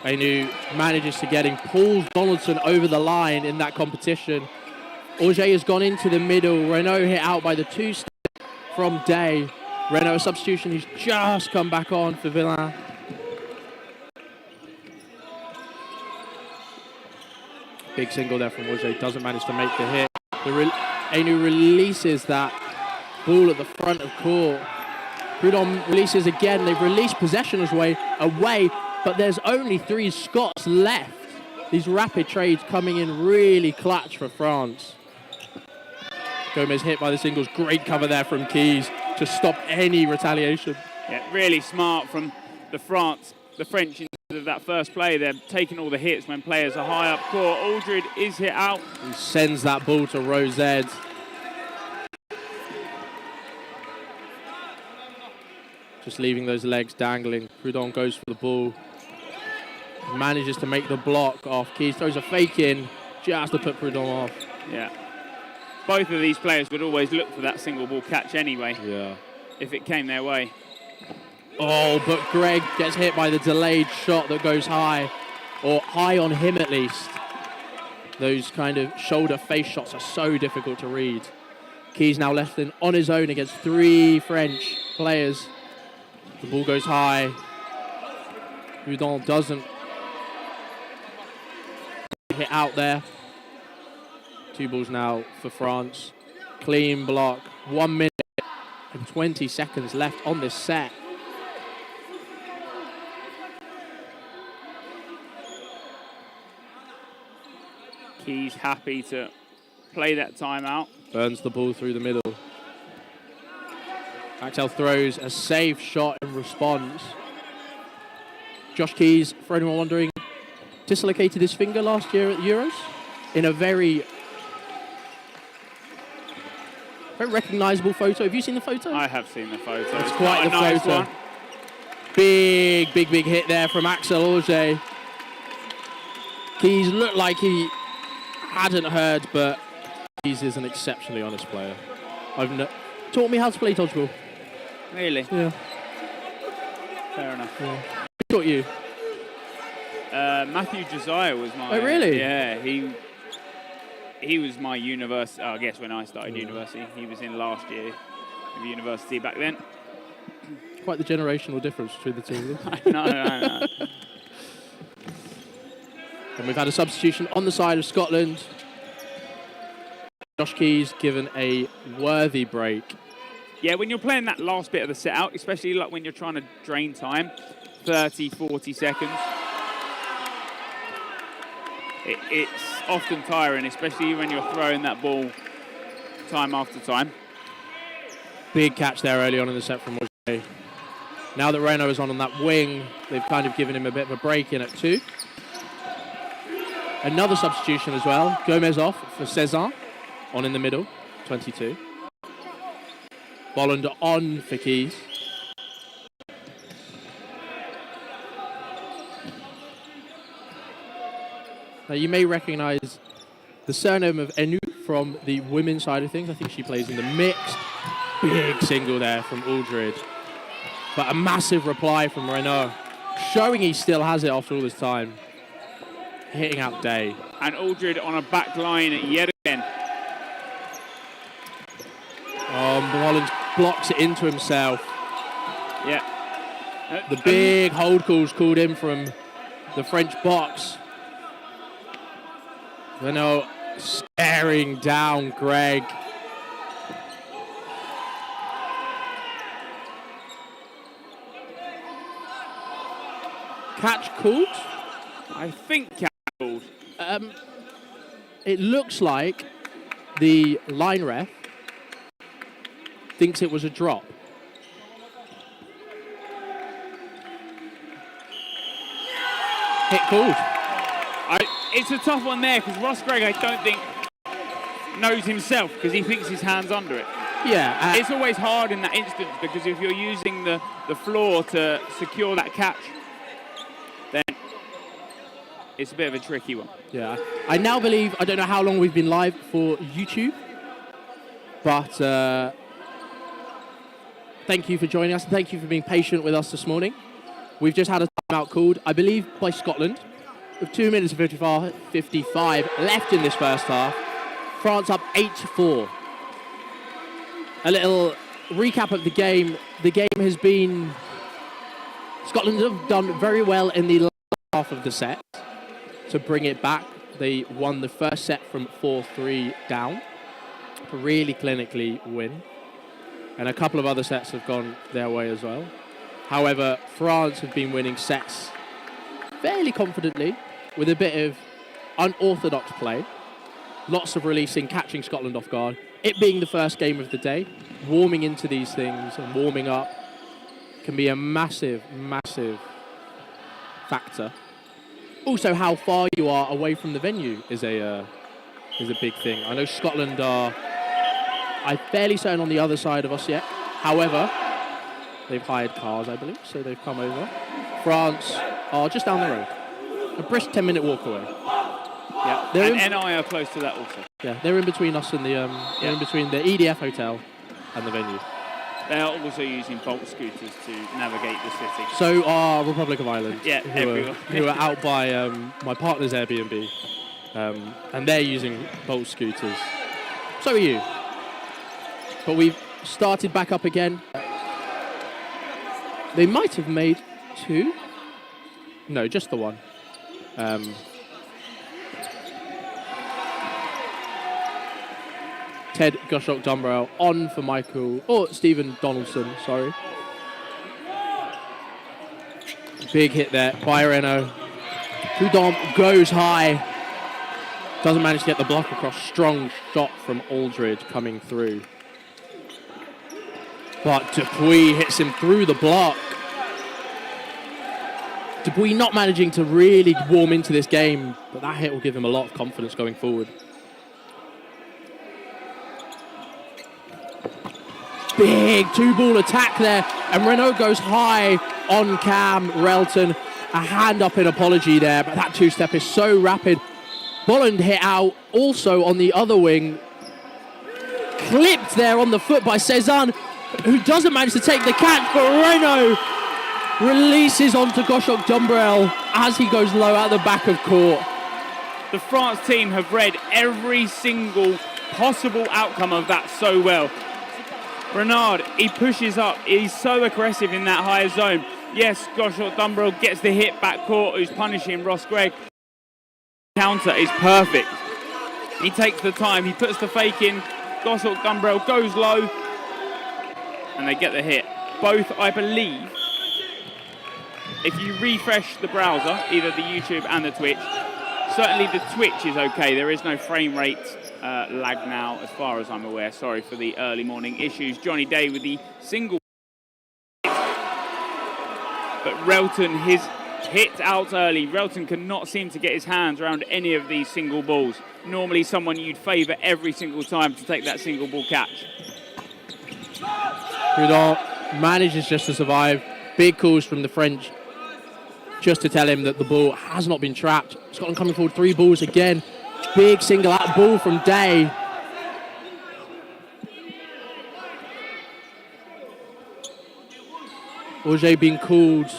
Ainu manages to get him, pulls Donaldson over the line in that competition. Auger has gone into the middle. Renault hit out by the two-step from Day. Renault, a substitution, who's just come back on for Villain. Big single there from Auger, doesn't manage to make the hit. Ainu releases that ball at the front of court. Prudhomme releases again. They've released possession away, but there's only 3 Scots left. These rapid trades coming in really clutch for France. Gomez hit by the singles. Great cover there from Keys to stop any retaliation. Yeah, really smart from the French in that first play. They're taking all the hits when players are high up court. Aldred is hit out. He sends that ball to Rosed. Just leaving those legs dangling. Prudhomme goes for the ball. Manages to make the block off. Keys throws a fake in just to put Prudhomme off. Yeah. Both of these players would always look for that single ball catch anyway. Yeah. If it came their way. Oh, but Greg gets hit by the delayed shot that goes high. Or high on him at least. Those kind of shoulder face shots are so difficult to read. Keys now left in on his own against 3 French players. The ball goes high. Prudhomme doesn't hit out there. 2 balls now for France. Clean block. 1 minute and 20 seconds left on this set. Keys happy to play that timeout. Burns the ball through the middle. Axel throws a safe shot in response. Josh Keys, for anyone wondering, dislocated his finger last year at the Euros in a very recognisable photo. Have you seen the photo? I have seen the photo. It's quite the nice photo. One. Big hit there from Axel Auger. Keys looked like he hadn't heard, but Keys is an exceptionally honest player. Taught me how to play dodgeball. Really? Yeah. Fair enough. Yeah. Who taught you? Matthew Josiah was my... Oh, really? Yeah, he was my university... I guess when I started university. He was in last year of university back then. Quite the generational difference between the two. I know. And we've had a substitution on the side of Scotland. Josh Keys given a worthy break. Yeah, when you're playing that last bit of the set out, especially like when you're trying to drain time, 30, 40 seconds, it's often tiring, especially when you're throwing that ball time after time. Big catch there early on in the set from Auger. Now that Renault is on that wing, they've kind of given him a bit of a break in at 2. Another substitution as well. Gomez off for Cezanne, on in the middle, 22. Bolland on for Keys. Now you may recognise the surname of Enu from the women's side of things. I think she plays in the mixed. Big single there from Aldred. But a massive reply from Renault, showing he still has it after all this time. Hitting out Day. And Aldred on a back line yet again. Bolland blocks it into himself. Yeah. The big hold calls called in from the French box. Renault staring down Greg. Catch called? I think catch called. It looks like the line ref thinks it was a drop. Hit called. It's a tough one there because Ross Gregg, I don't think, knows himself because he thinks his hand's under it. Yeah. It's always hard in that instance because if you're using the floor to secure that catch, then it's a bit of a tricky one. Yeah. I now believe, I don't know how long we've been live for YouTube, but thank you for joining us and thank you for being patient with us this morning. We've just had a timeout called, I believe, by Scotland. With 2 minutes and 55 left in this first half. France up 8-4. A little recap of the game. The game has been... Scotland have done very well in the last half of the set to bring it back. They won the first set from 4-3 down to really clinically win. And a couple of other sets have gone their way as well. However, France have been winning sets fairly confidently with a bit of unorthodox play. Lots of releasing, catching Scotland off guard. It being the first game of the day, warming into these things and warming up can be a massive, massive factor. Also, how far you are away from the venue is a big thing. I know Scotland are, I'm fairly certain, on the other side of us yet. However, they've hired cars, I believe, so they've come over. France are just down the road. A brisk 10-minute walk away. Yeah, and NI are close to that also. Yeah, they're in between us and the they're in between the EDF hotel and the venue. They are also using Bolt scooters to navigate the city. So are Republic of Ireland. Yeah, everyone. Who are out by my partner's Airbnb, and they're using Bolt scooters. So are you. But we've started back up again. They might have made 2. No, just the 1. Ted Goshok-Dumbrell on for Stephen Donaldson, sorry. Big hit there by Renault. Prudhomme goes high. Doesn't manage to get the block across. Strong shot from Aldridge coming through. But Dupuis hits him through the block. Dupuis not managing to really warm into this game, but that hit will give him a lot of confidence going forward. Big 2-ball attack there, and Renault goes high on Cam Relton. A hand up in apology there, but that 2-step is so rapid. Bolland hit out also on the other wing. Clipped there on the foot by Cezanne, who doesn't manage to take the catch, but Renault releases onto Goshok-Dumbrell as he goes low at the back of court. The France team have read every single possible outcome of that so well. Renard, he pushes up. He's so aggressive in that higher zone. Yes, Goshok-Dumbrell gets the hit back court, who's punishing Ross Gregg. Counter is perfect. He takes the time. He puts the fake in. Goshok-Dumbrell goes low, and they get the hit. Both, I believe, if you refresh the browser, either the YouTube and the Twitch, certainly the Twitch is okay. There is no frame rate lag now, as far as I'm aware. Sorry for the early morning issues. Johnny Day with the single. But Relton, his hit out early. Relton cannot seem to get his hands around any of these single balls. Normally someone you'd favour every single time to take that single ball catch. Prudhomme manages just to survive. Big calls from the French just to tell him that the ball has not been trapped. Scotland coming forward, 3 balls again. Big single out ball from Day. Auger being called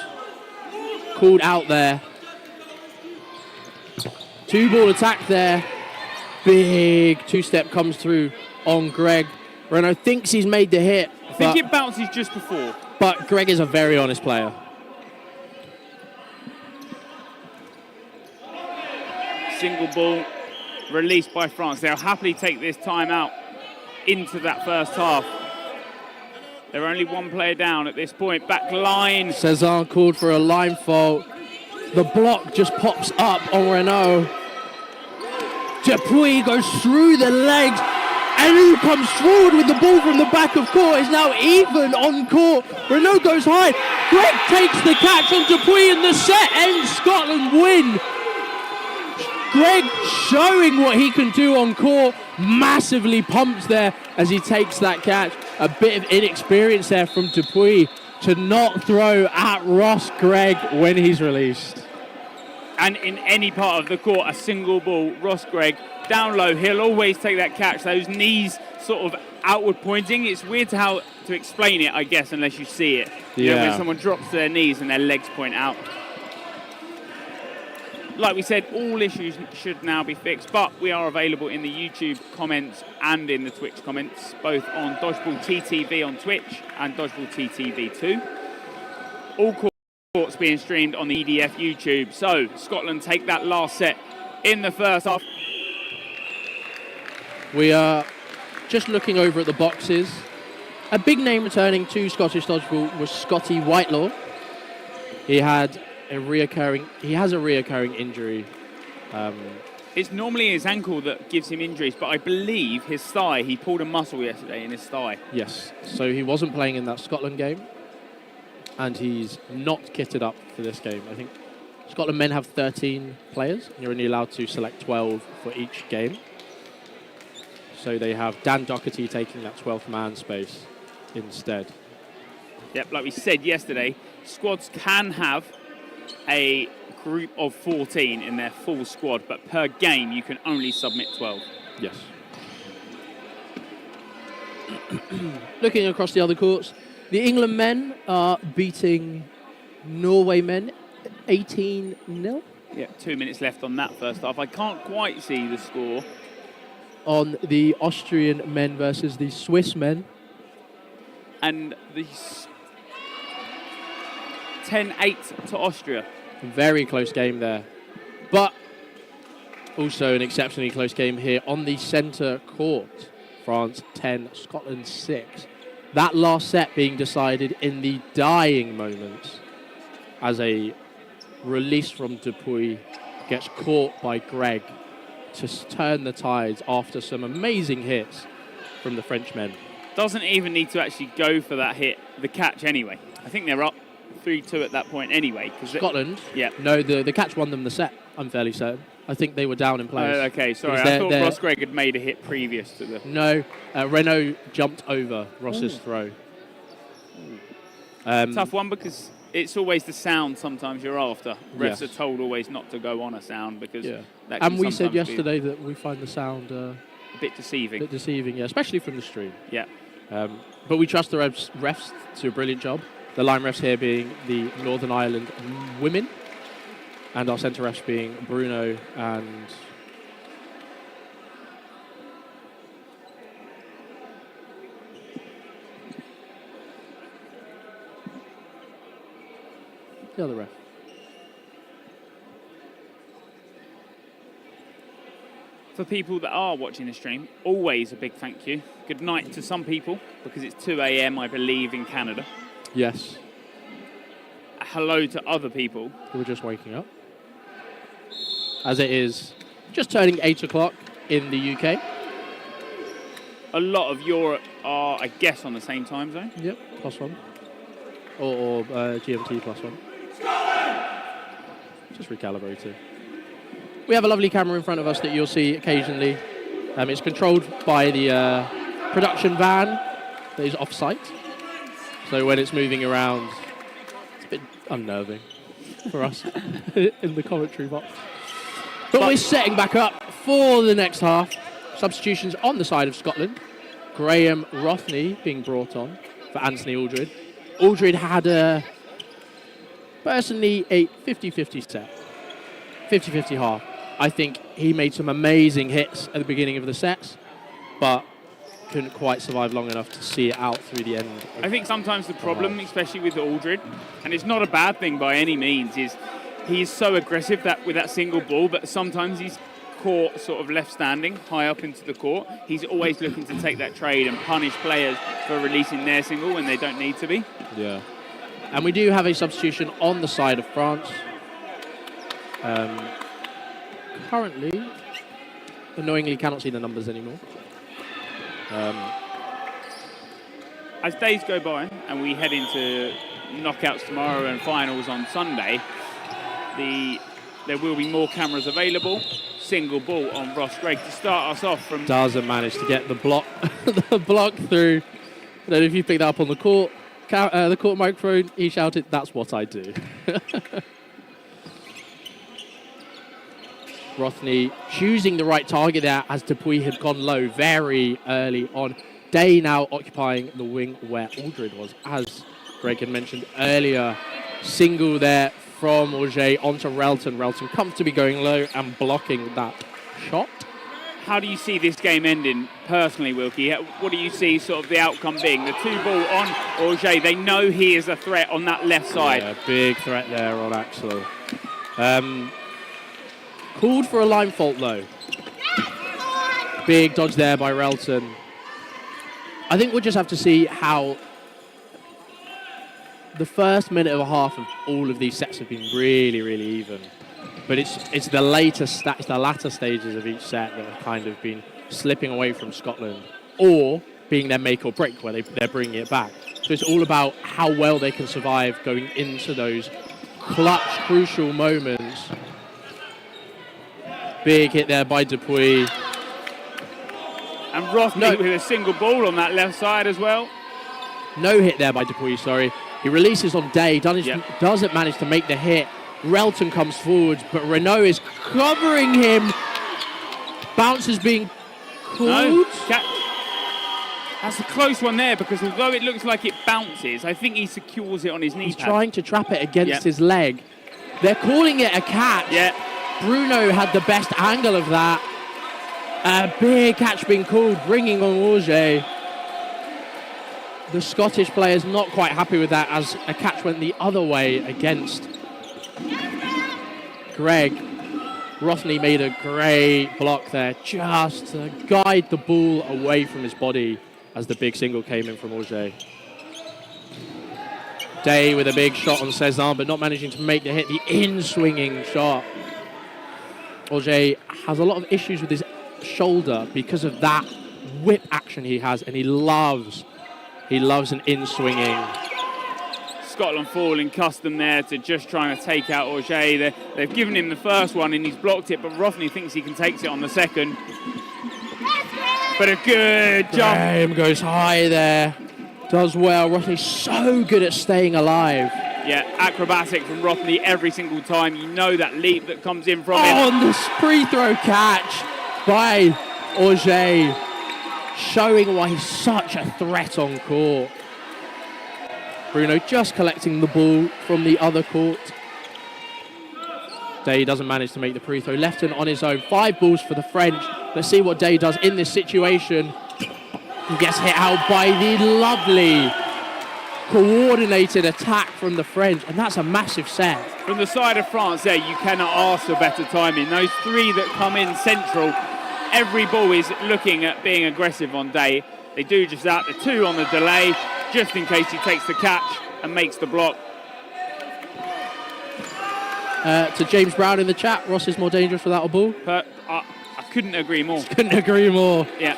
out there. 2-ball attack there. Big 2-step comes through on Gregg. Renault thinks he's made the hit. I think it bounces just before. But Gregg is a very honest player. Single ball released by France. They'll happily take this time out into that first half. They're only 1 player down at this point. Back line. Cezanne called for a line fault. The block just pops up on Renault. Dupuis goes through the legs. And who comes forward with the ball from the back of court is now even on court. Renault goes high. Gregg takes the catch on Dupuis, and the set ends. Scotland win. Gregg showing what he can do on court. Massively pumped there as he takes that catch. A bit of inexperience there from Dupuis to not throw at Ross Gregg when he's released. And in any part of the court, a single ball, Ross Gregg down low, he'll always take that catch. Those knees sort of outward pointing. It's weird how to explain it, I guess, unless you see it. You know, when someone drops to their knees and their legs point out. Like we said, all issues should now be fixed, but we are available in the YouTube comments and in the Twitch comments, both on Dodgeball TTV on Twitch and Dodgeball TTV2. All courts being streamed on the EDF YouTube. So Scotland take that last set in the first half. We are just looking over at the boxes. A big name returning to Scottish Dodgeball was Scotty Whitelaw. He has a reoccurring injury. It's normally his ankle that gives him injuries, but I believe his thigh, he pulled a muscle yesterday in his thigh. Yes, so he wasn't playing in that Scotland game, and he's not kitted up for this game. I think Scotland men have 13 players, and you're only allowed to select 12 for each game. So they have Dan Doherty taking that 12th man space instead. Yep, like we said yesterday, squads can have a group of 14 in their full squad, but per game you can only submit 12. Yes. Looking across the other courts, the England men are beating Norway men 18-0. Yeah, 2 minutes left on that first half. I can't quite see the score. On the Austrian men versus the Swiss men. And the 10-8 to Austria. Very close game there. But also an exceptionally close game here on the centre court. France 10, Scotland 6. That last set being decided in the dying moments as a release from Dupuy gets caught by Greg to turn the tides after some amazing hits from the Frenchmen. Doesn't even need to actually go for that hit, the catch anyway. I think they're up 3-2 at that point anyway. Scotland? Yeah. No, the catch won them the set, I'm fairly certain. I think they were down in place. Oh, okay, sorry. I thought Ross Gregg had made a hit previous to the... No, Renault jumped over Ross's throw. Tough one because it's always the sound sometimes you're after. Refs are told always not to go on a sound because that can and we said sometimes yesterday that we find the sound a bit deceiving. Yeah, especially from the stream. Yeah. But we trust the refs to do a brilliant job. The line refs here being the Northern Ireland women, and our centre refs being Bruno and the other ref. For people that are watching the stream, always a big thank you. Good night to some people, because it's 2 a.m. I believe in Canada. Yes. Hello to other people who are just waking up. As it is just turning 8 o'clock in the UK. A lot of Europe are, I guess, on the same time zone. Yep, +1. Or GMT +1. Just recalibrating. We have a lovely camera in front of us that you'll see occasionally. It's controlled by the production van that is off-site. So when it's moving around, it's a bit unnerving for us in the commentary box. But we're setting back up for the next half. Substitutions on the side of Scotland. Graham Rothney being brought on for Anthony Aldred. Aldred had personally a 50-50 set. 50-50 half. I think he made some amazing hits at the beginning of the sets, but couldn't quite survive long enough to see it out through the end. I think sometimes the problem, especially with Aldred, and it's not a bad thing by any means, is he's so aggressive that with that single ball, but sometimes he's caught sort of left standing high up into the court. He's always looking to take that trade and punish players for releasing their single when they don't need to be. Yeah. And we do have a substitution on the side of France. Currently, annoyingly, cannot see the numbers anymore. As days go by and we head into knockouts tomorrow and finals on Sunday, there will be more cameras available. Single ball on Ross Gregg to start us off from... Doesn't manage to get the block, the block through. I don't know if you picked that up on the court microphone. He shouted, "That's what I do." Rothney choosing the right target there as Dupuy had gone low very early on. Day now occupying the wing where Aldred was, as Greg had mentioned earlier. Single there from Auger onto Relton. Relton comfortably going low and blocking that shot. How do you see this game ending personally, Wilkie? What do you see sort of the outcome being? The 2-ball on Auger. They know he is a threat on that left side. Yeah, big threat there on Axel. Called for a line fault though. Big dodge there by Relton. I think we'll just have to see how the first minute and a half of all of these sets have been really, really even. But it's the latter stages of each set that have kind of been slipping away from Scotland, or being their make or break where they're bringing it back. So it's all about how well they can survive going into those clutch, crucial moments. Big hit there by Dupuis. And Rothney with a single ball on that left side as well. No hit there by Dupuis, sorry. He releases on Day, doesn't manage to make the hit. Relton comes forwards, but Renault is covering him. Bounce is being called. No, that's a close one there, because although it looks like it bounces, I think he secures it on his knee He's pad. trying to trap it against his leg. They're calling it a catch. Yeah. Bruno had the best angle of that. A big catch being called, bringing on Auger. The Scottish players not quite happy with that, as a catch went the other way against Greg. Rothney made a great block there, just to guide the ball away from his body as the big single came in from Auger. Day with a big shot on Cezanne, but not managing to make the hit, the in-swinging shot. Auger has a lot of issues with his shoulder because of that whip action he has, and he loves an in-swinging. Scotland falling custom there to just trying to take out Auger. They've given him the first one and he's blocked it, but Rothney thinks he can take it on the second. But a good jump. Graham goes high there. Does well. Rothney's so good at staying alive. Yeah, acrobatic from Rothney every single time. You know that leap that comes in from him. On the free throw catch by Auger, showing why he's such a threat on court. Bruno just collecting the ball from the other court. Day doesn't manage to make the free throw. Lefton on his own. 5 balls for the French. Let's see what Day does in this situation. He gets hit out by the lovely coordinated attack from the French, and that's a massive set. From the side of France there, you cannot ask for better timing. Those 3 that come in central, every ball is looking at being aggressive on Day. They do just that. The 2 on the delay, just in case he takes the catch and makes the block. To James Brown in the chat, Ross is more dangerous without a ball. But I couldn't agree more. Couldn't agree more. Yeah.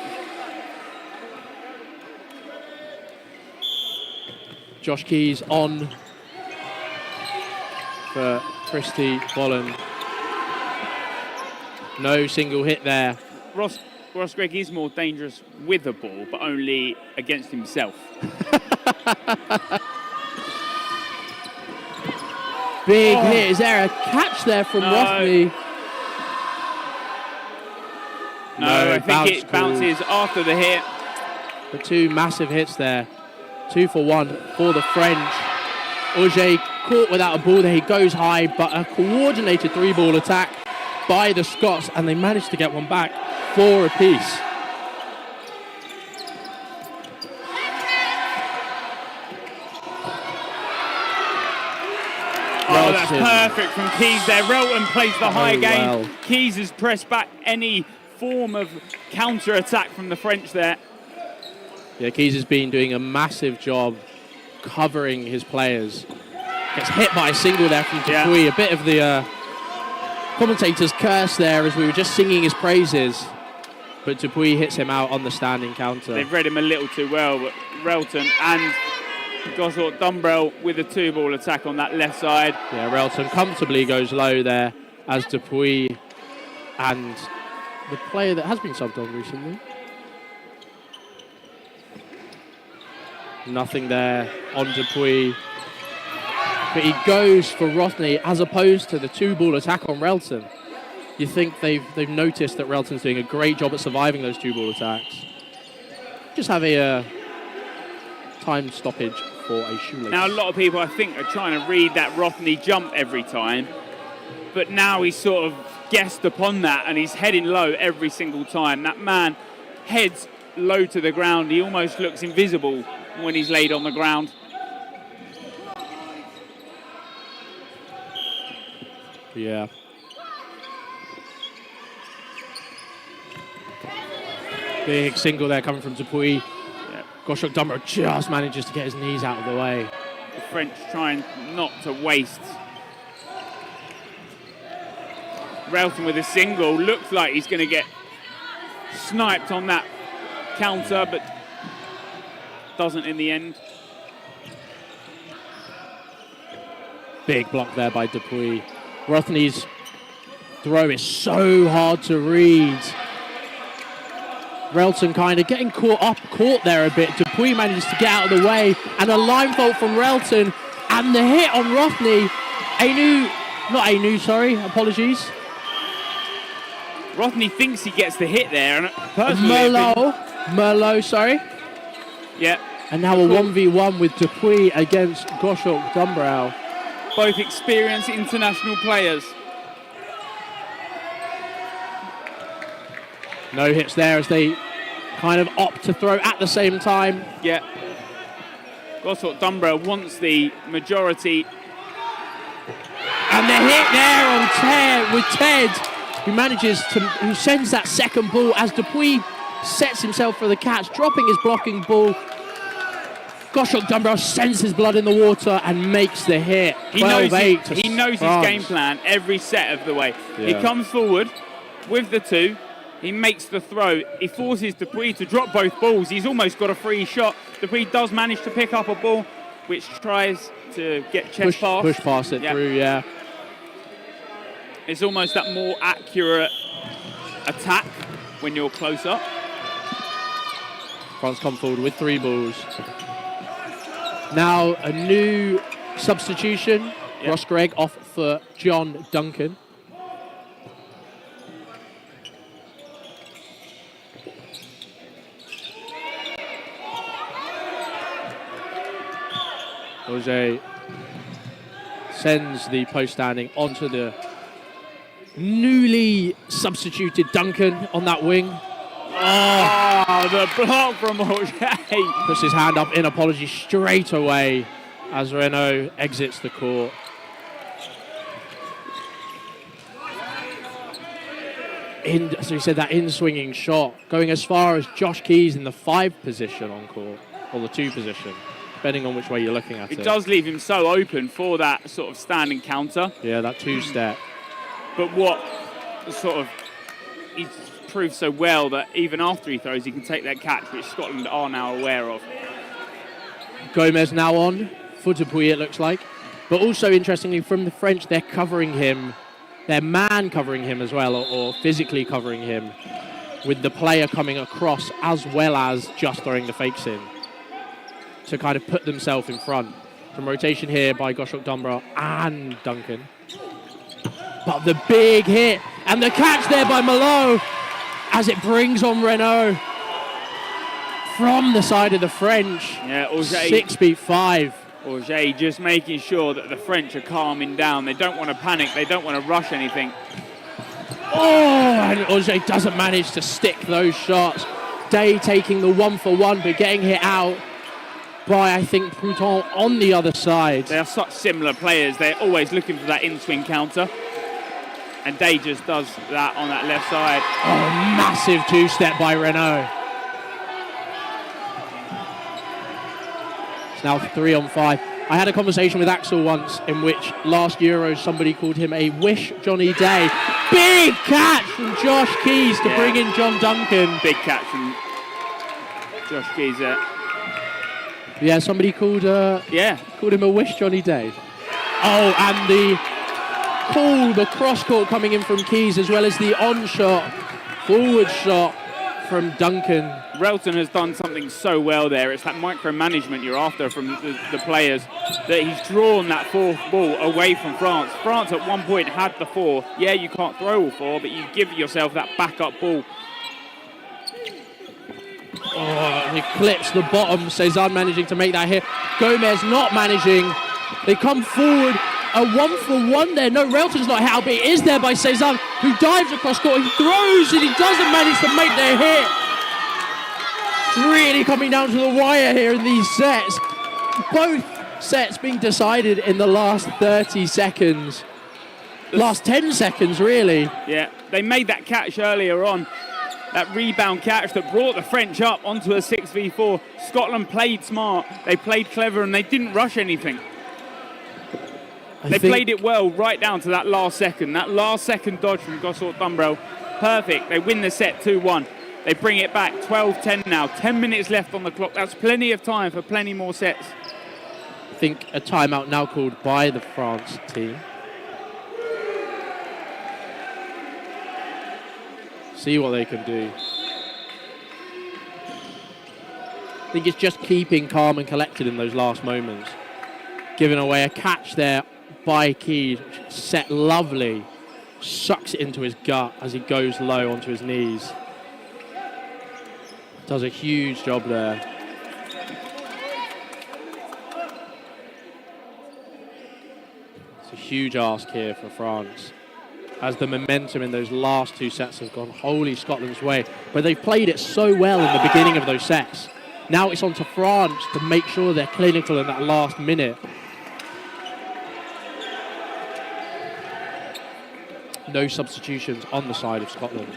Josh Keys on for Christy Bolland. No single hit there. Ross Gregg is more dangerous with the ball, but only against himself. Big hit. Is there a catch there from Rothney? No, I think it bounces after the hit. The 2 massive hits there. 2 for 1 for the French. Auger caught without a ball there. He goes high, but a coordinated 3-ball attack by the Scots, and they managed to get one back. 4 apiece. Oh, that's perfect from Keys there. Relton plays the high game. Well. Keys has pressed back any form of counter-attack from the French there. Yeah, Keys has been doing a massive job covering his players. Gets hit by a single there from Dupuis. Yeah. A bit of the commentator's curse there as we were just singing his praises. But Dupuis hits him out on the standing counter. They've read him a little too well, but Relton and Gosort Dumbrell with a 2-ball attack on that left side. Yeah, Relton comfortably goes low there as Dupuis and the player that has been subbed on recently. Nothing there on Dupuis. But he goes for Rothney as opposed to the 2-ball attack on Relton. You think they've noticed that Relton's doing a great job at surviving those 2-ball attacks. just have a time stoppage for a shoelace. Now, a lot of people, I think, are trying to read that Rothney jump every time, but now he's sort of guessed upon that, and he's heading low every single time. That man heads low to the ground. He almost looks invisible when he's laid on the ground. Yeah. Big single there coming from Dupuy. Yeah. Goshok Dumbo just manages to get his knees out of the way. The French trying not to waste. Relton with a single. Looks like he's going to get sniped on that counter, but doesn't in the end. Big block there by Dupuy. Rothney's throw is so hard to read. Relton kind of getting caught there a bit. Dupuy manages to get out of the way, and a line fault from Relton, and the hit on Rothney. Apologies. Rothney thinks he gets the hit there, and personally, Merlot, sorry. Yeah. And now a 1v1 with Dupuy against Goshok Dumbrau. Both experienced international players. No hits there as they kind of opt to throw at the same time. Yeah. Goshok Dumbrau wants the majority. And the hit there on Ted, who sends that second ball as Dupuy sets himself for the catch, dropping his blocking ball. Goshok Dumbrau sends his blood in the water and makes the hit. He knows his game plan every set of the way. Yeah. He comes forward with the two. He makes the throw. He forces Dupuy to drop both balls. He's almost got a free shot. Dupuy does manage to pick up a ball, which tries to get chest pass. Push past it through, yeah. It's almost that more accurate attack when you're close up. France come forward with 3 balls. Now a new substitution. Yep. Ross Gregg off for John Duncan. Jose sends the post standing onto the newly substituted Duncan on that wing. Oh, the block from Jose. Puts his hand up in apology straight away as Renault exits the court. So he said that in-swinging shot, going as far as Josh Keys in the 5 position on court, or the 2 position, depending on which way you're looking at it. It does leave him so open for that sort of standing counter. Yeah, that 2-step. But what sort of, he's proved so well that even after he throws, he can take that catch, which Scotland are now aware of. Gomez now on for Dupuy, it looks like. But also, interestingly, from the French, they're covering him. They're man covering him as well, or physically covering him, with the player coming across as well as just throwing the fakes in to kind of put themselves in front. Some rotation here by Goshok Dumbrau and Duncan. But the big hit and the catch there by Malo as it brings on Renault from the side of the French. Yeah, Auger. 6 beat 5. Auger just making sure that the French are calming down. They don't want to panic. They don't want to rush anything. Oh, and Auger doesn't manage to stick those shots. Day taking the 1-for-1, but getting hit out by, I think, Prouton on the other side. They are such similar players. They're always looking for that in-swing counter. And Day just does that on that left side. Oh, massive 2-step by Renault. It's now 3-on-5. I had a conversation with Axel once in which last Euros somebody called him a wish Johnny Day. Big catch from Josh Keys to bring in John Duncan. Big catch from Josh Keys there. Yeah, somebody called him a wish Johnny Day. Oh, and the cross-court coming in from Keys, as well as the on-shot, forward shot from Duncan. Relton has done something so well there. It's that micromanagement you're after from the players, that he's drawn that 4th ball away from France. France at one point had the 4. Yeah, you can't throw all 4, but you give yourself that backup ball. Oh, he clips the bottom. Cezanne managing to make that hit. Gomez not managing. They come forward. A 1-for-1 there. No, Railton's not out, but it is there by Cezanne, who dives across court. He throws and he doesn't manage to make the hit. It's really coming down to the wire here in these sets. Both sets being decided in the last 30 seconds. Last 10 seconds, really. Yeah, they made that catch earlier on. That rebound catch that brought the French up onto a 6v4. Scotland played smart, they played clever, and they didn't rush anything. They played it well right down to that last second. That last second dodge from Gossort-Dumbrell, perfect. They win the set 2-1. They bring it back 12-10 now. 10 minutes left on the clock. That's plenty of time for plenty more sets. I think a timeout now called by the France team. See what they can do. I think it's just keeping calm and collected in those last moments. Giving away a catch there by Keed, set lovely. Sucks it into his gut as he goes low onto his knees. Does a huge job there. It's a huge ask here for France, as the momentum in those last two sets have gone wholly Scotland's way. But they've played it so well in the beginning of those sets. Now it's on to France to make sure they're clinical in that last minute. No substitutions on the side of Scotland.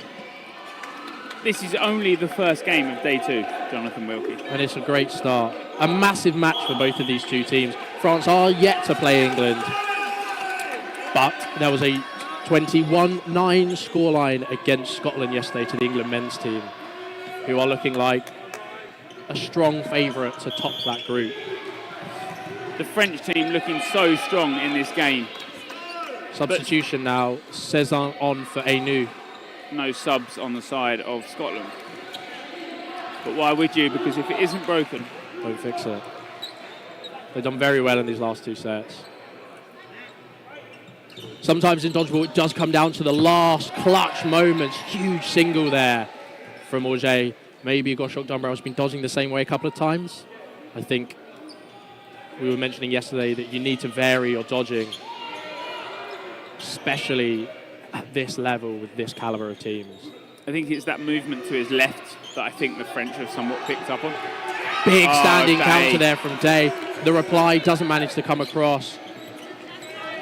This is only the first game of day 2, Jonathan Wilkie. And it's a great start. A massive match for both of these two teams. France are yet to play England, but there was a 21-9 scoreline against Scotland yesterday to the England men's team, who are looking like a strong favourite to top that group. The French team looking so strong in this game. Substitution now, Cezanne on for Ainu. No subs on the side of Scotland. But why would you? Because if it isn't broken, don't fix it. They've done very well in these last two sets. Sometimes in dodgeball it does come down to the last clutch moments. Huge single there from Auger. Maybe Goshok-Dumbrell has been dodging the same way a couple of times. I think we were mentioning yesterday that you need to vary your dodging, especially at this level with this caliber of teams. I think it's that movement to his left that I think the French have somewhat picked up on. Big standing counter there from Day. The reply doesn't manage to come across.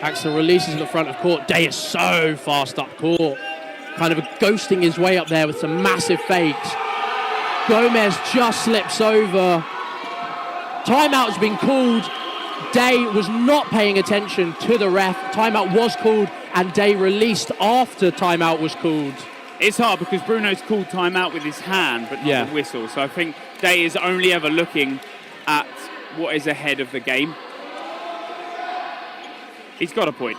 Axel releases in the front of court. Day is so fast up court. Kind of ghosting his way up there with some massive fakes. Gomez just slips over. Timeout has been called. Day was not paying attention to the ref. Timeout was called, and Day released after timeout was called. It's hard because Bruno's called timeout with his hand, but not the whistle. So I think Day is only ever looking at what is ahead of the game. He's got a point.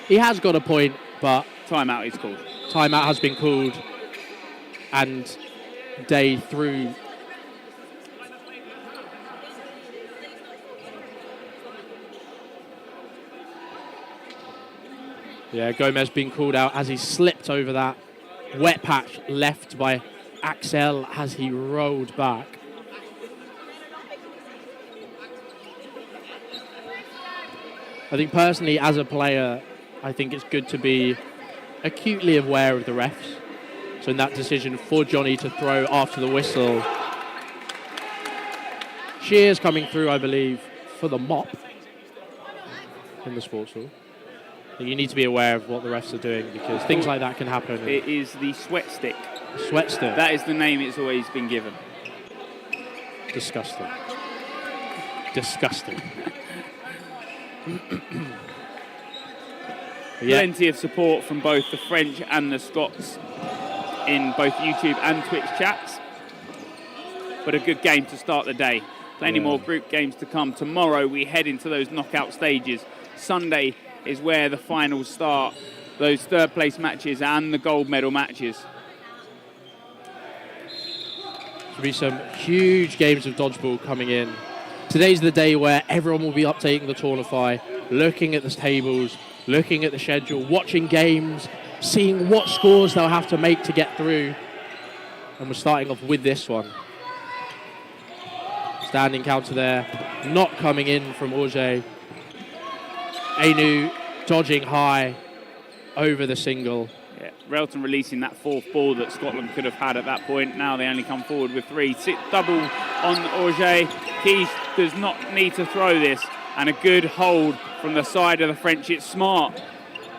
He has got a point, but timeout is called. Timeout has been called, and Day through. Yeah, Gomez being called out as he slipped over that wet patch left by Axel as he rolled back. I think personally, as a player, I think it's good to be acutely aware of the refs. So in that decision for Johnny to throw after the whistle. Shears coming through, I believe, for the mop in the sports hall. You need to be aware of what the refs are doing because things like that can happen. It is the sweat stick. Sweat stick. That is the name it's always been given. Disgusting. Disgusting. Plenty of support from both the French and the Scots in both YouTube and Twitch chats. But a good game to start the day. Plenty more group games to come. Tomorrow we head into those knockout stages. Sunday is where the finals start, those third place matches and the gold medal matches. There'll be some huge games of dodgeball coming in. Today's the day where everyone will be updating the Tournify, looking at the tables, looking at the schedule, watching games, seeing what scores they'll have to make to get through. And we're starting off with this one. Standing counter there, not coming in from Auger. Ainu dodging high over the single. Yeah, Relton releasing that fourth ball that Scotland could have had at that point. Now they only come forward with 3. Double on Auger. Keys does not need to throw this. And a good hold from the side of the French. It's smart.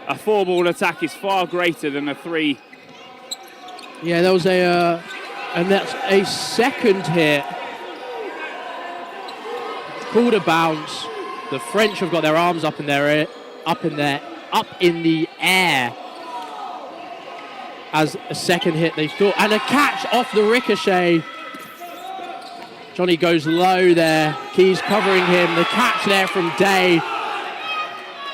A 4-ball attack is far greater than a 3. Yeah, there was and that's a second hit. Called a bounce. The French have got their arms up in the air as a second hit they thought, and a catch off the ricochet. Johnny goes low there. Keys covering him. The catch there from Day.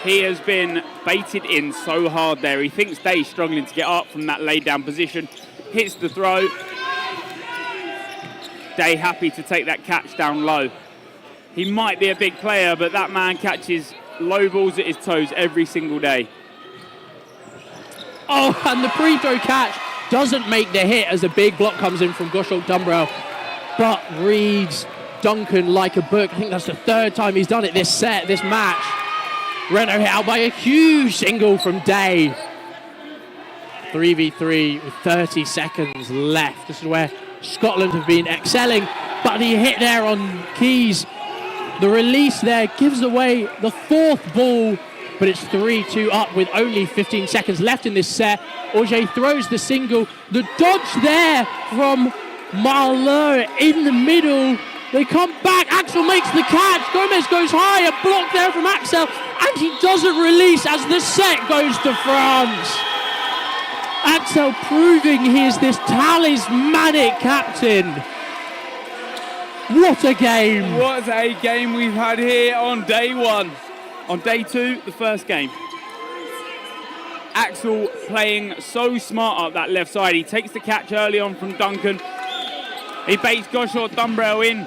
He has been baited in so hard there. He thinks Day's struggling to get up from that laid down position. Hits the throw. Day happy to take that catch down low. He might be a big player, but that man catches low balls at his toes every single day. Oh, and the pre-throw catch doesn't make the hit as a big block comes in from Goshok Dumbrell, but reads Duncan like a book. I think that's the 3rd time he's done it this match. Renault hit out by a huge single from Day. 3v3 with 30 seconds left. This is where Scotland have been excelling, but he hit there on Keys. The release there gives away the 4th ball, but it's 3-2 up with only 15 seconds left in this set. Auger throws the single. The dodge there from Marlowe in the middle. They come back. Axel makes the catch. Gomez goes high. A block there from Axel, and he doesn't release as the set goes to France. Axel proving he is this talismanic captain. What a game! What a game we've had here on day 1. On day 2, the first game. Axel playing so smart up that left side. He takes the catch early on from Duncan. He baits Goshok Dumbrell in.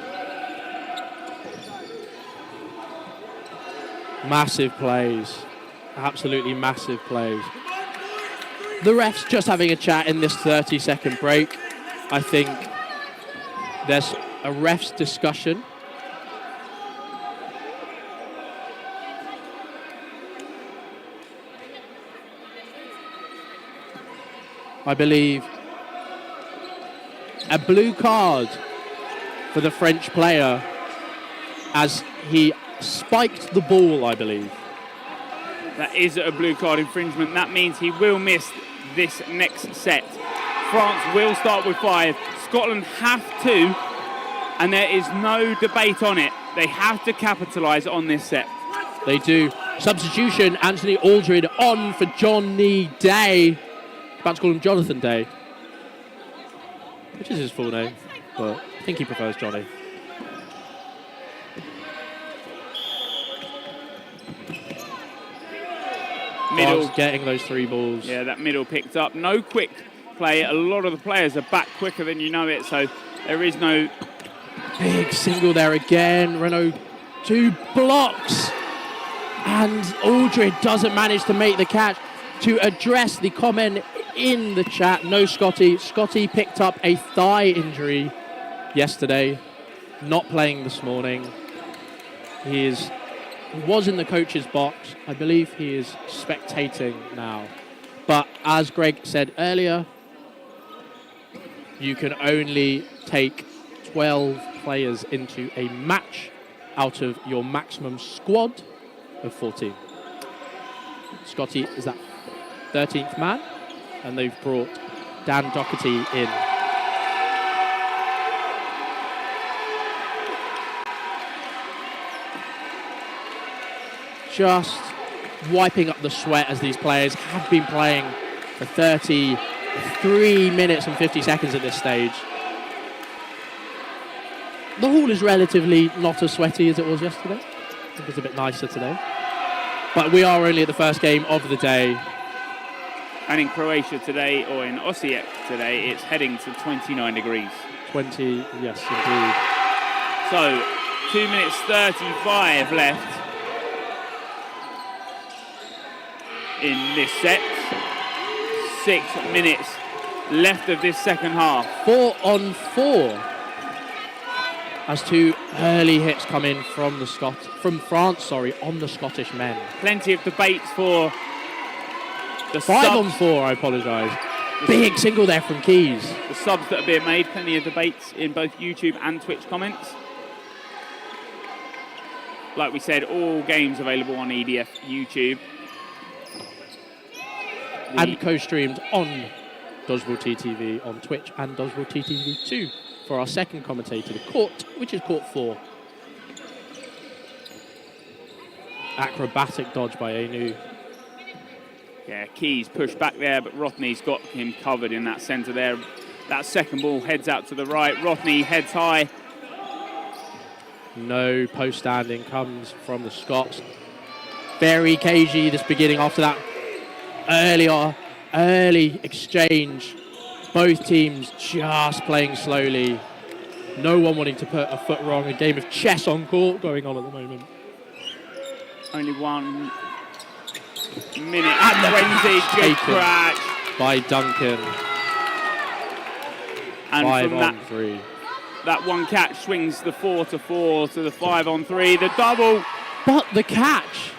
Massive plays. Absolutely massive plays. The refs just having a chat in this 30-second break. I think there's a refs discussion. I believe a blue card for the French player as he spiked the ball, I believe. That is a blue card infringement. That means he will miss this next set. France will start with 5. Scotland have to, and there is no debate on it. They have to capitalise on this set. They do. Substitution, Anthony Aldred on for Johnny Day. About to call him Jonathan Day, which is his full name, but I think he prefers Johnny. Middle getting those 3 balls. Yeah, that middle picked up. No quick play. A lot of the players are back quicker than you know it, so there is no... Big single there again. Renault 2 blocks. And Aldred doesn't manage to make the catch. To address the comment in the chat, no Scotty. Scotty picked up a thigh injury yesterday, not playing this morning. He was in the coach's box. I believe he is spectating now. But as Greg said earlier, you can only take 12 players into a match out of your maximum squad of 14. Scotty is that 13th man, and they've brought Dan Doherty in. Just wiping up the sweat as these players have been playing for 33 minutes and 50 seconds at this stage. The hall is relatively not as sweaty as it was yesterday. I think it's a bit nicer today. But we are only at the first game of the day. And in Croatia today, or in Osijek today, it's heading to 29 degrees. 20, yes, indeed. So, 2 minutes 35 left in this set. 6 minutes left of this second half. 4 on 4. As two early hits come in from France, on the Scottish men. Plenty of debates for the 5 on 4, I apologise. Big single there from Keys. The subs that are being made, plenty of debates in both YouTube and Twitch comments. Like we said, all games available on EDF YouTube. And co-streamed on Dodgeball TTV on Twitch and Dodgeball TTV 2 for our second commentator, the court, which is court 4. Acrobatic dodge by Ainu. Yeah, Keys pushed back there, but Rothney's got him covered in that centre there. That second ball heads out to the right. Rothney heads high. No post standing comes from the Scots. Very cagey this beginning after that early exchange. Both teams just playing slowly. No one wanting to put a foot wrong. A game of chess on court going on at the moment. Only 1 minute and 20. Good crash by Duncan. And 5 from on 3. That one catch swings the 4-4 to the 5 on 3. The double. But the catch.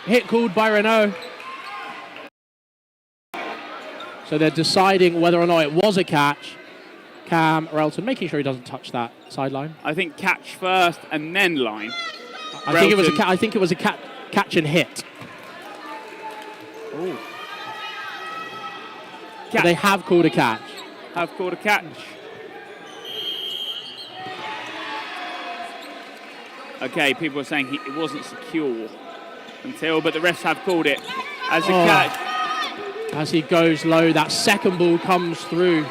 Hit called by Renault. So they're deciding whether or not it was a catch. Cam Relton making sure he doesn't touch that sideline. I think catch first and then line. I think it was a catch and hit. Ooh. They have called a catch. Have called a catch. Okay, people are saying it wasn't secure until, but the refs have called it as a catch. As he goes low, that second ball comes through.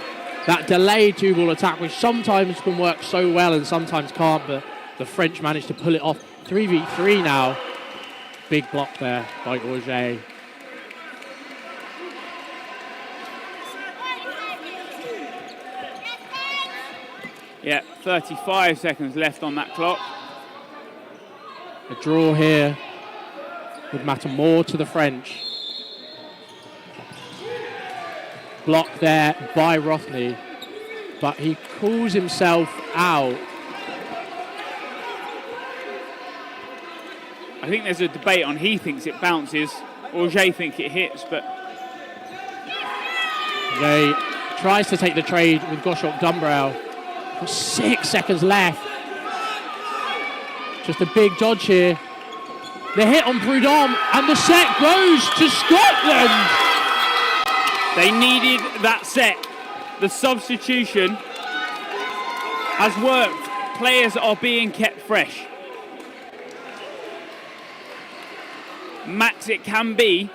That delayed 2-ball attack, which sometimes can work so well and sometimes can't, but the French managed to pull it off. 3v3 now. Big block there by Auger. Yeah, 35 seconds left on that clock. A draw here would matter more to the French. Block there by Rothney, but he calls himself out. I think there's a debate on he thinks it bounces, Auger thinks it hits, but... Jay tries to take the trade with Goshok Dumbrell. 6 seconds left. Just a big dodge here. The hit on Prudhomme, and the set goes to Scotland. They needed that set. The substitution has worked. Players are being kept fresh. Max it can be.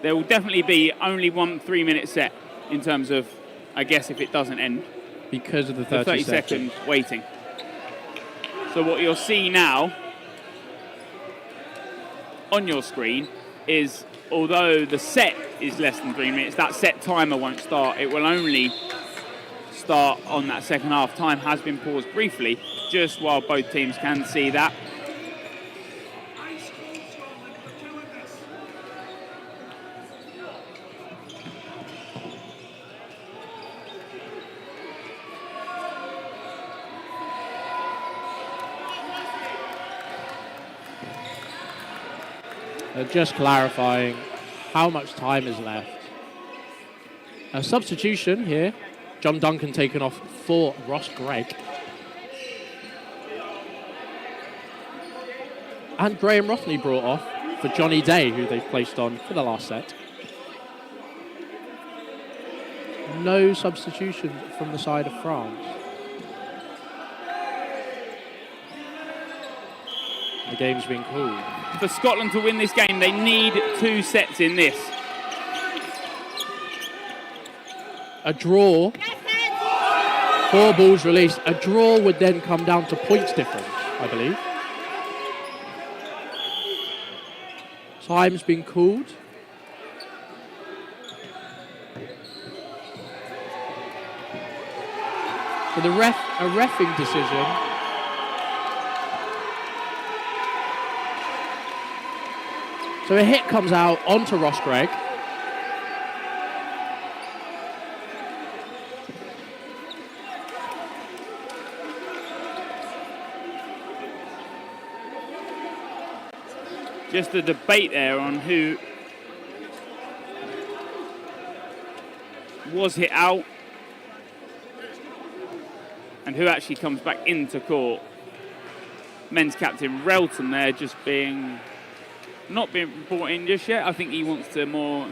There will definitely be only 1 3-minute set in terms of, I guess, if it doesn't end. Because of the 30 second waiting. So what you'll see now on your screen is, although the set is less than 3 minutes, that set timer won't start. It will only start on that second half. Time has been paused briefly, just while both teams can see that. Just clarifying how much time is left. A substitution here. John Duncan taken off for Ross Gregg. And Graham Rothney brought off for Johnny Day, who they've placed on for the last set. No substitutions from the side of France. The game's been called. For Scotland to win this game, they need 2 sets in this. A draw, 4 balls released. A draw would then come down to points difference, I believe. Time's been called. So a reffing decision. So a hit comes out onto Ross Gregg. Just a debate there on who was hit out and who actually comes back into court. Men's captain Relton there just not being brought in just yet. I think he wants to more...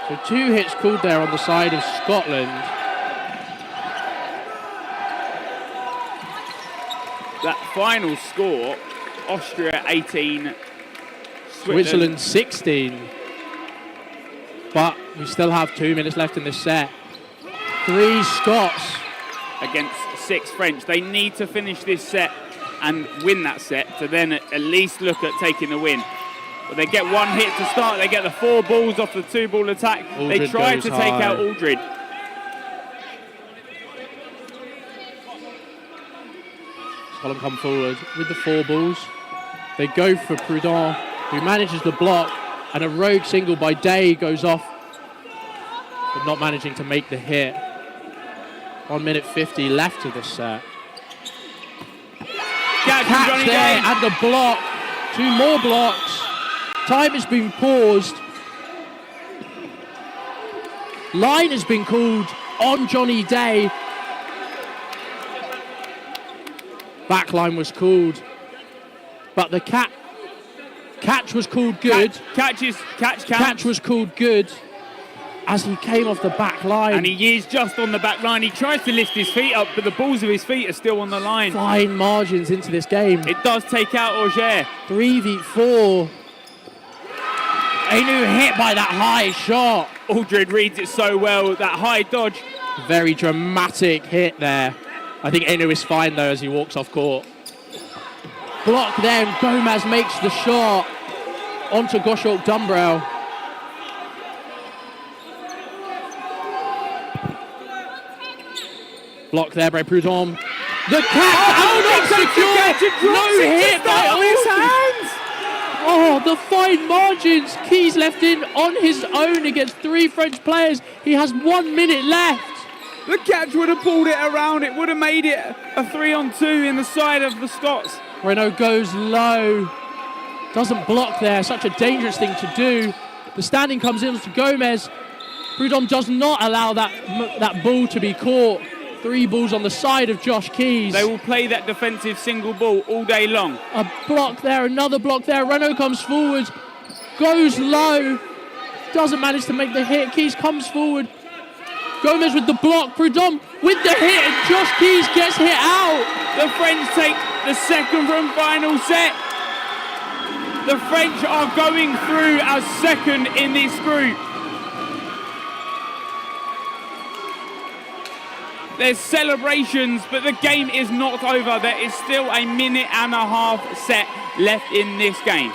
So 2 hits called there on the side of Scotland. That final score, Austria 18, Switzerland 16. But we still have 2 minutes left in this set. 3 Scots against 6 French. They need to finish this set and win that set to then at least look at taking the win. But they get 1 hit to start. They get the 4 balls off the 2-ball attack. Aldred they try goes to high. take out Aldred. Scotland come forward with the 4 balls. They go for Prudhomme, who manages the block, and a rogue single by Day goes off, but not managing to make the hit. 1 minute 50 left of this set. Catch there and the block. 2 more blocks. Time has been paused. Line has been called on Johnny Day. Backline was called, but the catch was called good. Catch was called good as he came off the back line. And he is just on the back line. He tries to lift his feet up, but the balls of his feet are still on the line. Fine margins into this game. It does take out Auger. 3v4. A new hit by that high shot. Aldred reads it so well, that high dodge. Very dramatic hit there. I think Enu is fine though as he walks off court. Block there, and Gomez makes the shot onto Goshawk Dumbrell. Block there by Prudhomme. The catch, secure. No hit by Aldred. Oh, the fine margins. Keys left in on his own against 3 French players. He has 1 minute left. The catch would have pulled it around. It would have made it a 3-on-2 in the side of the Scots. Renault goes low. Doesn't block there. Such a dangerous thing to do. The standing comes in to Gomez. Prudhomme does not allow that ball to be caught. 3 balls on the side of Josh Keys. They will play that defensive single ball all day long. A block there, another block there. Renault comes forward, goes low, doesn't manage to make the hit. Keys comes forward. Gomez with the block, Prudhomme with the hit, and Josh Keys gets hit out. The French take the second and final set. The French are going through as second in this group. There's celebrations, but the game is not over. There is still a 1.5 minute set left in this game.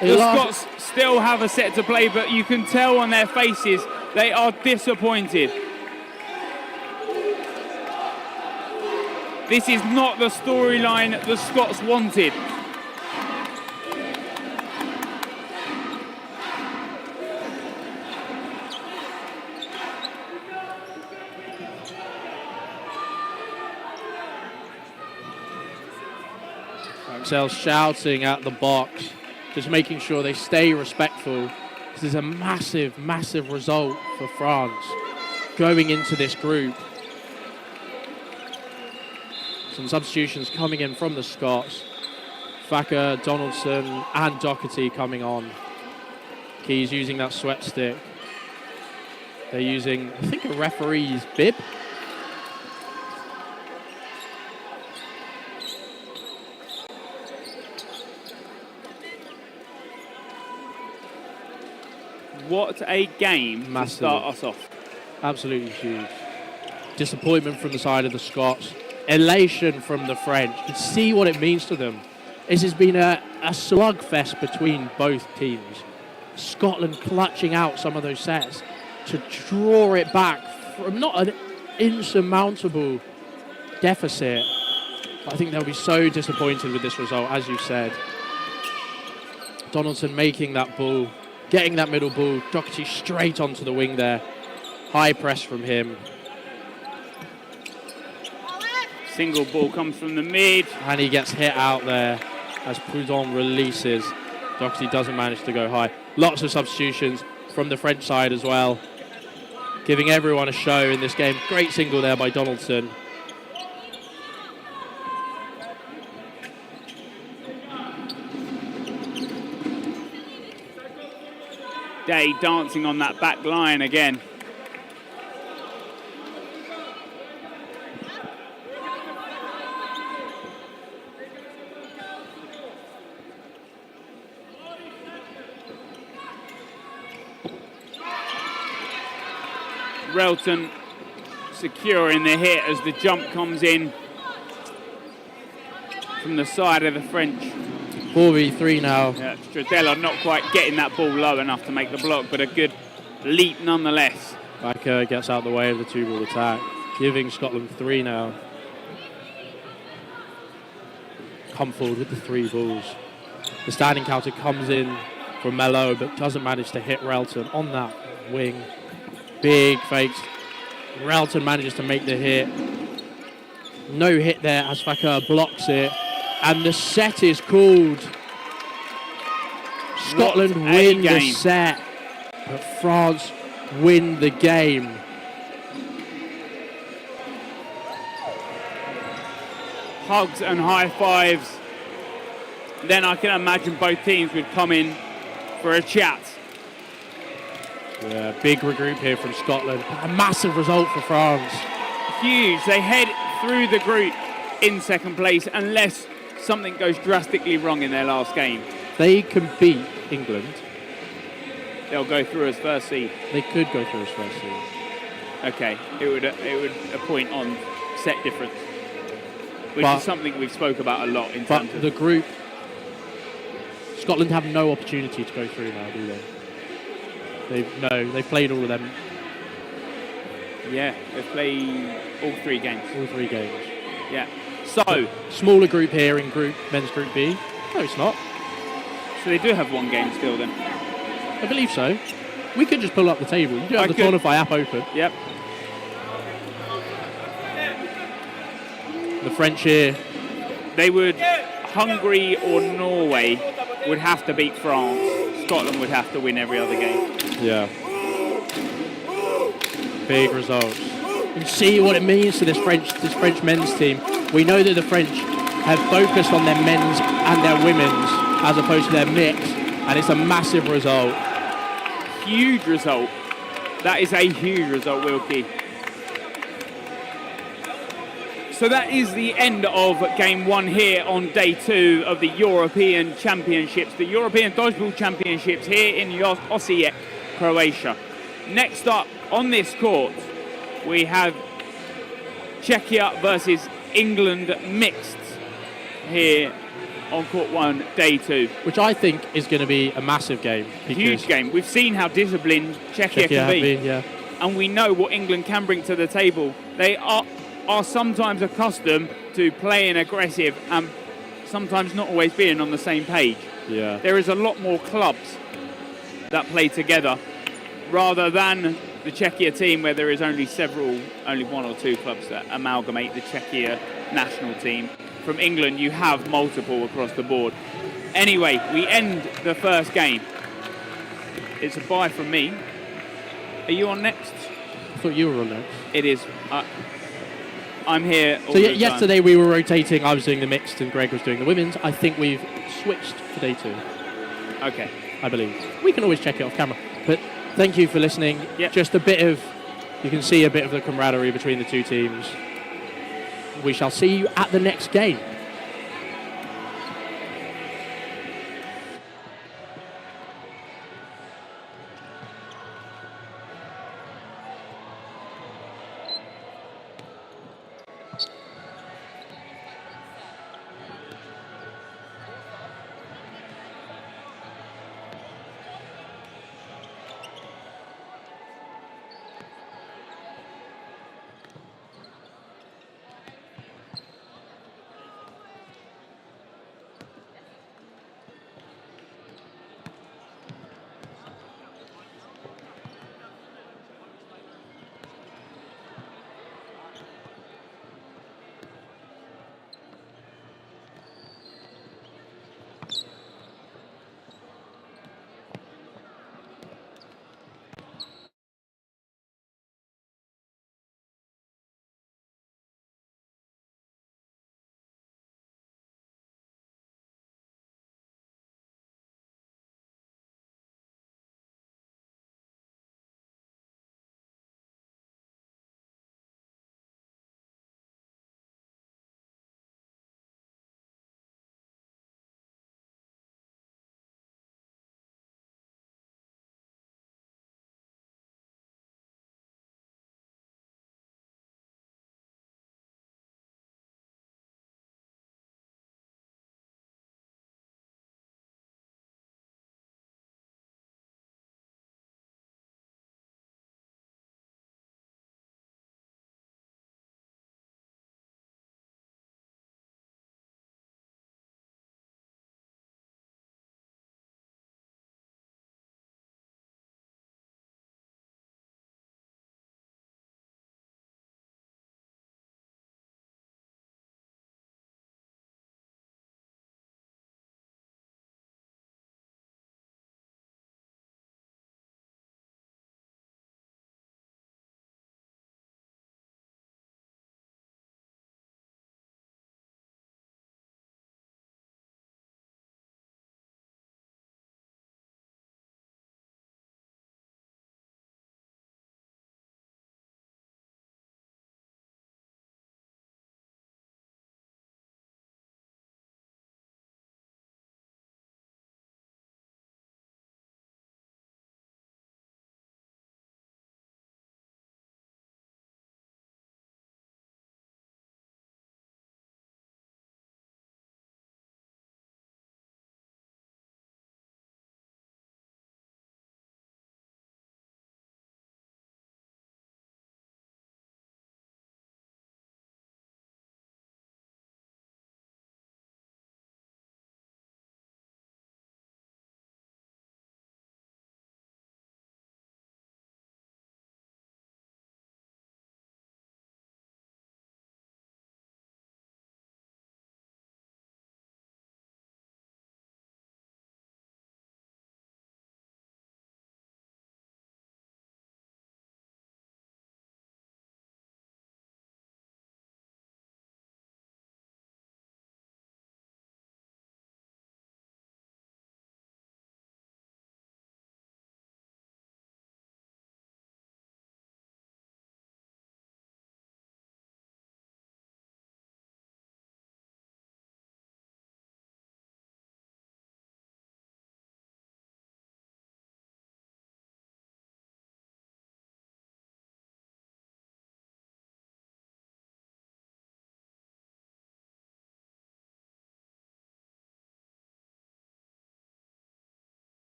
The Scots still have a set to play, but you can tell on their faces they are disappointed. This is not the storyline the Scots wanted. Axel shouting at the box, just making sure they stay respectful. This is a massive, massive result for France going into this group. Some substitutions coming in from the Scots. Thacker, Donaldson and Doherty coming on. Keys using that sweat stick. They're using, I think, a referee's bib. What a game to start us off. Absolutely huge. Disappointment from the side of the Scots. Elation from the French. You can see what it means to them. This has been a slugfest between both teams. Scotland clutching out some of those sets. to draw it back from not an insurmountable deficit. But I think they'll be so disappointed with this result, as you said. Donaldson making that ball, getting that middle ball, Doherty straight onto the wing there. High press from him. Single ball comes from the mid. And he gets hit out there as Prudhomme releases. Doherty doesn't manage to go high. Lots of substitutions from the French side as well, giving everyone a show in this game. Great single there by Donaldson. Day dancing on that back line again. Relton securing the hit as the jump comes in from the side of the French. 4v3 now. Yeah, Stradella not quite getting that ball low enough to make the block, but a good leap nonetheless. Bakker gets out the way of the 2-ball attack, giving Scotland 3 now. Come forward with the 3 balls. The standing counter comes in from Mello, but doesn't manage to hit Relton on that wing. Big fakes. Relton manages to make the hit. No hit there as Bakker blocks it. And the set is called. Scotland win the set, but France win the game. Hugs and high fives. Then I can imagine both teams would come in for a chat. Yeah, big regroup here from Scotland. A massive result for France. Huge. They head through the group in second place unless something goes drastically wrong in their last game. They can beat England. They'll go through as first seed. They could go through as first seed. Okay, it would a point on set difference, which is something we've spoke about a lot in terms of the group. Scotland have no opportunity to go through now, do they? They've played all of them. Yeah, they've played all 3 games. All 3 games. Yeah. So smaller group here in men's group B. No, it's not. So they do have 1 game still then. I believe so. We could just pull up the table. You do have the Qualify app open. Yep. The French here. Hungary or Norway would have to beat France. Scotland would have to win every other game. Yeah. Big results. And see what it means to this French men's team. We know that the French have focused on their men's and their women's as opposed to their mix, and it's a massive result. Huge result. That is a huge result, Wilkie. So that is the end of game 1 here on day 2 of the European Championships, the European Dodgeball Championships here in Osijek, Croatia. Next up on this court, we have Czechia versus England mixed here on court 1, day 2. Which I think is going to be a massive game. Huge game. We've seen how disciplined Czechia can be. Yeah. And we know what England can bring to the table. They are sometimes accustomed to playing aggressive and sometimes not always being on the same page. Yeah. There is a lot more clubs that play together rather than the Czechia team where there is only 1 or 2 clubs that amalgamate the Czechia national team. From England, you have multiple across the board. Anyway, we end the first game. It's a bye from me. Are you on next? I thought you were on next. It is. I'm here all so the time. Yesterday we were rotating. I was doing the mixed and Greg was doing the women's. I think we've switched for day 2. Okay. I believe. We can always check it off camera. But thank you for listening. Yep. Just a bit of, you can see a bit of the camaraderie between the 2 teams. We shall see you at the next game.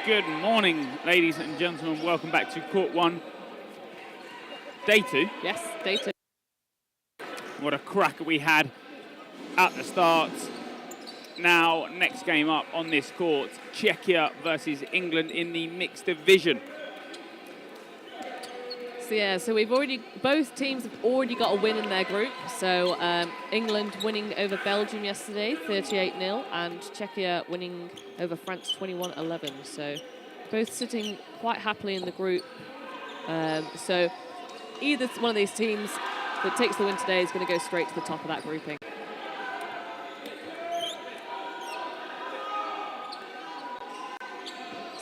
Good morning, ladies and gentlemen. Welcome back to Court 1, Day 2. Yes, Day 2. What a cracker we had at the start. Now, next game up on this court, Czechia versus England in the mixed division. So yeah, so both teams have already got a win in their group. So England winning over Belgium yesterday, 38-0, and Czechia winning over France 21-11. So both sitting quite happily in the group. So either one of these teams that takes the win today is going to go straight to the top of that grouping.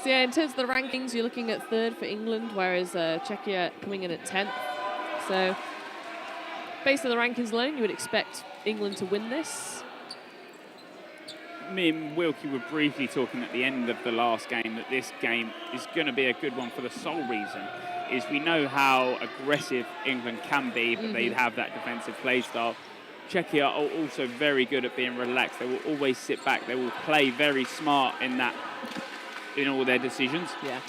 So yeah, in terms of the rankings, you're looking at 3rd for England, whereas Czechia coming in at 10th. So based on the rankings alone, you would expect England to win this. Me and Wilkie were briefly talking at the end of the last game that this game is going to be a good one for the sole reason is we know how aggressive England can be, but they have that defensive play style. Czechia are also very good at being relaxed. They will always sit back. They will play very smart in all their decisions. Yeah.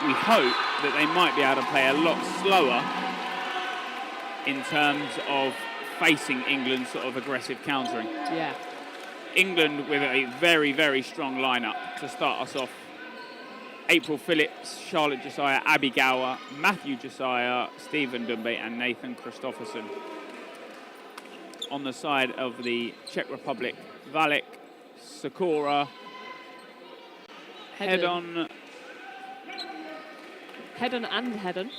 We hope that they might be able to play a lot slower in terms of facing England's sort of aggressive countering. Yeah. England with a very, very strong lineup to start us off. April Phillips, Charlotte Josiah, Abby Gower, Matthew Josiah, Stephen Dumbe and Nathan Christopherson. On the side of the Czech Republic, Valek, Sakura, Head-on and Head-on.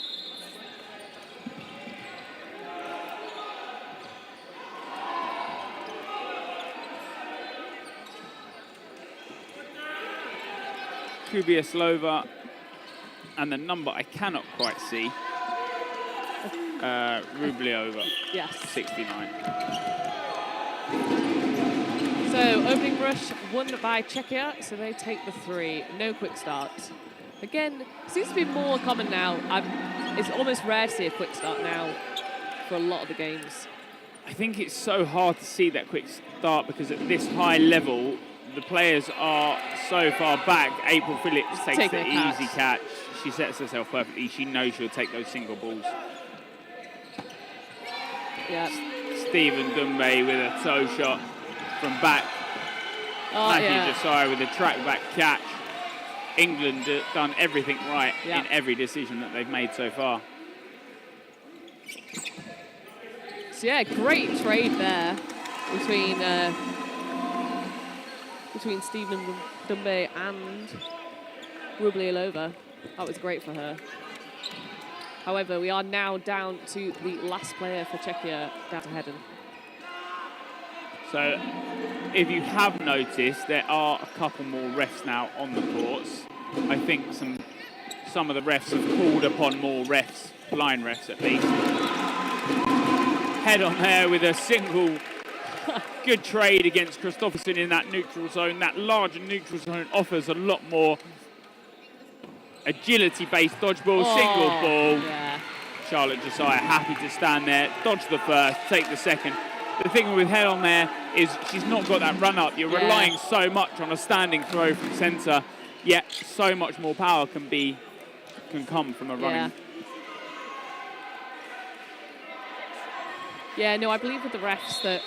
Kubiaslova, and the number I cannot quite see, Rubliova, Yes. 69. So opening rush won by Czechia, so they take the 3. No quick start. Again, seems to be more common now. It's almost rare to see a quick start now for a lot of the games. I think it's so hard to see that quick start because at this high level, the players are so far back. April Phillips takes the easy catch. She sets herself perfectly. She knows she'll take those single balls. Yeah. Stephen Dumbe with a toe shot from back. Matthew Josiah with a track back catch. England done everything right in every decision that they've made so far. So yeah, great trade there between Stephen Dumbe and Rubliova. That was great for her. However, we are now down to the last player for Czechia, down to Hedden. So, if you have noticed, there are a couple more refs now on the courts. I think some of the refs have called upon more refs, line refs at least. Head on there with a single good trade against Christopherson in that neutral zone. That larger neutral zone offers a lot more agility-based dodgeball, single ball. Yeah. Charlotte Josiah happy to stand there, dodge the first, take the second. The thing with Head on there is she's not got that run up. You're relying so much on a standing throw from centre, yet so much more power can come from a running. Yeah, no, I believe with the refs that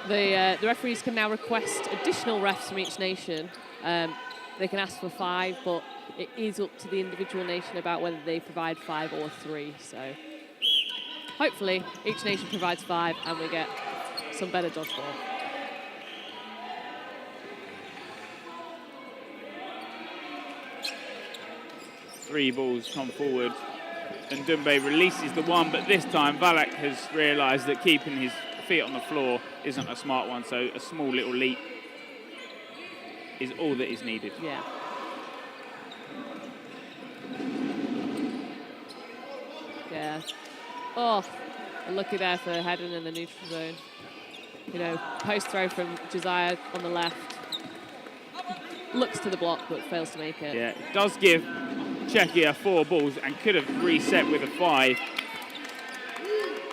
the referees can now request additional refs from each nation. They can ask for 5, but it is up to the individual nation about whether they provide 5 or 3. So hopefully each nation provides 5 and we get some better dodgeball. Three balls come forward and Dumbe releases the one, but this time Valak has realised that keeping his feet on the floor isn't a smart one, so a small little leap is all that is needed. Yeah. Yeah. Oh, lucky there for Hedden in the neutral zone. You know, post throw from Josiah on the left. Looks to the block, but fails to make it. Yeah, it does give Czechia 4 balls and could have reset with a 5.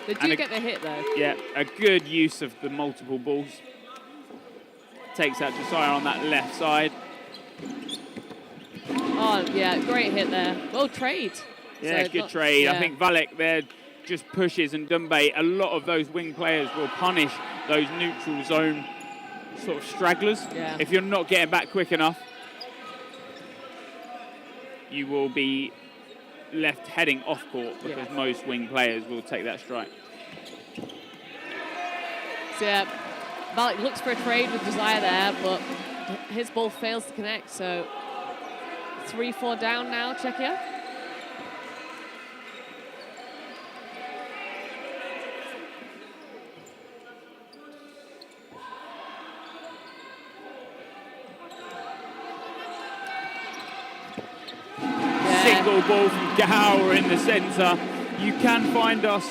They do get the hit, though. Yeah, a good use of the multiple balls. Takes out Josiah on that left side. Oh, yeah, great hit there. Well, trade. Yeah, So good not- trade. yeah. I think Valek there just pushes, and Dumbe, a lot of those wing players will punish those neutral zone sort of stragglers. Yeah. If you're not getting back quick enough, you will be left heading off court because most wing players will take that strike. So, yeah, Valek looks for a trade with Josiah there, but his ball fails to connect, so 3-4 down now, Czechia. Single ball from Gower in the centre. You can find us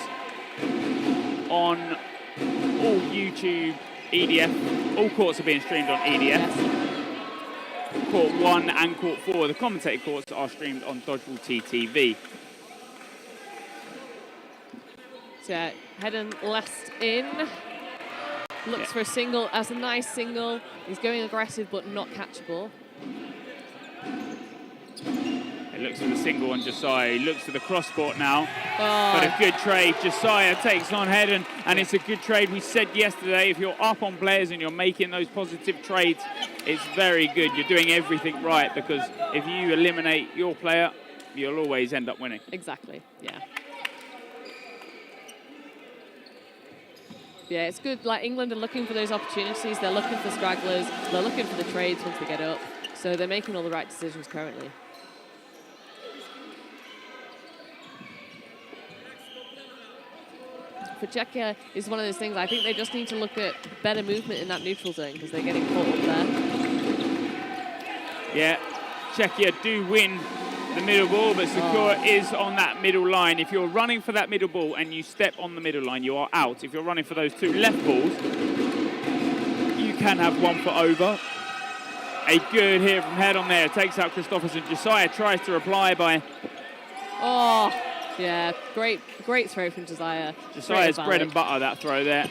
on all YouTube, EDF. All courts are being streamed on EDF. Yes. Court 1 and Court 4, the commentated courts are streamed on Dodgeball TTV. So yeah, heading left in. Looks for a single. That's a nice single. He's going aggressive but not catchable. It looks for the single on Josiah. He looks for the cross court now. Oh, But a good trade. Josiah takes on Hedden, and it's a good trade. We said yesterday, if you're up on players and you're making those positive trades, it's very good. You're doing everything right, because if you eliminate your player, you'll always end up winning. exactly. Yeah. Yeah, it's good. Like, England are looking for those opportunities. They're looking for stragglers. They're looking for the trades once they get up. So they're making all the right decisions currently. For Czechia, is one of those things. I think they just need to look at better movement in that neutral zone because they're getting caught up there. Yeah, Czechia do win the middle ball, but Sakura is on that middle line. If you're running for that middle ball and you step on the middle line, you are out. If you're running for those two left balls, you can have 1 foot over. A good hit from Head on there. Takes out Christopherson. Josiah tries to reply by... Oh, yeah, great throw from Josiah. Josiah's bread and butter, that throw there.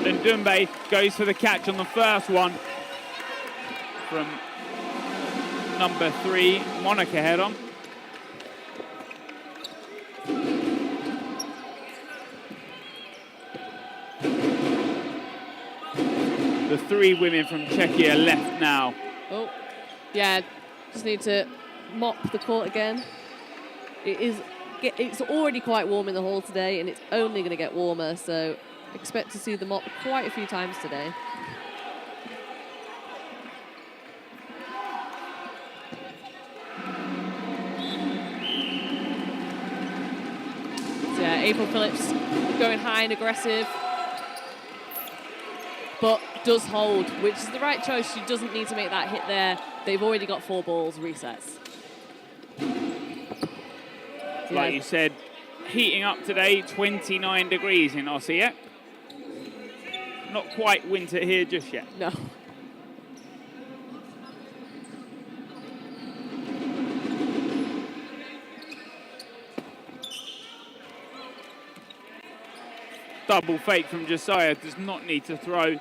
Then Dumbe goes for the catch on the first one from number 3, Monica Head on. The 3 women from Czechia left now. Oh, yeah, just need to mop the court again. It's already quite warm in the hall today, and it's only going to get warmer, so expect to see the mop quite a few times today. So yeah, April Phillips going high and aggressive, but does hold, which is the right choice. She doesn't need to make that hit there. They've already got 4 balls, resets. Like you said, heating up today, 29 degrees in Austria. Not quite winter here just yet. No. Double fake from Josiah, does not need to throw.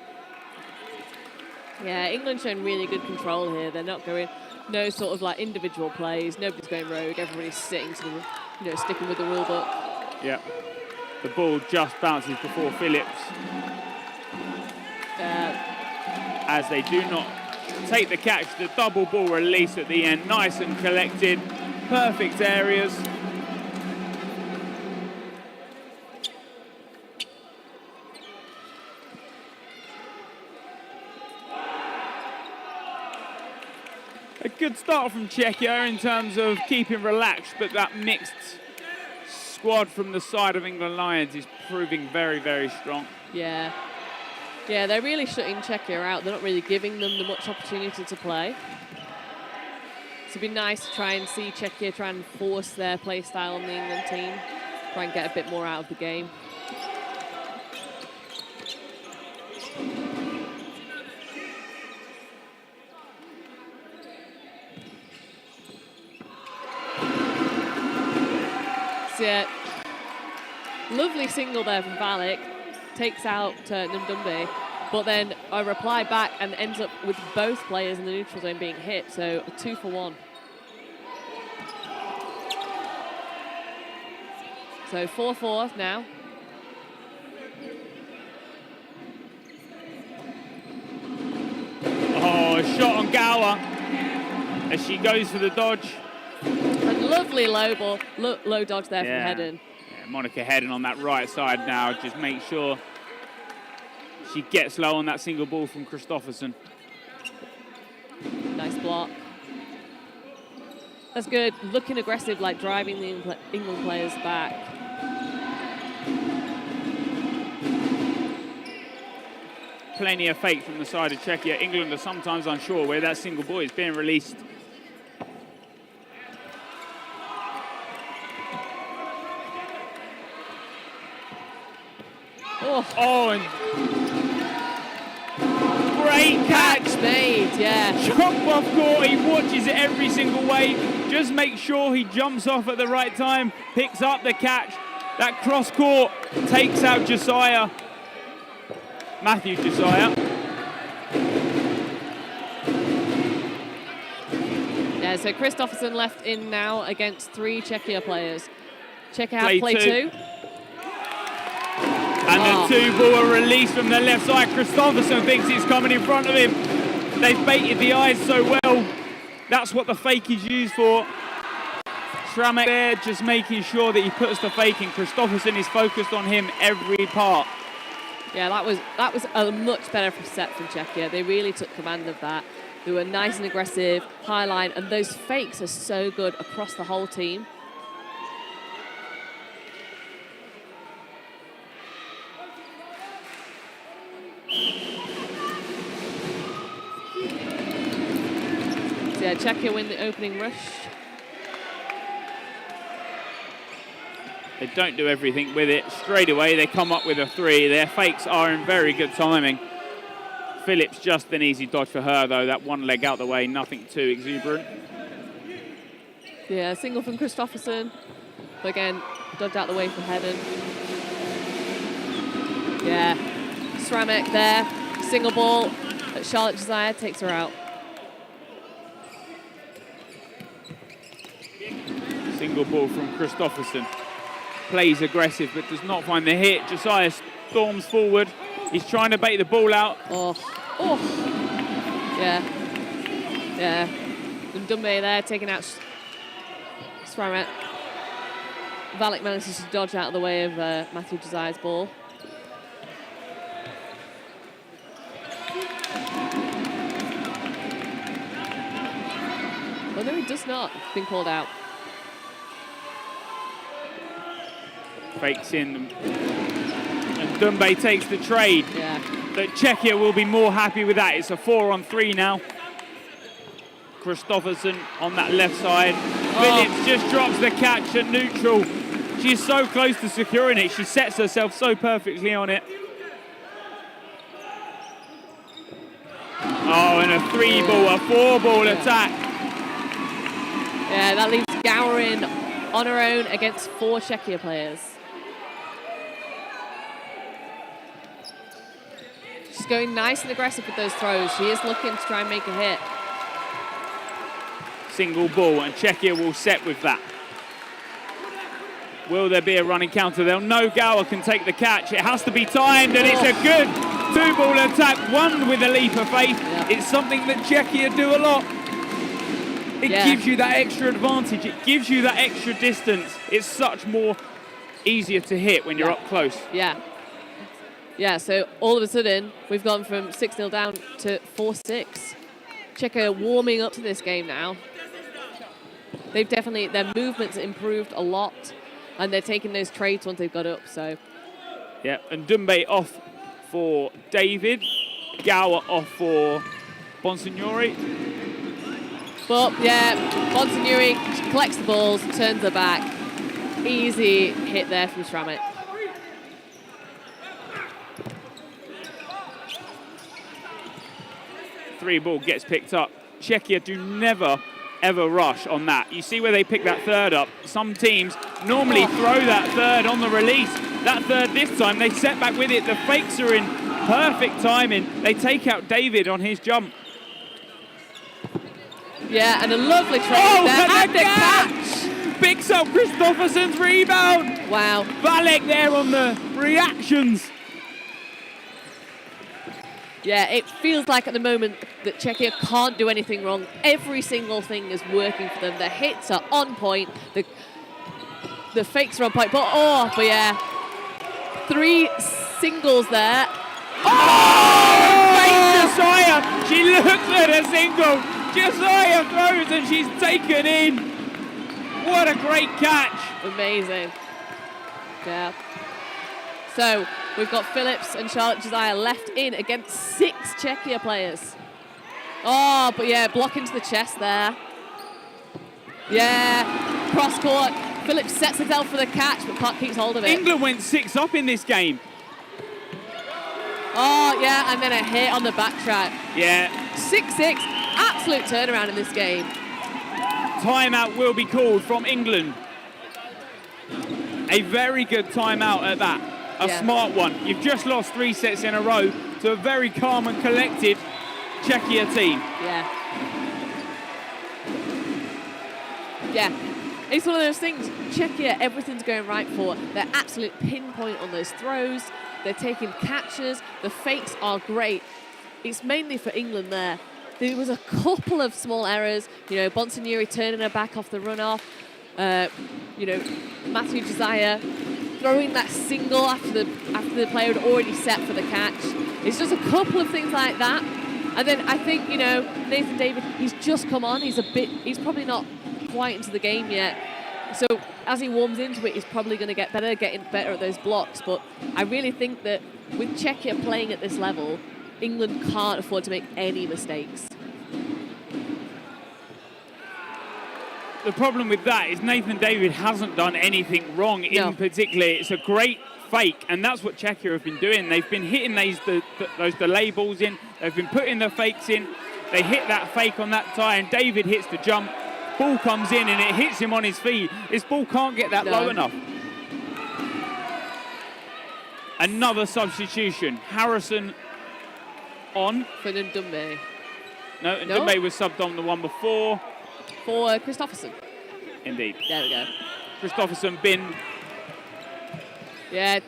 Yeah, England showing really good control here. They're not going, no sort of like individual plays. Nobody's going rogue. Everybody's sitting to the, sticking with the rule book. Yeah. The ball just bounces before Phillips. As they do not take the catch, the double ball release at the end. Nice and collected. Perfect areas. A good start from Czechia in terms of keeping relaxed, but that mixed squad from the side of England Lions is proving very, very strong. Yeah. Yeah, they're really shutting Czechia out. They're not really giving them the much opportunity to play. So it'd be nice to try and see Czechia try and force their play style on the England team, try and get a bit more out of the game. So yeah, lovely single there from Valek. Takes out Ndumbe. But then I reply back and ends up with both players in the neutral zone being hit, so a 2-for-1. So 4-4 now. Oh, a shot on Gower as she goes for the dodge. A lovely low ball, low dodge there from Hedden. Yeah, Monica Hedden on that right side now. Just make sure she gets low on that single ball from Kristoffersen. Nice block. That's good. Looking aggressive, like driving the England players back. Plenty of fake from the side of Czechia. England are sometimes unsure where that single ball is being released. Oh, and great catch made, yeah. Chop off court, he watches it every single way. Just make sure he jumps off at the right time, picks up the catch. That cross court takes out Josiah. Matthew Josiah. Yeah, so Kristoffersen left in now against 3 Czechia players. Czechia have play two. And the 2-ball release from the left side. Kristoffersen thinks it's coming in front of him. They've baited the eyes so well. That's what the fake is used for. Schramek there just making sure that he puts the fake in. Kristoffersen is focused on him every part. Yeah, that was a much better set from Czechia. They really took command of that. They were nice and aggressive, high line, and those fakes are so good across the whole team. So yeah, Czechia win the opening rush. They don't do everything with it. Straight away, they come up with a 3. Their fakes are in very good timing. Phillips just an easy dodge for her, though. That one leg out the way, nothing too exuberant. Yeah, single from Kristoffersen. But again, dodge out the way for Hedden. Yeah, Schramek there. Single ball. Charlotte Josiah takes her out. Single ball from Kristoffersen. Plays aggressive, but does not find the hit. Josiah storms forward. He's trying to bait the ball out. Oh. Yeah. Dumbe there, taking out Schramek. Valek manages to dodge out of the way of Matthew Josiah's ball. Oh no, he does not. Been called out. Fakes in, and Dumbe takes the trade. Yeah. But Czechia will be more happy with that. It's a 4-on-3 now. Kristoffersen on that left side. Phillips just drops the catch at neutral. She's so close to securing it. She sets herself so perfectly on it. Oh, and a 3-ball, a 4-ball attack. Yeah, that leaves Gower in on her own against 4 Czechia players. She's going nice and aggressive with those throws. She is looking to try and make a hit. Single ball, and Czechia will set with that. Will there be a running counter? They'll know Gower can take the catch. It has to be timed, and it's a good 2-ball attack, one with a leap of faith. Yeah. It's something that Czechia do a lot. It gives you that extra advantage. It gives you that extra distance. It's such more easier to hit when you're up close. Yeah, so all of a sudden, we've gone from 6-0 down to 4-6. Czechia warming up to this game now. They've definitely, their movements improved a lot, and they're taking those trades once they've got up, so. Yeah, and Dumbe off for David. Gower off for Bonsignori. But yeah, Bonsignori collects the balls, turns her back. Easy hit there from Schramek. Three ball gets picked up. Czechia do never, ever rush on that. You see where they pick that third up. Some teams normally throw that third on the release. That third this time, they set back with it. The fakes are in Perfect timing. They take out David on his jump. Yeah, and a lovely trade there. And the catch. Picks up Kristoffersen's rebound. Wow. Valek there on the reactions. Yeah, it feels like at the moment that Czechia can't do anything wrong. Every single thing is working for them. The hits are on point. The fakes are on point. But yeah, 3 singles there. Josiah! She looks at a single. Josiah throws and she's taken in. What a great catch. Amazing. Yeah. So we've got Phillips and Charlotte Josiah left in against 6 Czechia players. Oh, but yeah, block into the chest there. Yeah, cross court. Phillips sets it out for the catch, but Clark keeps hold of it. England went 6 up in this game. Oh, yeah, and then a hit on the backtrack. Yeah. 6-6, absolute turnaround in this game. Timeout will be called from England. A very good timeout at that. A smart one. You've just lost 3 sets in a row to a very calm and collected Czechia team. Yeah. Yeah. It's one of those things, Czechia, everything's going right for. They're absolute pinpoint on those throws. They're taking catches. The fakes are great. It's mainly for England there. There was a couple of small errors. You know, Bonsignori turning her back off the runoff. You know, Matthew Josiah throwing that single after the player had already set for the catch. It's just a couple of things like that. And then I think, you know, Nathan David, he's just come on. He's probably not quite into the game yet. So as he warms into it, he's probably going to get better, getting better at those blocks. But I really think that with Czechia playing at this level, England can't afford to make any mistakes. The problem with that is Nathan David hasn't done anything wrong in particular. It's a great fake, and that's what Czechia have been doing. They've been hitting those delay balls in. They've been putting the fakes in. They hit that fake on that tie, and David hits the jump. Ball comes in, and it hits him on his feet. His ball can't get that low enough. Another substitution. Harrison on. For Ndumbe. No, Ndumbe was subbed on the one before. For Kristoffersen. Indeed. There we go. Kristoffersen been. Yeah,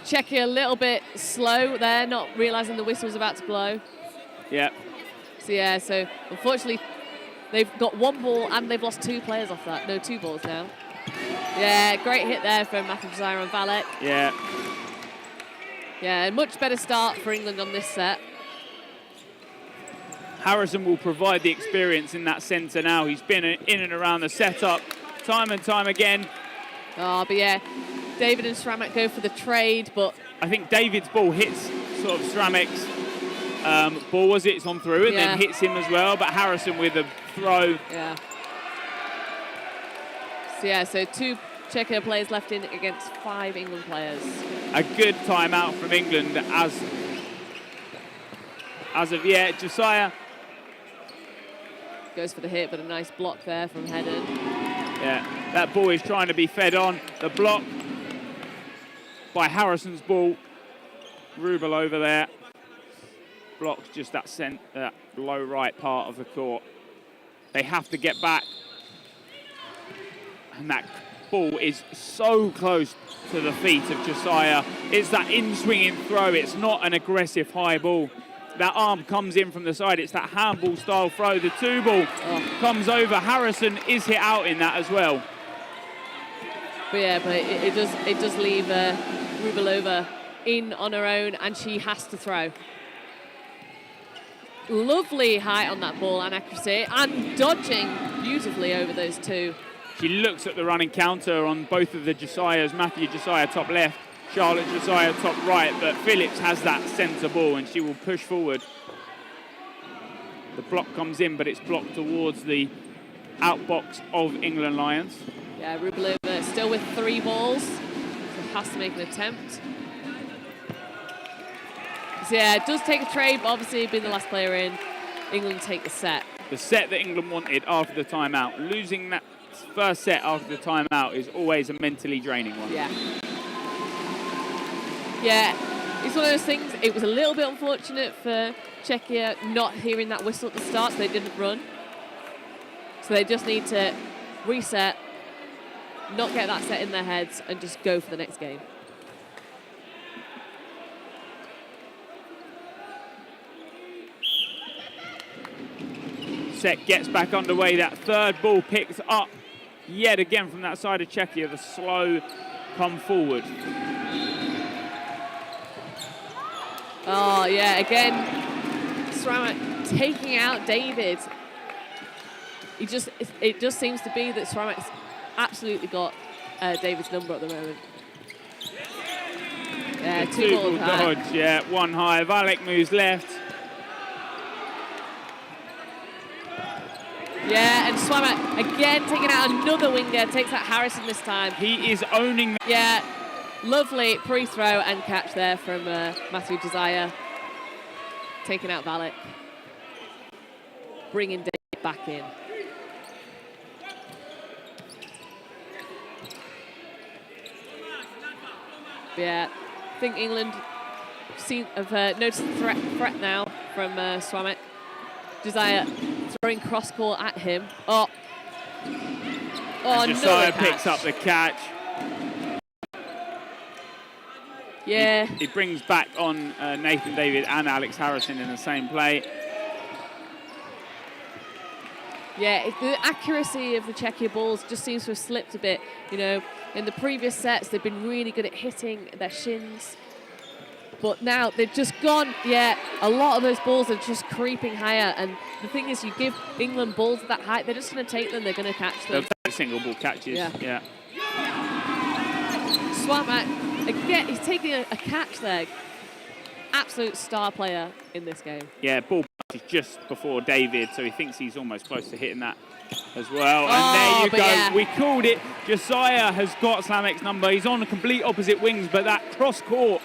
Czechia a little bit slow there, not realising the whistle was about to blow. Yeah. So yeah, so unfortunately they've got 1 ball and they've lost 2 players off that. No, 2 balls now. Yeah, great hit there from Matthew Josiah and Valek. Yeah. Yeah, a much better start for England on this set. Harrison will provide the experience in that centre now. He's been in and around the setup time and time again. Oh, but yeah, David and Sramek go for the trade, but... I think David's ball hits sort of Sramek's ball as it's on through and then hits him as well, but Harrison with a throw. Yeah. So yeah, so 2 Czechia players left in against 5 England players. A good timeout from England as of yet. Josiah goes for the hit, but a nice block there from Hedden. Yeah, that ball is trying to be fed on. The block by Harrison's ball. Rubel over there. Blocks just that low right part of the court. They have to get back. And that ball is so close to the feet of Josiah. It's that in-swinging throw. It's not an aggressive high ball. That arm comes in from the side. It's that handball style throw. The 2 ball comes over. Harrison is hit out in that as well. But yeah, but it does leave Rubelova in on her own, and she has to throw. Lovely height on that ball and accuracy, and dodging beautifully over those 2. She looks at the running counter on both of the Josiahs. Matthew Josiah top left, Charlotte Josiah top right, but Phillips has that centre ball and she will push forward. The block comes in, but it's blocked towards the outbox of England Lions. Yeah, Rubelova still with 3 balls, so has to make an attempt. So yeah, it does take a trade, but obviously being the last player in, England take the set. The set that England wanted after the timeout. Losing that first set after the timeout is always a mentally draining one. Yeah. Yeah, It's one of those things, it was a little bit unfortunate for Czechia not hearing that whistle at the start, so they didn't run. So they just need to reset, not get that set in their heads, and just go for the next game. Set gets back underway. That third ball picks up yet again from that side of Czechia. The slow come forward. Oh, yeah, again, Sramek taking out David. It just seems to be that Sramek's absolutely got David's number at the moment. Yeah, two-ball dodge, yeah, one high. Valek moves left. Yeah, and Sramek again taking out another winger, takes out Harrison this time. He is owning. Yeah, lovely pre-throw and catch there from Matthew Josiah. Taking out Valek. Bringing David back in. Yeah, I think England have noticed the threat now from Sramek. Josiah throwing cross-court at him. Oh, Josiah picks up the catch. Yeah. He brings back on Nathan David and Alex Harrison in the same play. Yeah, the accuracy of the Czechia balls just seems to have slipped a bit. You know, in the previous sets, they've been really good at hitting their shins. But now they've just gone, yeah, a lot of those balls are just creeping higher. And the thing is, you give England balls at that height, they're just going to take them, they're going to catch them. They'll take single ball catches, yeah. Swamak, again, he's taking a catch there. Absolute star player in this game. Yeah, ball is just before David, so he thinks he's almost close to hitting that as well. Oh, and there you go. Yeah. We called it. Josiah has got Slamek's number. He's on the complete opposite wings, but that cross-court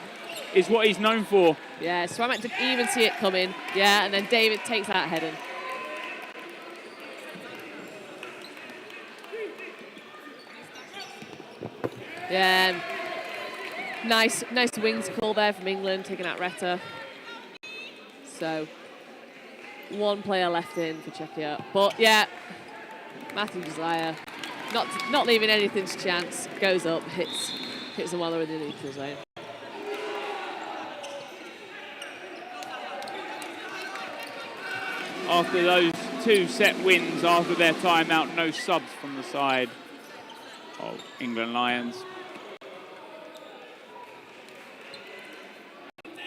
is what he's known for. Yeah, Swamek didn't even see it coming. Yeah, and then David takes out Hedden. Yeah, nice wings call there from England, taking out Reta. So, one player left in for Czechia. But yeah, Matthew Josiah, not leaving anything to chance, goes up, hits them while they're in the neutral zone. After those two set wins, after their timeout, no subs from the side of England Lions.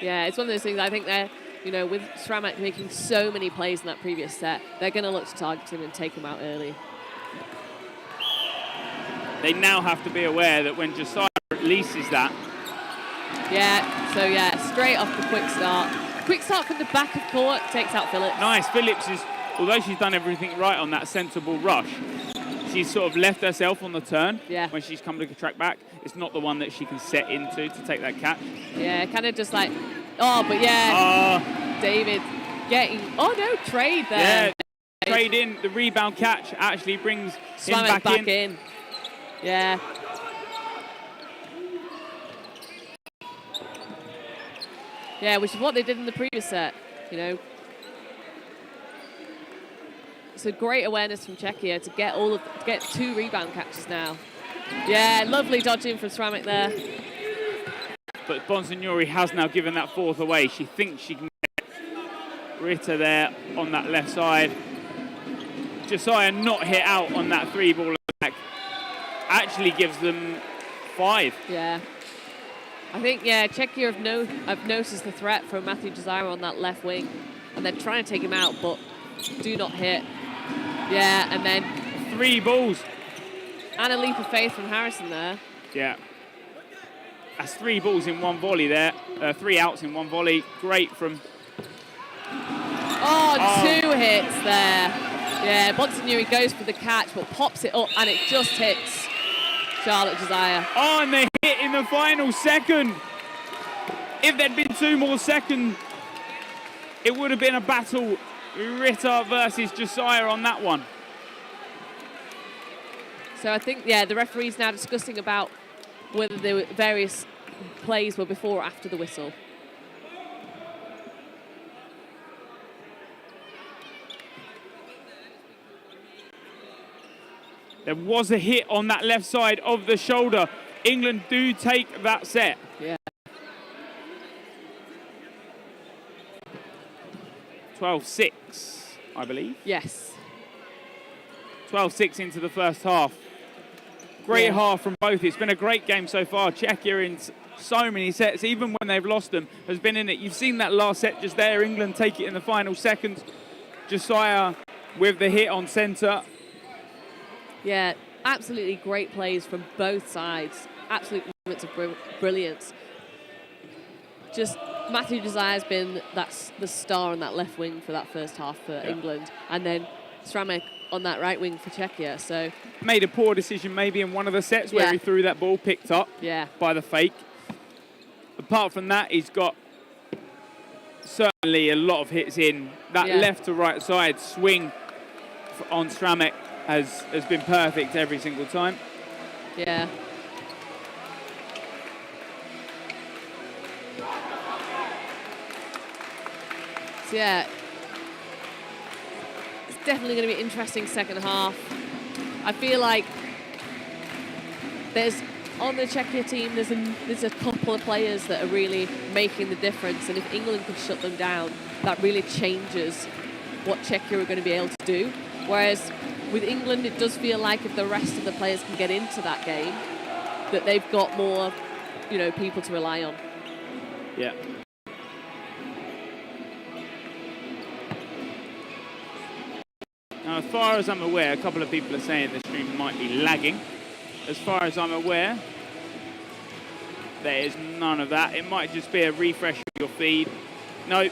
Yeah, it's one of those things, I think they're, you know, with Sramek making so many plays in that previous set, they're going to look to target him and take him out early. They now have to be aware that when Josiah releases that. Yeah, so yeah, straight off the quick start. Quick start from the back of court, takes out Phillips. Nice, Phillips is, although she's done everything right on that sensible rush, she's sort of left herself on the turn when she's come to track back. It's not the one that she can set into to take that catch. Yeah, kind of just like, but yeah, David getting, no, trade there. Yeah, trade in, the rebound catch actually brings him back in. Yeah. Yeah, which is what they did in the previous set, you know. So great awareness from Czechia to get two rebound catches now. Yeah, lovely dodging from Sramek there. But Bonsignori has now given that fourth away. She thinks she can get Ritter there on that left side. Josiah not hit out on that three ball attack. Actually gives them 5. Yeah. I think, Czechia have noticed the threat from Matthew Josiah on that left wing. And they're trying to take him out, but do not hit. Yeah, and then 3 balls. And a leap of faith from Harrison there. Yeah. That's 3 balls in one volley there. 3 outs in one volley. Great from... 2 hits there. Yeah, Bonsignori goes for the catch, but pops it up, and it just hits Charlotte Josiah. And they hit in the final second. If there'd been 2 more seconds, it would have been a battle. Ritter versus Josiah on that one. So I think, the referee's now discussing about whether the various plays were before or after the whistle. There was a hit on that left side of the shoulder. England do take that set. Yeah. 12-6, I believe. Yes. 12-6 into the first half. Great half from both. It's been a great game so far. Czechia in so many sets, even when they've lost them, has been in it. You've seen that last set just there. England take it in the final seconds. Josiah with the hit on centre. Yeah, absolutely great plays from both sides. Absolute moments of brilliance. Just Matthew Josiah's been the star on that left wing for that first half for England, and then Stramek on that right wing for Czechia. So made a poor decision maybe in one of the sets where he threw that ball picked up by the fake. Apart from that, he's got certainly a lot of hits in. That left to right side swing on Stramek has been perfect every single time. Yeah. So yeah, it's definitely going to be an interesting second half. I feel like on the Czechia team, there's a couple of players that are really making the difference, and if England can shut them down, that really changes what Czechia are going to be able to do. Whereas with England, it does feel like if the rest of the players can get into that game, that they've got more, people to rely on. Yeah. Now, as far as I'm aware, a couple of people are saying the stream might be lagging. As far as I'm aware, there is none of that. It might just be a refresh of your feed. No.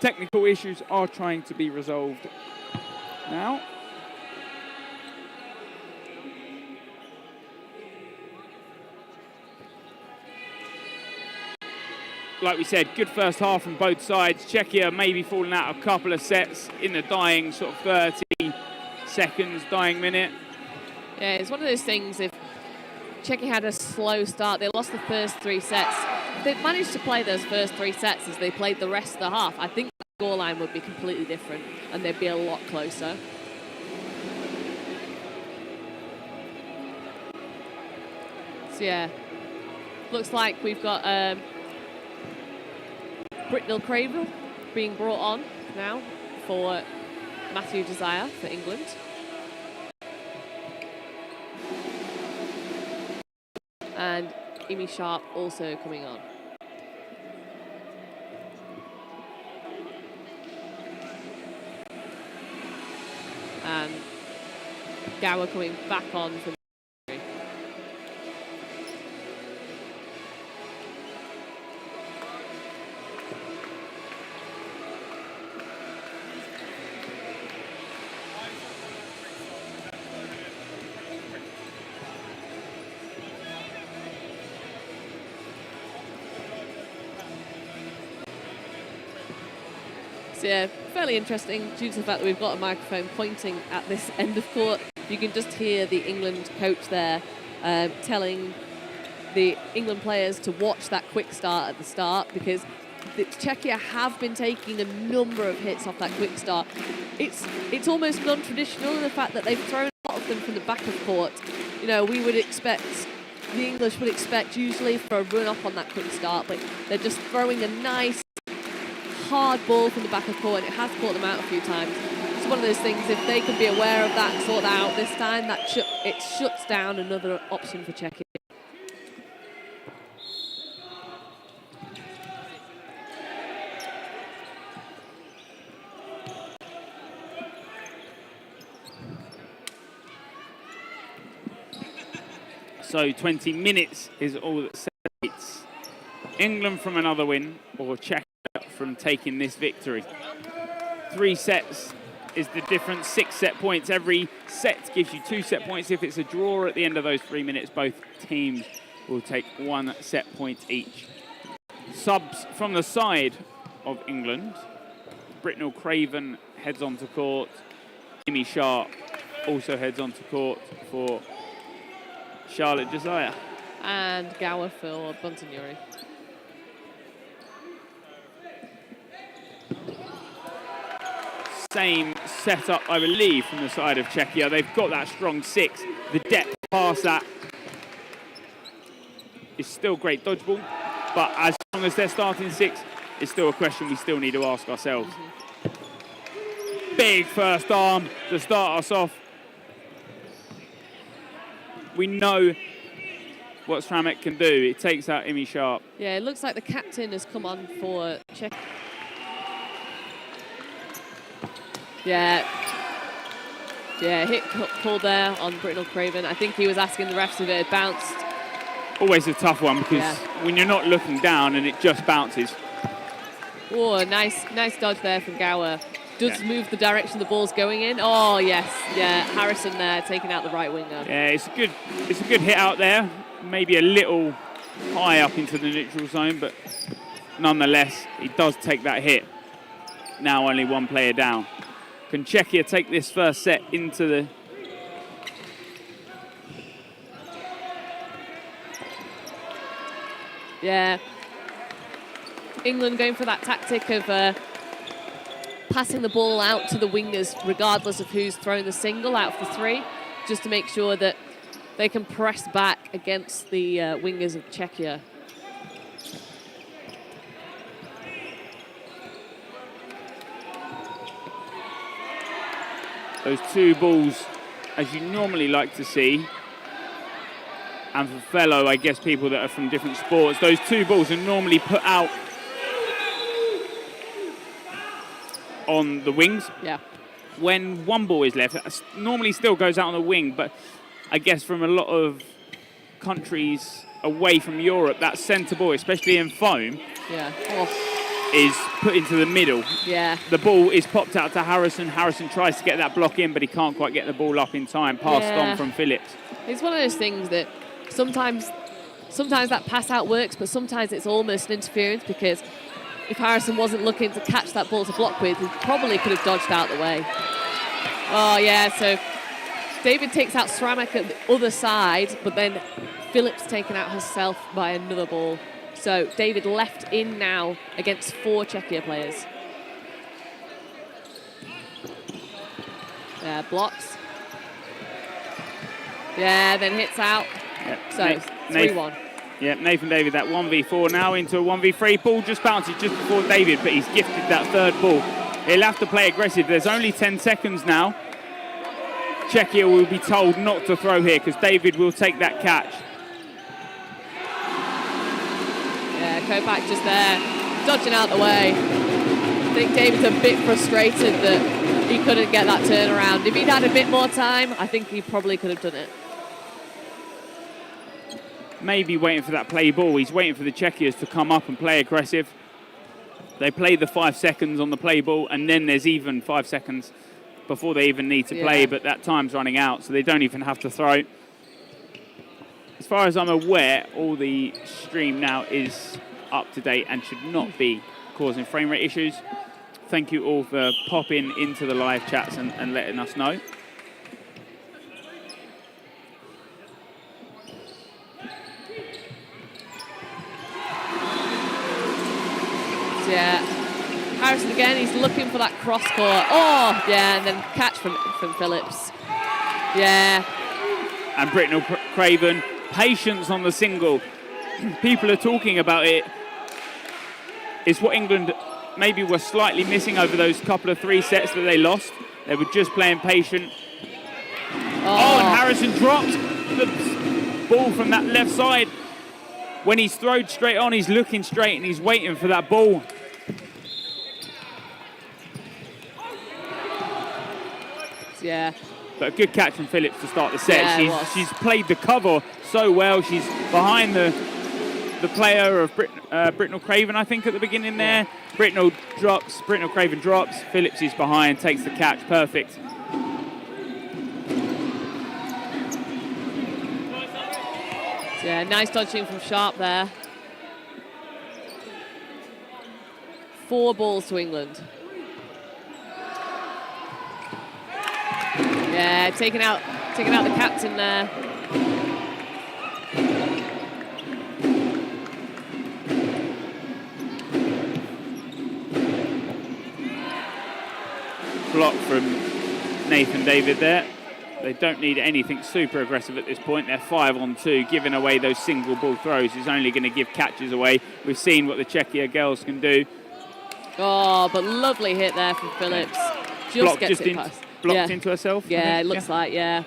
Technical issues are trying to be resolved now. Like we said, good first half from both sides. Czechia maybe falling out a couple of sets in the dying sort of 30 seconds, dying minute. Yeah, it's one of those things, if Czechia had a slow start, they lost the first 3 sets. If they'd managed to play those first 3 sets as they played the rest of the half, I think the scoreline would be completely different and they'd be a lot closer. So yeah, looks like we've got Britnell Cravel being brought on now for Matthew Josiah for England. And Amy Sharp also coming on. And Gower coming back on for yeah, fairly interesting due to the fact that we've got a microphone pointing at this end of court. You can just hear the England coach there telling the England players to watch that quick start at the start, because the Czechia have been taking a number of hits off that quick start. It's almost non-traditional in the fact that they've thrown a lot of them from the back of court. We would expect, the English would expect usually for a run up on that quick start, but they're just throwing a nice hard ball from the back of court, and it has caught them out a few times. It's one of those things, if they can be aware of that and sort that out this time, it shuts down another option for Czechia. So 20 minutes is all that separates England from another win, or Czechia from taking this victory. 3 sets is the difference, 6 set points. Every set gives you 2 set points. If it's a draw at the end of those 3 minutes, both teams will take 1 set point each. Subs from the side of England. Britnell Craven heads onto court. Amy Sharp also heads onto court for Charlotte Josiah. And Gower for Bunton-Uri. Same setup, I believe, from the side of Czechia. They've got that strong 6. The depth past that is still great dodgeball, but as long as they're starting 6, it's still a question we still need to ask ourselves. Big first arm to start us off. We know what Sramek can do. It takes out Imi Sharp. Yeah, it looks like the captain has come on for Czech. Yeah, hit called there on Britnell Craven. I think he was asking the refs if it had bounced. Always a tough one because when you're not looking down and it just bounces. Oh, nice dodge there from Gower. Does move the direction the ball's going in. Oh yes, yeah. Harrison there taking out the right winger. Yeah, it's a good hit out there. Maybe a little high up into the neutral zone, but nonetheless, he does take that hit. Now only one player down. Can Czechia take this first set into the... Yeah. England going for that tactic of passing the ball out to the wingers regardless of who's throwing the single out for 3, just to make sure that they can press back against the wingers of Czechia. Those 2 balls, as you normally like to see, and for fellow, I guess, people that are from different sports, those 2 balls are normally put out on the wings. Yeah. When 1 ball is left, it normally still goes out on the wing, but I guess from a lot of countries away from Europe, that centre ball, especially in foam, is put into the middle. Yeah. The ball is popped out to Harrison. Harrison tries to get that block in, but he can't quite get the ball up in time. Passed on from Phillips. It's one of those things that sometimes that pass out works, but sometimes it's almost an interference, because if Harrison wasn't looking to catch that ball to block with, he probably could have dodged out the way. Oh yeah, so David takes out Sramek at the other side, but then Phillips taken out herself by another ball. So David left in now against 4 Czechia players. Yeah, blocks. Yeah, then hits out. Yep. So 3-1. Yeah, Nathan David, that 1v4 now into a 1v3. Ball just bounces just before David, but he's gifted that 3rd ball. He'll have to play aggressive. There's only 10 seconds now. Czechia will be told not to throw here because David will take that catch. Yeah, Kopak just there, dodging out the way. I think David's a bit frustrated that he couldn't get that turnaround. If he'd had a bit more time, I think he probably could have done it. Maybe waiting for that play ball. He's waiting for the Czechias to come up and play aggressive. They play the 5 seconds on the play ball, and then there's even 5 seconds before they even need to play, but that time's running out, so they don't even have to throw. As far as I'm aware, all the stream now is up to date and should not be causing frame rate issues. Thank you all for popping into the live chats and letting us know. Yeah, Harrison again, he's looking for that cross court. Oh, yeah, and then catch from Phillips. Yeah. And Britnell Craven, patience on the single. People are talking about it. It's what England maybe were slightly missing over those couple of 3 sets that they lost. They were just playing patient. Oh, and Harrison dropped the ball from that left side. When he's thrown straight on, he's looking straight and he's waiting for that ball. Yeah. But a good catch from Phillips to start the set. Yeah, she's played the cover so well. She's behind the player of Britnell Craven, I think, at the beginning there. Britnell Craven drops. Phillips is behind, takes the catch. Perfect. Yeah, nice dodging from Sharp there. 4 balls to England. Yeah, taking out the captain there. Block from Nathan David there. They don't need anything super aggressive at this point. They're 5-on-2. Giving away those single ball throws is only going to give catches away. We've seen what the Czechia girls can do. Oh, but lovely hit there from Phillips. Just gets it past. Blocked into herself. Yeah, it looks like, yeah.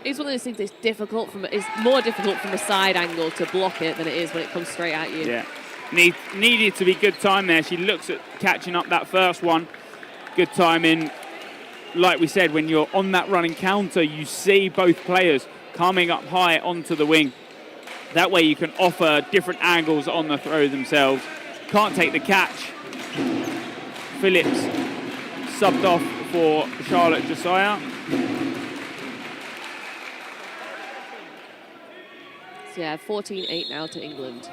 It's one of those things that's difficult it's more difficult from a side angle to block it than it is when it comes straight at you. Yeah. Needed to be good time there. She looks at catching up that first one. Good timing. Like we said, when you're on that running counter, you see both players coming up high onto the wing. That way you can offer different angles on the throw themselves. Can't take the catch. Phillips subbed off for Charlotte Josiah. So yeah, 14-8 now to England.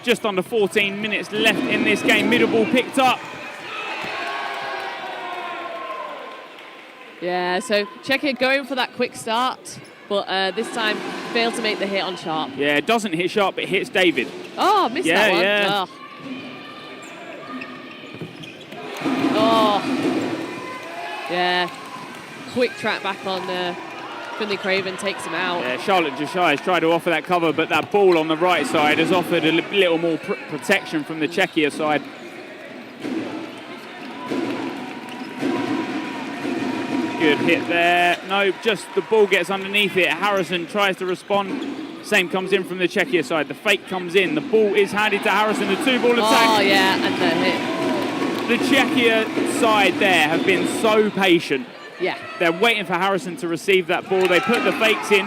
Just under 14 minutes left in this game. Middle ball picked up. Yeah, so Czechia going for that quick start, but this time failed to make the hit on Sharp. Yeah, it doesn't hit Sharp, but it hits David. Oh, missed that one. Yeah. Oh. Yeah. Quick track back on Finley Craven, takes him out. Yeah, Charlotte Josiah has tried to offer that cover, but that ball on the right side has offered a little more protection from the Czechia side. Good hit there. No, just the ball gets underneath it. Harrison tries to respond. Same comes in from the Czechia side. The fake comes in. The ball is handed to Harrison. The two-ball attack. Oh, yeah, and the hit. The Czechia side there have been so patient. Yeah. They're waiting for Harrison to receive that ball. They put the fakes in.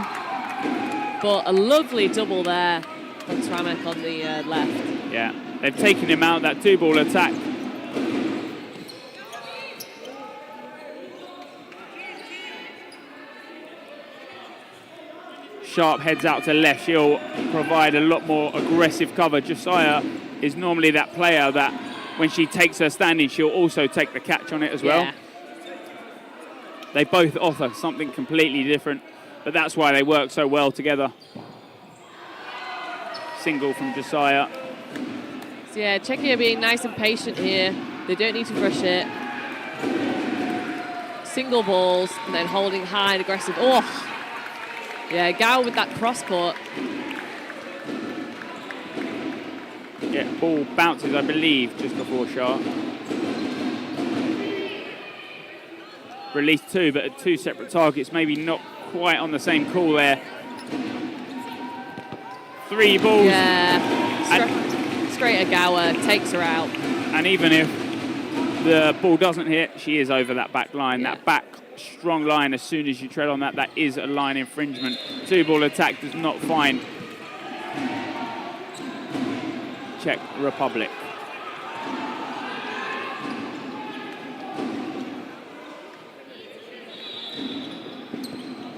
But a lovely double there from Tramek on the left. Yeah, they've taken him out, that two-ball attack. Sharp heads out to left. She'll provide a lot more aggressive cover. Josiah is normally that player that when she takes her standing, she'll also take the catch on it as well. Yeah. They both offer something completely different, but that's why they work so well together. Single from Josiah. So yeah, Czechia being nice and patient here. They don't need to rush it. Single balls and then holding high and aggressive. Oh! Yeah, Gao with that cross court. Yeah, ball bounces, I believe, just before Sharp. Release two, but at two separate targets, maybe not quite on the same call there. Three balls. Yeah, straight at Gower, takes her out. And even if the ball doesn't hit, she is over that back line. Yeah. That back strong line, as soon as you tread on that, that is a line infringement. Two-ball attack does not find Czech Republic.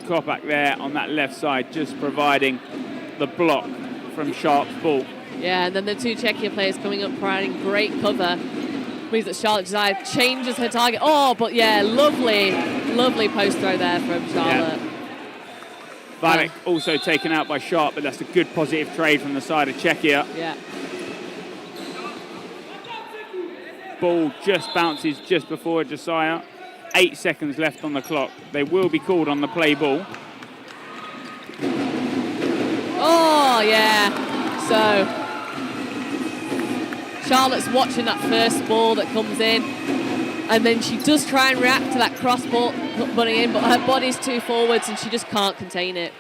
Kopak there on that left side, just providing the block from Sharp's ball. Yeah, and then the two Czechia players coming up providing great cover. Means that Charlotte Josiah changes her target. Oh, but yeah, lovely post throw there from Charlotte. Yeah. Valek also taken out by Sharp, but that's a good positive trade from the side of Czechia. Yeah. Ball just bounces just before Josiah. 8 seconds left on the clock. They will be called on the play ball. Oh, yeah. So Charlotte's watching that first ball that comes in, and then she does try and react to that cross ball running in, but her body's too forwards and she just can't contain it.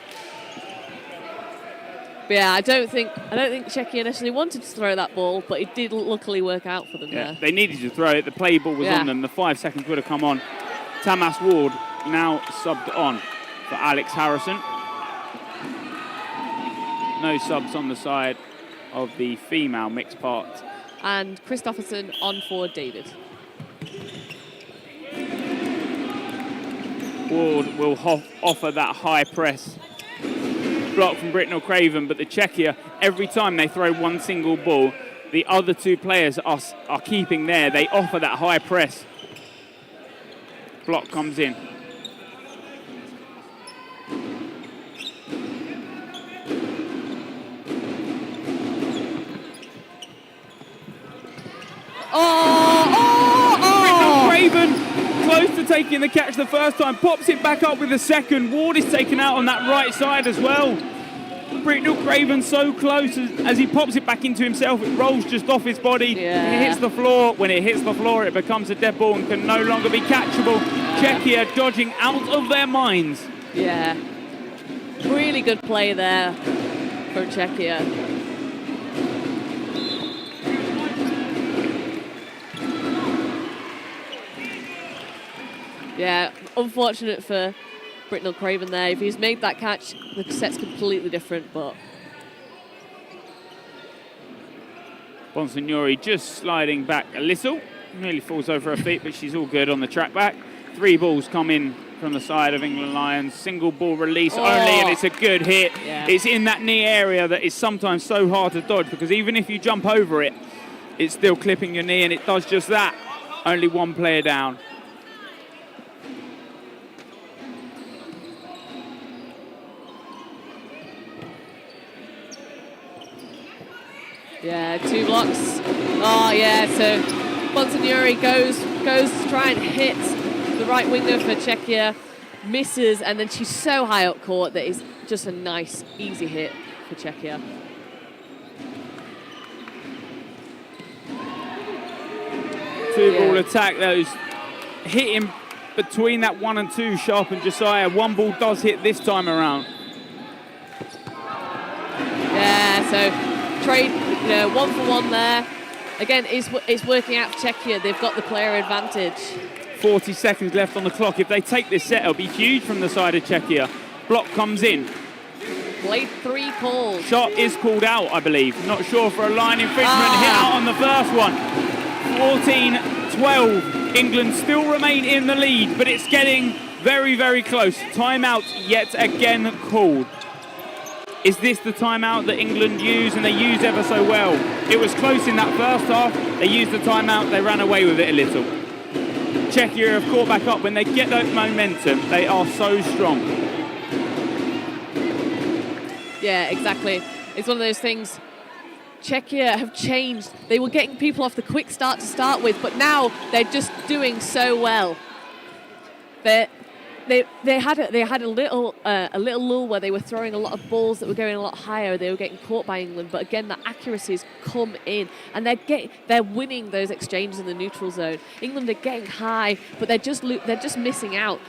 But yeah, I don't think Czechia initially wanted to throw that ball, but it did luckily work out for them there. They needed to throw it. The play ball was on them. The 5 seconds would have come on. Tamas Ward now subbed on for Alex Harrison. No subs on the side of the female mixed part. And Christopherson on for David. Ward will offer that high press. Block from Britnell Craven, but the Czechia, every time they throw one single ball, the other two players are keeping there. They offer that high press. Block comes in. Craven, close to taking the catch the first time, pops it back up with the second. Ward is taken out on that right side as well. Britnell Craven so close as he pops it back into himself. It rolls just off his body. Yeah. It hits the floor. When it hits the floor, it becomes a dead ball and can no longer be catchable. Czechia dodging out of their minds. Yeah. Really good play there from Czechia. Yeah, unfortunate for Britnell Craven there. If he's made that catch, the set's completely different, but... Bonsignori just sliding back a little. Nearly falls over her feet, but she's all good on the track back. 3 balls come in from the side of England Lions. Single ball release only, and it's a good hit. Yeah. It's in that knee area that is sometimes so hard to dodge, because even if you jump over it, it's still clipping your knee, and it does just that. Only 1 player down. Yeah, 2 blocks. Oh, yeah, so Bonsignori goes to try and hit the right winger for Czechia, misses, and then she's so high up court that it's just a nice, easy hit for Czechia. Two-ball attack, those hitting between that 1 and 2, Sharp and Josiah. 1 ball does hit this time around. Yeah, so trade, 1 for 1 there. Again, it's working out for Czechia. They've got the player advantage. 40 seconds left on the clock. If they take this set, it'll be huge from the side of Czechia. Block comes in. Played 3 calls. Shot is called out, I believe. Not sure for a line infringement. Hit out on the first one. 14-12. England still remain in the lead, but it's getting very, very close. Timeout yet again called. Is this the timeout that England use, and they used ever so well? It was close in that first half. They used the timeout, they ran away with it a little. Czechia have caught back up. When they get that momentum, they are so strong. Yeah, exactly. It's one of those things. Czechia have changed. They were getting people off the quick start to start with, but now they're just doing so well. They had a little lull where they were throwing a lot of balls that were going a lot higher. They were getting caught by England, but again, the accuracies come in, and they're winning those exchanges in the neutral zone. England are getting high, but they're just missing out.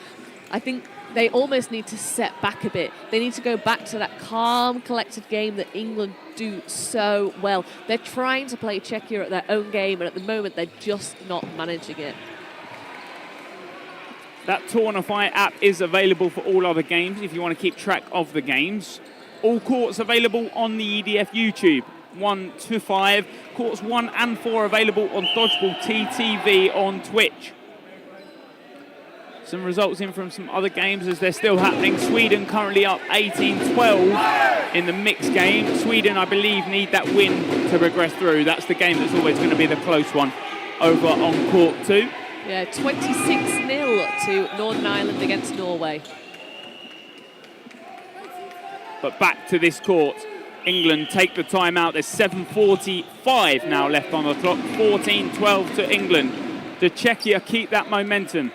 I think they almost need to set back a bit. They need to go back to that calm, collected game that England do so well. They're trying to play Czechia at their own game, and at the moment, they're just not managing it. That Tournify app is available for all other games if you want to keep track of the games. All courts available on the EDF YouTube. 1 to 5. Courts 1 and 4 available on Dodgeball TTV on Twitch. Some results in from some other games as they're still happening. Sweden currently up 18-12 in the mixed game. Sweden, I believe, need that win to progress through. That's the game that's always going to be the close one over on court 2. Yeah, 26-0 to Northern Ireland against Norway. But back to this court. England take the timeout. There's 7:45 now left on the clock. 14-12 to England. Do Czechia keep that momentum?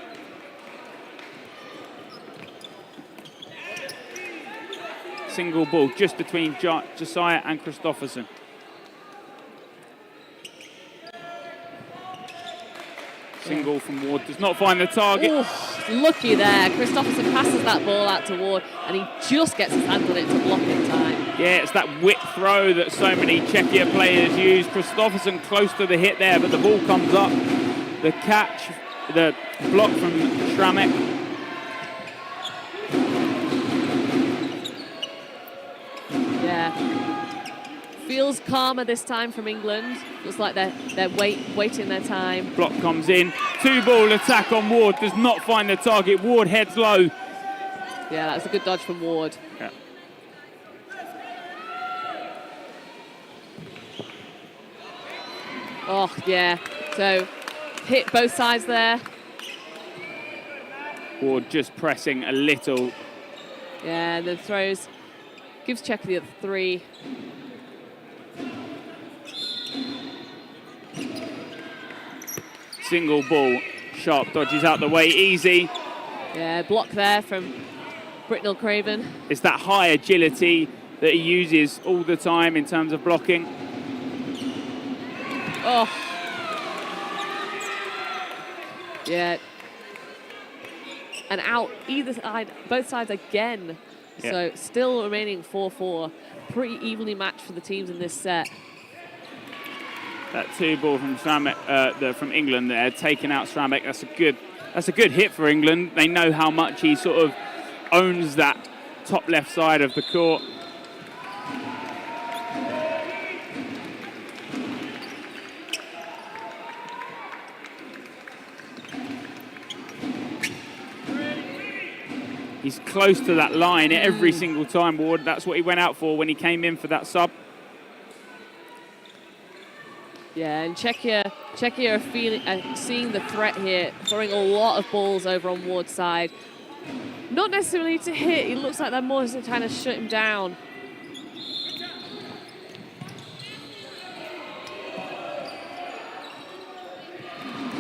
Single ball just between Josiah and Kristoffersen. Single from Ward, does not find the target. Ooh, lucky there. Kristoffersen passes that ball out to Ward, and he just gets his hand on it to block in time. Yeah, it's that whip throw that so many Czechia players use. Kristoffersen close to the hit there, but the ball comes up. The catch, the block from Schramek. Yeah. Feels calmer this time from England. Looks like they're waiting their time. Block comes in. 2-ball attack on Ward. Does not find the target. Ward heads low. Yeah, that's a good dodge from Ward. Yeah. Oh, yeah. So hit both sides there. Ward just pressing a little. Yeah, the throws. Gives Czechia the other 3. Single ball. Sharp dodges out the way, easy. Yeah, block there from Britnell Craven. It's that high agility that he uses all the time in terms of blocking. Oh. Yeah. And out either side, both sides again. Yeah. So still remaining 4-4. Pretty evenly matched for the teams in this set. That 2-ball from Stramek, from England there, taking out Stramek. That's a good hit for England. They know how much he sort of owns that top left side of the court. He's close to that line every single time, Ward. That's what he went out for when he came in for that sub. Yeah, and Czechia are seeing the threat here, throwing a lot of balls over on Ward's side. Not necessarily to hit, it looks like they're more just trying to shut him down.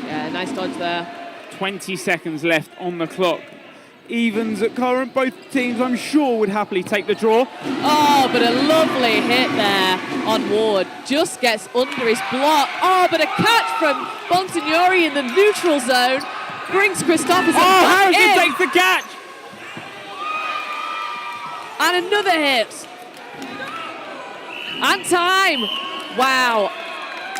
Yeah, nice dodge there. 20 seconds left on the clock. Evens at current, both teams I'm sure would happily take the draw. Oh, but a lovely hit there on Ward. Just gets under his block. Oh, but a catch from Bonsignori in the neutral zone. Brings Christopherson back Harrison in. takes the catch. And another hit. And time. Wow.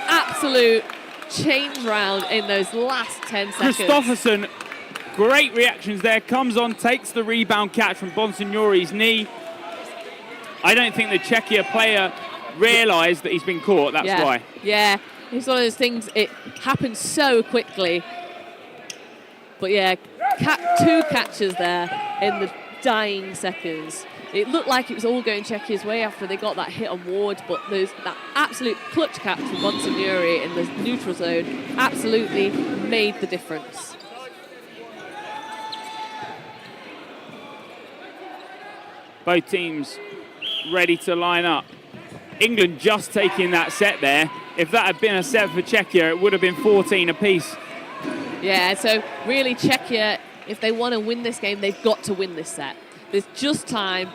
Absolute change round in those last 10 seconds. Christopherson, great reactions there. Comes on, takes the rebound catch from Bonsignori's knee. I don't think the Czechia player realised that he's been caught. That's why. Yeah, it's one of those things, it happens so quickly. But yeah, 2 catches there in the dying seconds. It looked like it was all going Czechia's way after they got that hit on Ward, but that absolute clutch catch from Bonsignori in the neutral zone absolutely made the difference. Both teams ready to line up. England just taking that set there. If that had been a set for Czechia, it would have been 14 apiece. Yeah, so really Czechia, if they want to win this game, they've got to win this set. There's just time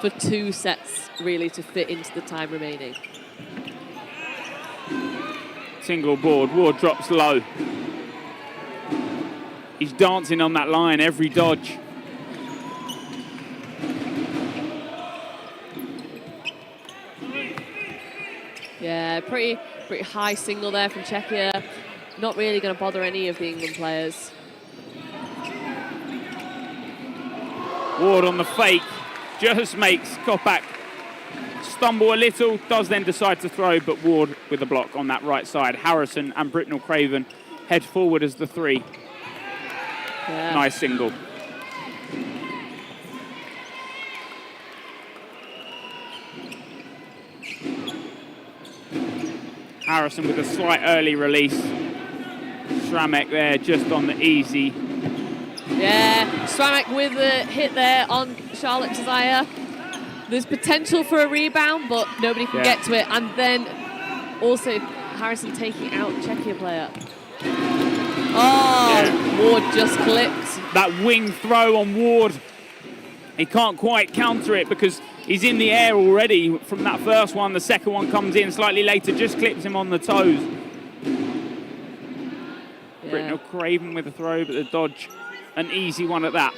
for 2 sets, really, to fit into the time remaining. Single board, Ward drops low. He's dancing on that line, every dodge. Yeah, pretty high single there from Czechia. Not really going to bother any of the England players. Ward on the fake, just makes Kopak stumble a little, does then decide to throw, but Ward with a block on that right side. Harrison and Britnell Craven head forward as the 3. Yeah. Nice single. Harrison with a slight early release. Stramek there just on the easy. Yeah, Stramek with the hit there on Charlotte Desire. There's potential for a rebound, but nobody can get to it. And then also Harrison taking out Czechia player. Oh, Ward just clipped. That wing throw on Ward. He can't quite counter it because he's in the air already from that first one. The second one comes in slightly later, just clips him on the toes. Yeah. Britnell Craven with a throw, but the dodge, an easy one at that.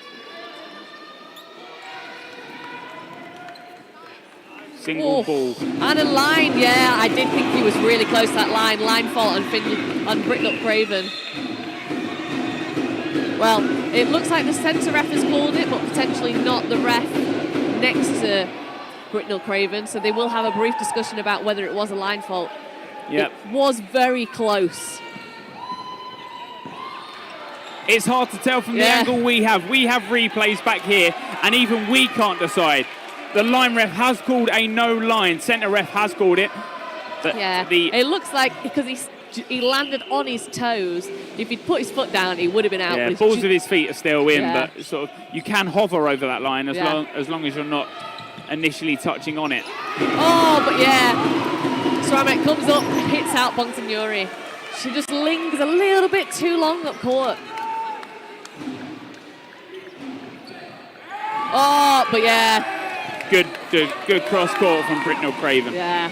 Single ball. And a line, yeah, I did think he was really close to that line. Line fault on Britnell Craven. Well, it looks like the centre ref has called it, but potentially not the ref next to Britnell Craven. So they will have a brief discussion about whether it was a line fault. Yep. It was very close. It's hard to tell from the angle we have. We have replays back here, and even we can't decide. The line ref has called a no line. Centre ref has called it. It looks like because he landed on his toes. If he'd put his foot down, he would have been out. Yeah, but balls of his feet are still in, Yeah. but sort of you can hover over that line as long as you're not initially touching on it. Oh, but yeah. Sramek comes up, hits out Bonsignori. She just lingers a little bit too long up court. Oh, but yeah. Good cross court from Britnell Craven. Yeah.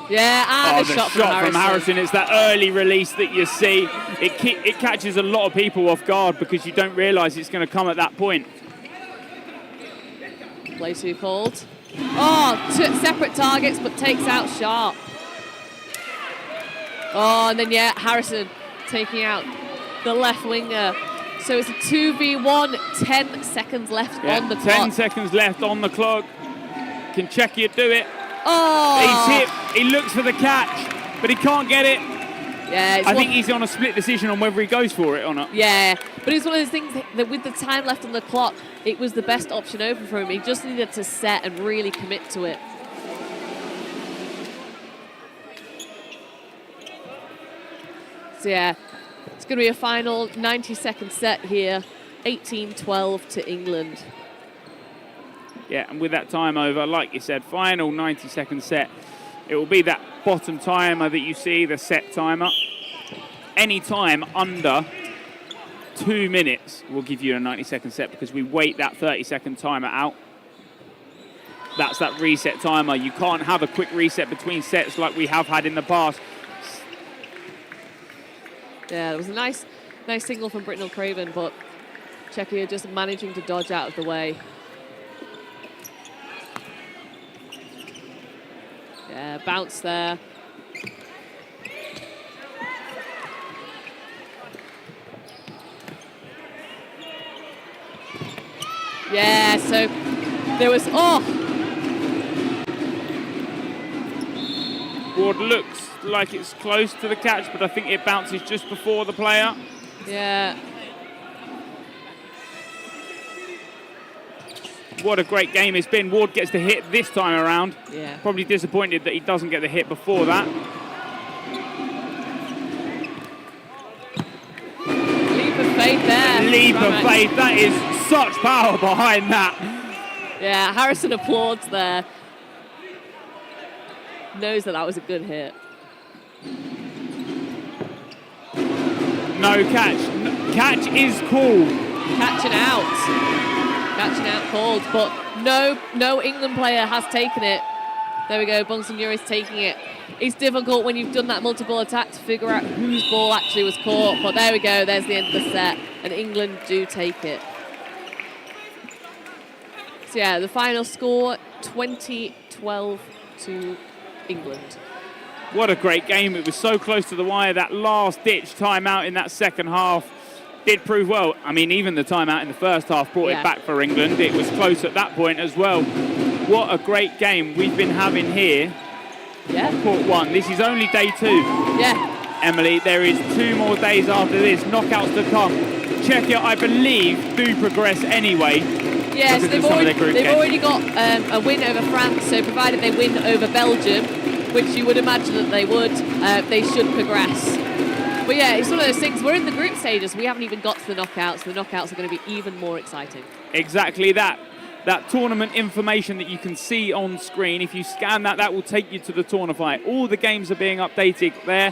Yeah, and a shot from Harrison. It's that early release that you see. It catches a lot of people off guard because you don't realise it's going to come at that point. Play too called. Oh, separate targets, but takes out Sharp. Oh, and then, yeah, Harrison taking out the left winger. So it's a 2v1, 10 seconds left on the clock. 10 seconds left on the clock. Can Czechia do it? Oh! He's hit. He looks for the catch, but he can't get it. Yeah, I think he's on a split decision on whether he goes for it or not. Yeah, but it's one of those things that with the time left on the clock, it was the best option open for him. He just needed to set and really commit to it. So yeah, it's going to be a final 90-second set here, 18-12 to England. Yeah, and with that time over, like you said, final 90-second set, it will be that bottom timer that you see, the set timer. Any time under 2 minutes will give you a 90-second set because we wait that 30-second timer out. That's that reset timer. You can't have a quick reset between sets like we have had in the past. Yeah, it was a nice signal from Britnell Craven, but Czechia just managing to dodge out of the way. Yeah, bounce there. Yeah, so there was, Ward looks like it's close to the catch, but I think it bounces just before the player. Yeah. What a great game it's been. Ward gets the hit this time around. Yeah. Probably disappointed that he doesn't get the hit before that. Leap of faith there. Leap of faith. That is such power behind that. Yeah, Harrison applauds there. Knows that was a good hit. No catch. Catch is called. Catching out called, but no England player has taken it. There we go, Bonsignori's taking it. It's difficult when you've done that multiple attack to figure out whose ball actually was caught, but there we go, there's the end of the set, and England do take it. So yeah, the final score, 20-12 to England. What a great game. It was so close to the wire. That last-ditch timeout in that second half did prove well. I mean, even the timeout in the first half brought it back for England. It was close at that point as well. What a great game we've been having here on court one. This is only day 2. Yeah. Emily, there is 2 more days after this. Knockouts to come. Czechia, I believe, do progress anyway. Yes, they've already got a win over France, so provided they win over Belgium, which you would imagine that they would, they should progress. But yeah, it's one of those things. We're in the group stages. We haven't even got to the knockouts. The knockouts are going to be even more exciting. Exactly that. That tournament information that you can see on screen, if you scan that, that will take you to the Tournify. All the games are being updated there.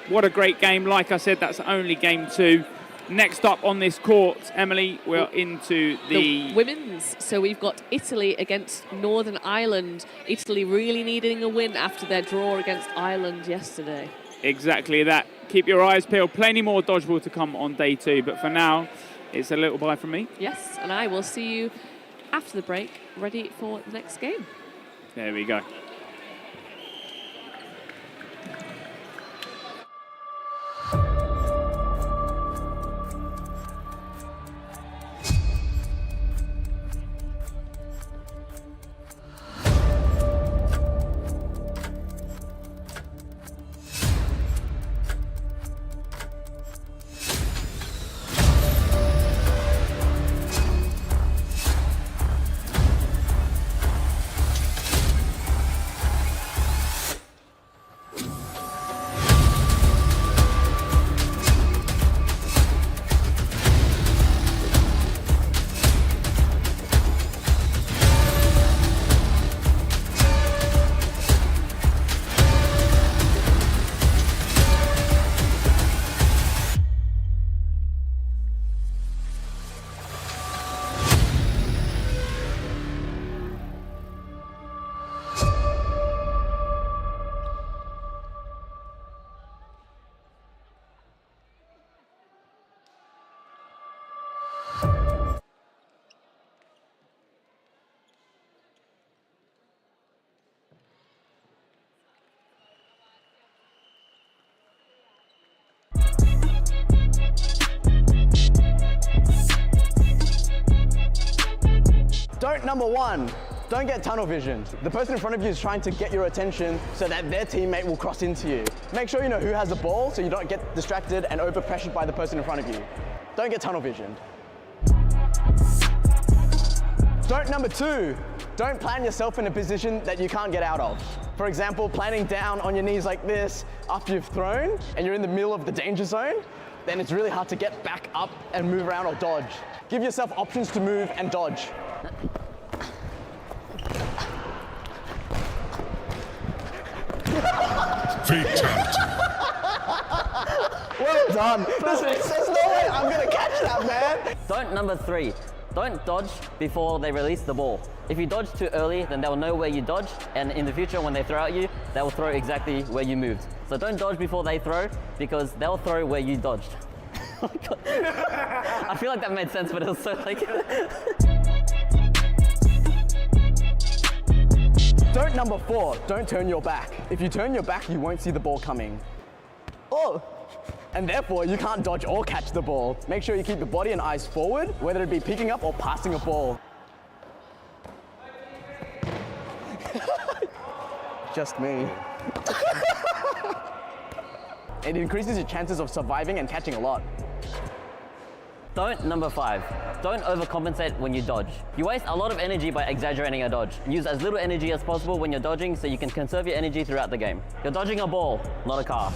What a great game. Like I said, that's only game 2. Next up on this court, Emily, we're into the women's. So we've got Italy against Northern Ireland. Italy really needing a win after their draw against Ireland yesterday. Exactly that. Keep your eyes peeled. Plenty more dodgeball to come on day 2. But for now, it's a little bye from me. Yes, and I will see you after the break, ready for the next game. There we go. Don't number 1, don't get tunnel visioned. The person in front of you is trying to get your attention so that their teammate will cross into you. Make sure you know who has the ball so you don't get distracted and over-pressured by the person in front of you. Don't get tunnel visioned. Don't number 2, don't plan yourself in a position that you can't get out of. For example, planning down on your knees like this after you've thrown and you're in the middle of the danger zone, then it's really hard to get back up and move around or dodge. Give yourself options to move and dodge. Fatality. Well done. There's no way I'm gonna catch that, man. Don't number 3, don't dodge before they release the ball. If you dodge too early, then they'll know where you dodged, and in the future when they throw at you, they'll throw exactly where you moved. So don't dodge before they throw, because they'll throw where you dodged. Oh my God. I feel like that made sense, but it was so like... Don't number 4, don't turn your back. If you turn your back, you won't see the ball coming. Oh! And therefore, you can't dodge or catch the ball. Make sure you keep the body and eyes forward, whether it be picking up or passing a ball. Just me. It increases your chances of surviving and catching a lot. Don't number 5, don't overcompensate when you dodge. You waste a lot of energy by exaggerating a dodge. Use as little energy as possible when you're dodging so you can conserve your energy throughout the game. You're dodging a ball, not a car.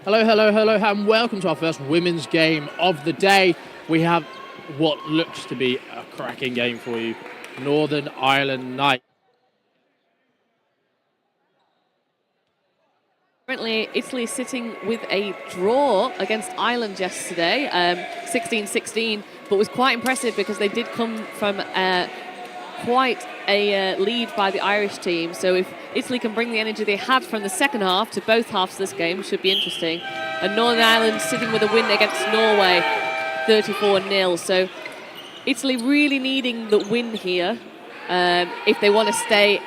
Hello, hello, hello, and welcome to our first women's game of the day. We have what looks to be a cracking game for you. Northern Ireland Knights. Currently, Italy sitting with a draw against Ireland yesterday, 16-16, but was quite impressive because they did come from quite a lead by the Irish team. So if Italy can bring the energy they had from the second half to both halves of this game, it should be interesting. And Northern Ireland sitting with a win against Norway, 34-0. So Italy really needing the win here if they want to stay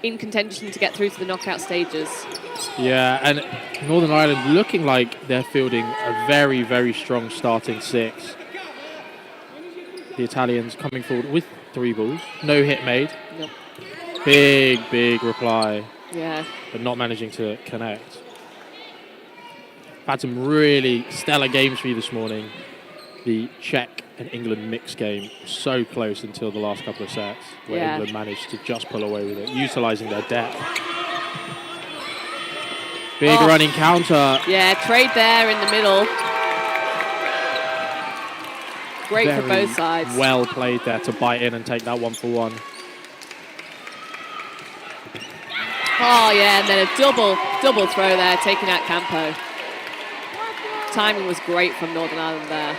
in contention to get through to the knockout stages. Yeah, and Northern Ireland looking like they're fielding a very, very strong starting six. The Italians coming forward with 3 balls. No hit made. Nope. Big, big reply. Yeah. But not managing to connect. Had some really stellar games for you this morning. The Czech and England mixed game, so close until the last couple of sets, where England managed to just pull away with it, utilising their depth. Big running counter. Yeah, trade there in the middle. Great for both sides. Well played there to bite in and take that 1-for-1. Oh yeah, and then a double throw there, taking out Campo. Timing was great from Northern Ireland there.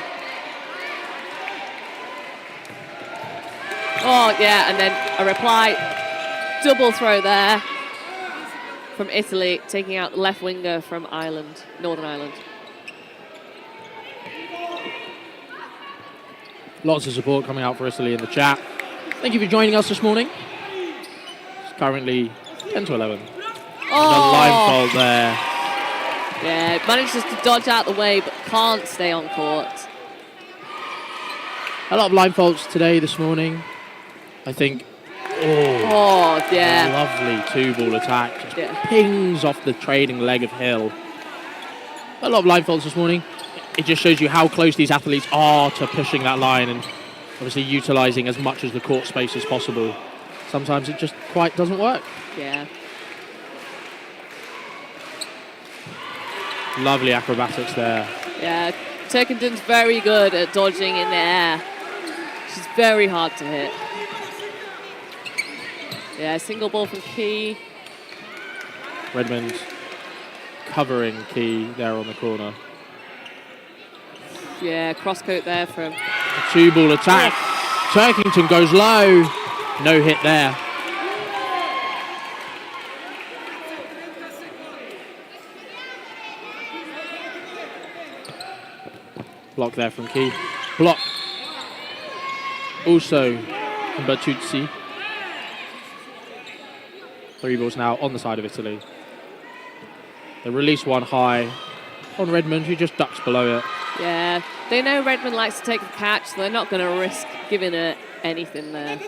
Oh yeah, and then a reply, double throw there from Italy, taking out the left winger from Ireland, Northern Ireland. Lots of support coming out for Italy in the chat. Thank you for joining us this morning. It's currently 10-11. Oh! The line fault there. Yeah, manages to dodge out the way, but can't stay on court. A lot of line faults today, this morning. I think, Oh, yeah. lovely 2-ball attack. Just pings off the trailing leg of Hill. A lot of line faults this morning. It just shows you how close these athletes are to pushing that line and obviously utilising as much of the court space as possible. Sometimes it just quite doesn't work. Yeah. Lovely acrobatics there. Yeah, Turkington's very good at dodging in the air. She's very hard to hit. Yeah, single ball from Key. Redmond covering Key there on the corner. Yeah, crosscoat there from... A 2-ball attack. Turkington goes low. No hit there. Block there from Key. Block. Also from Bertuzzi. 3 balls now on the side of Italy. They release one high on Redmond, who just ducks below it. Yeah, they know Redmond likes to take the catch, so they're not going to risk giving her anything there.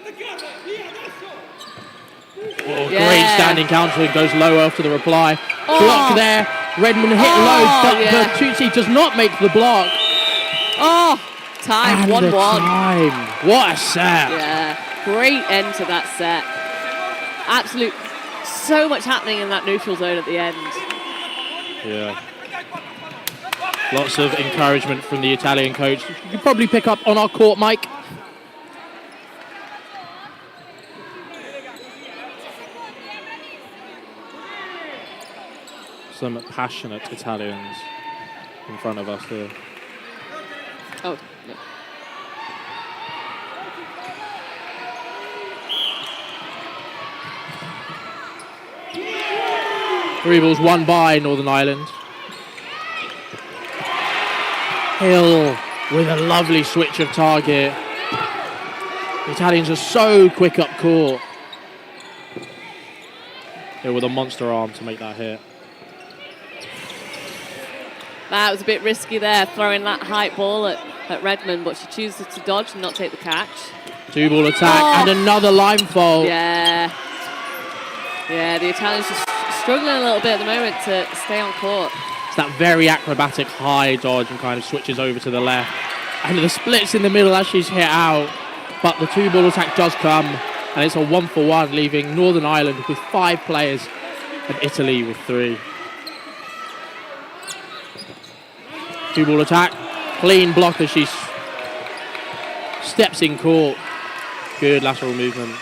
Oh, great standing counter, and goes low after the reply. Block there. Redmond hit low, but Bertuzzi does not make the block. Oh, time, 1-1. Time. What a set. Yeah, great end to that set. Absolute, so much happening in that neutral zone at the end. Yeah. Lots of encouragement from the Italian coach. You can probably pick up on our court mic. Some passionate Italians in front of us here. Oh, no. 3 balls, 1 by Northern Ireland. Hill with a lovely switch of target. The Italians are so quick up court. Hill with a monster arm to make that hit. That was a bit risky there, throwing that high ball at Redmond, but she chooses to dodge and not take the catch. 2-ball attack and another line fault. Yeah. Yeah, the Italians just struggling a little bit at the moment to stay on court. It's that very acrobatic high dodge and kind of switches over to the left. And the splits in the middle as she's hit out. But the 2-ball attack does come, and it's a 1-for-1, leaving Northern Ireland with 5 players and Italy with 3. Two ball attack. Clean block as she steps in court. Good lateral movement.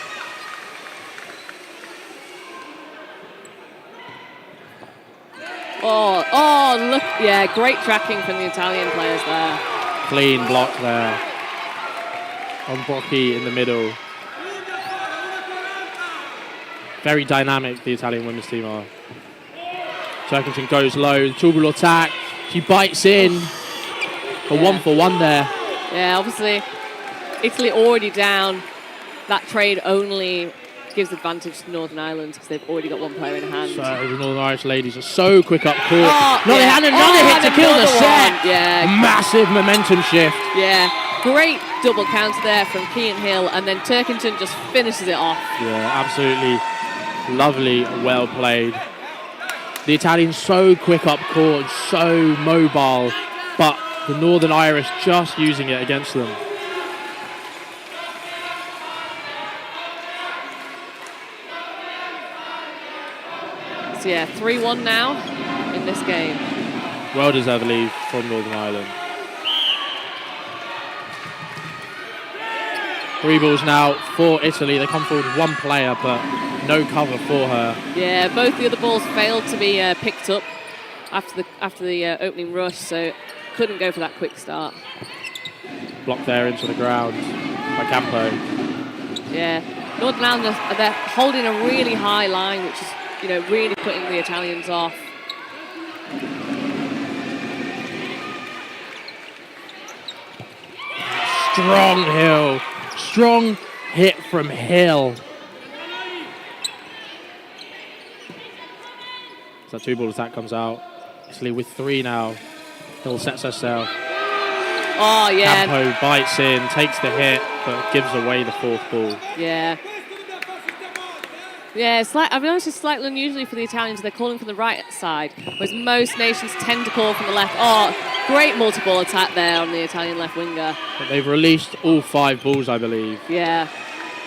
Oh, look. Yeah, great tracking from the Italian players there. Clean block there. On Brocchi in the middle. Very dynamic, the Italian women's team are. Turkington goes low. Two ball attack. She bites in. A 1-for-1 there. Yeah, obviously, Italy already down. That trade only gives advantage to Northern Ireland because they've already got one player in hand. So the Northern Irish ladies are so quick up court. They had another hit to kill the set. Yeah. Massive momentum shift. Yeah. Great double counter there from Kean Hill, and then Turkington just finishes it off. Yeah, absolutely lovely, well played. The Italians so quick up court, so mobile, but the Northern Irish just using it against them. So yeah, 3-1 now in this game. Well deserved lead from Northern Ireland. 3 balls now for Italy. They come forward with one player, but no cover for her. Yeah, both the other balls failed to be picked up after the opening rush, so couldn't go for that quick start. Blocked there into the ground by Campo. Yeah, Northern Ireland they're holding a really high line, which is really putting the Italians off. Strong Hill. Strong hit from Hill. So 2 ball attack comes out. Italy with 3 now. Hill sets herself. Oh, yeah. Campo bites in, takes the hit, but gives away the 4th ball. Yeah. Yeah, I've noticed it's slightly unusually for the Italians. They're calling from the right side, whereas most nations tend to call from the left. Oh, great multi-ball attack there on the Italian left winger. But they've released all 5 balls, I believe. Yeah.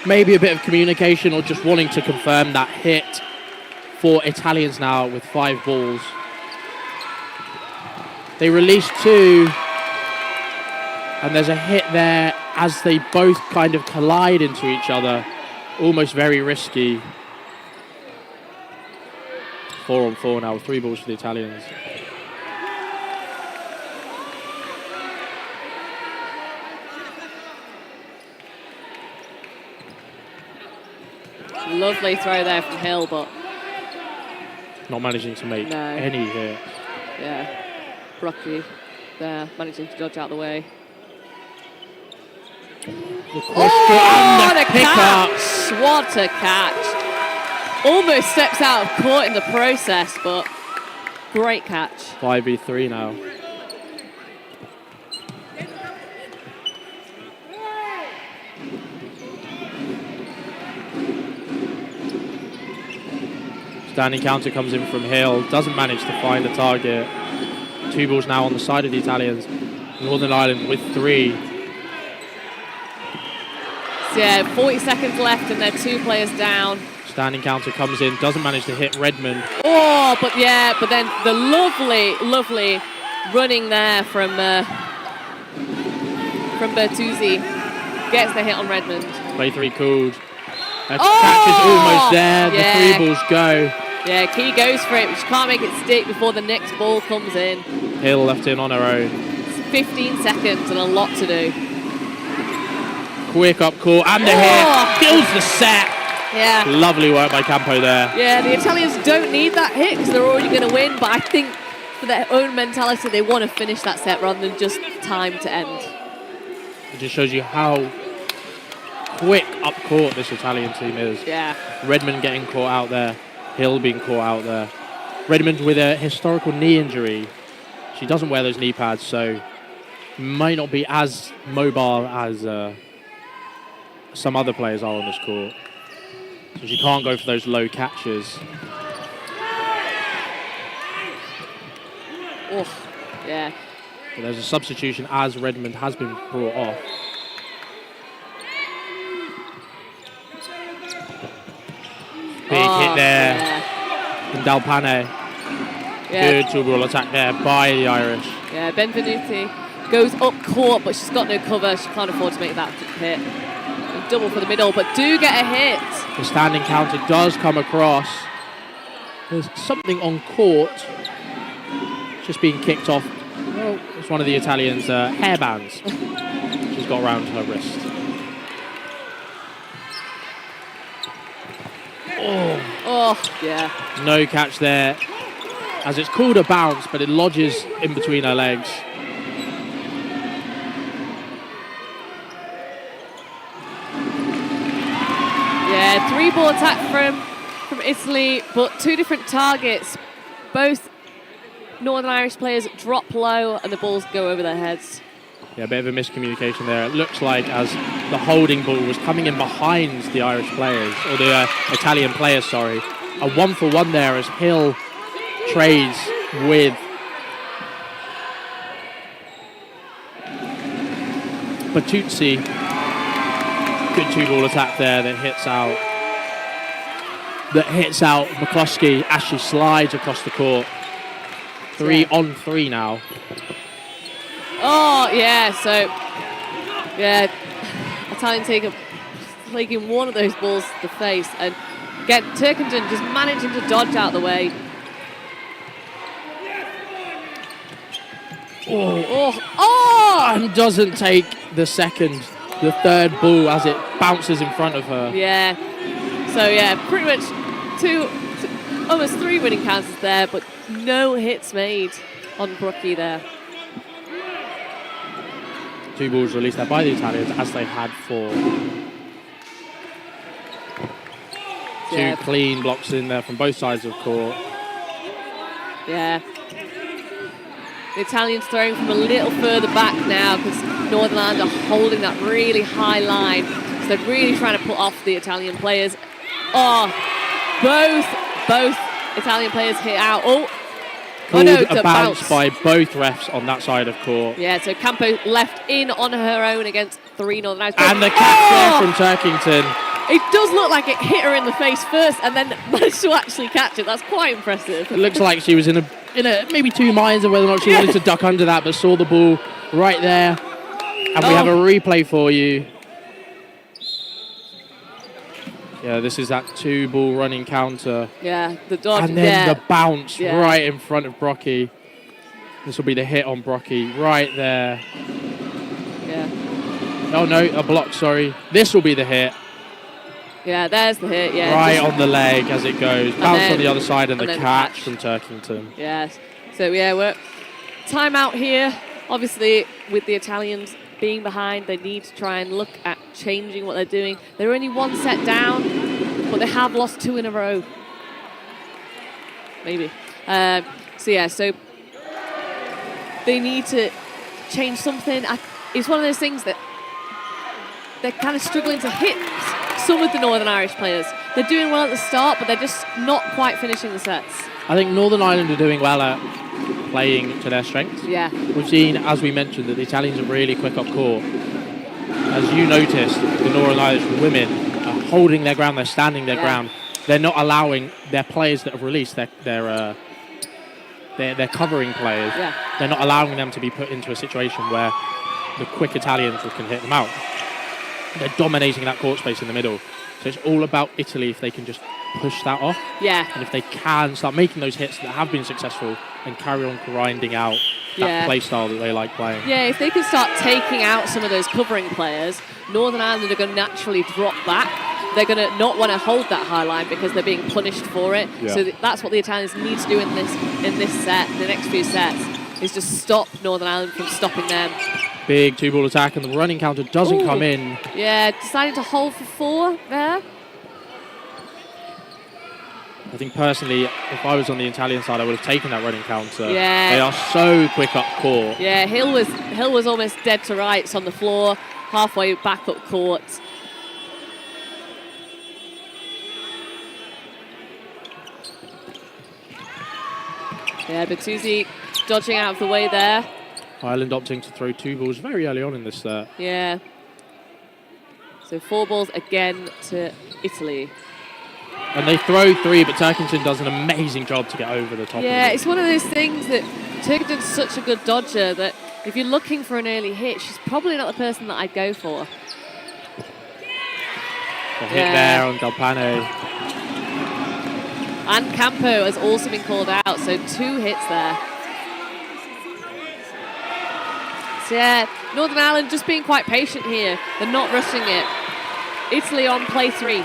Maybe a bit of communication or just wanting to confirm that hit for Italians now with 5 balls. They released 2, and there's a hit there as they both kind of collide into each other. Almost very risky. 4-on-4 now, 3 balls for the Italians. Lovely throw there from Hill, but Not managing to make any hit. Yeah, Brocchi there, managing to dodge out the way. The and the catch! What a catch! Almost steps out of court in the process, but great catch. 5v3 now. Standing counter comes in from Hill, doesn't manage to find a target. 2 balls now on the side of the Italians. Northern Ireland with 3. So yeah, 40 seconds left and they're 2 players down. Standing counter comes in, doesn't manage to hit Redmond. Oh, but then the lovely running there from Bertuzzi gets the hit on Redmond. Play 3 called. Catch is almost there. The 3 balls go. Yeah, Key goes for it, but she can't make it stick before the next ball comes in. Hill left in on her own. It's 15 seconds and a lot to do. Quick up court and the hit. Kills the set. Yeah. Lovely work by Campo there. Yeah, the Italians don't need that hit because they're already going to win, but I think for their own mentality, they want to finish that set rather than just time to end. It just shows you how quick up court this Italian team is. Yeah. Redmond getting caught out there. Hill being caught out there. Redmond with a historical knee injury. She doesn't wear those knee pads, so might not be as mobile as some other players are on this court. So she can't go for those low catches. Oh, yeah. But there's a substitution as Redmond has been brought off. Big hit there from Dalpane. Yeah. Good 2 ball attack there by the Irish. Yeah, Benvenuti goes up court, but she's got no cover. She can't afford to make that hit. And double for the middle, but do get a hit. The standing counter does come across. There's something on court. Just being kicked off. Well, it's one of the Italians' hairbands. She's got around her wrist. Oh, yeah. No catch there. As it's called a bounce, but it lodges in between her legs. Yeah, 3-ball attack from Italy, but 2 different targets. Both Northern Irish players drop low and the balls go over their heads. Yeah, a bit of a miscommunication there. It looks like as the holding ball was coming in behind the Irish players, or the Italian players, sorry. A 1-for-1 there as Hill trades with Batuzzi. Good 2-ball attack there that hits out McCloskey as she slides across the court. 3-on-3 now. Oh, yeah, so, yeah, Italian taking one of those balls to the face, and again, Turkington just managing to dodge out the way. And doesn't take the third ball as it bounces in front of her. Yeah, so yeah, pretty much almost 3 winning counters there, but no hits made on Brookie there. 2 balls released there by the Italians, as they had 4. Yeah. 2 clean blocks in there from both sides of court. Yeah. The Italians throwing from a little further back now because Northern Ireland are holding that really high line. So they're really trying to put off the Italian players. Oh, both Italian players hit out. Called no, a bounce by both refs on that side of court. Yeah, so Campo left in on her own against 3 Northern Irish. And the catch there from Turkington. It does look like it hit her in the face first and then managed to actually catch it. That's quite impressive. It looks like she was in a maybe 2 minds of whether or not she wanted to duck under that, but saw the ball right there. And we have a replay for you. Yeah, this is that 2-ball running counter. Yeah, the dodge. And then the bounce right in front of Brockie. This will be the hit on Brockie right there. Yeah. Oh no, a block, sorry. This will be the hit. Yeah, there's the hit, yeah. Right on the leg as it goes. Bounce on the other side and the then catch from Turkington. Yes. So yeah, we're timeout here. Obviously, with the Italians being behind, they need to try and look at changing what they're doing. They're only 1 set down, but they have lost 2 in a row. Maybe. So they need to change something. It's one of those things that they're kind of struggling to hit some of the Northern Irish players. They're doing well at the start, but they're just not quite finishing the sets. I think Northern Ireland are doing well at playing to their strengths. Yeah. We've seen, as we mentioned, that the Italians are really quick up court. As you noticed, the Northern Irish women are holding their ground, they're standing their ground. They're not allowing their players that have released their covering players. Yeah. They're not allowing them to be put into a situation where the quick Italians can hit them out. They're dominating that court space in the middle. So it's all about Italy if they can just push that off. Yeah. And if they can start making those hits that have been successful and carry on grinding out that play style that they like playing. Yeah, if they can start taking out some of those covering players, Northern Ireland are going to naturally drop back. They're going to not want to hold that high line because they're being punished for it. Yeah. So that's what the Italians need to do in this set, the next few sets, is just stop Northern Ireland from stopping them. Big 2-ball attack and the running counter doesn't come in. Yeah, deciding to hold for 4 there. I think personally, if I was on the Italian side, I would have taken that running counter. Yeah. They are so quick up court. Yeah, Hill was almost dead to rights on the floor, halfway back up court. Yeah, Batuzzi dodging out of the way there. Ireland opting to throw 2 balls very early on in this set. Yeah. So 4 balls again to Italy. And they throw 3, but Turkington does an amazing job to get over the top. Yeah, it's one of those things that Turkington's such a good dodger that if you're looking for an early hit, she's probably not the person that I'd go for. The hit there on Galpane. And Campo has also been called out, so 2 hits there. So yeah, Northern Ireland just being quite patient here. They're not rushing it. Italy on play 3.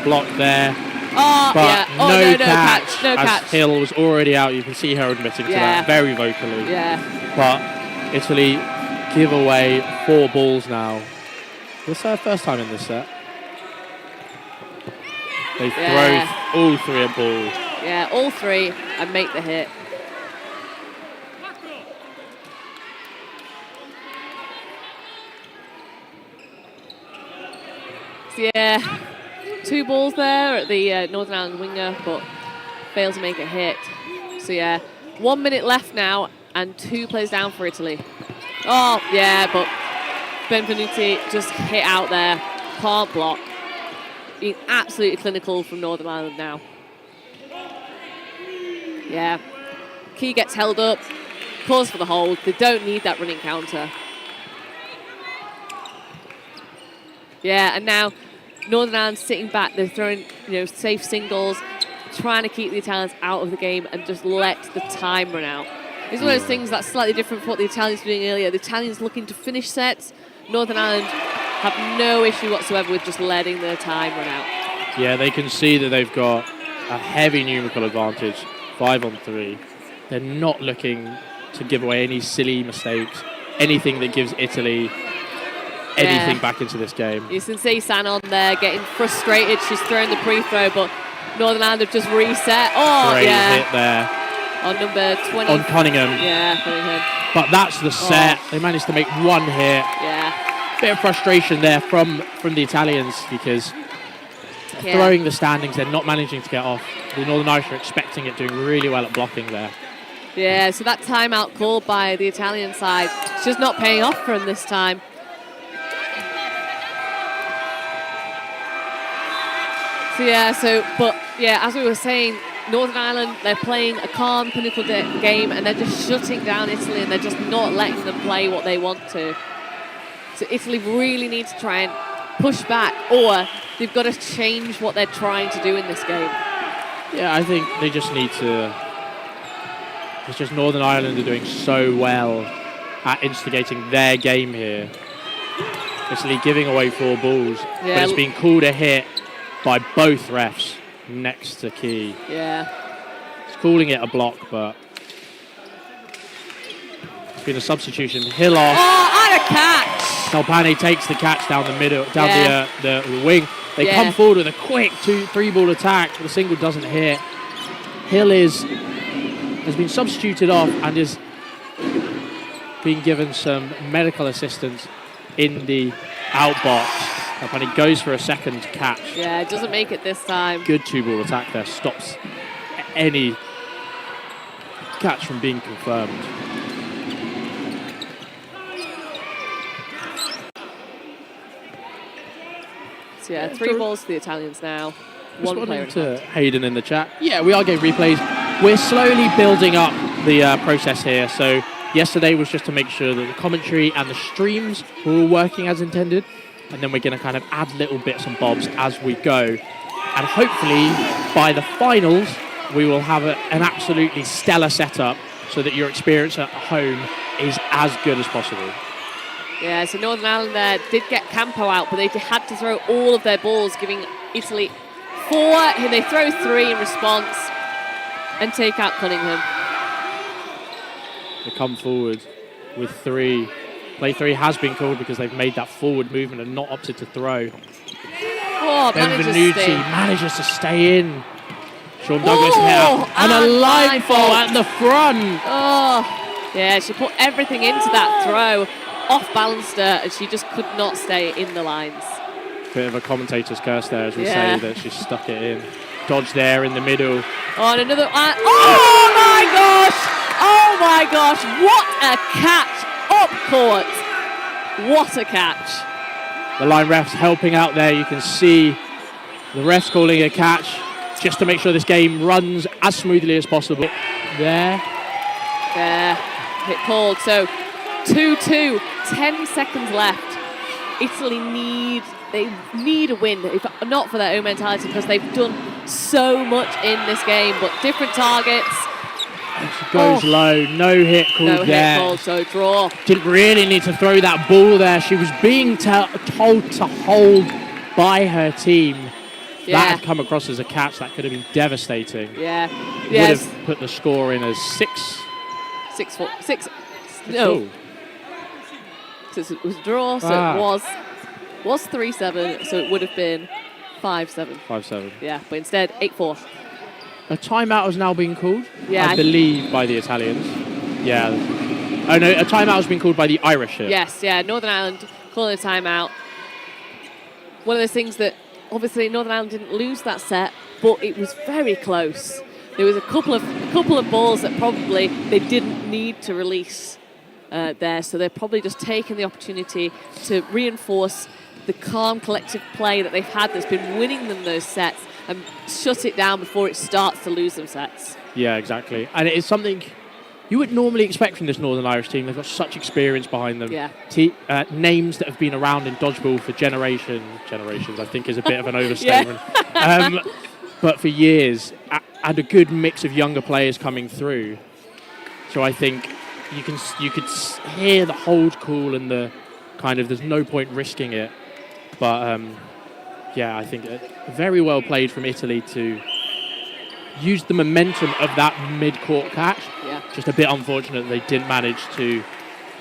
Block there. Oh, But yeah. Oh, no no catch. No as catch. Hill was already out. You can see her admitting to that very vocally. Yeah. But Italy give away 4 balls now. This is her first time in this set. They throw all 3 at ball. Yeah, all 3 and make the hit. So yeah, 2 balls there at the Northern Ireland winger, but failed to make a hit. So yeah, 1 minute left now and 2 plays down for Italy. Oh, yeah, but Benvenuti just hit out there. Can't block. Being absolutely clinical from Northern Ireland now. Yeah. Key gets held up. Calls for the hold. They don't need that running counter. Yeah, and now Northern Ireland sitting back. They're throwing, safe singles, trying to keep the Italians out of the game and just let the time run out. It's one of those things that's slightly different from what the Italians were doing earlier. The Italians looking to finish sets. Northern Ireland have no issue whatsoever with just letting their time run out. Yeah, they can see that they've got a heavy numerical advantage, 5 on 3. They're not looking to give away any silly mistakes, anything that gives Italy anything back into this game. You can see Sanon there getting frustrated. She's throwing the pre-throw, but Northern Ireland have just reset. Oh, Great hit there. On number 20. On Cunningham. Yeah, Cunningham. But that's the set. They managed to make 1 hit. Yeah. Bit of frustration there from the Italians because throwing the standings, they're not managing to get off. The Northern Irish are expecting it, doing really well at blocking there. Yeah, so that timeout called by the Italian side, it's just not paying off for them this time. So yeah, as we were saying, Northern Ireland, they're playing a calm, clinical game and they're just shutting down Italy and they're just not letting them play what they want to. So Italy really need to try and push back, or they've got to change what they're trying to do in this game. Yeah, I think they just need to... It's just Northern Ireland are doing so well at instigating their game here. Italy giving away 4 balls, but it's been called a hit by both refs next to Key. Yeah. It's calling it a block, but it's been a substitution. Hill off. Oh, and a catch! Galpane takes the catch down the middle, down the wing. They come forward with a quick 2-3 ball attack. The single doesn't hit. Hill has been substituted off and is being given some medical assistance in the outbox. And he goes for a second catch. Yeah, it doesn't make it this time. Good 2-ball attack there. Stops any catch from being confirmed. So yeah, 3 balls to the Italians now. 1 player to Hayden in the chat. Yeah, we are getting replays. We're slowly building up the process here. So yesterday was just to make sure that the commentary and the streams were all working as intended. And then we're going to kind of add little bits and bobs as we go. And hopefully by the finals, we will have an absolutely stellar setup so that your experience at home is as good as possible. Yeah, so Northern Ireland there did get Campo out, but they had to throw all of their balls, giving Italy 4, and they throw 3 in response and take out Cunningham. They come forward with 3. Play 3 has been called because they've made that forward movement and not opted to throw. Oh, Benvenuti manages to stay in. Sean Douglas hit out. And a line fall at the front. Oh, yeah, she put everything into that throw. Off-balanced her, and she just could not stay in the lines. Bit of a commentator's curse there as we say that she stuck it in. Dodge there in the middle. Oh, and another... oh, my gosh! Oh, my gosh! What a catch up court! What a catch! The line refs helping out there. You can see the refs calling a catch just to make sure this game runs as smoothly as possible. There. Yeah, hit called. So 2-2, 10 seconds left. Italy need a win, if not for their own mentality, because they've done so much in this game, but different targets. She goes low, no hit called No there. hit called, so draw. Didn't really need to throw that ball there. She was being told to hold by her team. Yeah. That had come across as a catch. That could have been devastating. Yeah. Would Yes. have put the score in as 6. 6-4. 6. No. So it was a draw, so it was 3-7, so it would have been 5-7. 5-7. Yeah, but instead 8-4. A timeout has now been called, Yeah, I believe, by the Italians. Yeah. Oh no, a timeout has been called by the Irish here. Yes, yeah, Northern Ireland calling a timeout. One of those things that, obviously, Northern Ireland didn't lose that set, but it was very close. There was a couple of balls that probably they didn't need to release there, so they're probably just taking the opportunity to reinforce the calm, collective play that they've had that's been winning them those sets and shut it down before it starts to lose them sets. Yeah, exactly. And it is something you would normally expect from this Northern Irish team. They've got such experience behind them. Yeah. Names that have been around in dodgeball for generations, I think is a bit of an overstatement. But for years, and a good mix of younger players coming through. So I think you could hear the hold call and the kind of, there's no point risking it. But yeah, I think very well played from Italy to use the momentum of that mid-court catch. Yeah. Just a bit unfortunate they didn't manage to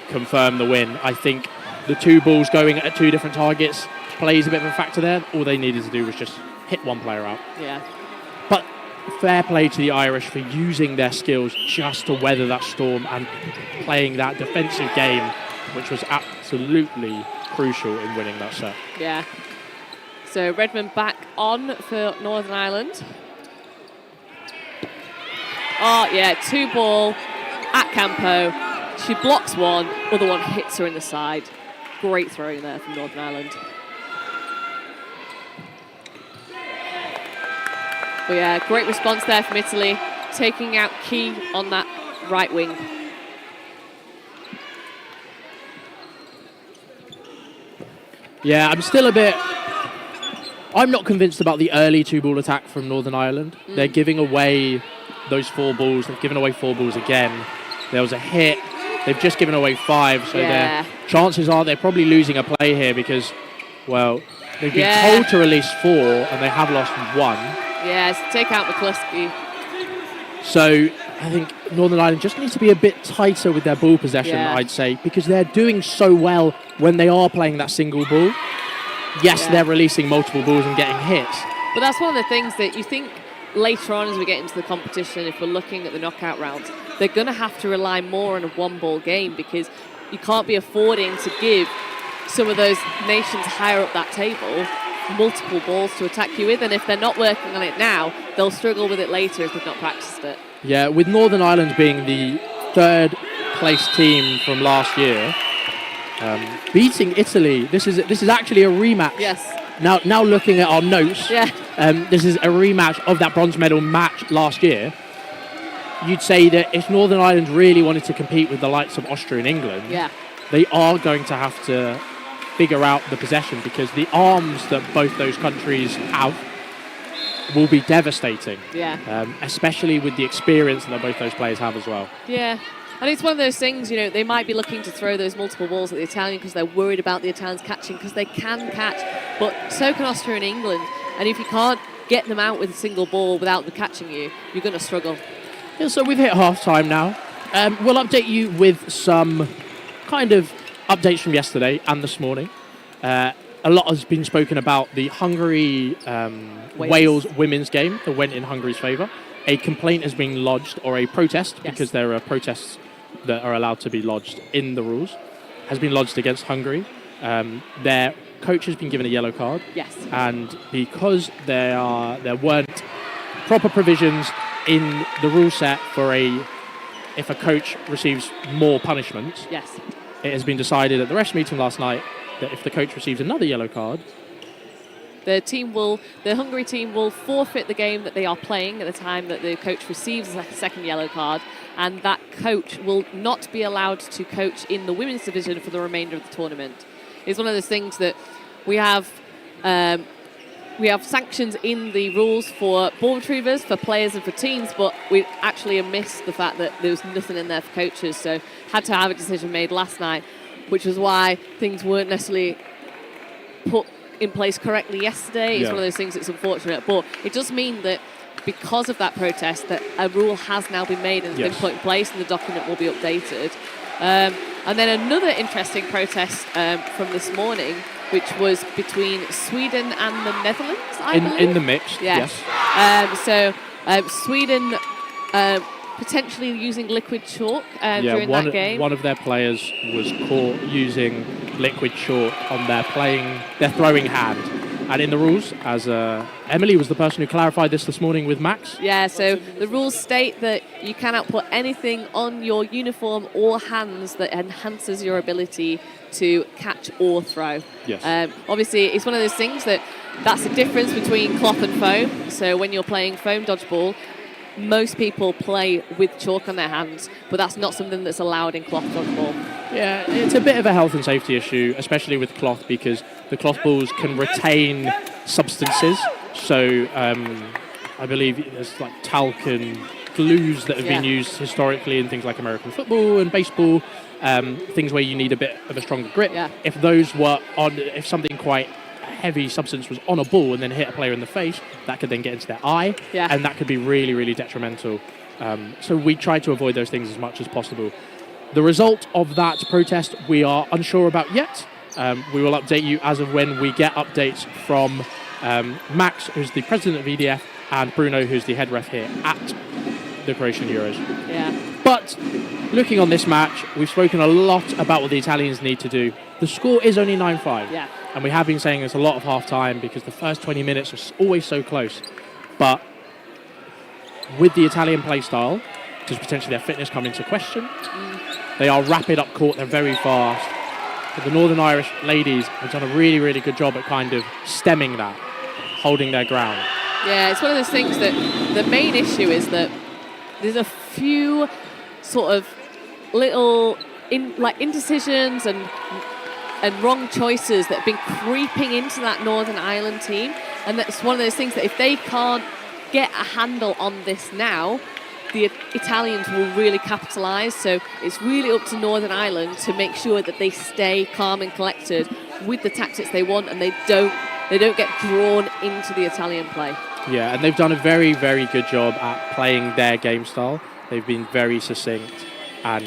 confirm the win. I think the 2 balls going at 2 different targets plays a bit of a factor there. All they needed to do was just hit one player out. Yeah. But fair play to the Irish for using their skills just to weather that storm and playing that defensive game, which was absolutely crucial in winning that set. Yeah. So Redmond back on for Northern Ireland. Oh, yeah, 2 ball at Campo. She blocks one, other one hits her in the side. Great throwing there from Northern Ireland. But yeah, great response there from Italy, taking out Key on that right wing. Yeah, I'm not convinced about the early 2-ball attack from Northern Ireland. They're giving away those 4 balls. They've given away 4 balls again. There was a hit. They've just given away 5. So their chances are they're probably losing a play here because, well, they've been told to release 4 and they have lost 1. Yes, take out McCluskey. So I think Northern Ireland just needs to be a bit tighter with their ball possession, I'd say, because they're doing so well when they are playing that single ball. Yes, they're releasing multiple balls and getting hits. But that's one of the things that you think later on as we get into the competition, if we're looking at the knockout rounds, they're going to have to rely more on a 1-ball game because you can't be affording to give some of those nations higher up that table multiple balls to attack you with, and if they're not working on it now, they'll struggle with it later if they've not practiced it. Yeah, with Northern Ireland being the 3rd place team from last year, beating Italy, this is actually a rematch. Yes. Now looking at our notes, this is a rematch of that bronze medal match last year. You'd say that if Northern Ireland really wanted to compete with the likes of Austria and England, they are going to have to figure out the possession because the arms that both those countries have will be devastating. Especially with the experience that both those players have as well. Yeah. And it's one of those things, you know, they might be looking to throw those multiple balls at the Italian because they're worried about the Italians catching, because they can catch, but so can Austria and England. And if you can't get them out with a single ball without them catching you, you're going to struggle. Yeah, so we've hit half-time now. We'll update you with some kind of updates from yesterday and this morning. A lot has been spoken about the Hungary-Wales women's game that went in Hungary's favour. A complaint has been lodged, or a protest, because there are protests that are allowed to be lodged in the rules, has been lodged against Hungary. Their coach has been given a yellow card. And because there weren't proper provisions in the rule set for if a coach receives more punishment, it has been decided at the refs meeting last night that if the coach receives another yellow card, the Hungary team will forfeit the game that they are playing at the time that the coach receives a second yellow card, and that coach will not be allowed to coach in the women's division for the remainder of the tournament. It's one of those things that we have sanctions in the rules for ball retrievers, for players and for teams, but we actually missed the fact that there was nothing in there for coaches, so had to have a decision made last night, which was why things weren't necessarily put in place correctly yesterday. It's one of those things that's unfortunate, but it does mean that because of that protest, that a rule has now been made and has been put in place, and the document will be updated. And then another interesting protest from this morning, which was between Sweden and the Netherlands, I believe. In the mix, yes. Sweden potentially using liquid chalk during that game. One of their players was caught using liquid chalk on their throwing hand. And in the rules, as Emily was the person who clarified this morning with Max. Yeah, so the rules state that you cannot put anything on your uniform or hands that enhances your ability to catch or throw. Yes. Obviously, it's one of those things that's the difference between cloth and foam. So when you're playing foam dodgeball, most people play with chalk on their hands, but that's not something that's allowed in cloth dodgeball. Yeah, it's a bit of a health and safety issue, especially with cloth, because the cloth balls can retain substances. So I believe there's like talc and glues that have been used historically in things like American football and baseball, things where you need a bit of a stronger grip. Yeah. If something quite heavy substance was on a ball and then hit a player in the face, that could then get into their eye, and that could be really, really detrimental. So we try to avoid those things as much as possible. The result of that protest we are unsure about yet. We will update you as of when we get updates from Max, who's the president of EDF, and Bruno, who's the head ref here at the Croatian Euros. Yeah. But looking on this match, we've spoken a lot about what the Italians need to do. The score is only 9-5. Yeah. And we have been saying there's a lot of half-time because the first 20 minutes are always so close. But with the Italian play style, does potentially their fitness come into question? They are rapid up court, they're very fast. But the Northern Irish ladies have done a really, really good job at kind of stemming that, holding their ground. Yeah, it's one of those things that the main issue is that there's a few sort of little indecisions and wrong choices that have been creeping into that Northern Ireland team. And that's one of those things that if they can't get a handle on this now, the Italians will really capitalise. So it's really up to Northern Ireland to make sure that they stay calm and collected with the tactics they want, and they don't get drawn into the Italian play. Yeah, and they've done a very, very good job at playing their game style. They've been very succinct and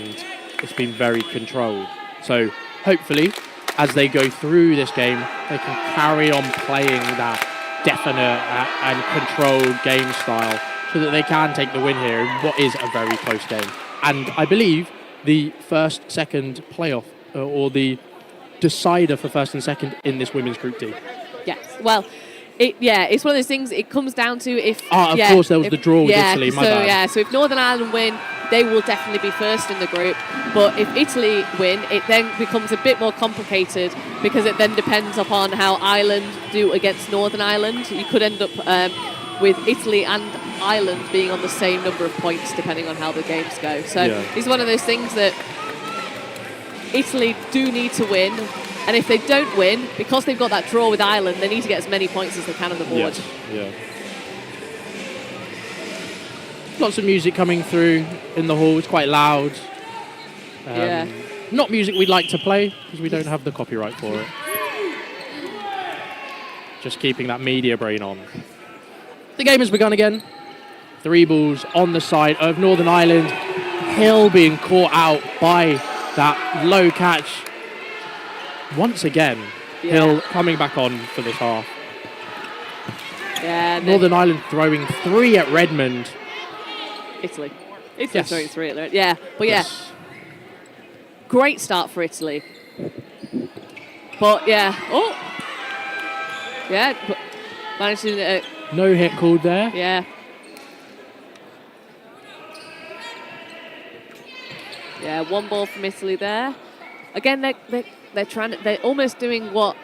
it's been very controlled. So hopefully, as they go through this game, they can carry on playing that definite and controlled game style so that they can take the win here in what is a very close game. And I believe the first-second playoff or the decider for first and second in this women's Group D. Yes, well, it's one of those things. It comes down to if. Of course, there was the draw with Italy. My bad. So if Northern Ireland win, they will definitely be first in the group. But if Italy win, it then becomes a bit more complicated because it then depends upon how Ireland do against Northern Ireland. You could end up with Italy and Ireland being on the same number of points depending on how the games go. So it's one of those things that Italy do need to win. And if they don't win, because they've got that draw with Ireland, they need to get as many points as they can on the board. Yeah. Lots of music coming through in the hall. It's quite loud. Not music we'd like to play because we don't have the copyright for it. Just keeping that media brain on. The game has begun again. 3 balls on the side of Northern Ireland. Hill being caught out by that low catch. Once again, Hill coming back on for this half. Yeah, Northern Ireland throwing 3 at Redmond. Italy throwing 3 at Redmond. Yeah, but great start for Italy. But managed to... no hit called there. Yeah. Yeah, 1 ball from Italy there. Again, they're almost doing what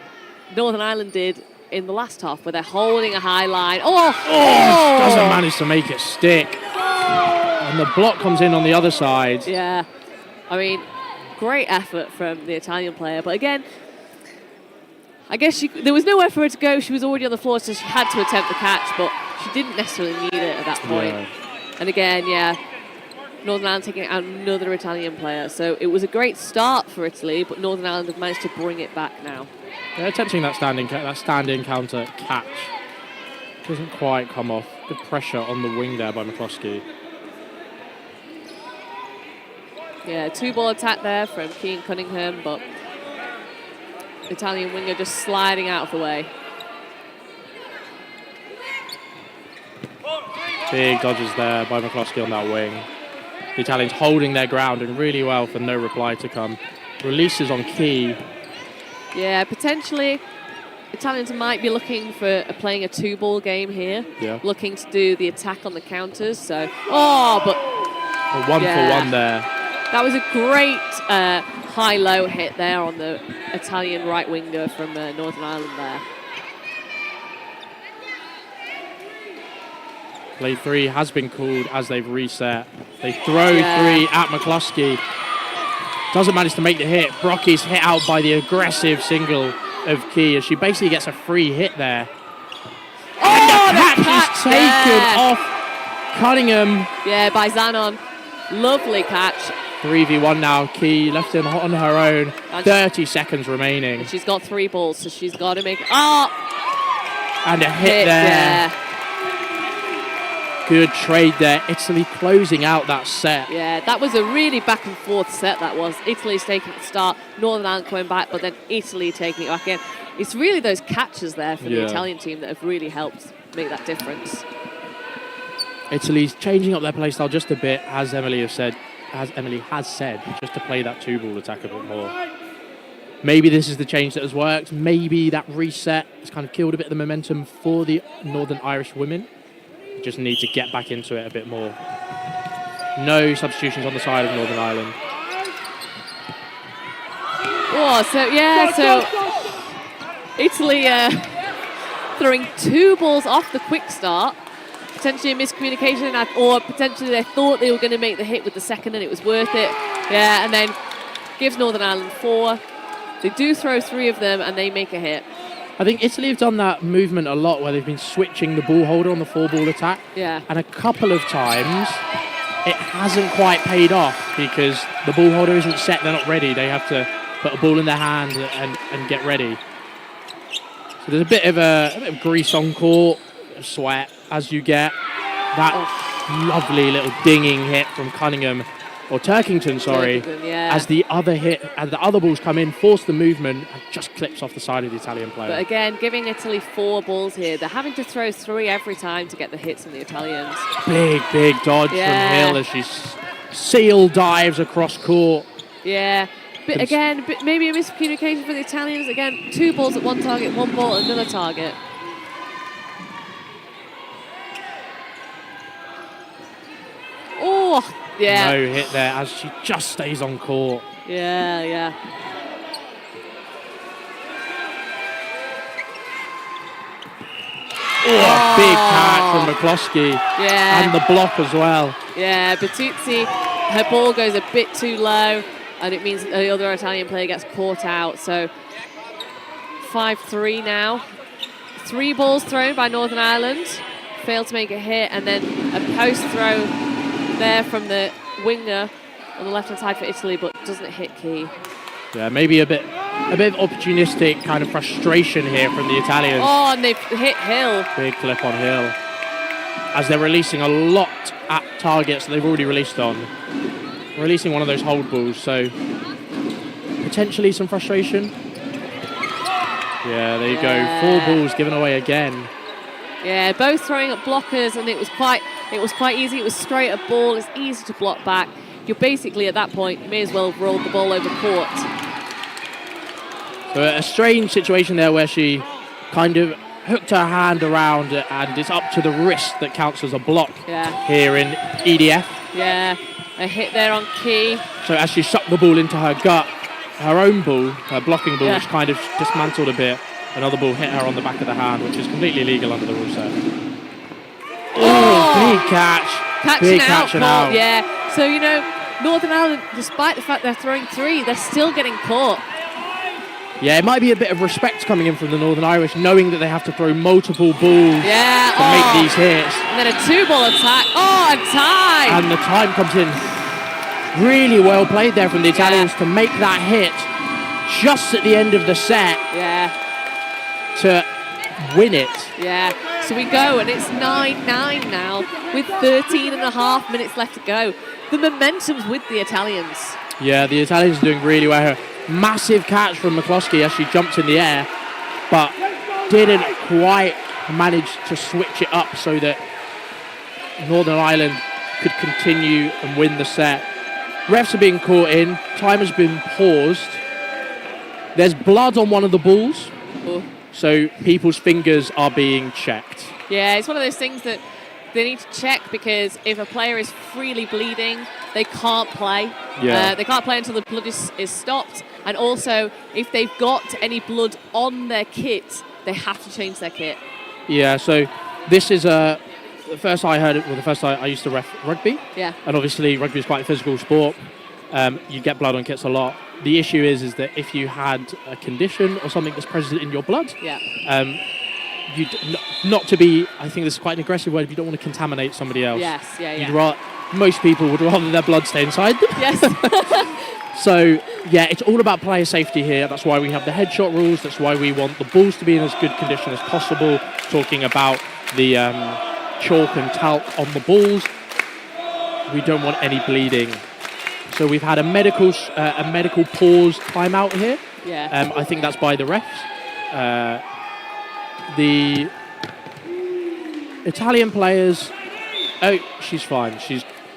Northern Ireland did in the last half, where they're holding a high line. Doesn't manage to make it stick. And the block comes in on the other side. Yeah. I mean, great effort from the Italian player. But again, I guess there was nowhere for her to go. She was already on the floor, so she had to attempt the catch, but she didn't necessarily need it at that point. Yeah. And again, yeah, Northern Ireland taking out another Italian player. So it was a great start for Italy, but Northern Ireland have managed to bring it back now. They're attempting that stand-in counter catch. Doesn't quite come off. Good pressure on the wing there by McCloskey. Yeah, 2-ball attack there from Keane Cunningham, but Italian winger just sliding out of the way. Big dodges there by McCloskey on that wing. The Italians holding their ground and really well for no reply to come. Releases on Key. Yeah, potentially Italians might be looking for playing a 2-ball game here. Yeah. Looking to do the attack on the counters. So, but A 1 for 1 there. that was a great high-low hit there on the Italian right winger from Northern Ireland there. Play 3 has been called as they've reset. They throw 3 at McCloskey. Doesn't manage to make the hit. Brocky's hit out by the aggressive single of Key as she basically gets a free hit there. And the catch is taken off Cunningham. Yeah, by Zanon. Lovely catch. 3v1 now. Key left in on her own. And 30 seconds remaining. she's got 3 balls, so she's got to make it. Oh! And a hit there. Yeah. Good trade there. Italy closing out that set. Yeah, that was a really back and forth set that was. Italy's taking the start, Northern Ireland coming back, but then Italy taking it back in. It's really those catches there for the Italian team that have really helped make that difference. Italy's changing up their play style just a bit, as Emily has said, just to play that 2-ball attack a bit more. Maybe this is the change that has worked. Maybe that reset has kind of killed a bit of the momentum for the Northern Irish women. Just need to get back into it a bit more. No substitutions on the side of Northern Ireland. Oh, so Italy throwing 2 balls off the quick start. Potentially a miscommunication, or potentially they thought they were going to make the hit with the second and it was worth it. Yeah, and then gives Northern Ireland 4. They do throw 3 of them and they make a hit. I think Italy have done that movement a lot where they've been switching the ball holder on the 4-ball attack. Yeah. And a couple of times it hasn't quite paid off because the ball holder isn't set, they're not ready. They have to put a ball in their hand and get ready. So there's a bit of grease on court, a sweat as you get that lovely little dinging hit from Cunningham. Or Turkington, sorry, as the other balls come in, force the movement, and just clips off the side of the Italian player. But again, giving Italy 4 balls here. They're having to throw 3 every time to get the hits on the Italians. Big dodge from Hill as she seal dives across court. Yeah, but again, maybe a miscommunication for the Italians. Again, 2 balls at one target, 1 ball at another target. Oh, yeah. No hit there as she just stays on court. Yeah. Oh, big catch from McCloskey. Yeah. And the block as well. Yeah, Bertuzzi, her ball goes a bit too low, and it means the other Italian player gets caught out. So 5-3 now. 3 balls thrown by Northern Ireland. Failed to make a hit, and then a post throw there from the winger on the left-hand side for Italy, but doesn't hit Key. Yeah, maybe a bit of opportunistic kind of frustration here from the Italians. Oh, and they've hit Hill. Big clip on Hill. As they're releasing a lot at targets that they've already released on. Releasing one of those hold balls, so potentially some frustration. Yeah, there you go. 4 balls given away again. Yeah, both throwing at blockers, and it was quite easy. It was straight at ball. It's easy to block back. You're basically at that point, you may as well have rolled the ball over court. So a strange situation there where she kind of hooked her hand around and it's up to the wrist that counts as a block here in EDF. Yeah, a hit there on Key. So as she sucked the ball into her gut, her own ball, her blocking ball, which kind of dismantled a bit, another ball hit her on the back of the hand, which is completely illegal under the rule set. Oh, big catch. Catching out, catch and Paul. out. Yeah. So, you know, Northern Ireland, despite the fact they're throwing 3, they're still getting caught. Yeah, it might be a bit of respect coming in from the Northern Irish, knowing that they have to throw multiple balls to make these hits. And then a 2-ball attack. Oh, a tie. And the time comes in. Really well played there from the Italians to make that hit just at the end of the set to win it. Yeah. So we go, and it's 9-9 now with 13.5 minutes left to go. The momentum's with the Italians. Yeah, the Italians are doing really well here. Massive catch from McCloskey as she jumped in the air, but didn't quite manage to switch it up so that Northern Ireland could continue and win the set. Refs are being caught in. Time has been paused. There's blood on one of the balls, so people's fingers are being checked. Yeah, it's one of those things that they need to check, because if a player is freely bleeding, they can't play. Yeah. They can't play until the blood is stopped. And also, if they've got any blood on their kit, they have to change their kit. Yeah, so this is the first I heard it, well, the first I used to ref rugby. Yeah. And obviously rugby is quite a physical sport. You get blood on kits a lot. The issue is that if you had a condition or something that's present in your blood, you not to be, I think this is quite an aggressive word, if you don't want to contaminate somebody else. Yes, Most people would rather their blood stay inside them. Yes. So, yeah, it's all about player safety here. That's why we have the headshot rules. That's why we want the balls to be in as good condition as possible. Talking about the chalk and talc on the balls. We don't want any bleeding. So we've had a medical pause timeout here. Yeah. I think that's by the refs. The Italian players. Oh, she's fine.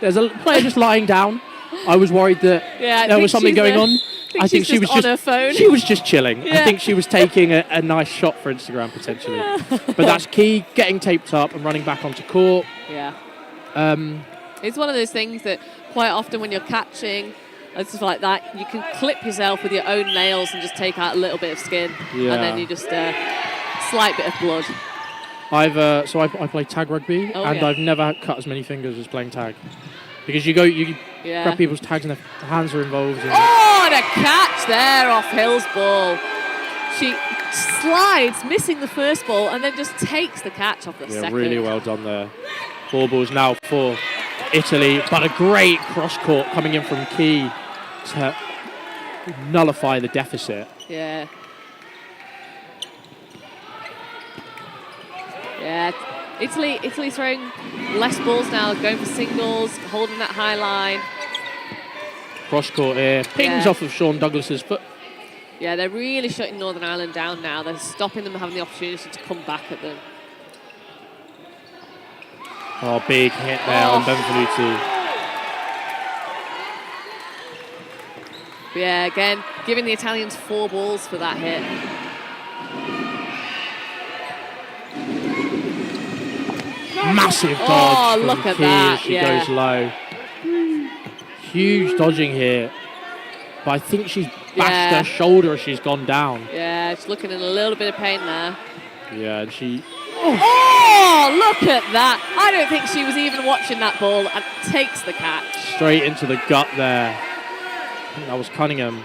There's a player just lying down. I was worried that there was something going on. I think she was just on her phone. She was just chilling. Yeah. I think she was taking a nice shot for Instagram potentially. But that's key. Getting taped up and running back onto court. Yeah. It's one of those things that quite often when you're catching and stuff like that, you can clip yourself with your own nails and just take out a little bit of skin, and then you just slight bit of blood. I play tag rugby, and I've never cut as many fingers as playing tag, because you grab people's tags and their hands are involved. Oh, and a catch there off Hill's ball. She slides, missing the first ball, and then just takes the catch off the second. Really well done there. 4 balls now for Italy, but a great cross court coming in from Key to nullify the deficit. Yeah. Yeah, Italy throwing less balls now, going for singles, holding that high line. Cross court here, pings off of Sean Douglas's foot. Yeah, they're really shutting Northern Ireland down now. They're stopping them having the opportunity to come back at them. Oh, big hit there on Benvenuti. Yeah, again, giving the Italians 4 balls for that hit. Massive dodge from look at Key that, as she goes low. Huge dodging here. But I think she's bashed her shoulder as she's gone down. Yeah, she's looking in a little bit of pain there. Yeah, and she... Oh, look at that. I don't think she was even watching that ball, and takes the catch. Straight into the gut there. I think that was Cunningham.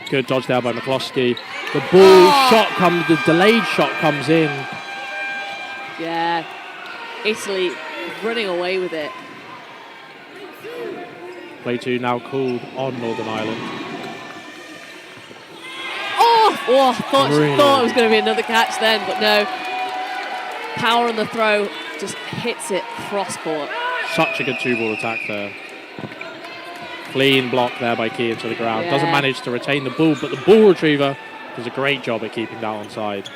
Good dodge there by McCloskey. The ball shot comes, the delayed shot comes in. Yeah, Italy running away with it. Play 2 now called on Northern Ireland. I thought it was going to be another catch then, but no. Power on the throw, just hits it cross court. Such a good 2-ball attack there. Clean block there by Key into the ground. Doesn't manage to retain the ball, but the ball retriever does a great job at keeping that onside.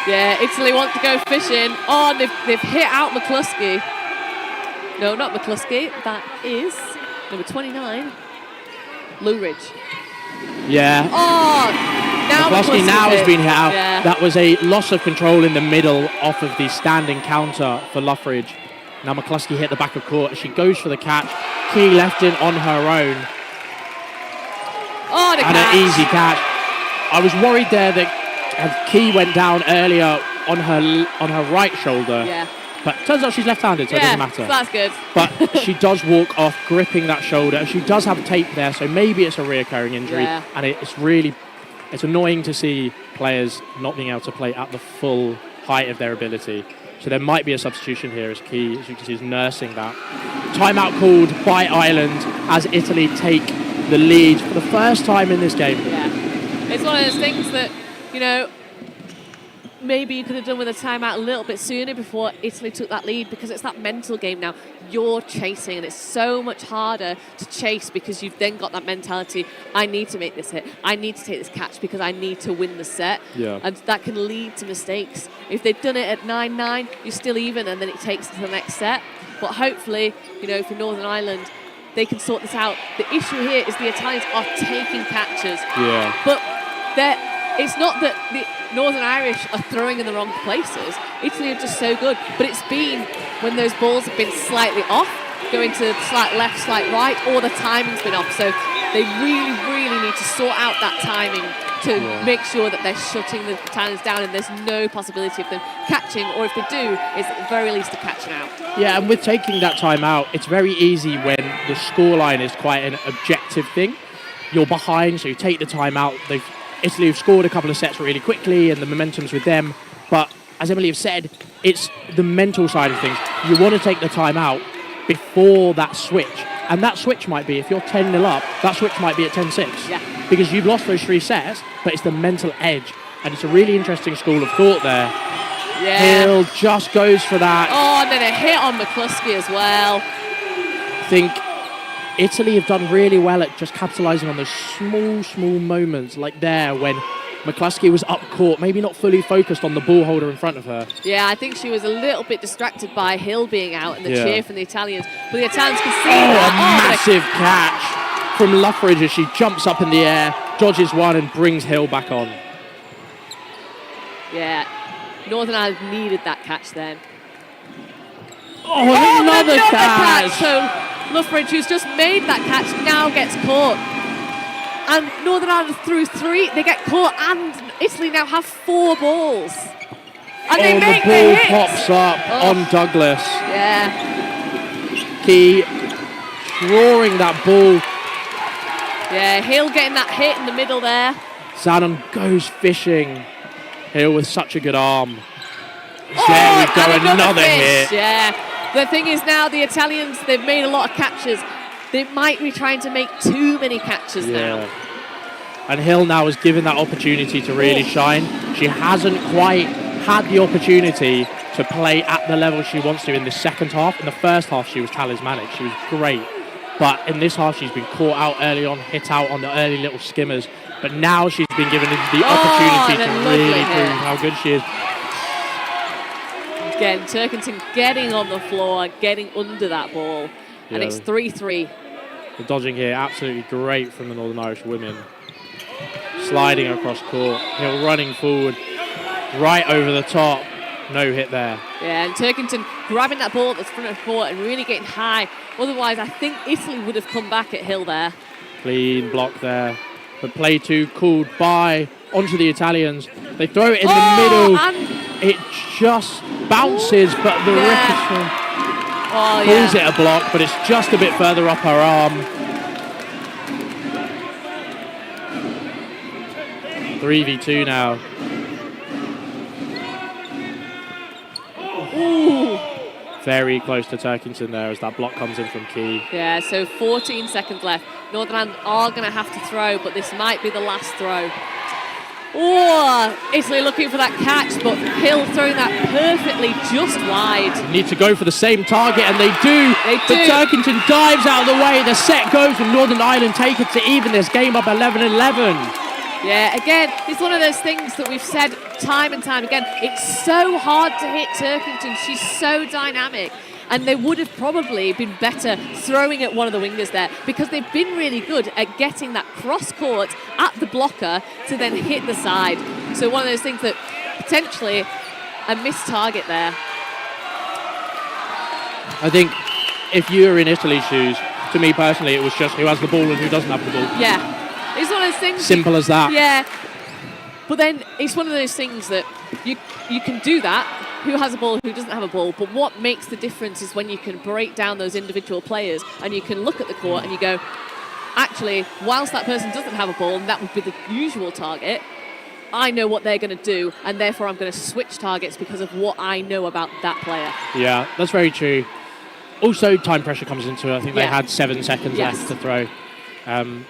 Yeah, Italy want to go fishing. Oh, and they've hit out McCluskey. No, not McCluskey. That is number 29, Lou Ridge. Yeah. Oh, now McCluskey now has been hit out. Yeah. That was a loss of control in the middle off of the standing counter for Luffridge. Now McCluskey hit the back of court as she goes for the catch. Key left in on her own. Oh, and an easy catch. I was worried there that Key went down earlier on her right shoulder. Yeah. But turns out she's left-handed, so it doesn't matter. So that's good. But she does walk off, gripping that shoulder. She does have tape there, so maybe it's a reoccurring injury. Yeah. And it's annoying to see players not being able to play at the full height of their ability. So there might be a substitution here as Key, as you can see, is nursing that. Timeout called by Ireland as Italy take the lead for the first time in this game. Yeah. It's one of those things that, maybe you could have done with a timeout a little bit sooner before Italy took that lead, because it's that mental game now. You're chasing, and it's so much harder to chase because you've then got that mentality, I need to make this hit, I need to take this catch because I need to win the set. Yeah. And that can lead to mistakes. If they'd done it at 9-9, you're still even, and then it takes to the next set. But hopefully, for Northern Ireland, they can sort this out. The issue here is the Italians are taking catches. Yeah. But it's not that the Northern Irish are throwing in the wrong places. Italy are just so good. But it's been when those balls have been slightly off, going to slight left, slight right, or the timing's been off. So they really, really need to sort out that timing to make sure that they're shutting the Italians down and there's no possibility of them catching, or if they do, it's at the very least a catching out. Yeah, and with taking that time out, it's very easy when the scoreline is quite an objective thing. You're behind, so you take the time out. Italy have scored a couple of sets really quickly and the momentum's with them. But as Emily have said, it's the mental side of things. You want to take the time out before that switch. And that switch might be, if you're 10-0 up, that switch might be at 10-6. Yeah. Because you've lost those 3 sets, but it's the mental edge. And it's a really interesting school of thought there. Yeah. Hill just goes for that. Oh, and then a hit on McCluskey as well. I think Italy have done really well at just capitalising on those small moments, like there when McCluskey was up court, maybe not fully focused on the ball holder in front of her. Yeah, I think she was a little bit distracted by Hill being out and the cheer from the Italians. But the Italians can see that. Massive catch from Luffridge as she jumps up in the air, dodges one and brings Hill back on. Yeah, Northern Ireland needed that catch then. Oh, another catch! So Luffridge, who's just made that catch, now gets caught. And Northern Ireland through 3, they get caught, and Italy now have 4 balls. And they make the ball hits. pops up on Douglas. Yeah. Key drawing that ball. Yeah, Hill getting that hit in the middle there. Zanon goes fishing. Hill with such a good arm. There we go, another hit. Yeah. The thing is now the Italians, they've made a lot of catches. They might be trying to make too many catches now. And Hill now is given that opportunity to really shine. She hasn't quite had the opportunity to play at the level she wants to in the second half. In the first half, she was talismanic. She was great. But in this half, she's been caught out early on, hit out on the early little skimmers. But now she's been given the opportunity to really prove how good she is. Again, Turkington getting on the floor, getting under that ball. And it's 3-3. The dodging here, absolutely great from the Northern Irish women. Sliding across court. Hill running forward, right over the top. No hit there. Yeah, and Turkington grabbing that ball at the front of the court and really getting high. Otherwise, I think Italy would have come back at Hill there. Clean block there. But play 2 called by onto the Italians. They throw it in the middle. It just bounces, but the ricochet pulls it a block, but it's just a bit further up her arm. 3v2 now. Ooh. Very close to Turkington there as that block comes in from Key. Yeah, so 14 seconds left. Northern Ireland are going to have to throw, but this might be the last throw. Oh, Italy looking for that catch, but Hill throwing that perfectly just wide. Need to go for the same target, and they do. But Turkington dives out of the way. The set goes, and Northern Ireland take it to even this game up 11-11. Yeah, again, it's one of those things that we've said time and time again. It's so hard to hit Turkington. She's so dynamic. And they would have probably been better throwing at one of the wingers there because they've been really good at getting that cross court at the blocker to then hit the side. So one of those things that potentially a missed target there. I think if you were in Italy's shoes, to me personally, it was just who has the ball and who doesn't have the ball. Yeah. It's one of those things. Simple as that. Yeah. But then it's one of those things that you can do that. Who has a ball, who doesn't have a ball. But what makes the difference is when you can break down those individual players and you can look at the court and you go, actually, whilst that person doesn't have a ball, and that would be the usual target, I know what they're going to do, and therefore I'm going to switch targets because of what I know about that player. Yeah, that's very true. Also, time pressure comes into it. I think they had 7 seconds left to throw. And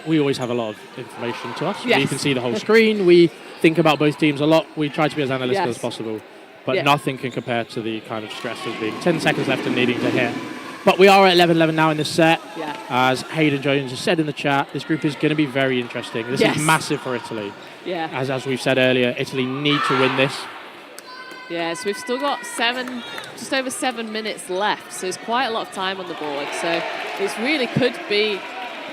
we always have a lot of information to us. You can see the whole screen. We think about both teams a lot. We try to be as analytical as possible. But nothing can compare to the kind of stress of being 10 seconds left and needing to hit. But we are at 11-11 now in this set. Yeah. As Hayden Jones has said in the chat, this group is going to be very interesting. This is massive for Italy. Yeah. As we've said earlier, Italy need to win this. Yeah, so we've still got just over 7 minutes left. So there's quite a lot of time on the board. So this really could be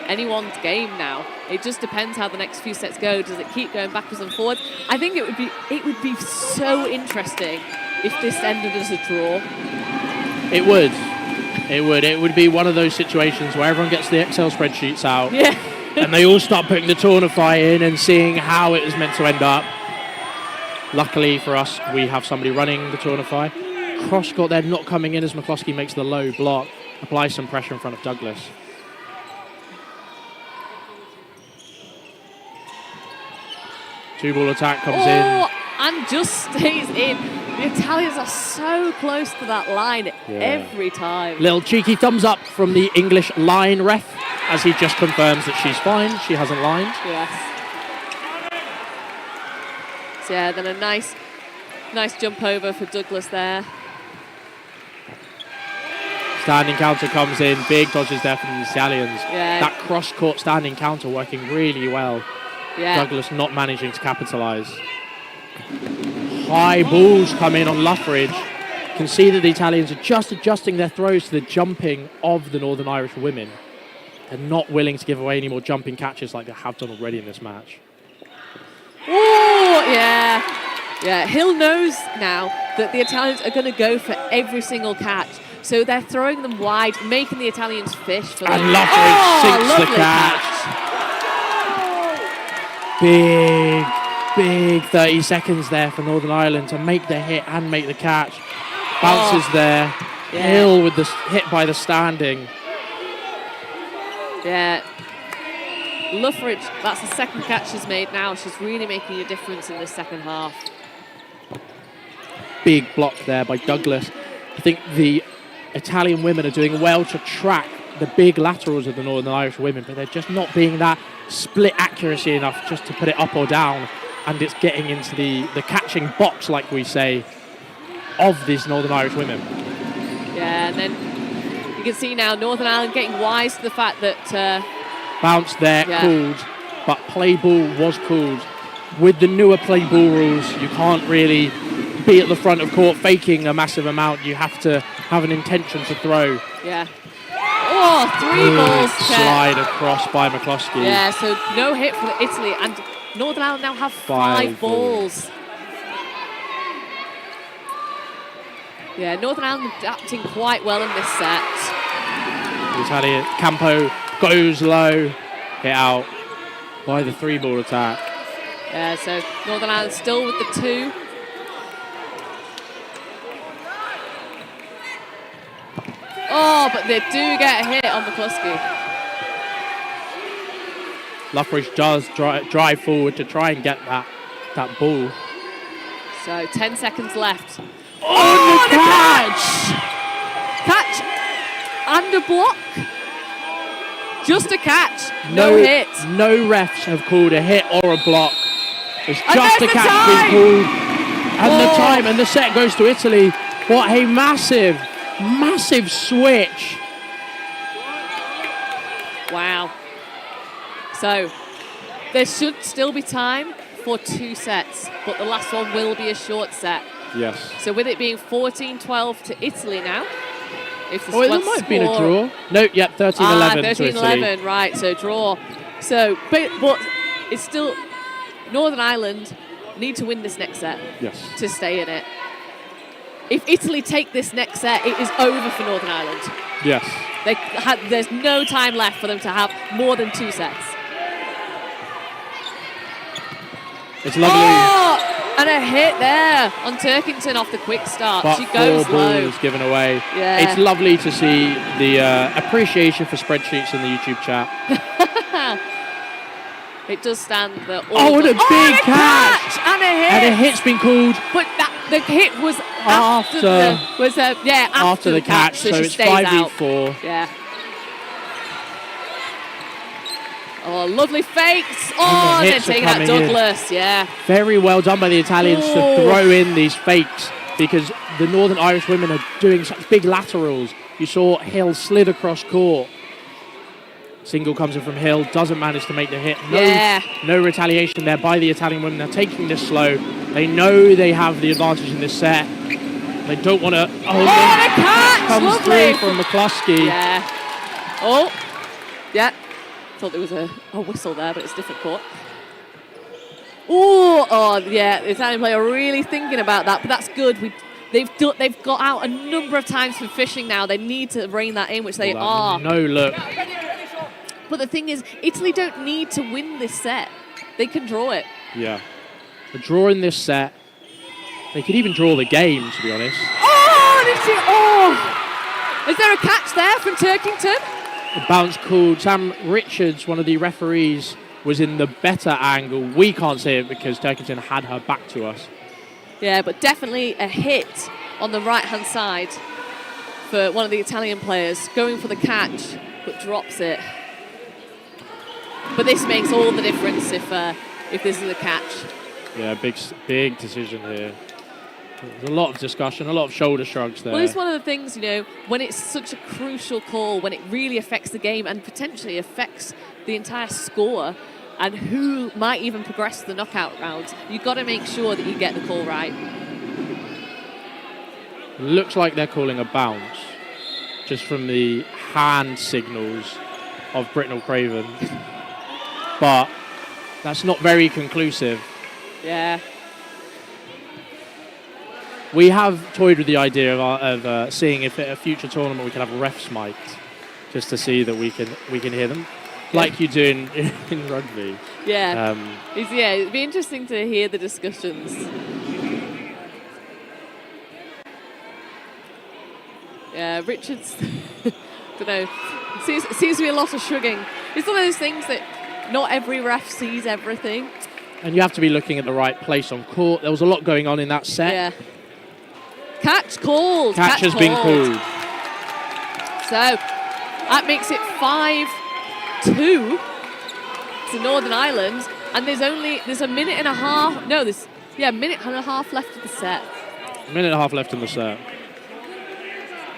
anyone's game now. It just depends how the next few sets go. Does it keep going backwards and forwards? I think it would be so interesting if this ended as a draw. It would. It would be one of those situations where everyone gets the Excel spreadsheets out and they all start putting the Tournify in and seeing how it is meant to end up. Luckily for us, we have somebody running the Tournify. Cross court there, not coming in as McCloskey makes the low block, applies some pressure in front of Douglas. Two-ball attack comes in. And just stays in. The Italians are so close to that line every time. Little cheeky thumbs up from the English line ref as he just confirms that she's fine. She hasn't lined. Yes. So yeah, then a nice jump over for Douglas there. Standing counter comes in. Big dodges there from the Italians. Yeah. That cross-court standing counter working really well. Yeah. Douglas not managing to capitalise. High balls come in on Luffridge. You can see that the Italians are just adjusting their throws to the jumping of the Northern Irish women. They're not willing to give away any more jumping catches like they have done already in this match. Oh, yeah. Yeah, Hill knows now that the Italians are going to go for every single catch. So they're throwing them wide, making the Italians fish for them. And Luffridge sinks the catch. Big 30 seconds there for Northern Ireland to make the hit and make the catch. Bounces there. Yeah. Hill with the hit by the standing. Yeah. Luffridge, that's the second catch she's made now. She's really making a difference in the second half. Big block there by Douglas. I think the Italian women are doing well to track the big laterals of the Northern Irish women, but they're just not being that split accuracy enough just to put it up or down. And it's getting into the catching box, like we say, of these Northern Irish women. Yeah, and then you can see now Northern Ireland getting wise to the fact that... bounce there, called, but play ball was called. With the newer play ball rules, you can't really be at the front of court faking a massive amount. You have to have an intention to throw. Yeah. Oh, 3 balls. Slide across by McCloskey. Yeah, so no hit for Italy, and Northern Ireland now have 5 balls. Yeah, Northern Ireland adapting quite well in this set. The Italian Campo goes low, hit out by the 3-ball attack. Yeah, so Northern Ireland still with the 2. Oh, but they do get a hit on McCloskey. Luffridge does drive forward to try and get that ball. So 10 seconds left. Oh, the catch! Catch and a block. Just a catch, no hit. No refs have called a hit or a block. It's And just a there's the catch being called. And the time, and the set goes to Italy. What a massive switch. Wow. So there should still be time for 2 sets, but the last one will be a short set. Yes. So with it being 14-12 to Italy now. If the There might have been a draw. No, yep, 13-11 to Italy. 13-11, right, so draw. So, but it's still, Northern Ireland need to win this next set to stay in it. If Italy take this next set, it is over for Northern Ireland. Yes. There's no time left for them to have more than 2 sets. It's lovely. Oh, and a hit there on Turkington off the quick start. But She goes 4 low. balls given away. Yeah. It's lovely to see the appreciation for spreadsheets in the YouTube chat. It does stand that. Oh, what a big catch! And a hit! And a hit's been called But the hit was after the catch, so she it's stays 5v4. out. Yeah. Oh, lovely fakes. Oh, And the and then hits are taking out coming in. Douglas. Yeah. Very well done by the Italians to Oh. throw in these fakes because the Northern Irish women are doing such big laterals. You saw Hill slid across court. Single comes in from Hill, doesn't manage to make the hit. No retaliation there by the Italian women. They're taking this slow. They know they have the advantage in this set. They don't want to. Oh, the catch! Comes Lovely. through from McCluskey. Yeah. Oh, yeah. Thought there was a whistle there, but it's a different court. Ooh, oh, yeah. The Italian player are really thinking about that, but that's good. They've got out a number of times for fishing now. They need to rein that in, which they are. No look. But the thing is, Italy don't need to win this set. They can draw it. Yeah. They're drawing this set. They could even draw the game, to be honest. Oh, did she? Oh! Is there a catch there from Turkington? The bounce called. Sam Richards, one of the referees, was in the better angle. We can't see it because Turkington had her back to us. Yeah, but definitely a hit on the right-hand side for one of the Italian players, going for the catch, but drops it. But this makes all the difference if this is a catch. Yeah, big decision here. There's a lot of discussion, a lot of shoulder shrugs there. Well, it's one of the things, when it's such a crucial call, when it really affects the game and potentially affects the entire score and who might even progress to the knockout rounds, you've got to make sure that you get the call right. Looks like they're calling a bounce, just from the hand signals of Britnell Craven. But that's not very conclusive. Yeah. We have toyed with the idea of seeing if at a future tournament we can have refs mic'd, just to see that we can hear them, like you do in rugby. Yeah. It'd be interesting to hear the discussions. Yeah, Richards. Don't know. Seems to be a lot of shrugging. It's one of those things that not every ref sees everything. And you have to be looking at the right place on court. There was a lot going on in that set. Yeah. Catch called. Catch has been called. So that makes it 5-2 to Northern Ireland. And there's a minute and a half. No, minute and a half left of the set. A minute and a half left in the set.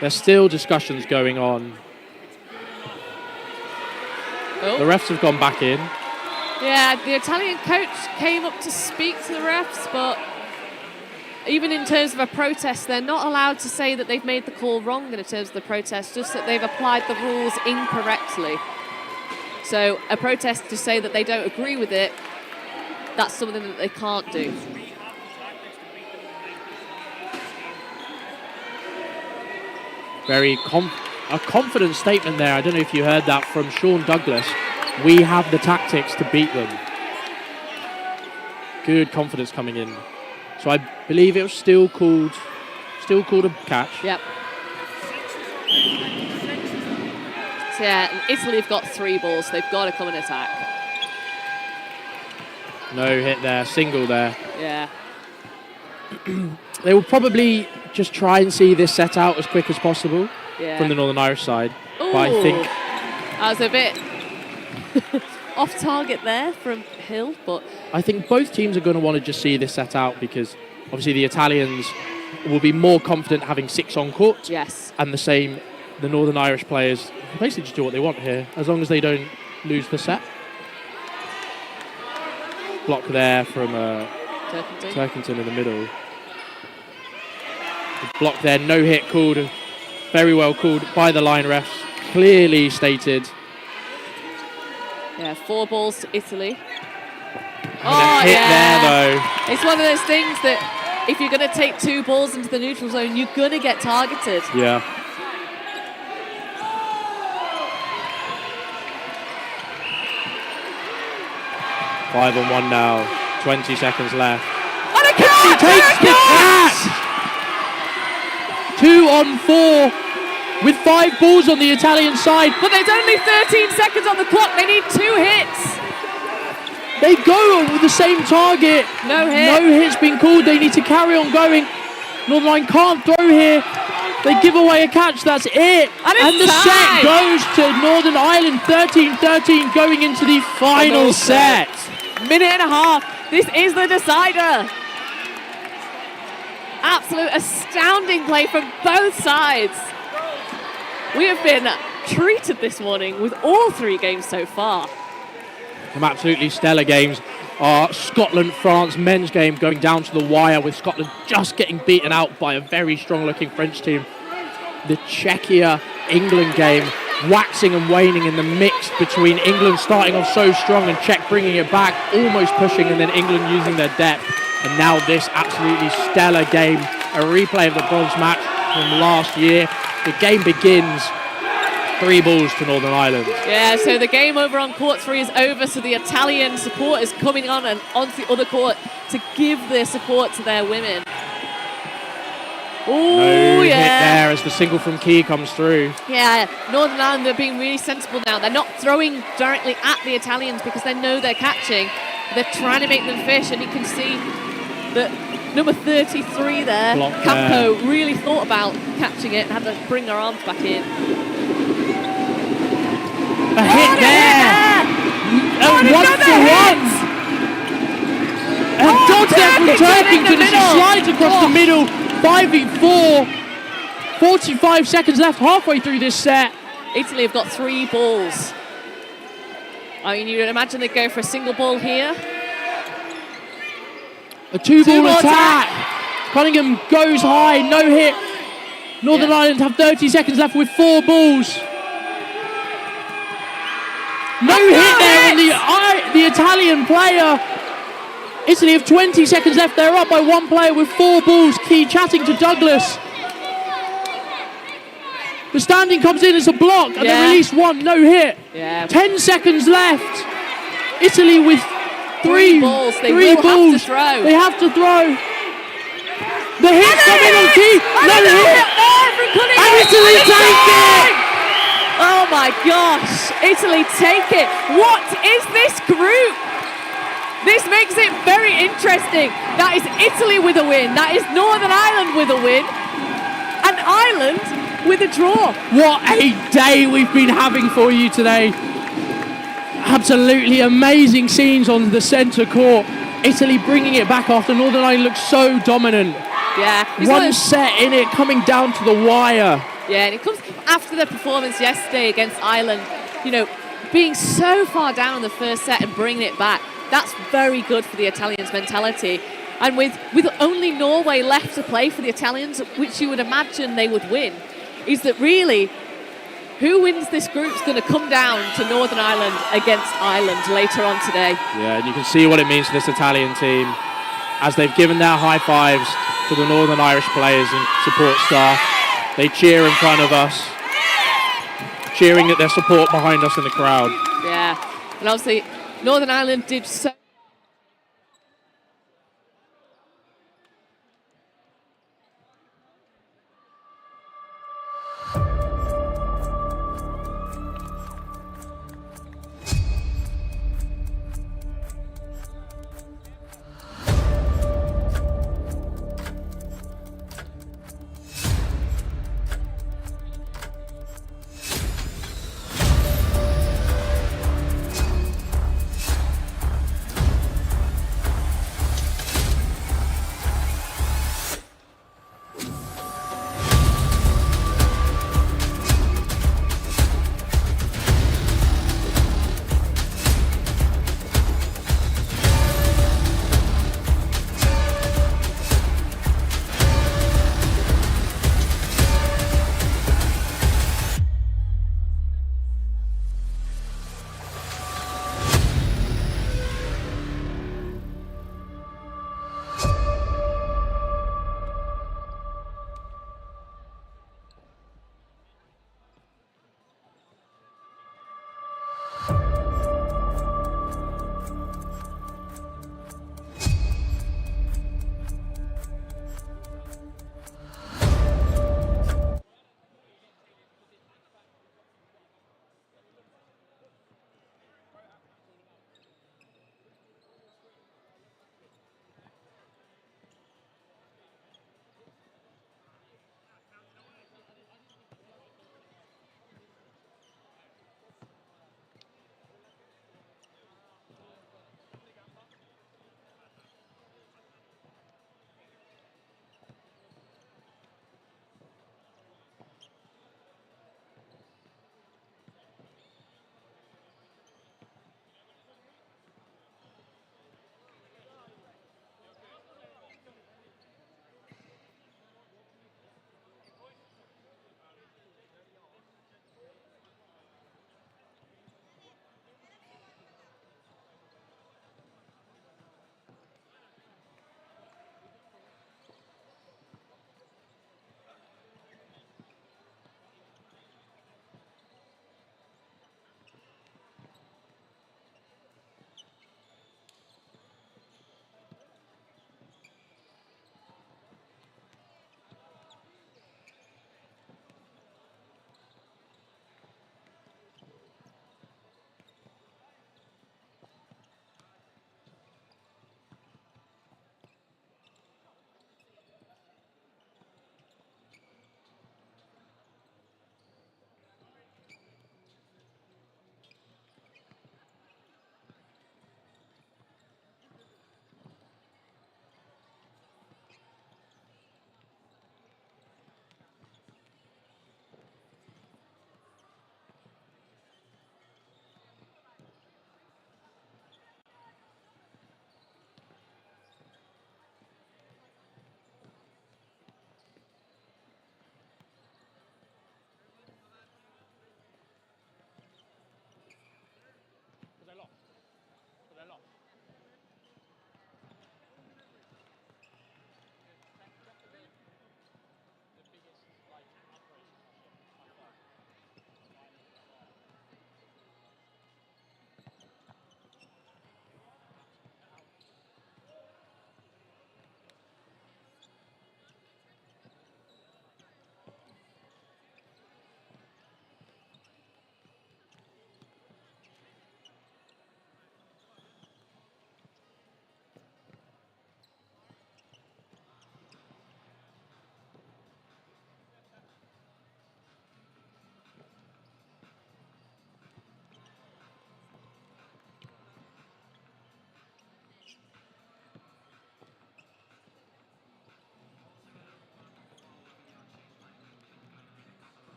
There's still discussions going on. Oh. The refs have gone back in. Yeah, the Italian coach came up to speak to the refs, but even in terms of a protest, they're not allowed to say that they've made the call wrong in terms of the protest, just that they've applied the rules incorrectly. So a protest to say that they don't agree with it, that's something that they can't do. A confident statement there. I don't know if you heard that from Sean Douglas. We have the tactics to beat them. Good confidence coming in. So I believe it was still called a catch. Yep. So yeah, and Italy have got 3 balls, so they've got to come and attack. No hit there, single there. Yeah. They will probably just try and see this set out as quick as possible from the Northern Irish side. Ooh, but I think that was a bit off target there from Hill, but I think both teams are going to want to just see this set out because obviously the Italians will be more confident having 6 on court. yes. And the same, the Northern Irish players basically just do what they want here, as long as they don't lose the set. Block there from Turkington in the middle. The block there, no hit called, very well called by the line refs, clearly stated. Yeah, 4 balls to Italy. And a hit there though. It's one of those things that if you're going to take 2 balls into the neutral zone, you're going to get targeted. Yeah. Five on 1 now. 20 seconds left. And a She catch! takes the catch! 2 on 4 with 5 balls on the Italian side. But there's only 13 seconds on the clock. They need 2 hits. They go with the same target. No hit. No hit's been called. They need to carry on going. Northern Ireland can't throw here. They give away a catch. That's it. And the it's set tied. goes to Northern Ireland. 13-13 going into the final set. Minute and a half. This is the decider. Absolute astounding play from both sides. We have been treated this morning with all 3 games so far. Some absolutely stellar games. Our Scotland-France men's game going down to the wire with Scotland just getting beaten out by a very strong-looking French team. The Czechia-England game waxing and waning in the mix between England starting off so strong and Czech bringing it back, almost pushing, and then England using their depth. And now this absolutely stellar game, a replay of the bronze match from last year. The game begins. 3 balls to Northern Ireland. Yeah, so the game over on court 3 is over, so the Italian support is coming on and onto the other court to give their support to their women. Oh, No hit yeah. there as the single from Key comes through. Yeah, Northern Ireland, they're being really sensible now. They're not throwing directly at the Italians because they know they're catching. They're trying to make them fish, and you can see that number 33 there, Block Campo, really thought about catching it and had to bring their arms back in. A hit there! And 1 for 1! And Dodgeball from Turkington as he slides across the middle. 5v4. 45 seconds left, halfway through this set. Italy have got 3 balls. I mean, you'd imagine they'd go for a single ball here. A 2-ball Two-ball attack. Cunningham goes high, no hit. Northern Ireland have 30 seconds left with 4 balls. No hit there on the Italian player. Italy have 20 seconds left. They're up by 1 player with 4 balls. Key chatting to Douglas. The standing comes in as a block and they release 1, no hit. Yeah. 10 seconds left. Italy with 3 balls. They 3 will balls. have to throw. They have to throw. The hits come in on Key. No hit. And Italy take it. Oh my gosh, Italy take it. What is this group? This makes it very interesting. That is Italy with a win. That is Northern Ireland with a win. And Ireland with a draw. What a day we've been having for you today. Absolutely amazing scenes on the centre court. Italy bringing it back after Northern Ireland looked so dominant. Yeah. 1 set in it, coming down to the wire. Yeah, and it comes after their performance yesterday against Ireland, you know, being so far down in the first set and bringing it back. That's very good for the Italians' mentality. And with only Norway left to play for the Italians, which you would imagine they would win, is that really who wins this group is going to come down to Northern Ireland against Ireland later on today. Yeah, and you can see what it means to this Italian team as they've given their high fives to the Northern Irish players and support staff. They cheer in front of us, cheering at their support behind us in the crowd. Yeah, and obviously Northern Ireland did so.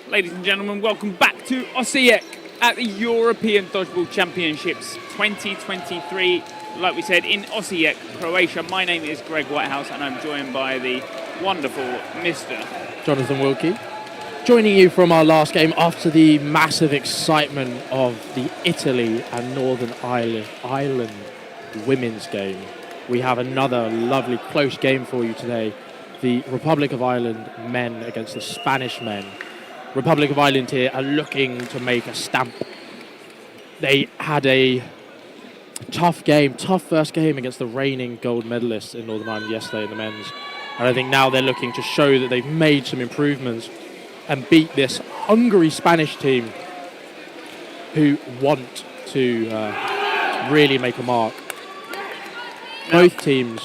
Ladies and gentlemen, welcome back to Osijek at the European Dodgeball Championships 2023. Like we said, in Osijek, Croatia. My name is Greg Whitehouse and I'm joined by the wonderful Mr. Jonathan Wilkie, joining you from our last game after the massive excitement of the Italy and Northern Ireland women's game. We have another lovely close game for you today. The Republic of Ireland men against the Spanish men. Republic of Ireland here are looking to make a stamp. They had a tough first game against the reigning gold medalists in Northern Ireland yesterday in the men's. And I think now they're looking to show that they've made some improvements and beat this hungry Spanish team who want to really make a mark. Both teams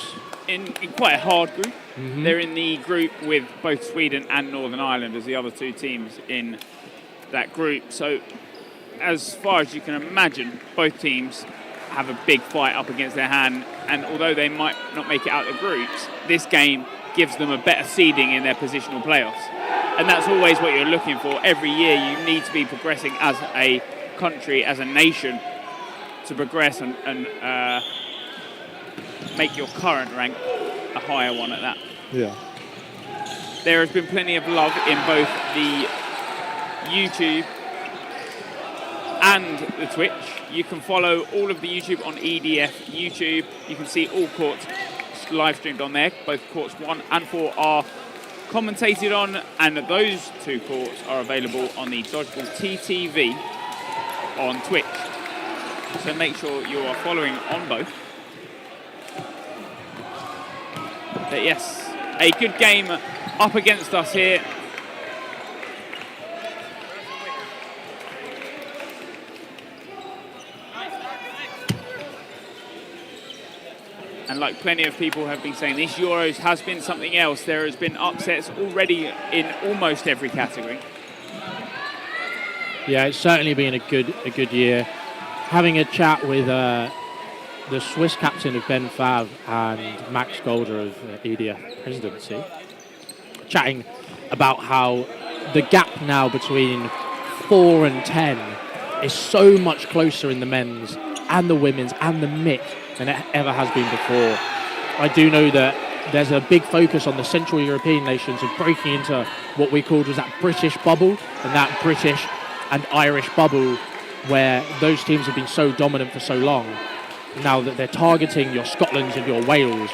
in quite a hard group. They're in the group with both Sweden and Northern Ireland as the other two teams in that group. So as far as you can imagine, both teams have a big fight up against their hand, and although they might not make it out of the groups, this game gives them a better seeding in their positional playoffs. And that's always what you're looking for. Every year you need to be progressing as a country, as a nation, to progress and make your current rank a higher one at that. Yeah. There has been plenty of love in both the YouTube and the Twitch. You can follow all of the YouTube on EDF YouTube. You can see all courts live streamed on there. Both courts 1 and 4 are commentated on, and those two courts are available on the Dodgeball TTV on Twitch. So make sure you are following on both. But yes, a good game up against us here. And like plenty of people have been saying, this Euros has been something else. There has been upsets already in almost every category. Yeah, it's certainly been a good year. Having a chat with the Swiss captain of Ben Fav and Max Golder of EDF presidency, chatting about how the gap now between 4 and 10 is so much closer in the men's and the women's and the mix than it ever has been before. I do know that there's a big focus on the Central European nations of breaking into what we called was that British bubble, and that British and Irish bubble where those teams have been so dominant for so long. Now that they're targeting your Scotlands and your Wales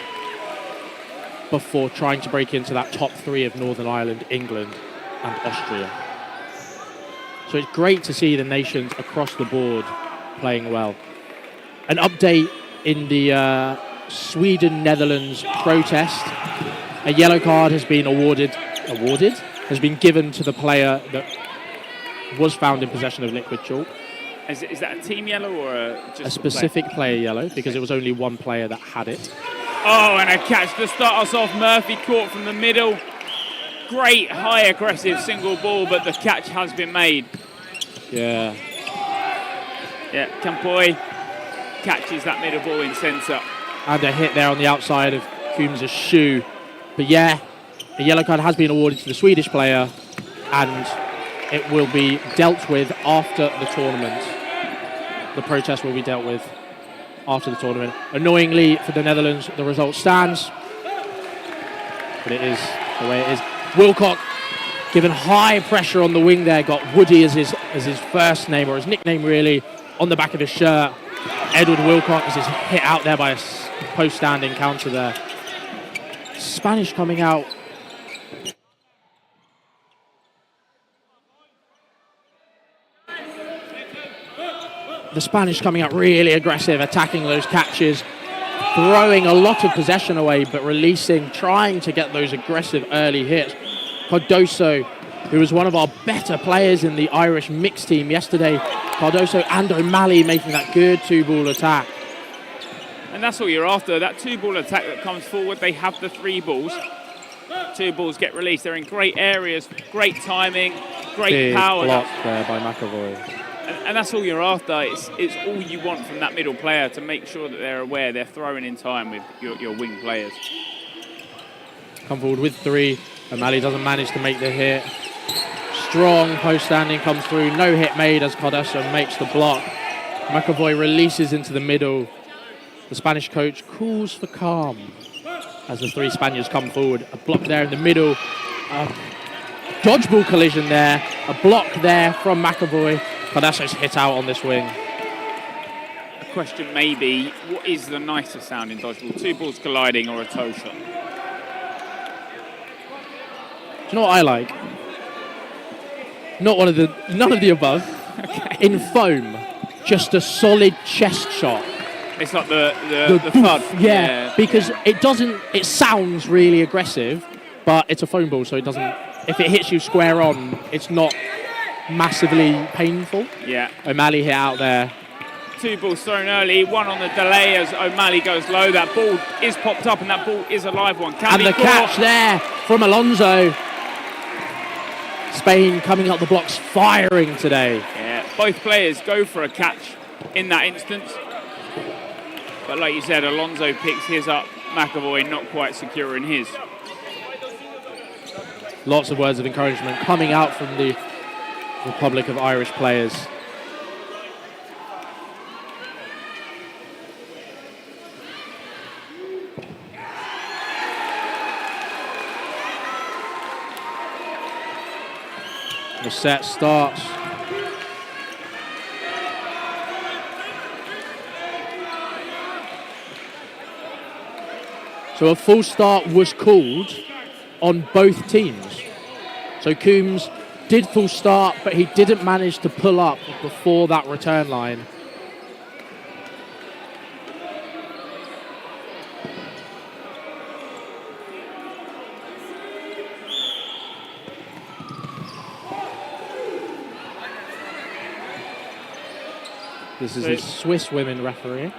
before trying to break into that top 3 of Northern Ireland, England and Austria. So it's great to see the nations across the board playing well. An update in the Sweden-Netherlands protest. A yellow card has been has been given to the player that was found in possession of liquid chalk. Is that a team yellow or just a specific player yellow, because it was only one player that had it. Oh, and a catch to start us off. Murphy caught from the middle. Great high aggressive single ball, but the catch has been made. Yeah. Yeah, Campoy catches that middle ball in centre. And a hit there on the outside of Coombs' shoe. But yeah, a yellow card has been awarded to the Swedish player, and it will be dealt with after the tournament. The protest will be dealt with after the tournament. Annoyingly for the Netherlands, the result stands, but it is the way it is. Wilcock, given high pressure on the wing there, got Woody as his first name, or his nickname really, on the back of his shirt. Edward Wilcock is hit out there by a post-standing counter there. Spanish coming out. The Spanish coming out really aggressive, attacking those catches, throwing a lot of possession away, but releasing, trying to get those aggressive early hits. Cardoso, who was one of our better players in the Irish mixed team yesterday, Cardoso and O'Malley making that good 2-ball attack. And that's all you're after, that 2-ball attack that comes forward. They have the 3 balls. 2 balls get released. They're in great areas, great timing, great Big power. block there by McAvoy. And that's all you're after. It's all you want from that middle player, to make sure that they're aware they're throwing in time with your wing players. Come forward with 3. O'Malley doesn't manage to make the hit. strong post standing comes through. No hit made as Cardoso makes the block. McAvoy releases into the middle. The Spanish coach calls for calm as the three Spaniards come forward. A block there in the middle. Dodgeball collision there. A block there from McAvoy. Cardoso's hit out on this wing. The question may be, what is the nicer sound in dodgeball? Two balls colliding or a toe shot? Do you know what I like? None of the above. Okay. In foam, just a solid chest shot. It's like the thud. Yeah, because it sounds really aggressive, but it's a foam ball, so it doesn't, if it hits you square on, it's not massively painful. Yeah. O'Malley hit out there. Two balls thrown early, one on the delay as O'Malley goes low. That ball is popped up and that ball is a live one. Can And be the caught. catch there from Alonso. Spain coming up the blocks, firing today. Yeah, both players go for a catch in that instance. But like you said, Alonso picks his up. McAvoy not quite secure in his. Lots of words of encouragement coming out from the Republic of Irish players. The set starts. So a full start was called on both teams. So Coombs did full start, but he didn't manage to pull up before that return line. This is the Swiss women referee.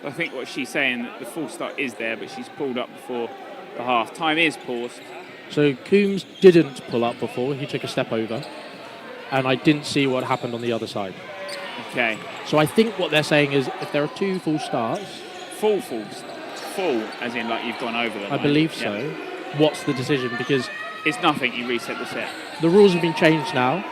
I think what she's saying, that the full start is there, but she's pulled up before the half. Time is paused. So Coombs didn't pull up before, he took a step over. And I didn't see what happened on the other side. Okay. So I think what they're saying is if there are two full starts... Full, as in like you've gone over them. I believe so. What's the decision? Because it's nothing, you reset the set. the rules have been changed now.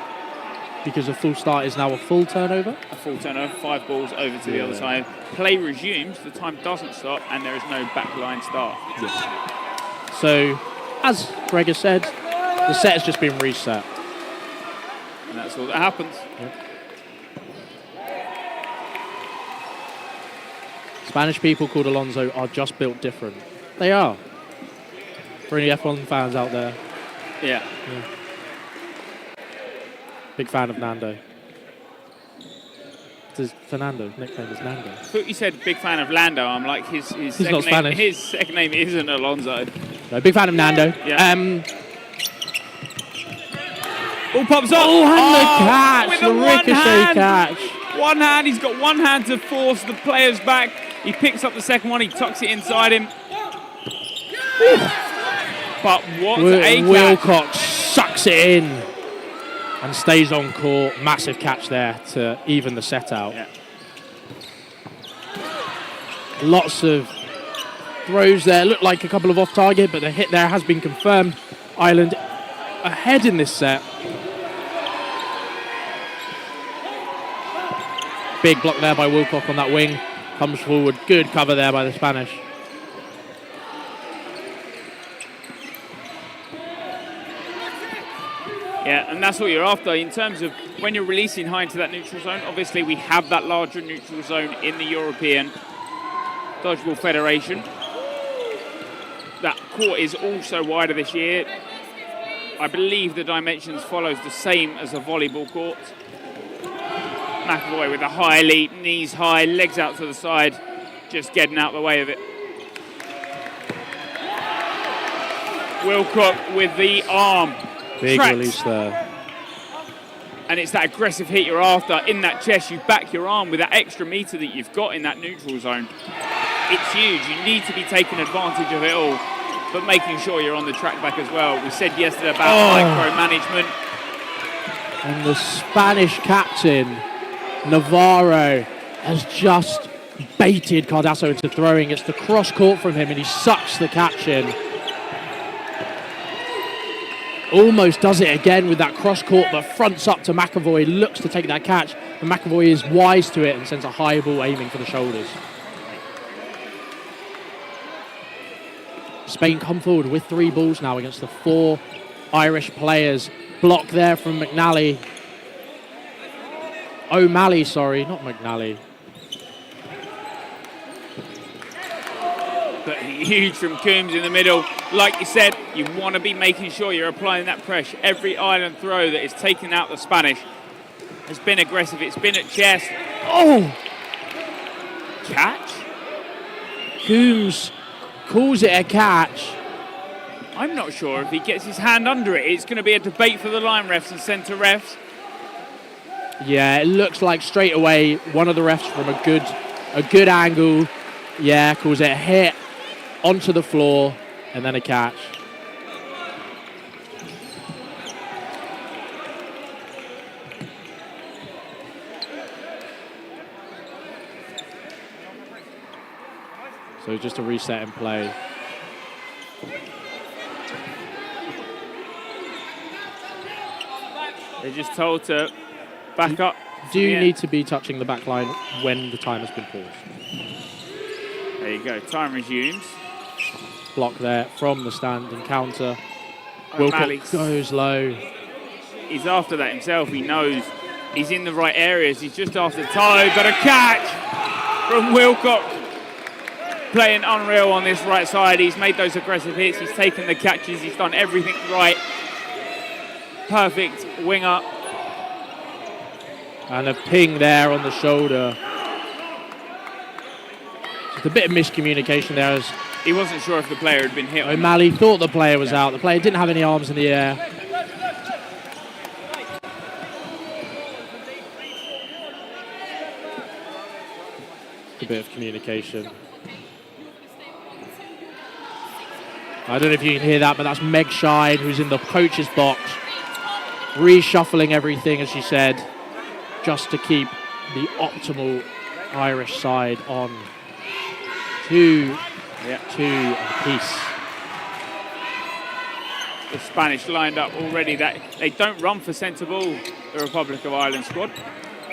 Because a full start is now a full turnover. A full turnover, 5 balls over to the other side. Play resumes, the time doesn't stop, and there is no backline start. Yes. So, as Greg has said, the set has just been reset. And that's all that happens. Yep. Spanish people called Alonso are just built different. They are. For any F1 fans out there. Yeah. Big fan of Nando. Does Fernando's nickname is Nando? I thought you said big fan of Lando. I'm like, his second not name, Spanish. his second name isn't Alonso. No, big fan of Nando. Yeah. Ball pops up. Oh, and the catch, with the one ricochet hand. catch. One hand, he's got one hand to force the players back. He picks up the second one, he tucks it inside him. But what a catch. Wilcox sucks it in and stays on court. Massive catch there to even the set out. Yeah. Lots of throws there. Looked like a couple of off target, but the hit there has been confirmed. Ireland ahead in this set. Big block there by Wilcox on that wing. Comes forward. Good cover there by the Spanish. Yeah, and that's what you're after in terms of when you're releasing high into that neutral zone. Obviously, we have that larger neutral zone in the European Dodgeball Federation. That court is also wider this year. I believe the dimensions follows the same as a volleyball court. McAvoy with a high leap, knees high, legs out to the side, just getting out the way of it. Wilcox with the arm. Big Tracks. release there. And it's that aggressive hit you're after in that chest. You back your arm with that extra meter that you've got in that neutral zone. It's huge. You need to be taking advantage of it all, but making sure you're on the track back as well. We said yesterday about micromanagement. And the Spanish captain, Navarro, has just baited Cardoso into throwing. It's the cross court from him, and he sucks the catch in. Almost does it again with that cross court, but fronts up to McAvoy, looks to take that catch, and McAvoy is wise to it and sends a high ball aiming for the shoulders. Spain come forward with 3 balls now against the 4 Irish players. Block there from McNally. O'Malley, sorry, not McNally. But huge from Coombs in the middle. Like you said, you want to be making sure you're applying that pressure. Every Ireland throw that is taking out the Spanish has been aggressive. It's been at chest. Oh! Catch? Coombs calls it a catch. I'm not sure if he gets his hand under it. It's going to be a debate for the line refs and centre refs. Yeah, it looks like straight away one of the refs from a good angle. Yeah, calls it a hit onto the floor and then a catch. So just a reset in play. They're just told to back up. Do you need to be touching the back line when the time has been paused? There you go, time resumes. Block there from the stand and counter. O'Malley Wilcox goes low. He's after that himself. He knows he's in the right areas. He's just after toe, but a catch from Wilcox. Playing unreal on this right side. He's made those aggressive hits. He's taken the catches. He's done everything right. Perfect winger. And a ping there on the shoulder. Just a bit of miscommunication there as He wasn't sure if the player had been hit. O'Malley thought the player was out. The player didn't have any arms in the air. A bit of communication. I don't know if you can hear that, but that's Meg Shine, who's in the coach's box, reshuffling everything, as she said, just to keep the optimal Irish side on 2-2 apiece. The Spanish lined up already. That they don't run for centre ball, the Republic of Ireland squad.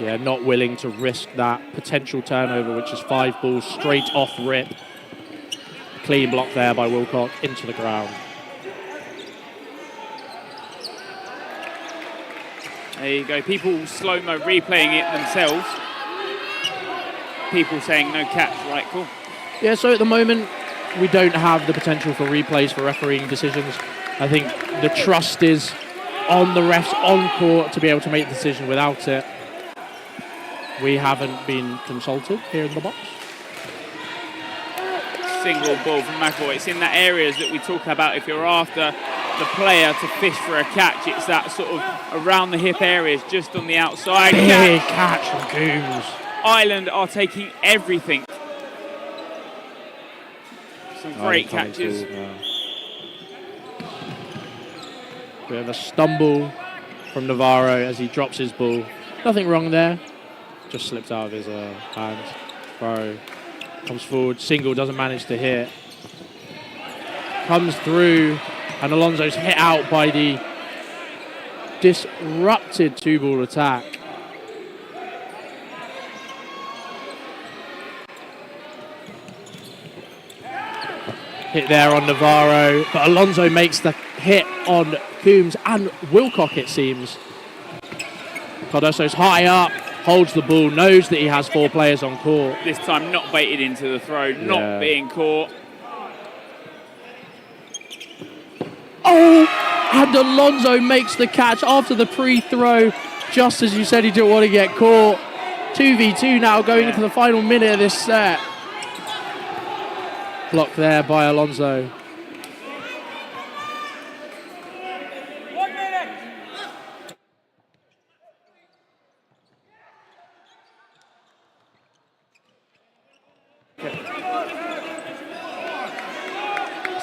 Yeah, not willing to risk that potential turnover, which is 5 balls straight off rip. Clean block there by Wilcox into the ground. There you go. People slow-mo replaying it themselves. People saying no catch. Right, cool. Yeah, so at the moment, we don't have the potential for replays for refereeing decisions. I think the trust is on the refs on court to be able to make the decision. Without it, we haven't been consulted here in the box. Single ball from McAvoy. It's in that areas that we talk about if you're after the player to fish for a catch. It's that sort of around the hip areas, just on the outside. Big catch from Coombs. Ireland are taking everything. Some great catches. Bit of a stumble from Navarro as he drops his ball. Nothing wrong there. Just slipped out of his hands. Navarro comes forward. Single doesn't manage to hit. Comes through. And Alonso's hit out by the disrupted 2-ball attack. Hit there on Navarro, but Alonso makes the hit on Coombs and Wilcox, it seems. Cardoso's high up, holds the ball, knows that he has 4 players on court. This time not baited into the throw, not being caught. Oh, and Alonso makes the catch after the pre-throw, just as you said he didn't want to get caught. 2v2 now going into the final minute of this set. Block there by Alonso.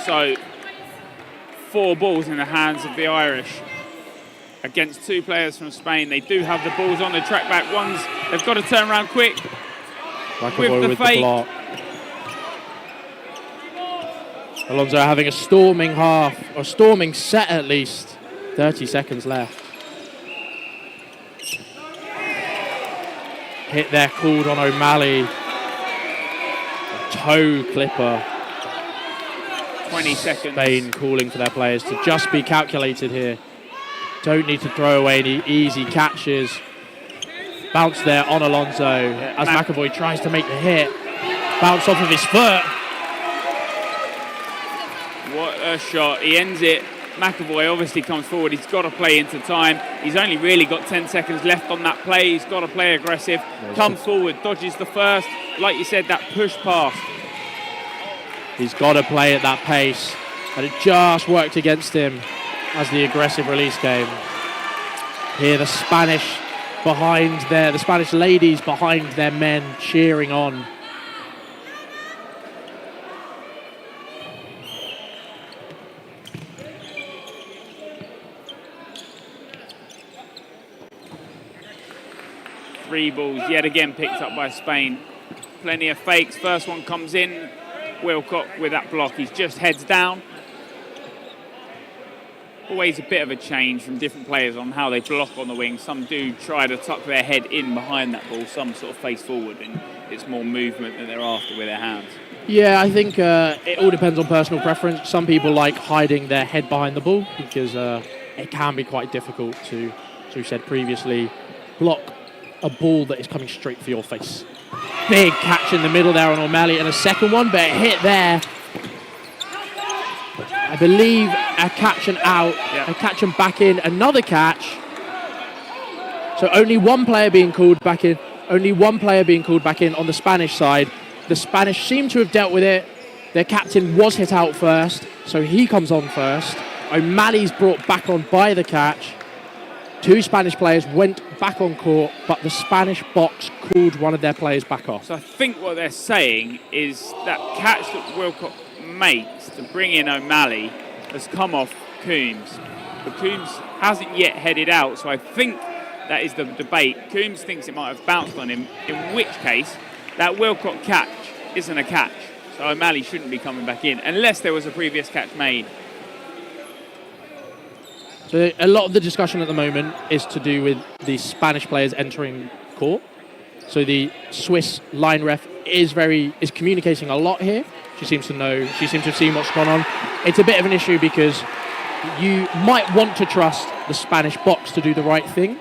So 4 balls in the hands of the Irish against 2 players from Spain. They do have the balls on the track back. They've got to turn around quick. McAvoy with the fake. block. Alonso having a storming half, or storming set at least. 30 seconds left. Hit there called on O'Malley. A toe clipper. 20 seconds. Spain calling for their players to just be calculated here. Don't need to throw away any easy catches. Bounce there on Alonso as McAvoy tries to make the hit. Bounce off of his foot. What a shot. He ends it. McAvoy obviously comes forward. He's got to play into time. He's only really got 10 seconds left on that play. He's got to play aggressive. Comes forward, dodges the first. Like you said, that push pass. He's got to play at that pace. And it just worked against him as the aggressive release came. Here the Spanish ladies behind their men cheering on. Three balls yet again picked up by Spain. Plenty of fakes. First one comes in. Wilcock with that block. He's just heads down. Always a bit of a change from different players on how they block on the wing. Some do try to tuck their head in behind that ball. Some sort of face forward, and it's more movement than they're after with their hands. Yeah, I think it all depends on personal preference. Some people like hiding their head behind the ball because it can be quite difficult to, as we said previously, block a ball that is coming straight for your face. Big catch in the middle there on O'Malley, and a second one, but it hit there. I believe a catch and out, a catch and back in, another catch. So only one player being called back in, on the Spanish side. The Spanish seem to have dealt with it. Their captain was hit out first, so he comes on first. O'Malley's brought back on by the catch. Two Spanish players went back on court, but the Spanish box called one of their players back off. So I think what they're saying is that catch that Wilcock makes to bring in O'Malley has come off Coombs. But Coombs hasn't yet headed out, so I think that is the debate. Coombs thinks it might have bounced on him, in which case that Wilcock catch isn't a catch. So O'Malley shouldn't be coming back in, unless there was a previous catch made. So a lot of the discussion at the moment is to do with the Spanish players entering court. So the Swiss line ref is communicating a lot here. She seems to know, she seems to have seen what's gone on. It's a bit of an issue because you might want to trust the Spanish box to do the right thing,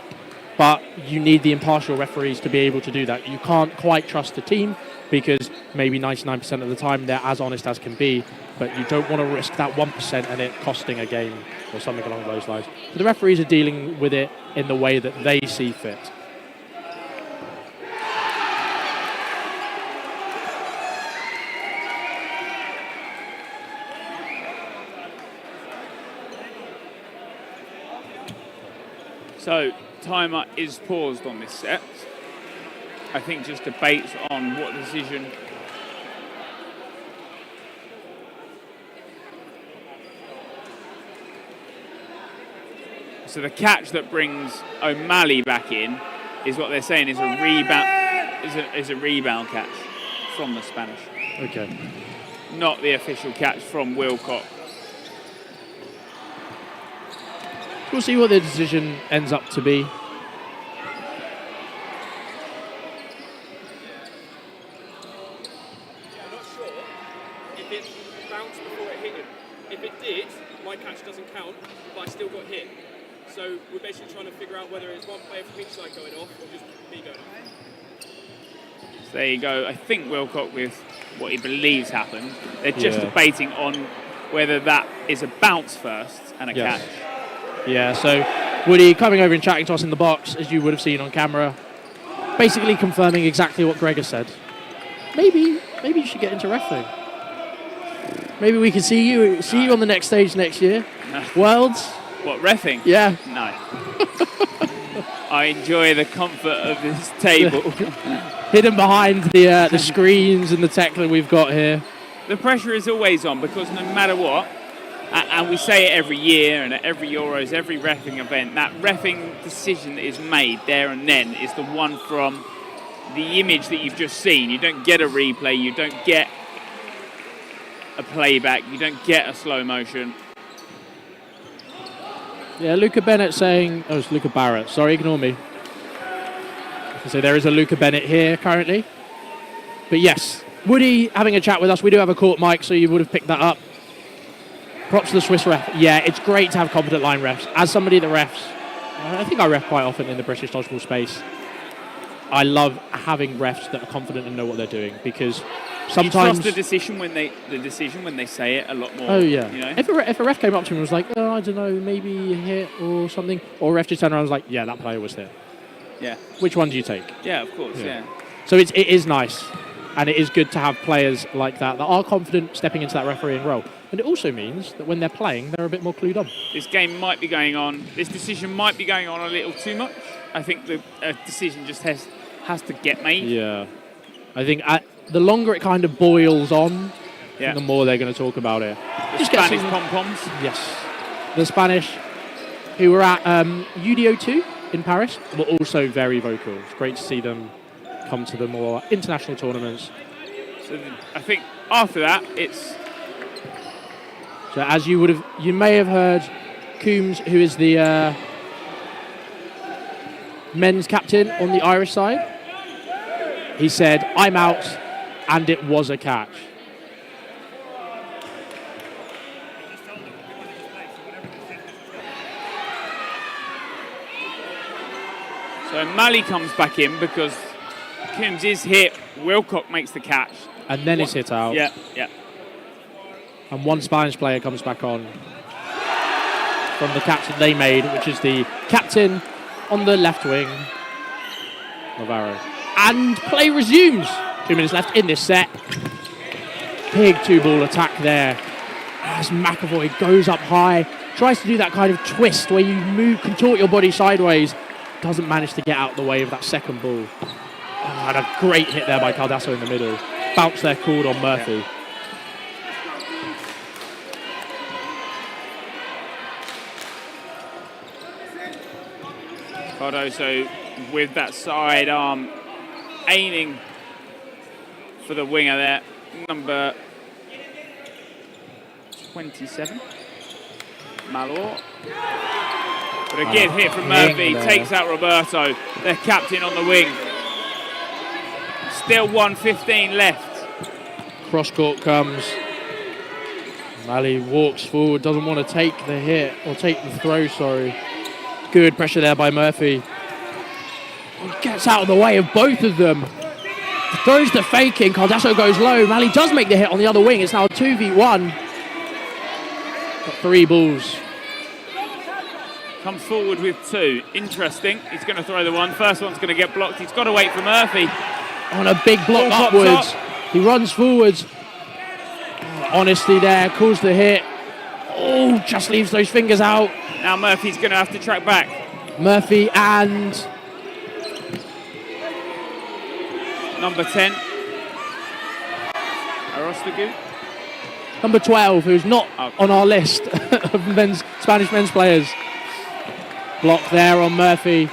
but you need the impartial referees to be able to do that. You can't quite trust the team because maybe 99% of the time they're as honest as can be, but you don't want to risk that 1% and it costing a game or something along those lines. So the referees are dealing with it in the way that they see fit. So timer is paused on this set. I think just debates on what decision so the catch that brings O'Malley back in is what they're saying is a rebound is a rebound catch from the Spanish. Okay. Not the official catch from Wilcock. We'll see what the decision ends up to be. I'm not sure if it bounced before it hit him. If it did, my catch doesn't count, but I still got hit. So we're basically trying to figure out whether it's one player from each side going off or just me going off. So there you go. I think Wilcock with what he believes happened. They're just debating on whether that is a bounce first and a catch. Yeah, so Woody coming over and chatting to us in the box, as you would have seen on camera, basically confirming exactly what Greg has said. Maybe you should get into reffing. Maybe we can see you on the next stage next year. No. Worlds. What, reffing? Yeah. No. I enjoy the comfort of this table. Hidden behind the screens and the tech that we've got here. The pressure is always on because no matter what, and we say it every year and at every Euros, every reffing event, that reffing decision that is made there and then is the one from the image that you've just seen. You don't get a replay, you don't get a playback, you don't get a slow motion. Yeah, Luca Bennett saying... Oh, it's Luca Barrett. Sorry, ignore me. So there is a Luca Bennett here currently. But yes, Woody having a chat with us. We do have a court mic, so you would have picked that up. Props to the Swiss ref. Yeah, it's great to have competent line refs. As somebody that refs, I think I ref quite often in the British dodgeball space. I love having refs that are confident and know what they're doing, because sometimes... You trust the decision when they say it a lot more. Oh, yeah. You know? If a ref came up to me and was like, oh, I don't know, maybe a hit or something, or a ref just turned around and was like, yeah, that player was hit. Yeah. Which one do you take? Yeah, of course, yeah. So it is nice, and it is good to have players like that are confident stepping into that refereeing role. And it also means that when they're playing, they're a bit more clued on. This game might be going on, this decision might be going on a little too much. I think the decision just has to get made. Yeah. I think the longer it kind of boils on, yeah, the more they're going to talk about it. The Spanish pom-poms. Yes. The Spanish, who were at UDO2 in Paris, were also very vocal. It's great to see them come to the more international tournaments. So I think after that, it's... So as you may have heard, Coombs, who is the men's captain on the Irish side, he said, I'm out, and it was a catch. So Malley comes back in because Coombs is hit, Wilcock makes the catch. And then it's hit out. Yeah, yeah. And one Spanish player comes back on from the catch that they made, which is the captain on the left wing, Navarro. And play resumes. 2 minutes left in this set. Big 2-ball attack there as McAvoy goes up high, tries to do that kind of twist where you contort your body sideways, doesn't manage to get out the way of that second ball. Oh, and a great hit there by Cardasso in the middle. Bounce there called on Murphy. Yeah. Cardoso with that side arm aiming for the winger there, number 27, Malor. But again, hit from Murphy, takes out Roberto, their captain on the wing. Still 1:15 left. Cross court comes. Malley walks forward, doesn't want to take the hit, or take the throw, sorry. Good pressure there by Murphy. He gets out of the way of both of them. Throws the fake in, Cardasso goes low. Malley does make the hit on the other wing. It's now a 2v1. Got 3 balls. Comes forward with 2. Interesting. He's going to throw the one. First one's going to get blocked. He's got to wait for Murphy. On a big block upwards. He runs forwards. Honesty there, calls the hit. Oh, just leaves those fingers out. Now Murphy's going to have to track back. Murphy and... number 10. Arostegu. Number 12, who's not on our list of Spanish men's players. Block there on Murphy.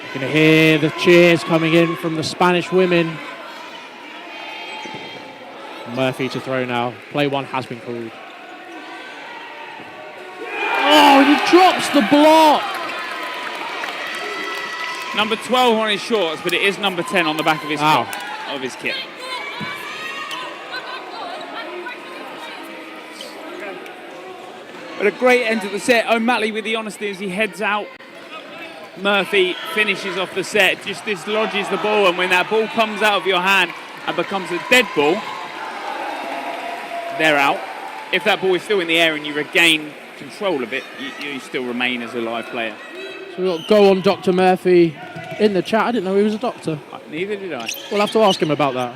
You can hear the cheers coming in from the Spanish women. Murphy to throw now. Play 1 has been called. Oh, he drops the block. Number 12 on his shorts, but it is number 10 on the back of his kit. But a great end to the set. O'Malley with the honesty as he heads out. Murphy finishes off the set, just dislodges the ball, and when that ball comes out of your hand and becomes a dead ball, they're out. If that ball is still in the air and you regain control of it, you still remain as a live player. So we've got go on Dr. Murphy in the chat. I didn't know he was a doctor. Neither did I. We'll have to ask him about that.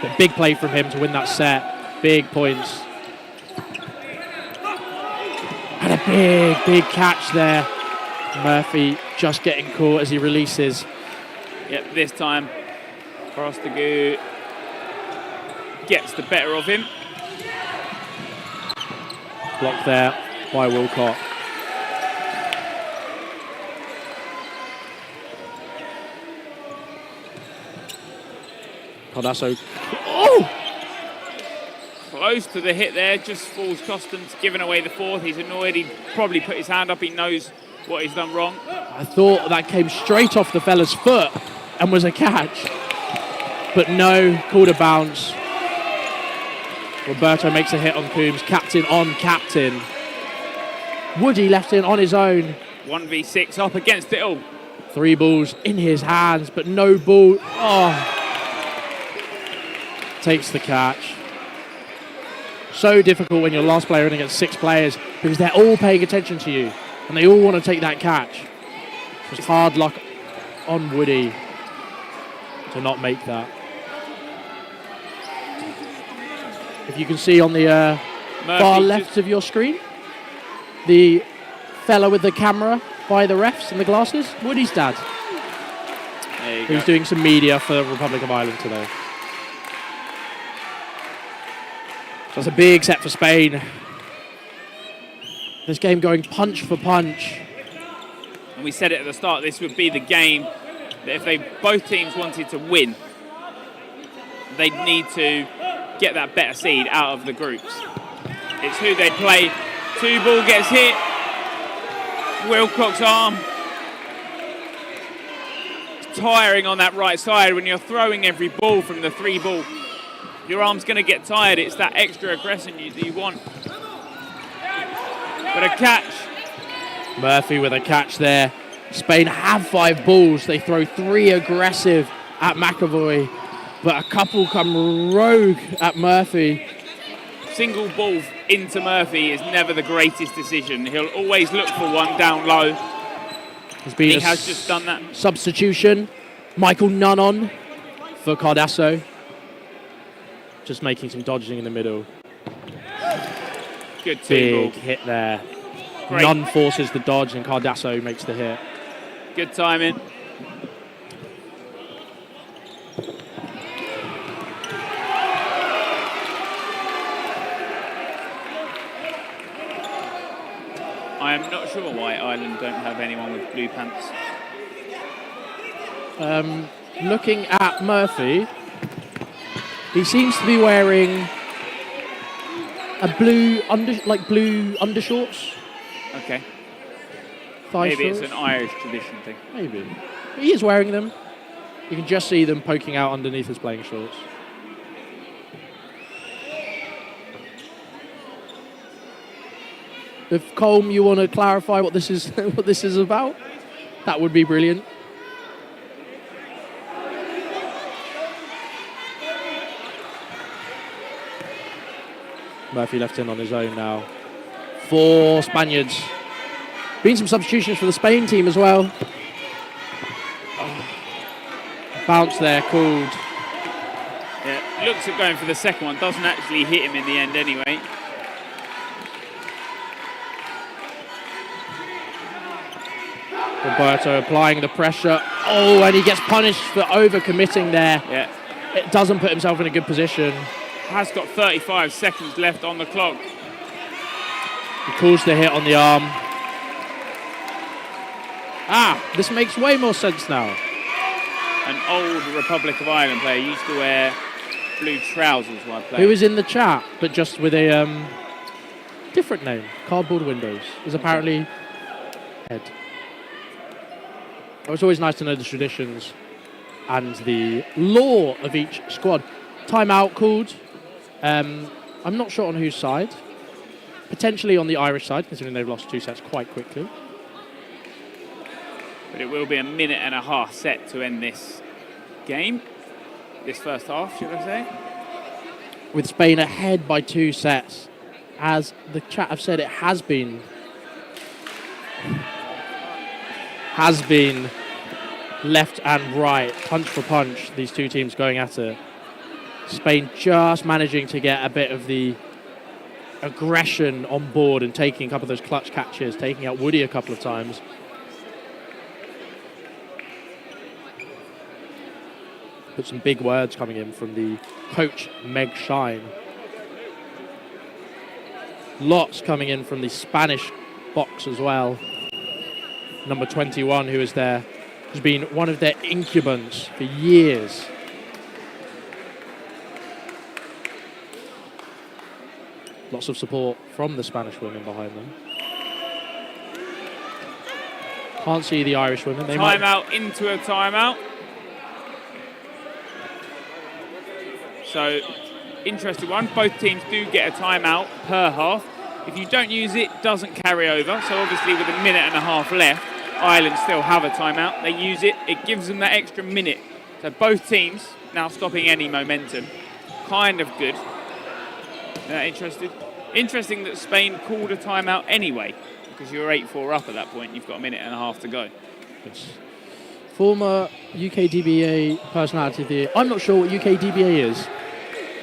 But big play from him to win that set. Big points. And a big catch there. Murphy just getting caught as he releases. Yep, this time Arostegu gets the better of him. Blocked there by Wilcock. Cardasso. Oh! close to the hit there, just falls Costance, giving away the fourth. He's annoyed, he'd probably put his hand up, he knows what he's done wrong. I thought that came straight off the fella's foot and was a catch, but no, called a bounce. Roberto makes a hit on Coombs, captain on captain. Woody left in on his own. 1v6 up against it all. 3 balls in his hands, but no ball. Oh. Takes the catch. So difficult when you're last player in against 6 players because they're all paying attention to you and they all want to take that catch. It's hard luck on Woody to not make that. If you can see on the far left of your screen, the fella with the camera by the refs and the glasses, Woody's dad, who's doing some media for the Republic of Ireland today. So that's a big set for Spain. This game going punch for punch. And we said it at the start, this would be the game that if both teams wanted to win, they'd need to get that better seed out of the groups. It's who they'd play. 2 ball gets hit. Wilcox's arm. It's tiring on that right side when you're throwing every ball from the 3 ball. Your arm's going to get tired. It's that extra aggression you want. But a catch. Murphy with a catch there. Spain have 5 balls. They throw 3 aggressive at McAvoy, but a couple come rogue at Murphy. Single ball into Murphy is never the greatest decision. He'll always look for one down low. He has just done that. Substitution. Michael Nunn on for Cardasso. Just making some dodging in the middle. Good big hit there. Great. Nunn forces the dodge and Cardasso makes the hit. Good timing. I am not sure why Ireland don't have anyone with blue pants. Looking at Murphy, he seems to be wearing a blue undershorts. Okay. Maybe it's an Irish tradition thing. Maybe. He is wearing them. You can just see them poking out underneath his playing shorts. If Colm, you want to clarify what this is what this is about, that would be brilliant. Murphy left in on his own now. 4 Spaniards. Been some substitutions for the Spain team as well. Oh. Bounce there called. Yeah, looks at going for the second one. Doesn't actually hit him in the end anyway. Roberto applying the pressure. Oh, and he gets punished for overcommitting there. Yeah. It doesn't put himself in a good position. Has got 35 seconds left on the clock. He calls the hit on the arm. This makes way more sense now. An old Republic of Ireland player used to wear blue trousers while playing. Who was in the chat, but just with a different name. Cardboard Windows is apparently Ed. It's always nice to know the traditions and the lore of each squad. Timeout called. I'm not sure on whose side. Potentially on the Irish side, considering they've lost 2 sets quite quickly. But it will be a minute and a half set to end this game. This first half, should I say. With Spain ahead by 2 sets. As the chat have said, it has been left and right, punch for punch, these 2 teams going at it. Spain just managing to get a bit of the aggression on board and taking a couple of those clutch catches, taking out Woody a couple of times. But some big words coming in from the coach, Meg Shine. Lots coming in from the Spanish box as well. Number 21, who is there, has been one of their incumbents for years. Lots of support from the Spanish women behind them. Can't see the Irish women. They Timeout into a timeout. So, interesting one. Both teams do get a timeout per half. If you don't use it, it doesn't carry over. So obviously with a minute and a half left, Ireland still have a timeout. They use it. It gives them that extra minute. So both teams now stopping any momentum. Kind of good. Interested? Interesting that Spain called a timeout anyway, because you were 8-4 up at that point. You've got a minute and a half to go. Yes. Former UK DBA personality of the year. I'm not sure what UK DBA is.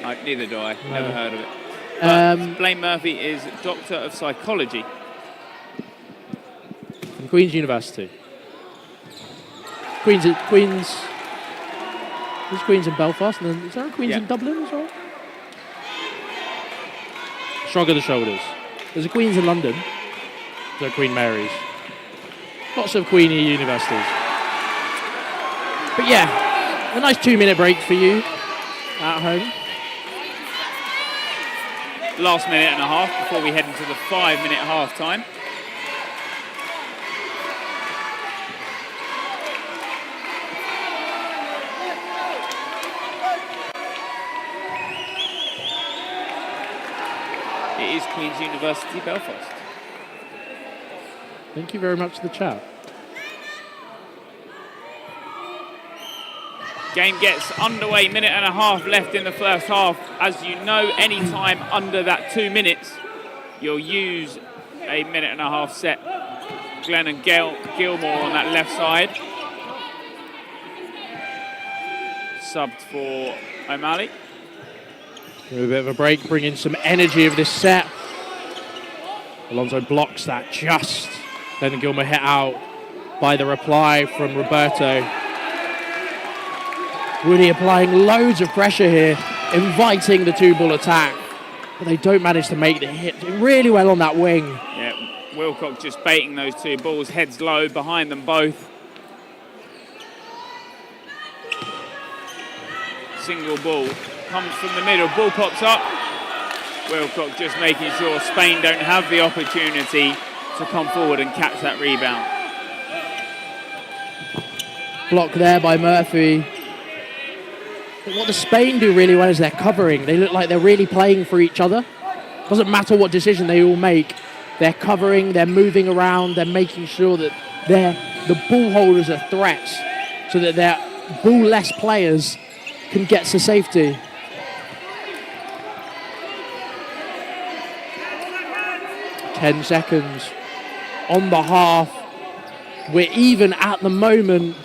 Neither do I. Never heard of it. Blaine Murphy is Doctor of Psychology. From Queen's University. Queen's in Belfast, and then is there a Queen's in Dublin as well? Shrug of the shoulders. There's a Queen's in London. There's a Queen Mary's. Lots of Queenie universities. But yeah, a nice 2-minute break for you at home. Last minute and a half before we head into the 5-minute half time. It is Queen's University, Belfast. Thank you very much to the chat. Game gets underway, minute and a half left in the first half. As you know, any time under that 2 minutes, you'll use a minute and a half set. Glenn and Gilmore on that left side. Subbed for O'Malley. A bit of a break, bring in some energy of this set. Alonso blocks that just. Then Gilmore hit out by the reply from Roberto. Woody applying loads of pressure here, inviting the 2-ball attack. But they don't manage to make the hit. Doing really well on that wing. Yeah, Wilcock just baiting those 2 balls, heads low behind them both. Single ball comes from the middle, ball pops up. Wilcock just making sure Spain don't have the opportunity to come forward and catch that rebound. Block there by Murphy. But what the Spain do really well is they're covering. They look like they're really playing for each other. Doesn't matter what decision they all make. They're covering, they're moving around, they're making sure that the ball holders are threats so that their ball-less players can get to safety. Ten seconds on the half. We're even at the moment.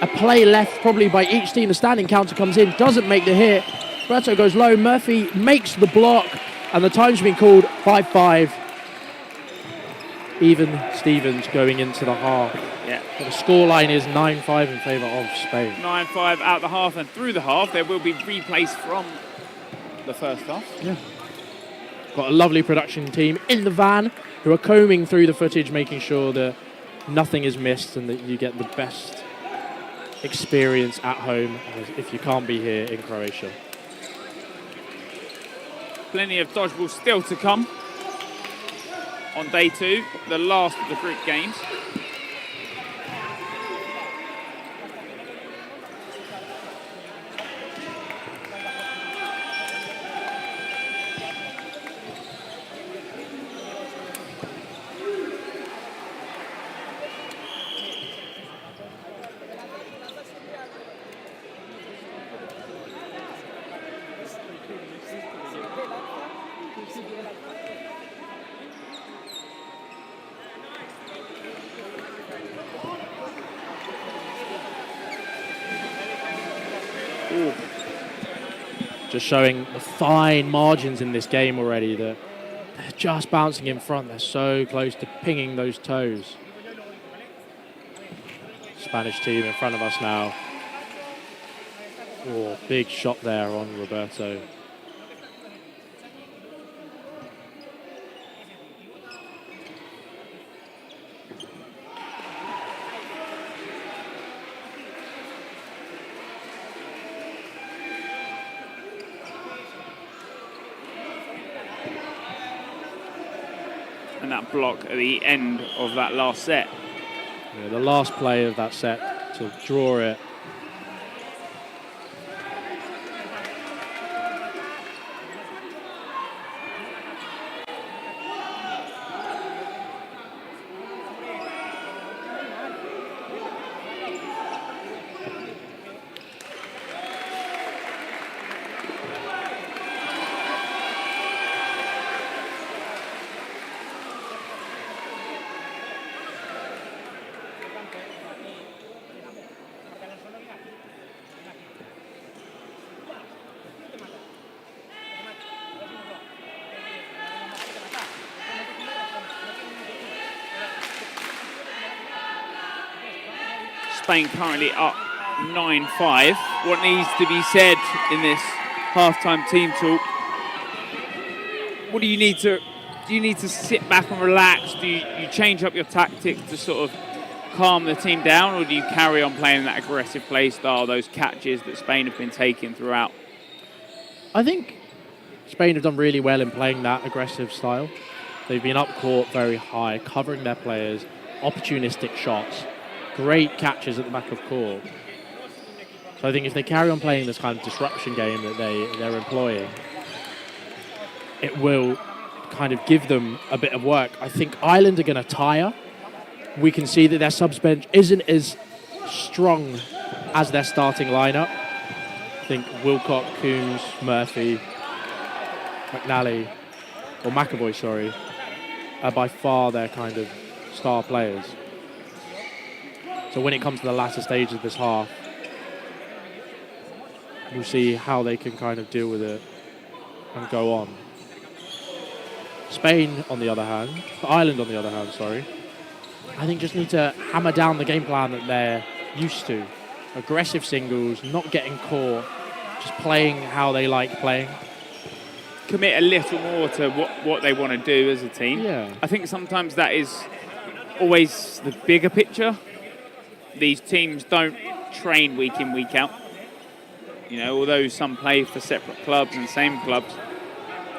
A play left probably by each team. The standing counter comes in, doesn't make the hit. Roberto goes low, Murphy makes the block, and the time's been called 5-5. Even Stevens going into the half. Yeah. But the scoreline is 9-5 in favour of Spain. 9-5 out the half, and through the half there will be replays from the first half. Yeah. Got a lovely production team in the van who are combing through the footage, making sure that nothing is missed and that you get the best experience at home if you can't be here in Croatia. Plenty of dodgeball still to come on day 2, the last of the group games. Just showing the fine margins in this game already, that they're just bouncing in front. They're so close to pinging those toes. Spanish team in front of us now. Oh, big shot there on Roberto. and that block at the end of that last set. Yeah, the last play of that set to draw it. Spain currently up 9-5. What needs to be said in this halftime team talk? What do you need to sit back and relax? Do you change up your tactics to sort of calm the team down, or do you carry on playing that aggressive play style, those catches that Spain have been taking throughout? I think Spain have done really well in playing that aggressive style. They've been up court very high, covering their players, opportunistic shots, great catches at the back of court. So I think if they carry on playing this kind of disruption game that they're employing, it will kind of give them a bit of work. I think Ireland are going to tire. We can see that their subs bench isn't as strong as their starting lineup. I think Wilcock, Coombs, Murphy, McAvoy, are by far their kind of star players. So when it comes to the latter stage of this half, we'll see how they can kind of deal with it and go on. Ireland on the other hand, I think just need to hammer down the game plan that they're used to. Aggressive singles, not getting caught, just playing how they like playing. Commit a little more to what they want to do as a team. Yeah. I think sometimes that is always the bigger picture. These teams don't train week in, week out. You know, although some play for separate clubs and same clubs,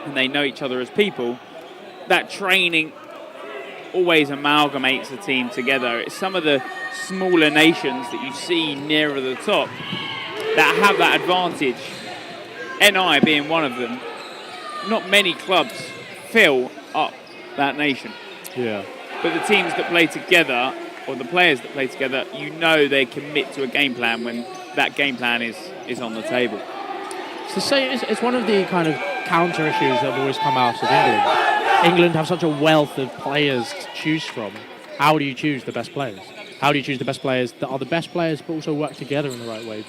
and they know each other as people, that training always amalgamates the team together. It's some of the smaller nations that you see nearer the top that have that advantage, NI being one of them. Not many clubs fill up that nation. Yeah. But the teams that play together, or the players that play together, you know they commit to a game plan when that game plan is on the table. It's one of the kind of counter issues that have always come out of England. England have such a wealth of players to choose from. How do you choose the best players? How do you choose the best players that are the best players but also work together in the right way?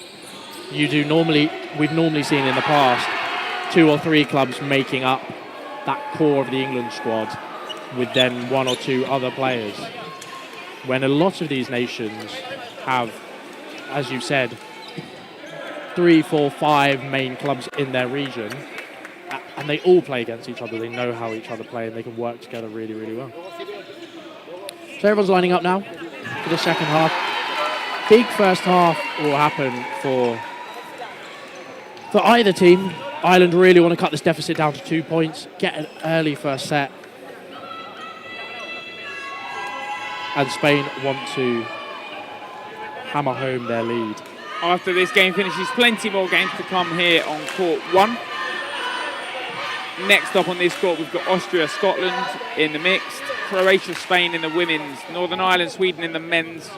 We've normally seen in the past 2 or 3 clubs making up that core of the England squad with then 1 or 2 other players. When a lot of these nations have, as you've said, 3, 4, 5 main clubs in their region, and they all play against each other. They know how each other play, and they can work together really, really well. So everyone's lining up now for the second half. Big first half will happen for either team. Ireland really want to cut this deficit down to 2 points, get an early first set. And Spain want to hammer home their lead. After this game finishes, plenty more games to come here on court 1. Next up on this court, we've got Austria, Scotland in the mixed, Croatia, Spain in the women's, Northern Ireland, Sweden in the men's,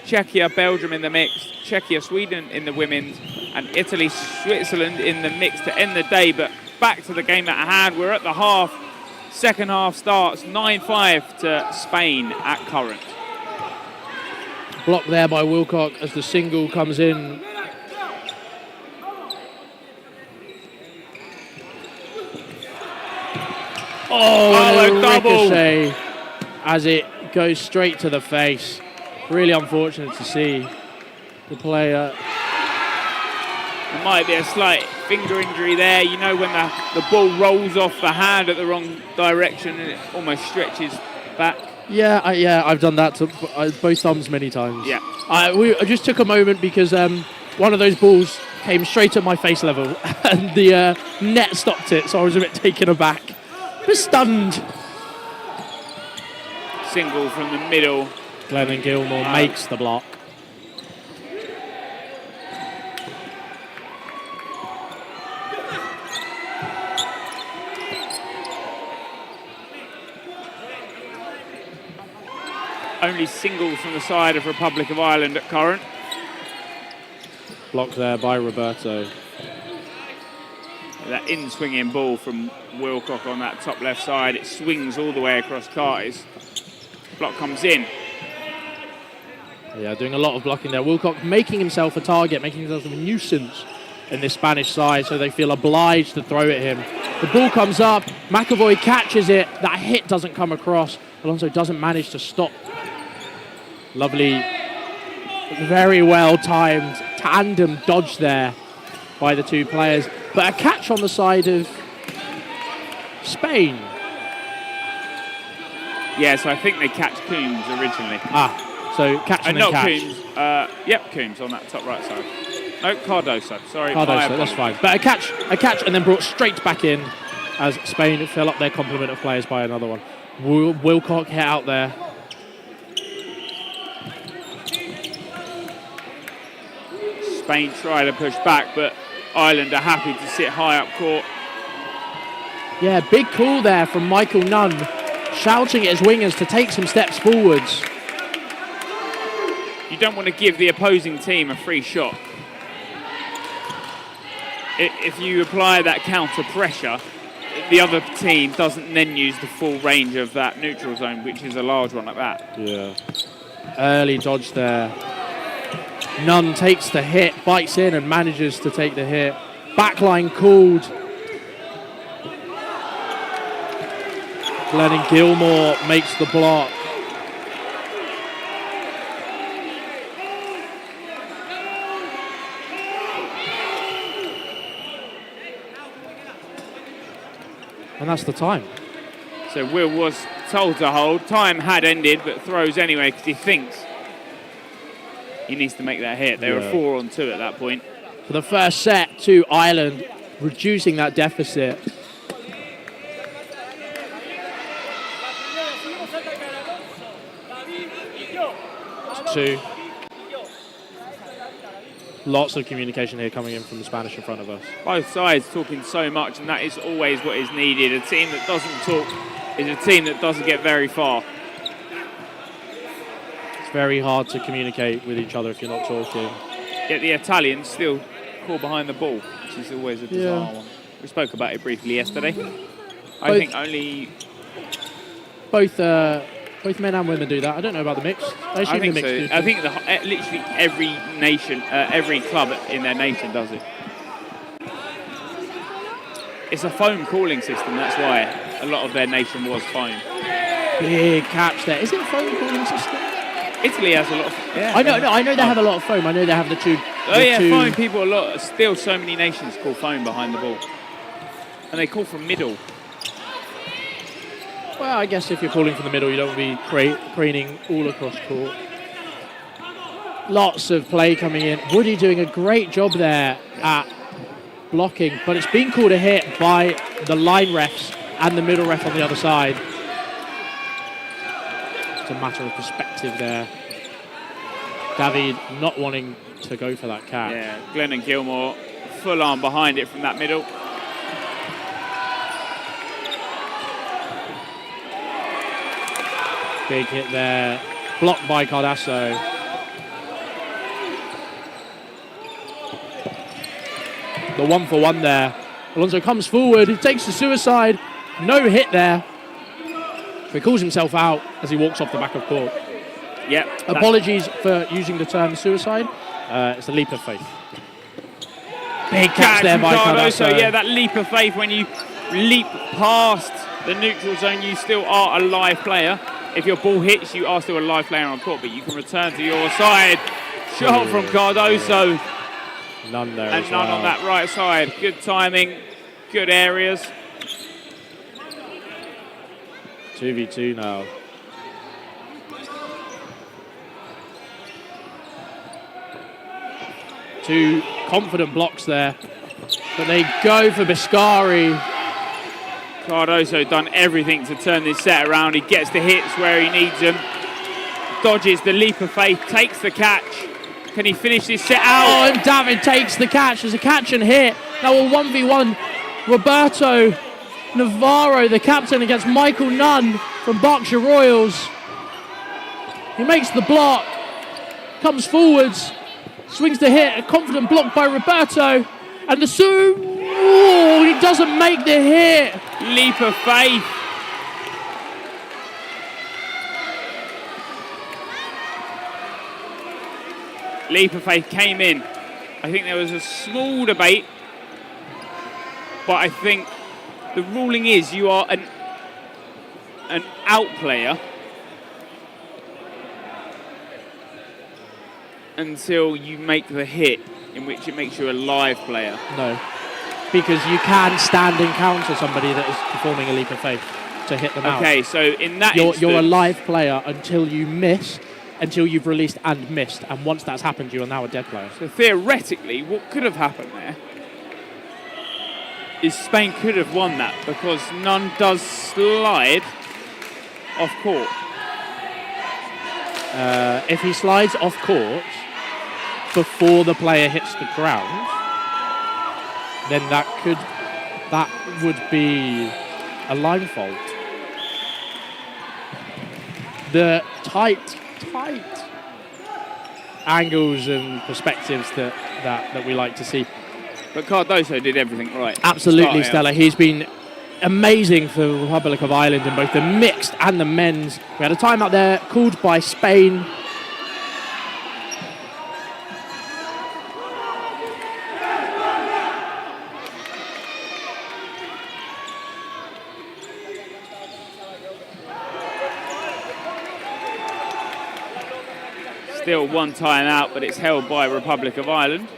Czechia, Belgium in the mixed, Czechia, Sweden in the women's, and Italy, Switzerland in the mixed to end the day. But back to the game at hand, we're at the half. Second half starts 9-5 to Spain at current. Blocked there by Wilcock as the single comes in. Oh, a double. Ricochet as it goes straight to the face. Really unfortunate to see the player. There might be a slight finger injury there. You know when the ball rolls off the hand at the wrong direction and it almost stretches back. Yeah, I've done that to both thumbs many times. Yeah. I just took a moment because one of those balls came straight at my face level and the net stopped it, so I was a bit taken aback. But stunned. Single from the middle. Glennon Gilmore makes the block. Only singles from the side of Republic of Ireland at current. Blocked there by Roberto. That in-swinging ball from Wilcock on that top left side. It swings all the way across Carty's. Block comes in. Yeah, doing a lot of blocking there. Wilcock making himself a target, making himself a nuisance in this Spanish side, so they feel obliged to throw at him. The ball comes up, McAvoy catches it, that hit doesn't come across. Alonso doesn't manage to stop. Lovely, very well-timed tandem dodge there by the two players. But a catch on the side of Spain. Yeah, so I think they catch Coombs originally. So catch and then not catch. Coombs. Yep, Coombs on that top right side. No, Cardoso. Sorry, Cardoso, that's fine. But a catch, and then brought straight back in as Spain fill up their complement of players by another one. Wilcock hit out there. Spain try to push back, but Ireland are happy to sit high up court. Yeah, big call there from Michael Nunn, shouting at his wingers to take some steps forwards. You don't want to give the opposing team a free shot. If you apply that counter pressure, the other team doesn't then use the full range of that neutral zone, which is a large one at that. Yeah. Early dodge there. Nunn takes the hit, bites in and manages to take the hit. Backline called. Glennon Gilmore makes the block. And that's the time. So Will was told to hold. Time had ended, but throws anyway because he thinks he needs to make that hit. They were 4-on-2 at that point. For the first set to Ireland, reducing that deficit. It's 2. Lots of communication here coming in from the Spanish in front of us. Both sides talking so much, and that is always what is needed. A team that doesn't talk is a team that doesn't get very far. It's very hard to communicate with each other if you're not talking. Yet the Italians still call behind the ball, which is always a bizarre one. We spoke about it briefly yesterday. I think only... Both men and women do that. I don't know about the mixed. I think the mixed so. I think literally every nation, every club in their nation does it. It's a phone calling system, that's why a lot of their nation was phone. Big catch there. Is it a phone calling system? Italy has a lot of... Yeah, I know they have a lot of foam. I know they have the two... phone people a lot. Still so many nations call phone behind the ball. And they call from middle. Well, I guess if you're calling from the middle, you don't want to be craning all across court. Lots of play coming in. Woody doing a great job there at blocking, but it's been called a hit by the line refs and the middle ref on the other side. It's a matter of perspective there. David not wanting to go for that catch. Yeah, Glennon Gilmore full arm behind it from that middle. Big hit there, blocked by Cardasso. The 1-for-1 there. Alonso comes forward, he takes the suicide. No hit there. He calls himself out as he walks off the back of court. Yep. Apologies for using the term suicide. It's a leap of faith. Big catch there by Cardasso. Yeah, that leap of faith when you leap past the neutral zone, you still are a live player. If your ball hits, you are still a live player on court, but you can return to your side. Shot from Cardoso. None there and as none well. on that right side. Good timing, good areas. 2v2 now. Two confident blocks there, but they go for Biscari. Cardoso done everything to turn this set around. He gets the hits where he needs them. Dodges the leap of faith, takes the catch. Can he finish this set out? Oh, and David takes the catch. There's a catch and hit. Now a 1v1. Roberto Navarro, the captain, against Michael Nunn from Berkshire Royals. He makes the block, comes forwards, swings the hit, a confident block by Roberto, and the he doesn't make the hit. Leap of faith. Leap of faith came in. I think there was a small debate, but I think the ruling is you are an out player until you make the hit, in which it makes you a live player. No, because you can stand and counter somebody that is performing a leap of faith to hit them out. Okay, so in that you're a live player until you miss, until you've released and missed, and once that's happened, you are now a dead player. So theoretically, what could have happened there is Spain could have won that, because Nunn does slide off court. If he slides off court before the player hits the ground, then that would be a line fault. The tight angles and perspectives that we like to see. But Cardoso did everything right. Absolutely, Stella. He's been amazing for the Republic of Ireland in both the mixed and the men's. We had a timeout there called by Spain. Still one timeout, but it's held by Republic of Ireland.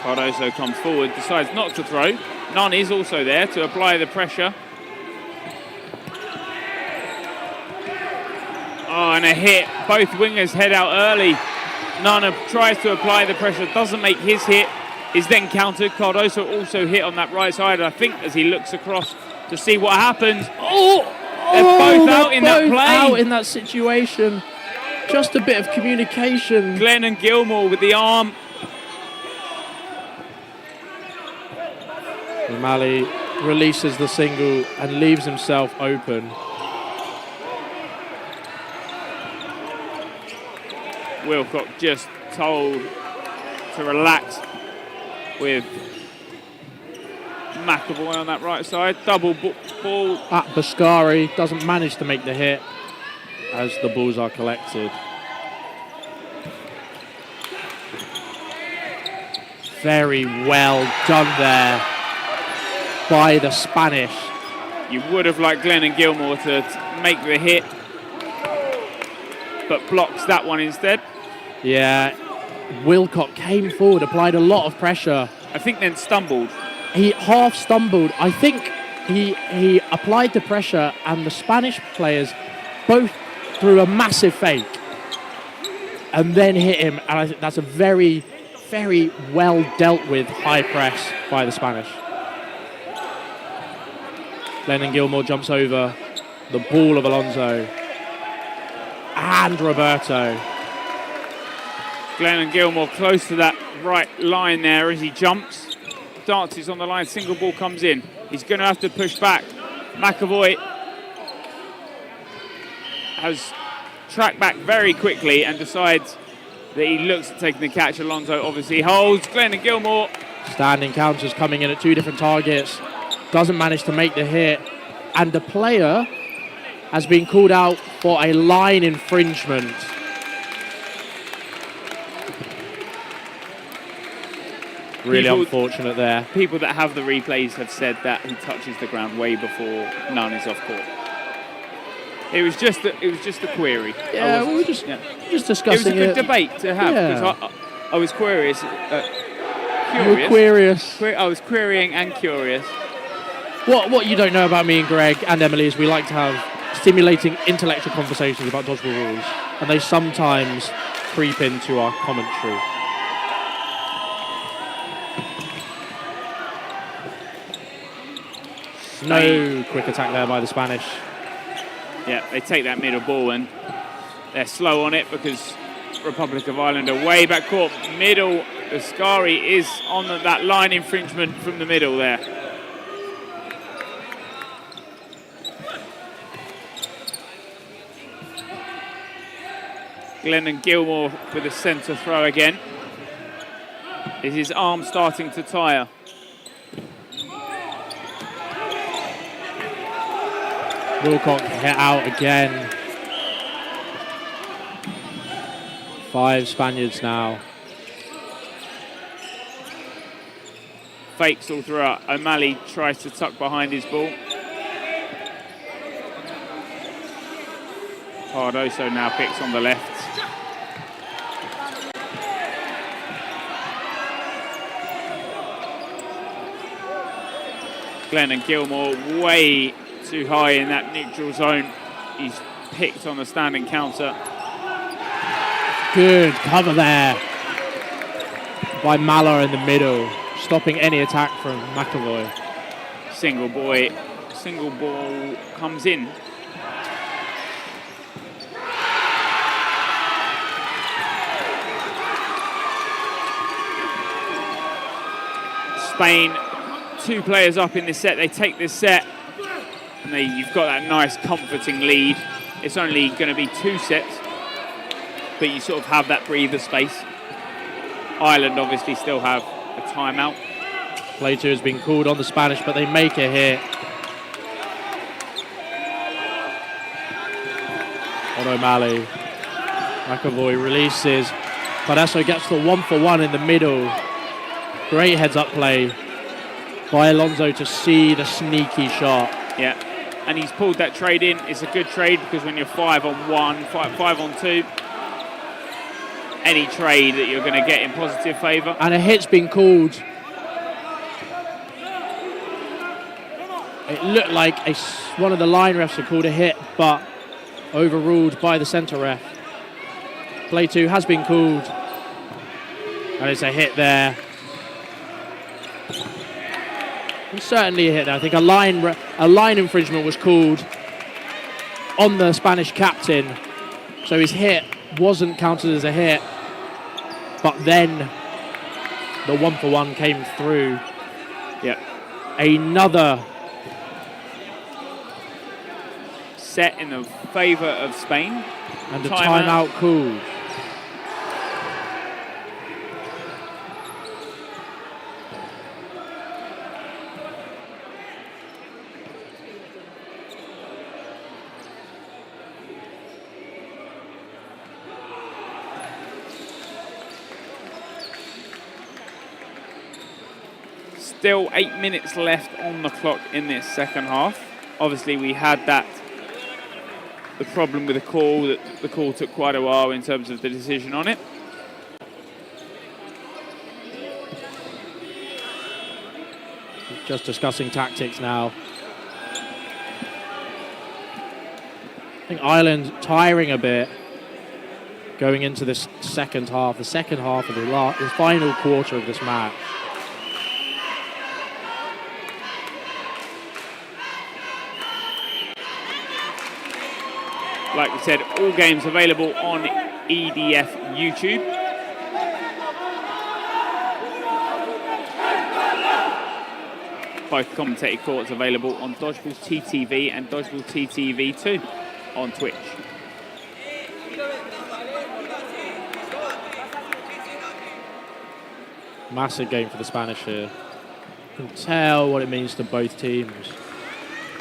Cardoso comes forward, decides not to throw. Nunn is also there to apply the pressure. Oh, and a hit. Both wingers head out early. Nunn tries to apply the pressure, doesn't make his hit, is then countered. Cardoso also hit on that right side, I think, as he looks across to see what happens. They're both out in that play. Out in that situation. Just a bit of communication. Glenn and Gilmore with the arm. O'Malley releases the single and leaves himself open. Wilcock just told to relax with McAvoy on that right side. Double ball. At Boscari doesn't manage to make the hit as the balls are collected. Very well done there by the Spanish. You would have liked Glenn and Gilmore to make the hit, but blocks that one instead. Yeah, Wilcock came forward, applied a lot of pressure. I think then stumbled. He half stumbled. I think he applied the pressure, and the Spanish players both threw a massive fake and then hit him. And I think that's a very, very well dealt with high press by the Spanish. Glennon Gilmore jumps over the ball of Alonso and Roberto. Glennon Gilmore close to that right line there as he jumps. Dances on the line, single ball comes in. He's going to have to push back. McAvoy has tracked back very quickly and decides that he looks at taking the catch. Alonso obviously holds. Glennon Gilmore. Standing counters coming in at two different targets. Doesn't manage to make the hit. And the player has been called out for a line infringement. Really unfortunate there. People that have the replays have said that he touches the ground way before Nunn is off court. It was just a query. Yeah, we were just discussing it. It was a good debate to have, because I was curious. You were curious. I was querying and curious. What you don't know about me and Greg and Emily is we like to have stimulating intellectual conversations about dodgeball rules. and they sometimes creep into our commentary. No quick attack there by the Spanish. Yeah, they take that middle ball and they're slow on it because Republic of Ireland are way back court. Middle, Ascari is on that line infringement from the middle there. Glennon Gilmore with a centre throw again. Is his arm starting to tire? Wilcock hit out again. 5 Spaniards now. Fakes all throughout. O'Malley tries to tuck behind his ball. Cardoso now picks on the left. Glennon Gilmore way too high in that neutral zone. He's picked on the standing counter. Good cover there by Mallor in the middle, stopping any attack from McAvoy. Single ball comes in. Spain, 2 players up in this set. They take this set, and you've got that nice comforting lead. It's only going to be 2 sets, but you sort of have that breather space. Ireland obviously still have a timeout. Play 2 has been called on the Spanish, but they make a hit. On O'Malley. McAvoy releases. Cardoso gets the 1-for-1 in the middle. Great heads-up play by Alonso to see the sneaky shot. Yeah, and he's pulled that trade in. It's a good trade because when you're 5-on-1, 5-on-2, any trade that you're going to get in positive favour. And a hit's been called. It looked like one of the line refs had called a hit, but overruled by the centre ref. Play 2 has been called, and it's a hit there. It's certainly a hit there. I think a line infringement was called on the Spanish captain, so his hit wasn't counted as a hit, but then the 1-for-1 came through. Yeah. Another set in the favour of Spain. And a timeout called. Still 8 minutes left on the clock in this second half. Obviously, we had the problem with the call, that the call took quite a while in terms of the decision on it. Just discussing tactics now. I think Ireland tiring a bit going into this second half, the final quarter of this match. Like we said, all games available on EDF YouTube. Both commentated courts available on Dodgeball TTV and Dodgeball TTV2 on Twitch. Massive game for the Spanish here. You can tell what it means to both teams.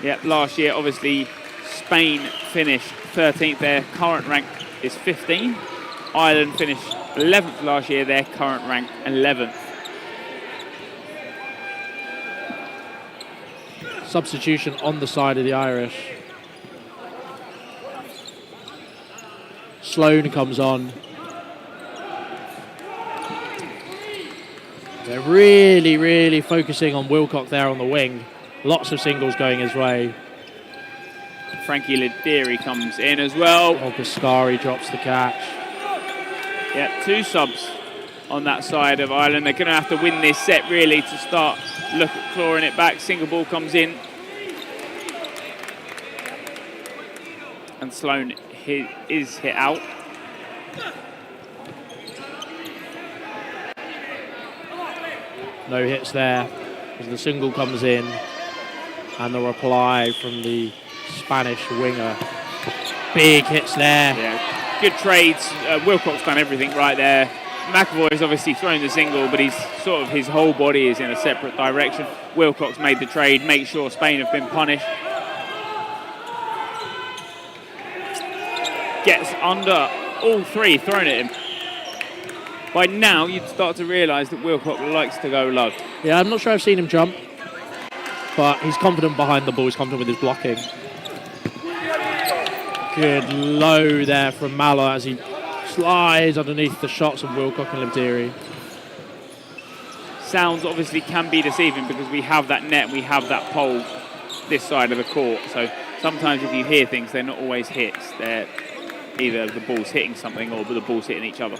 Yeah, last year, obviously, Spain finished 13th. Their current rank is 15. Ireland finished 11th last year. Their current rank 11th. Substitution on the side of the Irish. Sloan comes on. They're really, really focusing on Wilcock there on the wing. Lots of singles going his way. Frankie Lediri comes in as well. Ogascari drops the catch. Yeah, 2 subs on that side of Ireland. They're going to have to win this set, really, to start clawing it back. Single ball comes in. And Sloan is hit out. No hits there as the single comes in. And the reply from the Spanish winger. Big hits there. Yeah, good trades. Wilcox done everything right there. McAvoy's obviously thrown the single, but his whole body is in a separate direction. Wilcox made the trade, make sure Spain have been punished. Gets under all 3 thrown at him. By now, you'd start to realise that Wilcox likes to go low. Yeah, I'm not sure I've seen him jump, but he's confident behind the ball. He's confident with his blocking. Good low there from Malo as he slides underneath the shots of Wilcox and Lediri. Sounds obviously can be deceiving because we have that net, we have that pole this side of the court. So sometimes if you hear things, they're not always hits. They're either the ball's hitting something or the ball's hitting each other.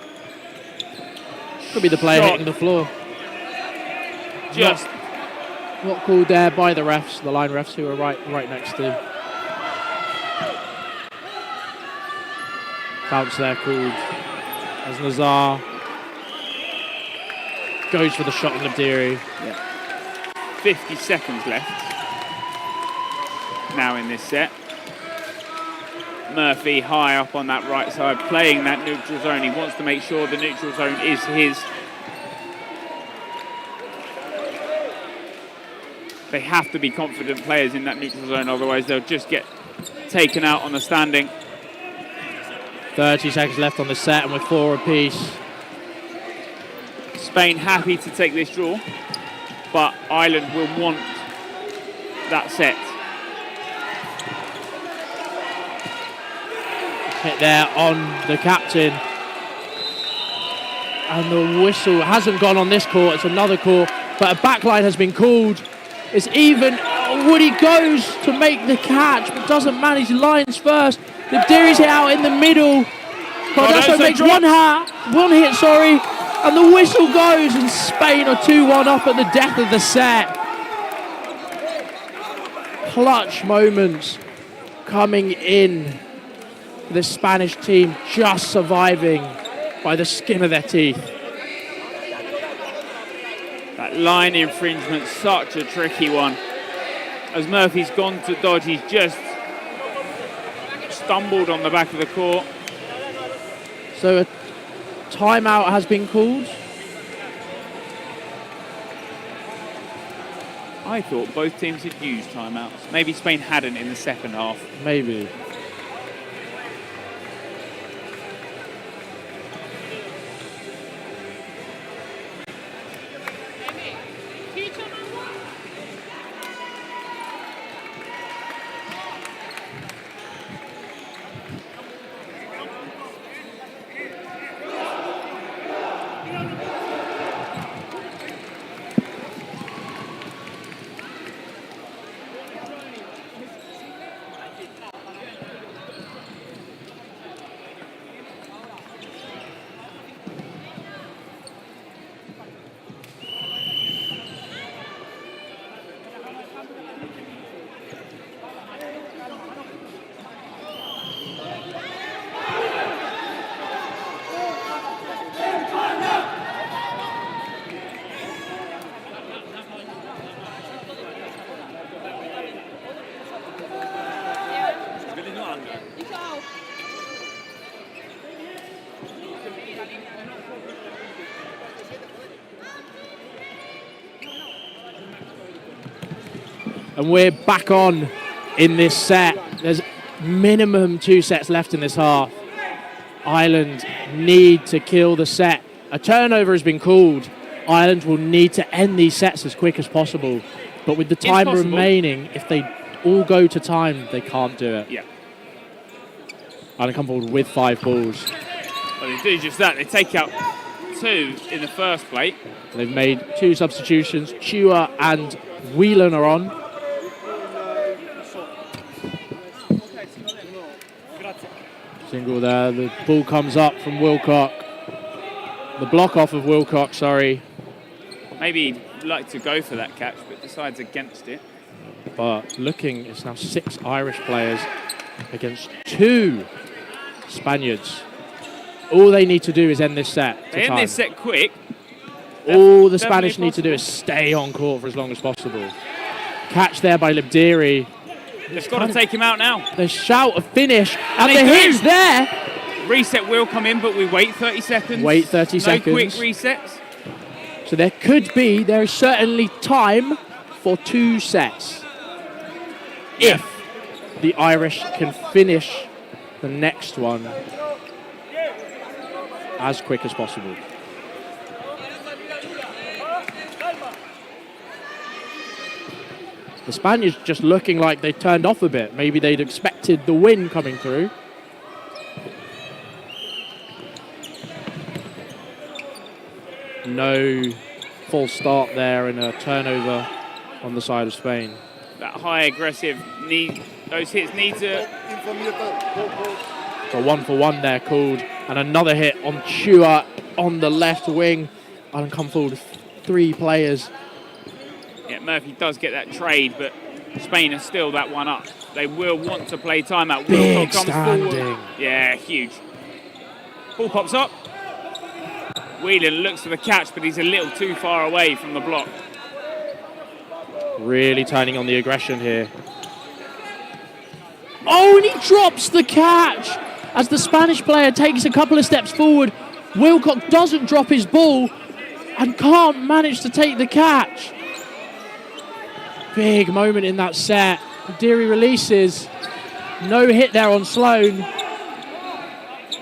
Could be the player hitting the floor. Just not called there by the refs, the line refs who are right next to. Bounce there called as Nazar goes for the shot on Lediri. Yeah. 50 seconds left now in this set. Murphy high up on that right side, playing that neutral zone. He wants to make sure the neutral zone is his. They have to be confident players in that neutral zone, otherwise they'll just get taken out on the standing. 30 seconds left on the set and we're 4 apiece. Spain happy to take this draw, but Ireland will want that set. Hit there on the captain. And the whistle hasn't gone on this court, it's another court, but a backline has been called. It's even. Woody goes to make the catch, but doesn't manage lines first. Lediri's hit out in the middle. Cardoso makes one hit, and the whistle goes, and Spain are 2-1 up at the death of the set. Clutch moments coming in. The Spanish team just surviving by the skin of their teeth. That line infringement, such a tricky one. As Murphy's gone to dodge, he's just stumbled on the back of the court. So a timeout has been called. I thought both teams had used timeouts. Maybe Spain hadn't in the second half. Maybe. And we're back on in this set. There's minimum 2 sets left in this half. Ireland need to kill the set. A turnover has been called. Ireland will need to end these sets as quick as possible. But with the time remaining, if they all go to time, they can't do it. Yeah. Ireland come forward with 5 balls. Well, they do just that. They take out 2 in the first plate. They've made 2 substitutions. Chua and Whelan are on. Single there. The ball comes up from Wilcock. The block off of Wilcock, sorry. Maybe he'd like to go for that catch, but decides against it. But looking, it's now 6 Irish players against 2 Spaniards. All they need to do is end this set. They end this set quick. All the Spanish need to do is stay on court for as long as possible. Catch there by Libdiri. They've got to take him out now. They shout a finish, and they the do. hit's there. Reset will come in, but we wait 30 seconds. Wait 30 seconds. No quick resets. So there is certainly time for 2 sets. If the Irish can finish the next one as quick as possible. The Spaniards just looking like they turned off a bit. Maybe they'd expected the wind coming through. No false start there and a turnover on the side of Spain. That high aggressive those hits need to... A 1-for-1 there called, and another hit on Chua on the left wing. Ireland come forward with 3 players. Yeah, Murphy does get that trade, but Spain are still that one up. They will want to play timeout. Big comes standing. forward. Yeah, huge. Ball pops up. Whelan looks for the catch, but he's a little too far away from the block. Really turning on the aggression here. Oh, and he drops the catch as the Spanish player takes a couple of steps forward. Wilcock doesn't drop his ball and can't manage to take the catch. Big moment in that set. Deary releases. No hit there on Sloan.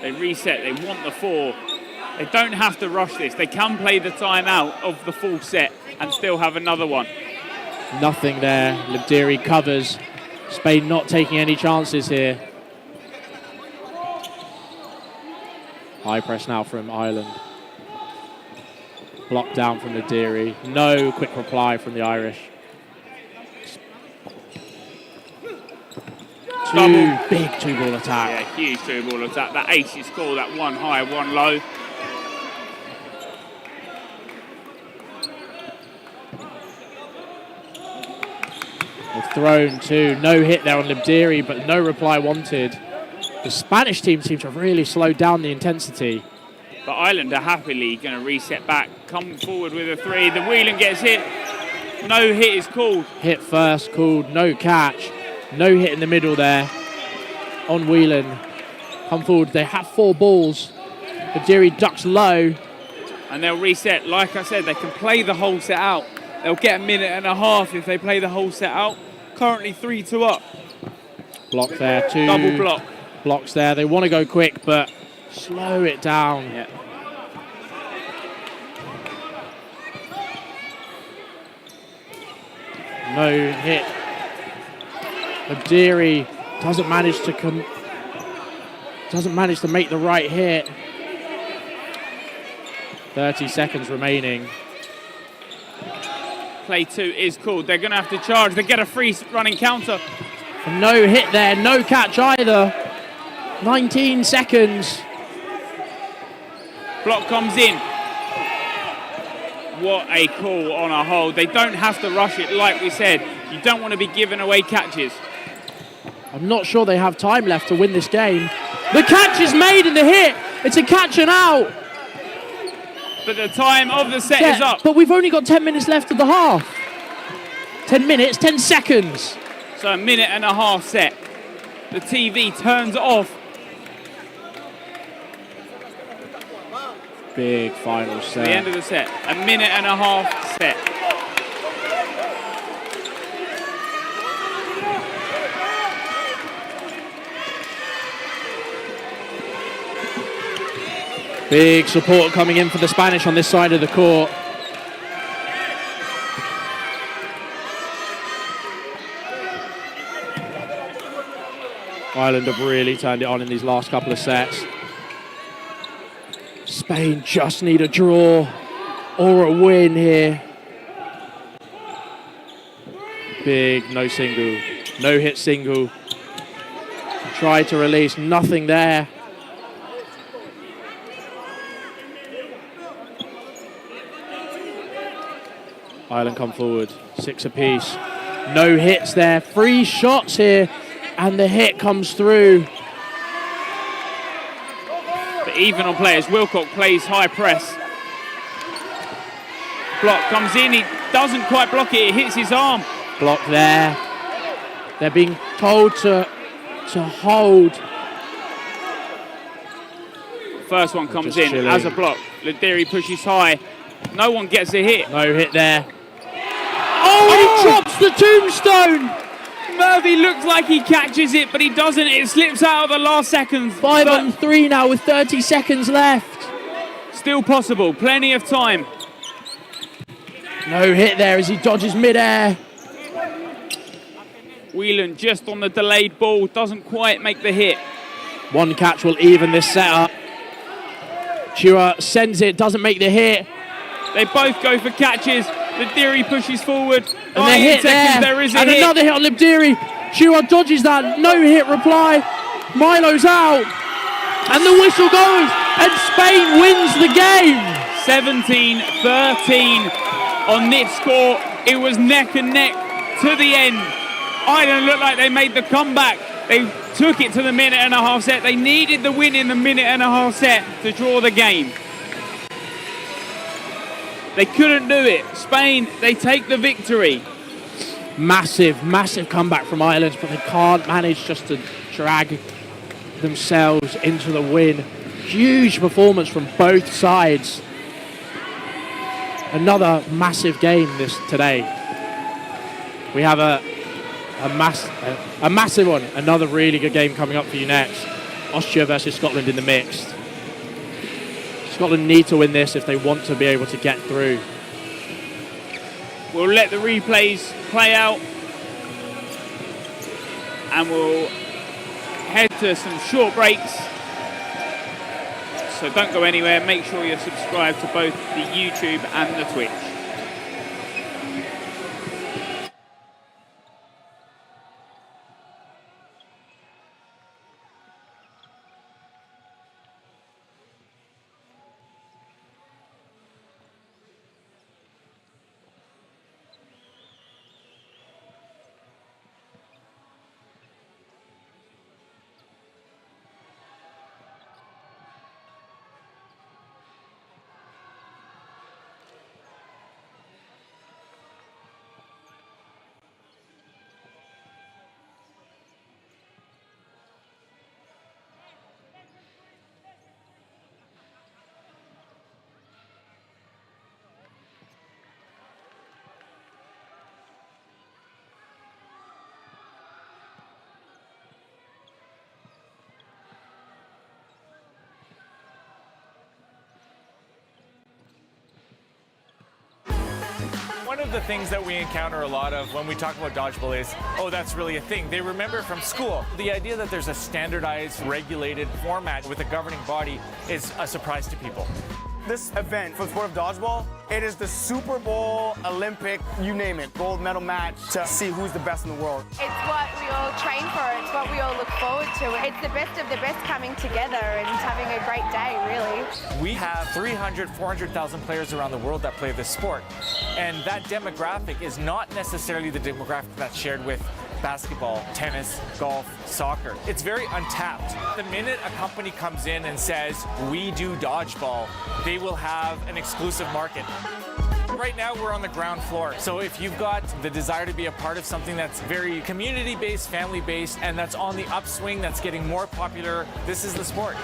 They reset, they want the 4. They don't have to rush this. They can play the timeout of the full set and still have another one. Nothing there. Libdiri covers. Spain not taking any chances here. High press now from Ireland. Blocked down from Libdiri. No quick reply from the Irish. Big 2-ball attack. Yeah, huge 2-ball attack. That ace is called, that 1 high, 1 low. They've thrown 2. No hit there on Libdiri, but no reply wanted. The Spanish team seems to have really slowed down the intensity. But Ireland are happily going to reset back. Come forward with a 3. The Whelan gets hit. No hit is called. Hit first called, no catch. No hit in the middle there on Whelan. Come forward, they have 4 balls. Libdiri ducks low. And they'll reset. Like I said, they can play the whole set out. They'll get a minute and a half if they play the whole set out. Currently 3-2 up. Block there, 2. Double block. Blocks there. They want to go quick, but slow it down. Yeah. No hit. Libdiri doesn't manage to make the right hit. 30 seconds remaining. Play 2 is called. They're going to have to charge. They get a free running counter. No hit there, no catch either. 19 seconds. Block comes in. What a call on a hold. They don't have to rush it, like we said. You don't want to be giving away catches. I'm not sure they have time left to win this game. The catch is made in the hit. It's a catch and out. But the time of the set is up. But we've only got 10 minutes left of the half. 10 minutes, 10 seconds. So a minute and a half set. The TV turns off. Big final set. The end of the set. A minute and a half set. Big support coming in for the Spanish on this side of the court. Ireland have really turned it on in these last couple of sets. Spain just need a draw or a win here. Big no single, no hit single. Tried to release, nothing there. Ireland come forward, 6 apiece. No hits there, 3 shots here, and the hit comes through. But even on players, Wilcock plays high press. Block comes in, he doesn't quite block it, it hits his arm. Block there. They're being told to hold. First one comes Just in chilling. as a block. Ladiri pushes high. No one gets a hit. No hit there. Oh, and he drops the tombstone. Murphy looks like he catches it, but he doesn't. It slips out of the last seconds. 5 on 3 now with 30 seconds left. Still possible, plenty of time. No hit there as he dodges midair. Whelan just on the delayed ball, doesn't quite make the hit. 1 catch will even this setup. Chua sends it, doesn't make the hit. They both go for catches. Ladiri pushes forward. And the hit there is a and hit. another hit on Libdiri. Chua dodges that, no hit reply. Milo's out. And the whistle goes. And Spain wins the game. 17-13 on this score. It was neck and neck to the end. Ireland looked like they made the comeback. They took it to the minute and a half set. They needed the win in the minute and a half set to draw the game. They couldn't do it. Spain, they take the victory. Massive, massive comeback from Ireland, but they can't manage just to drag themselves into the win. Huge performance from both sides. Another massive game today. We have a massive one. Another really good game coming up for you next. Austria versus Scotland in the mixed. Scotland need to win this if they want to be able to get through. We'll let the replays play out and we'll head to some short breaks. So don't go anywhere. Make sure you're subscribed to both the YouTube and the Twitch. One of the things that we encounter a lot of when we talk about dodgeball is, oh, that's really a thing. They remember from school. The idea that there's a standardized, regulated format with a governing body is a surprise to people. This event for the sport of dodgeball, it is the Super Bowl, Olympic, you name it, gold medal match to see who's the best in the world. It's what we all train for, it's what we all look forward to. It's the best of the best coming together and having a great day, really. We have 300, 400,000 players around the world that play this sport. And that demographic is not necessarily the demographic that's shared with basketball, tennis, golf, soccer. It's very untapped. The minute a company comes in and says, we do dodgeball, they will have an exclusive market. Right now, we're on the ground floor. So if you've got the desire to be a part of something that's very community-based, family-based, and that's on the upswing, that's getting more popular, this is the sport.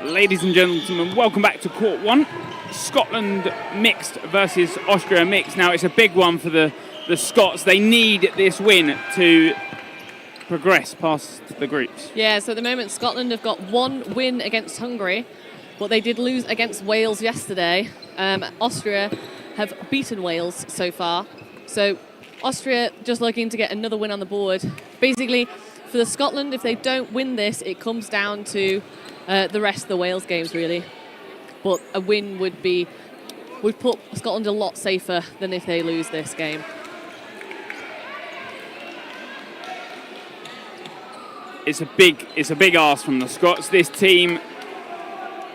Ladies and gentlemen, welcome back to Court 1. Scotland mixed versus Austria mixed. Now it's a big one for the Scots. They need this win to progress past the groups. Yeah, so at the moment Scotland have got one win against Hungary, but they did lose against Wales yesterday. Austria have beaten Wales so far. So Austria just looking to get another win on the board. Basically, for the Scotland, if they don't win this, it comes down to the rest of the Wales games, really. But a win would put Scotland a lot safer than if they lose this game. It's a big ask from the Scots. This team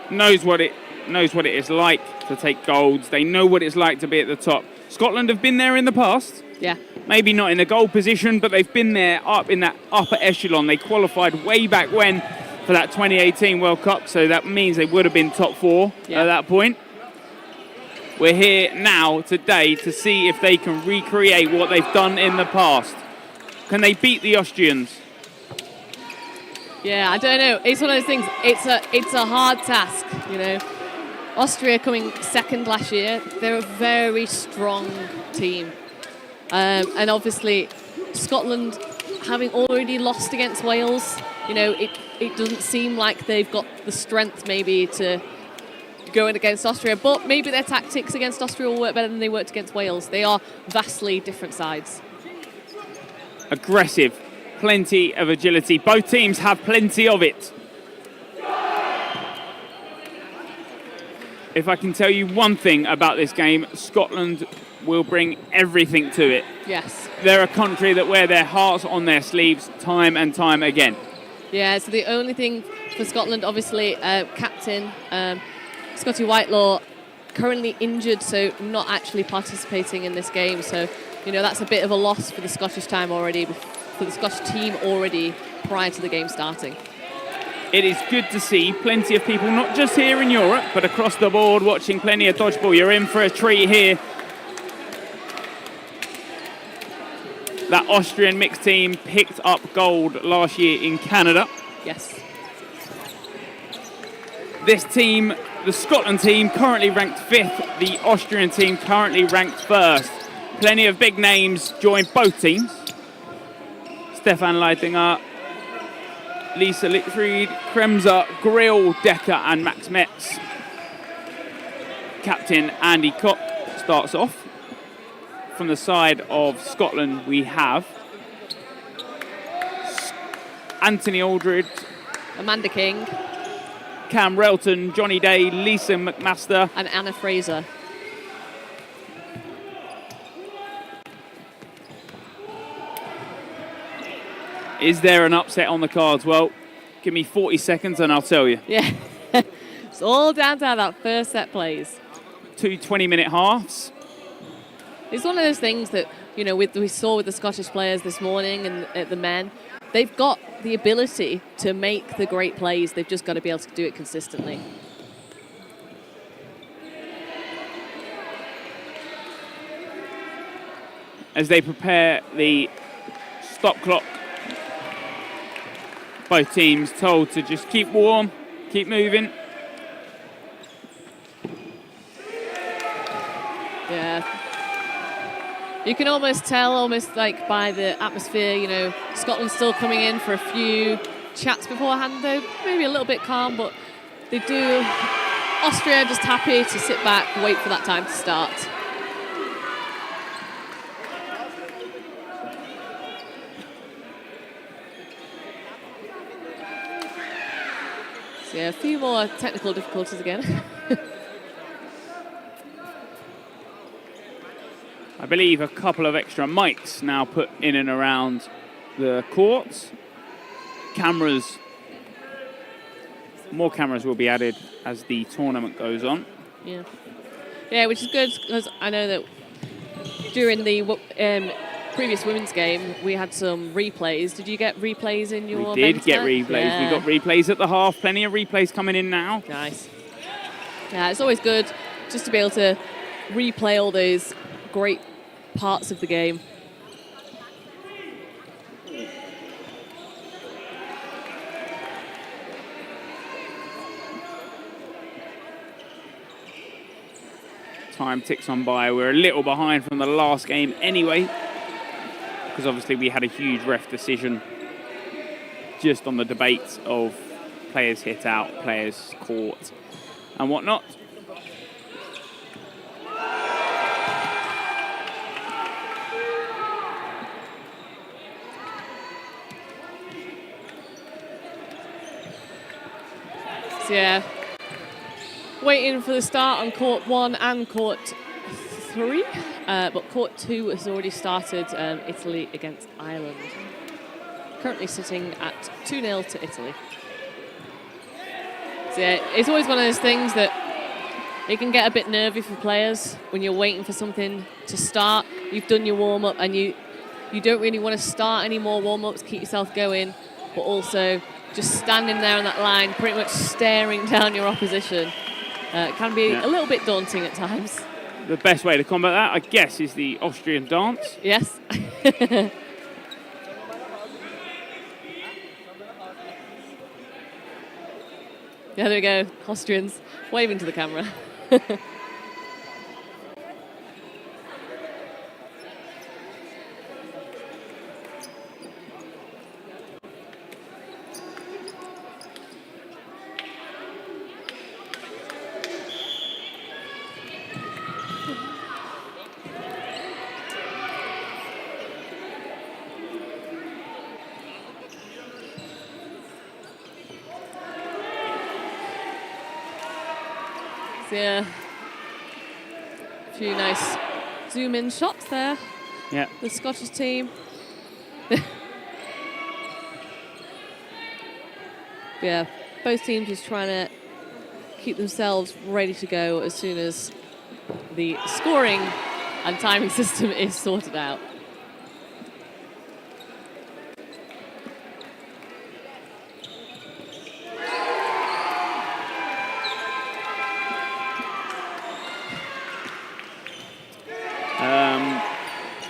knows what it is like to take golds. They know what it's like to be at the top. Scotland have been there in the past. Yeah. Maybe not in the gold position, but they've been there up in that upper echelon. They qualified way back when for that 2018 World Cup, so that means they would have been top 4 at that point. We're here now, today, to see if they can recreate what they've done in the past. Can they beat the Austrians? Yeah, I don't know. It's one of those things. It's a hard task, you know. Austria coming second last year. They're a very strong team. And obviously, Scotland, having already lost against Wales, you know, it doesn't seem like they've got the strength maybe to go in against Austria, but maybe their tactics against Austria will work better than they worked against Wales. They are vastly different sides. Aggressive, plenty of agility. Both teams have plenty of it. If I can tell you one thing about this game, Scotland will bring everything to it. Yes. They're a country that wear their hearts on their sleeves time and time again. Yeah, so the only thing for Scotland, obviously, captain Scotty Whitelaw, currently injured, so not actually participating in this game. So, you know, that's a bit of a loss for the Scottish team already prior to the game starting. It is good to see plenty of people, not just here in Europe, but across the board, watching plenty of dodgeball. You're in for a treat here. That Austrian mixed team picked up gold last year in Canada. Yes. This team, the Scotland team, currently ranked 5th. The Austrian team currently ranked 1st. Plenty of big names joined both teams. Stefan Leitinger, Lisa Lichtfried, Kremser, Grill, Decker and Max Metz. Captain Andy Kopp starts off. From the side of Scotland, we have Anthony Aldred, Amanda King, Cam Relton, Johnny Day, Lisa McMaster and Anna Fraser. Is there an upset on the cards? Well, give me 40 seconds and I'll tell you. Yeah, it's all down to how that first set plays. 2 20-minute halves. It's one of those things that, you know, we saw with the Scottish players this morning and the men. They've got the ability to make the great plays. They've just got to be able to do it consistently. As they prepare the stop clock, both teams told to just keep warm, keep moving. Yeah. You can almost tell, almost like by the atmosphere, you know, Scotland's still coming in for a few chats beforehand, though maybe a little bit calm, but they do. Austria just happy to sit back, wait for that time to start. So yeah, a few more technical difficulties again. I believe a couple of extra mics now put in and around the courts. Cameras, more cameras will be added as the tournament goes on. Yeah, yeah, which is good because I know that during the previous women's game we had some replays. Did you get replays in your? We did get net? replays. Yeah. We got replays at the half. Plenty of replays coming in now. Nice. Yeah, it's always good just to be able to replay all those great parts of the game. Time ticks on by. We're a little behind from the last game anyway, because obviously we had a huge ref decision just on the debate of players hit out, players caught, and whatnot. So yeah, waiting for the start on court 1 and court 3, but court 2 has already started. Italy against Ireland, currently sitting at 2-0 to Italy. So yeah, it's always one of those things that it can get a bit nervy for players when you're waiting for something to start. You've done your warm-up and you don't really want to start any more warm-ups, keep yourself going, but also just standing there on that line, pretty much staring down your opposition, can be a little bit daunting at times. The best way to combat that, I guess, is the Austrian dance. Yes. Yeah, there we go. Austrians waving to the camera. Yeah, a few nice zoom-in shots there. Yeah. The Scottish team. Yeah, both teams just trying to keep themselves ready to go as soon as the scoring and timing system is sorted out.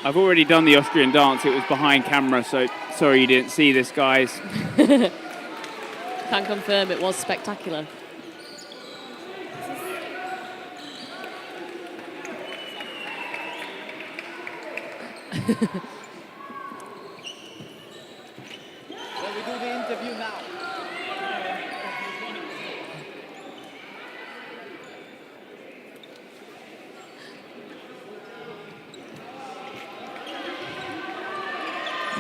I've already done the Austrian dance. It was behind camera, so sorry you didn't see this, guys. Can confirm it was spectacular. Well, we do the interview now.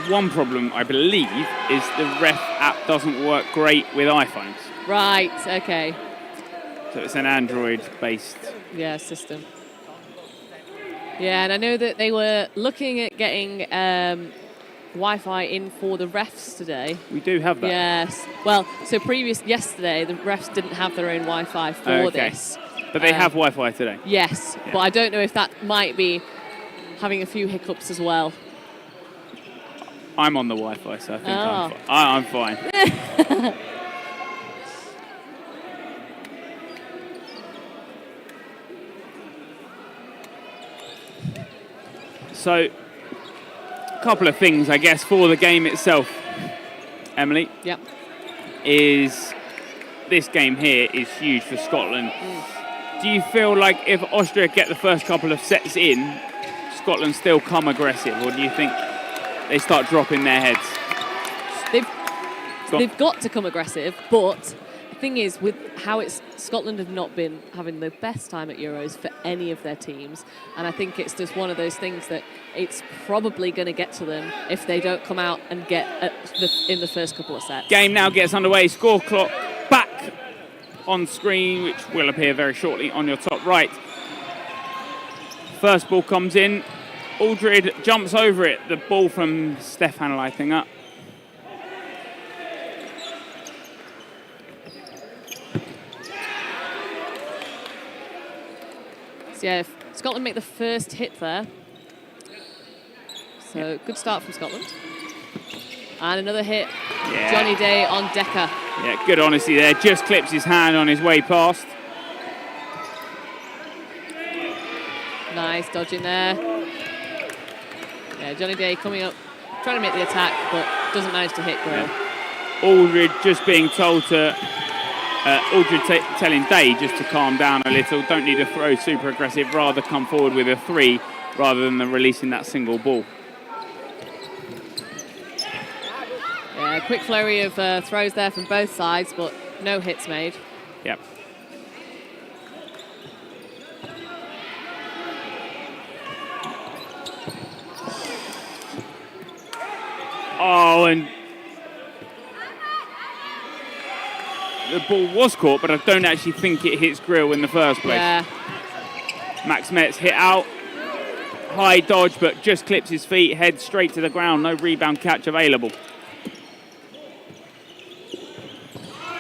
One problem, I believe, is the ref app doesn't work great with iPhones. Right, okay. So it's an Android-based. Yeah, system. Yeah, and I know that they were looking at getting Wi-Fi in for the refs today. We do have that. Yes. Well, so yesterday, the refs didn't have their own Wi-Fi for this. But they have Wi-Fi today. Yes, Yeah. but I don't know if that might be having a few hiccups as well. I'm on the Wi-Fi, so I think Oh. I'm fine. So, a couple of things, I guess, for the game itself, Emily. Yep. Is this game here is huge for Scotland. Do you feel like if Austria get the first couple of sets in, Scotland still come aggressive, or do you think they start dropping their heads? They've got to come aggressive, but the thing is, with how Scotland have not been having the best time at Euros for any of their teams, and I think it's just one of those things that it's probably going to get to them if they don't come out and get in the first couple of sets. Game now gets underway. Score clock back on screen, which will appear very shortly on your top right. First ball comes in. Aldred jumps over it. The ball from Stefan lighting up. So yeah, if Scotland make the first hit there. So good start from Scotland. And another hit. Yeah. Johnny Day on Decker. Yeah, good honesty there. Just clips his hand on his way past. Nice dodging there. Yeah, Johnny Day coming up, trying to make the attack, but doesn't manage to hit Grill. Aldred just being told to Aldred telling Day just to calm down a little. Don't need to throw super aggressive. Rather come forward with a 3 rather than releasing that single ball. Yeah, quick flurry of throws there from both sides, but no hits made. Yep. Oh, and the ball was caught, but I don't actually think it hits Grill in the first place. Yeah. Max Metz hit out. High dodge, but just clips his feet, head straight to the ground. No rebound catch available.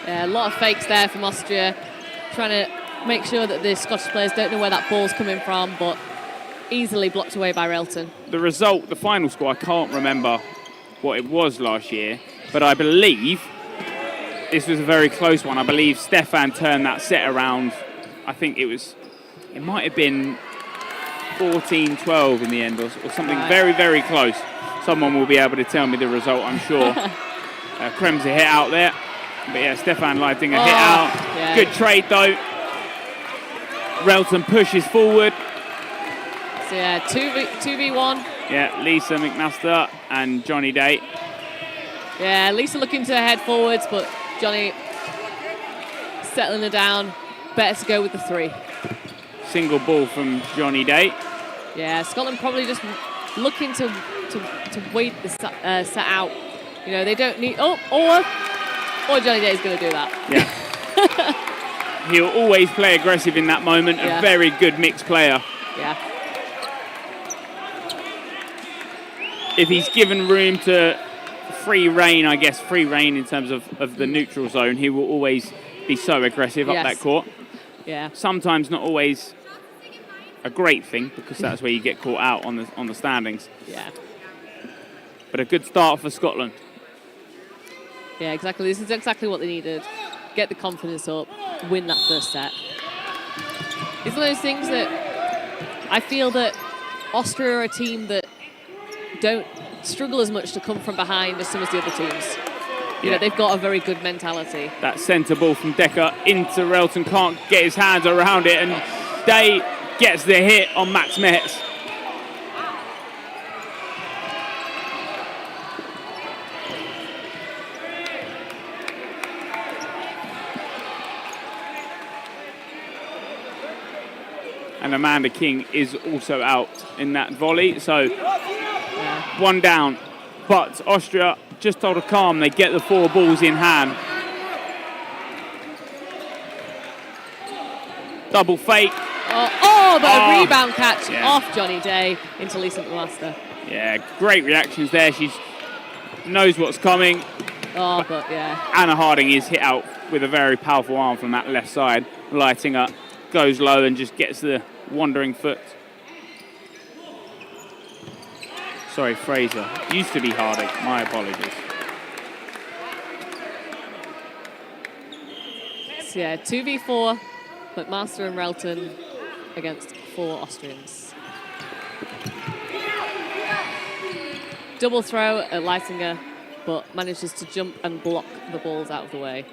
Yeah, a lot of fakes there from Austria, trying to make sure that the Scottish players don't know where that ball's coming from, but easily blocked away by Relton. The result, the final score, I can't remember what it was last year, but I believe this was a very close one. I believe Stefan turned that set around. I think it might have been 14-12 in the end, or something very, very close. Someone will be able to tell me the result, I'm sure. Krem's a hit out there. But yeah, Stefan Leidinger hit out. Yeah. Good trade though. Relton pushes forward. So yeah, 2v1. Yeah, Lisa McMaster and Johnny Day. Yeah, Lisa looking to head forwards, but Johnny settling her down. Better to go with the 3. Single ball from Johnny Day. Yeah, Scotland probably just looking to wait the set out. You know, they don't need... Or Johnny Day is going to do that. Yeah. He'll always play aggressive in that moment. Yeah. A very good mixed player. Yeah. If he's given room to free reign, I guess, free reign in terms of the neutral zone, he will always be so aggressive up that court. Yeah. Sometimes not always a great thing, because that's where you get caught out on the standings. Yeah. But a good start for Scotland. Yeah, exactly. This is exactly what they needed. Get the confidence up, win that first set. It's one of those things that I feel that Austria are a team that don't struggle as much to come from behind as some of the other teams. You know, they've got a very good mentality. That centre ball from Decker into Relton, can't get his hands around it, and Day gets the hit on Max Metz. And Amanda King is also out in that volley, so one down. But Austria just told her calm, they get the 4 balls in hand. Double fake. But a rebound catch off Johnny Day into Lisa McMaster. Yeah, great reactions there. She knows what's coming. But yeah. Anna Harding is hit out with a very powerful arm from that left side. Leitinger goes low and just gets the wandering foot. Sorry, Fraser. Used to be Harding. My apologies. So yeah, 2v4, McMaster and Relton against 4 Austrians. Double throw at Leitinger, but manages to jump and block the balls out of the way.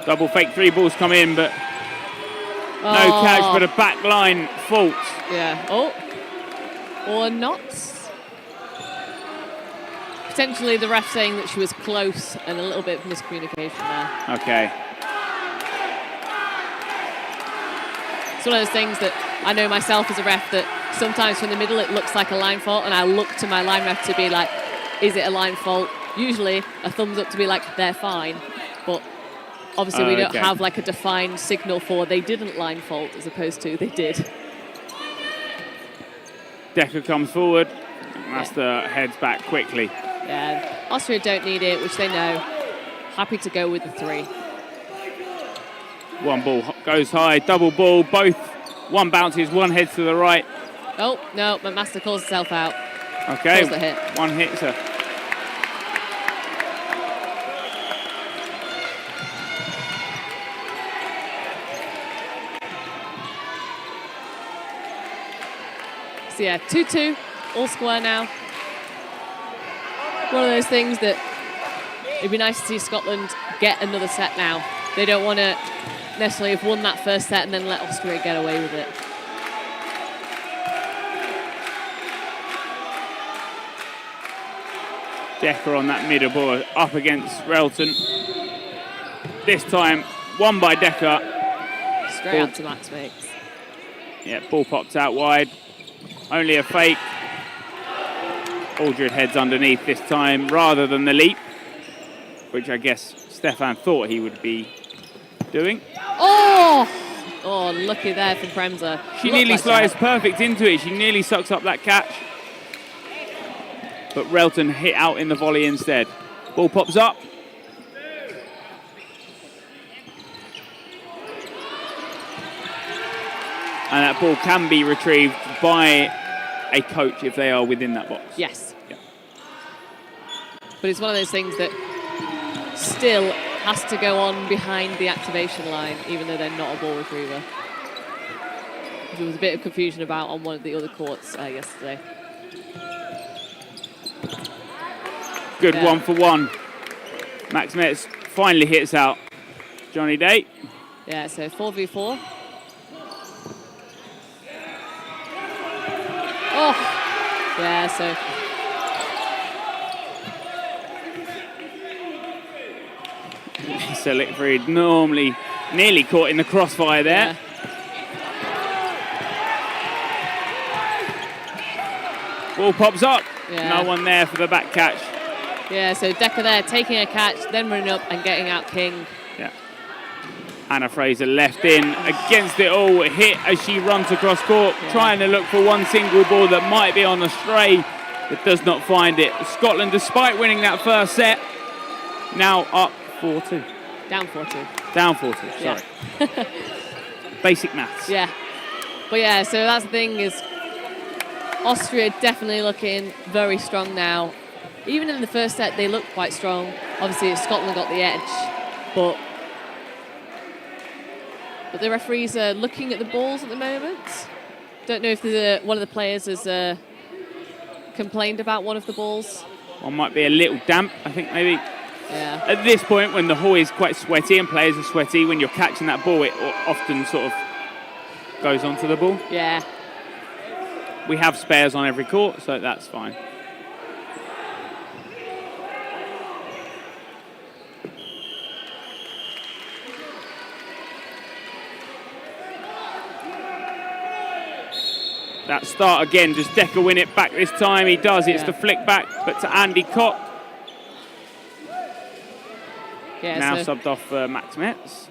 Double fake, 3 balls come in, but no catch, but a back line fault. Yeah. Or not. Potentially the ref saying that she was close and a little bit of miscommunication there. Okay. It's one of those things that I know myself as a ref that sometimes from the middle it looks like a line fault, and I look to my line ref to be like, is it a line fault? Usually a thumbs up to be like, they're fine. But obviously we don't have like a defined signal for they didn't line fault as opposed to they did. Decker comes forward. Master heads back quickly. Yeah, Austria don't need it, which they know. Happy to go with the 3. One ball goes high, double ball, both. One bounces, one heads to the right. Oh, no, McMaster calls herself out. Okay, Calls the hit. One hits her. So yeah, 2-2, all square now. One of those things that it'd be nice to see Scotland get another set now. They don't want to necessarily have won that first set and then let Austria get away with it. Decker on that middle ball up against Relton. This time won by Decker. Straight out to Max Makes. Yeah, ball pops out wide. Only a fake. Aldred heads underneath this time rather than the leap, which I guess Stefan thought he would be doing. Oh! Oh, lucky there for Bremser. She nearly slides perfect into it. She nearly sucks up that catch. But Relton hit out in the volley instead. Ball pops up. And that ball can be retrieved by a coach if they are within that box. Yes. Yeah. But it's one of those things that still has to go on behind the activation line, even though they're not a ball retriever. There was a bit of confusion about on one of the other courts yesterday. Good 1-for-1. Max Metz finally hits out Johnny Day. Yeah, so 4v4. Oh! Yeah, so... Lisa Lickfried nearly caught in the crossfire there. Yeah. Ball pops up. Yeah. No one there for the back catch. Yeah, so Decker there taking a catch, then running up and getting out King. Yeah. Anna Fraser left in against it all, hit as she runs across court, trying to look for one single ball that might be on a stray, but does not find it. Scotland, despite winning that first set, now up 4-2. Down 4-2. Down 4-2, sorry. Yeah. Basic maths. Yeah. But yeah, so that's the thing is Austria definitely looking very strong now. Even in the first set, they looked quite strong. Obviously, Scotland got the edge, but the referees are looking at the balls at the moment. Don't know if one of the players has complained about one of the balls. One might be a little damp, I think maybe. Yeah. At this point, when the hall is quite sweaty and players are sweaty, when you're catching that ball, it often sort of goes onto the ball. Yeah. We have spares on every court, so that's fine. That start again, does Decker win it back this time? He does, it's the flick back, but to Andy Cott. Yeah, now so subbed off for Max Metz.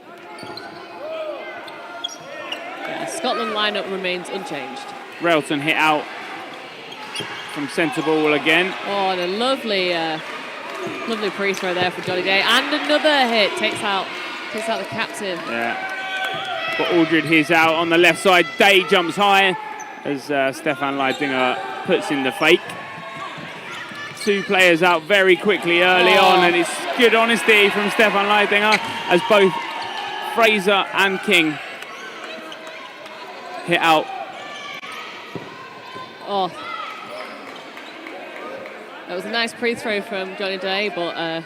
yeah, Scotland lineup remains unchanged. Relton hit out from centre ball again. Oh, and a lovely free throw there for Johnny Day. And another hit, takes out the captain. Yeah. But Aldred is out on the left side. Day jumps high as Stefan Leidinger puts in the fake. Two players out very quickly early on, and it's good honesty from Stefan Leidinger as both Fraser and King hit out. Oh. That was a nice pre-throw from Johnny Day, but...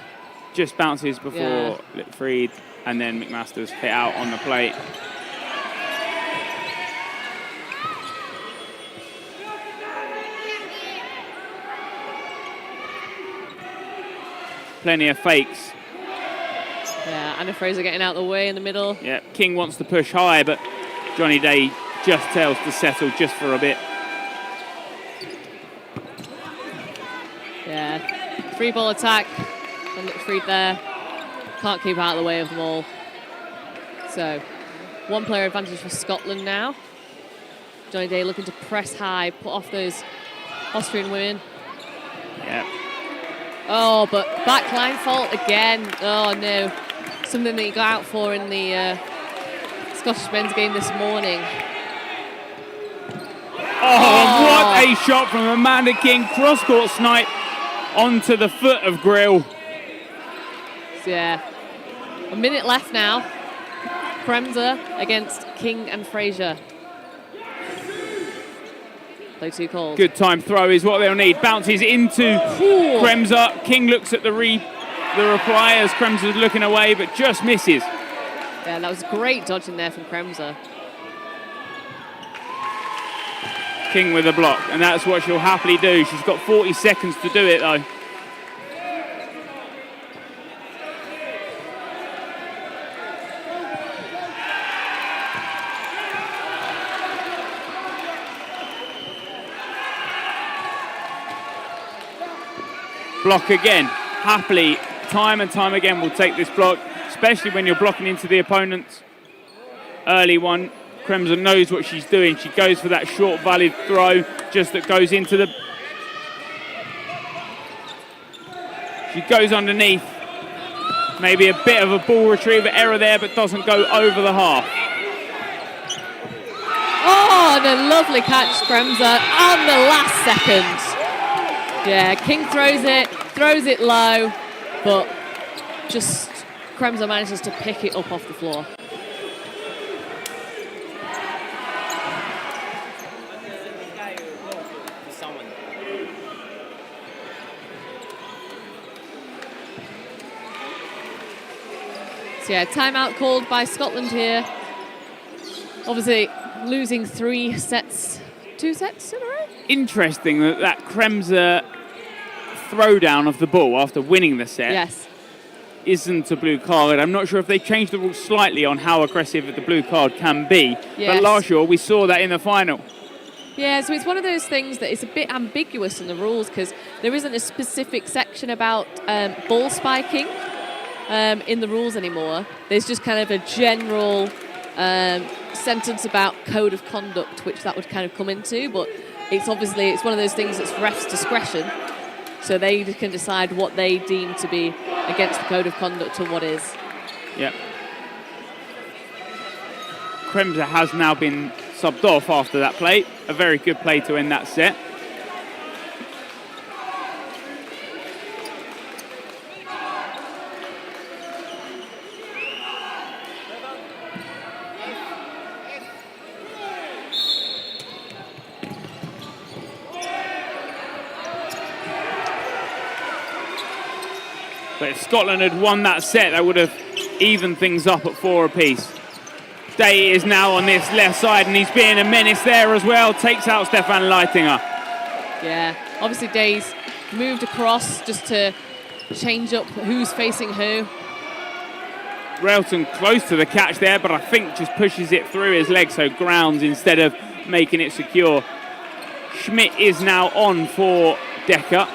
just bounces before Lickfried, and then McMaster's hit out on the plate. Plenty of fakes. Yeah, Anna Fraser getting out the way in the middle. Yeah, King wants to push high, but Johnny Day just tells to settle just for a bit. Yeah, free ball attack on Lickfried there. Can't keep out of the way of them all. So, one player advantage for Scotland now. Johnny Day looking to press high, put off those Austrian women. Yeah. Oh, but backline fault again. Oh no, something that he got out for in the Scottish men's game this morning. Oh, what a shot from Amanda King. Cross-court snipe onto the foot of Grill. So, yeah, a minute left now. Bremser against King and Fraser. Play too cold. Good time throw is what they'll need. Bounces into Bremser. King looks at the the reply as Kremser's looking away, but just misses. Yeah, that was great dodging there from Kremser. King with a block, and that's what she'll happily do. She's got 40 seconds to do it, though. Block again. Happily, time and time again, will take this block, especially when you're blocking into the opponent's early one. Kremser knows what she's doing. She goes for that short volley throw, just that goes into the... She goes underneath. Maybe a bit of a ball retriever error there, but doesn't go over the half. Oh, and a lovely catch, Kremser, on the last second. Yeah, King throws it low, but just Kremser manages to pick it up off the floor. So yeah, timeout called by Scotland here. Obviously losing 2 sets in a row. Interesting that Kremser throwdown of the ball after winning the set. Yes. Isn't a blue card. I'm not sure if they changed the rules slightly on how aggressive the blue card can be. Yes. But last year we saw that in the final. Yeah, so it's one of those things that it's a bit ambiguous in the rules because there isn't a specific section about ball spiking in the rules anymore. There's just kind of a general sentence about code of conduct, which that would kind of come into, but it's one of those things that's ref's discretion. So they can decide what they deem to be against the code of conduct and what is. Yep. Kremser has now been subbed off after that play. A very good play to end that set. But if Scotland had won that set, that would have evened things up at 4 apiece. Day is now on this left side, and he's being a menace there as well. Takes out Stefan Leitinger. Yeah, obviously Day's moved across just to change up who's facing who. Railton close to the catch there, but I think just pushes it through his leg, so grounds instead of making it secure. Schmidt is now on for Decker.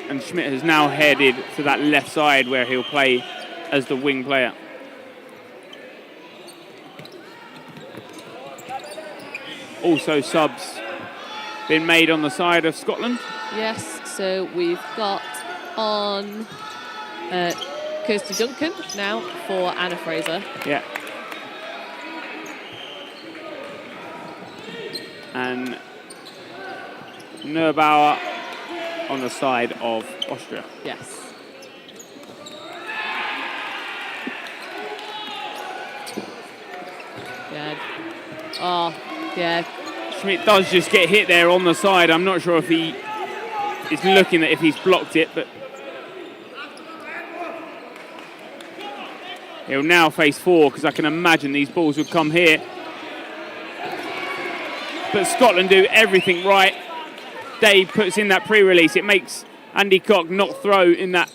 And Schmidt has now headed to that left side where he'll play as the wing player. Also subs been made on the side of Scotland. Yes, so we've got on Kirsty Duncan now for Anna Fraser. Yeah. And Neubauer on the side of Austria. Yes. Yeah. Oh, yeah. Schmidt does just get hit there on the side. I'm not sure if he is looking at if he's blocked it, but he'll now face 4 because I can imagine these balls would come here. But Scotland do everything right. Day puts in that pre-release. It makes Andy Cock not throw in that.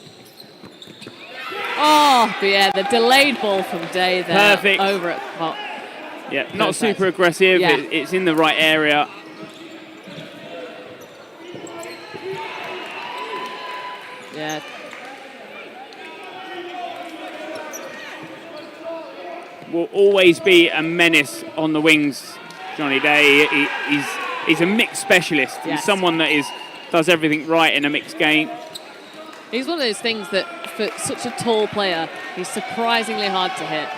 Oh, but yeah, the delayed ball from Day there. Perfect. Over at Cock. Yeah, not super aggressive. Yeah. It's in the right area. Yeah. Will always be a menace on the wings, Johnny Day. He's a mixed specialist. Yes. He's someone that does everything right in a mixed game. He's one of those things that, for such a tall player, he's surprisingly hard to hit.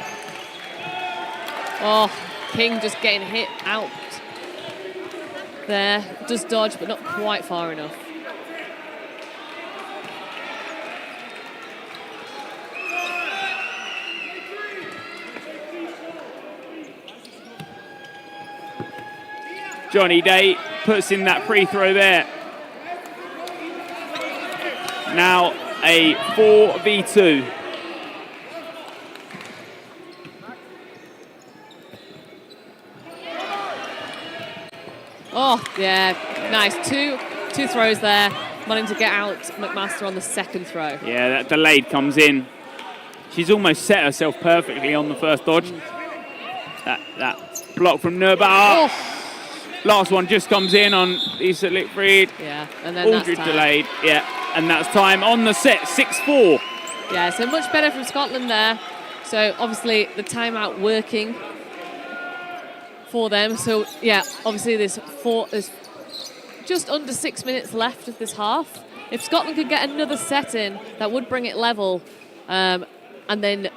Oh, King just getting hit out there. Does dodge, but not quite far enough. Johnny Day puts in that free throw there. Now a 4v2. Oh, yeah, nice. Two throws there. Managing to get out McMaster on the second throw. Yeah, that delayed comes in. She's almost set herself perfectly on the first dodge. That block from Nurbauer. Oh. Last one just comes in on Lisa Lickfried. Yeah, and then Aldred delayed. Yeah, and that's time on the set, 6-4. Yeah, so much better from Scotland there. So obviously the timeout working for them. So yeah, obviously there's just under 6 minutes left of this half. If Scotland could get another set in, that would bring it level. And then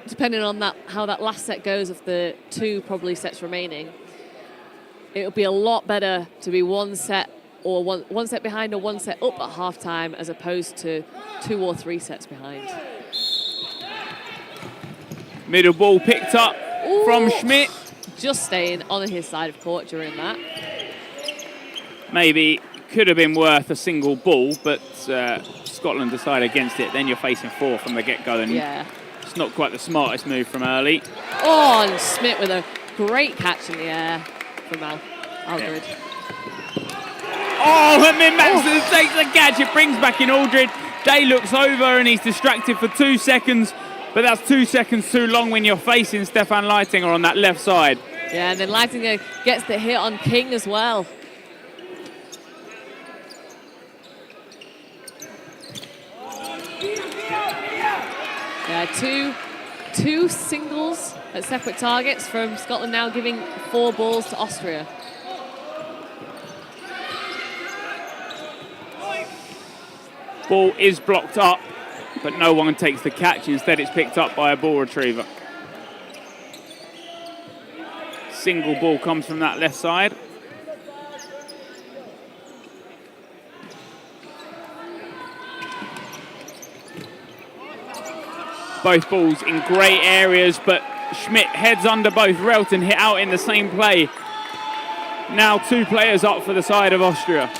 depending on how that last set goes of the 2 probably sets remaining, it would be a lot better to be one set behind or one set up at halftime as opposed to 2 or 3 sets behind. Middle ball picked up from Schmidt. Just staying on his side of court during that. Maybe could have been worth a single ball, but Scotland decide against it. Then you're facing 4 from the get-go, and it's not quite the smartest move from early. Oh, and Schmidt with a great catch in the air from Aldred. Oh, and then Maxson takes the catch. It brings back in Aldred. Day looks over and he's distracted for 2 seconds, but that's 2 seconds too long when you're facing Stefan Leitinger on that left side. Yeah, and then Leitinger gets the hit on King as well. Yeah, two singles at separate targets from Scotland now giving 4 balls to Austria. Ball is blocked up, but no one takes the catch. Instead, it's picked up by a ball retriever. Single ball comes from that left side. Both balls in great areas, but Schmidt heads under both. Relton hit out in the same play. Now 2 players up for the side of Austria.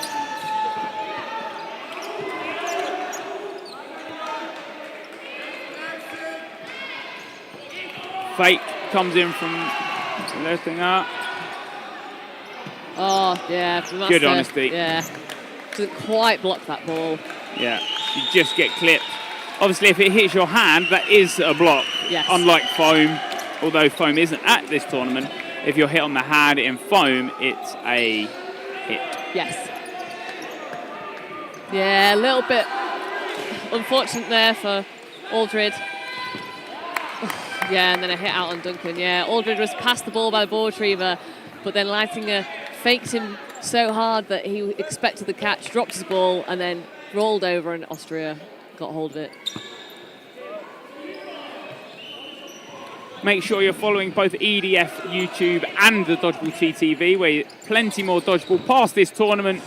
Fake comes in from Leitinger. Oh, yeah. Good honesty. Yeah. Doesn't quite block that ball. Yeah, you just get clipped. Obviously, if it hits your hand, that is a block. Yes. Unlike foam, although foam isn't at this tournament, if you're hit on the hand in foam, it's a hit. Yes. Yeah, a little bit unfortunate there for Aldred. Yeah, and then a hit out on Duncan. Yeah, Aldred was past the ball by the ball retriever, but then Leitinger faked him so hard that he expected the catch, dropped his ball, and then rolled over, and Austria got hold of it. Make sure you're following both EDF YouTube and the Dodgeball TTV, where plenty more dodgeball past this tournament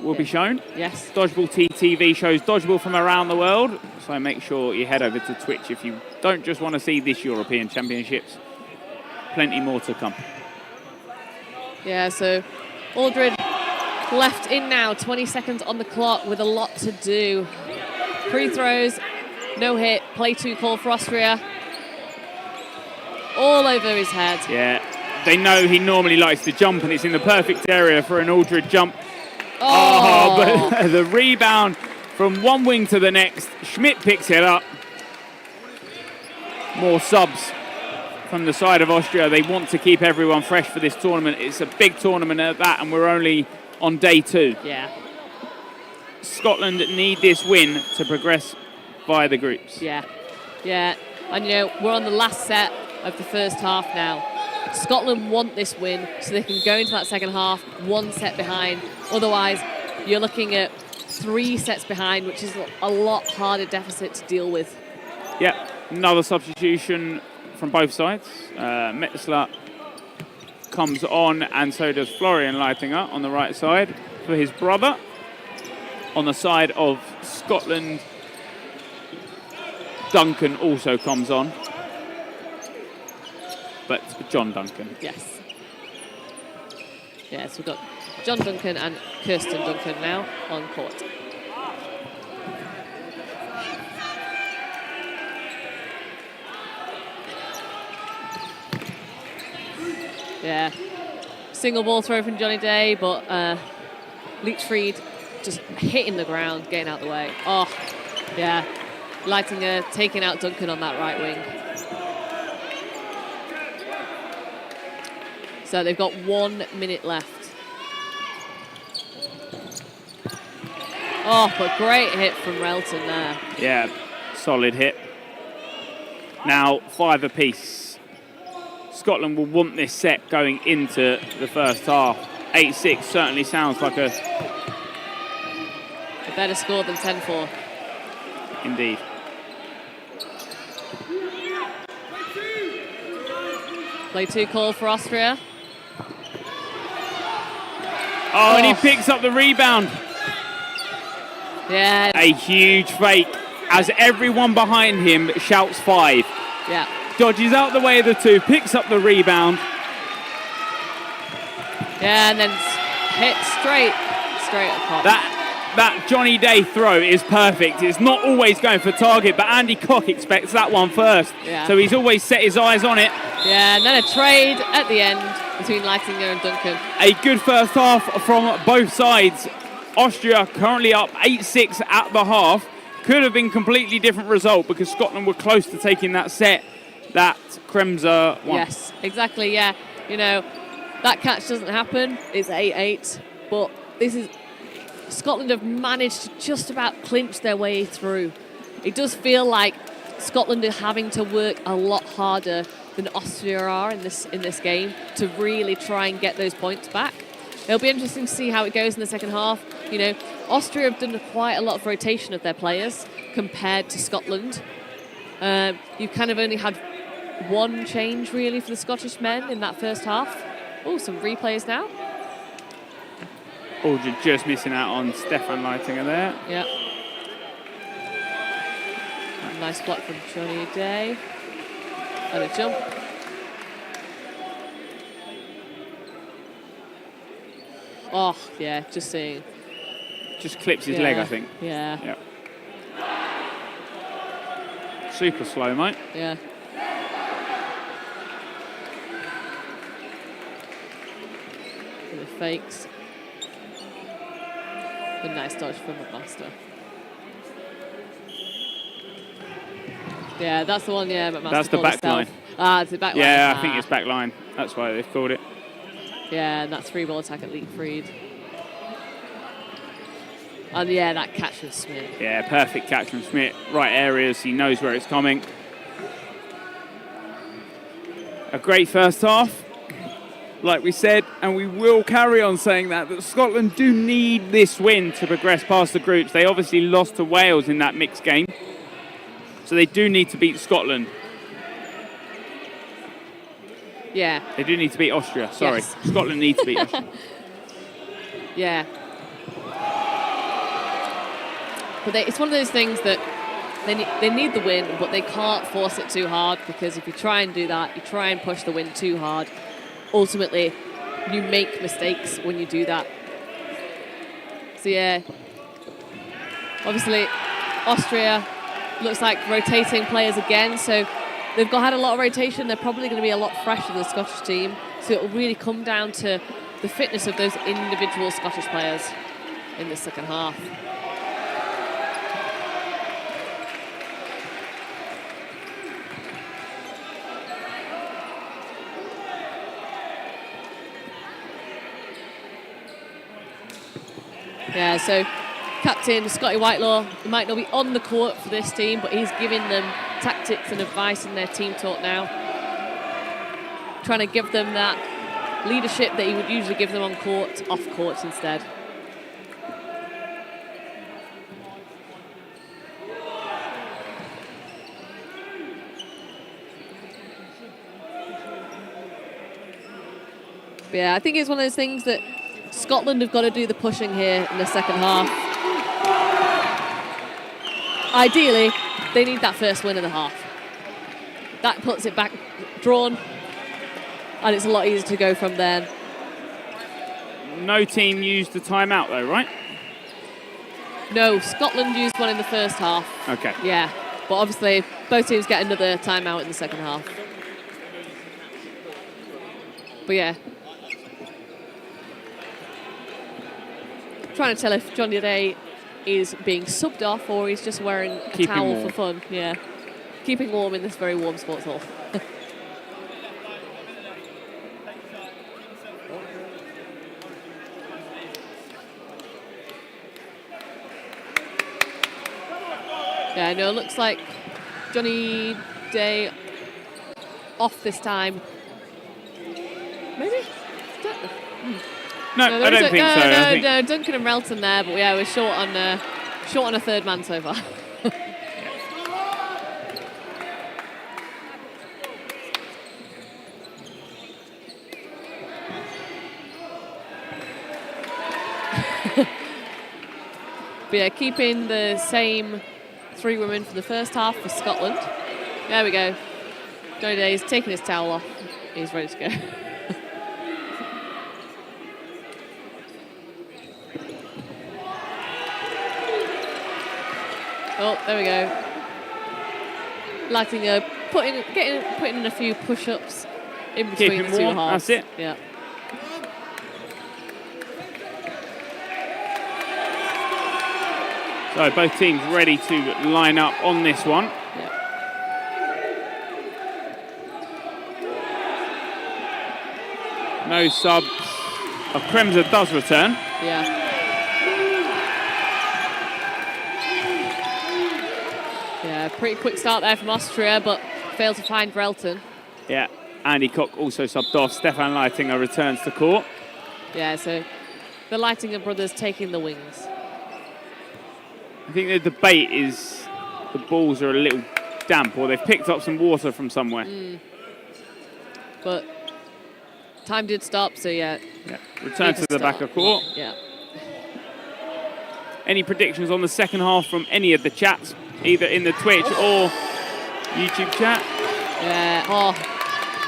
will be shown. Yes. Dodgeball TTV shows dodgeball from around the world, so make sure you head over to Twitch if you don't just want to see this European Championships. Plenty more to come. Yeah, so Aldred left in now, 20 seconds on the clock with a lot to do. Free throws, no hit, play 2 call for Austria. All over his head. Yeah, they know he normally likes to jump, and it's in the perfect area for an Aldred jump. Oh, but the rebound from one wing to the next. Schmidt picks it up. More subs from the side of Austria. They want to keep everyone fresh for this tournament. It's a big tournament at that, and we're only on day 2. Yeah. Scotland need this win to progress via the groups. Yeah. Yeah. And, you know, we're on the last set of the first half now. Scotland want this win so they can go into that second half 1 set behind. Otherwise, you're looking at 3 sets behind, which is a lot harder deficit to deal with. Yeah, another substitution from both sides. Metzler comes on, and so does Florian Leitinger on the right side for his brother. On the side of Scotland, Duncan also comes on. But John Duncan. Yes. Yes, we've got John Duncan and Kirsten Duncan now on court. Yeah. Single ball throw from Johnny Day, but Leachfried just hitting the ground, getting out the way. Oh, yeah. Leitinger taking out Duncan on that right wing. So they've got 1 minute left. Oh, but great hit from Relton there. Yeah, solid hit. Now 5 apiece. Scotland will want this set going into the first half. 8-6 certainly sounds like a better score than 10-4. Indeed. Play 2 call for Austria. Oh, and he picks up the rebound. Yeah. A huge fake as everyone behind him shouts 5. Yeah. Dodges out the way of the 2, picks up the rebound. Yeah, and then hit straight at the top. That Johnny Day throw is perfect. It's not always going for target, but Andy Koch expects that one first. Yeah. So he's always set his eyes on it. Yeah, and then a trade at the end between Leitinger and Duncan. A good first half from both sides. Austria currently up 8-6 at the half. Could have been completely different result because Scotland were close to taking that set that Kremser won. Yes, exactly, yeah. You know, that catch doesn't happen. It's 8-8, but this is... Scotland have managed to just about clinch their way through. It does feel like Scotland are having to work a lot harder than Austria are in this game to really try and get those points back. It'll be interesting to see how it goes in the second half. You know, Austria have done quite a lot of rotation of their players compared to Scotland. You've kind of only had 1 change really for the Scottish men in that first half. Oh, some replays now. Aldridge just missing out on Stefan Leitinger there. Yeah. Nice block from Johnny Day. And a jump. Oh, yeah, just seeing. Just clips his leg, I think. Yeah. Yep. Super slow, mate. Yeah. And the fakes. A nice dodge from McMaster. Yeah, that's the one, yeah, McMaster. That's the back line. Ah, it's the back line. Yeah, I think it's back line. That's why they've called it. Yeah, and that's 3-ball attack at Leitfried. And yeah, that catch from Smith. Yeah, perfect catch from Smith. Right areas, he knows where it's coming. A great first half, like we said, and we will carry on saying that Scotland do need this win to progress past the groups. They obviously lost to Wales in that mixed game, so they do need to beat Scotland. Yeah. They do need to beat Austria, sorry. Yes. Scotland need to beat Austria. Yeah. But it's one of those things that they need the win, but they can't force it too hard, because if you try and do that, you try and push the win too hard, ultimately you make mistakes when you do that. So yeah, obviously Austria looks like rotating players again, so they've had a lot of rotation. They're probably going to be a lot fresher than the Scottish team, so it will really come down to the fitness of those individual Scottish players in the second half. Yeah, so captain Scotty Whitelaw, he might not be on the court for this team, but he's giving them tactics and advice in their team talk now. Trying to give them that leadership that he would usually give them on court, off court instead. But yeah, I think it's one of those things that Scotland have got to do the pushing here in the second half. Ideally, they need that first win of the half. That puts it back drawn, and it's a lot easier to go from there. No team used the timeout though, right? No, Scotland used one in the first half. Okay. Yeah, but obviously both teams get another timeout in the second half. But yeah. Trying to tell if Johnny Day is being subbed off or he's just wearing a towel for fun. Yeah. Keeping warm in this very warm sports hall. Yeah, no, it looks like Johnny Day off this time. Maybe? No, I don't think so. No, Duncan and Relton there, but yeah, we're short on a third man so far. But yeah, keeping the same 3 women for the first half for Scotland. There we go. Johnny Day's taking his towel off. He's ready to go. Oh, there we go. Lighting up, putting in a few push-ups in between the 2 halves. That's it. Yeah. So both teams ready to line up on this one. Yeah. No subs. Oh, Kremser does return. Yeah. Yeah, pretty quick start there from Austria, but failed to find Relton. Yeah, Andy Cock also subbed off. Stefan Leitinger returns to court. Yeah, so the Leitinger brothers taking the wings. I think the debate is the balls are a little damp or they've picked up some water from somewhere. But time did stop, so yeah. Return to the back of court. Yeah. Any predictions on the second half from any of the chats, either in the Twitch or YouTube chat? Yeah. Oh.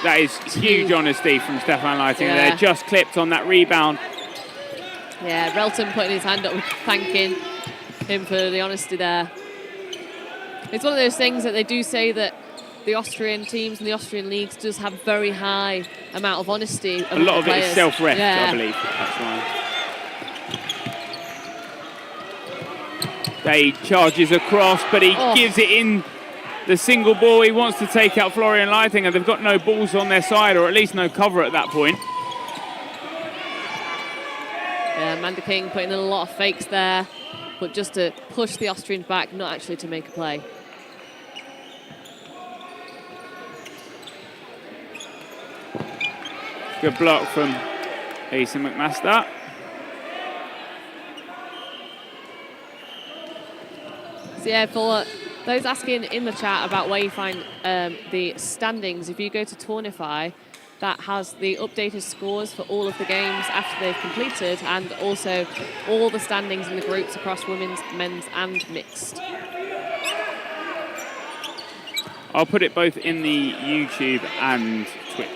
That is huge honesty from Stefan Leitinger Yeah. there. Just clipped on that rebound. Yeah, Relton putting his hand up, thanking him for the honesty there. It's one of those things that they do say that the Austrian teams and the Austrian leagues does have very high amount of honesty. A lot of it is players. self-ref, Yeah. I believe. That's why. Day charges across, but he gives it in the single ball. He wants to take out Florian Leitinger. They've got no balls on their side, or at least no cover at that point. Yeah, Amanda King putting in a lot of fakes there, but just to push the Austrians back, not actually to make a play. Good block from Asa McMaster. So yeah, for those asking in the chat about where you find the standings, if you go to Tournify, that has the updated scores for all of the games after they've completed, and also all the standings in the groups across women's, men's and mixed. I'll put it both in the YouTube and Twitch.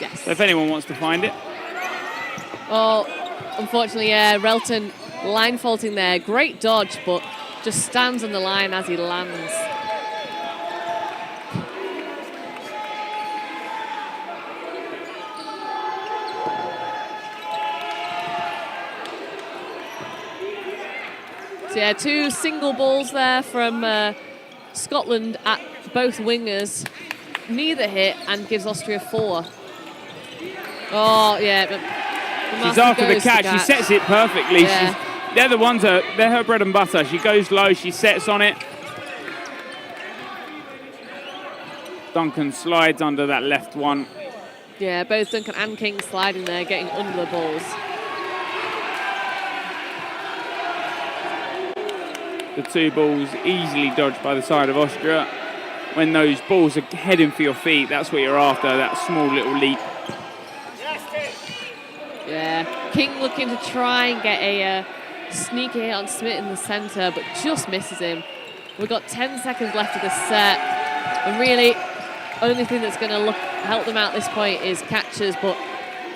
Yes. So if anyone wants to find it. Oh, unfortunately, yeah, Relton line faulting there. Great dodge, but just stands on the line as he lands. So yeah, 2 single balls there from Scotland at both wingers. Neither hit and gives Austria 4. Oh, yeah, but she's after the catch. She sets it perfectly. Yeah. They're the ones they're her bread and butter. She goes low, she sets on it. Duncan slides under that left one. Yeah, both Duncan and King sliding there, getting under the balls. The 2 balls easily dodged by the side of Austria. When those balls are heading for your feet, that's what you're after, that small little leap. Yeah, King looking to try and get a sneaky hit on Smith in the centre, but just misses him. We've got 10 seconds left of this set, and really, only thing that's going to help them out at this point is catches, but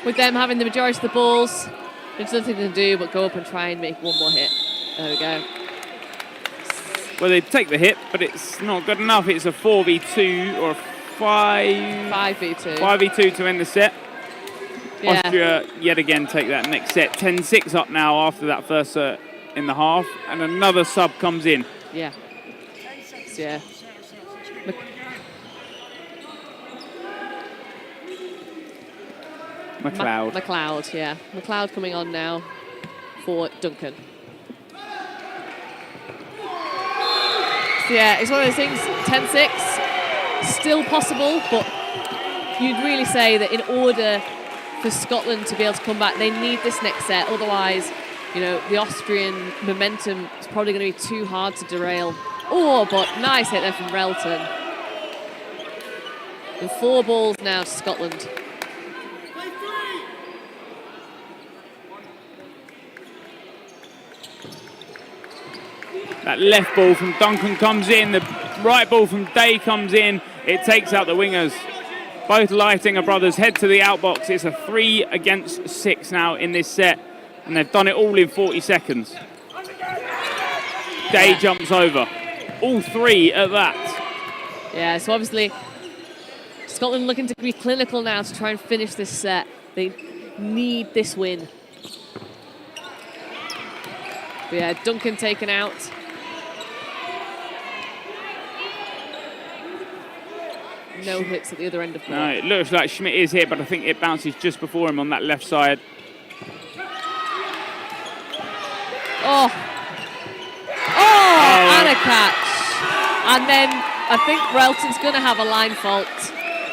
with them having the majority of the balls, there's nothing to do but go up and try and make one more hit. There we go. Well, they take the hit, but it's not good enough. It's a 4v2 or a 5v2 to end the set. Yeah. Austria yet again take that next set. 10-6 up now after that first set in the half, and another sub comes in. Yeah. So, yeah. McLeod. McLeod, yeah. McLeod coming on now for Duncan. So yeah, it's one of those things, 10-6, still possible, but you'd really say that in order for Scotland to be able to come back, they need this next set. Otherwise, you know, the Austrian momentum is probably going to be too hard to derail. Oh, but nice hit there from Relton. And 4 balls now to Scotland. That left ball from Duncan comes in, the right ball from Day comes in, it takes out the wingers. Both Leitinger brothers head to the outbox. It's a 3 against 6 now in this set, and they've done it all in 40 seconds. Day jumps over. All 3 at that. Yeah, so obviously Scotland looking to be clinical now to try and finish this set. They need this win. But yeah, Duncan taken out. No hits at the other end of the No, it looks like Schmidt is here, but I think it bounces just before him on that left side. Oh, and a catch. And then I think Relton's going to have a line fault.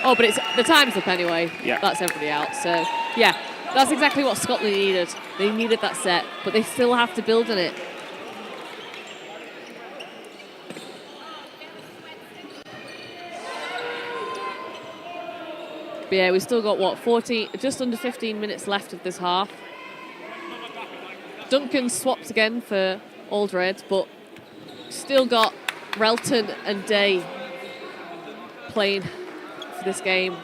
Oh, but it's the time's up anyway. Yeah. That's everybody out. So, yeah, that's exactly what Scotland needed. They needed that set, but they still have to build on it. But yeah, we've still got, what, 40, just under 15 minutes left of this half. Duncan swapped again for Aldred, but still got Relton and Day playing for this game.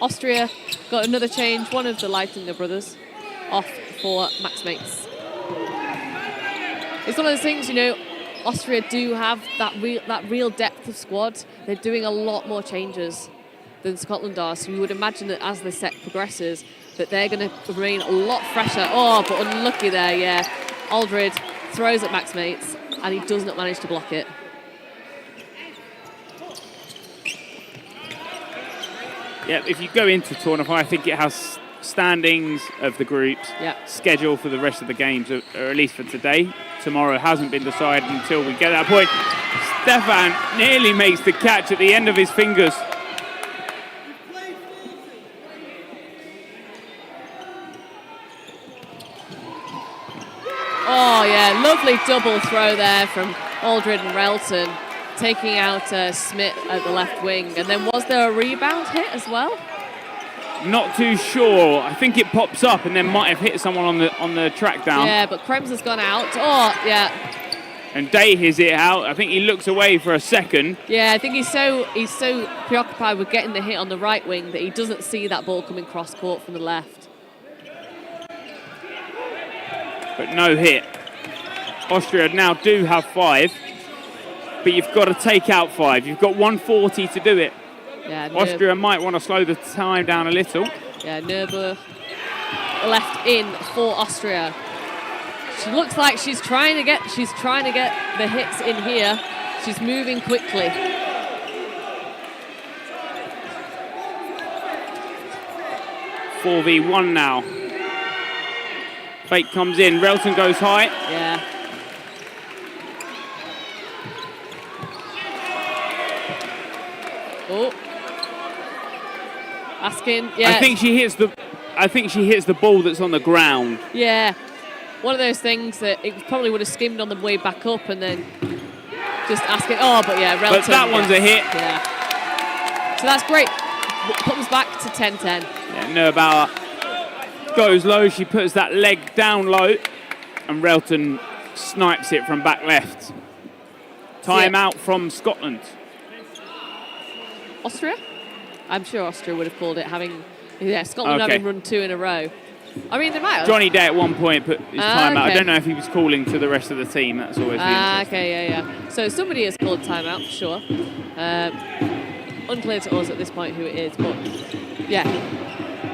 Austria got another change, one of the Leitinger brothers, off for Max Mates. It's one of those things, you know, Austria do have that real depth of squad. They're doing a lot more changes than Scotland are, so you would imagine that as the set progresses, that they're going to remain a lot fresher. Oh, but unlucky there, yeah. Aldred throws at Max Mates, and he does not manage to block it. Yeah, if you go into tournament, I think it has standings of the groups, schedule for the rest of the games, or at least for today. Tomorrow hasn't been decided until we get that point. Stefan nearly makes the catch at the end of his fingers. Oh, yeah, lovely double throw there from Aldred and Relton, taking out Smith at the left wing. And then was there a rebound hit as well? Not too sure. I think it pops up and then might have hit someone on the track down. Yeah, but Krems has gone out. Oh, yeah. And Day hits it out. I think he looks away for a second. Yeah, I think he's so preoccupied with getting the hit on the right wing that he doesn't see that ball coming cross court from the left. But no hit. Austria now do have 5, but you've got to take out 5. You've got 140 to do it. Yeah, Austria might want to slow the time down a little. Yeah, Neuber left in for Austria. She looks like she's trying to get the hits in here. She's moving quickly. .4v1 now. Fake comes in. Relton goes high. Yeah. Oh. Asking. Yeah. I think she hits the ball that's on the ground. Yeah. One of those things that it probably would have skimmed on the way back up and then just asking. Oh, but yeah, Relton. But that one's a hit. Yeah. So that's great. Comes back to 10-10. Yeah, Neubauer goes low. She puts that leg down low, and Relton snipes it from back left. Time out from Scotland. Austria? I'm sure Austria would have called it Scotland having run 2 in a row. I mean, they might have. Johnny Day at one point put his time out. I don't know if he was calling to the rest of the team. That's always the interest. Okay, yeah. So somebody has called timeout for sure. unclear to us at this point who it is, but yeah.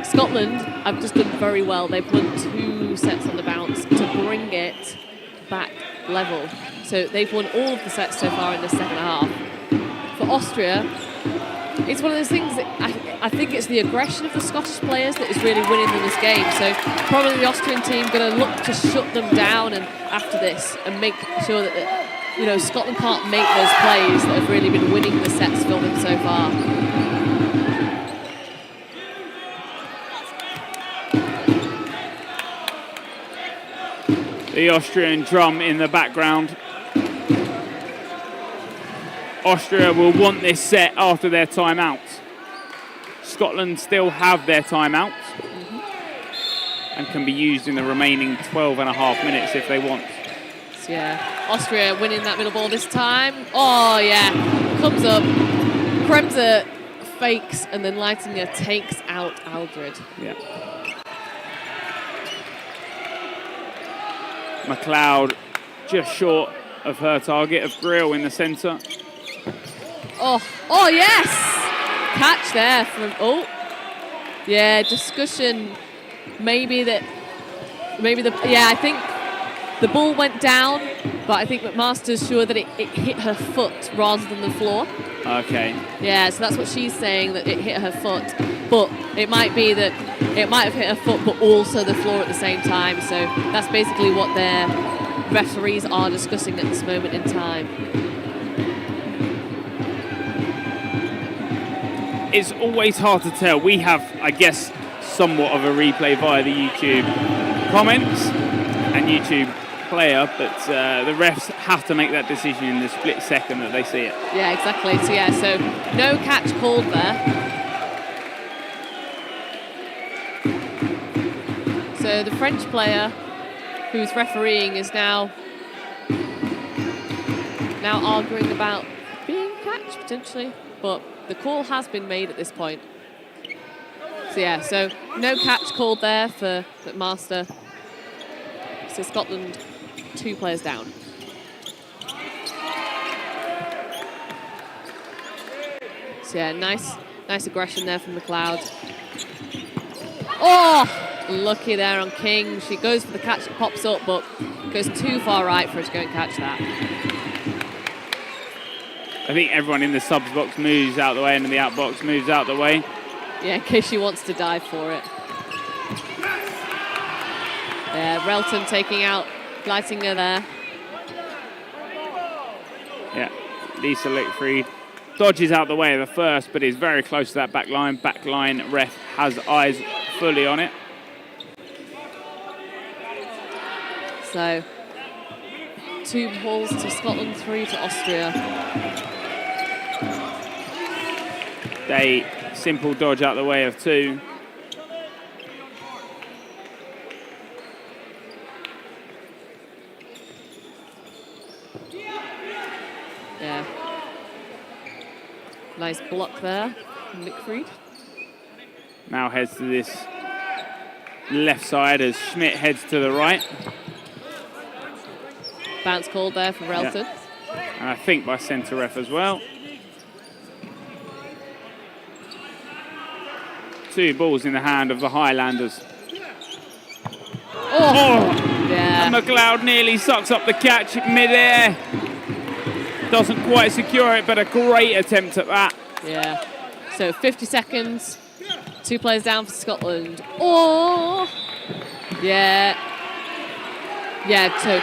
Scotland have just done very well. They've won 2 sets on the bounce to bring it back level. So they've won all of the sets so far in the second half. For Austria, it's one of those things that I think it's the aggression of the Scottish players that is really winning them this game. So probably the Austrian team going to look to shut them down and after this and make sure that, you know, Scotland can't make those plays that have really been winning the sets for them so far. The Austrian drum in the background. Austria will want this set after their timeout. Scotland still have their timeout and can be used in the remaining 12.5 minutes if they want. So yeah, Austria winning that middle ball this time. Oh yeah, comes up, Kremser fakes, and then Leitinger takes out Aldred. Yeah. McLeod just short of her target of Grill in the centre. Oh yes! Catch there from, yeah, discussion. Yeah, I think the ball went down, but I think McMaster's sure that it hit her foot rather than the floor. Okay. Yeah, so that's what she's saying, that it hit her foot. But it might be that it might have hit her foot, but also the floor at the same time. So that's basically what their referees are discussing at this moment in time. It's always hard to tell. We have, I guess, somewhat of a replay via the YouTube comments and YouTube player, but the refs have to make that decision in the split second that they see it. Yeah, exactly. So yeah, so no catch called there. So the French player who's refereeing is now arguing about being catched potentially, but the call has been made at this point. So yeah, so no catch called there for McMaster. So Scotland 2 players down. So yeah, nice aggression there from McLeod. Oh, lucky there on King. She goes for the catch, it pops up, but goes too far right for her to go and catch that. I think everyone in the subs box moves out the way and in the out box moves out the way. Yeah, in case she wants to dive for it. Yeah, Relton taking out Leitinger there. Yeah, Lisa Lickfried dodges out the way of the first, but is very close to that back line. Back line ref has eyes fully on it. So, 2 balls to Scotland, 3 to Austria. They simple dodge out the way of 2. Yeah. Nice block there from Lickfried. Now heads to this left side as Schmidt heads to the right. Bounce called there for Relton. Yeah. And I think by centre ref as well. 2 balls in the hand of the Highlanders. Oh! Yeah. And McLeod nearly sucks up the catch mid-air. Doesn't quite secure it, but a great attempt at that. Yeah. So 50 seconds. 2 players down for Scotland. Oh! Yeah. Yeah, so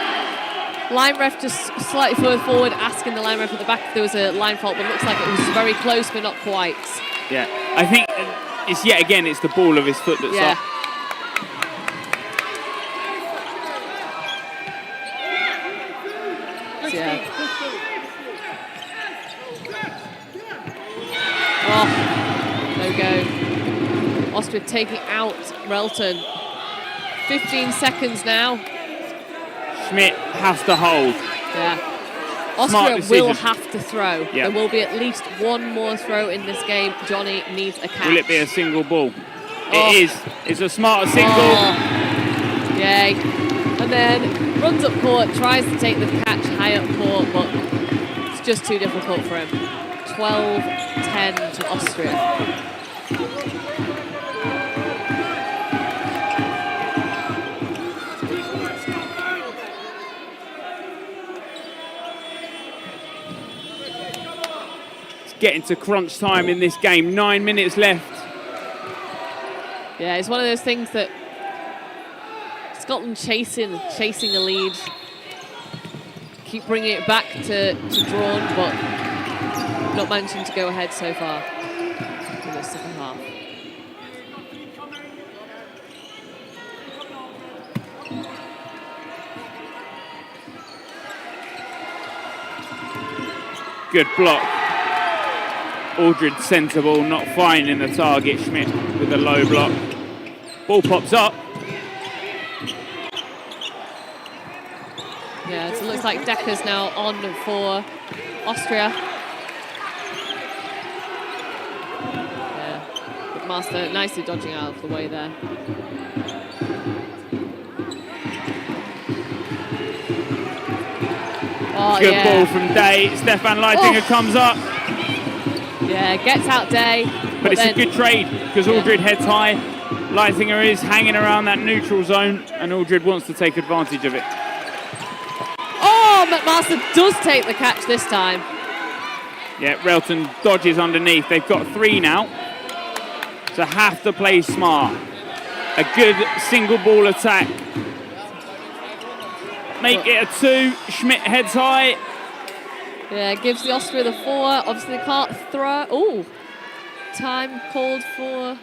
line ref just slightly further forward, asking the line ref at the back if there was a line fault, but it looks like it was very close, but not quite. Yeah, I think it's yet again, it's the ball of his foot that's up. Yeah. Oh, no go. Austria taking out Relton. 15 seconds now. Schmidt has to hold. Yeah. Austria will have to throw. Yep. There will be at least 1 more throw in this game. Johnny needs a catch. Will it be a single ball? Oh. It is. It's a smarter single. Oh. Yay. And then runs up court, tries to take the catch high up court, but it's just too difficult for him. 12-10 to Austria. Getting to crunch time in this game. 9 minutes left. Yeah, it's one of those things that Scotland chasing a lead. Keep bringing it back to drawn, but not managing to go ahead so far in the second half. Good block. Aldred sensible, not finding the target. Schmidt with a low block. Ball pops up. Yeah, so it looks like Decker's now on for Austria. Yeah, but Master nicely dodging out of the way there. Oh, Good yeah. ball from Day. Stefan Leitinger comes up. Yeah, gets out Day. But it's a good trade because Aldred heads high. Leitinger is hanging around that neutral zone and Aldred wants to take advantage of it. Oh, McMaster does take the catch this time. Yeah, Relton dodges underneath. They've got 3 now. So have to play smart. A good single ball attack. Make it a 2. Schmidt heads high. Yeah, gives the Austria the 4. Obviously they can't throw. Oh, time called for.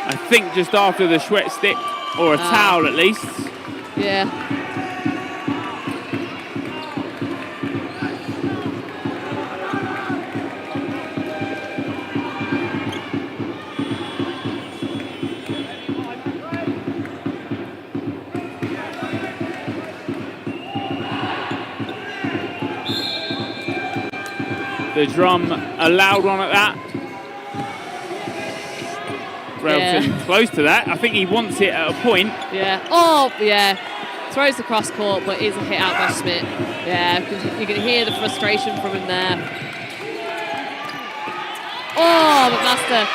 I think just after the sweat stick, or a towel at least. Yeah. The drum, a loud one at that. Relton close to that. I think he wants it at a point. Yeah. Oh, yeah. Throws the cross court, but is a hit out by Schmidt. Yeah, you can hear the frustration from him there. Oh, McMaster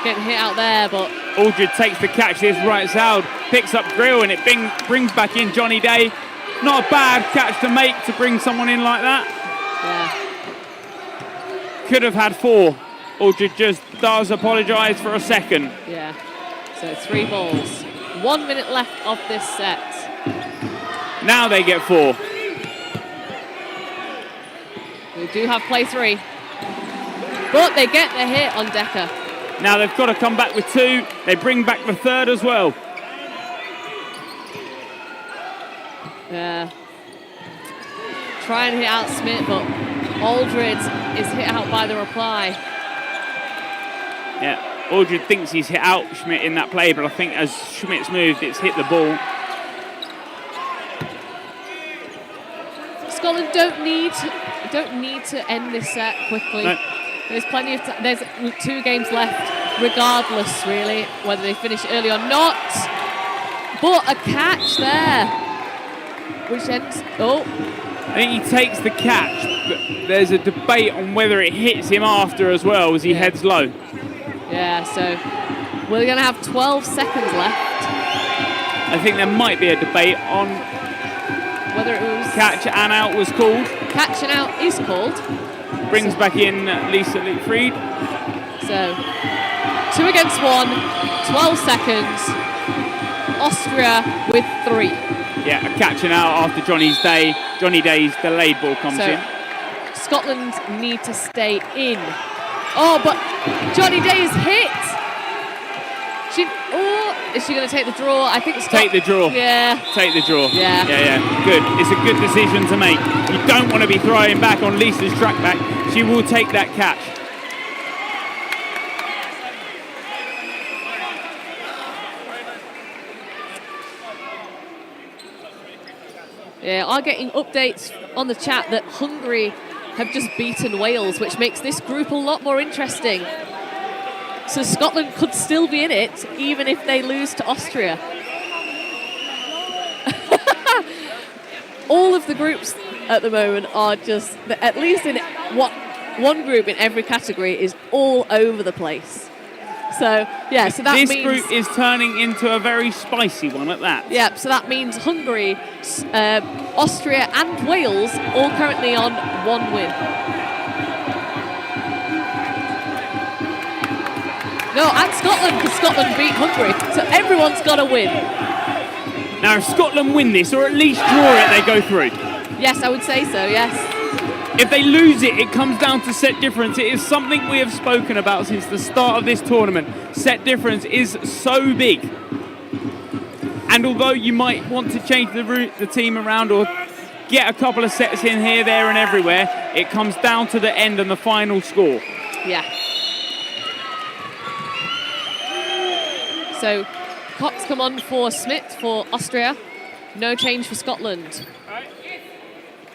getting hit out there, but Aldred takes the catch. This right side picks up Grill, and it brings back in Johnny Day. Not a bad catch to make to bring someone in like that. Yeah. Could have had 4. Aldred just does apologise for a second. Yeah. So 3 balls. 1 minute left of this set. Now they get 4. We do have play 3. But they get the hit on Decker. Now they've got to come back with 2. They bring back the 3rd as well. Yeah. Try and hit out Schmidt, but Aldred is hit out by the reply. Yeah, Aldred thinks he's hit out Schmidt in that play, but I think as Schmidt's moved, it's hit the ball. Scotland don't need to end this set quickly. No. There's plenty of there's 2 games left, regardless, really, whether they finish early or not. But a catch there, which ends. Oh. I think he takes the catch, but there's a debate on whether it hits him after as well as he heads low. Yeah, so we're going to have 12 seconds left. I think there might be a debate on whether it was catch and out was called. Catch and out is called. Brings back in Lisa Lietfried. So 2 against 1, 12 seconds. Austria with 3. Yeah, a catch and out after Johnny Day's delayed ball comes in. Scotland need to stay in. Oh, but Johnny Day is hit. Is she going to take the draw? I think Take the draw. Yeah. Take the draw. Yeah. Yeah. Good. It's a good decision to make. You don't want to be throwing back on Lisa's track back. She will take that catch. Yeah, I'm getting updates on the chat that Hungary have just beaten Wales, which makes this group a lot more interesting. So Scotland could still be in it, even if they lose to Austria. All of the groups at the moment are just, at least in one group in every category, is all over the place. So, yeah, so that means... This group is turning into a very spicy one at that. Yeah, so that means Hungary, Austria and Wales all currently on 1 win. No, and Scotland, because Scotland beat Hungary. So everyone's got to win. Now, if Scotland win this, or at least draw it, they go through. Yes, I would say so, yes. If they lose it, it comes down to set difference. It is something we have spoken about since the start of this tournament. Set difference is so big. And although you might want to change the team around or get a couple of sets in here, there and everywhere, it comes down to the end and the final score. Yeah. So, Cox come on for Smith for Austria. No change for Scotland.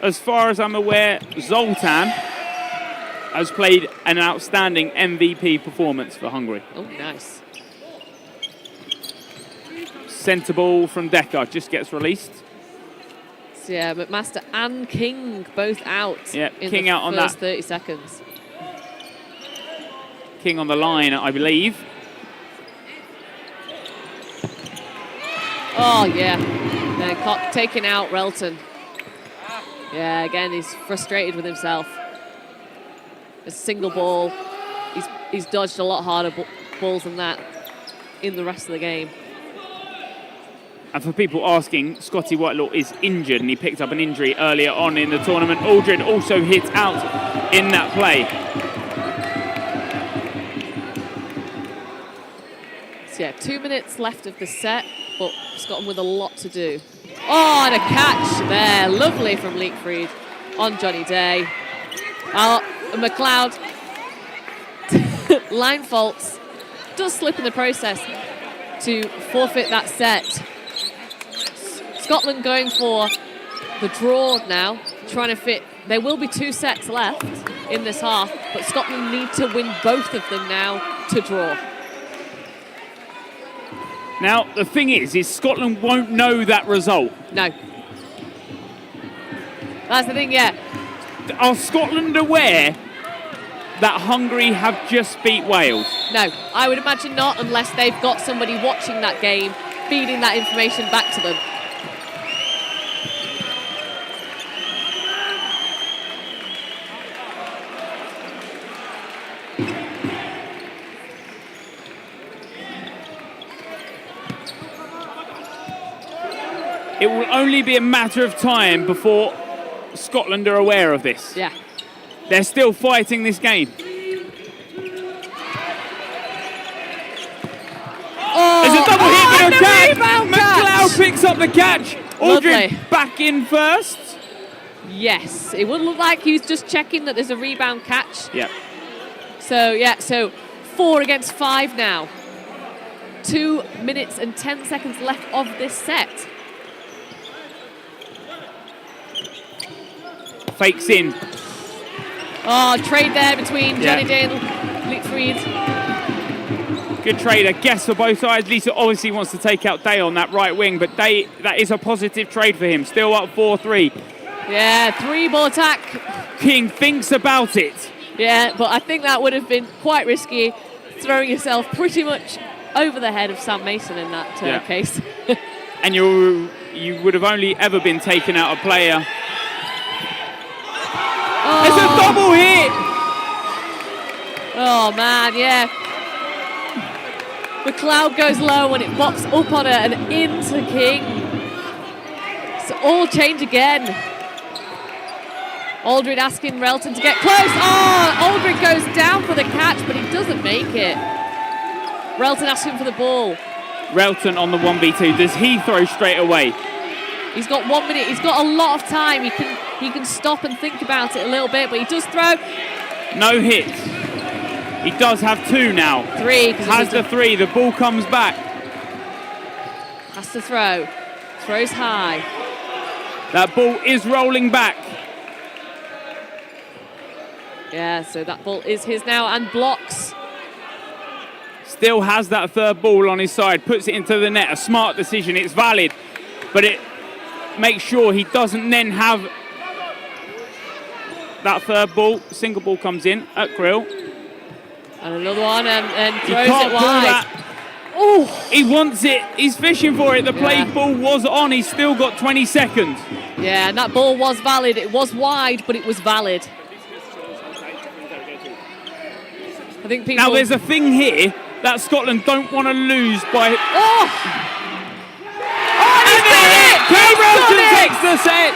As far as I'm aware, Zoltan has played an outstanding MVP performance for Hungary. Oh, nice. Centre ball from Decker just gets released. So yeah, McMaster and King both out. Yeah, in King the out on first that. 30 seconds. King on the line, I believe. Oh, yeah. Then Cox taking out Relton. Yeah, again, he's frustrated with himself. A single ball. He's dodged a lot harder balls than that in the rest of the game. And for people asking, Scotty Whitelaw is injured and he picked up an injury earlier on in the tournament. Aldred also hit out in that play. So yeah, 2 minutes left of the set, but Scotland with a lot to do. Oh, and a catch there. Lovely from Leekfried on Johnny Day. McLeod, line faults, does slip in the process to forfeit that set. Scotland going for the draw now, trying to fit. There will be 2 sets left in this half, but Scotland need to win both of them now to draw. Now, the thing is Scotland won't know that result. No. That's the thing, yeah. Are Scotland aware that Hungary have just beat Wales? No, I would imagine not, unless they've got somebody watching that game, feeding that information back to them. It will only be a matter of time before Scotland are aware of this. Yeah. They're still fighting this game. Oh, there's a double hit and a catch. rebound McLeod catch. picks up the catch. Aldred Lovely. back in first. Yes, it would look like he's just checking that there's a rebound catch. Yeah. So, yeah, so 4 against 5 now. 2 minutes and 10 seconds left of this set. Fakes in. Oh, trade there between Johnny Day and Leekfried. Good trade, I guess, for both sides. Lisa obviously wants to take out Day on that right wing, but Day, that is a positive trade for him. Still up 4-3. Yeah, 3-ball attack. King thinks about it. Yeah, but I think that would have been quite risky, throwing yourself pretty much over the head of Sam Mason in that case. And you would have only ever been taken out a player. Oh. It's a double hit! Oh, man, yeah. McLeod goes low and it bops up on her and into King. So all change again. Aldred asking Relton to get close. Oh, Aldred goes down for the catch, but he doesn't make it. Relton asking for the ball. Relton on the 1v2. Does he throw straight away? He's got 1 minute. He's got a lot of time. He can stop and think about it a little bit, but he does throw. No hit. He does have 2 now. 3. Has the 3. The ball comes back. Has to throw. Throws high. That ball is rolling back. Yeah, so that ball is his now and blocks. Still has that third ball on his side, puts it into the net. A smart decision, it's valid, but it makes sure he doesn't then have that third ball. Single ball comes in at Grill. And another one, and He throws can't it pull wide. that. Oh, He wants it. He's fishing for it. The play ball was on. He's still got 20 seconds. yeah, and that ball was valid. It was wide, but it was valid. I think people... Now, there's a thing here that Scotland don't want to lose by... Oh! And then Relton takes the set.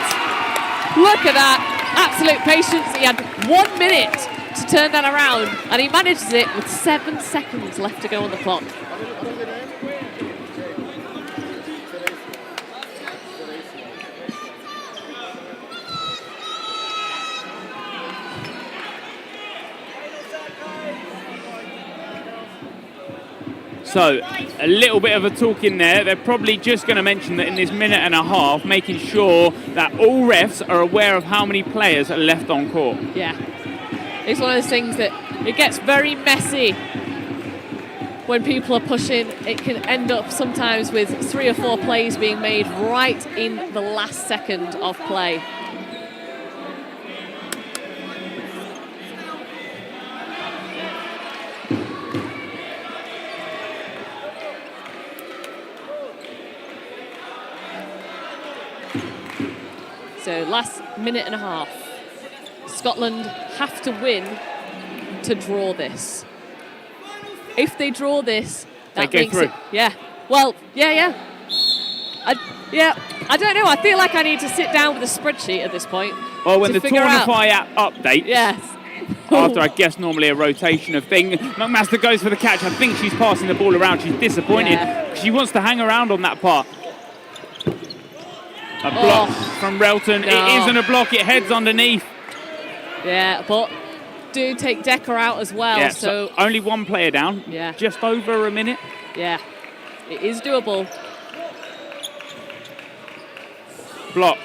Look at that. Absolute patience. He had 1 minute to turn that around, and he manages it with 7 seconds left to go on the clock. So, a little bit of a talk in there. They're probably just going to mention that in this minute and a half, making sure that all refs are aware of how many players are left on court. Yeah. It's one of those things that it gets very messy when people are pushing. It can end up sometimes with 3 or 4 plays being made right in the last second of play. So last minute and a half. Scotland have to win to draw this. If they draw this, that they go makes through. it. Yeah. Well, yeah. I don't know. I feel like I need to sit down with a spreadsheet at this point. Well, when to the figure out. Tournify app updates, Yes. after I guess normally a rotation of thing, McMaster goes for the catch. I think she's passing the ball around. She's disappointed. Yeah. She wants to hang around on that part. A block from Relton. No. It isn't a block. It heads underneath. Yeah, but do take Decker out as well. Yeah, so only 1 player down. Yeah. Just over a minute. yeah, it is doable. Block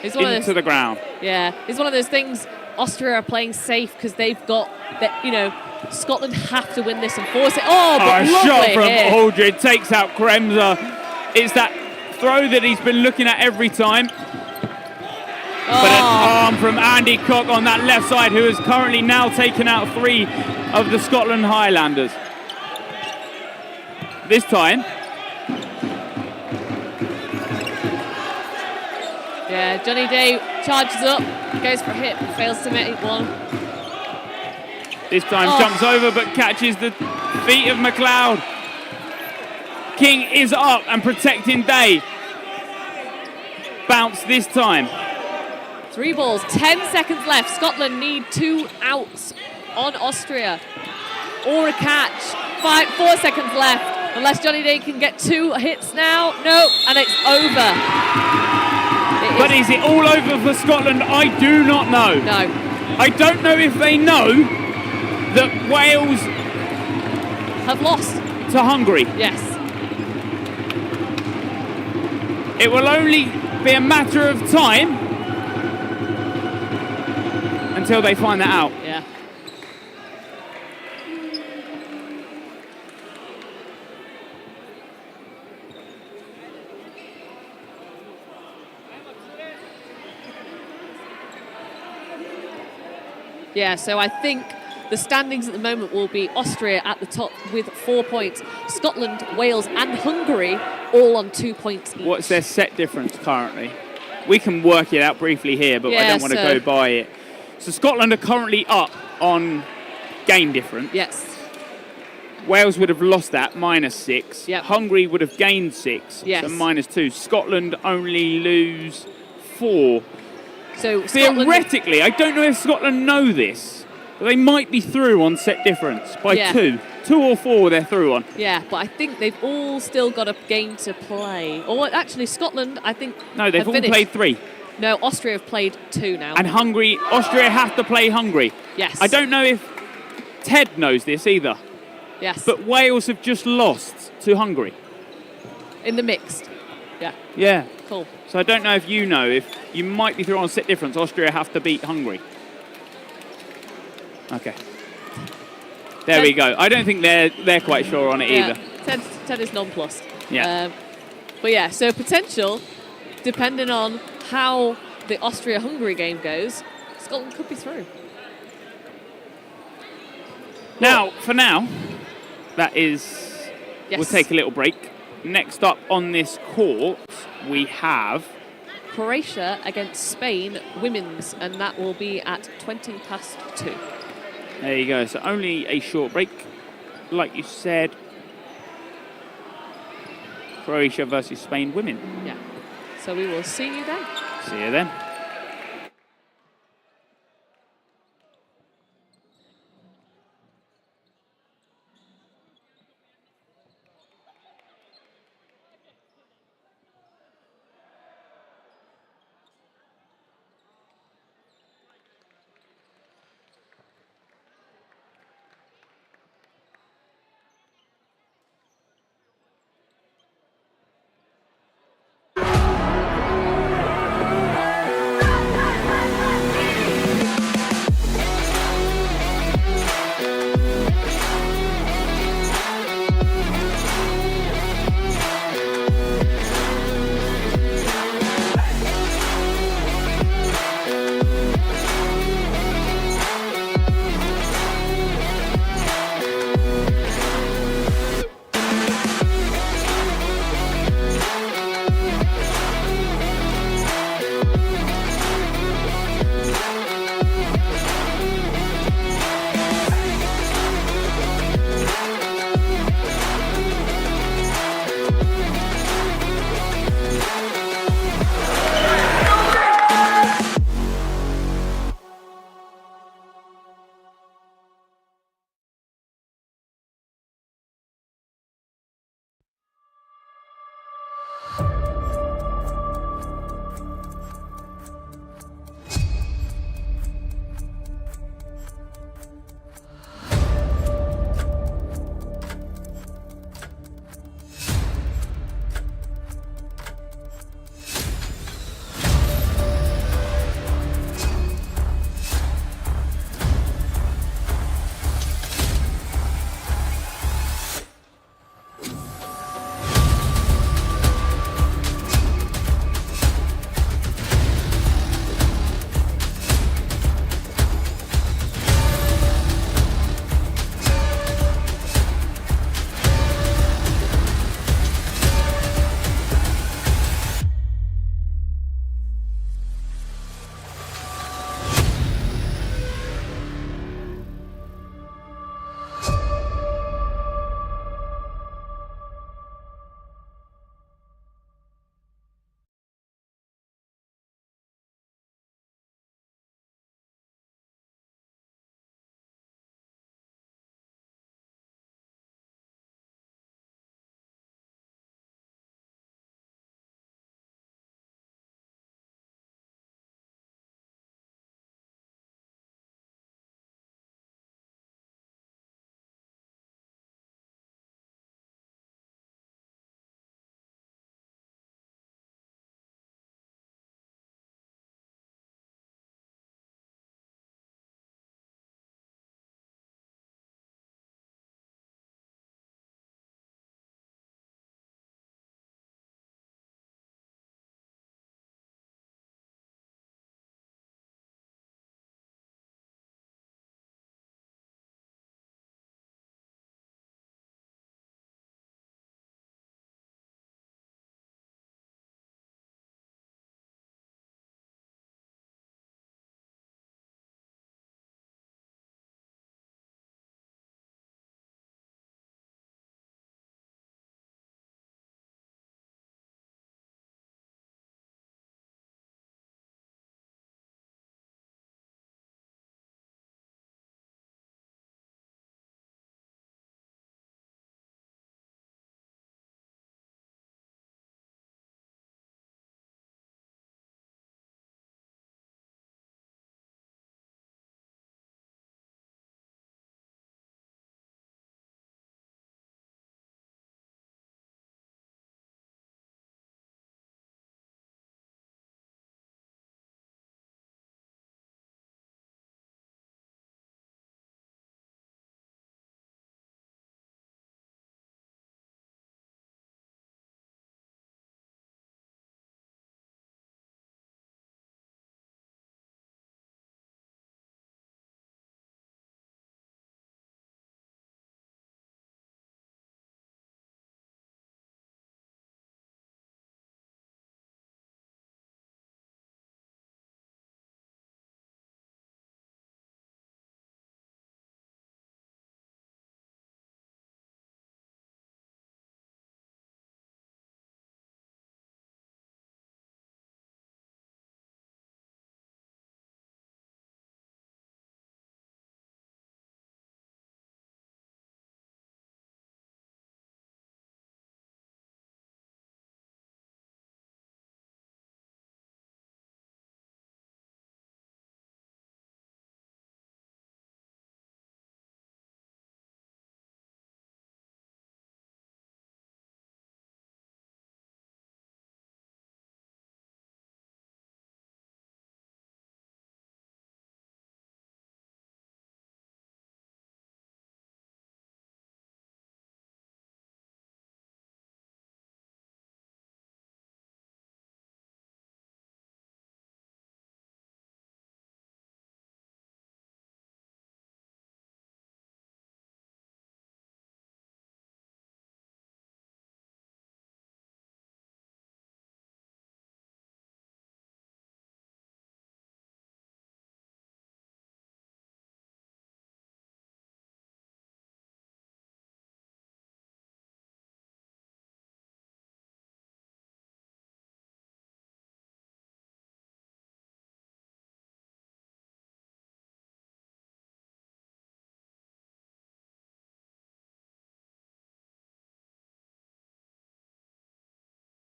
It's one of into those, the ground. yeah, it's one of those things. Austria are playing safe because they've got that. You know, Scotland have to win this and force it. Oh, but A shot lovely from hit. Aldred takes out Kremser. It's that throw that he's been looking at every time. But an arm from Andy Cock on that left side, who has currently now taken out 3 of the Scotland Highlanders. This time, Yeah, Johnny Day charges up, goes for a hit, fails to make one. this time jumps over but catches the feet of McLeod. King is up and protecting Day. Bounce this time. 3 balls, 10 seconds left. Scotland need 2 outs on Austria or a catch. 4 seconds left. Unless Johnny Day can get 2 hits now. No, and it's over. But is it all over for Scotland? I do not know. No. I don't know if they know that Wales Have lost. to Hungary. Yes. It will only be a matter of time until they find that out. Yeah. Yeah, so I think the standings at the moment will be Austria at the top with 4 points. Scotland, Wales and Hungary all on 2 points each. What's their set difference currently? We can work it out briefly here, but I don't want to go by it. So Scotland are currently up on gain difference. Yes. Wales would have lost that, -6. Yep. Hungary would have gained 6, Yes. so -2. Scotland only lose 4. So Scotland, Theoretically, I don't know if Scotland know this, but they might be through on set difference by 2. 2 or 4 they're through on. yeah, but I think they've all still got a game to play. Or actually, Scotland, I think. No, they've have all finished. played 3. No, Austria have played 2 now. And Hungary, Austria have to play Hungary. Yes. I don't know if Ted knows this either, Yes. but Wales have just lost to Hungary. in the mixed. Yeah. Yeah. Cool. So I don't know if you know, if you might be through on set difference, Austria have to beat Hungary. Okay. There we go. I don't think they're quite sure on it either. Ted is nonplussed. Yeah. But yeah, so potential, depending on how the Austria-Hungary game goes, Scotland could be through. Now, for now, that is... Yes. We'll take a little break. Next up on this court, we have... Croatia against Spain, women's, and that will be at 2:20. There you go. So only a short break. Like you said, Croatia versus Spain women. Yeah. So we will see you then. See you then.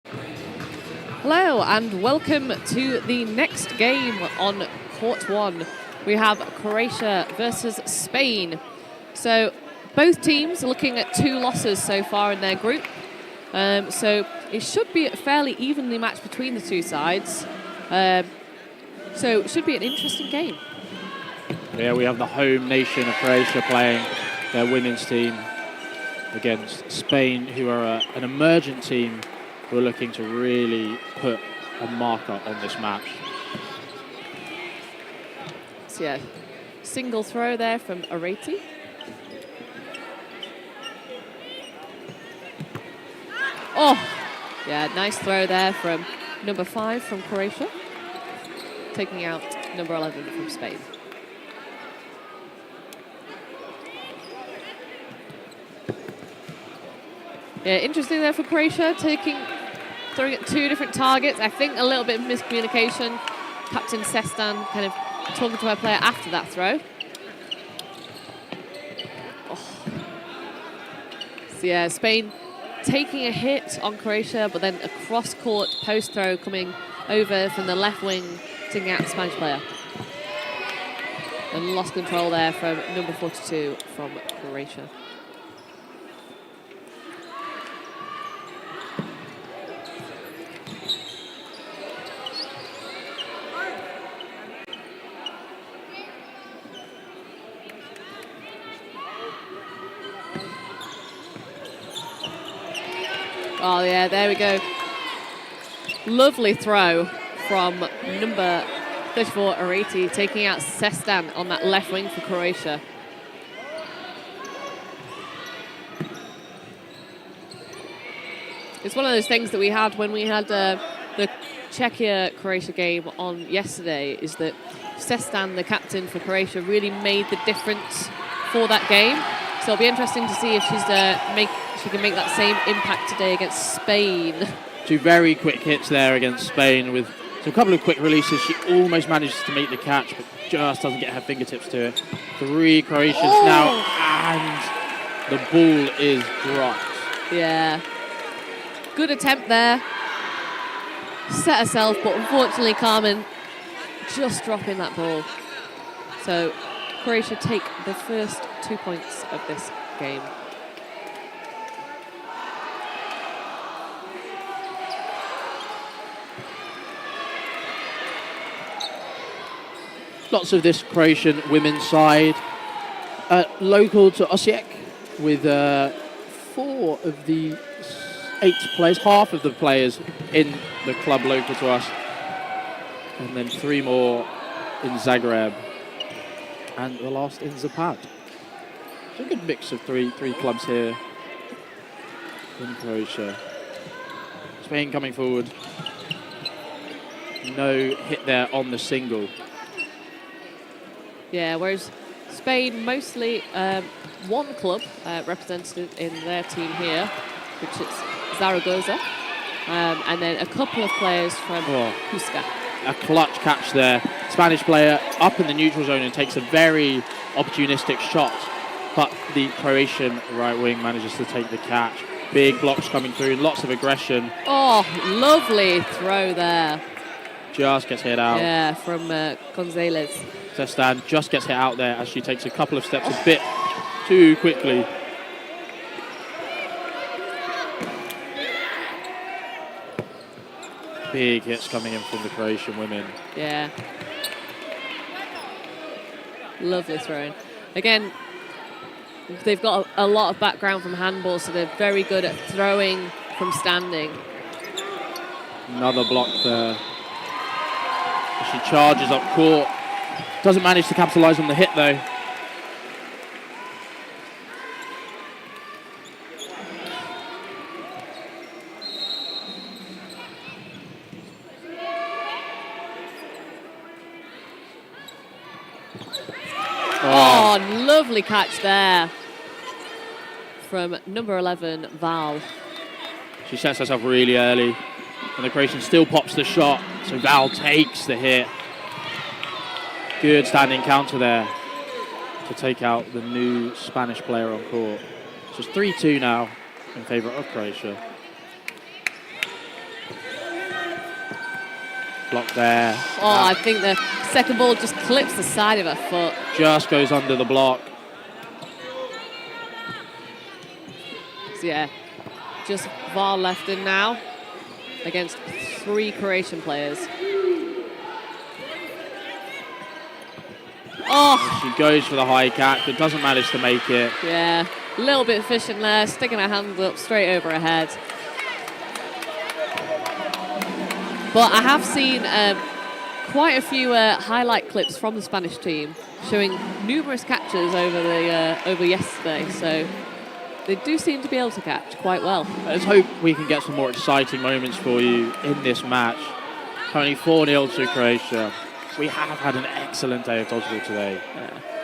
Hello and welcome to the next game on Court 1. We have Croatia versus Spain. So both teams are looking at 2 losses so far in their group. So it should be a fairly evenly matched between the 2 sides. So it should be an interesting game. Yeah, we have the home nation of Croatia playing their women's team against Spain, who are an emergent team who are looking to really put a marker on this match. So yeah, single throw there from Areti. Oh, yeah, nice throw there from number 5 from Croatia, taking out number 11 from Spain. Yeah, interesting there for Croatia, throwing at 2 different targets. I think a little bit of miscommunication. Captain Sestan kind of talking to her player after that throw. Oh. So yeah, Spain taking a hit on Croatia, but then a cross-court post throw coming over from the left wing, taking out the Spanish player. And lost control there from number 42 from Croatia. Oh yeah, there we go. Lovely throw from number 34, Areti, taking out Sestan on that left wing for Croatia. It's one of those things that we had when we had the Czechia-Croatia game on yesterday, is that Sestan, the captain for Croatia, really made the difference for that game. So it'll be interesting to see if she can make that same impact today against Spain. 2 very quick hits there against Spain with a couple of quick releases. She almost manages to make the catch, but just doesn't get her fingertips to it. 3 Croatians now, and the ball is dropped. Yeah. Good attempt there. Set herself, but unfortunately Carmen just dropping that ball. So Croatia take the first 2 points of this game. Lots of this Croatian women's side. Local to Osijek, with 4 of the 8 players, half of the players in the club local to us. And then 3 more in Zagreb. And the last in Zapad. It's a good mix of three clubs here in Croatia. Spain coming forward. No hit there on the single. Yeah, whereas Spain mostly 1 club represented in their team here, which is Zaragoza, and then a couple of players from Huska. A clutch catch there. Spanish player up in the neutral zone and takes a very opportunistic shot, but the Croatian right wing manages to take the catch. Big blocks coming through, lots of aggression. Oh, lovely throw there. Just gets hit out. Yeah, from Gonzalez. Sestan just gets hit out there as she takes a couple of steps a bit too quickly. Big hits coming in from the Croatian women. Yeah. Lovely throwing. Again, they've got a lot of background from handball, so they're very good at throwing from standing. Another block there. She charges up court. Doesn't manage to capitalise on the hit though. Oh, lovely catch there from number 11, Val. She sets herself really early, and the Croatian still pops the shot, so Val takes the hit. Good standing counter there to take out the new Spanish player on court. So it's 3-2 now in favour of Croatia. Block there. Oh, I think the second ball just clips the side of her foot. Just goes under the block. So yeah, just VAR left in now against 3 Croatian players. Oh! She goes for the high catch, but doesn't manage to make it. Yeah, a little bit efficient there, sticking her hands up straight over her head. But I have seen quite a few highlight clips from the Spanish team showing numerous catches over yesterday, so they do seem to be able to catch quite well. Let's hope we can get some more exciting moments for you in this match. Currently 4-0 to Croatia. We have had an excellent day of dodgeball today,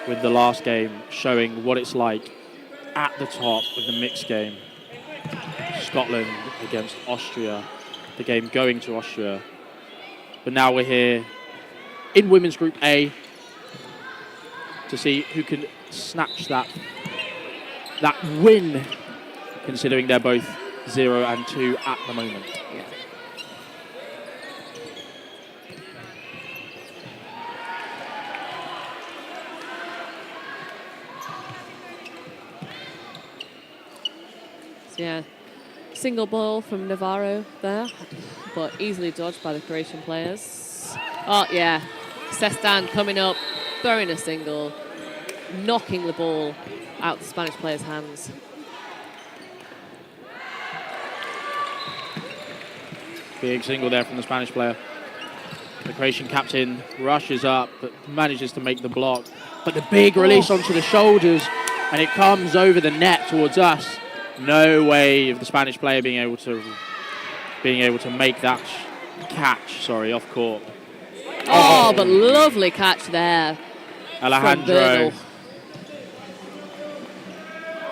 with the last game showing what it's like at the top of the mixed game. Scotland against Austria, the game going to Austria. But now we're here in Women's Group A to see who can snatch that win, considering they're both 0 and 2 at the moment. Yeah. So yeah, single ball from Navarro there, but easily dodged by the Croatian players. Oh yeah, Sestan coming up, throwing a single, knocking the ball out the Spanish player's hands. Big single there from the Spanish player. The Croatian captain rushes up, but manages to make the block. But the big release onto the shoulders, and it comes over the net towards us. No way of the Spanish player being able to make that catch. Sorry, off court. Oh, but lovely catch there. Alejandro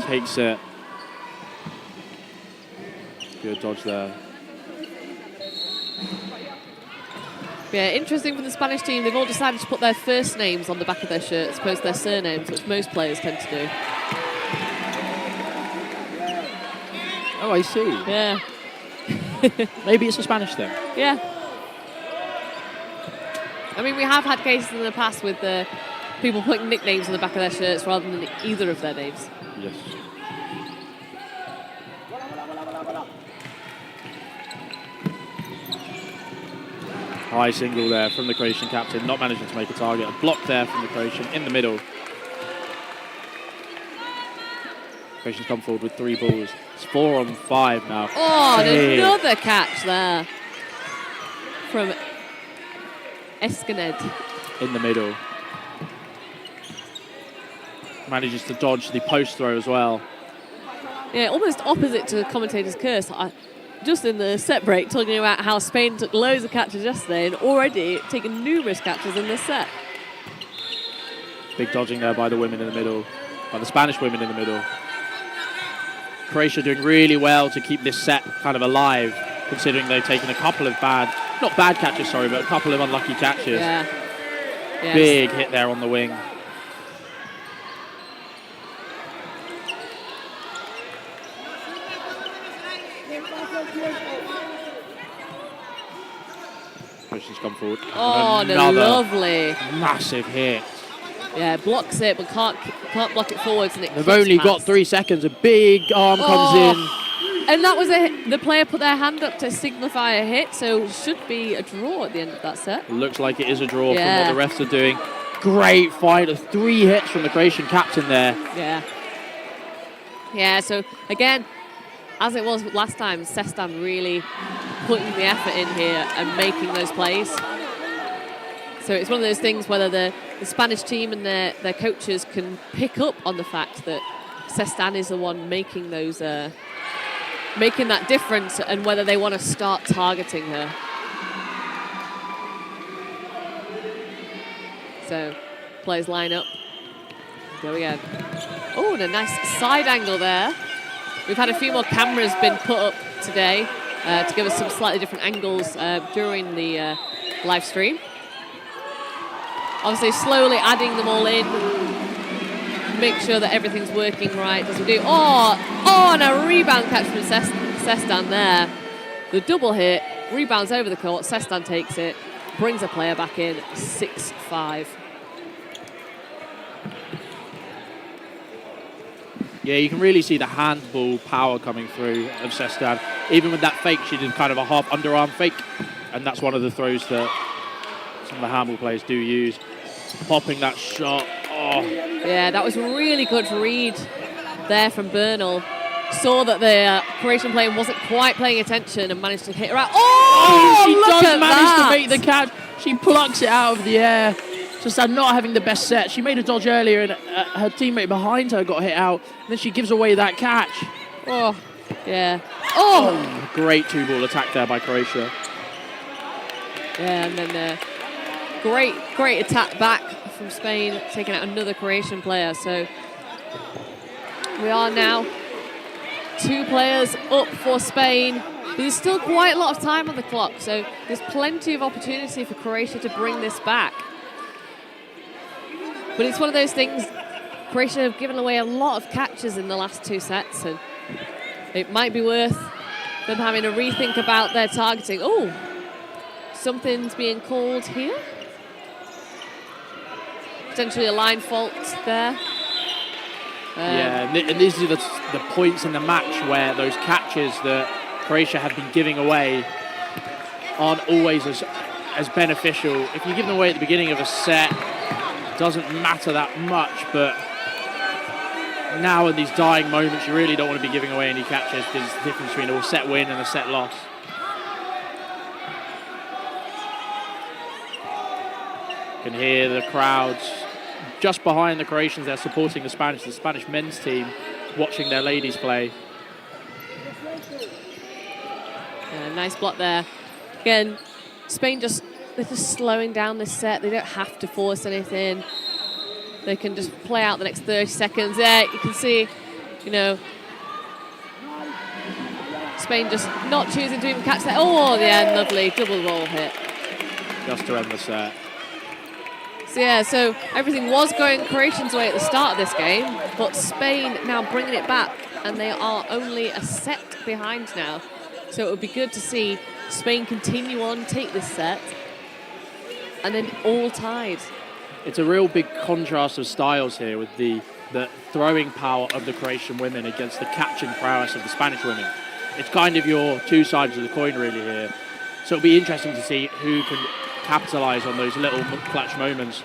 takes it. Good dodge there. Yeah, interesting for the Spanish team. They've all decided to put their first names on the back of their shirts as opposed to their surnames, which most players tend to do. Oh, I see. Yeah. Maybe it's a Spanish thing. Yeah. I mean, we have had cases in the past with people putting nicknames on the back of their shirts rather than either of their names. Yes. High single there from the Croatian captain, not managing to make a target. A block there from the Croatian in the middle. Croatians come forward with 3 balls. It's 4 on 5 now. Oh, and Big. another catch there from Escaned. In the middle. Manages to dodge the post throw as well. Yeah, almost opposite to the commentator's curse. Just in the set break, talking about how Spain took loads of catches yesterday and already taken numerous catches in this set. Big dodging there by the women in the middle, by the Spanish women in the middle. Croatia doing really well to keep this set kind of alive, considering they've taken a couple of not bad catches, sorry, but a couple of unlucky catches. Yeah. Yes. Big hit there on the wing. Croatia's come forward. Oh, another lovely. massive hit. Yeah, blocks it, but can't block it forwards, and it They've clips only past. got 3 seconds. A big arm comes in. And that was the player put their hand up to signify a hit, so it should be a draw at the end of that set. Looks like it is a draw Yeah. from what the refs are doing. Great fight of 3 hits from the Croatian captain there. Yeah. Yeah, so again, as it was last time, Sestan really putting the effort in here and making those plays. So it's one of those things whether the Spanish team and their coaches can pick up on the fact that Sestan is the one making those, making that difference, and whether they want to start targeting her. So players line up. There we go. Oh, and a nice side angle there. We've had a few more cameras been put up today to give us some slightly different angles during the live stream. Obviously, slowly adding them all in. Make sure that everything's working right as we do. Oh, and a rebound catch from Sestan there. The double hit Rebounds over the court. Sestan takes it, brings a player back in, 6-5. Yeah, you can really see the handball power coming through of Sestan. Even with that fake, she did kind of a half underarm fake. And that's one of the throws that some of the handball players do use. Popping that shot. Oh. Yeah, that was a really good read there from Bernal. Saw that the Croatian player wasn't quite paying attention and managed to hit her out. Oh, she look does at manage that. to make the catch. She plucks it out of the air. Just not having the best set. She made a dodge earlier and her teammate behind her got hit out. And then she gives away that catch. Oh, yeah. Oh! Great two-ball attack there by Croatia. Yeah, and then great attack back from Spain, taking out another Croatian player. So we are now 2 players up for Spain. But there's still quite a lot of time on the clock, so there's plenty of opportunity for Croatia to bring this back. But it's one of those things, Croatia have given away a lot of catches in the last 2 sets, and it might be worth them having a rethink about their targeting. Oh, something's being called here. Potentially a line fault there. Yeah, and these are the points in the match where those catches that Croatia have been giving away aren't always as beneficial. If you give them away at the beginning of a set, it doesn't matter that much, but now in these dying moments, you really don't want to be giving away any catches because it's the difference between a set win and a set loss. You can hear the crowds just behind the Croatians. They're supporting the Spanish men's team, watching their ladies play. Yeah, nice block there. Again, Spain they're just slowing down this set. They don't have to force anything. They can just play out the next 30 seconds. There, you can see, Spain just not choosing to even catch that. Oh, yeah, lovely double ball hit. Just to end the set. So yeah, so everything was going Croatians' way at the start of this game, but Spain now bringing it back, and they are only a set behind now. So it would be good to see Spain continue on, take this set, and then all tied. It's a real big contrast of styles here with the throwing power of the Croatian women against the catching prowess of the Spanish women. It's kind of your 2 sides of the coin really here. So it'll be interesting to see who can capitalize on those little clutch moments.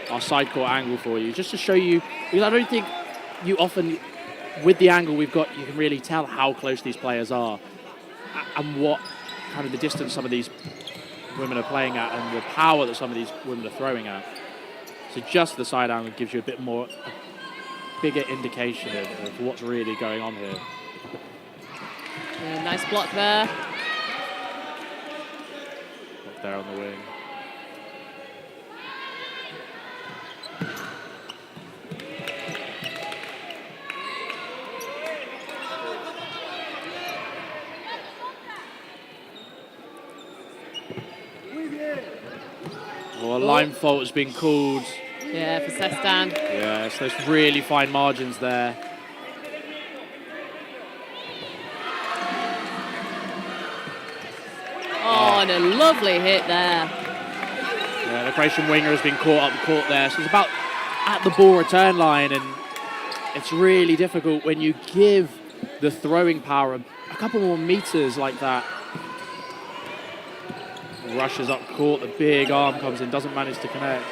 Our side court angle for you, just to show you, because I don't think you often, with the angle we've got, you can really tell how close these players are and what kind of the distance some of these women are playing at and the power that some of these women are throwing at. So just the side angle gives you a bit more, a bigger indication of what's really going on here. Yeah, nice block there. Up there on the wing. Well, a line fault has been called. Yeah, for Sestan. Yeah, so there's really fine margins there. Oh, and a lovely hit there. Yeah, the Croatian winger has been caught up the court there. So it's about at the ball return line, and it's really difficult when you give the throwing power a couple more meters like that. Rushes up court, the big arm comes in, doesn't manage to connect.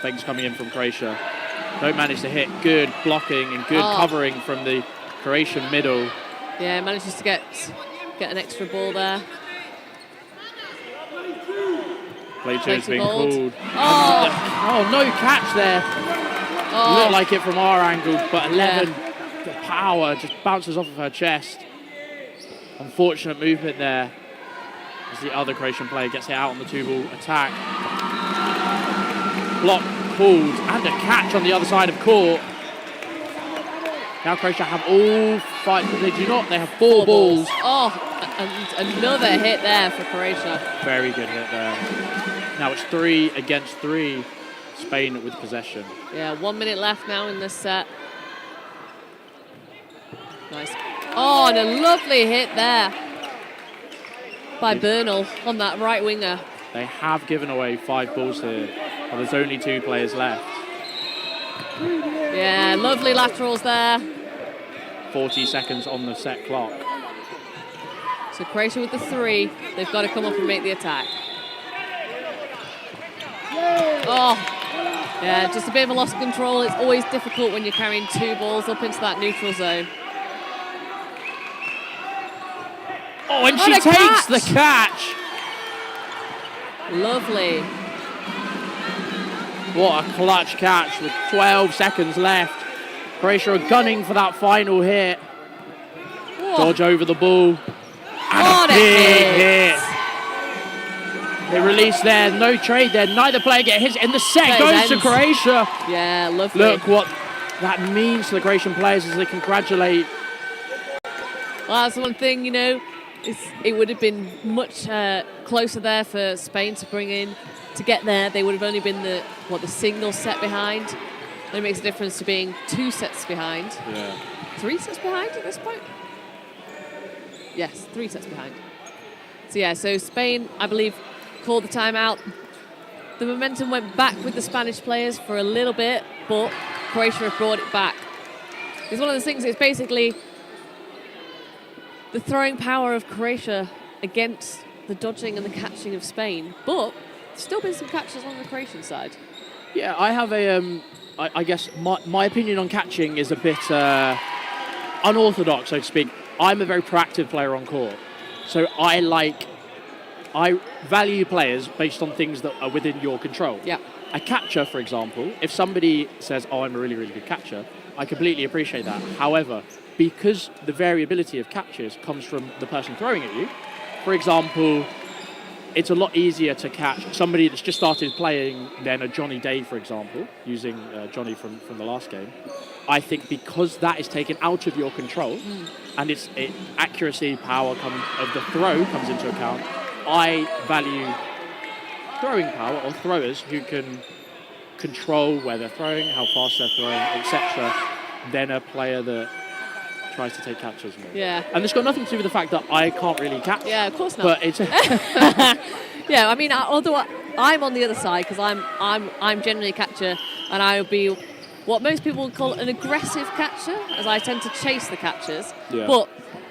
Things coming in from Croatia. Don't manage to hit. Good blocking and good covering from the Croatian middle. Yeah, manages to get an extra ball there. Play change being called. Oh, no catch there. Looked like it from our angle, but 11, the power just bounces off of her chest. Unfortunate movement there as the other Croatian player gets it out on the 2-ball attack. Block pulled and a catch on the other side of court. Now Croatia have all 5, they do not, they have 4 balls. Oh, and another hit there for Croatia. Very good hit there. Now it's 3 against 3. Spain with possession. Yeah, 1 minute left now in this set. Nice. Oh, and a lovely hit there by Bernal on that right winger. They have given away 5 balls here, and there's only 2 players left. Yeah, lovely laterals there. 40 seconds on the set clock. So Croatia with the 3. They've got to come up and make the attack. Oh, yeah, just a bit of a loss of control. It's always difficult when you're carrying 2 balls up into that neutral zone. Oh, and she takes the catch. Lovely. What a clutch catch with 12 seconds left. Croatia are gunning for that final hit. Whoa. Dodge over the ball. And What a a big hit. hit. They release there, no trade there. Neither player get hits, and the set goes to Croatia. Yeah, lovely. Look what that means to the Croatian players as they congratulate. Well, that's one thing, you know, it would have been much closer there for Spain to bring in. To get there, they would have only been the single set behind. It makes a difference to being 2 sets behind. Yeah. 3 sets behind at this point? Yes, 3 sets behind. So yeah, so Spain, I believe, called the timeout. The momentum went back with the Spanish players for a little bit, but Croatia have brought it back. It's one of those things, it's basically the throwing power of Croatia against the dodging and the catching of Spain, but there's still been some catches on the Croatian side. Yeah, I have a, I guess my opinion on catching is a bit unorthodox, so to speak. I'm a very proactive player on court, so I value players based on things that are within your control. Yeah. A catcher, for example, if somebody says, oh, I'm a really, really good catcher, I completely appreciate that. However, because the variability of catches comes from the person throwing at you, for example, it's a lot easier to catch somebody that's just started playing than a Johnny Day, for example, using Johnny from the last game. I think because that is taken out of your control and its accuracy, power of the throw comes into account, I value throwing power or throwers who can control where they're throwing, how fast they're throwing, etc., than a player that tries to take catches more. Yeah. And it's got nothing to do with the fact that I can't really catch. Yeah, of course not. But it's yeah, I mean, although I'm on the other side because I'm generally a catcher, and I would be what most people would call an aggressive catcher, as I tend to chase the catchers. Yeah. But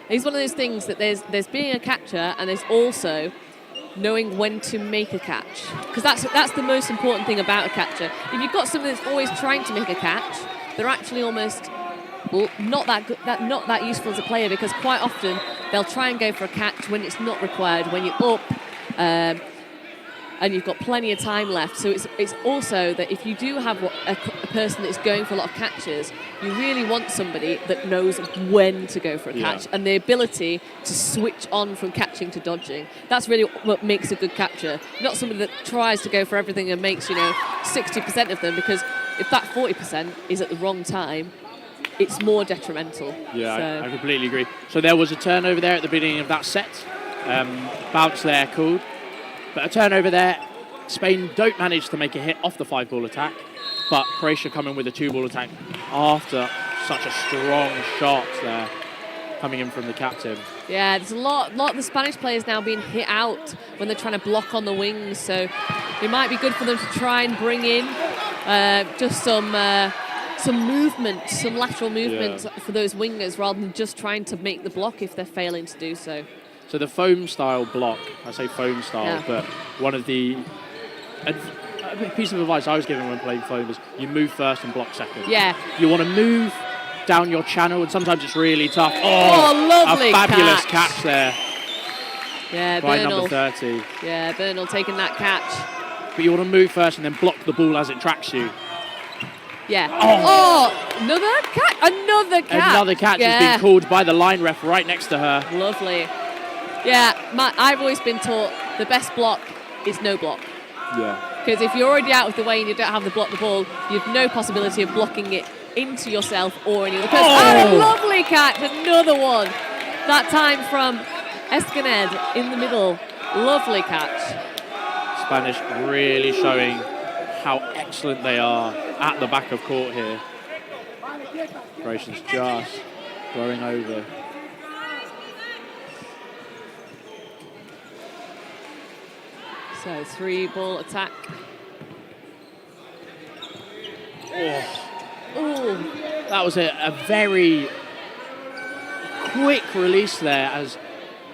it's one of those things that there's being a catcher, and there's also knowing when to make a catch, because that's the most important thing about a catcher. If you've got somebody that's always trying to make a catch, they're actually almost not that useful as a player, because quite often they'll try and go for a catch when it's not required, when you're up and you've got plenty of time left. So it's also that if you do have a person that's going for a lot of catches, you really want somebody that knows when to go for a catch and the ability to switch on from catching to dodging. That's really what makes a good catcher, not somebody that tries to go for everything and makes 60% of them, because if that 40% is at the wrong time, it's more detrimental. Yeah, so. I completely agree. So there was a turnover there at the beginning of that set. Bounce there called. But a turnover there. Spain don't manage to make a hit off the 5-ball attack, but Croatia come in with a 2-ball attack after such a strong shot there coming in from the captain. Yeah, there's a lot of the Spanish players now being hit out when they're trying to block on the wings, so it might be good for them to try and bring in just some movement, some lateral movement for those wingers, rather than just trying to make the block if they're failing to do so. So the foam style block, I say foam style, but one of the a piece of advice I was given when playing foam is you move first and block second. Yeah. You want to move down your channel, and sometimes it's really tough. Oh, lovely a fabulous catch there. Yeah, by Bernal. number 30. Yeah, Bernal taking that catch. But you want to move first and then block the ball as it tracks you. Yeah. Oh, another catch. Another catch. Another catch has been called by the line ref right next to her. Lovely. Yeah, I've always been taught the best block is no block. Yeah. Because if you're already out of the way and you don't have to block the ball, you have no possibility of blocking it into yourself or any other person. Oh, a lovely catch. Another one. That time from Escaned in the middle. Lovely catch. Spanish really showing how excellent they are at the back of court here. Croatians just going over. So 3-ball attack. Oh, that was a very quick release there, as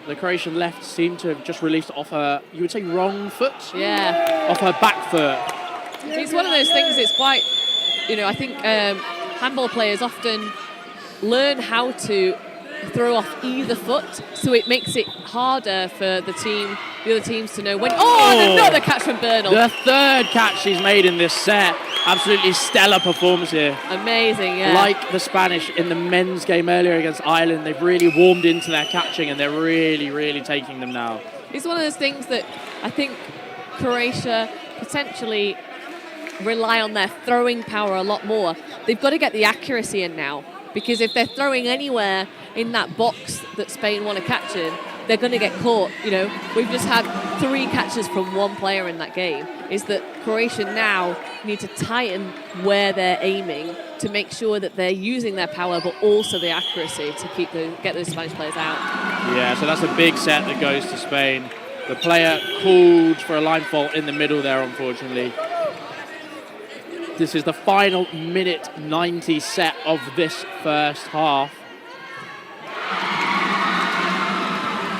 the Croatian left seemed to have just released off her, you would say, wrong foot? Yeah. Off her back foot. It's one of those things, it's quite, I think handball players often learn how to throw off either foot, so it makes it harder for the other teams to know when. Oh, and another catch from Bernal. The third catch she's made in this set. Absolutely stellar performance here. Amazing, yeah. Like the Spanish in the men's game earlier against Ireland, they've really warmed into their catching, and they're really, really taking them now. It's one of those things that I think Croatia potentially rely on their throwing power a lot more. They've got to get the accuracy in now, because if they're throwing anywhere in that box that Spain want to catch in, they're going to get caught. We've just had 3 catches from one player in that game. Is that Croatia now need to tighten where they're aiming to make sure that they're using their power, but also the accuracy to get those Spanish players out. Yeah, so that's a big set that goes to Spain. The player called for a line fault in the middle there, unfortunately. This is the final minute 90 set of this first half.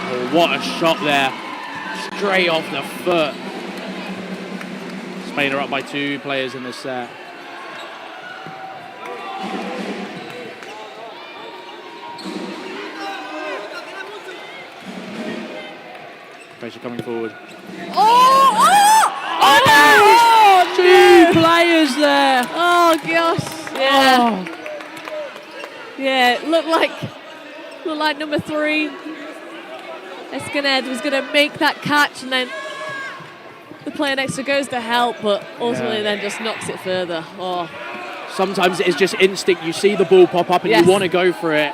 Oh, what a shot there. Straight off the foot. Spain are up by 2 players in this set. Croatia coming forward. Oh, no! 2 players there. Oh gosh, yeah. Oh. Yeah, it looked like number 3. Escaned was going to make that catch, and then the player next to goes to help, but ultimately then just knocks it further. Oh. Sometimes it is just instinct. You see the ball pop up and you want to go for it,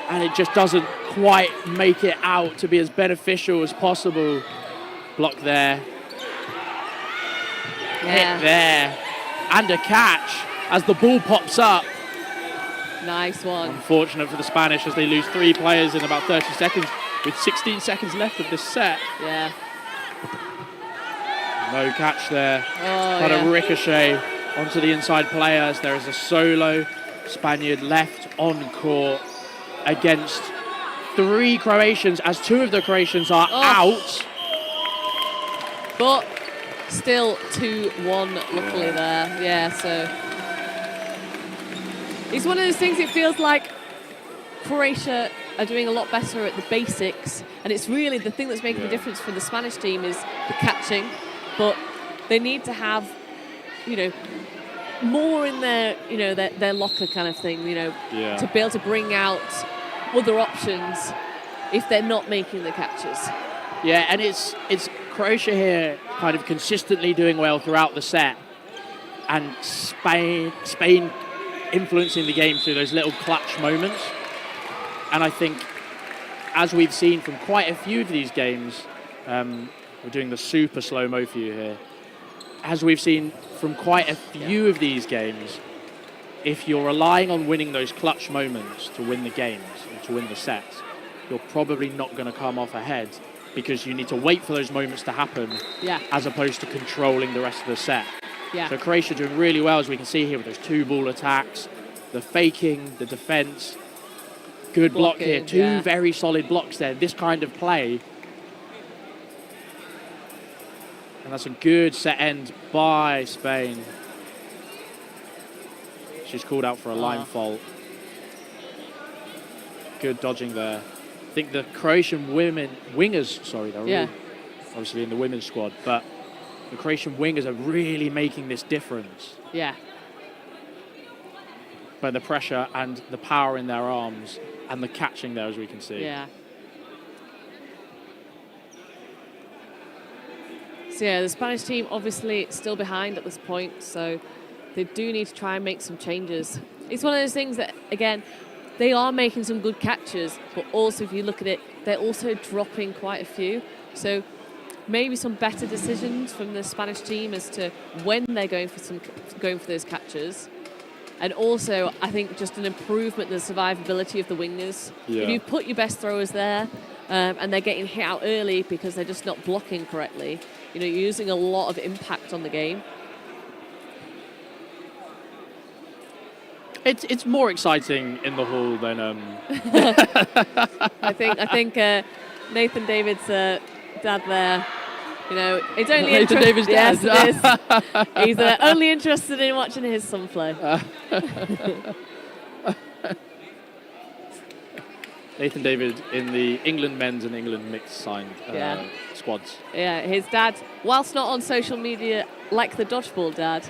and it just doesn't quite make it out to be as beneficial as possible. Block there. Yeah. Hit there. And a catch as the ball pops up. Nice one. Unfortunate for the Spanish as they lose 3 players in about 30 seconds with 16 seconds left of this set. Yeah. No catch there. Oh, Got a ricochet onto the inside players. There is a solo Spaniard left on court against 3 Croatians, as 2 of the Croatians are out. But still 2-1 luckily there. Yeah, so it's one of those things, it feels like Croatia are doing a lot better at the basics, and it's really the thing that's making the difference for the Spanish team is the catching, but they need to have, more in their, their locker kind of thing, to be able to bring out other options if they're not making the catches. Yeah, and it's Croatia here kind of consistently doing well throughout the set, and Spain influencing the game through those little clutch moments. And I think, as we've seen from quite a few of these games, we're doing the super slow-mo for you here. As we've seen from quite a few of these games, if you're relying on winning those clutch moments to win the games and to win the sets, you're probably not going to come off ahead, because you need to wait for those moments to happen as opposed to controlling the rest of the set. Yeah. So Croatia doing really well, as we can see here, with those 2-ball attacks, the faking, the defense. Good block here, 2 very solid blocks there. This kind of play. And that's a good set end by Spain. She's called out for a line fault. Good dodging there. I think the Croatian wingers, they're all obviously in the women's squad, but the Croatian wingers are really making this difference. Yeah. By the pressure and the power in their arms and the catching there, as we can see. Yeah. So yeah, the Spanish team obviously still behind at this point, so they do need to try and make some changes. It's one of those things that, again, they are making some good catches, but also if you look at it, they're also dropping quite a few. So maybe some better decisions from the Spanish team as to when they're going for those catches. And also, I think just an improvement in the survivability of the wingers. Yeah. If you put your best throwers there and they're getting hit out early because they're just not blocking correctly, you're using a lot of impact on the game. It's more exciting in the hall than. I think Nathan David's dad there. It's only Nathan David's dad. Yes, it is. He's only interested in watching his son play. Nathan David in the England men's and England mixed signed squads. Yeah, his dad, whilst not on social media like the Dodgeball dad,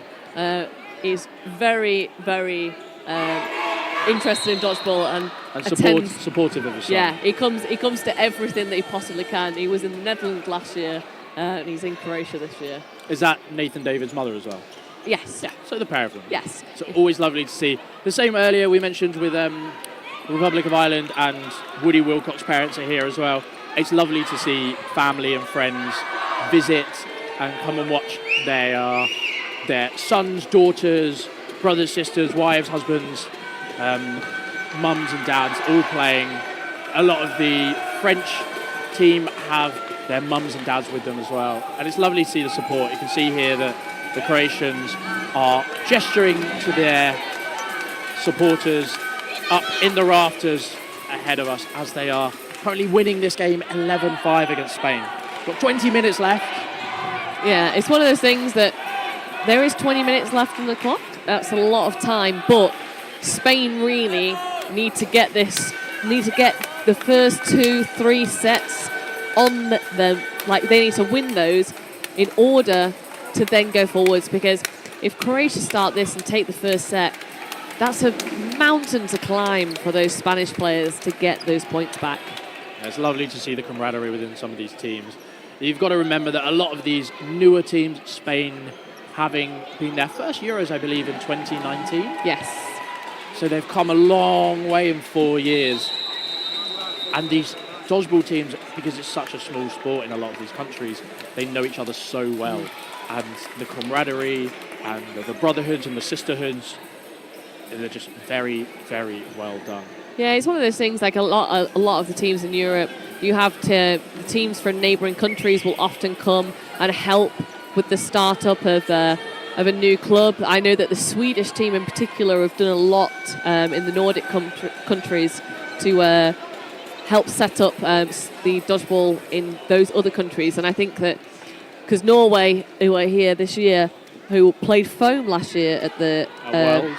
is very, very interested in dodgeball and supportive of his son. Yeah, he comes to everything that he possibly can. He was in the Netherlands last year, and he's in Croatia this year. Is that Nathan David's mother as well? Yes. Yeah, so the pair of them. Yes. So always lovely to see. The same earlier we mentioned with Republic of Ireland, and Woody Wilcox's parents are here as well. It's lovely to see family and friends visit and come and watch their sons, daughters, brothers, sisters, wives, husbands, mums and dads all playing. A lot of the French team have their mums and dads with them as well. And it's lovely to see the support. You can see here that the Croatians are gesturing to their supporters up in the rafters ahead of us as they are currently winning this game 11-5 against Spain. Got 20 minutes left. Yeah, it's one of those things that there is 20 minutes left on the clock. That's a lot of time, but Spain really need to get the first 2-3 sets on them. Like, they need to win those in order to then go forwards, because if Croatia start this and take the first set, that's a mountain to climb for those Spanish players to get those points back. It's lovely to see the camaraderie within some of these teams. You've got to remember that a lot of these newer teams, Spain having been their first Euros, I believe, in 2019. Yes. So they've come a long way in 4 years. And these dodgeball teams, because it's such a small sport in a lot of these countries, they know each other so well. And the camaraderie and the brotherhoods and the sisterhoods, they're just very, very well done. Yeah, it's one of those things, like a lot of the teams in Europe, you have the teams from neighbouring countries will often come and help with the startup of a new club. I know that the Swedish team in particular have done a lot in the Nordic countries to help set up the dodgeball in those other countries. And I think that because Norway, who are here this year, who played foam last year at the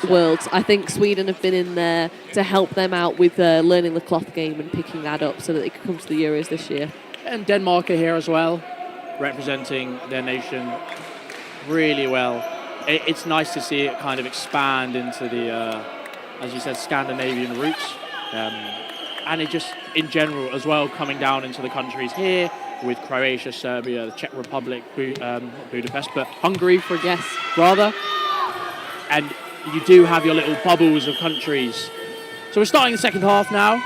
Worlds, I think Sweden have been in there to help them out with learning the cloth game and picking that up so that they can come to the Euros this year. And Denmark are here as well, representing their nation really well. It's nice to see it kind of expand into the, as you said, Scandinavian roots. And it just, in general, as well, coming down into the countries here with Croatia, Serbia, the Czech Republic, Budapest, but Hungary, rather. And you do have your little bubbles of countries. So we're starting the second half now.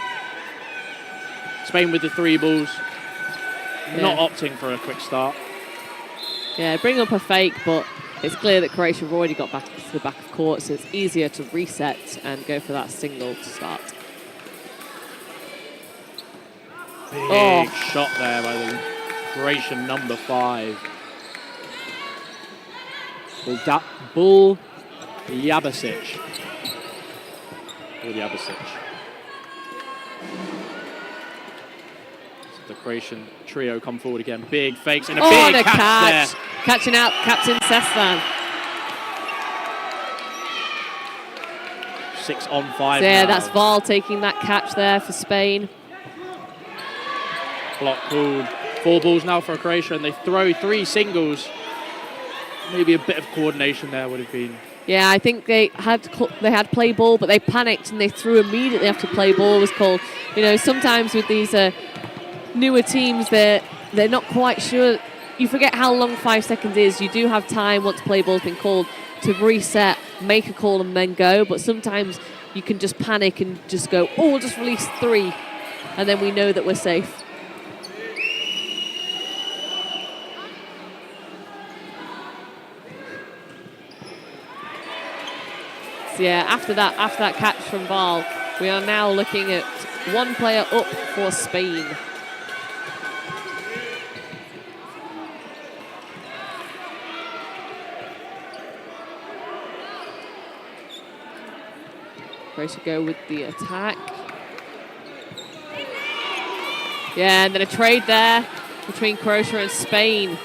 Spain with the 3 balls. Not opting for a quick start. Yeah, bring up a fake, but it's clear that Croatia have already got back to the back of court, so it's easier to reset and go for that single to start. Big shot there by the Croatian number 5. Bull Jabasic. The Croatian trio come forward again. Big fakes and a big catch there. Catching out Captain Sestan. 6 on 5 Yeah, now. that's Val taking that catch there for Spain. Block called. 4 balls now for Croatia, and they throw 3 singles. Maybe a bit of coordination there would have been. Yeah, I think they had play ball, but they panicked and they threw immediately after play ball was called. You know, sometimes with these newer teams, they're not quite sure. You forget how long 5 seconds is. You do have time once play ball's been called to reset, make a call, and then go. But sometimes you can just panic and just go, oh, we'll just release 3, and then we know that we're safe. So yeah, after that catch from Val, we are now looking at one player up for Spain. Croatia go with the attack. Yeah, and then a trade there between Croatia and Spain.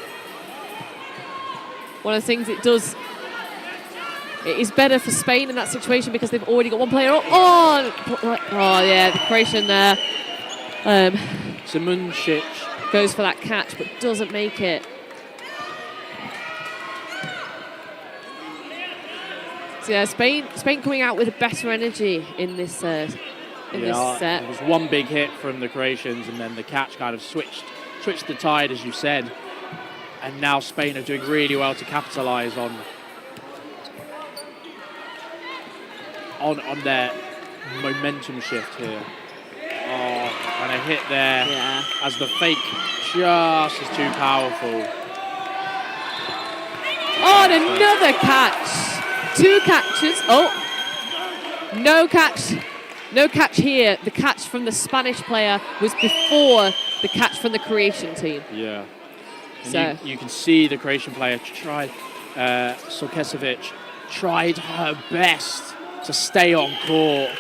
One of the things it does, it is better for Spain in that situation because they've already got one player up. Oh yeah, the Croatian there. Simuncic goes for that catch but doesn't make it. So yeah, Spain coming out with a better energy in this this set. There was one big hit from the Croatians, and then the catch kind of switched the tide, as you said. And now Spain are doing really well to capitalise on their momentum shift here. Oh, and a hit there as the fake just is too powerful. Oh, and another catch. 2 catches. Oh, no catch. No catch here. The catch from the Spanish player was before the catch from the Croatian team. Yeah. So you can see the Croatian player tried, Sorkesovic tried her best to stay on court,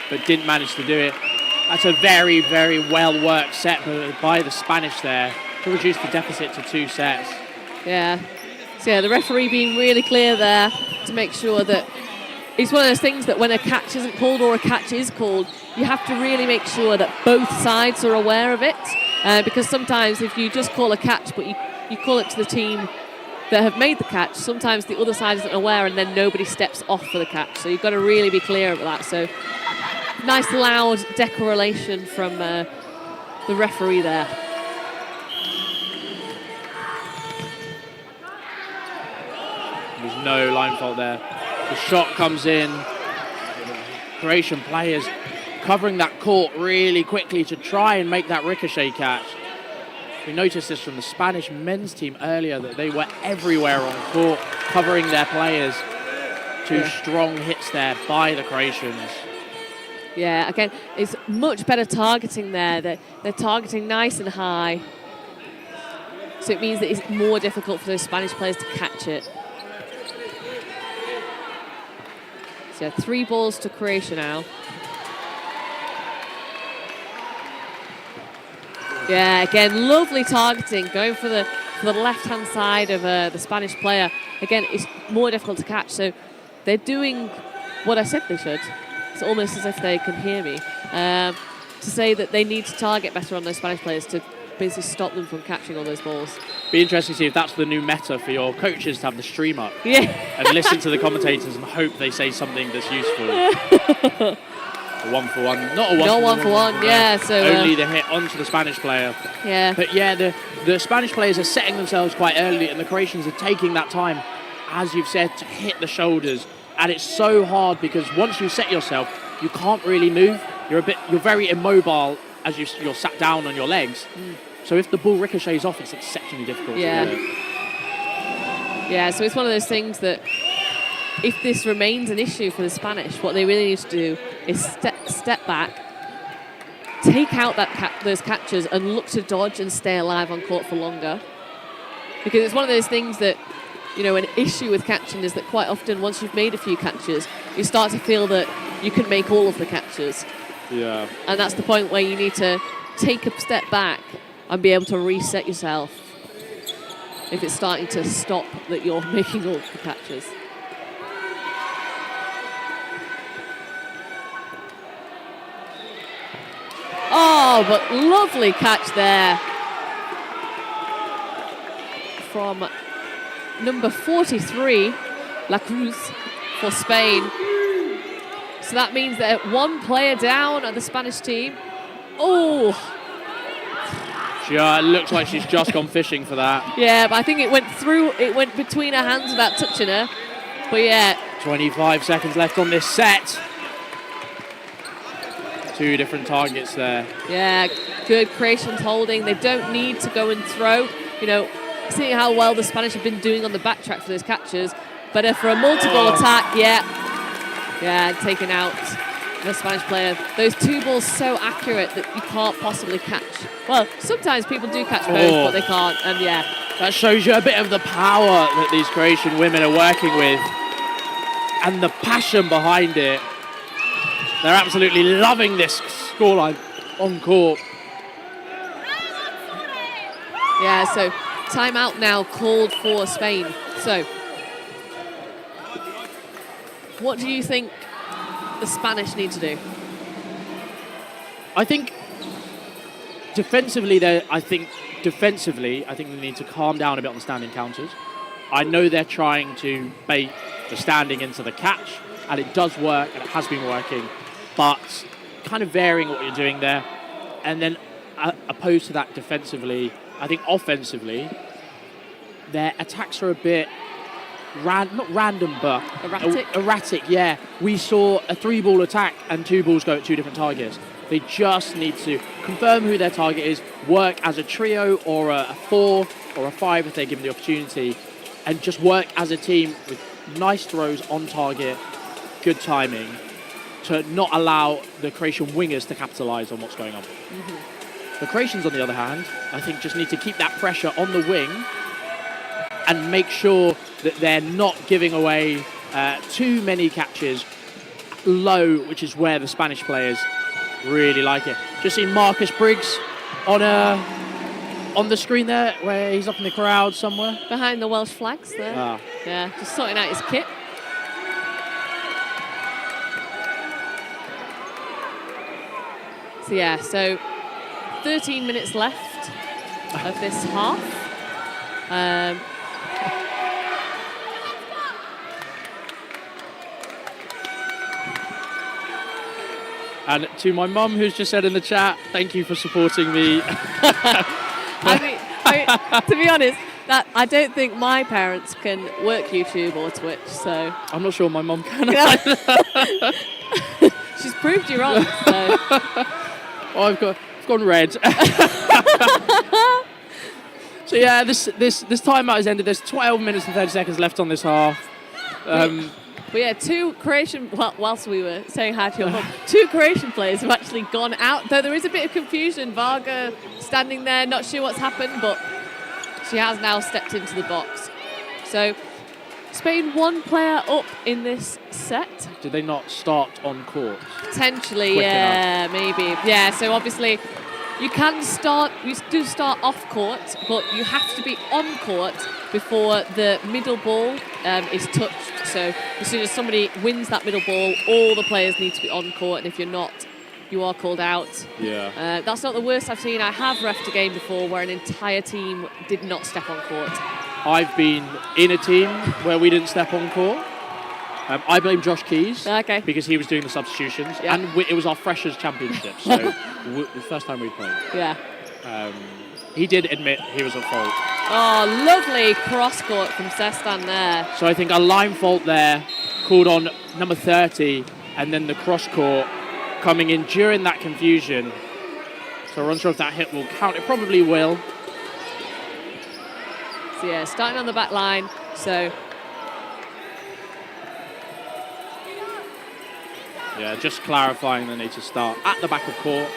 but didn't manage to do it. That's a very, very well-worked set by the Spanish there to reduce the deficit to 2 sets. Yeah. So yeah, the referee being really clear there to make sure that it's one of those things that when a catch isn't called or a catch is called, you have to really make sure that both sides are aware of it. Because sometimes if you just call a catch but you call it to the team that have made the catch, sometimes the other side isn't aware and then nobody steps off for the catch. So you've got to really be clear about that. So nice loud declaration from the referee there. There's no line fault there. The shot comes in. Croatian players covering that court really quickly to try and make that ricochet catch. We noticed this from the Spanish men's team earlier, that they were everywhere on court, covering their players. 2 strong hits there by the Croatians. Yeah, again, it's much better targeting there. They're targeting nice and high. So it means that it's more difficult for those Spanish players to catch it. So 3 balls to Croatia now. Yeah, again, lovely targeting, going for the left-hand side of the Spanish player. Again, it's more difficult to catch, so they're doing what I said they should. It's almost as if they can hear me. To say that they need to target better on those Spanish players to basically stop them from catching all those balls. Be interesting to see if that's the new meta for your coaches, to have the stream up and listen to the commentators and hope they say something that's useful. A 1-for-1, not a 1-for-1. Not 1-for-1, yeah. So only the hit onto the Spanish player. Yeah. But yeah, the Spanish players are setting themselves quite early, and the Croatians are taking that time, as you've said, to hit the shoulders. And it's so hard because once you set yourself, you can't really move. You're very immobile as you're sat down on your legs. So if the ball ricochets off, it's exceptionally difficult to do it. Yeah, so it's one of those things that if this remains an issue for the Spanish, what they really need to do is step back, take out those catches and look to dodge and stay alive on court for longer. Because it's one of those things that, you know, an issue with catching is that quite often once you've made a few catches, you start to feel that you can make all of the catches. Yeah. And that's the point where you need to take a step back and be able to reset yourself if it's starting to stop that you're making all the catches. Oh, but lovely catch there from number 43, La Cruz, for Spain. So that means that 1 player down at the Spanish team. Oh! Yeah, it looks like she's just gone fishing for that. Yeah, but I think it went between her hands without touching her. But yeah. 25 seconds left on this set. 2 different targets there. Yeah, good Croatians holding. They don't need to go and throw. You know, seeing how well the Spanish have been doing on the backtrack for those catches. Better for a multiple attack, yeah. Yeah, taking out the Spanish player. Those two balls so accurate that you can't possibly catch. Well, sometimes people do catch both, but they can't. And yeah. That shows you a bit of the power that these Croatian women are working with and the passion behind it. They're absolutely loving this scoreline on court. Yeah, so timeout now called for Spain. So, what do you think the Spanish need to do? I think defensively, they need to calm down a bit on the standing counters. I know they're trying to bait the standing into the catch, and it does work, and it has been working, but kind of varying what you're doing there. And then opposed to that defensively, I think offensively, their attacks are a bit not random, but erratic, yeah. We saw a 3-ball attack and 2 balls go at 2 different targets. They just need to confirm who their target is, work as a trio or a 4 or a 5 if they're given the opportunity, and just work as a team with nice throws on target, good timing, to not allow the Croatian wingers to capitalise on what's going on. The Croatians, on the other hand, I think just need to keep that pressure on the wing and make sure that they're not giving away too many catches low, which is where the Spanish players really like it. Just seen Marcus Briggs on the screen there, where he's up in the crowd somewhere. Behind the Welsh flags there. Yeah, just sorting out his kit. So yeah, so 13 minutes left of this half. And to my mum, who's just said in the chat, thank you for supporting me. I mean, to be honest, that I don't think my parents can work YouTube or Twitch, so... I'm not sure my mum can. She's proved you wrong, so... Oh, I've gone red. So yeah, this timeout has ended. There's 12 minutes and 30 seconds left on this half. But yeah, 2 Croatian, whilst we were saying hi to your mum, 2 Croatian players have actually gone out, though there is a bit of confusion. Varga standing there, not sure what's happened, but she has now stepped into the box. So Spain 1 player up in this set. Did they not start on court? Potentially, yeah, maybe. Yeah, so obviously you do start off court, but you have to be on court before the middle ball is touched. So as soon as somebody wins that middle ball, all the players need to be on court, and if you're not, you are called out. Yeah. That's not the worst I've seen. I have reffed a game before where an entire team did not step on court. I've been in a team where we didn't step on court. I blame Josh Keys because he was doing the substitutions, and it was our Freshers' Championship, so the first time we played. Yeah. He did admit he was at fault. Oh, lovely cross-court from Sestan there. So I think a line fault there called on number 30, and then the cross-court coming in during that confusion. So we're unsure if that hit will count. It probably will. So yeah, starting on the back line, so... Yeah, just clarifying they need to start at the back of court.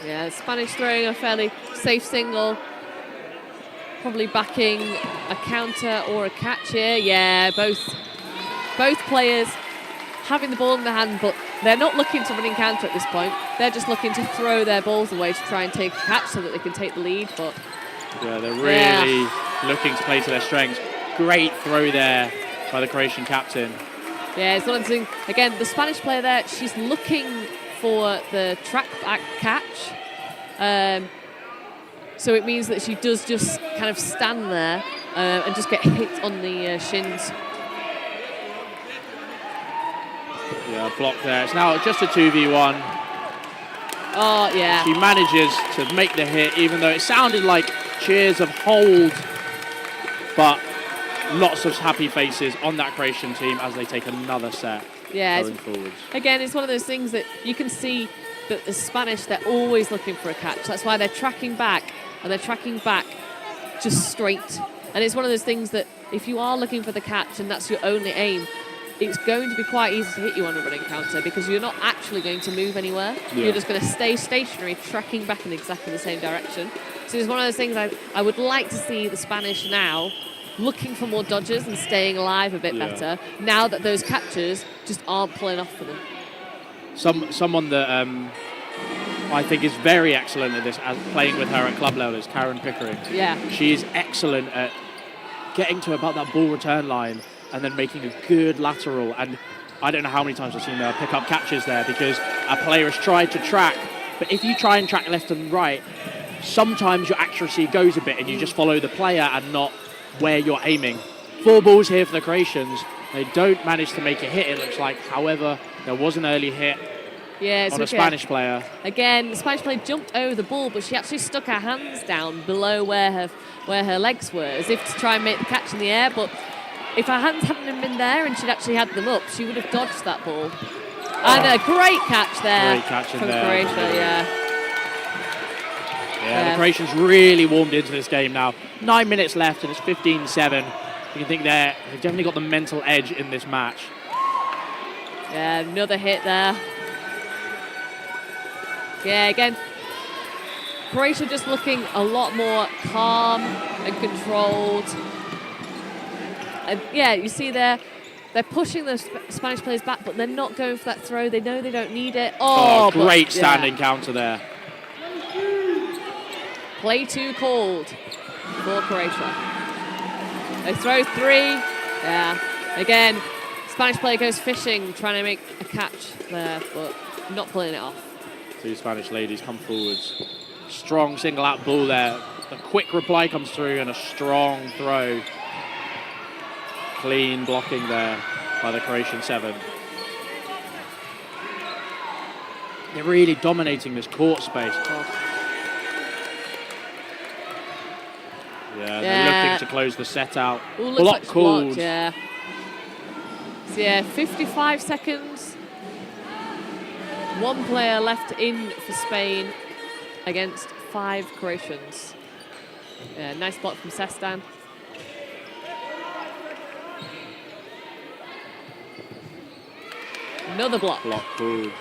Yeah, Spanish throwing a fairly safe single. Probably backing a counter or a catch here. Yeah, both players having the ball in their hand, but they're not looking to running counter at this point. They're just looking to throw their balls away to try and take a catch so that they can take the lead. But yeah, they're really looking to play to their strengths. Great throw there by the Croatian captain. Yeah, it's one of the things. Again, the Spanish player there, she's looking for the track back catch. So it means that she does just kind of stand there and just get hit on the shins. Yeah, block there. It's now just a 2v1. Oh, yeah. She manages to make the hit, even though it sounded like cheers of hold, but lots of happy faces on that Croatian team as they take another set going forwards. Again, it's one of those things that you can see But the Spanish, they're always looking for a catch. That's why they're tracking back, and they're tracking back just straight. And it's one of those things that if you are looking for the catch and that's your only aim, it's going to be quite easy to hit you on a running counter because you're not actually going to move anywhere. Yeah. You're just going to stay stationary, tracking back in exactly the same direction. So it's one of those things I would like to see the Spanish now looking for more dodges and staying alive a bit better now that those catches just aren't pulling off for them. Someone that I think is very excellent at this, as playing with her at club level, is Karen Pickering. Yeah. She is excellent at getting to about that ball return line and then making a good lateral. And I don't know how many times I've seen her pick up catches there because a player has tried to track. But if you try and track left and right, sometimes your accuracy goes a bit and you just follow the player and not where you're aiming. 4 balls here for the Croatians. They don't manage to make a hit, it looks like. However, there was an early hit on a Spanish player. Again, the Spanish player jumped over the ball, but she actually stuck her hands down below where her legs were, as if to try and make the catch in the air. But if her hands hadn't been there and she'd actually had them up, she would have dodged that ball. And a great catch there from Croatia, Yeah, the Croatians really warmed into this game now. 9 minutes left and it's 15-7. You can think they've definitely got the mental edge in this match. Yeah, another hit there. Yeah, again, Croatia just looking a lot more calm and controlled. And yeah, you see they're pushing the Spanish players back, but they're not going for that throw. They know they don't need it. Oh, great standing counter there. Play 2 called for Croatia. They throw 3. Yeah. Again, Spanish player goes fishing, trying to make a catch there, but not pulling it off. 2 Spanish ladies come forwards. Strong single out ball there. The quick reply comes through and a strong throw. Clean blocking there by the Croatian 7. They're really dominating this court space. Yeah, they're looking to close the set out. Ooh, Block called. Blocked, yeah. So yeah, 55 seconds. 1 player left in for Spain against 5 Croatians. Yeah, nice block from Sestan. Another block. Block called.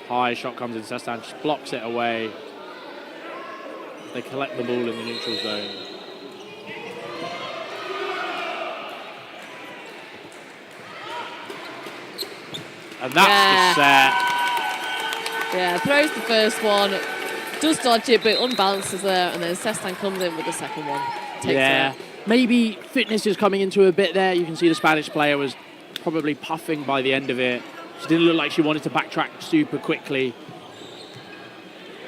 High shot comes in. Sestan just blocks it away. They collect the ball in the neutral zone. And that's the set. Yeah, throws the first one, does dodge it, but unbalances there, and then Sestan comes in with the second one. Takes it. Maybe fitness is coming into a bit there. You can see the Spanish player was probably puffing by the end of it. She didn't look like she wanted to backtrack super quickly.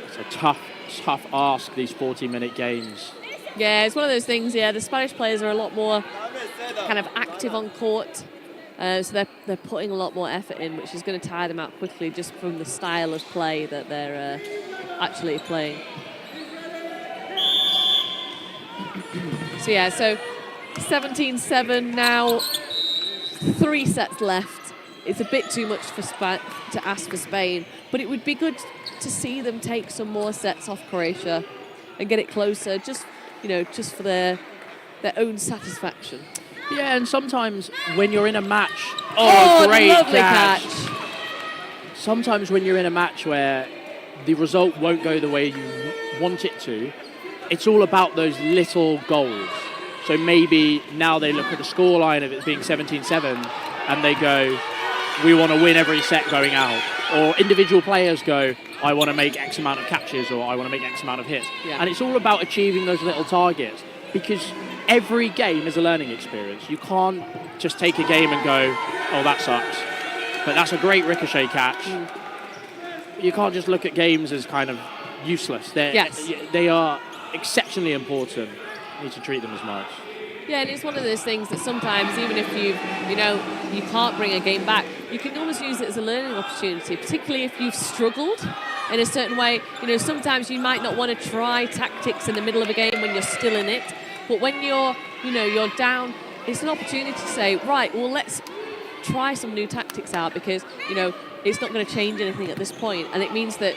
It's a tough ask, these 40-minute games. Yeah, it's one of those things, the Spanish players are a lot more kind of active on court. So they're putting a lot more effort in, which is going to tire them out quickly just from the style of play that they're actually playing. So 17-7 now, 3 sets left. It's a bit too much for to ask for Spain, but it would be good to see them take some more sets off Croatia and get it closer, just for their own satisfaction. Yeah, and sometimes when you're in a match, great lovely catch. catch. Sometimes when you're in a match where the result won't go the way you want it to, it's all about those little goals. So maybe now they look at the scoreline of it being 17-7 and they go, we want to win every set going out. Or individual players go, I want to make X amount of catches or I want to make X amount of hits. Yeah. And it's all about achieving those little targets because every game is a learning experience. You can't just take a game and go, oh, that sucks. But that's a great ricochet catch. You can't just look at games as kind of useless. They are exceptionally important. You need to treat them as much. Yeah, and it's one of those things that sometimes, even if you can't bring a game back, you can almost use it as a learning opportunity, particularly if you've struggled in a certain way. Sometimes you might not want to try tactics in the middle of a game when you're still in it, but when you're down, it's an opportunity to say, right, well, let's try some new tactics out because, it's not going to change anything at this point, and it means that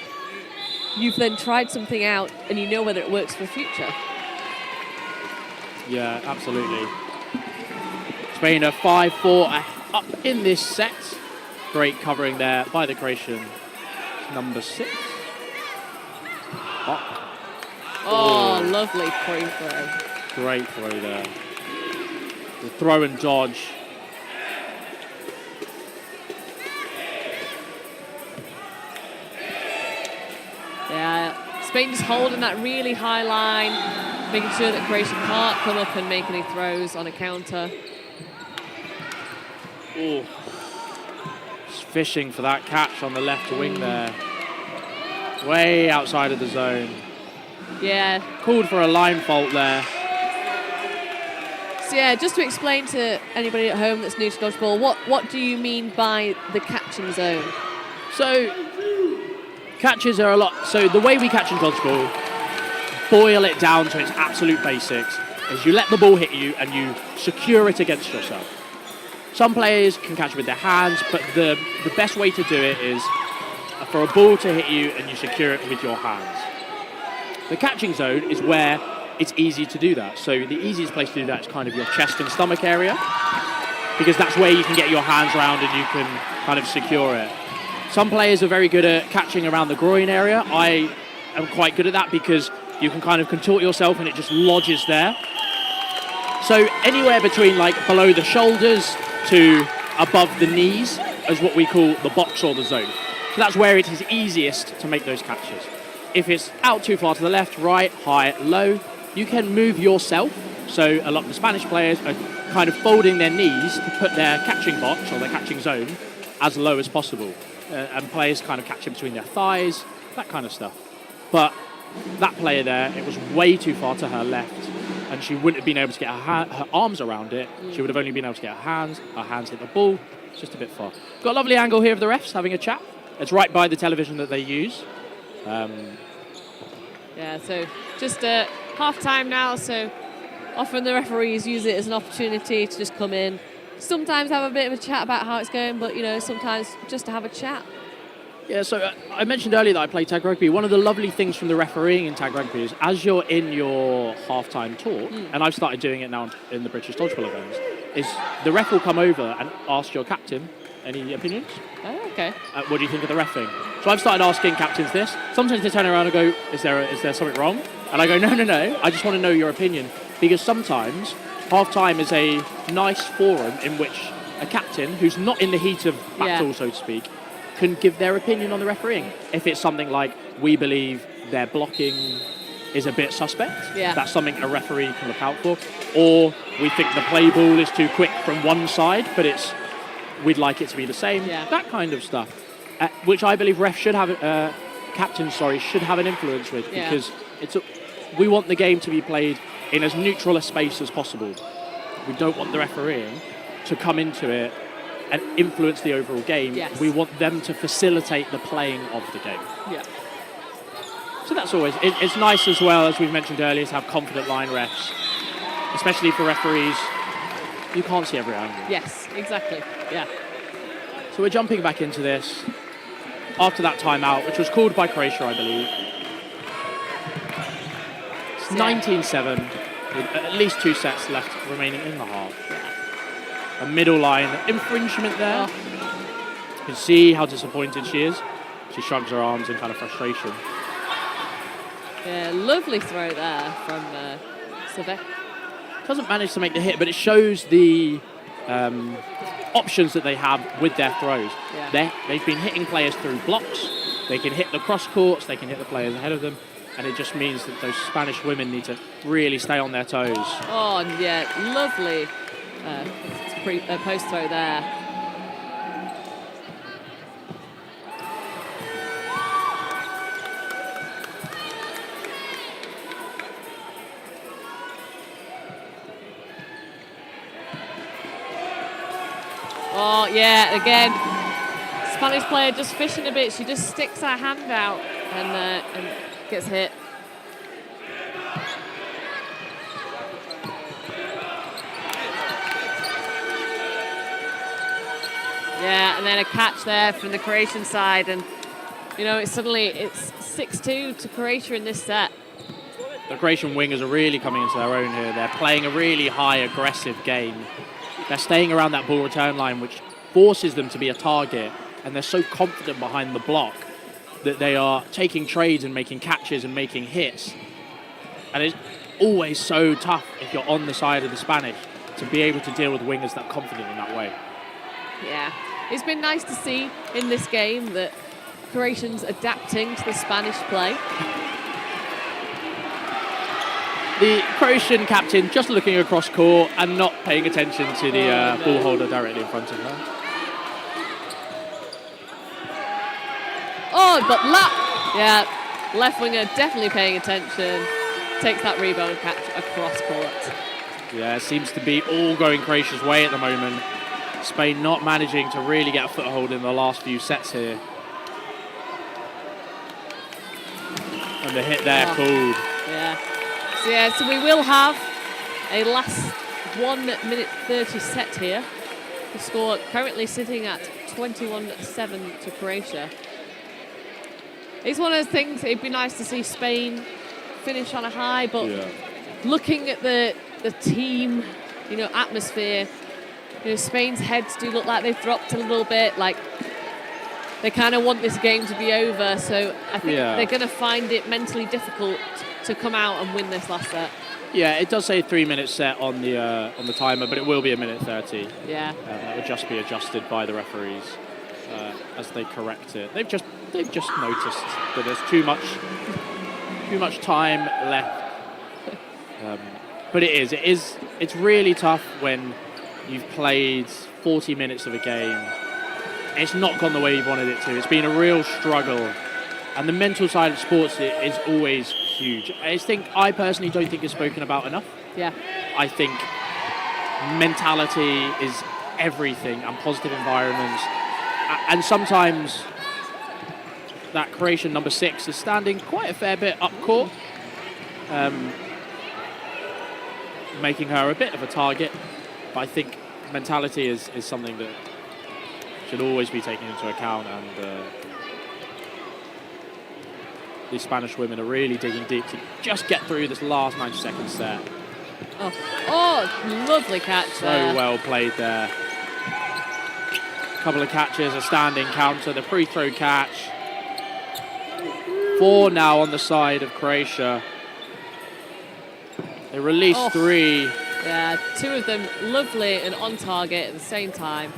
you've then tried something out and you know whether it works for the future. Yeah, absolutely. Spain are 5-4 up in this set. Great covering there by the Croatian number 6. Oh, lovely free throw. Great throw there. The throw and dodge. Yeah, Spain just holding that really high line, making sure that Croatia can't come up and make any throws on a counter. Oh, just fishing for that catch on the left wing there. Way outside of the zone. Yeah. Called for a line fault there. So yeah, just to explain to anybody at home that's new to dodgeball, what do you mean by the catching zone? So, catches are a lot. So the way we catch in dodgeball, boil it down to its absolute basics, is you let the ball hit you and you secure it against yourself. Some players can catch with their hands, but the best way to do it is for a ball to hit you and you secure it with your hands. The catching zone is where it's easy to do that. So the easiest place to do that is kind of your chest and stomach area, because that's where you can get your hands around and you can kind of secure it. Some players are very good at catching around the groin area. I am quite good at that because you can kind of contort yourself and it just lodges there. So anywhere between like below the shoulders to above the knees is what we call the box or the zone. So that's where it is easiest to make those catches. If it's out too far to the left, right, high, low, you can move yourself. So a lot of the Spanish players are kind of folding their knees to put their catching box or their catching zone as low as possible. And players kind of catch it between their thighs, that kind of stuff. But that player there, it was way too far to her left, and she wouldn't have been able to get her arms around it. She would have only been able to get her hands hit the ball. It's just a bit far. Got a lovely angle here of the refs having a chat. It's right by the television that they use. Yeah, so just half-time now, so often the referees use it as an opportunity to just come in, sometimes have a bit of a chat about how it's going, but, you know, sometimes just to have a chat. Yeah, so I mentioned earlier that I play tag rugby. One of the lovely things from the refereeing in tag rugby is as you're in your half-time talk, and I've started doing it now in the British Dodgeball events, is the ref will come over and ask your captain any opinions. Oh, okay. What do you think of the reffing? So I've started asking captains this. Sometimes they turn around and go, is there something wrong? And I go, no, I just want to know your opinion. Because sometimes half-time is a nice forum in which a captain, who's not in the heat of battle, so to speak, can give their opinion on the refereeing. If it's something like, we believe their blocking is a bit suspect, that's something a referee can look out for. Or we think the play ball is too quick from one side, but we'd like it to be the same. That kind of stuff, which I believe refs should have, captains, should have an influence with, because we want the game to be played in as neutral a space as possible. We don't want the refereeing to come into it and influence the overall game. We want them to facilitate the playing of the game. So that's always, it's nice as well, as we've mentioned earlier, to have confident line refs, especially for referees. You can't see every angle. Yes, exactly, So we're jumping back into this after that timeout, which was called by Croatia, I believe. It's 19-7, with at least 2 sets left remaining in the half. A middle line infringement there. You can see how disappointed she is. She shrugs her arms in kind of frustration. Yeah, lovely throw there from Savek. Doesn't manage to make the hit, but it shows the options that they have with their throws. They've been hitting players through blocks. They can hit the cross courts. They can hit the players ahead of them. And it just means that those Spanish women need to really stay on their toes. Oh, yeah, lovely post throw there. Oh, yeah, again, Spanish player just fishing a bit. She just sticks her hand out and gets hit. Yeah, and then a catch there from the Croatian side, and you know, it's 6-2 to Croatia in this set. The Croatian wingers are really coming into their own here. They're playing a really high, aggressive game. They're staying around that ball return line, which forces them to be a target, and they're so confident behind the block that they are taking trades and making catches and making hits. And it's always so tough if you're on the side of the Spanish to be able to deal with wingers that confident in that way. Yeah, it's been nice to see in this game that Croatians adapting to the Spanish play. The Croatian captain just looking across court and not paying attention to the ball holder directly in front of her. Oh, but left winger definitely paying attention. Takes that rebound catch across court. Yeah, it seems to be all going Croatia's way at the moment. Spain not managing to really get a foothold in the last few sets here. And the hit there called. Yeah. So we will have a last 1 minute 30 set here. The score currently sitting at 21-7 to Croatia. It's one of those things, it'd be nice to see Spain finish on a high, but looking at the team, you know, atmosphere, you know, Spain's heads do look like they've dropped a little bit, like they kind of want this game to be over, so I think they're going to find it mentally difficult to come out and win this last set. Yeah, it does say 3 minute set on the timer, but it will be 1:30. Yeah. That would just be adjusted by the referees as they correct it. They've just noticed that there's too much time left. But it's really tough when you've played 40 minutes of a game. It's not gone the way you wanted it to. It's been a real struggle. And the mental side of sports is always huge. I personally don't think it's spoken about enough. Yeah. I think mentality is everything, and positive environments. And sometimes that Croatian number 6 is standing quite a fair bit up court, making her a bit of a target. But I think mentality is something that should always be taken into account, and the Spanish women are really digging deep to just get through this last 90 seconds set. Oh, lovely catch there. So well played there. Couple of catches, a standing counter, the free throw catch. 4 now on the side of Croatia. They release 3. Yeah, 2 of them lovely and on target at the same time.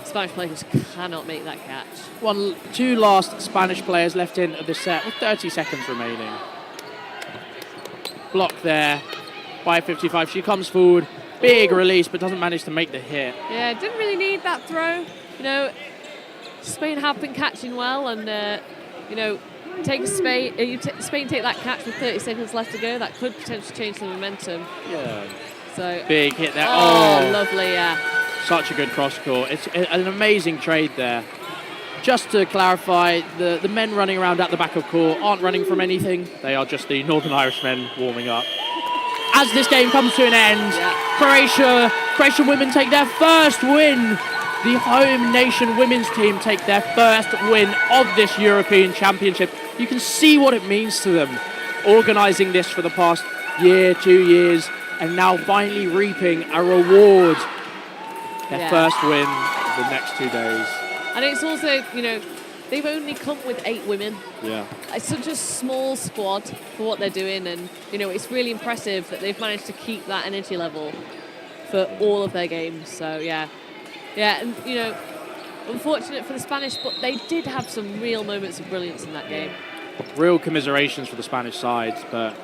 Spanish players cannot make that catch. 2 last Spanish players left in of the set with 30 seconds remaining. Block there by 55. She comes forward, big release, but doesn't manage to make the hit. Yeah, didn't really need that throw. You know, Spain have been catching well, and you know, Spain take that catch with 30 seconds left to go. That could potentially change the momentum. Yeah. So big hit there. Oh, lovely, yeah. Such a good cross court. It's an amazing trade there. Just to clarify, the men running around at the back of court aren't running from anything. They are just the Northern Irish men warming up. As this game comes to an end, Croatian women take their first win. The home nation women's team take their first win of this European Championship. You can see what it means to them, organising this for the past year, 2 years, and now finally reaping a reward. Their first win of the next 2 days. And it's also, you know, they've only come with 8 women. Yeah. It's such a small squad for what they're doing, and, you know, it's really impressive that they've managed to keep that energy level for all of their games. So, yeah. Yeah, and, you know, unfortunate for the Spanish, but they did have some real moments of brilliance in that game. Real commiserations for the Spanish sides, but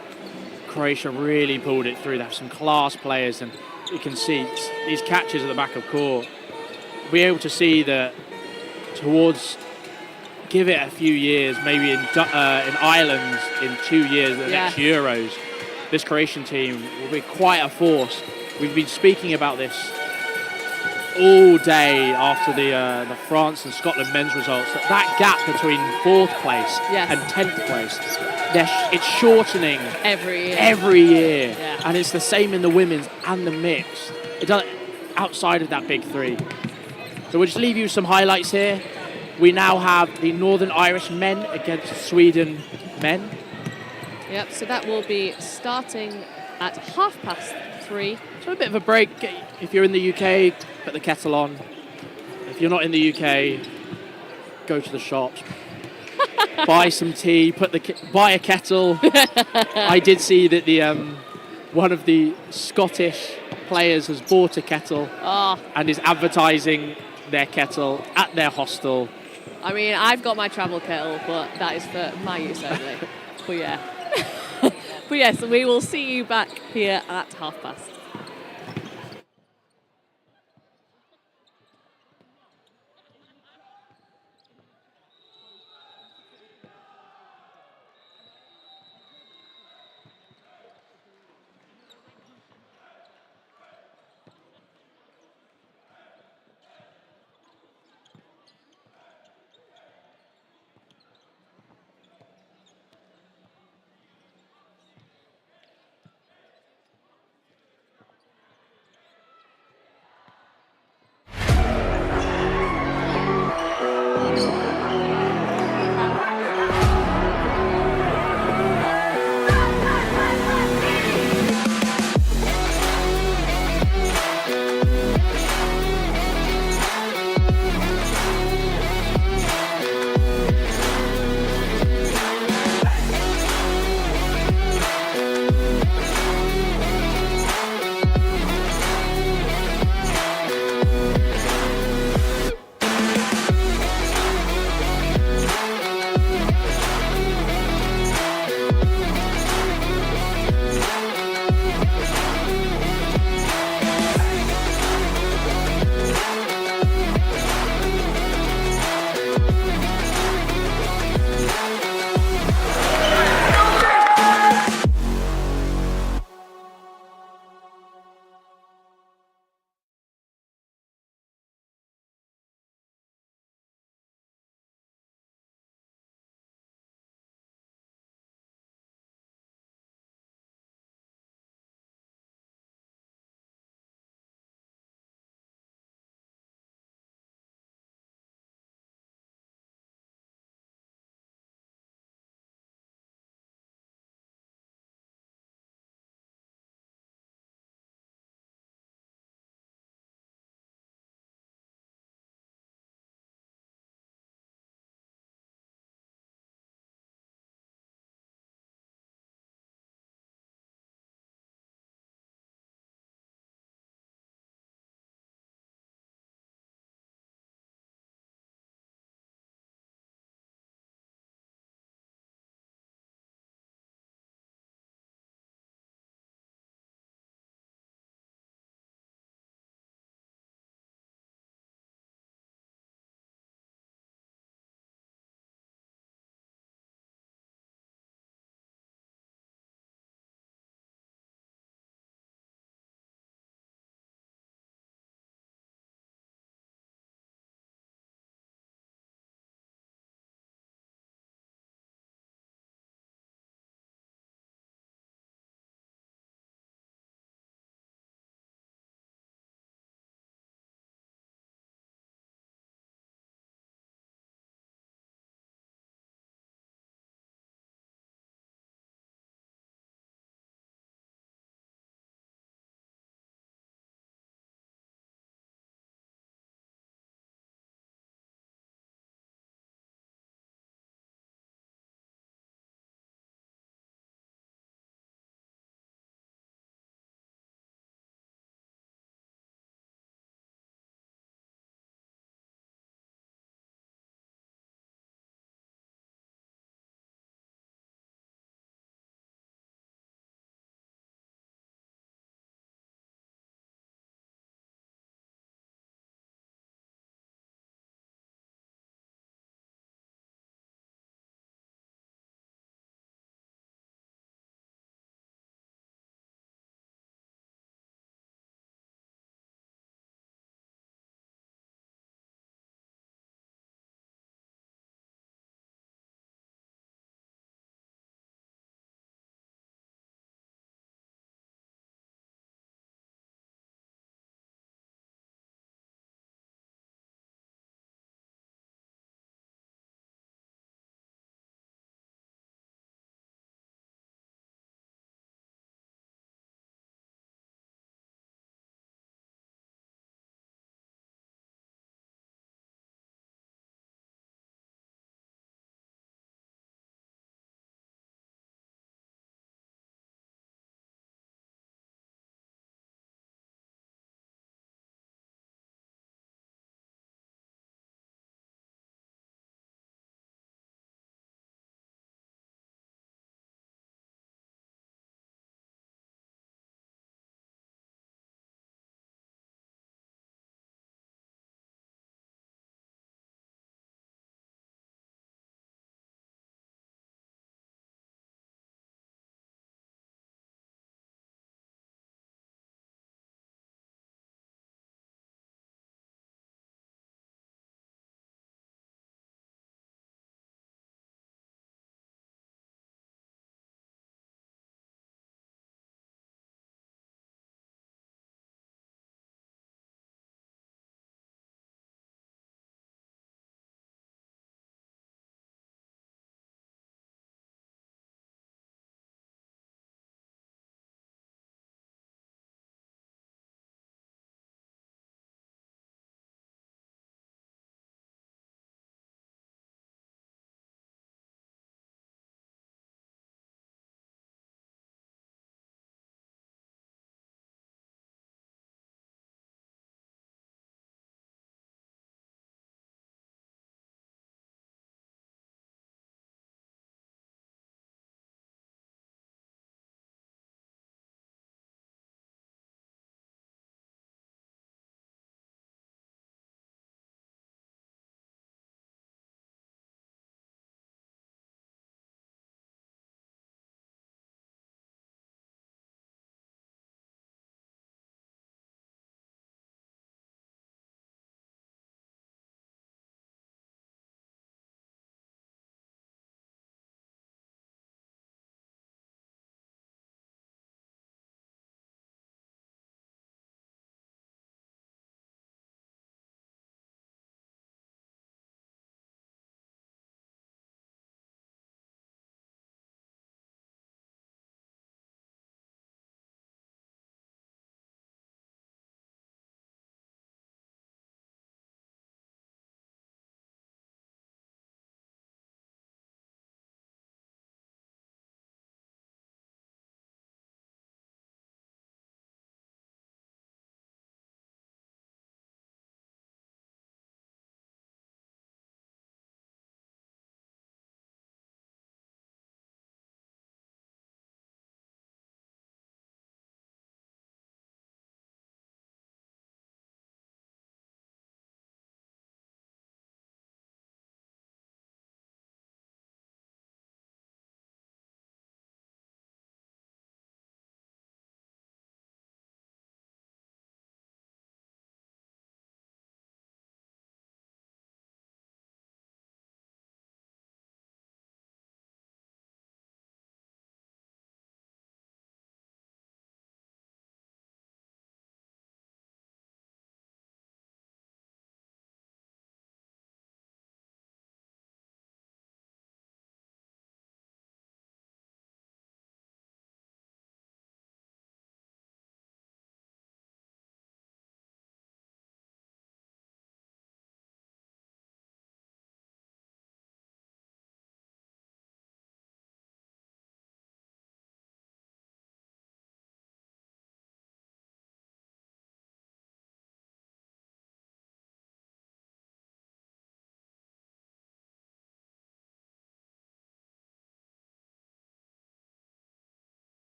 Croatia really pulled it through. They have some class players, and you can see these catches at the back of court. We'll be able to see that towards, give it a few years, maybe in Ireland in 2 years, the next Euros, this Croatian team will be quite a force. We've been speaking about this all day after the France and Scotland men's results. That gap between 4th place and 10th place, it's shortening every year. Yeah. And it's the same in the women's and the mixed. It does outside of that big 3. So we'll just leave you some highlights here. We now have the Northern Irish men against Sweden men. Yep, so that will be starting at 3:30. So a bit of a break. If you're in the UK, put the kettle on. If you're not in the UK, go to the shops. Buy some tea, buy a kettle. I did see that the one of the Scottish players has bought a kettle and is advertising their kettle at their hostel. I mean, I've got my travel kettle, but that is for my use only. But yeah. But yes, we will see you back here at 3:30.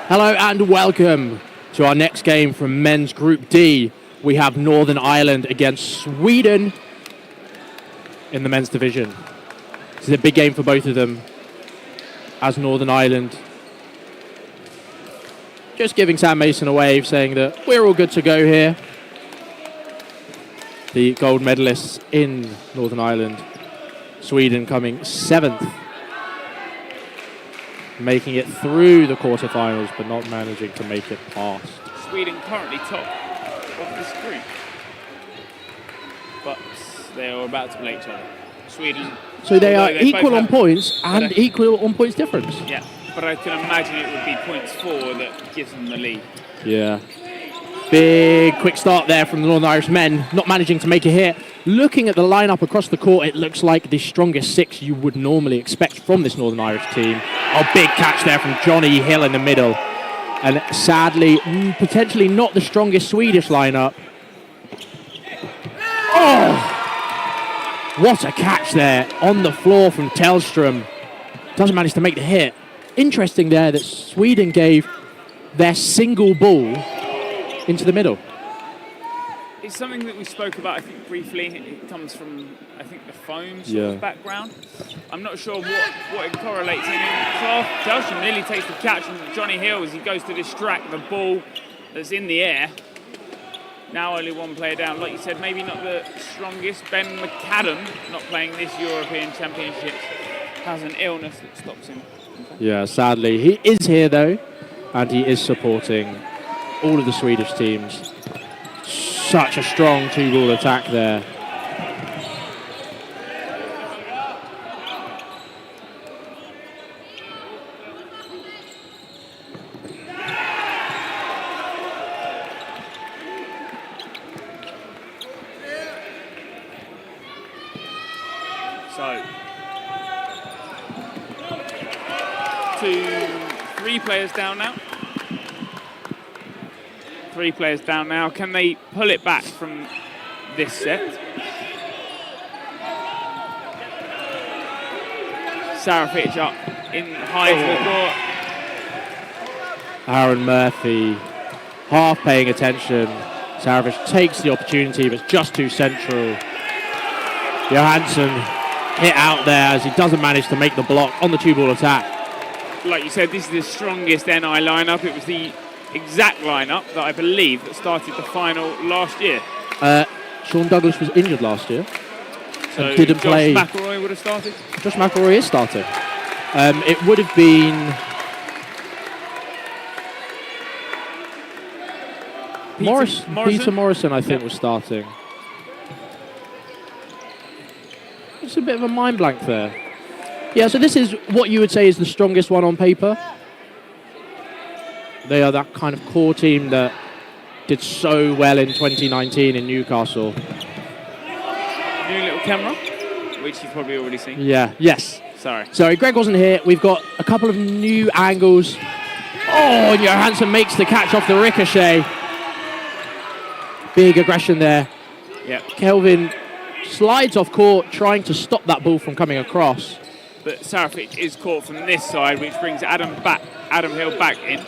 Hello and welcome to our next game from men's Group D. We have Northern Ireland against Sweden in the men's division. This is a big game for both of them, as Northern Ireland just giving Sam Mason a wave, saying that we're all good to go here. The gold medalists in Northern Ireland. Sweden coming 7th. Making it through the quarterfinals, but not managing to make it past. Sweden currently top of this group, but they are about to play each other. Sweden. So they are equal on points and equal on points difference. Yeah, but I can imagine it would be points for that gives them the lead. Yeah. Big quick start there from the Northern Irish men, not managing to make a hit. Looking at the lineup across the court, it looks like the strongest 6 you would normally expect from this Northern Irish team. Oh, big catch there from Johnny Hill in the middle. And sadly, potentially not the strongest Swedish lineup. Oh! What a catch there on the floor from Tellström. Doesn't manage to make the hit. Interesting there that Sweden gave their single ball into the middle. It's something that we spoke about, I think, briefly. It comes from, I think, the foam sort of background. I'm not sure what it correlates in. Tellström nearly takes the catch from Johnny Hill as he goes to distract the ball that's in the air. Now only one player down. Like you said, maybe not the strongest. Ben McAdam, not playing this European Championships, has an illness that stops him. Yeah, sadly. He is here, though, and he is supporting all of the Swedish teams. Such a strong 2-ball attack there. So, 3 players down now. 3 players down now. Can they pull it back from this set? Sarafic up in high to the court. Aaron Murphy half paying attention. Sarafic takes the opportunity, but it's just too central. Johansson hit out there as he doesn't manage to make the block on the 2-ball attack. Like you said, this is the strongest NI lineup. It was the exact lineup that I believe that started the final last year. Sean Douglas was injured last year. So and didn't play. Josh McElroy would have started? Josh McElroy is starting. It would have been Peter Morrison, I think, was starting. It's a bit of a mind blank there. Yeah, so this is what you would say is the strongest one on paper. They are that kind of core team that did so well in 2019 in Newcastle. New little camera, which you've probably already seen. Yeah, yes. Sorry, Greg wasn't here. We've got a couple of new angles. Oh, and Johansson makes the catch off the ricochet. Big aggression there. Yeah. Kelvin slides off court, trying to stop that ball from coming across. But Sarafic is caught from this side, which brings Adam Hill back in.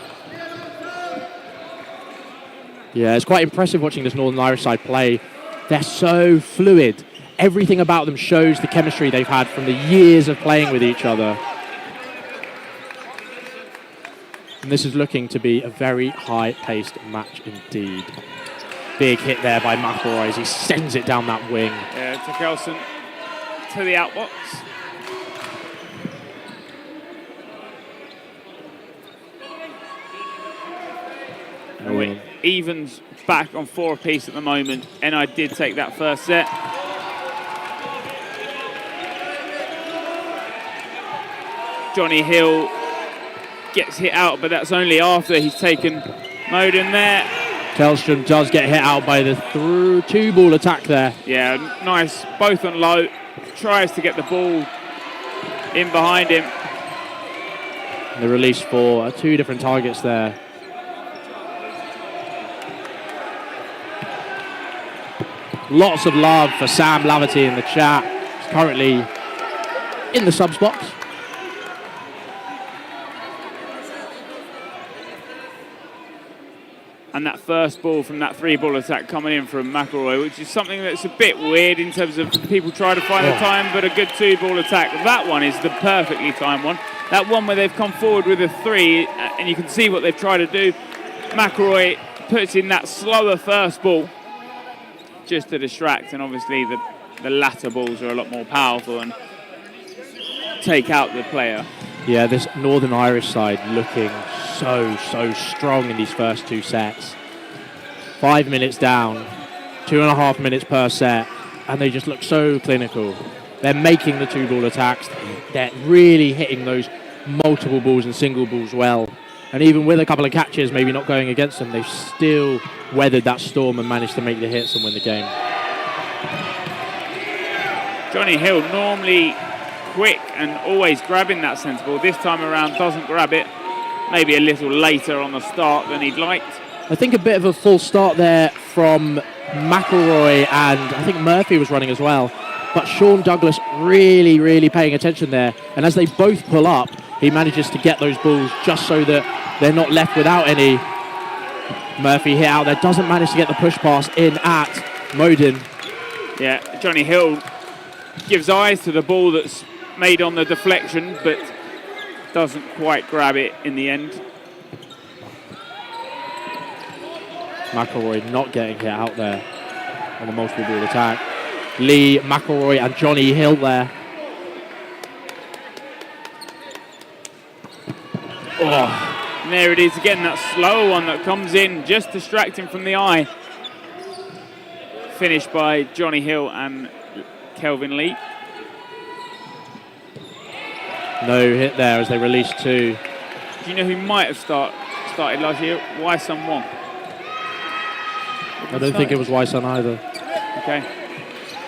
Yeah, it's quite impressive watching this Northern Irish side play. They're so fluid. Everything about them shows the chemistry they've had from the years of playing with each other. And this is looking to be a very high-paced match indeed. Big hit there by McElroy as he sends it down that wing. Yeah, to Kelson, to the outbox. Evans back on 4 apiece at the moment, and I did take that first set. Johnny Hill gets hit out, but that's only after he's taken Moden there. Tellström does get hit out by the 2-ball attack there. Yeah, nice, both on low. Tries to get the ball in behind him. And the release for 2 different targets there. Lots of love for Sam Laverty in the chat. He's currently in the subs box. And that first ball from that 3-ball attack coming in from McElroy, which is something that's a bit weird in terms of people try to find the time, but a good 2-ball attack. That one is the perfectly timed one. That one where they've come forward with a 3, and you can see what they've tried to do. McElroy puts in that slower first ball just to distract, and obviously the latter balls are a lot more powerful and take out the player. Yeah, this Northern Irish side looking so strong in these first 2 sets. 5 minutes down, 2.5 minutes per set, and they just look so clinical. They're making the 2-ball attacks. They're really hitting those multiple balls and single balls well. And even with a couple of catches maybe not going against them, they've still weathered that storm and managed to make the hits and win the game. Johnny Hill, normally quick and always grabbing that centre ball. This time around doesn't grab it. Maybe a little later on the start than he'd liked. I think a bit of a full start there from McElroy, and I think Murphy was running as well. But Sean Douglas really paying attention there. And as they both pull up, he manages to get those balls just so that they're not left without any. Murphy hit out there, doesn't manage to get the push pass in at Modin. Yeah, Johnny Hill gives eyes to the ball that's made on the deflection, but doesn't quite grab it in the end. McElroy not getting hit out there on the multiple ball attack. Lee, McElroy and Johnny Hill there. Oh, and there it is again, that slow one that comes in, just distracting from the eye. Finished by Johnny Hill and Kelvin Lee. No hit there as they release 2. Do you know who might have started last year? Wai-Sun Wong. I don't think it was Wai-Sun either. Okay. Do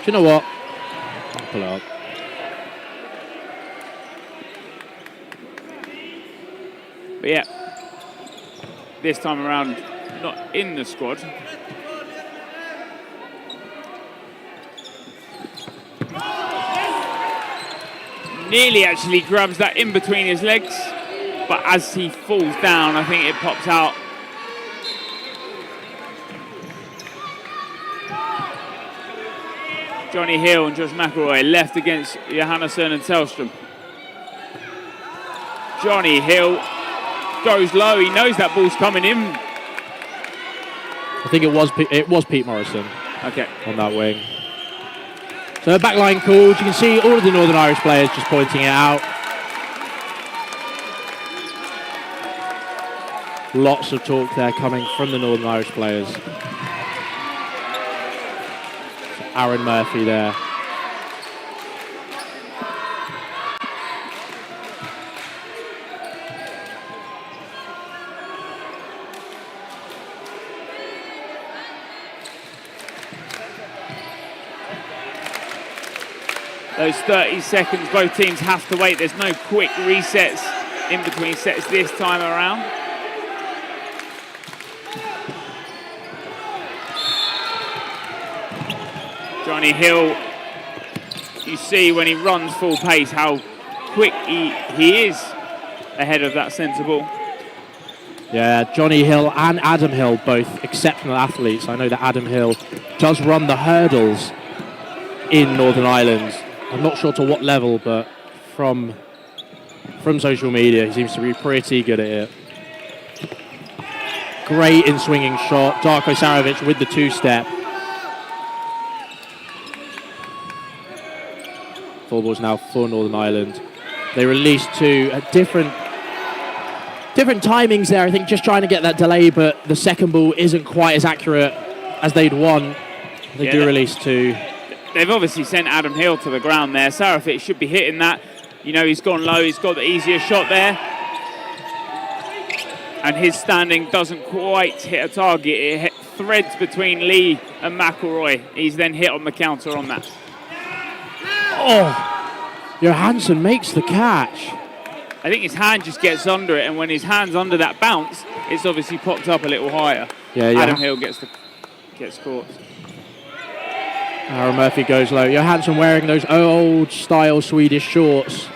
you know what? I'll pull it up. But yeah, this time around, not in the squad. Nearly actually grabs that in between his legs, but as he falls down, I think it pops out. Johnny Hill and Josh McElroy left against Johannesson and Tellstrom. Johnny Hill goes low. He knows that ball's coming in. I think it was Pete Morrison. Okay. On that wing. So backline called. You can see all of the Northern Irish players just pointing it out. Lots of talk there coming from the Northern Irish players. Aaron Murphy there. Those 30 seconds, both teams have to wait. There's no quick resets in between sets this time around. Johnny Hill, you see when he runs full pace how quick he is ahead of that centre ball. Yeah, Johnny Hill and Adam Hill, both exceptional athletes. I know that Adam Hill does run the hurdles in Northern Ireland. I'm not sure to what level, but from social media, he seems to be pretty good at it. Great in swinging shot. Darko Saravic with the 2-step. Full balls now for Northern Ireland. They released 2 at different timings there. I think just trying to get that delay, but the second ball isn't quite as accurate as they'd want. They do release 2. They've obviously sent Adam Hill to the ground there. Sarafic should be hitting that. You know, he's gone low. He's got the easier shot there. And his standing doesn't quite hit a target. It threads between Lee and McElroy. He's then hit on the counter on that. Oh, Johansson makes the catch. I think his hand just gets under it, and when his hand's under that bounce, it's obviously popped up a little higher. Yeah. Adam Hill gets caught. Aaron Murphy goes low. Johansson wearing those old style Swedish shorts.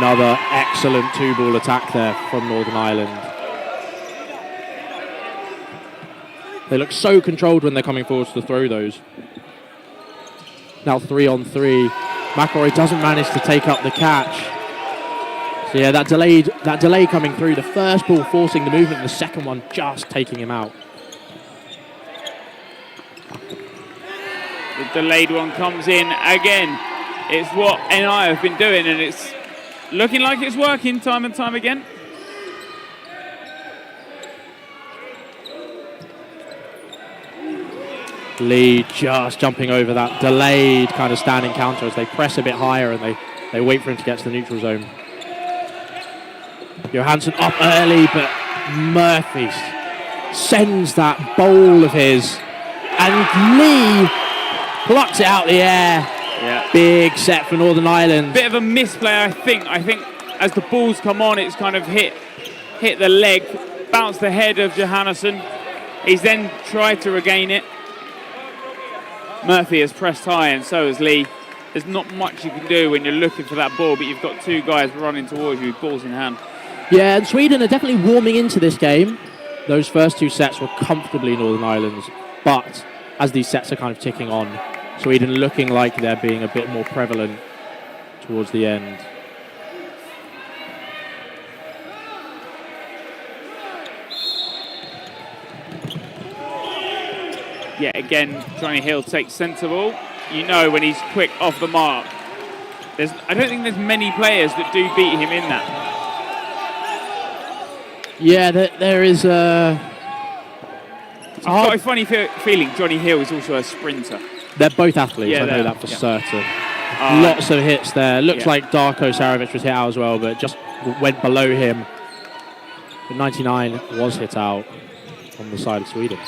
Another excellent 2-ball attack there from Northern Ireland. They look so controlled when they're coming forwards to throw those. Now 3-on-3. McElroy doesn't manage to take up the catch. So yeah, that delay coming through. The first ball forcing the movement, and the second one just taking him out. The delayed one comes in again. It's what NI have been doing, and it's looking like it's working time and time again. Lee just jumping over that delayed kind of standing counter as they press a bit higher and they wait for him to get to the neutral zone. Johansson up early, but Murphy sends that bowl of his, and Lee plucks it out the air. Yeah. Big set for Northern Ireland. Bit of a misplay, I think. I think as the balls come on, it's kind of hit the leg, bounced the head of Johansson. He's then tried to regain it. Murphy has pressed high, and so has Lee. There's not much you can do when you're looking for that ball, but you've got two guys running towards you with balls in hand. Yeah, and Sweden are definitely warming into this game. Those first two sets were comfortably Northern Ireland's, but as these sets are kind of ticking on, Sweden looking like they're being a bit more prevalent towards the end. Yeah, again, Johnny Hill takes centre ball. You know when he's quick off the mark. I don't think there's many players that do beat him in that. Yeah, there is a... I've got a funny feeling Johnny Hill is also a sprinter. They're both athletes, Yeah, I know that for certain. Uh, Lots of hits there. Looks like Darko Saravic was hit out as well, but just went below him. But 99 was hit out on the side of Sweden.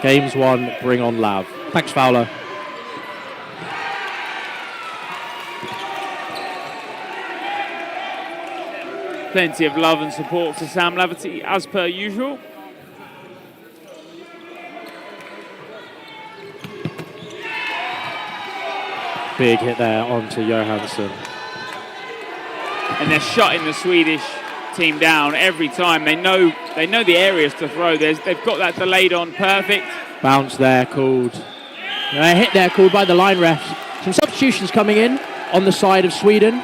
Games won, bring on Lav. Thanks, Fowler. Plenty of love and support for Sam Laverty, as per usual. Big hit there onto Johansson. And they're shutting the Swedish team down every time. They know the areas to throw. They've got that delayed on perfect. Bounce there called. A hit there called by the line refs. Some substitutions coming in on the side of Sweden.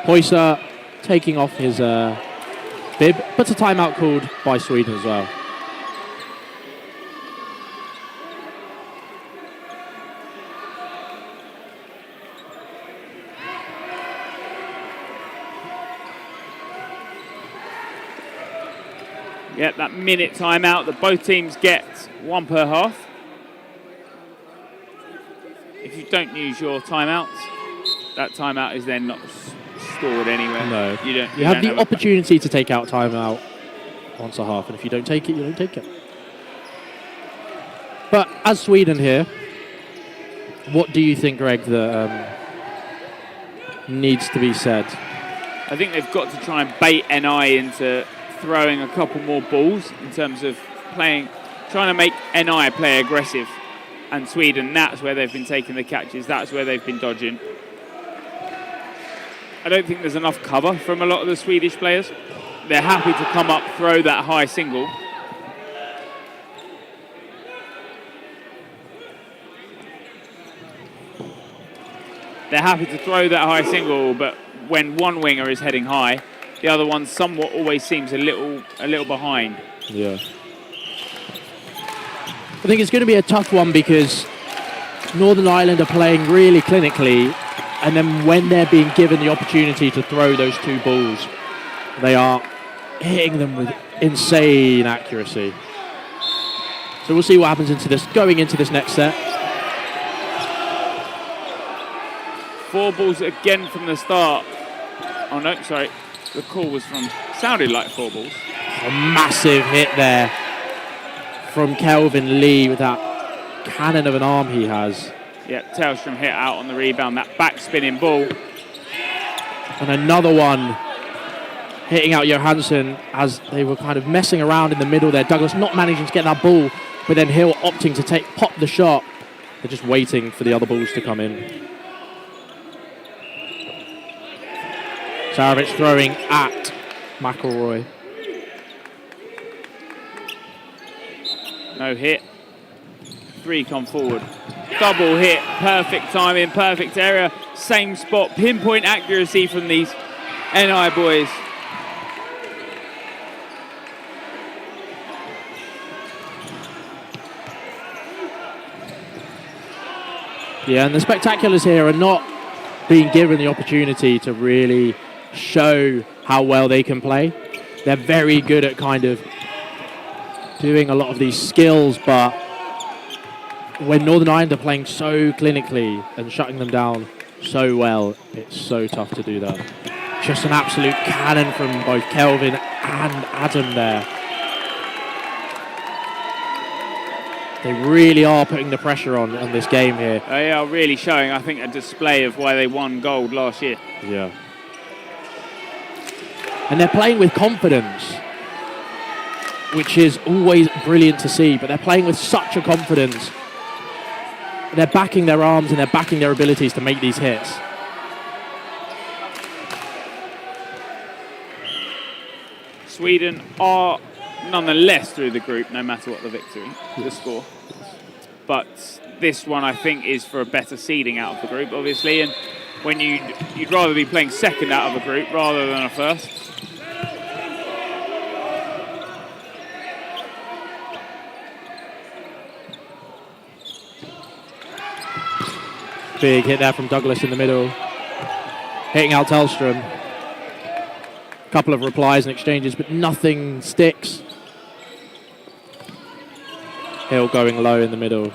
Hoyser taking off his bib, but a timeout called by Sweden as well. Yeah, that minute timeout that both teams get, one per half. If you don't use your timeouts, that timeout is then not stored anywhere. No. You have the opportunity to take out timeout once a half, and if you don't take it, you don't take it. But as Sweden here, what do you think, Greg, that needs to be said? I think they've got to try and bait NI into throwing a couple more balls in terms of trying to make NI play aggressive. And Sweden, that's where they've been taking the catches, that's where they've been dodging. I don't think there's enough cover from a lot of the Swedish players. They're happy to come up, throw that high single. They're happy to throw that high single, but when one winger is heading high, the other one somewhat always seems a little behind. Yeah. I think it's going to be a tough one because Northern Ireland are playing really clinically, and then when they're being given the opportunity to throw those two balls, they are hitting them with insane accuracy. So we'll see what happens going into this next set. 4 balls again from the start. Oh no, sorry. The call was sounded like 4 balls. A massive hit there from Kelvin Lee with that cannon of an arm he has. Yeah, Tellstrom hit out on the rebound, that back spinning ball. And another one hitting out Johansson as they were kind of messing around in the middle there. Douglas not managing to get that ball, but then Hill opting to pop the shot. They're just waiting for the other balls to come in. Sarovic throwing at McElroy. No hit. 3 come forward. Double hit, perfect timing, perfect area, same spot, pinpoint accuracy from these NI boys. Yeah, and the spectaculars here are not being given the opportunity to really show how well they can play. They're very good at kind of doing a lot of these skills, but when Northern Ireland are playing so clinically and shutting them down so well, it's so tough to do that. Just an absolute cannon from both Kelvin and Adam there. They really are putting the pressure on this game here. They are really showing, I think, a display of why they won gold last year. Yeah. And they're playing with confidence, which is always brilliant to see, but they're playing with such a confidence. They're backing their arms and they're backing their abilities to make these hits. Sweden are nonetheless through the group, no matter what the score. But this one, I think, is for a better seeding out of the group, obviously, and when you'd rather be playing second out of a group rather than a first. Big hit there from Douglas in the middle, hitting out Tellstrom. Couple of replies and exchanges, but nothing sticks. Hill going low in the middle.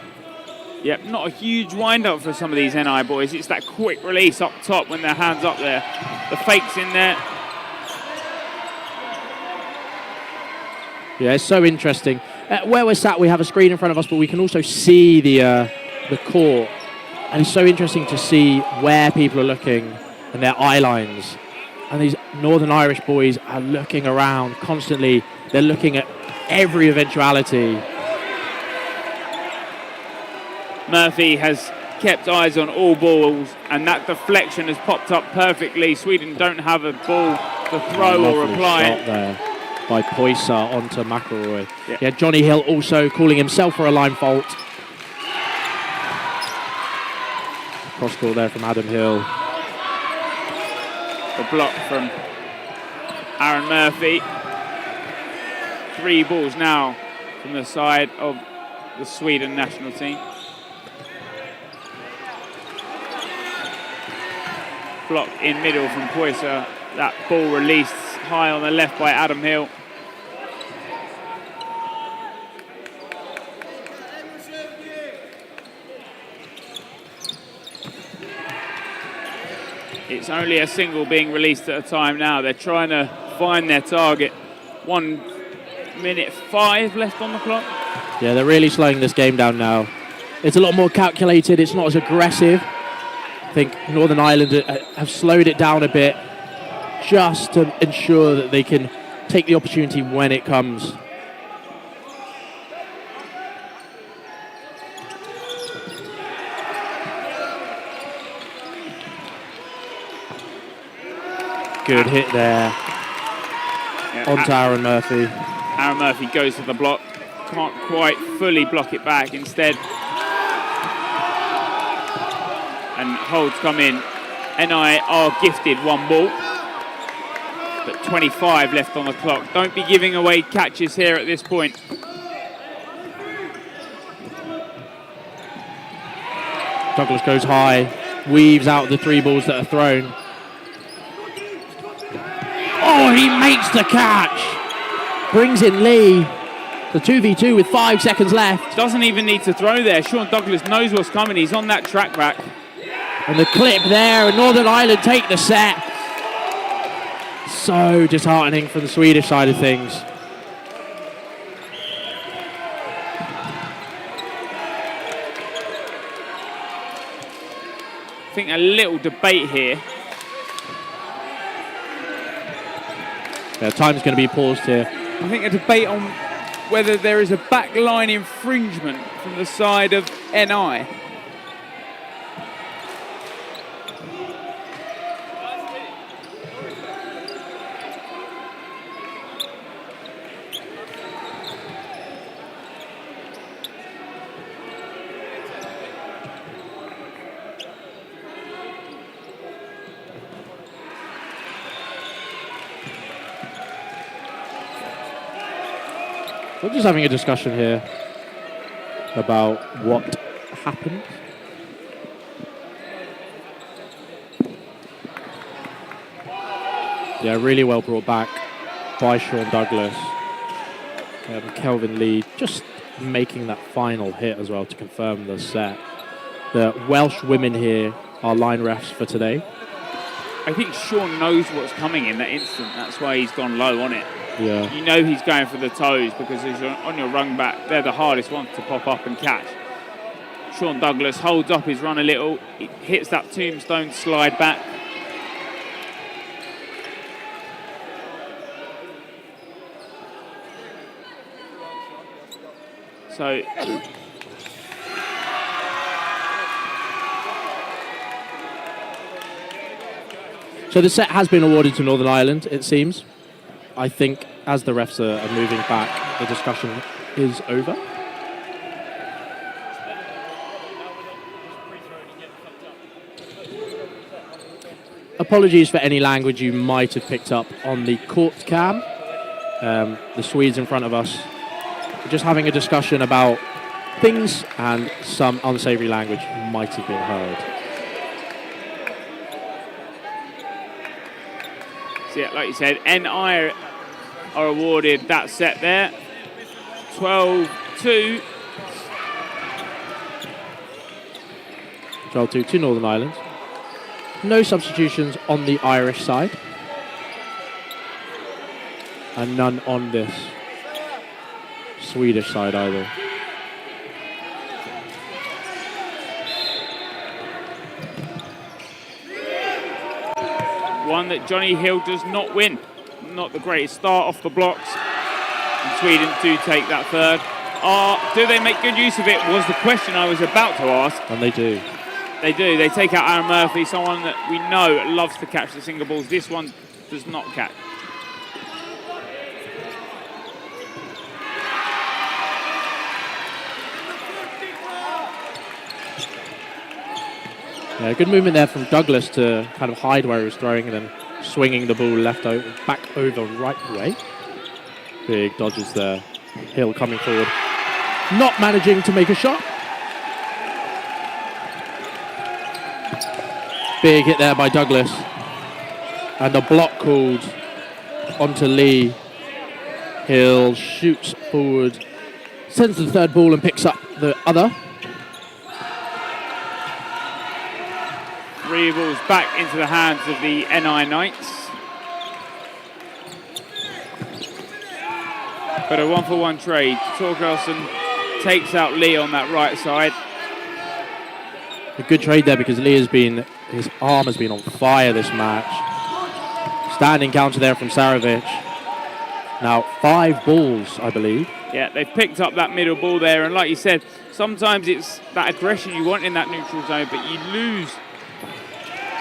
Yep, not a huge wind-up for some of these NI boys. It's that quick release up top when their hands up there. The fakes in there. Yeah, it's so interesting. Where we're sat, we have a screen in front of us, but we can also see the court. And it's so interesting to see where people are looking and their eye lines. And these Northern Irish boys are looking around constantly. They're looking at every eventuality. Murphy has kept eyes on all balls, and that deflection has popped up perfectly. Sweden don't have a ball to throw or reply. Shot there by Poisa onto McElroy. Yeah, Johnny Hill also calling himself for a line fault. Cross ball there from Adam Hill. The block from Aaron Murphy. 3 balls now from the side of the Sweden national team. Block in middle from Poisa. That ball released high on the left by Adam Hill. It's only a single being released at a time now. They're trying to find their target. 1:05 left on the clock. Yeah, they're really slowing this game down now. It's a lot more calculated. It's not as aggressive. I think Northern Ireland have slowed it down a bit just to ensure that they can take the opportunity when it comes. Good hit there onto Aaron Murphy. Aaron Murphy goes to the block. Can't quite fully block it back. Instead, and holds come in. NI are gifted 1 ball, but 25 left on the clock. Don't be giving away catches here at this point. Douglas goes high, weaves out the 3 balls that are thrown. Oh, he makes the catch. Brings in Lee. The 2v2 with 5 seconds left. Doesn't even need to throw there. Sean Douglas knows what's coming. He's on that track back. And the clip there, and Northern Ireland take the set. So disheartening from the Swedish side of things. I think a little debate here. Yeah, time's going to be paused here. I think a debate on whether there is a backline infringement from the side of NI. We're just having a discussion here about what happened. Yeah, really well brought back by Sean Douglas. Kelvin Lee just making that final hit as well to confirm the set. The Welsh women here are line refs for today. I think Sean knows what's coming in that instant. That's why he's gone low on it. Yeah. You know he's going for the toes because as you're on your rung back, they're the hardest ones to pop up and catch. Sean Douglas holds up his run a little. He hits that tombstone slide back. So the set has been awarded to Northern Ireland, it seems. I think as the refs are moving back, the discussion is over. Apologies for any language you might have picked up on the court cam. The Swedes in front of us are just having a discussion about things, and some unsavoury language might have been heard. So yeah, like you said, NI are awarded that set there. 12-2. 12-2 to Northern Ireland. No substitutions on the Irish side. And none on this Swedish side either. One that Johnny Hill does not win. Not the greatest start off the blocks. And Sweden do take that third. Do they make good use of it was the question I was about to ask. And they do. They do. They take out Aaron Murphy, someone that we know loves to catch the single balls. This one does not catch. Yeah, good movement there from Douglas to kind of hide where he was throwing and then swinging the ball back over right way. Big dodges there. Hill coming forward. Not managing to make a shot. Big hit there by Douglas. And a block called onto Lee. Hill shoots forward, sends the third ball and picks up the other. 3 balls back into the hands of the NI Knights. But a 1-for-1 trade. Torkelson takes out Lee on that right side. A good trade there because Lee his arm has been on fire this match. Standing counter there from Sarovic. Now 5 balls, I believe. Yeah, they've picked up that middle ball there, and like you said, sometimes it's that aggression you want in that neutral zone, but you lose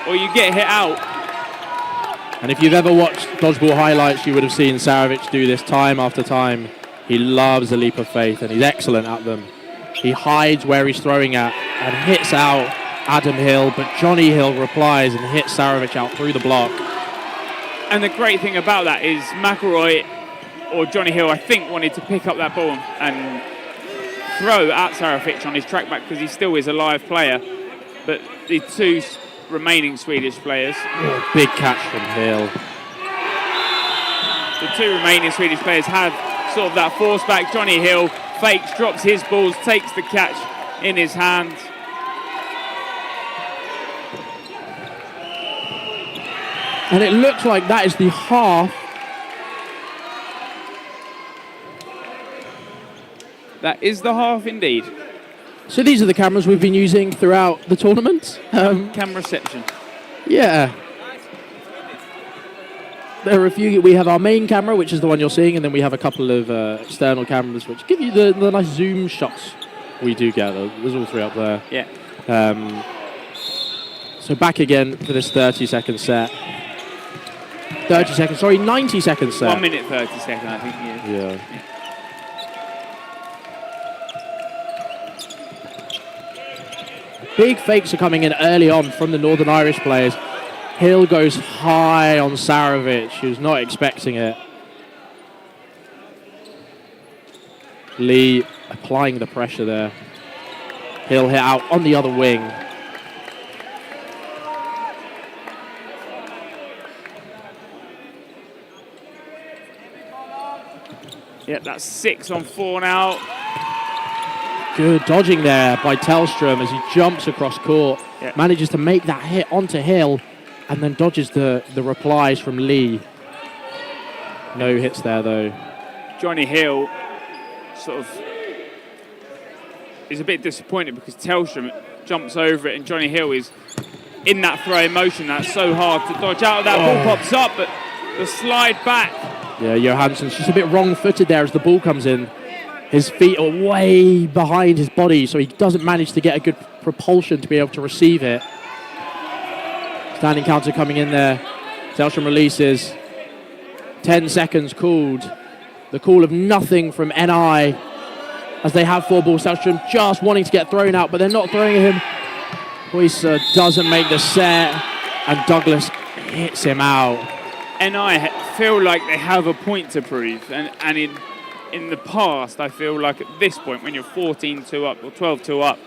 or you get hit out. And if you've ever watched Dodgeball highlights, you would have seen Sarovic do this time after time. He loves a leap of faith, and he's excellent at them. He hides where he's throwing at and hits out Adam Hill, but Johnny Hill replies and hits Sarovic out through the block. And the great thing about that is McElroy or Johnny Hill, I think, wanted to pick up that ball and throw at Sarovic on his track back because he still is a live player. But the 2 remaining Swedish players. Oh, big catch from Hill. The 2 remaining Swedish players have sort of that force back. Johnny Hill fakes, drops his balls, takes the catch in his hands. And it looks like that is the half. That is the half indeed. So these are the cameras we've been using throughout the tournament. Camera reception. Yeah. There are a few. We have our main camera, which is the one you're seeing, and then we have a couple of external cameras, which give you the nice zoom shots we do get. There's all 3 up there. Yeah. So back again for this 30-second set. 90-second set. 1 minute 30 seconds, I think. Yeah. Big fakes are coming in early on from the Northern Irish players. Hill goes high on Sarovic, who's not expecting it. Lee applying the pressure there. He'll hit out on the other wing. Yep, that's 6 on 4 now. Good dodging there by Tellstrom as he jumps across court. Yep. Manages to make that hit onto Hill and then dodges the replies from Lee. No hits there though. Johnny Hill sort of is a bit disappointed because Tellstrom jumps over it and Johnny Hill is in that throwing motion. That's so hard to dodge out of that. Ball pops up, but the slide back. Yeah, Johansson's just a bit wrong-footed there as the ball comes in. His feet are way behind his body, so he doesn't manage to get a good propulsion to be able to receive it. Standing counter coming in there. Tellstrom releases. 10 seconds called. The call of nothing from NI as they have 4 balls. Tellstrom just wanting to get thrown out, but they're not throwing at him. Boyce doesn't make the set, and Douglas hits him out. NI feel like they have a point to prove, and in the past, I feel like at this point, when you're 14-2 up or 12-2 up,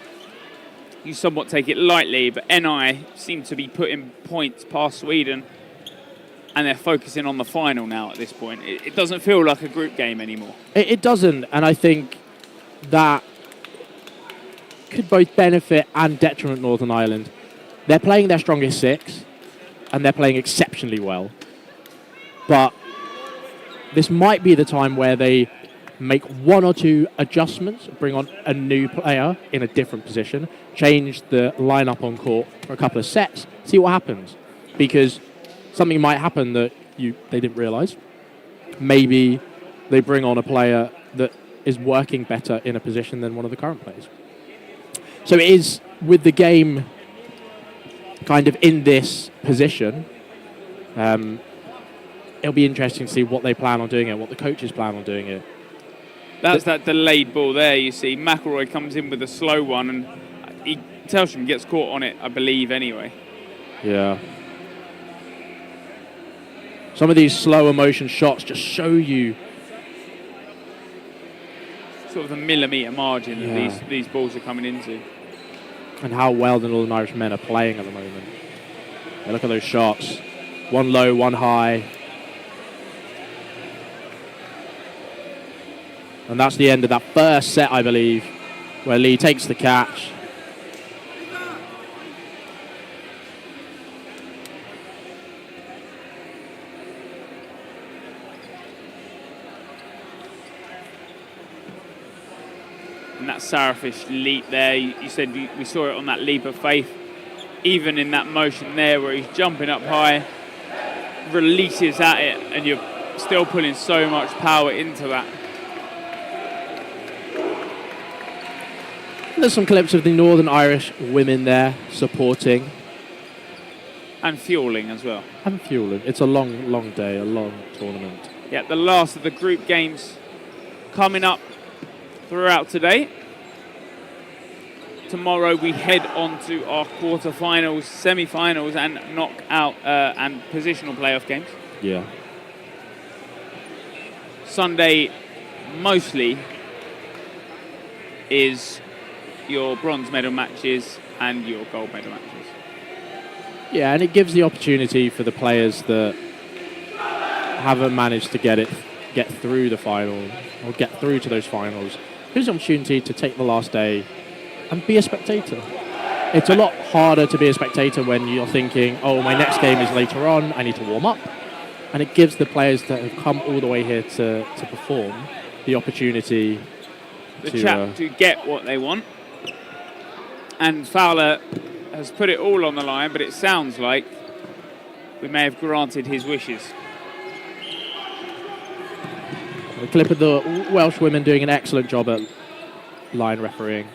you somewhat take it lightly, but NI seem to be putting points past Sweden, and they're focusing on the final now at this point. It doesn't feel like a group game anymore. It doesn't, and I think that could both benefit and detriment Northern Ireland. They're playing their strongest 6, and they're playing exceptionally well. But this might be the time where they make 1 or 2 adjustments, bring on a new player in a different position, change the lineup on court for a couple of sets, see what happens. Because something might happen that they didn't realise. Maybe they bring on a player that is working better in a position than one of the current players. So it is, with the game kind of in this position, it'll be interesting to see what they plan on doing it, what the coaches plan on doing it. That's that delayed ball there, you see. McElroy comes in with a slow one, and Tellstrom gets caught on it, I believe, anyway. Yeah. Some of these slower motion shots just show you sort of the millimetre margin that these balls are coming into. And how well the Northern Irish men are playing at the moment. Yeah, look at those shots. One low, one high. And that's the end of that first set, I believe, where Lee takes the catch. And that Sarafish leap there, you said we saw it on that leap of faith. Even in that motion there where he's jumping up high, releases at it, and you're still pulling so much power into that. There's some clips of the Northern Irish women there supporting. And fueling as well. And fueling. It's a long, long day, a long tournament. Yeah, the last of the group games coming up throughout today. Tomorrow we head on to our quarterfinals, semi-finals, and knockout and positional playoff games. Yeah. Sunday mostly is your bronze medal matches and your gold medal matches. Yeah, and it gives the opportunity for the players that haven't managed to get through the final or get through to those finals. Here's an opportunity to take the last day and be a spectator. It's a lot harder to be a spectator when you're thinking, oh, my next game is later on, I need to warm up. And it gives the players that have come all the way here to perform the opportunity to get what they want. And Fowler has put it all on the line, but it sounds like we may have granted his wishes. A clip of the Welsh women doing an excellent job at line refereeing.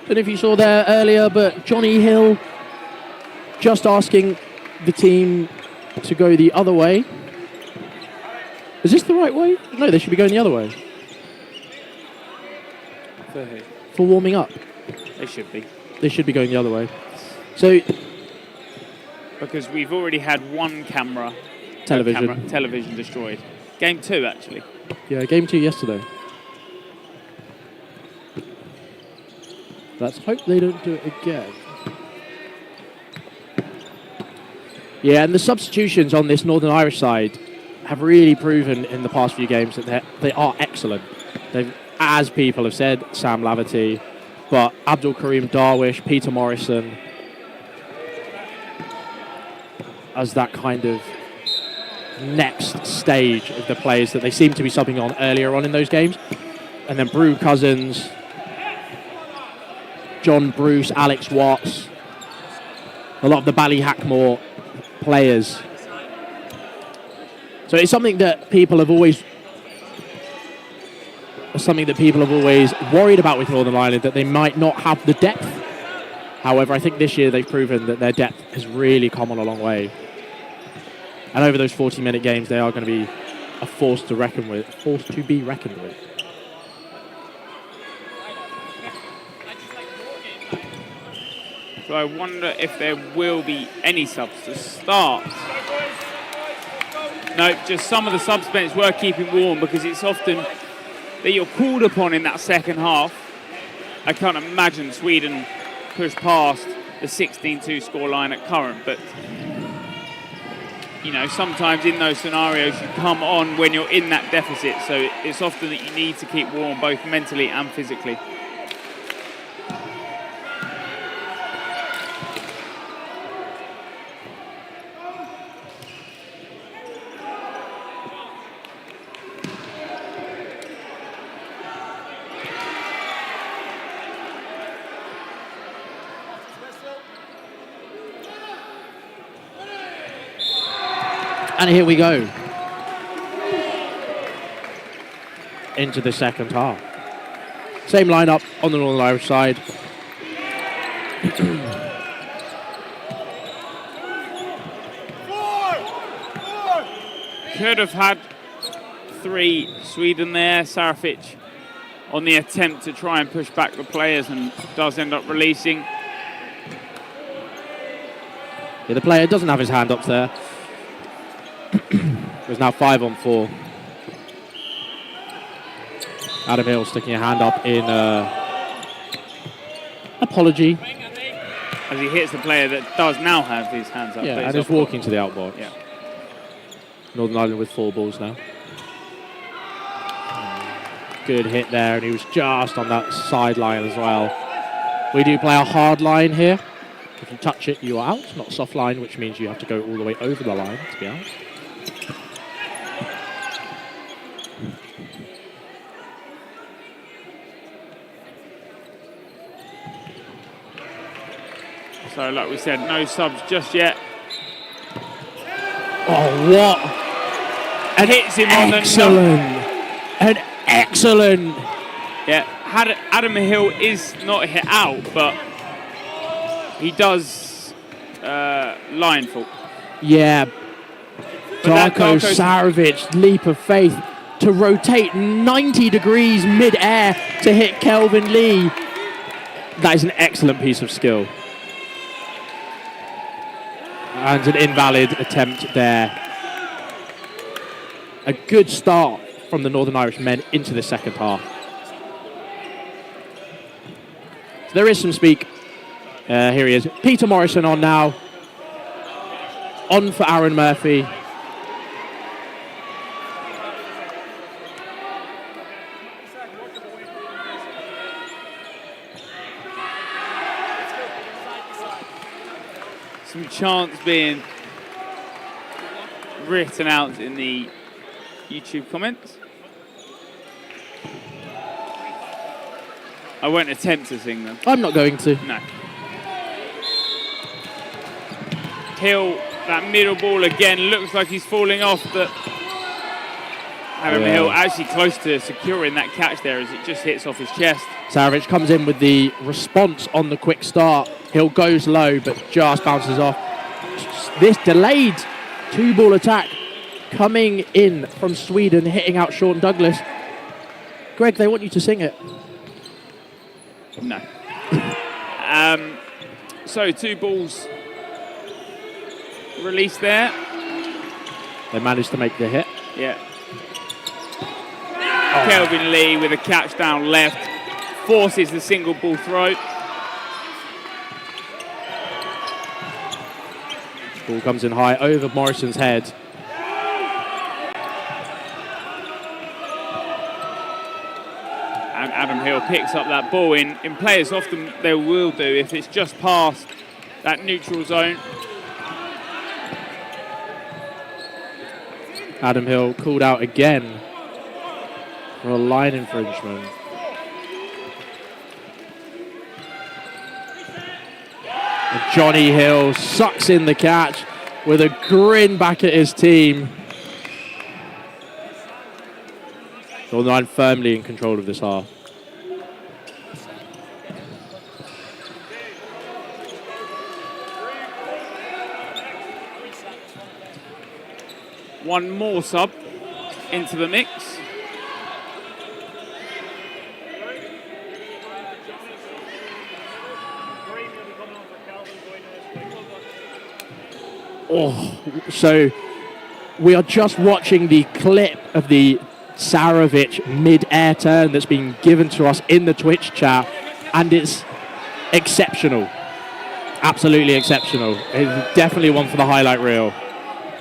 Don't know if you saw there earlier, but Johnny Hill just asking the team to go the other way. Is this the right way? No, they should be going the other way. For who? For warming up. They should be. They should be going the other way. So because we've already had one television destroyed. Game 2, actually. Yeah, game 2 yesterday. Let's hope they don't do it again. Yeah, and the substitutions on this Northern Irish side have really proven in the past few games that they are excellent. They've, as people have said, Sam Laverty, but Abdul Karim Darwish, Peter Morrison, as that kind of next stage of the players that they seem to be subbing on earlier on in those games. And then Brew Cousins, John Bruce, Alex Watts, a lot of the Ballyhackmore players. So it's something that people have always worried about with Northern Ireland, that they might not have the depth. However, I think this year they've proven that their depth has really come on a long way. And over those 40-minute games, they are going to be a force to be reckoned with. So I wonder if there will be any subs to start. No, just some of the subs bench were keeping warm, because it's often that you're called upon in that second half. I can't imagine Sweden push past the 16-2 scoreline at current, but you know, sometimes in those scenarios you come on when you're in that deficit, so it's often that you need to keep warm both mentally and physically. And here we go into the second half. Same lineup on the Northern Irish side. Could have had 3 Sweden there. Sarafic on the attempt to try and push back the players and does end up releasing. Yeah, the player doesn't have his hand up there. There's now 5 on 4. Adam Hill sticking a hand up in apology. As he hits the player that does now have his hands up. Yeah, and is walking to the outbox. Yeah. Northern Ireland with 4 balls now. Good hit there, and he was just on that sideline as well. We do play a hard line here. If you touch it, you are out. Not a soft line, which means you have to go all the way over the line to be out. So, like we said, no subs just yet. Oh, what? And hits him on the An excellent. Yeah, Adam Hill is not hit out, but he does line fault. Yeah. Darko Saravic, leap of faith to rotate 90 degrees mid-air to hit Kelvin Lee. That is an excellent piece of skill. And an invalid attempt there. A good start from the Northern Irish men into the second half. So there is some speak. Here he is. Peter Morrison on now. On for Aaron Murphy. Some chants being written out in the YouTube comments. I won't attempt to sing them. I'm not going to. No. Hill, that middle ball again, looks like he's falling off, but Adam Hill actually close to securing that catch there as it just hits off his chest. Saravic comes in with the response on the quick start. Hill goes low, but just bounces off. This delayed 2-ball attack coming in from Sweden, hitting out Sean Douglas. Greg, they want you to sing it. No. So 2 balls release there. They managed to make the hit. Yeah. Kelvin Lee with a catch down left, forces the single ball throw. Ball comes in high over Morrison's head. And Adam Hill picks up that ball. In players, often they will do if it's just past that neutral zone. Adam Hill called out again for a line infringement. And Johnny Hill sucks in the catch with a grin back at his team. Northern Ireland firmly in control of this half. One more sub into the mix. Oh, so we are just watching the clip of the Sarovic mid-air turn that's been given to us in the Twitch chat, and it's exceptional. Absolutely exceptional. It's definitely one for the highlight reel.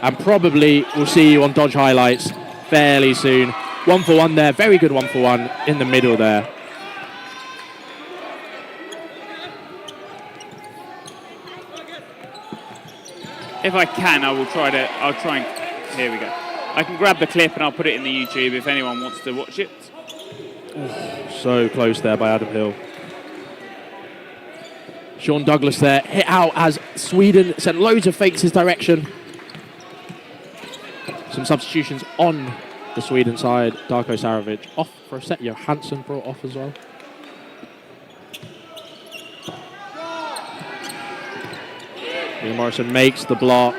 And probably we'll see you on Dodge highlights fairly soon. 1 for 1 there, very good 1 for 1 in the middle there. If I can, I'll try and, here we go. I can grab the clip and I'll put it in the YouTube if anyone wants to watch it. So close there by Adam Hill. Sean Douglas there, hit out as Sweden sent loads of fakes his direction. Some substitutions on the Sweden side. Darko Sarovic off for a set. Johansson brought off as well. Ian Morrison makes the block.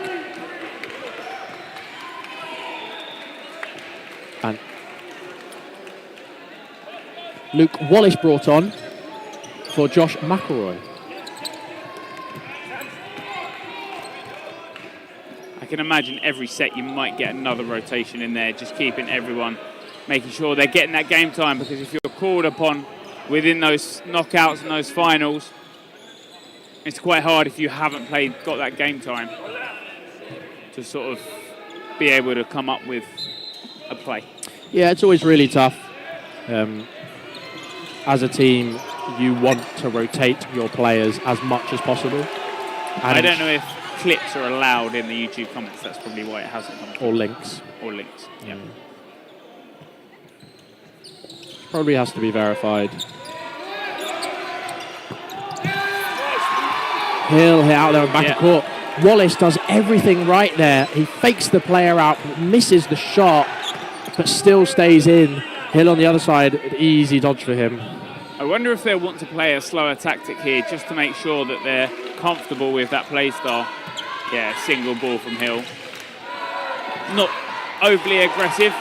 And Luke Wallace brought on for Josh McElroy. I can imagine every set you might get another rotation in there, just keeping everyone, making sure they're getting that game time, because if you're called upon within those knockouts and those finals, it's quite hard if you haven't got that game time to sort of be able to come up with a play. Yeah, it's always really tough. As a team, you want to rotate your players as much as possible. And I don't know if clips are allowed in the YouTube comments. That's probably why it hasn't come. Or links. Or links, yeah. Probably has to be verified. Hill hit out there and back of court. Wallace does everything right there. He fakes the player out, misses the shot, but still stays in. Hill on the other side, an easy dodge for him. I wonder if they'll want to play a slower tactic here just to make sure that they're comfortable with that play style. Yeah, single ball from Hill. Not overly aggressive.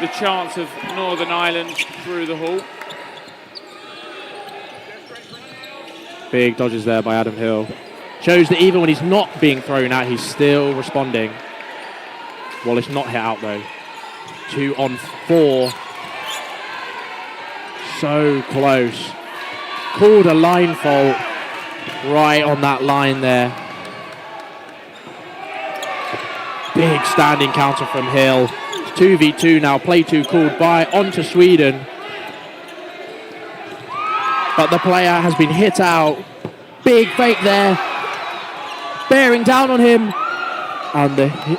The chance of Northern Ireland through the hall. Big dodges there by Adam Hill. Shows that even when he's not being thrown out, he's still responding. Wallace not hit out though. 2 on 4. So close. Called a line fault right on that line there. Big standing counter from Hill. It's 2v2 now. Play 2 called by onto Sweden. But the player has been hit out. Big fake there. Bearing down on him. And the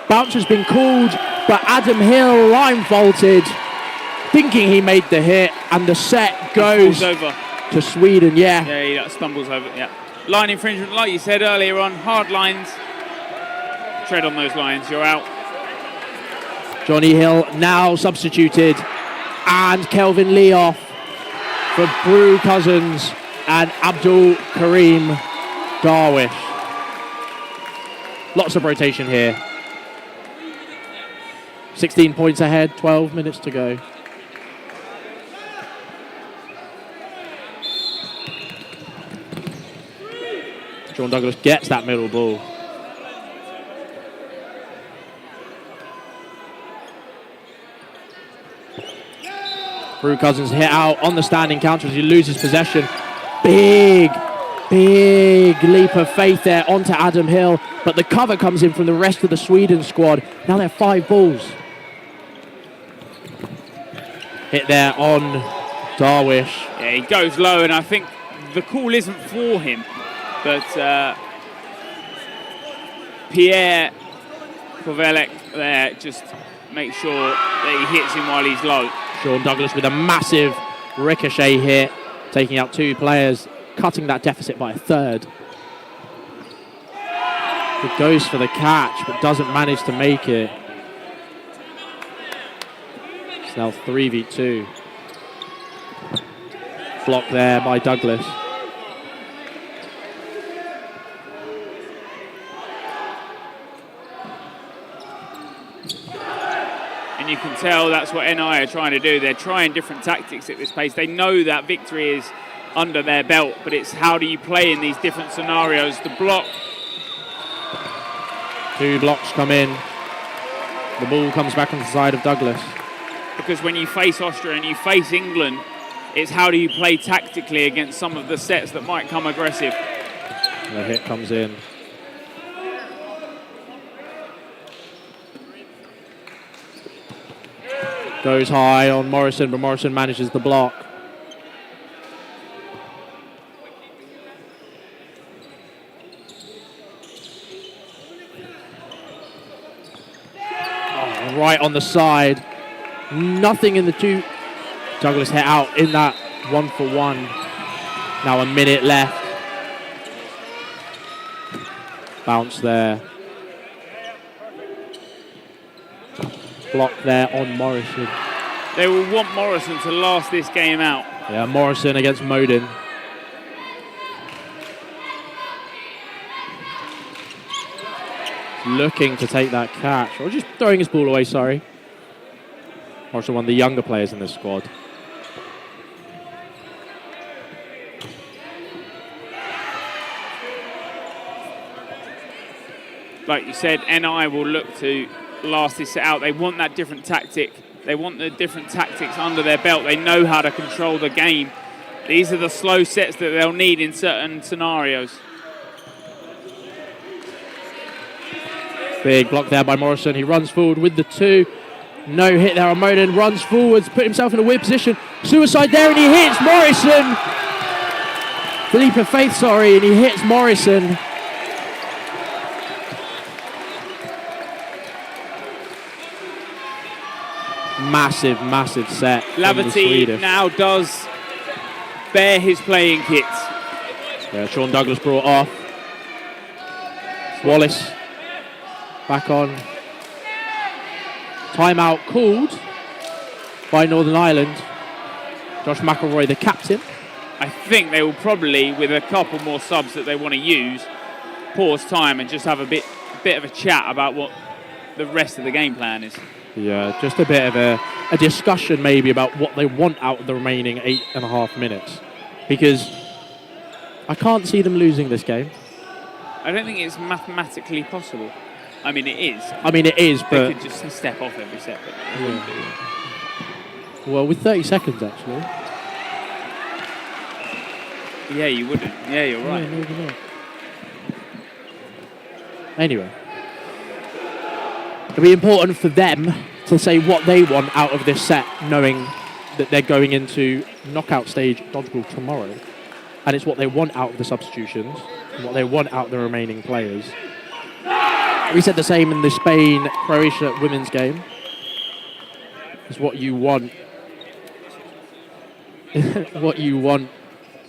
bounce has been called, but Adam Hill line faulted, thinking he made the hit, and the set goes over to Sweden. Yeah, he stumbles over. Yeah, line infringement, like you said earlier on, hard lines. Tread on those lines, you're out. Johnny Hill now substituted, and Kelvin Lee off for Brew Cousins and Abdul Karim Darwish. Lots of rotation here. 16 points ahead, 12 minutes to go. Sean Douglas gets that middle ball. Drew Cousins hit out on the standing counter as he loses possession. Big leap of faith there onto Adam Hill, but the cover comes in from the rest of the Sweden squad. Now they're 5 balls. Hit there on Darwish. Yeah, he goes low, and I think the call isn't for him, but Pierre Kovelek there just makes sure that he hits him while he's low. Sean Douglas with a massive ricochet hit, taking out 2 players, cutting that deficit by a third. He goes for the catch, but doesn't manage to make it. It's now 3v2. Block there by Douglas. And you can tell that's what NI are trying to do. They're trying different tactics at this pace. They know that victory is under their belt, but it's how do you play in these different scenarios. The block. 2 blocks come in. The ball comes back on the side of Douglas. Because when you face Austria and you face England, it's how do you play tactically against some of the sets that might come aggressive. The hit comes in. Goes high on Morrison, but Morrison manages the block. Oh, right on the side. Nothing in the 2. Douglas hit out in that 1-for-1. Now a minute left. Bounce there. Block there on Morrison. They will want Morrison to last this game out. Yeah, Morrison against Modin. Looking to take that catch, or just throwing his ball away, sorry. Morrison, one of the younger players in this squad. Like you said, NI will look to last this set out. They want that different tactic. They want the different tactics under their belt. They know how to control the game. These are the slow sets that they'll need in certain scenarios. Big block there by Morrison. He runs forward with the 2. No hit there on Modin. Runs forwards, put himself in a weird position. Suicide there, and he hits Morrison. The leap of faith, sorry, and he hits Morrison. Massive set. Lavati now does bear his playing kit. Yeah, Sean Douglas brought off. Wallace back on. Timeout called by Northern Ireland. Josh McElroy, the captain. I think they will probably, with a couple more subs that they want to use, pause time and just have a bit of a chat about what the rest of the game plan is. Yeah, just a bit of a discussion maybe about what they want out of the remaining 8.5 minutes. Because I can't see them losing this game. I don't think it's mathematically possible. I mean, it is. But they could just step off every set. But they wouldn't do. Well, with 30 seconds, actually. Yeah, you wouldn't. Yeah, you're right. Yeah, maybe not. Anyway. It'll be important for them to say what they want out of this set, knowing that they're going into knockout stage dodgeball tomorrow. And it's what they want out of the substitutions, and what they want out of the remaining players. We said the same in the Spain-Croatia women's game. It's what you want. What you want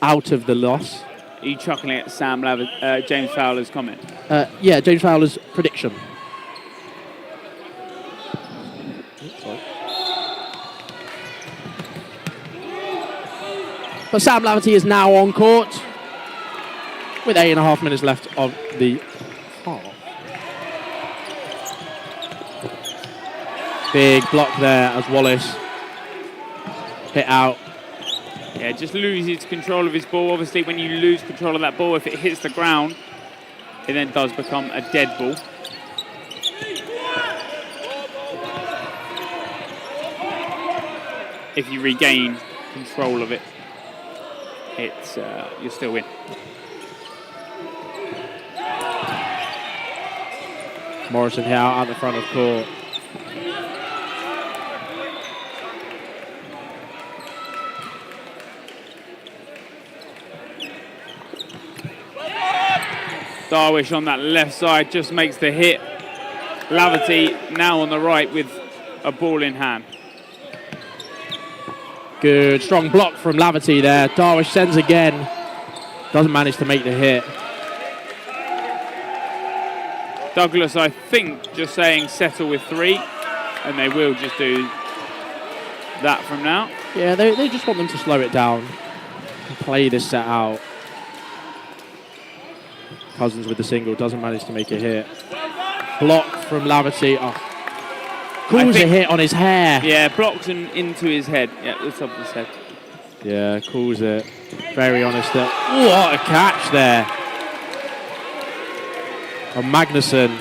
out of the loss. Are you chuckling at James Fowler's comment? Yeah, James Fowler's prediction. But Sam Lavity is now on court with 8.5 minutes left of the half. Big block there as Wallace hit out. Yeah, just loses control of his ball. Obviously, when you lose control of that ball, if it hits the ground, it then does become a dead ball. If you regain control of it, it's you still win. Morrison here out at the front of court. Darwish on that left side just makes the hit. Laverty now on the right with a ball in hand. Good, strong block from Laverty there. Darwish sends again. Doesn't manage to make the hit. Douglas, I think, just saying settle with 3, and they will just do that from now. Yeah, they just want them to slow it down and play this set out. Cousins with the single, doesn't manage to make a hit. Block from Laverty. Oh. Calls a hit on his hair. Yeah, blocks into his head. Yeah, the top of his head. Yeah, calls it. Very honest there. What a catch there. And Magnusson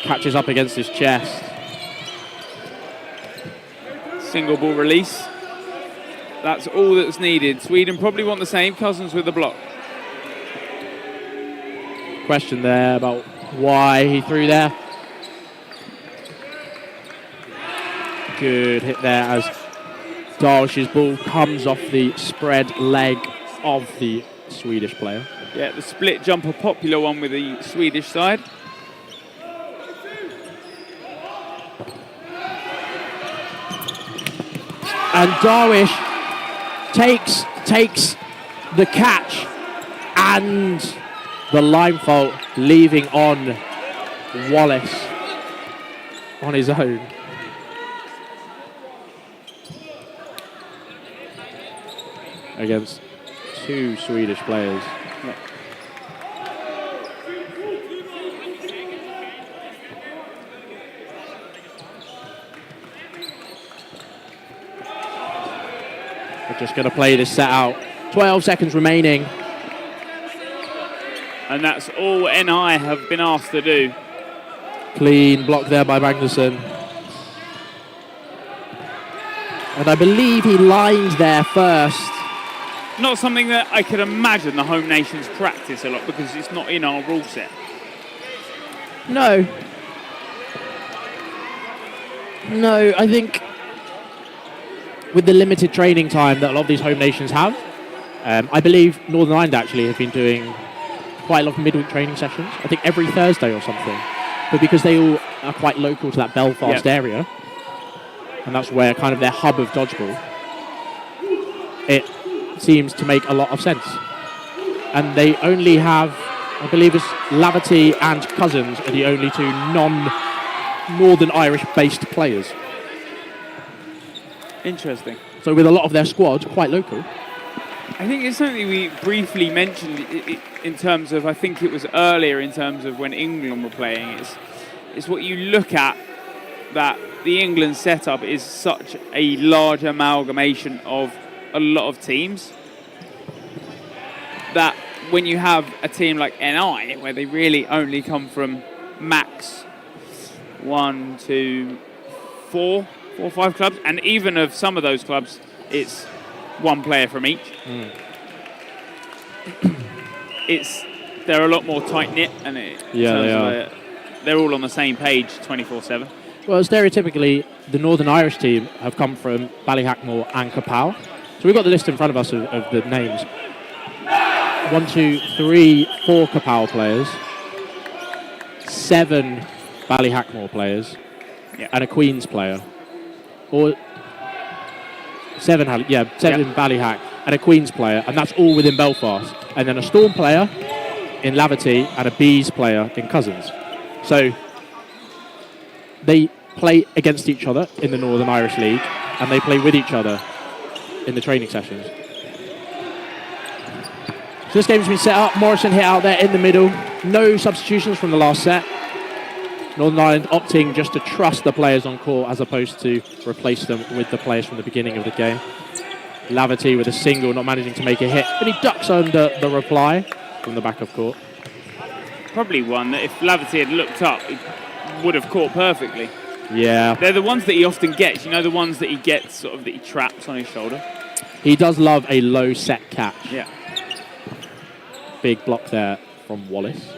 catches up against his chest. Single ball release. That's all that's needed. Sweden probably want the same. Cousins with the block. Question there about why he threw there. Good hit there as Darwish's ball comes off the spread leg of the Swedish player. Yeah, the split jump, a popular one with the Swedish side. And Darwish takes the catch and the line fault, leaving on Wallace on his own. Against 2 Swedish players. Yeah. We're just going to play this set out. 12 seconds remaining. And that's all NI have been asked to do. Clean block there by Magnusson. And I believe he lined there first. Not something that I could imagine the home nations practice a lot because it's not in our rule set. No. No, I think with the limited training time that a lot of these home nations have, I believe Northern Ireland actually have been doing quite a lot of midweek training sessions. I think every Thursday or something. But because they all are quite local to that Belfast area, and that's where kind of their hub of dodgeball, it seems to make a lot of sense. And they only have, I believe it's Laverty and Cousins are the only 2 non-Northern Irish-based players. Interesting. So with a lot of their squad quite local. I think it's something we briefly mentioned in terms of, I think it was earlier in terms of when England were playing. It's what you look at, that the England setup is such a large amalgamation of a lot of teams that when you have a team like NI, where they really only come from max 1, 2, 4 or 5 clubs, and even of some of those clubs, it's 1 player from each. They're a lot more tight knit, and they're all on the same page 24/7. Well, stereotypically, the Northern Irish team have come from Ballyhackmore and Capel. So we've got the list in front of us of the names. 1, 2, 3, 4 Capel players, 7 Ballyhackmore players, and a Queen's player. Or 7 Ballyhack and a Queen's player, and that's all within Belfast. And then a Storm player in Laverty and a Bees player in Cousins. So they play against each other in the Northern Irish League, and they play with each other in the training sessions. So this game's been set up. Morrison hit out there in the middle. No substitutions from the last set. Northern Ireland opting just to trust the players on court as opposed to replace them with the players from the beginning of the game. Laverty with a single, not managing to make a hit, but he ducks under the reply from the back of court. probably one that if Laverty had looked up, he would have caught perfectly. Yeah. They're the ones that he often gets, you know, the ones that he gets sort of that he traps on his shoulder. He does love a low set catch. Yeah. Big block there from Wallace.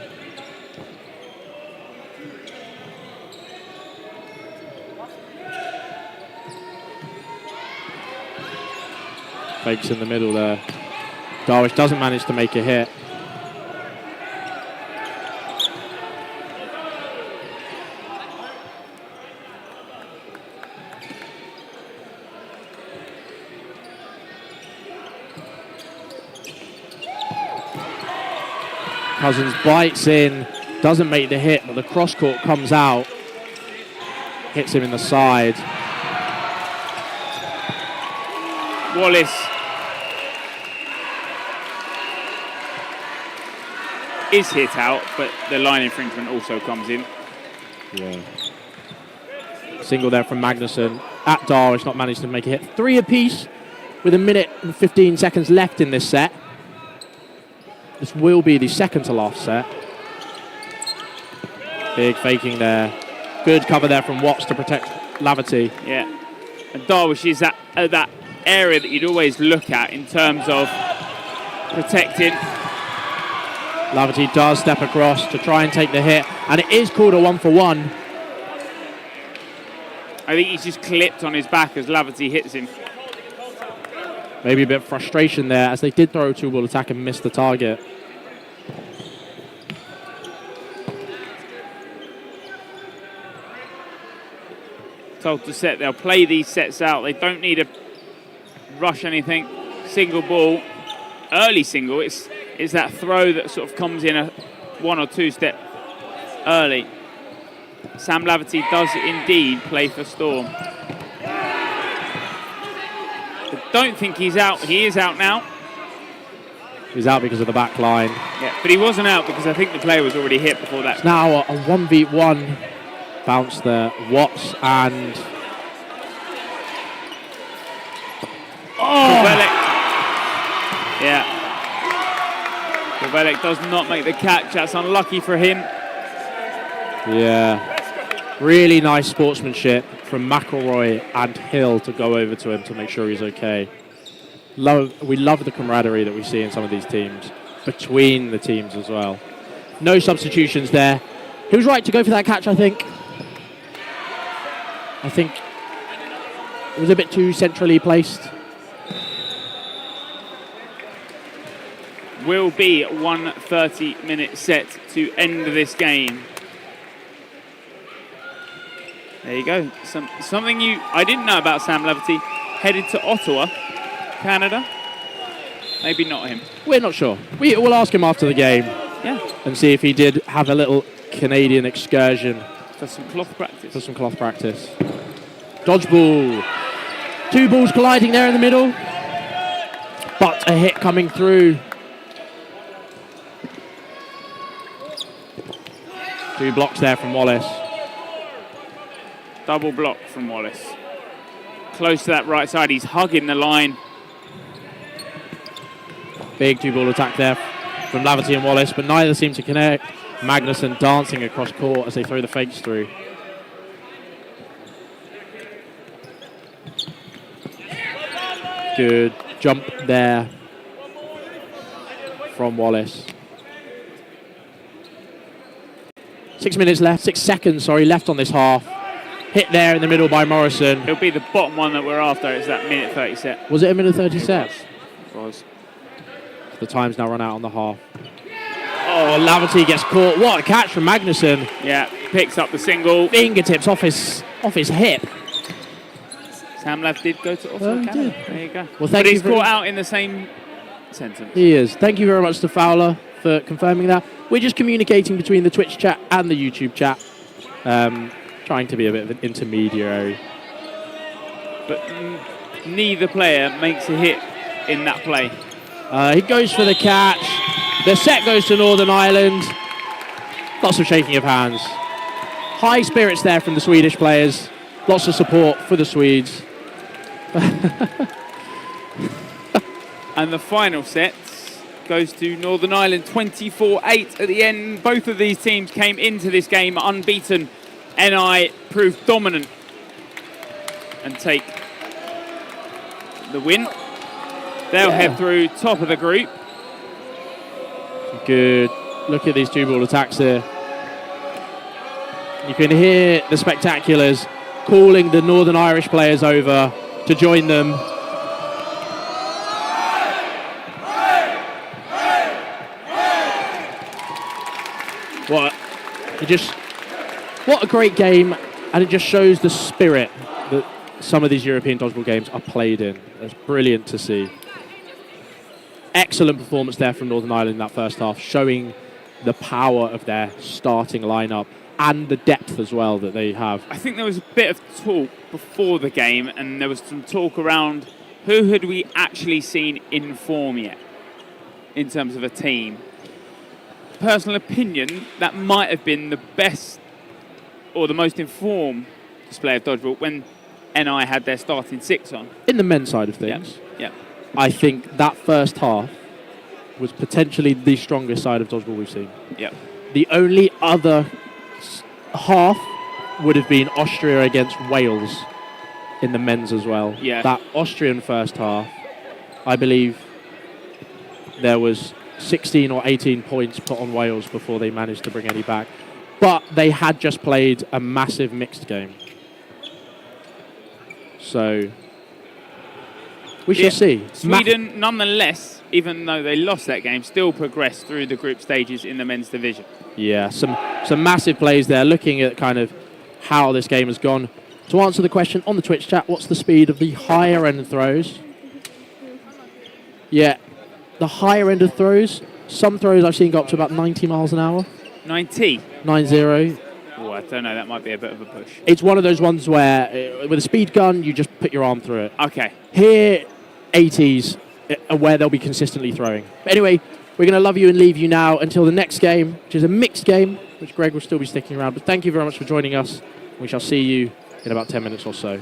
Fakes in the middle there. Darwish doesn't manage to make a hit. Cousins bites in, doesn't make the hit, but the cross court comes out, hits him in the side. Wallace is hit out, but the line infringement also comes in. Yeah. Single there from Magnusson at Darwish, not managed to make a hit. 3 apiece with 1 minute and 15 seconds left in this set. This will be the second to last set. Big faking there. Good cover there from Watts to protect Laverty. Yeah. And Darwish is that area that you'd always look at in terms of protecting. Laverty does step across to try and take the hit, and it is called a 1-for-1. I think he's just clipped on his back as Laverty hits him. Maybe a bit of frustration there, as they did throw a 2-ball attack and missed the target. Told to set, they'll play these sets out. They don't need to rush anything. Single ball, early single. It's that throw that sort of comes in a 1 or 2 step early. Sam Laverty does indeed play for Storm. I don't think he's out. He is out now. He's out because of the back line. Yeah, but he wasn't out because I think the player was already hit before that. It's now a 1v1 bounce there. Watts and... Kovelek. Yeah. Kovelek does not make the catch. That's unlucky for him. Yeah. Really nice sportsmanship from McElroy and Hill to go over to him to make sure he's okay. We love the camaraderie that we see in some of these teams, between the teams as well. No substitutions there. He was right to go for that catch, I think. I think it was a bit too centrally placed. Will be 1 30-minute set to end this game. There you go. Something I didn't know about Sam Laverty. Headed to Ottawa, Canada. Maybe not him. We're not sure. We'll ask him after the game. Yeah. And see if he did have a little Canadian excursion. For some cloth practice. Dodgeball. 2 balls colliding there in the middle. But a hit coming through. 2 blocks there from Wallace. Double block from Wallace. Close to that right side. He's hugging the line. Big 2-ball attack there from Laverty and Wallace, but neither seem to connect. Magnusson dancing across court as they throw the fakes through. Good jump there from Wallace. 6 minutes left, 6 seconds, left on this half. Hit there in the middle by Morrison. It'll be the bottom one that we're after. It's that minute 30 set. Was it a minute 30 set? It was. The time's now run out on the half. Oh, Laverty gets caught. What a catch from Magnusson. Yeah, picks up the single. Fingertips off his hip. Sam Lav did go to Ottawa, Canada. There you go. Well, but he's caught out in the same sentence. He is. Thank you very much to Fowler for confirming that. We're just communicating between the Twitch chat and the YouTube chat. Trying to be a bit of an intermediary. But neither player makes a hit in that play. He goes for the catch. The set goes to Northern Ireland. Lots of shaking of hands. High spirits there from the Swedish players. Lots of support for the Swedes. And the final set goes to Northern Ireland, 24-8 at the end. Both of these teams came into this game unbeaten. NI proved dominant and take the win. They'll head through top of the group. Good. Look at these two ball attacks here. You can hear the spectaculars calling the Northern Irish players over to join them. What a great game, and it just shows the spirit that some of these European dodgeball games are played in. It's brilliant to see. Excellent performance there from Northern Ireland in that first half, showing the power of their starting lineup and the depth as well that they have. I think there was a bit of talk before the game, and there was some talk around who had we actually seen in form yet in terms of a team. Personal opinion, that might have been the best or the most informed display of dodgeball when NI had their starting six on. In the men's side of things, Yeah. I think that first half was potentially the strongest side of dodgeball we've seen. Yeah. The only other half would have been Austria against Wales in the men's as well. Yeah. That Austrian first half, I believe there was 16 or 18 points put on Wales before they managed to bring any back. But they had just played a massive mixed game. So we shall see. Sweden, nonetheless, even though they lost that game, still progressed through the group stages in the men's division. Yeah, some massive plays there, looking at kind of how this game has gone. To answer the question on the Twitch chat, what's the speed of the higher end throws? Yeah, the higher end of throws, some throws I've seen go up to about 90 miles an hour. 90? 9-0. Oh, I don't know, that might be a bit of a push. It's one of those ones where, with a speed gun, you just put your arm through it. Okay. Here, 80s, where they'll be consistently throwing. But anyway, we're going to love you and leave you now until the next game, which is a mixed game, which Greg will still be sticking around. But thank you very much for joining us. We shall see you in about 10 minutes or so.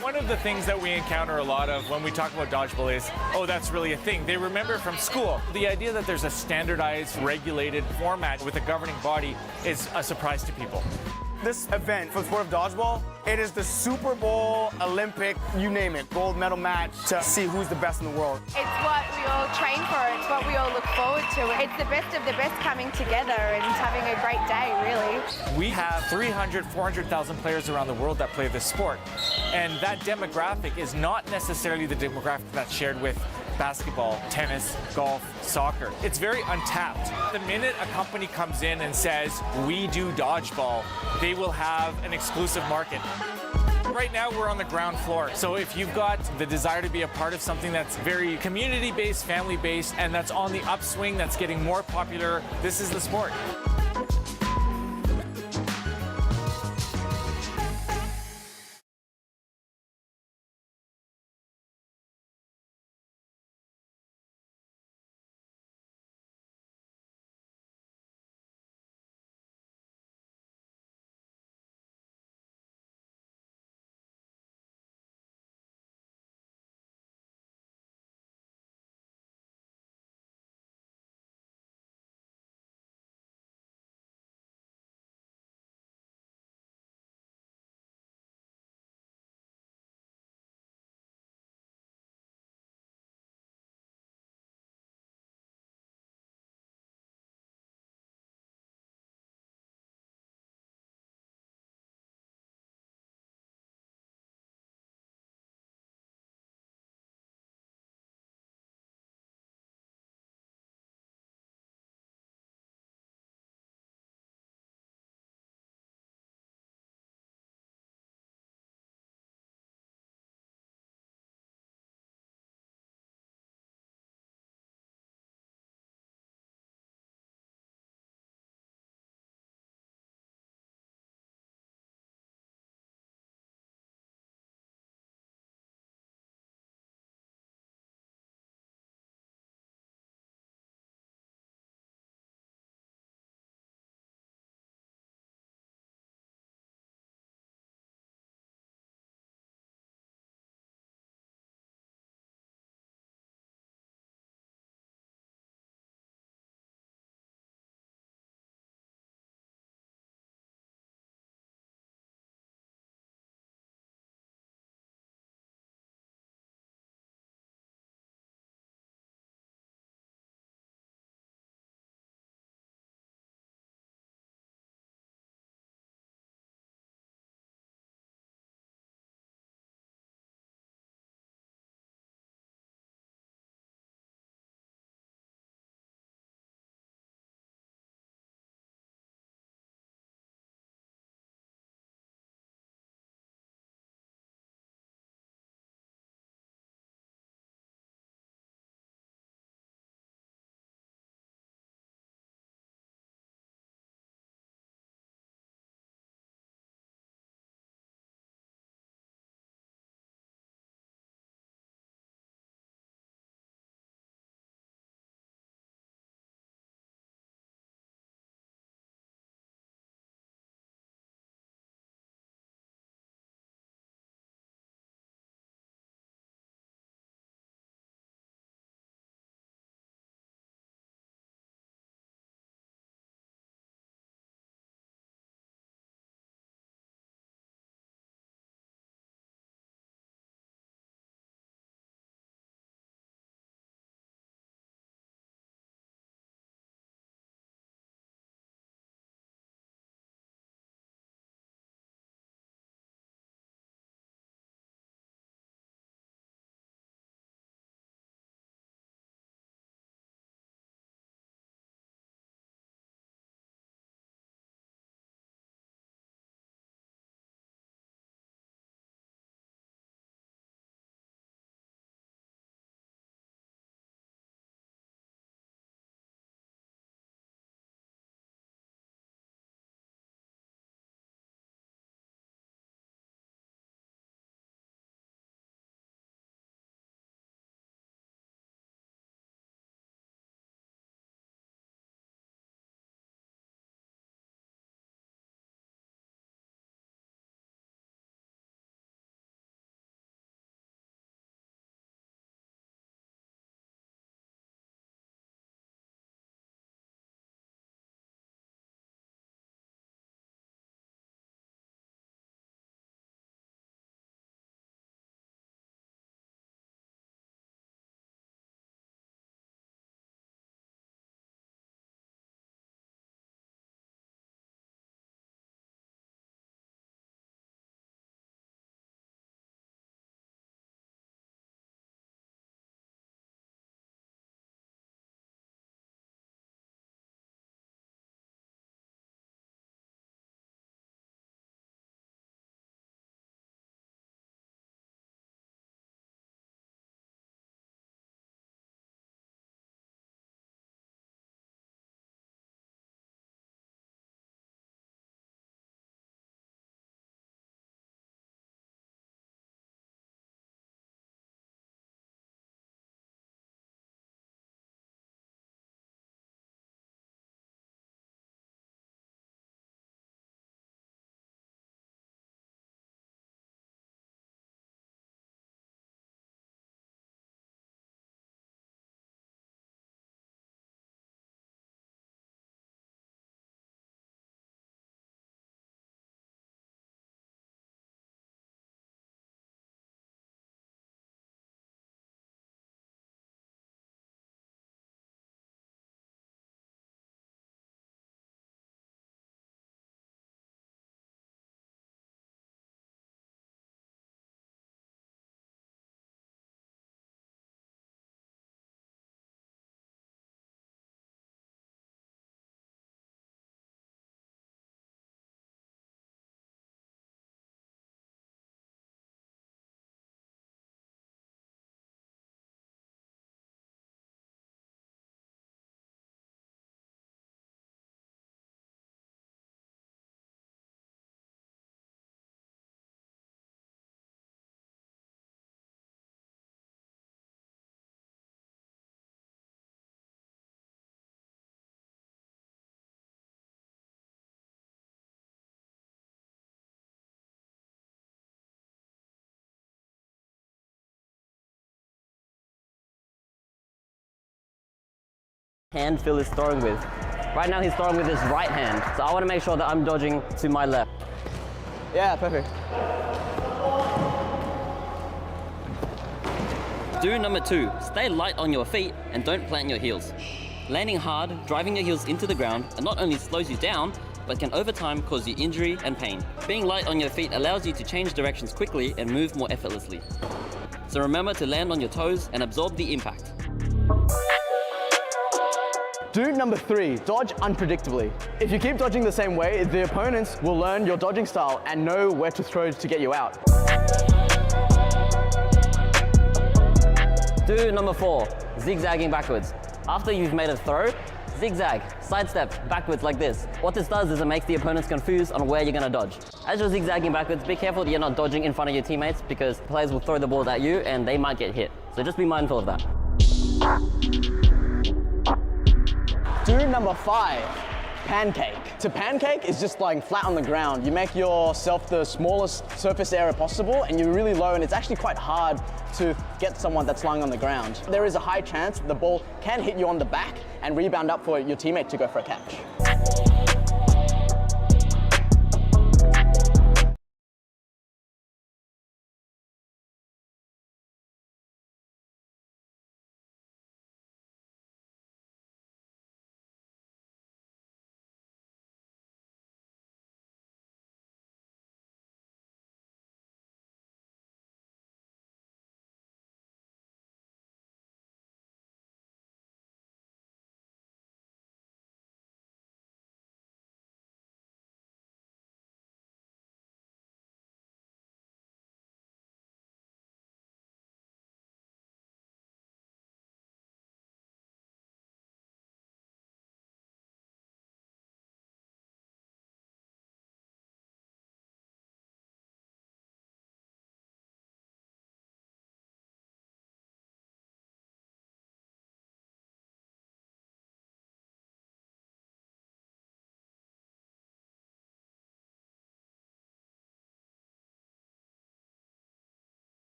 One of the things that we encounter a lot of when we talk about dodgeball is, oh, that's really a thing. They remember from school. The idea that there's a standardized, regulated format with a governing body is a surprise to people. This event for the sport of dodgeball, it is the Super Bowl, Olympic, you name it, gold medal match to see who's the best in the world. It's what we all train for, it's what we all look forward to. It's the best of the best coming together and having a great day, really. We have 300, 400,000 players around the world that play this sport. And that demographic is not necessarily the demographic that's shared with basketball, tennis, golf, soccer. It's very untapped. The minute a company comes in and says, we do dodgeball, they will have an exclusive market. Right now, we're on the ground floor. So if you've got the desire to be a part of something that's very community-based, family-based, and that's on the upswing, that's getting more popular, this is the sport. hand Phil is throwing with. Right now he's throwing with his right hand, so I want to make sure that I'm dodging to my left. Yeah, perfect. Do number 2, stay light on your feet and don't plant your heels. Landing hard, driving your heels into the ground, and not only slows you down, but can over time cause you injury and pain. Being light on your feet allows you to change directions quickly and move more effortlessly. So remember to land on your toes and absorb the impact. Do number 3, dodge unpredictably. If you keep dodging the same way, the opponents will learn your dodging style and know where to throw to get you out. Do number 4, zigzagging backwards. After you've made a throw, zigzag, sidestep backwards like this. What this does is it makes the opponents confused on where you're going to dodge. As you're zigzagging backwards, be careful that you're not dodging in front of your teammates because players will throw the balls at you and they might get hit. So just be mindful of that. Do number 5, pancake. To pancake is just lying flat on the ground. You make yourself the smallest surface area possible and you're really low, and it's actually quite hard to get someone that's lying on the ground. There is a high chance the ball can hit you on the back and rebound up for your teammate to go for a catch.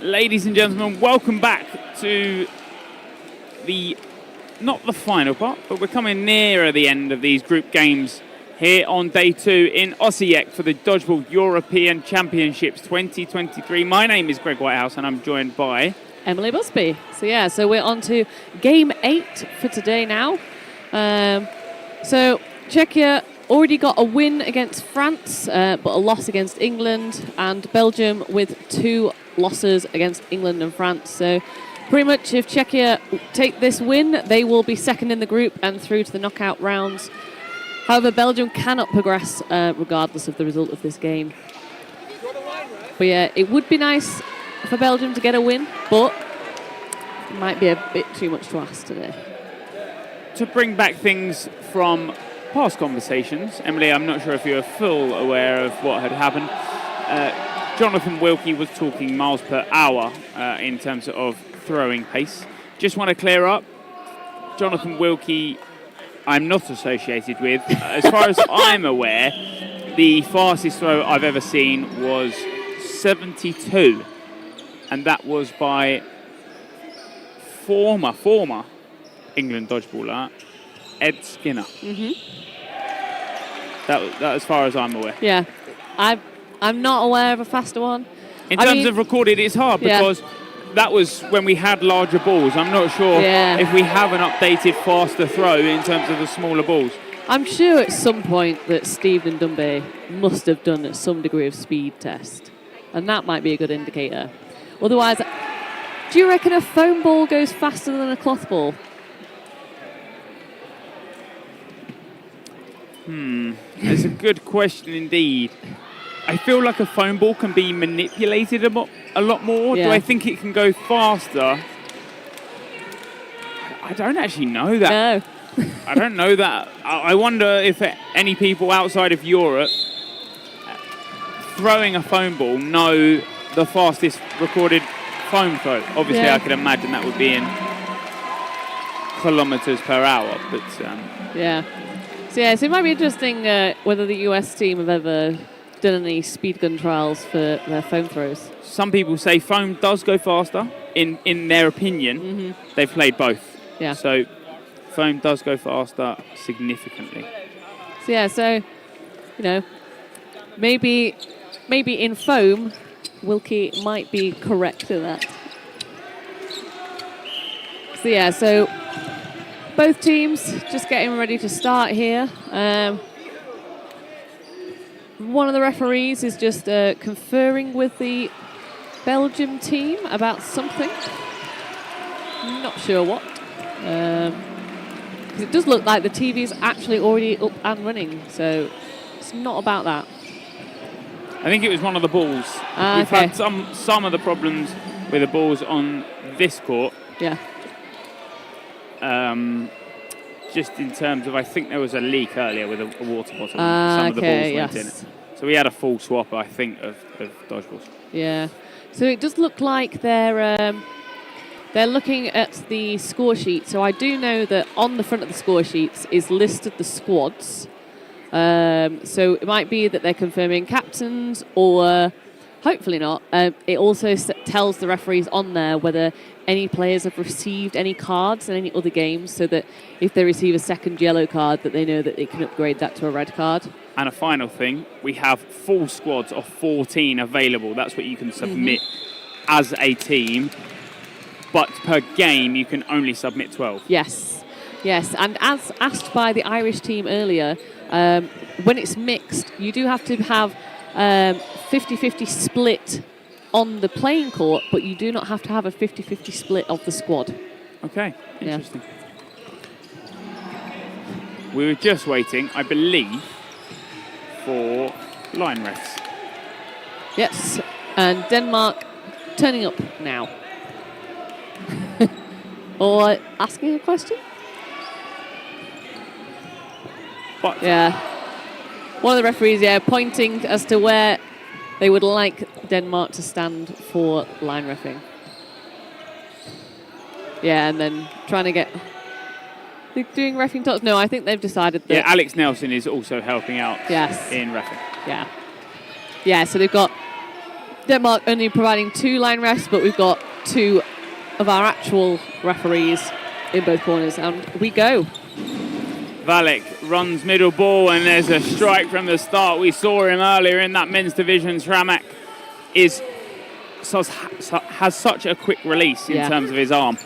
Ladies and gentlemen, welcome back to not the final part, but we're coming nearer the end of these group games here on day 2 in Osijek for the Dodgeball European Championships 2023. My name is Greg Whitehouse and I'm joined by Emily Busby. So we're on to game 8 for today now. So Czechia already got a win against France, but a loss against England, and Belgium with 2 losses against England and France. So pretty much if Czechia take this win, they will be second in the group and through to the knockout rounds. However, Belgium cannot progress regardless of the result of this game. But yeah, it would be nice for Belgium to get a win, but it might be a bit too much to ask today. To bring back things from past conversations, Emily, I'm not sure if you're full aware of what had happened. Jonathan Wilkie was talking miles per hour in terms of throwing pace. Just want to clear up, Jonathan Wilkie, I'm not associated with. As far as I'm aware, the fastest throw I've ever seen was 72, and that was by former England dodgeballer Ed Skinner. That as far as I'm aware. Yeah, I'm not aware of a faster one. In terms of recorded, it's hard because that was when we had larger balls. I'm not sure if we have an updated faster throw in terms of the smaller balls. I'm sure at some point that Stephen Dunby must have done some degree of speed test, and that might be a good indicator. Otherwise, do you reckon a foam ball goes faster than a cloth ball? It's a good question indeed. I feel like a foam ball can be manipulated a lot more. Yeah. Do I think it can go faster? I don't actually know that. No. I don't know that. I wonder if any people outside of Europe throwing a foam ball know the fastest recorded foam throw. Obviously, I could imagine that would be in kilometers per hour, but yeah. So it might be interesting whether the US team have ever done any speed gun trials for their foam throws. Some people say foam does go faster. In their opinion, they've played both. Yeah. So foam does go faster significantly. So maybe in foam, Wilkie might be correct in that. So both teams just getting ready to start here. One of the referees is just conferring with the Belgium team about something. Not sure what. Because it does look like the TV is actually already up and running, so it's not about that. I think it was one of the balls. We've had some of the problems with the balls on this court. Yeah. Just in terms of, I think there was a leak earlier with a water bottle. Some of the balls went in it. So we had a full swap, I think, of dodgeballs. Yeah. So it does look like they're looking at the score sheet. So I do know that on the front of the score sheets is listed the squads. So it might be that they're confirming captains, or hopefully not. It also tells the referees on there whether any players have received any cards in any other games, so that if they receive a second yellow card, that they know that they can upgrade that to a red card. And a final thing, we have full squads of 14 available. That's what you can submit as a team. But per game, you can only submit 12. Yes. And as asked by the Irish team earlier, when it's mixed, you do have to have 50-50 split on the playing court, but you do not have to have a 50-50 split of the squad. Okay, interesting. We were just waiting, I believe, for line refs. Yes, and Denmark turning up now. Or asking a question? But one of the referees, pointing as to where they would like Denmark to stand for line reffing. Yeah, and then trying to get... They're doing reffing talks? No, I think they've decided that... Yeah, Alex Nelson is also helping out in reffing. Yeah, so they've got Denmark only providing 2 line refs, but we've got 2 of our actual referees in both corners, and we go. Valek runs middle ball, and there's a strike from the start. We saw him earlier in that men's division. Shramak has such a quick release in terms of his arm.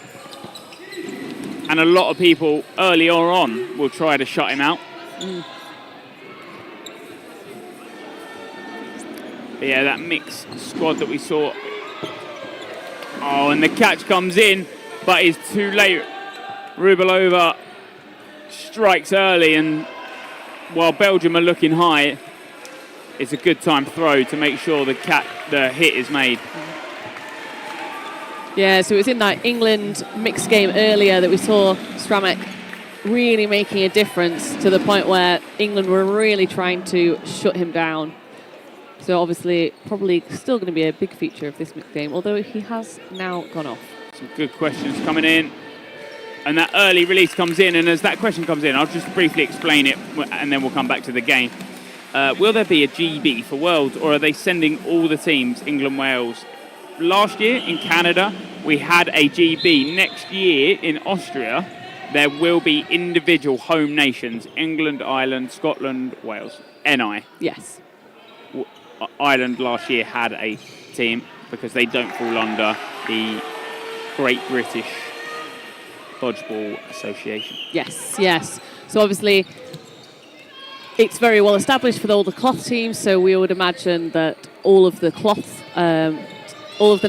And a lot of people earlier on will try to shut him out. But yeah, that mixed squad that we saw. Oh, and the catch comes in, but is too late. Rubalova strikes early, and while Belgium are looking high, it's a good time throw to make sure the hit is made. Yeah, so it was in that England mixed game earlier that we saw Stramek really making a difference, to the point where England were really trying to shut him down. So obviously, probably still going to be a big feature of this mixed game, although he has now gone off. So Some good questions coming in. And that early release comes in, and as that question comes in, I'll just briefly explain it, and then we'll come back to the game. Will there be a GB for Worlds, or are they sending all the teams, England, Wales? Last year in Canada, we had a GB. Next year in Austria, there will be individual home nations, England, Ireland, Scotland, Wales, NI. Yes. Ireland last year had a team because they don't fall under the Great British Dodgeball Association. Yes, yes. So obviously, it's very well established for all the cloth teams, so we would imagine that all of the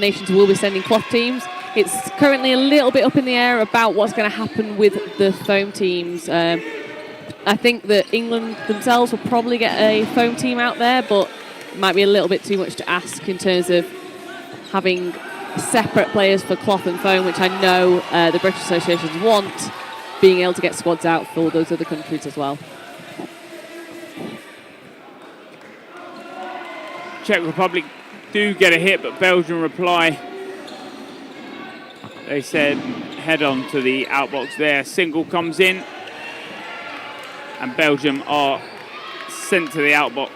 nations will be sending cloth teams. It's currently a little bit up in the air about what's going to happen with the foam teams. I think that England themselves will probably get a foam team out there, but it might be a little bit too much to ask in terms of having separate players for cloth and foam, which I know the British associations want, being able to get squads out for those other countries as well. Czech Republic do get a hit, but Belgium reply. They said head on to the outbox there. Single comes in, and Belgium are sent to the outbox.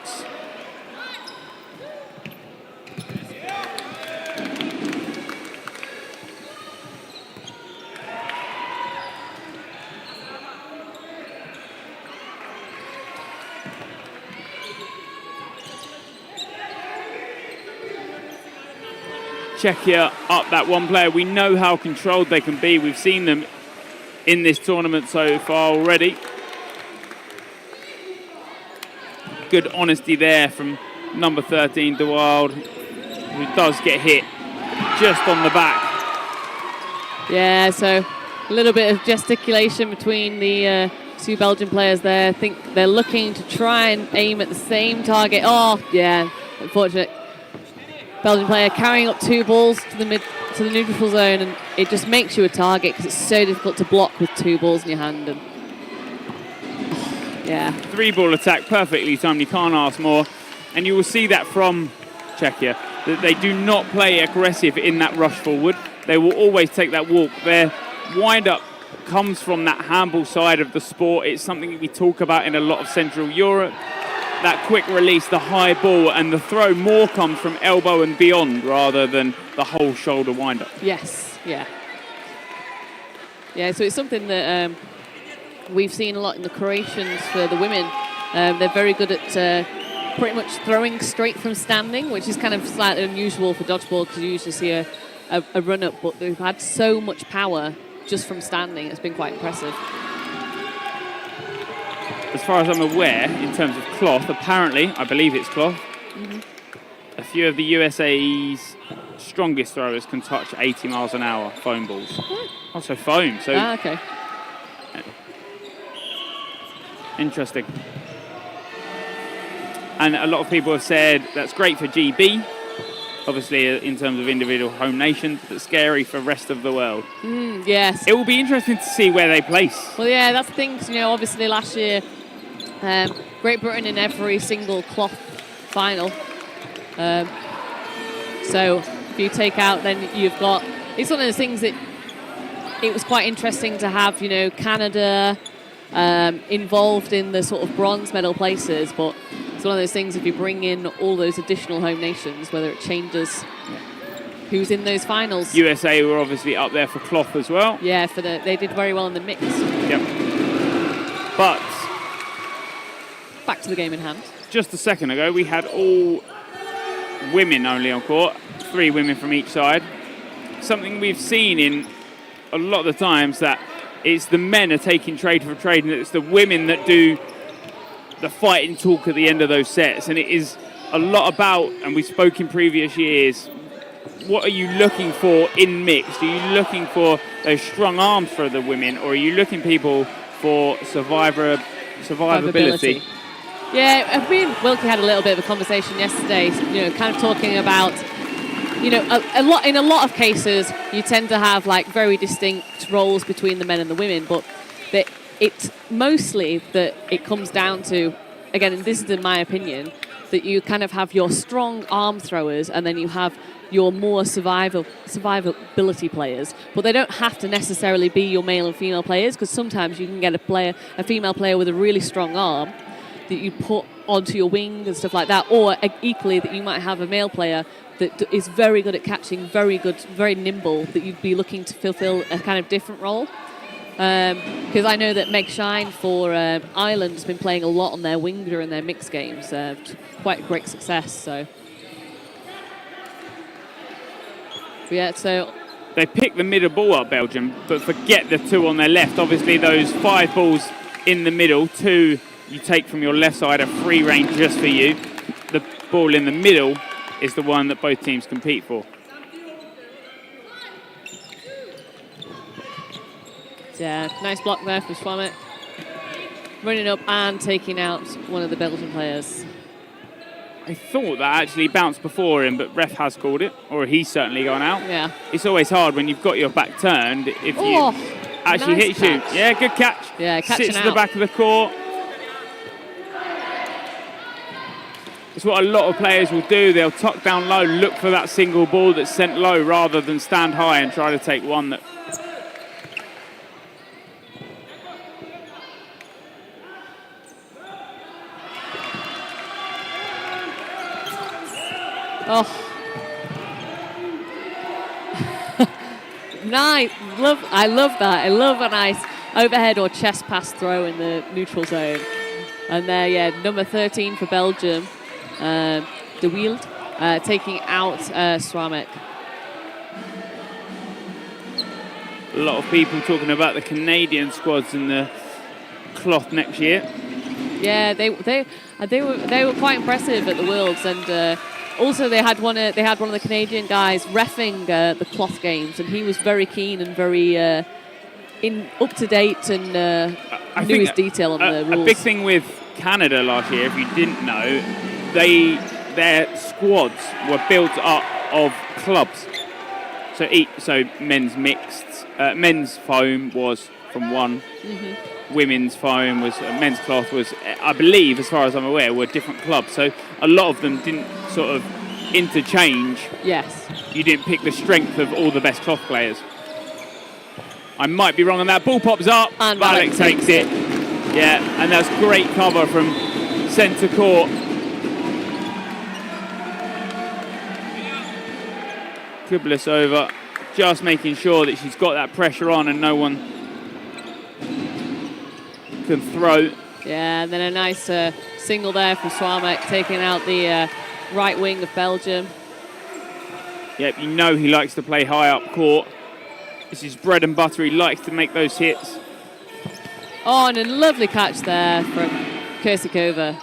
Czechia up that one player. We know how controlled they can be. We've seen them in this tournament so far already. Good honesty there from number 13, De Wild, who does get hit just on the back. Yeah, so a little bit of gesticulation between the two Belgian players there. I think they're looking to try and aim at the same target. Oh, yeah, unfortunate. Belgian player carrying up two balls to the neutral zone, and it just makes you a target because it's so difficult to block with two balls in your hand. And yeah, 3-ball attack, perfectly timed. You can't ask more, and you will see that from Czechia that they do not play aggressive in that rush forward. They will always take that walk. Their wind-up comes from that handball side of the sport. It's something that we talk about in a lot of Central Europe. That quick release, the high ball, and the throw more comes from elbow and beyond rather than the whole shoulder wind-up. Yes, yeah. Yeah, so it's something that we've seen a lot in the Croatians for the women. They're very good at pretty much throwing straight from standing, which is kind of slightly unusual for dodgeball because you usually see a run-up, but they've had so much power just from standing. It's been quite impressive. As far as I'm aware, in terms of cloth, apparently, I believe it's cloth, a few of the USA's strongest throwers can touch 80 miles an hour foam balls. Also foam, so... okay. Interesting. And a lot of people have said that's great for GB, obviously in terms of individual home nations, but scary for the rest of the world. Yes. It will be interesting to see where they place. Well, yeah, that's the thing, you know, obviously last year, Great Britain in every single cloth final. So if you take out, then you've got, it's one of those things that it was quite interesting to have, you know, Canada involved in the sort of bronze medal places, but it's one of those things if you bring in all those additional home nations, whether it changes who's in those finals. USA were obviously up there for cloth as well. Yeah, they did very well in the mix. Yep. But back to the game in hand. Just a second ago, we had all women only on court, 3 women from each side. Something we've seen in a lot of the times that it's the men are taking trade for trade, and it's the women that do the fighting talk at the end of those sets. And it is a lot about, and we spoke in previous years, what are you looking for in mixed? Are you looking for those strong arms for the women, or are you looking people for survivability? Yeah, me and Wilkie had a little bit of a conversation yesterday, you know, kind of talking about, you know, in a lot of cases, you tend to have like very distinct roles between the men and the women, but it's mostly that it comes down to, again, and this is in my opinion, that you kind of have your strong arm throwers and then you have your more survivability players, but they don't have to necessarily be your male and female players, because sometimes you can get a female player with a really strong arm that you put onto your wing and stuff like that, or equally that you might have a male player that is very good at catching, very good, very nimble, that you'd be looking to fulfill a kind of different role. Because I know that Meg Shine for Ireland has been playing a lot on their wing during their mixed games, to quite great success. So, yeah, so they pick the middle ball up, Belgium, but forget the 2 on their left. Obviously, those 5 balls in the middle, 2 you take from your left side, are free range just for you. The ball in the middle is the one that both teams compete for. yeah, nice block there from Swamek. Running up and taking out one of the Belgian players. I thought that actually bounced before him, but ref has called it, or he's certainly gone out. Yeah. It's always hard when you've got your back turned if you actually nice hit you. catch. Yeah, good catch. Yeah, catching Sits out. to the back of the court. It's what a lot of players will do. They'll tuck down low, look for that single ball that's sent low rather than stand high and try to take one that... Oh. Nice. I love that. I love a nice overhead or chest pass throw in the neutral zone. And there, yeah, number 13 for Belgium, De Wield, taking out Swamek. A lot of people talking about the Canadian squads in the cloth next year. Yeah, they were quite impressive at the Worlds, and also they had one of the Canadian guys reffing the cloth games, and he was very keen and very up to date and knew his detail on the rules. A big thing with Canada last year, if you didn't know, their squads were built up of clubs. So men's mixed, men's foam was from one. Mm-hmm. Women's foam was, men's cloth was, I believe, as far as I'm aware, were different clubs. So a lot of them didn't sort of interchange. Yes. You didn't pick the strength of all the best cloth players. I might be wrong on that. Ball pops up. And Valek takes it. Yeah, and that's great cover from centre court. Kublisova just making sure that she's got that pressure on and no one can throw. Yeah, and then a nice single there from Swamek, taking out the right wing of Belgium. Yep, you know he likes to play high up court. This is bread and butter. He likes to make those hits. Oh, and a lovely catch there from Kursikova.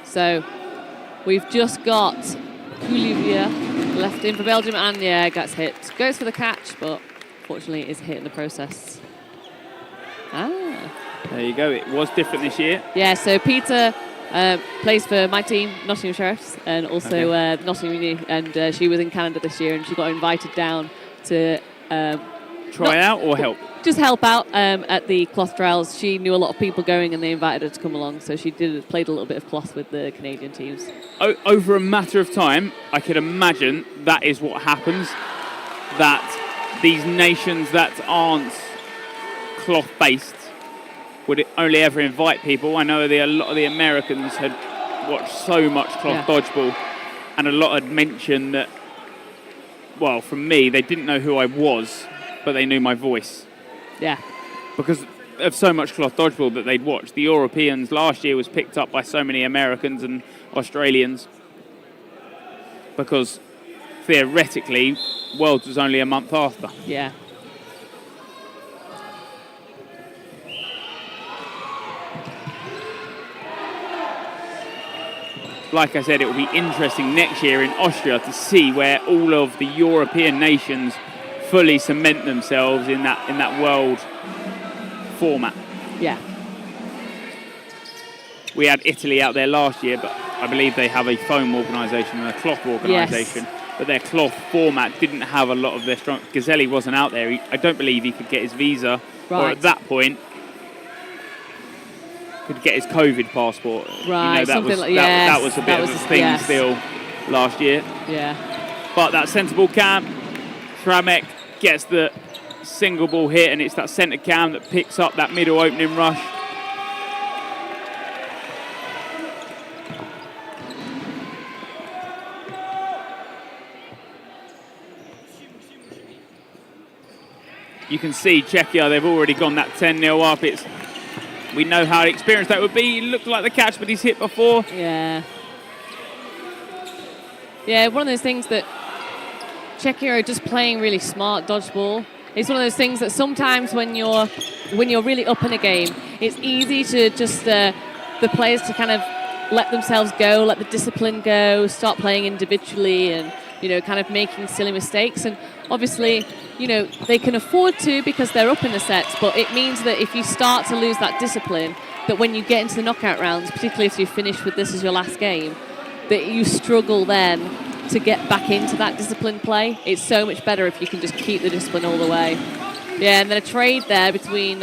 So we've just got Olivia left in for Belgium, and yeah, gets hit. Goes for the catch, but fortunately is hit in the process. There you go. It was different this year. Yeah, so Peter plays for my team, Nottingham Sheriffs, and also Nottingham Uni, and she was in Canada this year, and she got invited down to try out or help? Just help out at the cloth trials. She knew a lot of people going, and they invited her to come along, so she played a little bit of cloth with the Canadian teams. Over a matter of time, I could imagine that is what happens, that these nations that aren't cloth-based would only ever invite people. I know a lot of the Americans had watched so much cloth dodgeball, and a lot had mentioned that, well, from me, they didn't know who I was, but they knew my voice. Yeah. Because of so much cloth dodgeball that they'd watched. The Europeans last year was picked up by so many Americans and Australians, because theoretically, Worlds was only a month after. Yeah. Like I said, it will be interesting next year in Austria to see where all of the European nations fully cement themselves in that world format. Yeah. We had Italy out there last year, but I believe they have a foam organisation and a cloth organisation. Yes. But their cloth format didn't have a lot of their strong... Gazzelli wasn't out there. I don't believe he could get his visa. Right. Or at that point, could get his COVID passport. Right, that something was like- yes, that was a bit of a thing yes. still last year. Yeah. But that sensible cam, Sramek gets the single ball hit, and it's that centre cam that picks up that middle opening rush. You can see Czechia, they've already gone that 10-0 up. We know how experienced that would be. It looked like the catch, but he's hit before. Yeah. Yeah, one of those things that Czechia are just playing really smart dodgeball. It's one of those things that sometimes when you're really up in a game, it's easy to just the players to kind of let themselves go, let the discipline go, start playing individually, and kind of making silly mistakes. And obviously, they can afford to because they're up in the sets, but it means that if you start to lose that discipline, that when you get into the knockout rounds, particularly if you finish with this as your last game, that you struggle then to get back into that disciplined play. It's so much better if you can just keep the discipline all the way. Yeah, and then a trade there between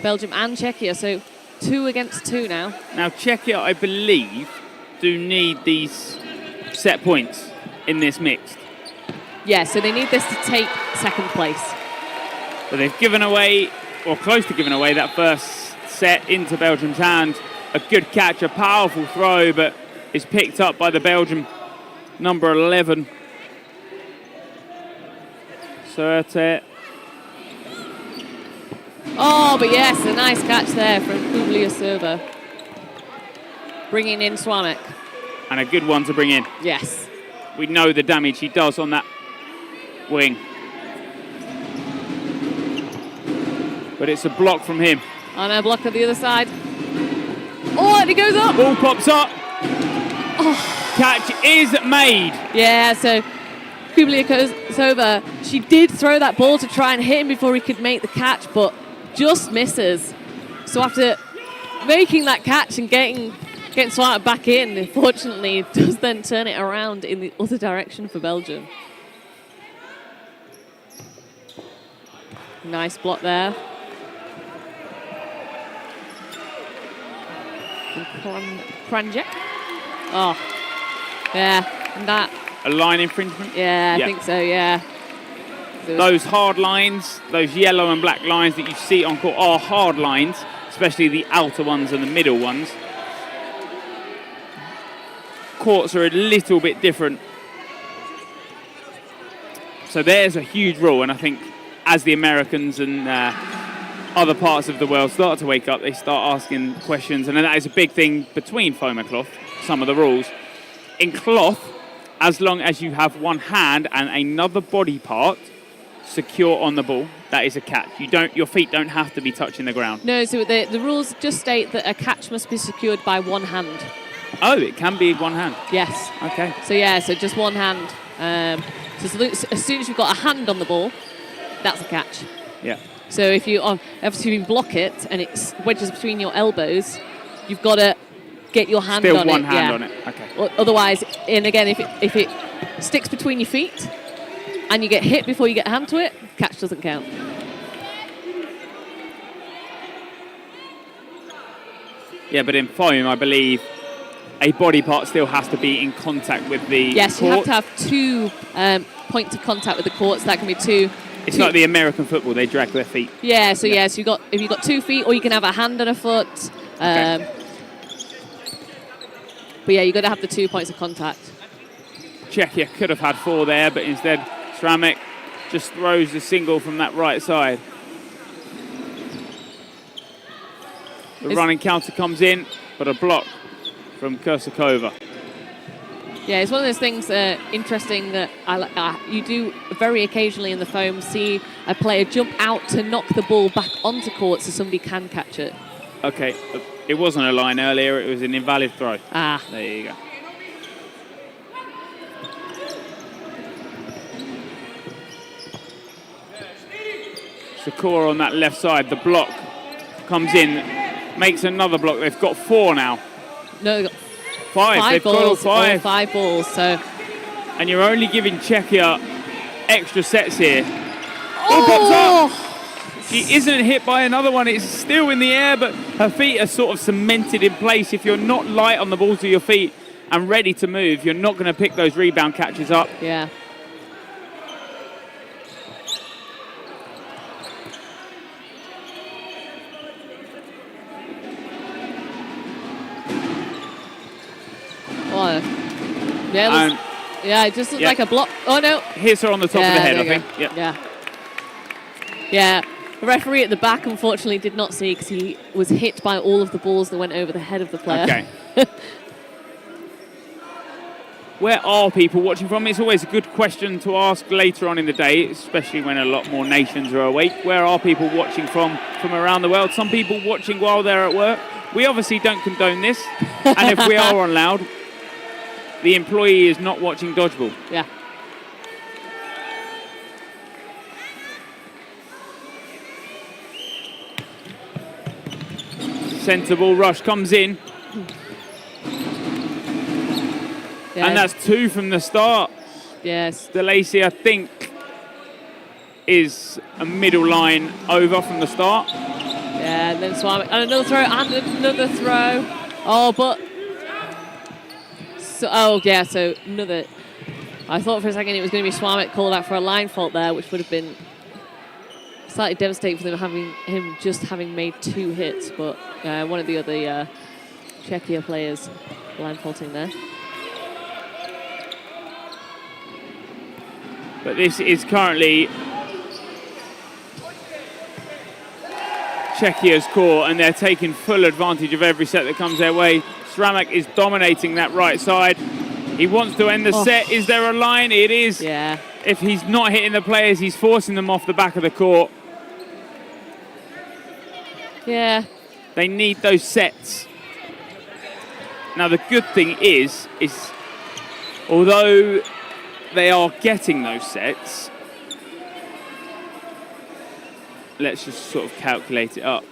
Belgium and Czechia, so 2 against 2 now. Now, Czechia, I believe, do need these set points in this mixed. Yeah, so they need this to take second place. But they've given away, or close to giving away, that first set into Belgium's hand. A good catch, a powerful throw, but it's picked up by the Belgium number 11. Surte. Oh, but yes, a nice catch there from Kubliasova. Bringing in Swamek. And a good one to bring in. Yes. We know the damage he does on that wing. But it's a block from him. On a block at the other side. Oh, and he goes up. Ball pops up. Oh. Catch is made. Yeah, so Kubliasova, she did throw that ball to try and hit him before he could make the catch, but just misses. So after making that catch and getting Swamek back in, unfortunately, it does then turn it around in the other direction for Belgium. Nice block there. Kranjek. Oh, yeah, and that. A line infringement? Yeah, I think so, yeah. Those hard lines, those yellow and black lines that you see on court are hard lines, especially the outer ones and the middle ones. Courts are a little bit different. So there's a huge rule, and I think as the Americans and other parts of the world start to wake up, they start asking questions, and that is a big thing between foam and cloth, some of the rules. In cloth, as long as you have one hand and another body part secure on the ball, that is a catch. Your feet don't have to be touching the ground. No, so the rules just state that a catch must be secured by one hand. Oh, it can be one hand? Yes. Okay. So yeah, so just one hand. So as soon as you've got a hand on the ball, that's a catch. Yeah. So if you obviously block it and it wedges between your elbows, you've got to get your hand Still on it. one hand on it. Okay. Otherwise, and again, if it sticks between your feet and you get hit before you get a hand to it, catch doesn't count. Yeah, but in foam, I believe a body part still has to be in contact with the Yes, court. you have to have 2 points of contact with the court, so that can be 2. It's like the American football, they drag their feet. Yeah, so if you've got 2 feet, or you can have a hand and a foot. Okay. But yeah, you've got to have the 2 points of contact. Czechia could have had 4 there, but instead Sramek just throws the single from that right side. The running counter comes in, but a block from Kursakova. Yeah, it's one of those things interesting that you do very occasionally in the foam see a player jump out to knock the ball back onto court so somebody can catch it. Okay, it wasn't a line earlier, it was an invalid throw. Ah. There you go. Sakura on that left side, the block comes in, makes another block. They've got 4 now. No, they've got 5. They've got all 5. 5 balls, so. And you're only giving Czechia extra sets here. Oh! She isn't hit by another one. It's still in the air, but her feet are sort of cemented in place. If you're not light on the balls of your feet and ready to move, you're not going to pick those rebound catches up. Yeah. Oh. Yeah, it just looks like a block. Oh, no. Hits her on the top of the head, I think. Yep. Yeah. Yeah. The referee at the back, unfortunately, did not see because he was hit by all of the balls that went over the head of the player. Okay. Where are people watching from? It's always a good question to ask later on in the day, especially when a lot more nations are awake. Where are people watching from around the world? Some people watching while they're at work. We obviously don't condone this. And if we are on loud, the employee is not watching Dodgeball. Yeah. Centre ball rush comes in. Yeah. And that's 2 from the start. Yes. DeLacy, I think, is a middle line over from the start. Yeah, and then Swami. And another throw, and another throw. Oh, but... So another... I thought for a second it was going to be Swamick called out for a line fault there, which would have been slightly devastating for them, having made 2 hits, but one of the other Czechia players line faulting there. But this is currently Czechia's court, and they're taking full advantage of every set that comes their way. Sramek is dominating that right side. He wants to end the set. Is there a line? It is. Yeah. If he's not hitting the players, he's forcing them off the back of the court. Yeah. They need those sets. Now, the good thing is although they are getting those sets, let's just sort of calculate it up.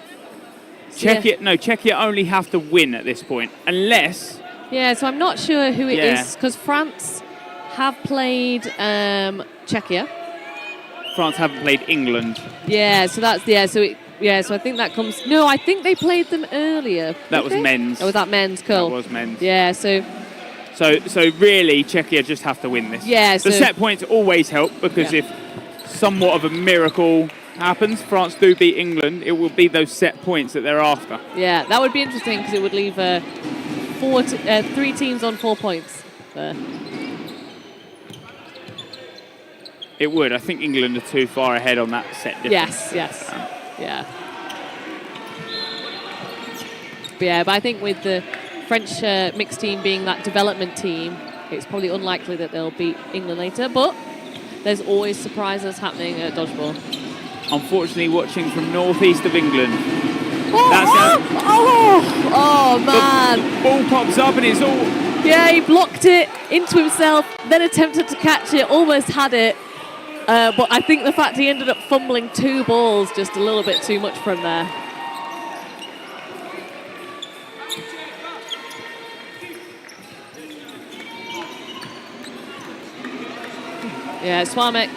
Czechia only have to win at this point, unless... Yeah, so I'm not sure who it is, because France have played Czechia. France haven't played England. Yeah, so that's... Yeah, so I think that comes... No, I think they played them earlier. That was men's. Oh, was that men's? Cool. That was men's. Yeah, so really, Czechia just have to win this. Yeah, the set points always help, because if somewhat of a miracle happens, France do beat England, it will be those set points that they're after. Yeah, that would be interesting, because it would leave 3 teams on 4 points there. It would. I think England are too far ahead on that set difference. Yes. Yeah. But I think with the French mixed team being that development team, it's probably unlikely that they'll beat England later, but there's always surprises happening at Dodgeball. Unfortunately, watching from northeast of England. Oh, man. The ball pops up and it's all... Yeah, he blocked it into himself, then attempted to catch it, almost had it. But I think the fact he ended up fumbling 2 balls just a little bit too much for him there. Yeah, Swamek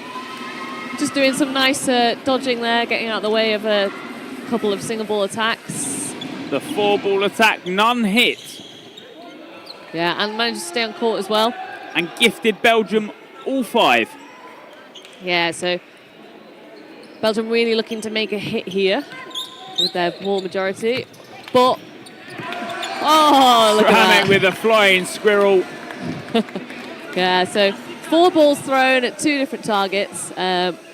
just doing some nice dodging there, getting out of the way of a couple of single ball attacks. The 4-ball attack, none hit. Yeah, and managed to stay on court as well. And gifted Belgium all 5. Yeah, so Belgium really looking to make a hit here with their ball majority. But, look at that. with a flying squirrel. Yeah, so 4 balls thrown at 2 different targets,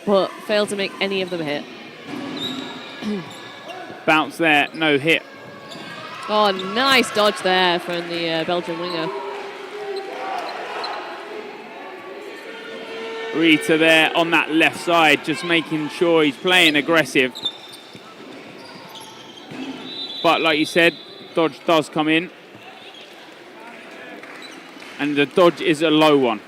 but failed to make any of them hit. Bounce there, no hit. Oh, nice dodge there from the Belgian winger. Rita there on that left side, just making sure he's playing aggressive. But like you said, dodge does come in. And the dodge is a low one.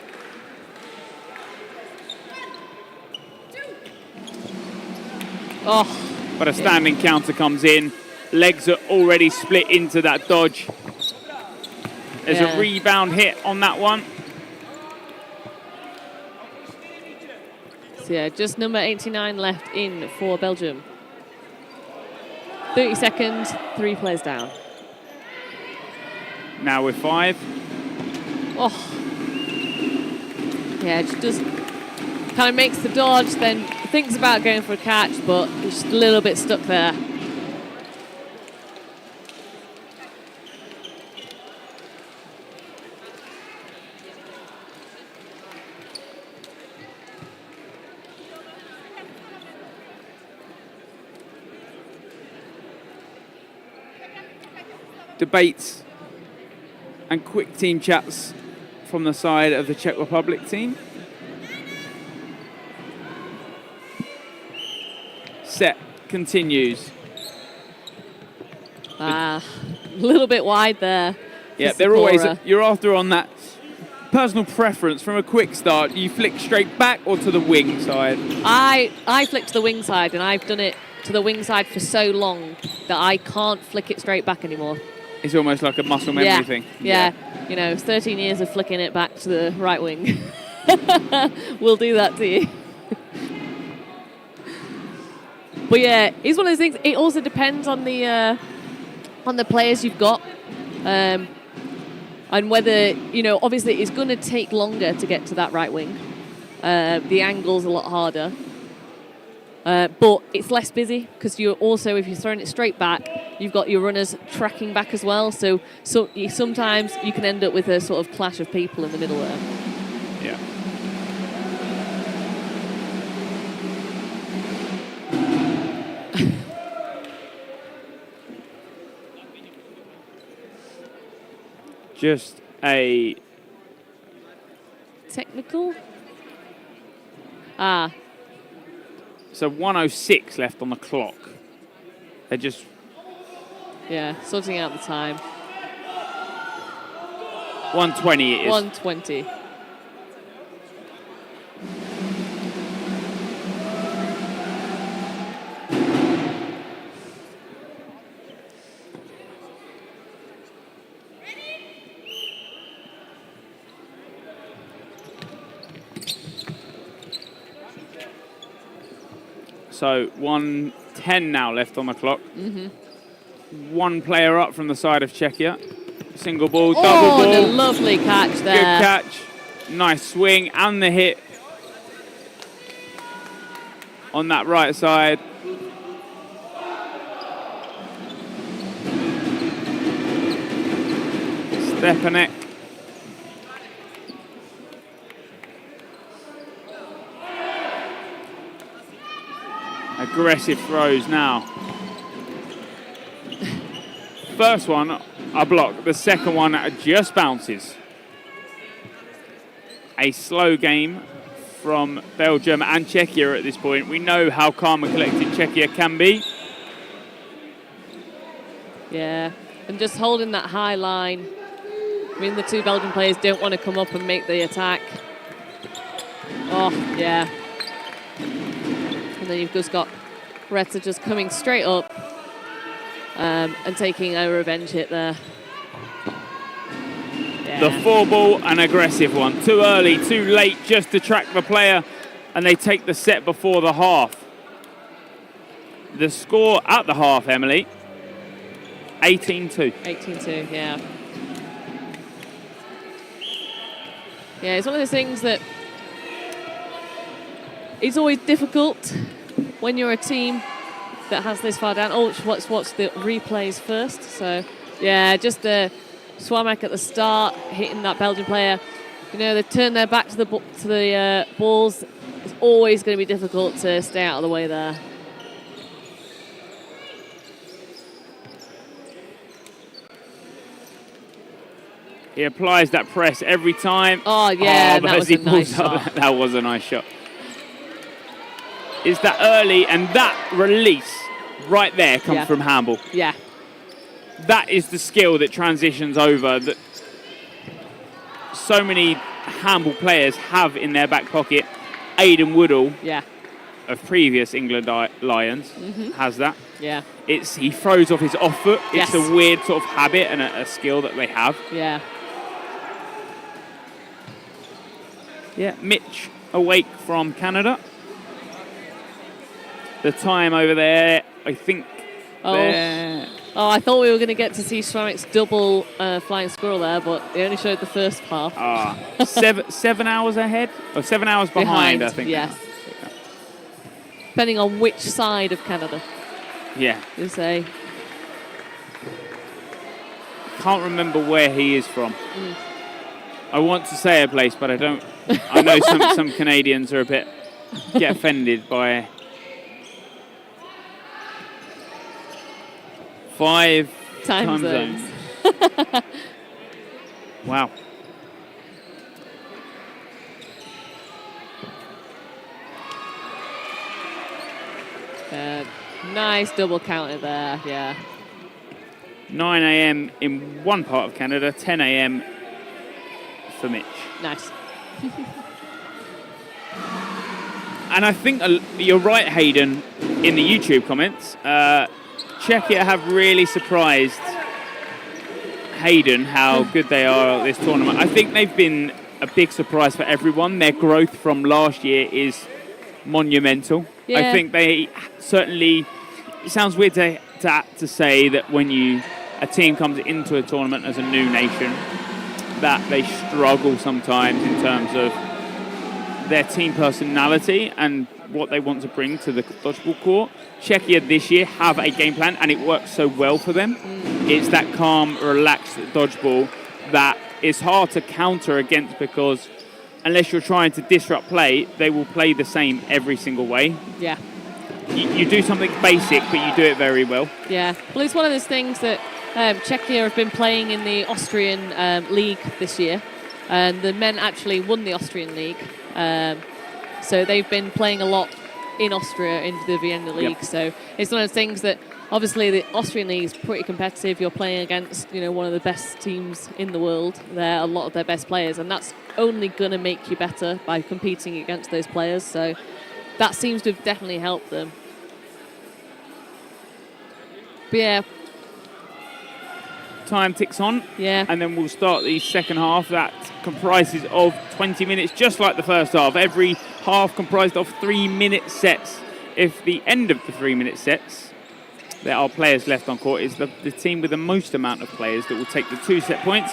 Oh. But a standing counter comes in. Legs are already split into that dodge. There's a rebound hit on that one. So yeah, just number 89 left in for Belgium. 30 seconds, 3 players down. Now with 5. Oh. Yeah, just kind of makes the dodge, then thinks about going for a catch, but it's just a little bit stuck there. Debates and quick team chats from the side of the Czech Republic team. Set continues. A little bit wide there. Yeah, they're always, you're after on that personal preference from a quick start. You flick straight back or to the wing side? I flick to the wing side, and I've done it to the wing side for so long that I can't flick it straight back anymore. It's almost like a muscle memory thing. Yeah, you know, 13 years of flicking it back to the right wing. We'll do that to you. But yeah, it's one of those things. It also depends on the players you've got, and whether, you know, obviously it's going to take longer to get to that right wing. The angle's a lot harder, but it's less busy because you're also, if you're throwing it straight back, you've got your runners tracking back as well. So sometimes you can end up with a sort of clash of people in the middle there. Yeah. Just a technical. So 1:06 left on the clock. They're just sorting out the time. 1:20 it is. 1:20. So 1:10 now left on the clock. Mm-hmm. One player up from the side of Czechia. Single ball, double ball. ball. And a lovely catch there. Good catch. Nice swing and the hit on that right side. Stepanek. Aggressive throws now. First one, a block. The second one just bounces. A slow game from Belgium and Czechia at this point. We know how calm and collected Czechia can be. Yeah, and just holding that high line. I mean, the two Belgian players don't want to come up and make the attack. Oh, yeah. And then you've just got Reta just coming straight up and taking a revenge hit there. Yeah. The 4-ball, an aggressive one. Too early, too late, just to track the player, and they take the set before the half. The score at the half, Emily, 18-2. 18-2, yeah. Yeah, it's one of those things that it's always difficult when you're a team that has this far down. Oh, watch the replays first. So, yeah, just Swamek at the start, hitting that Belgian player. You know, they've turned their back to the balls. It's always going to be difficult to stay out of the way there. He applies that press every time. Oh, yeah, that was a nice shot. That was a nice shot. It's that early, and that release right there comes from handball. Yeah. That is the skill that transitions over, that so many handball players have in their back pocket. Aidan Woodall, of previous England Lions, has that. Yeah. He throws off his off foot. It's a weird sort of habit and a skill that they have. Yeah. Yeah, Mitch awake from Canada. The time over there, I think, There. Oh, I thought we were going to get to see Schramik's double flying squirrel there, but they only showed the first half. 7 hours ahead? Or 7 hours behind, I think. Yes. Depending on which side of Canada. Yeah. You say. Can't remember where he is from. I want to say a place, but I don't. I know some Canadians are get offended by 5 time zones. Wow. Nice double counter there, yeah. 9 a.m. in one part of Canada, 10 a.m. for Mitch. Nice. And I think you're right, Hayden, in the YouTube comments. Czechia have really surprised Hayden how good they are at this tournament. I think they've been a big surprise for everyone. Their growth from last year is monumental. Yeah. I think they certainly, it sounds weird to say that when a team comes into a tournament as a new nation, that they struggle sometimes in terms of their team personality and what they want to bring to the dodgeball court. Czechia this year have a game plan and it works so well for them. It's that calm, relaxed dodgeball that is hard to counter against, because unless you're trying to disrupt play, they will play the same every single way. Yeah. You do something basic, but you do it very well. Yeah. Well, it's one of those things that Czechia have been playing in the Austrian league this year, and the men actually won the Austrian league. So they've been playing a lot in Austria in the Vienna League. Yep. So it's one of those things that obviously the Austrian league is pretty competitive. You're playing against one of the best teams in the world. They're a lot of their best players, and that's only going to make you better by competing against those players. So that seems to have definitely helped them. But yeah. Time ticks on. Yeah. And then we'll start the second half. That comprises of 20 minutes, just like the first half. Every half comprised of 3-minute sets. If the end of the 3-minute sets, there are players left on court, is the team with the most amount of players that will take the 2 set points.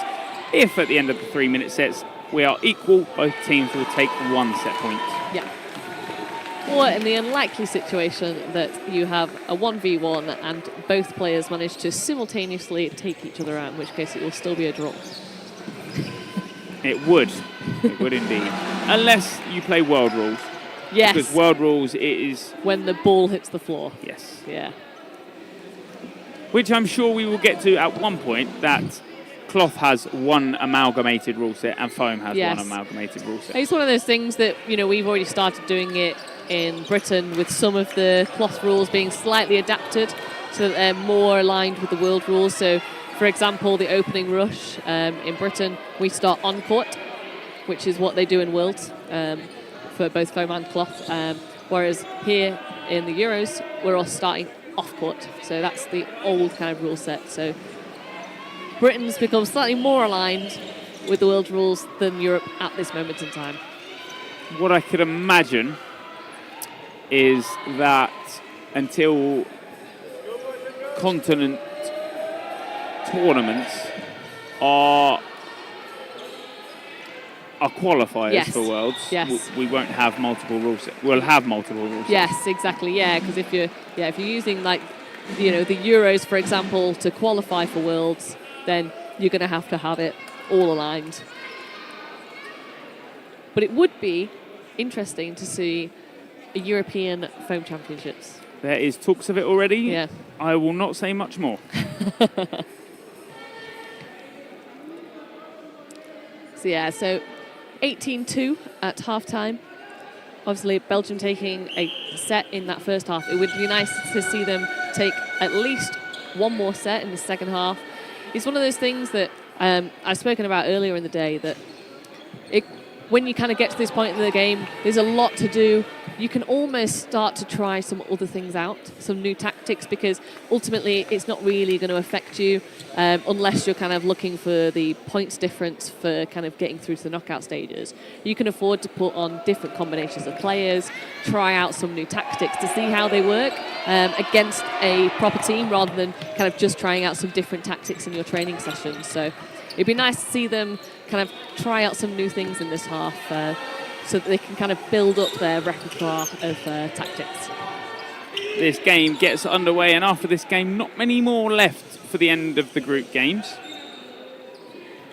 If at the end of the 3-minute sets we are equal, both teams will take 1 set point. Yeah. Or in the unlikely situation that you have a 1v1 and both players manage to simultaneously take each other out, in which case it will still be a draw. It would. It would indeed. Unless you play world rules. Yes. Because world rules, it is... when the ball hits the floor. Yes. Yeah. Which I'm sure we will get to at one point, that cloth has one amalgamated rule set and foam has one amalgamated rule set. It's one of those things that, we've already started doing it in Britain, with some of the cloth rules being slightly adapted so that they're more aligned with the world rules. So, for example, the opening rush in Britain, we start on court, which is what they do in Worlds for both foam and cloth. Whereas here in the Euros, we're all starting off court. So that's the old kind of rule set. So Britain's become slightly more aligned with the world rules than Europe at this moment in time. What I could imagine is that until continent tournaments are qualifiers for Worlds, we won't have multiple rule sets. We'll have multiple rule sets. Yes, exactly. Yeah, because if you're using the Euros, for example, to qualify for Worlds, then you're going to have it all aligned. But it would be interesting to see a European foam championships. There is talks of it already. Yeah. I will not say much more. So 18-2 at halftime. Obviously, Belgium taking a set in that first half. It would be nice to see them take at least one more set in the second half. It's one of those things that I've spoken about earlier in the day, that when you kind of get to this point in the game, there's a lot to do. You can almost start to try some other things out, some new tactics. tactics, because ultimately it's not really going to affect you unless you're kind of looking for the points difference for kind of getting through to the knockout stages. You can afford to put on different combinations of players, try out some new tactics to see how they work against a proper team, rather than kind of just trying out some different tactics in your training sessions. So it'd be nice to see them kind of try out some new things in this half so that they can kind of build up their repertoire of tactics. This game gets underway, and after this game, not many more left for the end of the group games.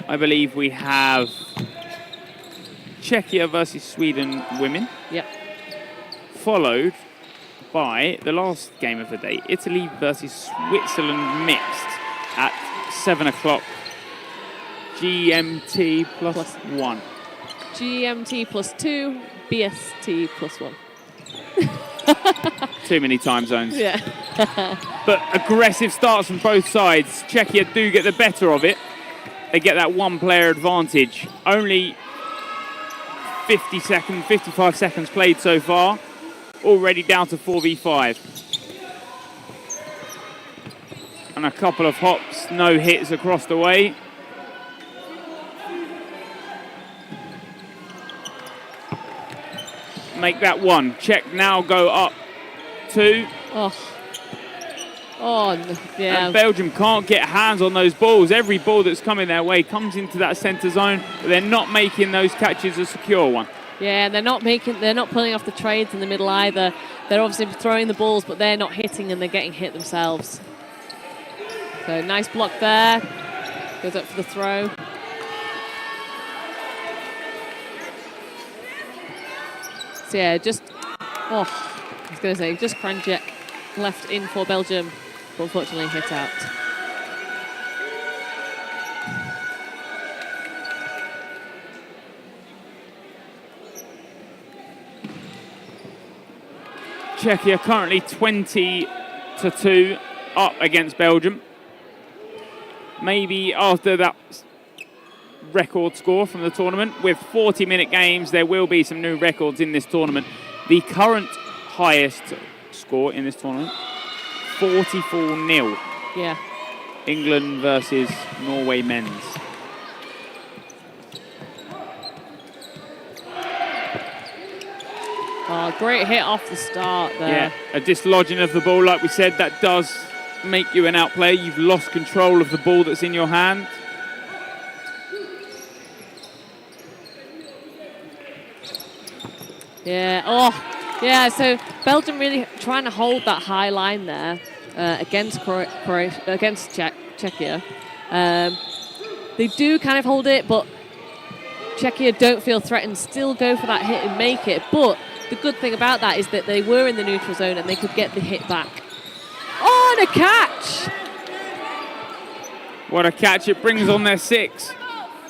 I believe we have Czechia versus Sweden women. Yep. Followed by the last game of the day, Italy versus Switzerland mixed at 7 o'clock. GMT plus 1. GMT plus 2, BST plus 1. Too many time zones. Yeah. But aggressive starts from both sides. Czechia do get the better of it. They get that one player advantage. Only 55 seconds played so far. Already down to 4v5. And a couple of hops, no hits across the way. Make that one. Czech now go up 2. Oh, yeah. And Belgium can't get hands on those balls. Every ball that's coming their way comes into that centre zone, but they're not making those catches a secure one. Yeah, and they're not pulling off the trades in the middle either. They're obviously throwing the balls, but they're not hitting, and they're getting hit themselves. So nice block there. Goes up for the throw. So yeah, I was going to say, just Kranjek left in for Belgium, but unfortunately hit out. Czechia currently 20-2 up against Belgium. Maybe after that record score from the tournament, with 40-minute games, there will be some new records in this tournament. The current highest score in this tournament, 44-0. Yeah. England versus Norway men's. Oh, great hit off the start there. Yeah, a dislodging of the ball, like we said, that does make you an outplayer. You've lost control of the ball that's in your hand. Yeah, so Belgium really trying to hold that high line there against Czechia. They do kind of hold it, but Czechia don't feel threatened, still go for that hit and make it. But the good thing about that is that they were in the neutral zone and they could get the hit back. Oh, and a catch! What a catch, it brings on their 6.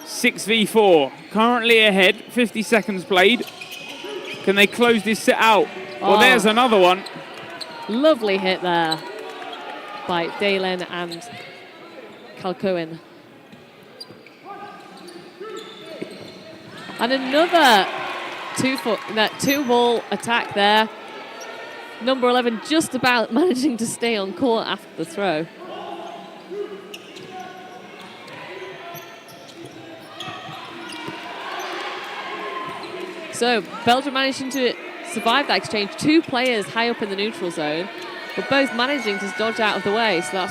6v4, currently ahead, 50 seconds played. Can they close this set out? Well, there's another one. Lovely hit there by Dalen and Kalkoen. And another two-ball attack there. Number 11 just about managing to stay on court after the throw. So Belgium managing to survive that exchange. 2 players high up in the neutral zone, but both managing to dodge out of the way. So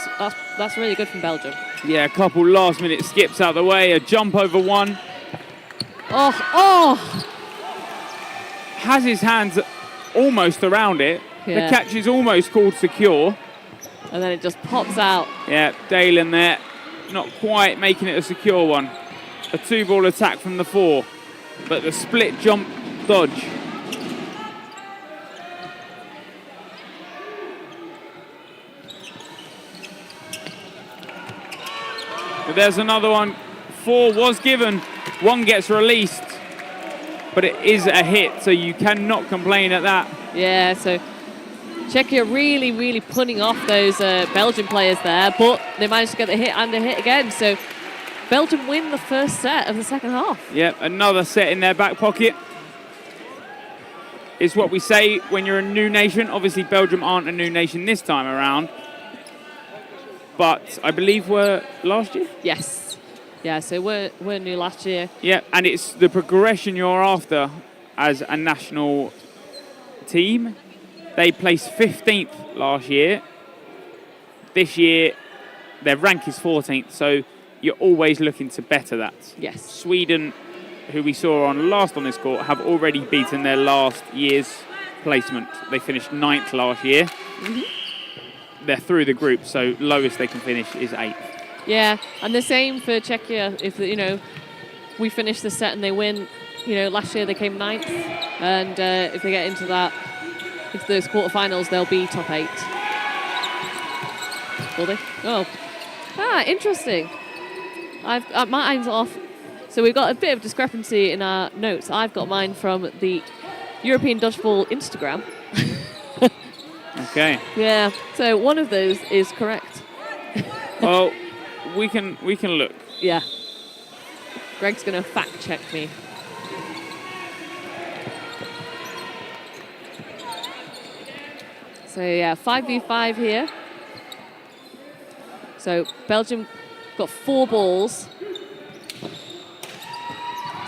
that's really good from Belgium. Yeah, a couple last-minute skips out of the way. A jump over one. Oh! Has his hands almost around it. Yeah. The catch is almost called secure. And then it just pops out. Yeah, Dalen there, not quite making it a secure one. A 2-ball attack from the 4, but the split jump dodge. But there's another one. 4 was given, 1 gets released, but it is a hit, so you cannot complain at that. Yeah, so Czechia really, really putting off those Belgian players there, but they managed to get the hit and a hit again. So Belgium win the first set of the second half. Yep, another set in their back pocket. It's what we say when you're a new nation. Obviously, Belgium aren't a new nation this time around, but I believe we're last year. Yes. Yeah, so we're new last year. Yeah, and it's the progression you're after as a national team. They placed 15th last year. This year, their rank is 14th, so you're always looking to better that. Yes. Sweden, who we saw on last on this court, have already beaten their last year's placement. They finished 9th last year. Mm-hmm. They're through the group, so lowest they can finish is 8th. Yeah, and the same for Czechia. If, you know, we finish the set and they win, you know, last year they came 9th, and if they get into those quarterfinals, they'll be top 8. Will they? Oh. Interesting. I've got mine's off. So we've got a bit of discrepancy in our notes. I've got mine from the European Dodgeball Instagram. Okay. Yeah. So one of those is correct. Well, we can look. Yeah. Greg's going to fact check me. So yeah, 5v5 here. So Belgium got 4 balls.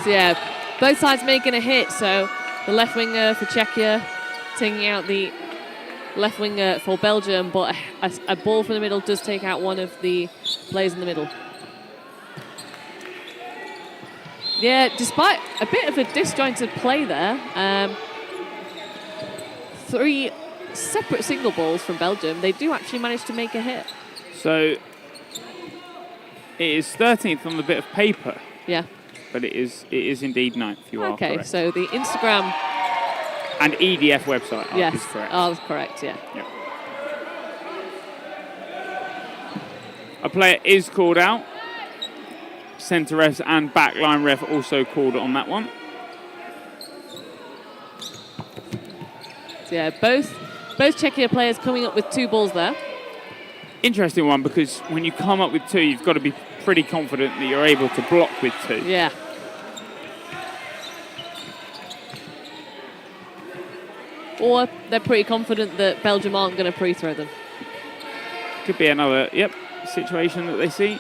So yeah, both sides making a hit. So the left winger for Czechia taking out the left winger for Belgium, but a ball from the middle does take out one of the players in the middle. Yeah, despite a bit of a disjointed play there, 3 separate single balls from Belgium, they do actually manage to make a hit. So it is 13th on the bit of paper. Yeah. But it is indeed 9th. You are correct. Okay, so the Instagram and EDF website is correct. Oh, that's correct, yeah. Yep. A player is called out. Centre refs and backline ref also called on that one. So yeah, both Czechia players coming up with 2 balls there. Interesting one, because when you come up with 2, you've got to be pretty confident that you're able to block with 2. Yeah. Or they're pretty confident that Belgium aren't going to pre-throw them. Could be another, situation that they see.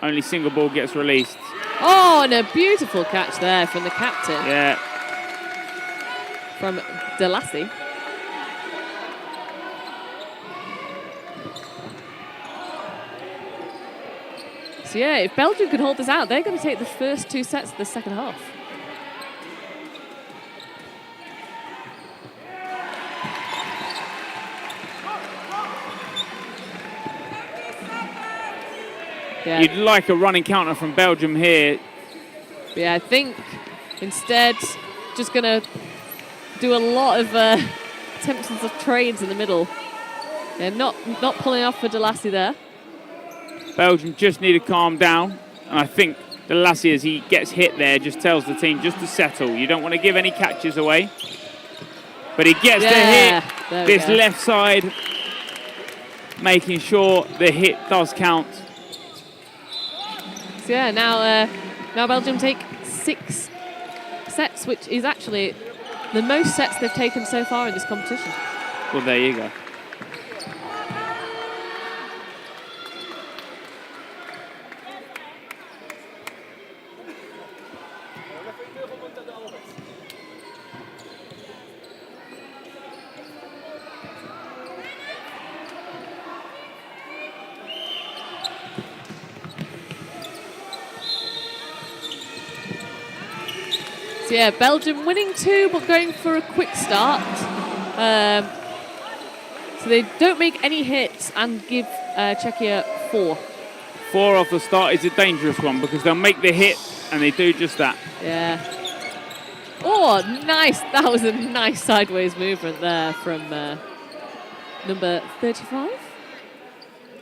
Only single ball gets released. Oh, and a beautiful catch there from the captain. Yeah. From De Lassie. So yeah, if Belgium could hold this out, they're going to take the first 2 sets of the second half. Yeah. You'd like a running counter from Belgium here. Yeah, I think instead just going to do a lot of attempts of trades in the middle. Yeah, not pulling off for De Lassie there. Belgium just need to calm down. And I think De Lassie, as he gets hit there, just tells the team just to settle. You don't want to give any catches away. But he gets the hit. This left side, making sure the hit does count. So yeah, now Belgium take 6 sets, which is actually the most sets they've taken so far in this competition. Well, there you go. So yeah, Belgium winning 2, but going for a quick start. So they don't make any hits and give Czechia 4. 4 off the start is a dangerous one, because they'll make the hit and they do just that. Yeah. Oh, nice. That was a nice sideways movement there from number 35,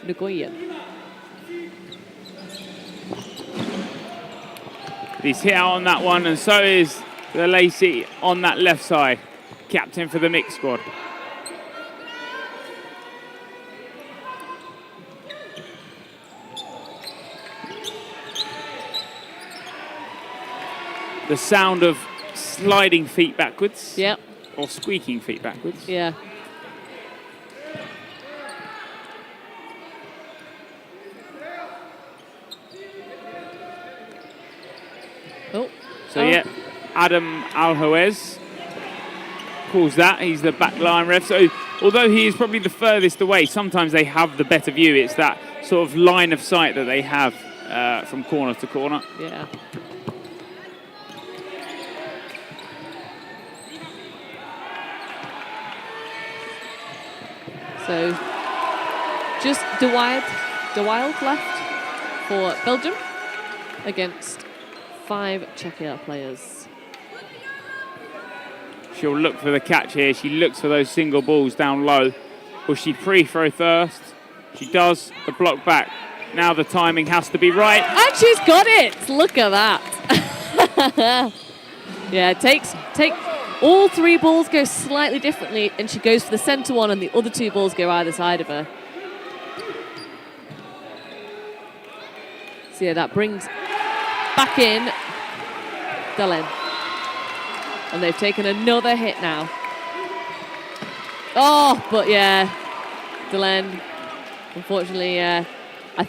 Nguyen. He's hit out on that one, and so is De Lassie on that left side. Captain for the mixed squad. The sound of sliding feet backwards. Yep. Or squeaking feet backwards. Yeah. Oh. So yeah, Adam Aljoez calls that. He's the backline ref. So although he is probably the furthest away, sometimes they have the better view. It's that sort of line of sight that they have from corner to corner. Yeah. So just De Wild left for Belgium against 5 Czechia players. She'll look for the catch here. She looks for those single balls down low. Will she free-throw first? She does. The block back. Now the timing has to be right. And she's got it! Look at that. Yeah, take all 3 balls go slightly differently, and she goes for the center one, and the other 2 balls go either side of her. So yeah, that brings back in Delen. And they've taken another hit now. Oh, but yeah, Delen, unfortunately, I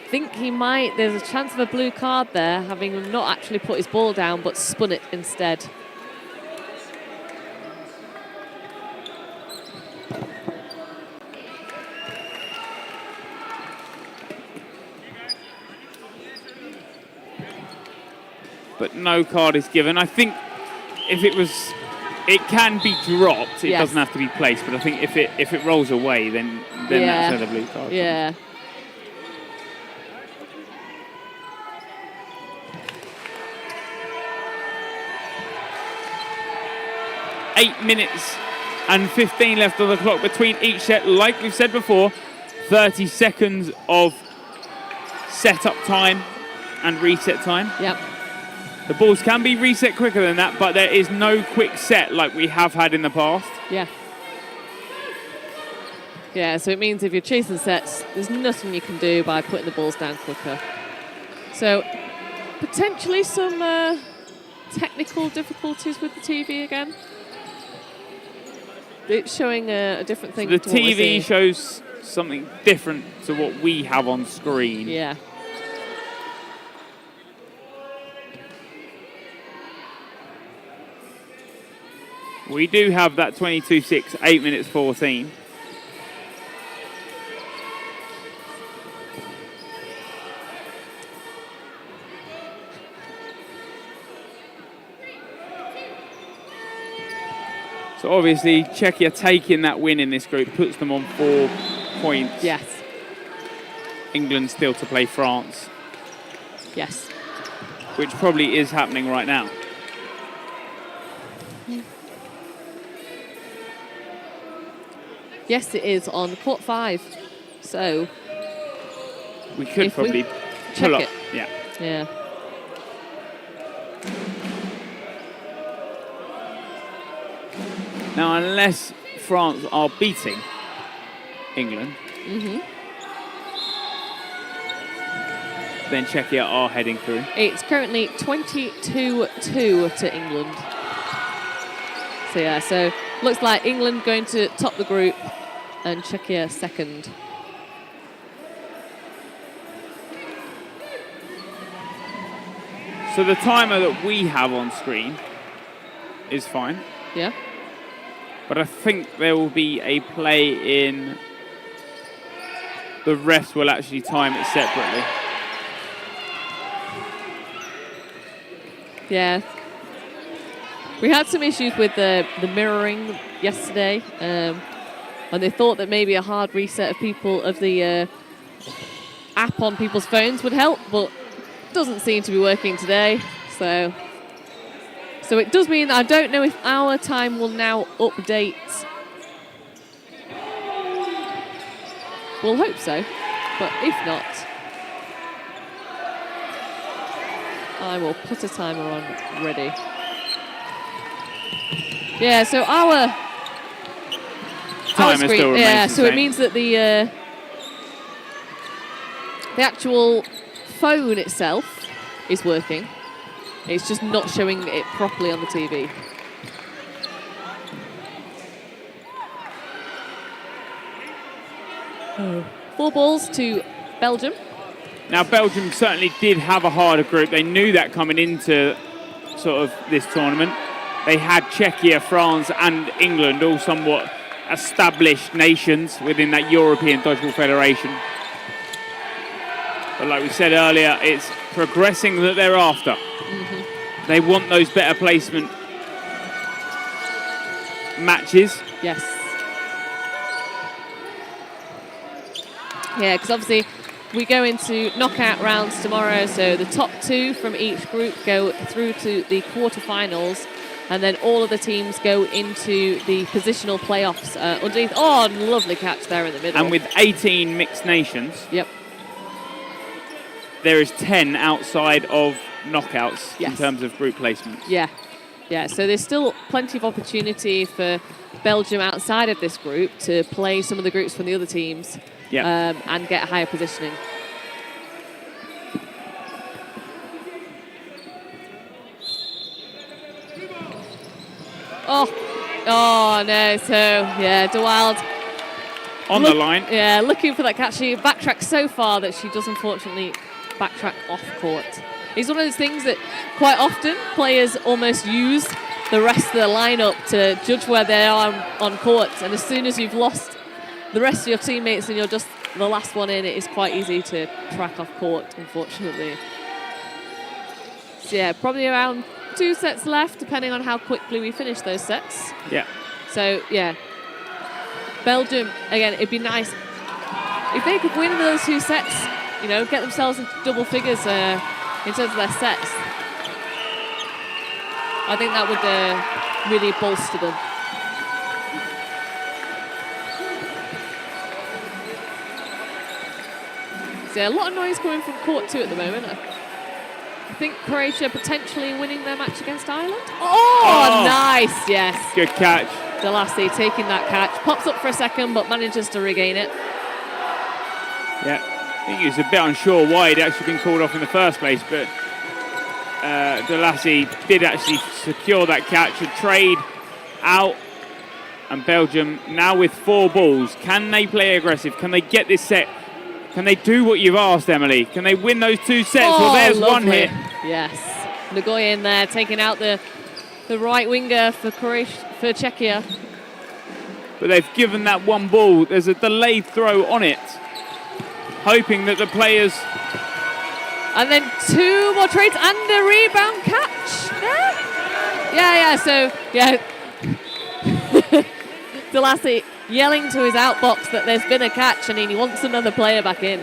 think he might, there's a chance of a blue card there, having not actually put his ball down, but spun it instead. But no card is given. I think if it was, it can be dropped. It Yes. doesn't have to be placed. But I think if it rolls away, then Yeah. that's a blue card. Yeah. Eight minutes and 15 left on the clock between each set. Like we've said before, 30 seconds of setup time and reset time. Yep. The balls can be reset quicker than that, but there is no quick set like we have had in the past. Yeah. Yeah, so it means if you're chasing sets, there's nothing you can do by putting the balls down quicker. So potentially some technical difficulties with the TV again. It's showing a different thing. The to what we're TV seeing. shows something different to what we have on screen. Yeah. We do have that 22-6, 8 minutes 14. So obviously Czechia taking that win in this group puts them on 4 points. Yes. England still to play France, Yes. which probably is happening right now. Yes, it is on court 5. So We could If we probably check pull up. it. Yeah. yeah. Now, unless France are beating England, then Czechia are heading through. It's currently 22-2 to England. So yeah, so looks like England going to top the group and Czechia second. So the timer that we have on screen is fine, Yeah. but I think there will be a play in. The refs will actually time it separately. Yeah. We had some issues with the mirroring yesterday, and they thought that maybe a hard reset of the app on people's phones would help, but doesn't seem to be working today. So it does mean I don't know if our time will now update. We'll hope so, but if not, I will put a timer on ready. Yeah, so our Timer screen, still remains yeah, the so it same. means that the actual phone itself is working. It's just not showing it properly on the TV. 4 balls to Belgium. Now, Belgium certainly did have a harder group. They knew that coming into sort of this tournament. They had Czechia, France, and England, all somewhat established nations within that European Dodgeball Federation. But like we said earlier, it's progressing that they're after. They want those better placement matches. Yes. Yeah, because obviously we go into knockout rounds tomorrow, so the top 2 from each group go through to the quarterfinals, and then all of the teams go into the positional playoffs underneath. Oh, lovely catch there in the middle. And with 18 mixed nations, yep, there is 10 outside of knockouts in Yes. terms of group placements. yeah, yeah. So there's still plenty of opportunity for Belgium outside of this group to play some of the groups from the other teams. Yeah. And get higher positioning. Oh no, so yeah, De Wild On the line. Yeah, looking for that catch. She backtracks so far that she does unfortunately backtrack off court. It's one of those things that quite often players almost use the rest of the lineup to judge where they are on court, and as soon as you've lost the rest of your teammates and you're just the last one in, it is quite easy to track off court, unfortunately. So yeah, probably around 2 sets left, depending on how quickly we finish those sets. Yeah. So yeah, Belgium, again, it'd be nice if they could win those 2 sets, you know, get themselves into double figures in terms of their sets. I think that would really bolster them. So yeah, a lot of noise coming from court 2 at the moment. I think Croatia potentially winning their match against Ireland. Oh, nice, yes. Good catch. Delassie taking that catch. Pops up for a second, but manages to regain it. Yeah, I think he was a bit unsure why he'd actually been called off in the first place, but Delassie did actually secure that catch. A trade out, and Belgium now with 4 balls. Can they play aggressive? Can they get this set? Can they do what you've asked, Emily? Can they win those 2 sets? Oh, well, there's lovely. one hit. Yes. Nagoyan there taking out the right winger for Czechia. But they've given that 1 ball. There's a delayed throw on it, hoping that the players... And then 2 more trades and a rebound catch there. Yeah, so, yeah. Delassie yelling to his outbox that there's been a catch and he wants another player back in.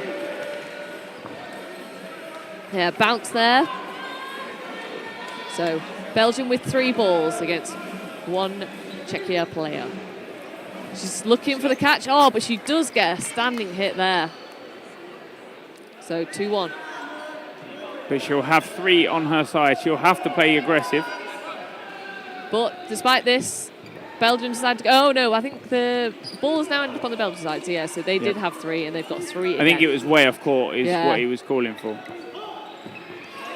Yeah, bounce there. So, Belgium with 3 balls against 1 Czechia player. She's looking for the catch. Oh, but she does get a standing hit there. So, 2-1. But she'll have 3 on her side. She'll have to play aggressive. But despite this, Belgium decided to go. Oh no, I think the ball is now ended up on the Belgian side. So yeah, so they did have 3 and they've got 3 again. I think it was way off court is what he was calling for.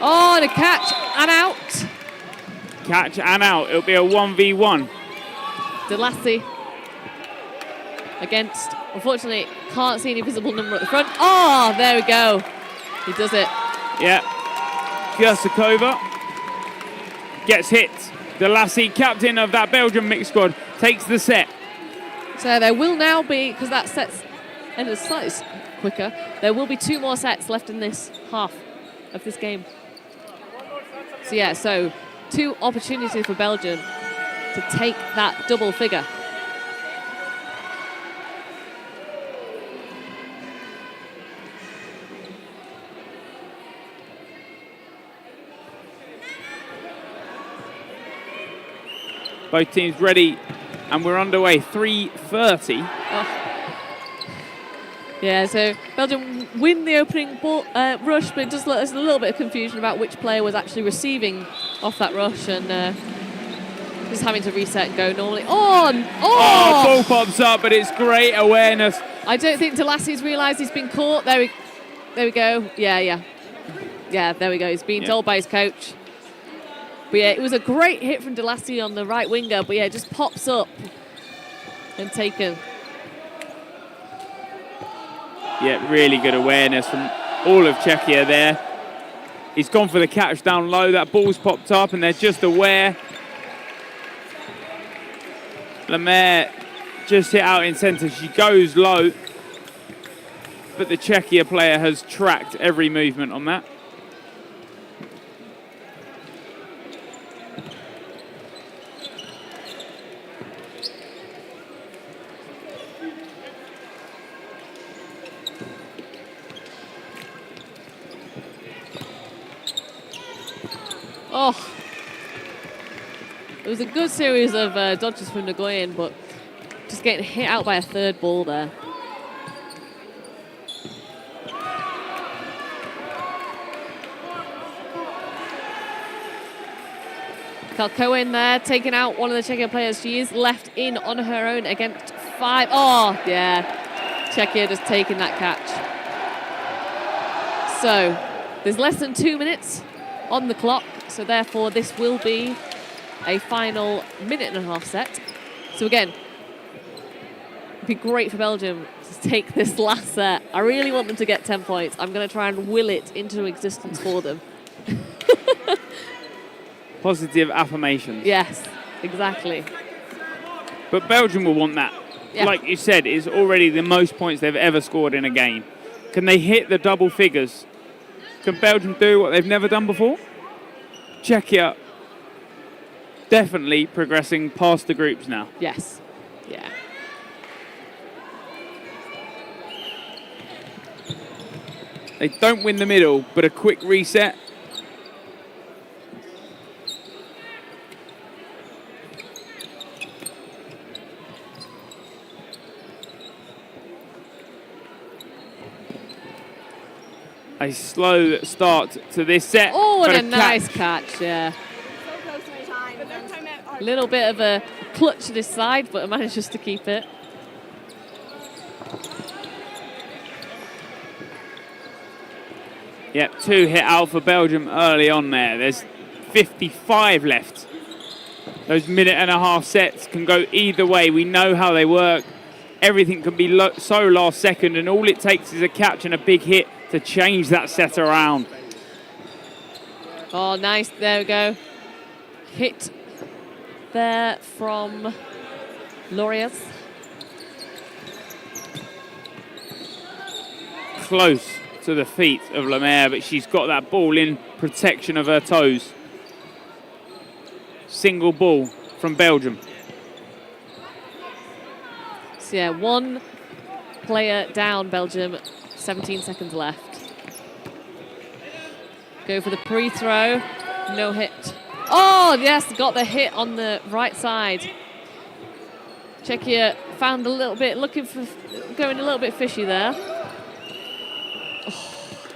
Oh, and a catch and out. Catch and out. It'll be a 1v1. Delassie against, unfortunately, can't see any visible number at the front. Oh, there we go. He does it. Yeah. Gersakova gets hit. Delassie, captain of that Belgium mixed squad, takes the set. So there will now be, because that set's ended slightly quicker, there will be 2 more sets left in this half of this game. So yeah, so 2 opportunities for Belgium to take that double figure. Both teams ready, and we're underway. 3:30. Oh. Yeah, so Belgium win the opening ball, rush, but it does look, there's a little bit of confusion about which player was actually receiving off that rush, and just having to reset and go normally. Oh, ball pops up, but it's great awareness. I don't think Delassie's realised he's been caught. There we go. Yeah, there we go. He's being told by his coach. But yeah, it was a great hit from Delassie on the right winger, but yeah, it just pops up and taken. Yeah, really good awareness from all of Czechia there. He's gone for the catch down low. That ball's popped up and they're just aware. Lemaire just hit out in centre. She goes low. But the Czechia player has tracked every movement on that. Oh, it was a good series of dodges from Nguyen, but just getting hit out by a third ball there. Kalkoen there, taking out one of the Czechia players. She is left in on her own against 5. Oh, yeah. Czechia just taking that catch. So, there's less than 2 minutes on the clock. So, therefore, this will be a final minute and a half set. So, again, it'd be great for Belgium to take this last set. I really want them to get 10 points. I'm going to try and will it into existence for them. Positive affirmations. Yes, exactly. But Belgium will want that. Yeah. Like you said, it's already the most points they've ever scored in a game. Can they hit the double figures? Can Belgium do what they've never done before? Czechia definitely progressing past the groups now. Yes. Yeah. They don't win the middle, but a quick reset. A slow start to this set. Oh, what but a nice catch, yeah. A little bit of a clutch to this side, but I managed just to keep it. Yep, 2 hit out for Belgium early on there. There's 55 left. Those minute and a half sets can go either way. We know how they work. Everything can be so last second, and all it takes is a catch and a big hit to change that set around. Oh, nice. There we go. Hit there from Lorias. Close to the feet of Lemaire, but she's got that ball in protection of her toes. Single ball from Belgium. So yeah, 1 player down, Belgium. 17 seconds left. Go for the pre-throw. No hit. Oh, yes, got the hit on the right side. Czechia found a little bit, going a little bit fishy there. Oh.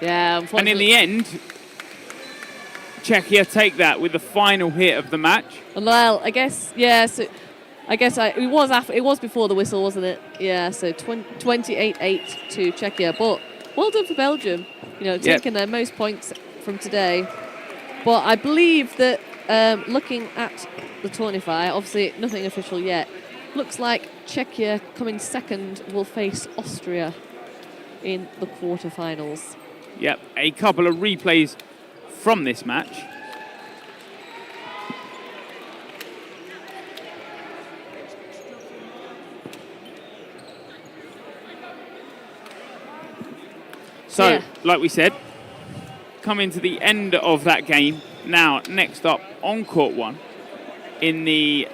Yeah, unfortunately. And in the end, Czechia take that with the final hit of the match. Well, I guess, yeah, so it was before the whistle, wasn't it? Yeah, so 28-8 to Czechia. But well done for Belgium, taking their most points from today. But I believe that looking at the tournify, obviously nothing official yet, looks like Czechia coming second will face Austria in the quarterfinals. Yep, a couple of replays from this match. So, like we said, coming to the end of that game. Now, next up on court 1 in the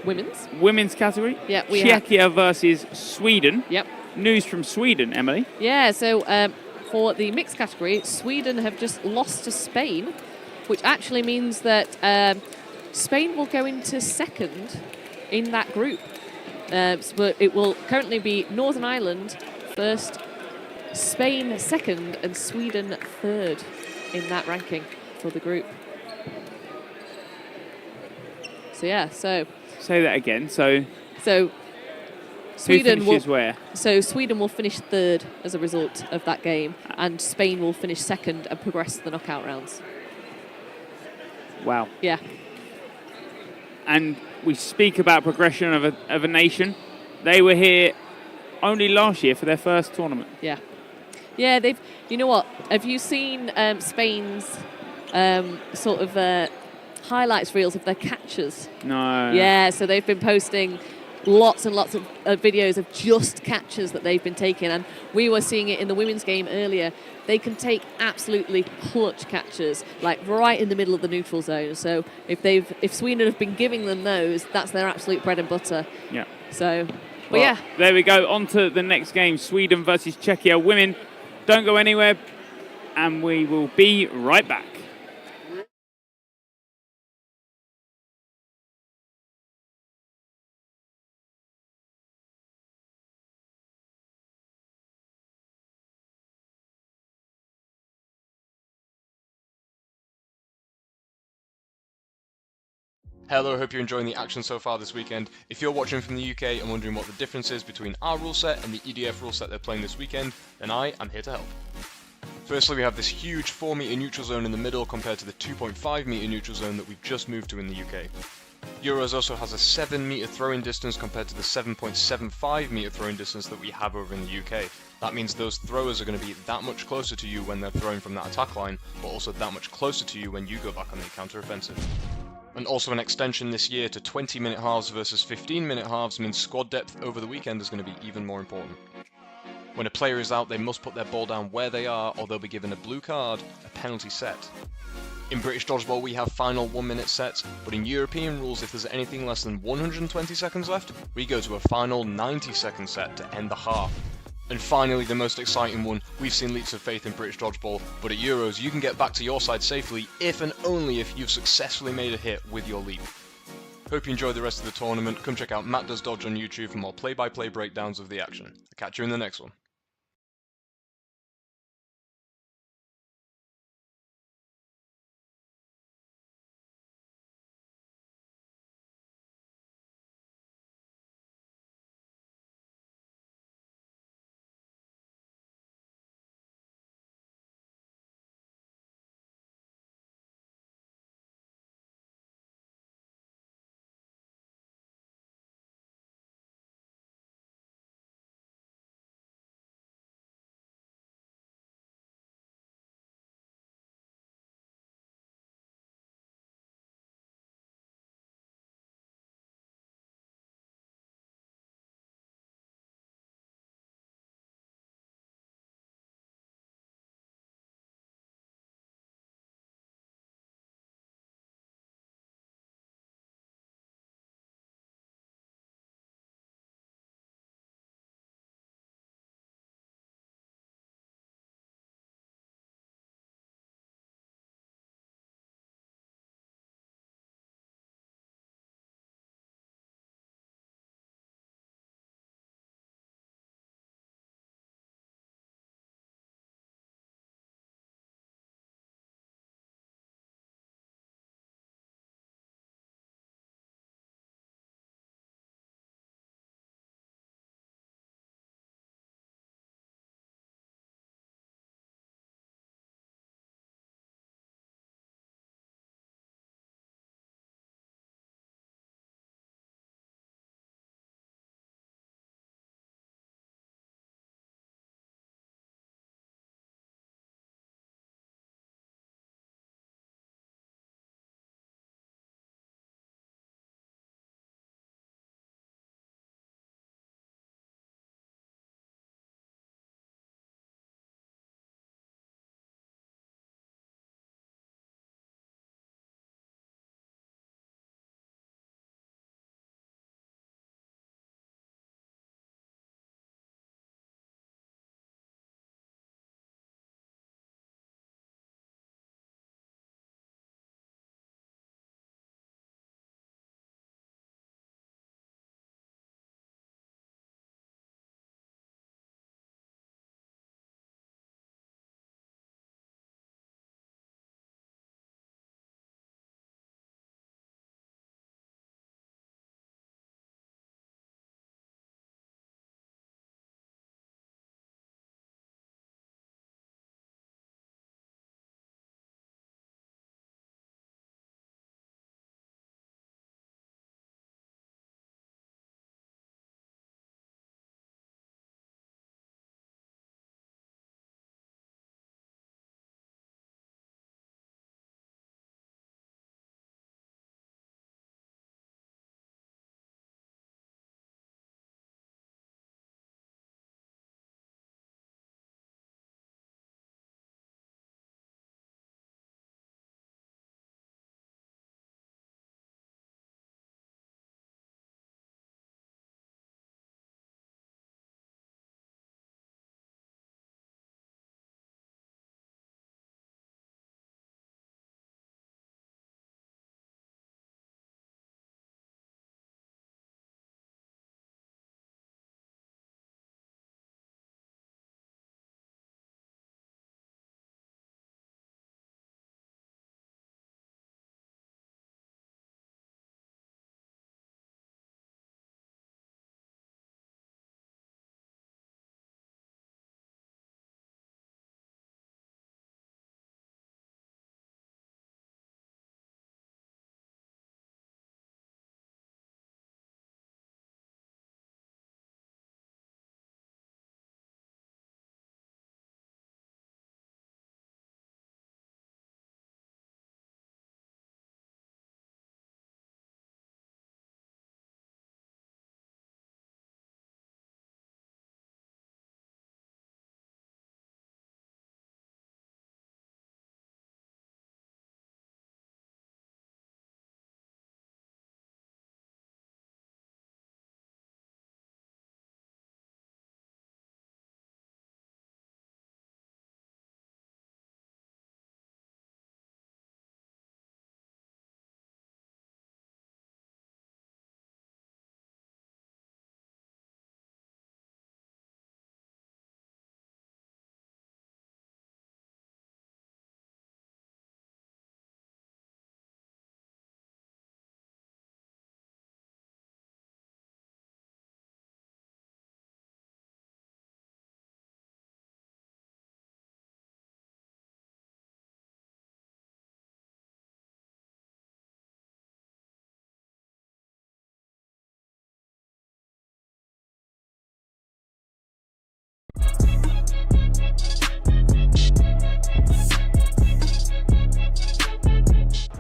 women's category. Yeah, Czechia versus Sweden. Yep. News from Sweden, Emily. Yeah, so for the mixed category, Sweden have just lost to Spain, which actually means that Spain will go into second in that group. But it will currently be Northern Ireland first, Spain second, and Sweden third in that ranking for the group. So yeah, so say that again. So Sweden will where? So Sweden will finish third as a result of that game, and Spain will finish second and progress to the knockout rounds. Wow. Yeah. And we speak about progression of a nation. They were here only last year for their first tournament. Yeah. Yeah, they've. You know what? Have you seen Spain's sort of highlights reels of their catches? No. Yeah, so they've been posting lots and lots of videos of just catches that they've been taking, and we were seeing it in the women's game earlier. They can take absolutely clutch catches, like right in the middle of the neutral zone. So if Sweden have been giving them those, that's their absolute bread and butter. Yeah. So, but well, yeah. There we go. On to the next game, Sweden versus Czechia. Women, don't go anywhere, and we will be right back. Hello, hope you're enjoying the action so far this weekend. If you're watching from the UK and wondering what the difference is between our rule set and the EDF rule set they're playing this weekend, then I am here to help. Firstly, we have this huge 4 metre neutral zone in the middle compared to the 2.5 metre neutral zone that we've just moved to in the UK. Euros also has a 7 metre throwing distance compared to the 7.75 metre throwing distance that we have over in the UK. That means those throwers are going to be that much closer to you when they're throwing from that attack line, but also that much closer to you when you go back on the counter-offensive. And also an extension this year to 20-minute halves versus 15-minute halves means squad depth over the weekend is going to be even more important. When a player is out, they must put their ball down where they are, or they'll be given a blue card, a penalty set. In British Dodgeball we have final 1-minute sets, but in European rules if there's anything less than 120 seconds left, we go to a final 90-second set to end the half. And finally, the most exciting one, we've seen leaps of faith in British Dodgeball, but at Euros you can get back to your side safely if and only if you've successfully made a hit with your leap. Hope you enjoy the rest of the tournament. Come check out Matt Does Dodge on YouTube for more play-by-play breakdowns of the action. I'll catch you in the next one.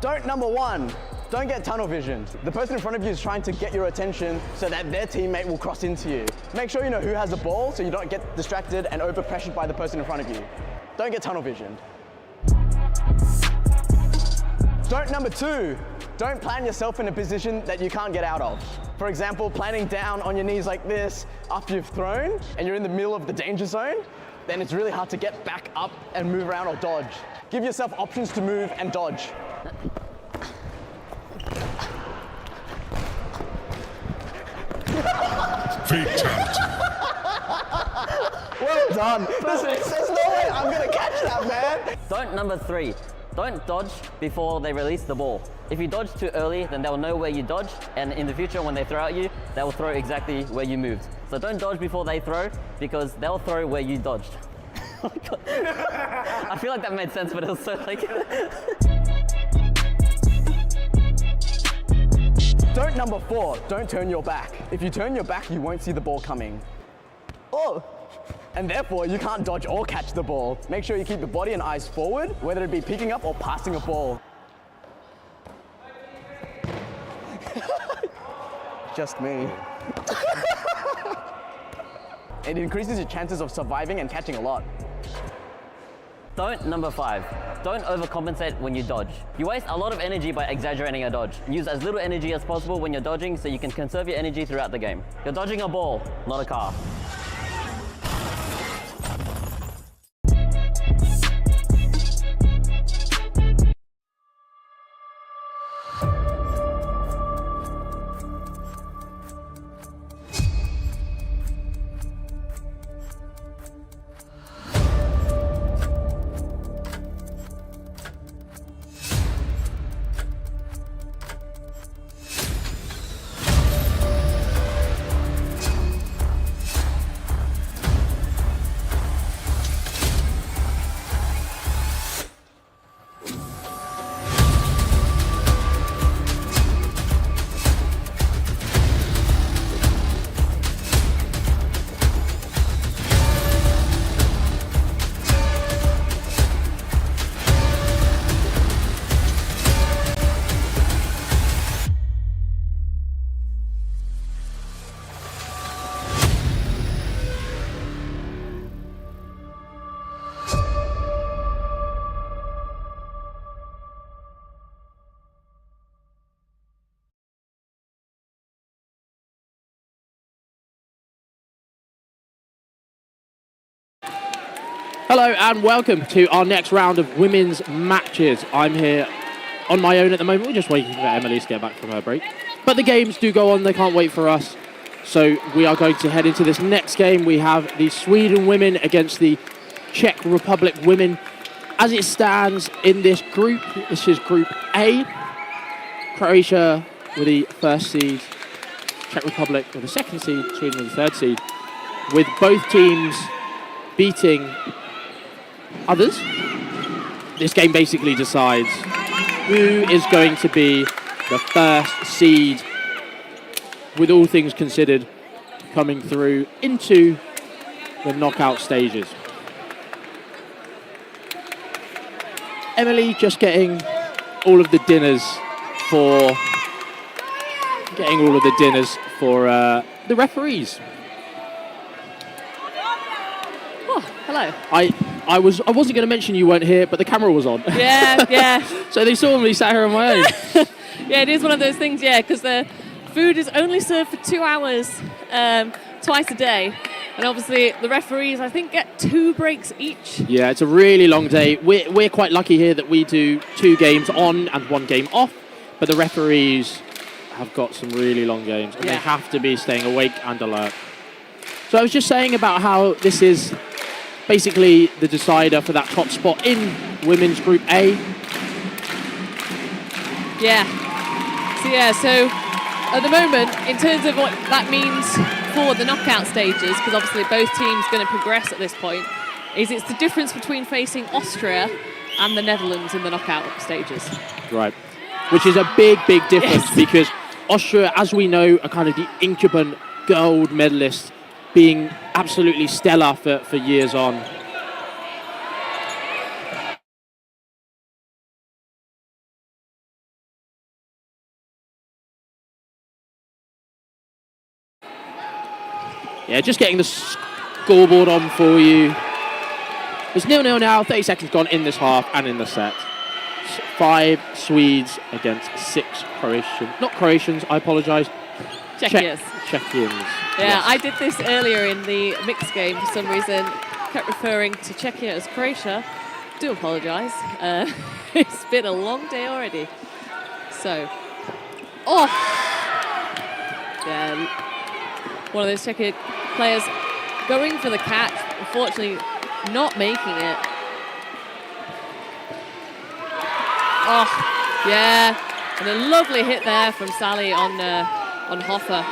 Don't number 1, don't get tunnel visioned. The person in front of you is trying to get your attention so that their teammate will cross into you. Make sure you know who has the ball so you don't get distracted and over-pressured by the person in front of you. Don't get tunnel visioned. Don't number 2, don't plan yourself in a position that you can't get out of. For example, planning down on your knees like this after you've thrown and you're in the middle of the danger zone, then it's really hard to get back up and move around or dodge. Give yourself options to move and dodge. Well done. There's no way I'm gonna catch that, man. Don't number 3. Don't dodge before they release the ball. If you dodge too early, then they'll know where you dodged, and in the future when they throw at you, they will throw exactly where you moved. So don't dodge before they throw, because they'll throw where you dodged. Oh my God. I feel like that made sense, but it was so like... Don't number 4, don't turn your back. If you turn your back, you won't see the ball coming. Oh! And therefore, you can't dodge or catch the ball. Make sure you keep the body and eyes forward, whether it be picking up or passing a ball. Just me. It increases your chances of surviving and catching a lot. Don't number 5. Don't overcompensate when you dodge. You waste a lot of energy by exaggerating your dodge. Use as little energy as possible when you're dodging so you can conserve your energy throughout the game. You're dodging a ball, not a car. Hello and welcome to our next round of women's matches. I'm here on my own at the moment. We're just waiting for Emily to get back from her break. But the games do go on, they can't wait for us. So we are going to head into this next game. We have the Sweden women against the Czech Republic women. As it stands in this group, this is Group A. Croatia with the first seed, Czech Republic with the second seed, Sweden with the third seed. With both teams beating others, this game basically decides who is going to be the first seed, with all things considered, coming through into the knockout stages. Emily just getting all of the dinners for the referees. Oh, hello. I wasn't going to mention you weren't here, but the camera was on. Yeah, yeah. So they saw me sat here on my own. Yeah, it is one of those things, yeah, because the food is only served for 2 hours, twice a day. And obviously the referees, I think, get 2 breaks each. Yeah, it's a really long day. We're quite lucky here that we do 2 games on and 1 game off, but the referees have got some really long games, and they have to be staying awake and alert. So I was just saying about how this is basically the decider for that top spot in Women's Group A. Yeah. So at the moment, in terms of what that means for the knockout stages, because obviously both teams going to progress at this point, is it's the difference between facing Austria and the Netherlands in the knockout stages. Right. Which is a big, big difference, because Austria, as we know, are kind of the incumbent gold medalists, being absolutely stellar for years on. Yeah, just getting the scoreboard on for you. It's 0-0 now, 30 seconds gone in this half and in the set. 5 Swedes against 6 Croatians. Not Croatians, I apologise. Czechians. Czechians. Yeah, yes. I did this earlier in the mixed game for some reason. Kept referring to Czechia as Croatia. Do apologise. It's been a long day already. So, yeah, one of those Czechia players going for the catch, unfortunately not making it. Oh, yeah, and a lovely hit there from Sally on Hoffer.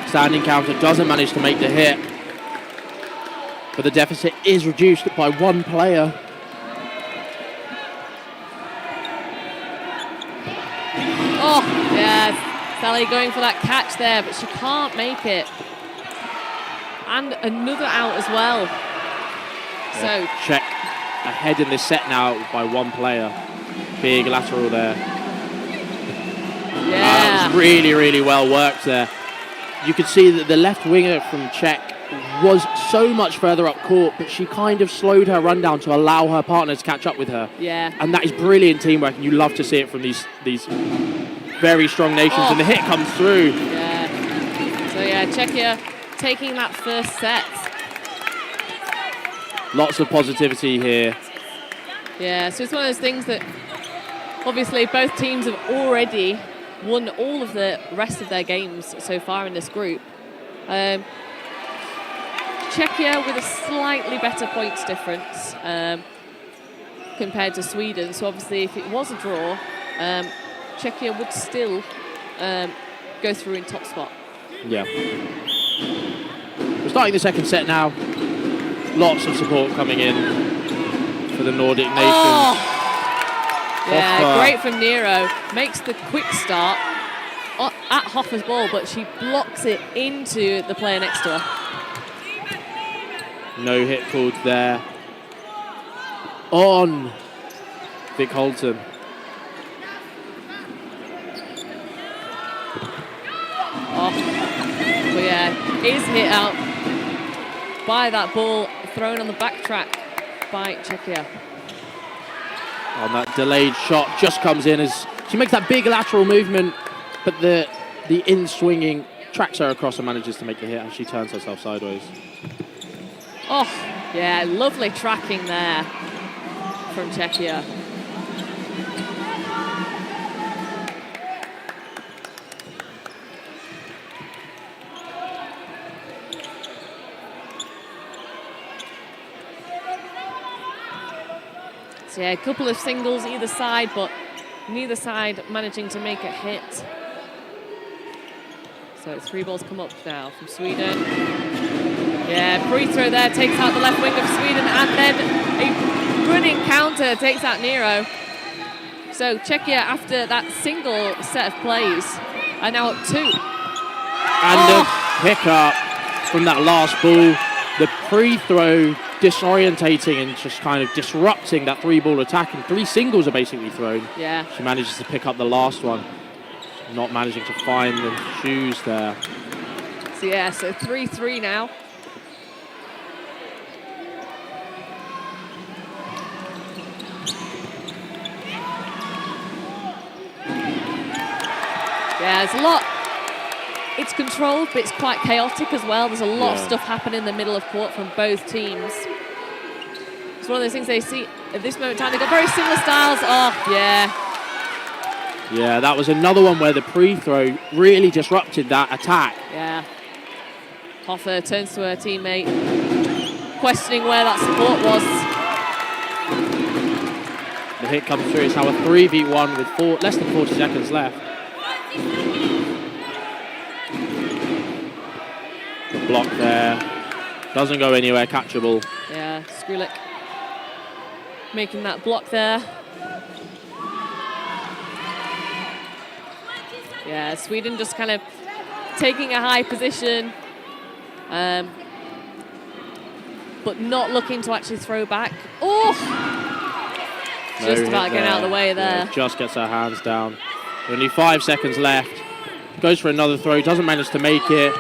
Standing counter doesn't manage to make the hit, but the deficit is reduced by 1 player. Oh, yes, Sally going for that catch there, but she can't make it. And another out as well. So Czech ahead in this set now by 1 player. Big lateral there. yeah, That was really, really well worked there. You could see that the left winger from Czech was so much further up court, but she kind of slowed her run down to allow her partner to catch up with her. yeah. And that is brilliant teamwork, and you love to see it from these very strong nations. And the hit comes through. Yeah. So yeah, Czechia taking that first set. Lots of positivity here. Yeah, so it's one of those things that obviously both teams have already won all of the rest of their games so far in this group. Czechia with a slightly better points difference compared to Sweden. So obviously if it was a draw, Czechia would still go through in top spot. Yeah. We're starting the second set now. Lots of support coming in for the Nordic nations. Oh! Yeah, Hoffer. great from Nero. Makes the quick start at Hoffer's ball, but she blocks it into the player next to her. No hit called there on Vic Holton. Oh, but yeah, is hit out by that ball thrown on the backtrack by Czechia. On that delayed shot, just comes in as she makes that big lateral movement, but the in-swinging tracks her across and manages to make the hit, and she turns herself sideways. Oh, yeah, lovely tracking there from Czechia. So yeah, a couple of singles either side, but neither side managing to make a hit. So 3 balls come up now from Sweden. Yeah, free throw there, takes out the left wing of Sweden, and then a running counter takes out Nero. So Czechia, after that single set of plays, are now up 2. And the pick up from that last ball, the pre-throw disorientating and just kind of disrupting that 3-ball attack, and 3 singles are basically thrown. Yeah. She manages to pick up the last one, not managing to find the shoes there. So yeah, so 3-3 now. Yeah, there's a lot. It's controlled, but it's quite chaotic as well. There's a lot of stuff happening in the middle of court from both teams. It's one of those things they see at this moment in time. They've got very similar styles. Oh, yeah. Yeah, that was another one where the pre-throw really disrupted that attack. Yeah. Hoffer turns to her teammate, questioning where that support was. The hit comes through. It's now a 3v1 with less than 40 seconds left. The block there. Doesn't go anywhere, catchable. Yeah, Skrulik making that block there. Yeah, Sweden just kind of taking a high position, but not looking to actually throw back. Oh! Just about getting out of the way there. Yeah, just gets her hands down. Only 5 seconds left. Goes for another throw, doesn't manage to make it.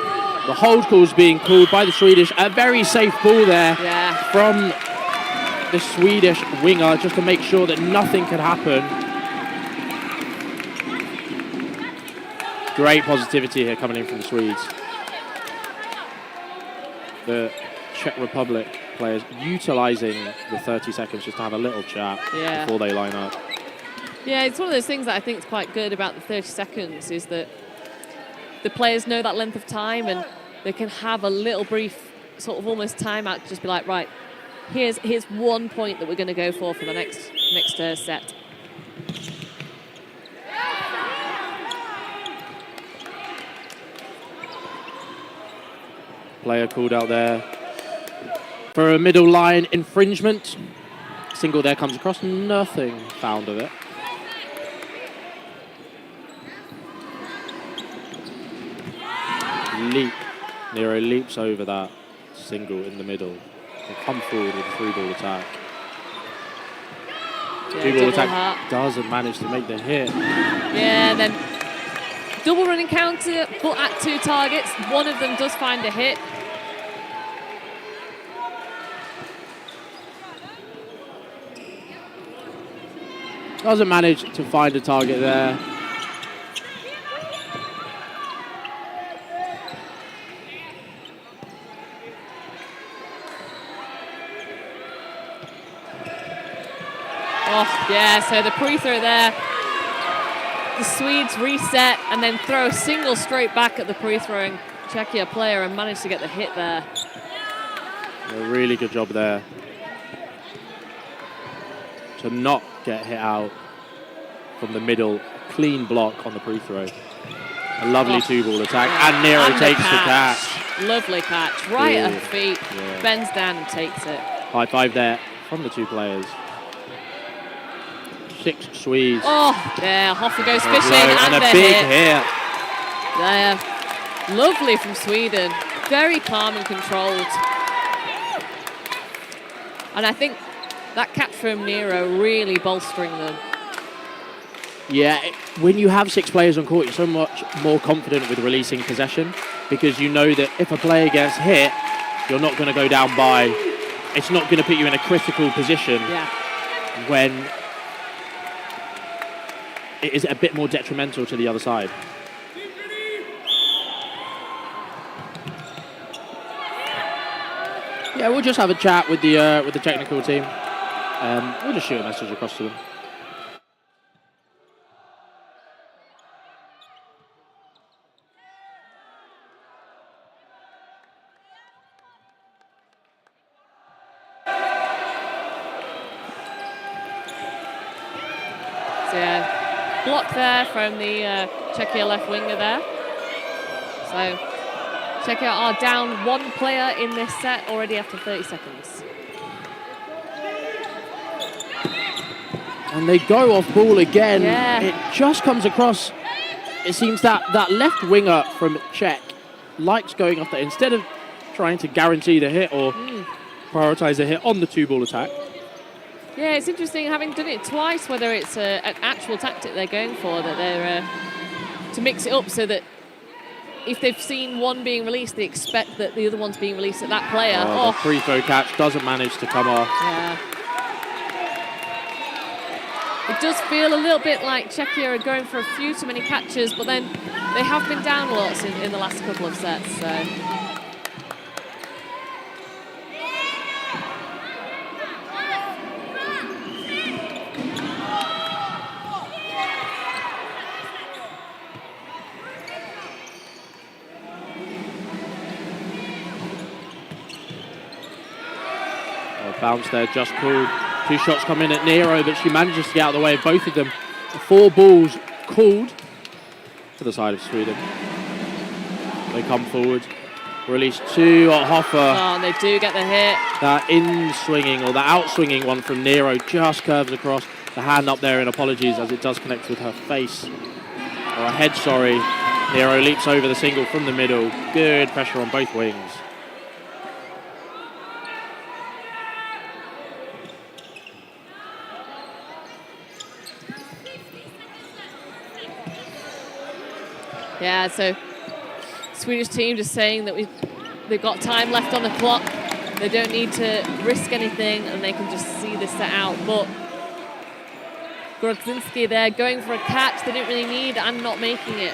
The hold call's being called by the Swedish. A very safe ball there from the Swedish winger, just to make sure that nothing could happen. Great positivity here coming in from the Swedes. The Czech Republic players utilising the 30 seconds just to have a little chat before they line up. Yeah, it's one of those things that I think is quite good about the 30 seconds is that the players know that length of time and they can have a little brief sort of almost timeout to just be like, right, here's 1 point that we're going to go for the next set. Player called out there for a middle line infringement. Single there comes across, nothing found of it. Leap. Nero leaps over that single in the middle. They come forward with a 3-ball attack. Yeah, 2-ball attack doesn't manage to make the hit. Yeah, then double running counter, but at 2 targets. One of them does find a hit. Doesn't manage to find a target there. Oh, yeah, so the pre-throw there. The Swedes reset and then throw a single straight back at the pre-throwing Czechia player and manage to get the hit there. A really good job there to not get hit out from the middle. Clean block on the pre-throw. A lovely 2-ball attack, and Nero takes the catch. Lovely catch, right at her feet, bends down and takes it. High five there from the 2 players. 6 Swedes. Oh, yeah, Hoffa goes fishing and a the big hit. There, lovely from Sweden. Very calm and controlled. And I think that catch from Nero really bolstering them. Yeah, when you have 6 players on court, you're so much more confident with releasing possession because you know that if a player gets hit, you're not going to go down by. It's not going to put you in a critical position when it is a bit more detrimental to the other side. Yeah, we'll just have a chat with the technical team. We'll just shoot a message across to them. So yeah, block there from the Czechia left winger there. So Czechia are down 1 player in this set already after 30 seconds. And they go off ball again. Yeah. It just comes across. It seems that left winger from Czech likes going off there instead of trying to guarantee the hit or prioritize the hit on the 2-ball attack. Yeah, it's interesting having done it twice, whether it's an actual tactic they're going for, that they're to mix it up so that if they've seen one being released, they expect that the other one's being released at that player. The free throw catch doesn't manage to come off. Yeah. It does feel a little bit like Czechia are going for a few too many catches, but then they have been down lots in the last couple of sets. So. Bounce there, just called. 2 shots come in at Nero, but she manages to get out of the way of both of them. 4 balls called to the side of Sweden. They come forward, release 2 at Hoffa. Oh, and they do get the hit. That in-swinging or the out-swinging one from Nero just curves across. The hand up there in apologies as it does connect with her face. Or her head, sorry. Nero leaps over the single from the middle. Good pressure on both wings. Yeah, so Swedish team just saying that they've got time left on the clock. They don't need to risk anything and they can just see this set out. But Grodzinski there going for a catch they didn't really need and not making it.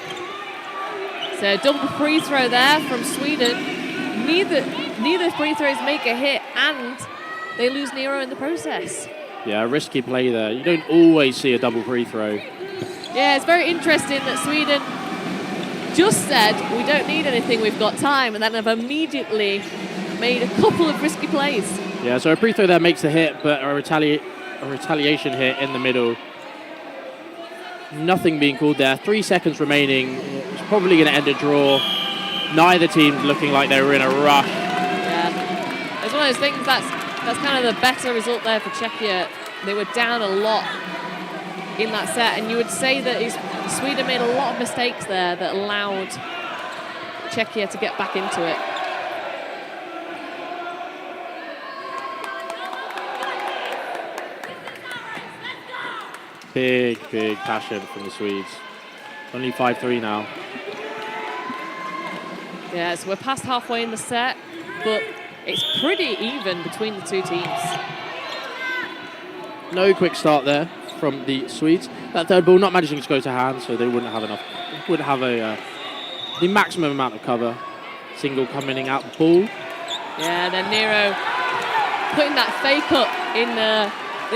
So double free throw there from Sweden. Neither free throws make a hit and they lose Nero in the process. Yeah, risky play there. You don't always see a double free throw. Yeah, it's very interesting that Sweden just said, we don't need anything, we've got time, and then have immediately made a couple of risky plays. Yeah, so a free throw there makes the hit, but a retaliation hit in the middle. Nothing being called there. 3 seconds remaining. It's probably going to end a draw. Neither team's looking like they were in a rush. Yeah, it's one of those things that's kind of the better result there for Czechia. They were down a lot in that set, and you would say that Sweden made a lot of mistakes there that allowed Czechia to get back into it. Big passion from the Swedes. Only 5-3 now. Yeah, so we're past halfway in the set, but it's pretty even between the two teams. No quick start there from the Swedes. That third ball not managing to go to hand, so they wouldn't have enough. Wouldn't have the maximum amount of cover. Single coming out the ball. Yeah, then Nero putting that fake up in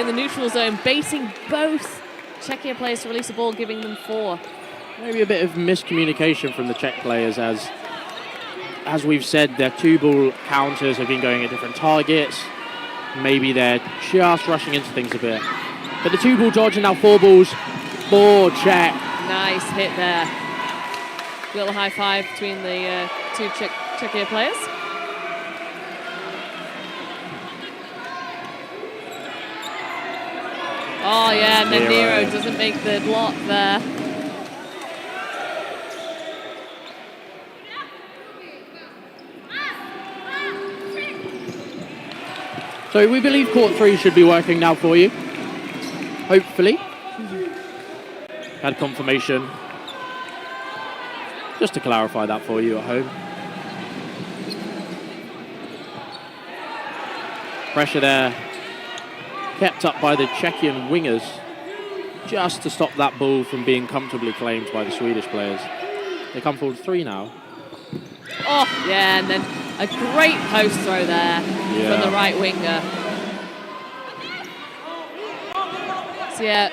the neutral zone, basing both Czechia players to release the ball, giving them 4. Maybe a bit of miscommunication from the Czech players, as we've said, their 2-ball counters have been going at different targets. Maybe they're just rushing into things a bit. But the 2-ball dodge and now 4 balls for Czech. Nice hit there. Little high five between the two Czechia players. Oh yeah, and then Nero doesn't make the block there. So we believe court 3 should be working now for you. Hopefully. Had confirmation. Just to clarify that for you at home. Pressure there. Kept up by the Czechian wingers. Just to stop that ball from being comfortably claimed by the Swedish players. They come forward 3 now. Oh, yeah, and then a great post throw there from the right winger. So, yeah.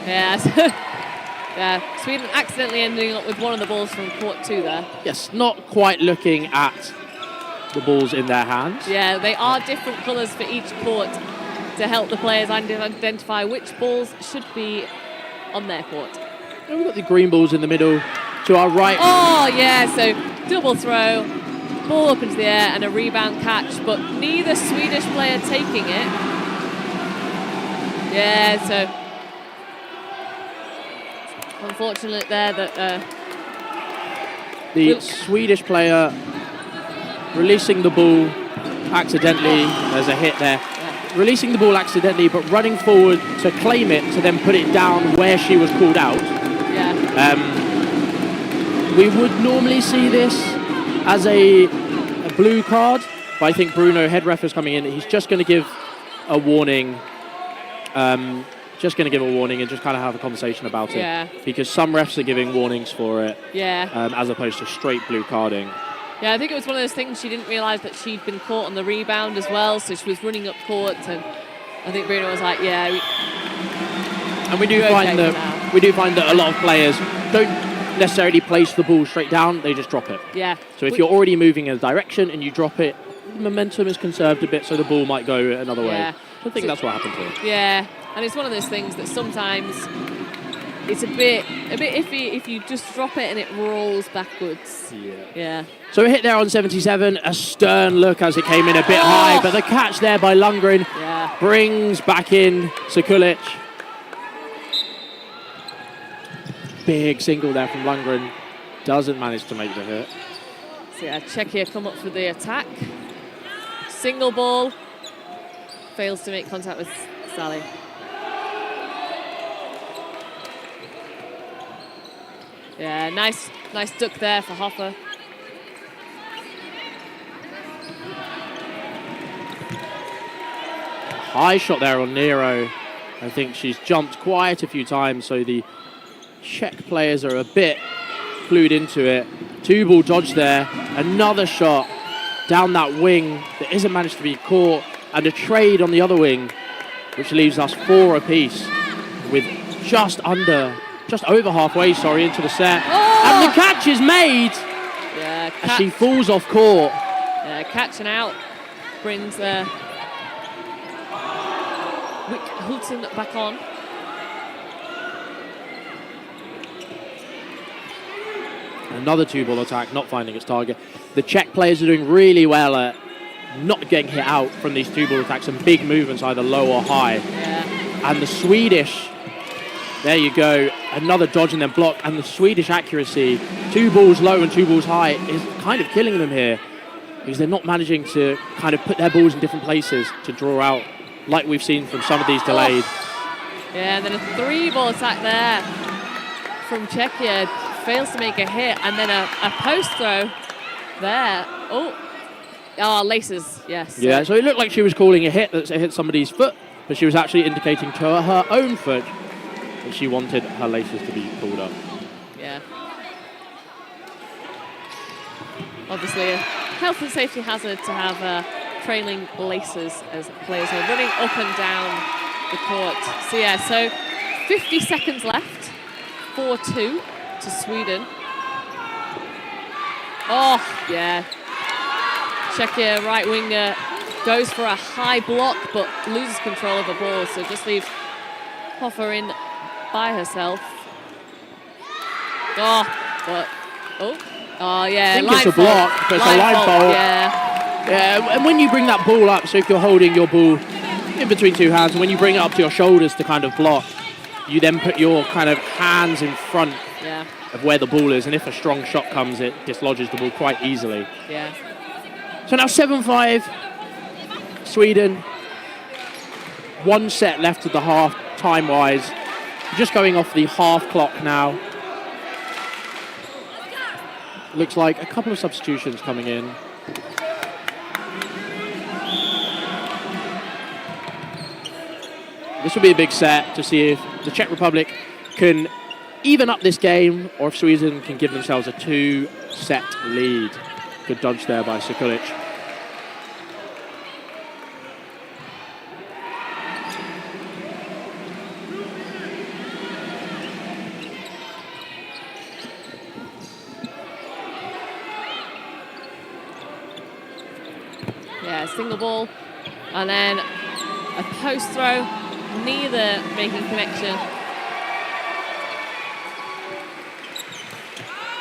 Yeah, Sweden accidentally ending up with one of the balls from court 2 there. Yes, not quite looking at the balls in their hands. Yeah, they are different colours for each court to help the players identify which balls should be on their court. And we've got the green balls in the middle to our right. Oh, yeah, so double throw, ball up into the air and a rebound catch, but neither Swedish player taking it. Yeah, so unfortunate there that the Swedish player releasing the ball accidentally. There's a hit there. Yeah. Releasing the ball accidentally, but running forward to claim it to then put it down where she was called out. Yeah. We would normally see this as a blue card, but I think Bruno, head ref, is coming in. He's just going to give a warning. Just going to give a warning and just kind of have a conversation about it. Because some refs are giving warnings for it. Yeah. As opposed to straight blue carding. Yeah, I think it was one of those things she didn't realise that she'd been caught on the rebound as well, so she was running up court, and I think Bruno was like, yeah. And we do find that a lot of players don't necessarily place the ball straight down, they just drop it. Yeah. So if you're already moving in a direction and you drop it, momentum is conserved a bit, so the ball might go another way. So I think that's what happened here. Yeah, and it's one of those things that sometimes it's a bit iffy if you just drop it and it rolls backwards. Yeah. So a hit there on 77, a stern look as it came in a bit high, but the catch there by Lundgren brings back in Sekulic. Big single there from Lundgren, doesn't manage to make the hit. So yeah, Czechia come up for the attack. Single ball, fails to make contact with Sally. Yeah, nice duck there for Hoffer. High shot there on Nero. I think she's jumped quite a few times, so the Czech players are a bit clued into it. 2-ball dodge there. Another shot down that wing that isn't managed to be caught, and a trade on the other wing, which leaves us 4 apiece with just over halfway, into the set. Oh! And the catch is made Yeah, as she falls off court. Yeah, catching out brings Hulton back on. Another 2-ball attack, not finding its target. The Czech players are doing really well at not getting hit out from these 2-ball attacks and big movements, either low or high. Yeah. And the Swedish, there you go, another dodge and then block. And the Swedish accuracy, 2 balls low and 2 balls high, is kind of killing them here, because they're not managing to kind of put their balls in different places to draw out, like we've seen from some of these delayed. Yeah, and then a 3-ball attack there from Czechia. Fails to make a hit, and then a post throw there. Oh, laces, yes. Yeah, so it looked like she was calling a hit that hit somebody's foot, but she was actually indicating to her own foot that she wanted her laces to be pulled up. Yeah. Obviously a health and safety hazard to have trailing laces as players are running up and down the court. So yeah, so 50 seconds left, 4-2 to Sweden. Oh, yeah. Czechia right winger goes for a high block but loses control of the ball, so just leaves Hoffer in by herself. Oh, yeah. I think it's a block, but it's a line fault. Yeah. Yeah, and when you bring that ball up, so if you're holding your ball in between 2 hands, and when you bring it up to your shoulders to kind of block, you then put your kind of hands in front of where the ball is, and if a strong shot comes, it dislodges the ball quite easily. Yeah. So now 7-5, Sweden. 1 set left of the half, time-wise. Just going off the half clock now. Looks like a couple of substitutions coming in. This will be a big set to see if the Czech Republic can even up this game, or if Sweden can give themselves a 2-set lead. Good dodge there by Sekulic. Yeah, single ball, and then a post throw, neither making connection.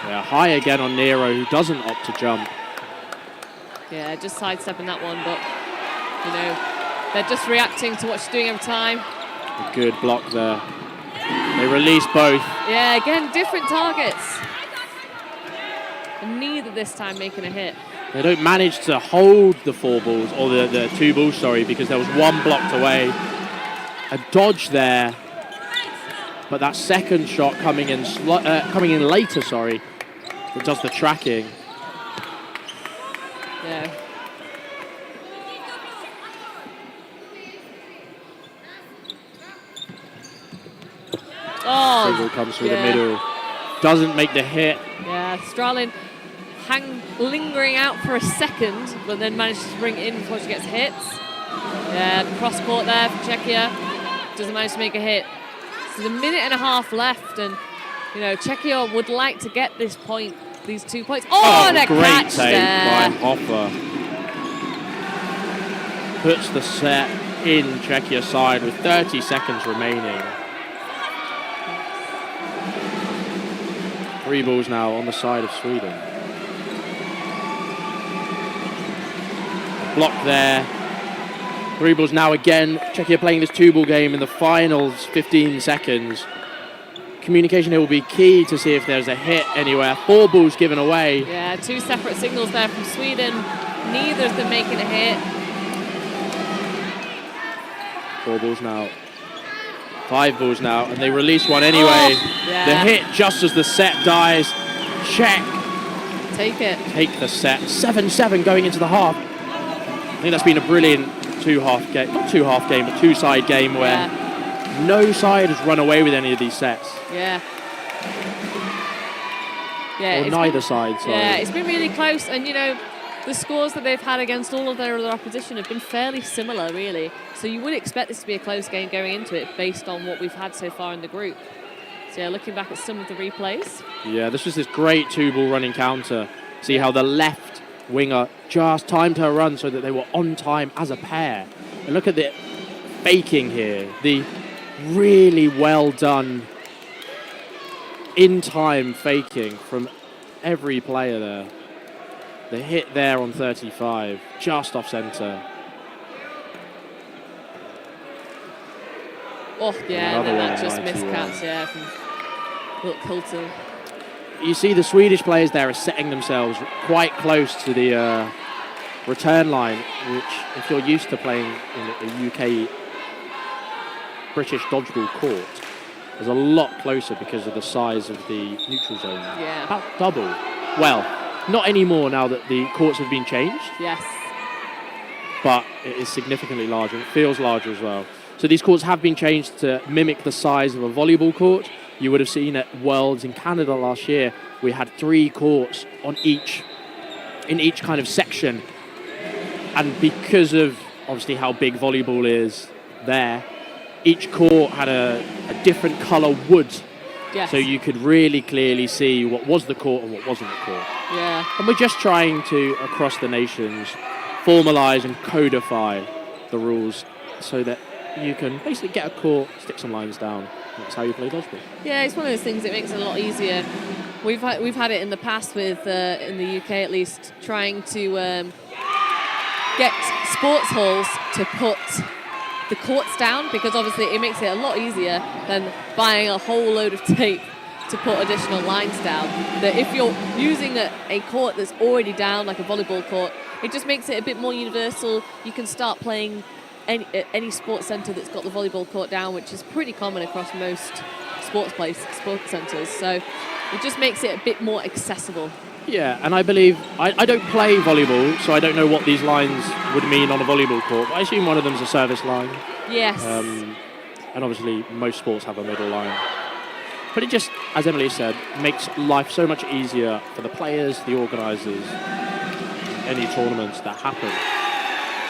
Yeah, high again on Nero, who doesn't opt to jump. Yeah, just sidestepping that one, but, you know, they're just reacting to what she's doing every time. A good block there. They release both. Yeah, again, different targets. And neither this time making a hit. They don't manage to hold the 4 balls, or the 2 balls, sorry, because there was 1 blocked away. A dodge there, but that second shot coming in later, sorry, that does the tracking. Yeah. Oh, Single comes through the middle. Doesn't make the hit. Yeah, Stralin lingering out for a second, but then manages to bring it in before she gets hits. Yeah, cross court there for Czechia. Doesn't manage to make a hit. So there's a minute and a half left, and you know Czechia would like to get this point, these 2 points. Oh, and a great catch save there. by Hoffer. Puts the set in Czechia's side with 30 seconds remaining. 3 balls now on the side of Sweden. A block there. 3 balls now again. Czechia playing this 2-ball game in the finals, 15 seconds. Communication here will be key to see if there's a hit anywhere. 4 balls given away. Yeah, 2 separate signals there from Sweden. Neither of them making a hit. 4 balls now. 5 balls now, and they release one anyway. Oh, yeah. The hit just as the set dies. Czech Take it. take the set. 7-7 going into the half. I think that's been a brilliant two-half game. Not two-half game, but two-side game where no side has run away with any of these sets. Yeah. Yeah. Or neither side, sorry. Yeah, it's been really close, and you know, the scores that they've had against all of their other opposition have been fairly similar, really. So you would expect this to be a close game going into it based on what we've had so far in the group. So yeah, looking back at some of the replays. Yeah, this was this great 2-ball running counter. See how the left winger just timed her run so that they were on time as a pair. And look at the faking here. The really well done in-time faking from every player there. The hit there on 35, just off centre. Oh, yeah, and Another then one that just 91. miscats, yeah, from Will Coulton. You see the Swedish players there are setting themselves quite close to the return line, which if you're used to playing in a UK British dodgeball court, is a lot closer because of the size of the neutral zone. Yeah. About double. Well, not anymore now that the courts have been changed, Yes. but it is significantly larger. It feels larger as well. So these courts have been changed to mimic the size of a volleyball court. You would have seen at Worlds in Canada last year, we had 3 courts in each kind of section. And because of obviously how big volleyball is there, each court had a different colour wood. Yes. So you could really clearly see what was the court and what wasn't the court. Yeah. And we're just trying to, across the nations, formalise and codify the rules so that you can basically get a court, stick some lines down. That's how you play dodgeball. Yeah, it's one of those things that makes it a lot easier. We've had it in the past with, in the UK at least, trying to get sports halls to put the courts down, because obviously it makes it a lot easier than buying a whole load of tape to put additional lines down. That if you're using a court that's already down, like a volleyball court, it just makes it a bit more universal. You can start playing any sports centre that's got the volleyball court down, which is pretty common across most sports centres. So it just makes it a bit more accessible. Yeah, and I believe, I don't play volleyball, so I don't know what these lines would mean on a volleyball court, but I assume one of them's a service line. Yes. And obviously most sports have a middle line. But it just, as Emily said, makes life so much easier for the players, the organisers, any tournaments that happen.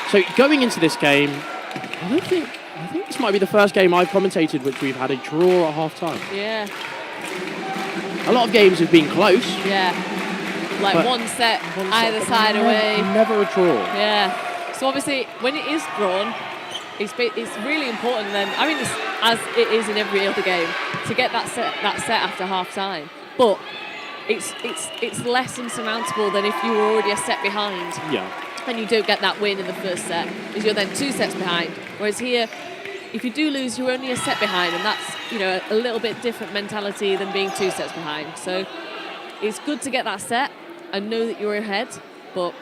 So going into this game, I think this might be the first game I've commentated which we've had a draw at half-time. Yeah. A lot of games have been close. Yeah. Like one set either side away. Never a draw. Yeah. So obviously, when it is drawn, it's really important then. I mean, as it is in every other game, to get that set after half-time. But it's less insurmountable than if you were already a set behind. Yeah. And you don't get that win in the first set, because you're then 2 sets behind. Whereas here, if you do lose, you're only a set behind, and that's, you know, a little bit different mentality than being 2 sets behind. So it's good to get that set and know that you're ahead, but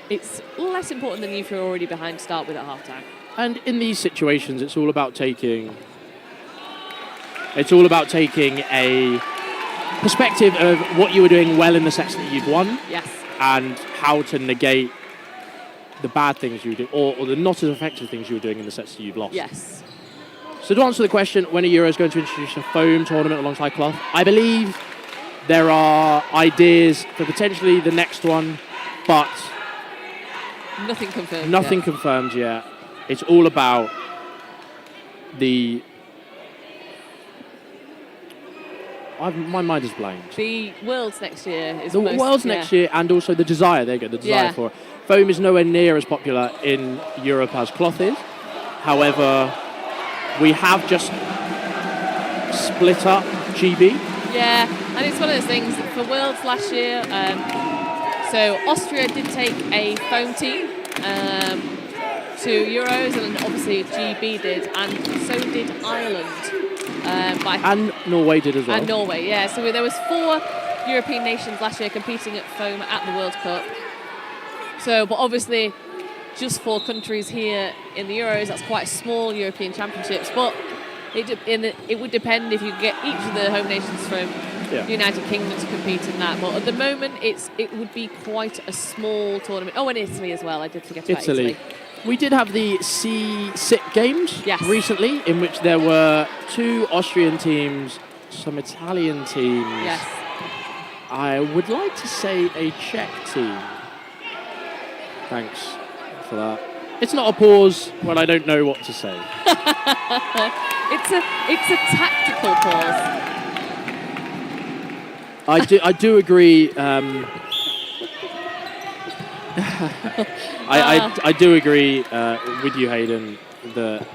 it's less important than if you're already behind to start with at half-time. And in these situations, it's all about taking a perspective of what you were doing well in the sets that you'd won. Yes. And how to negate the bad things you do, or the not as effective things you were doing in the sets that you've lost. Yes. So to answer the question, when are Euros going to introduce a foam tournament alongside cloth? I believe there are ideas for potentially the next one, but nothing confirmed. Nothing confirmed yet. It's all about the. My mind is blanked. The Worlds next year is the Worlds next year, and also the desire. There you go, the desire for it. Foam is nowhere near as popular in Europe as cloth is. However, we have just split up GB. Yeah, and it's one of those things for Worlds last year. So Austria did take a foam team to Euros, and obviously GB did, and so did Ireland. And Norway did as well. And Norway, yeah. So there was 4 European nations last year competing at foam at the World Cup. So, but obviously, just 4 countries here in the Euros. That's quite small European Championships. But It would depend if you get each of the home nations from the United Kingdom to compete in that. But at the moment, it would be quite a small tournament. Oh, and Italy as well. I did forget about Italy. We did have the C-SIT games recently, in which there were 2 Austrian teams, some Italian teams. Yes. I would like to say a Czech team. Thanks for that. It's not a pause when I don't know what to say. It's a tactical pause. I do agree. I do agree with you, Hayden, that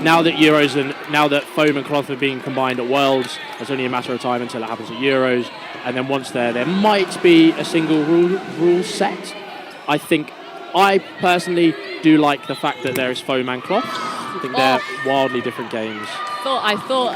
now that Euros and now that foam and cloth are being combined at Worlds, it's only a matter of time until it happens at Euros. And then once there might be a single rule set. I personally do like the fact that there is foam and cloth. I think they're wildly different games. I thought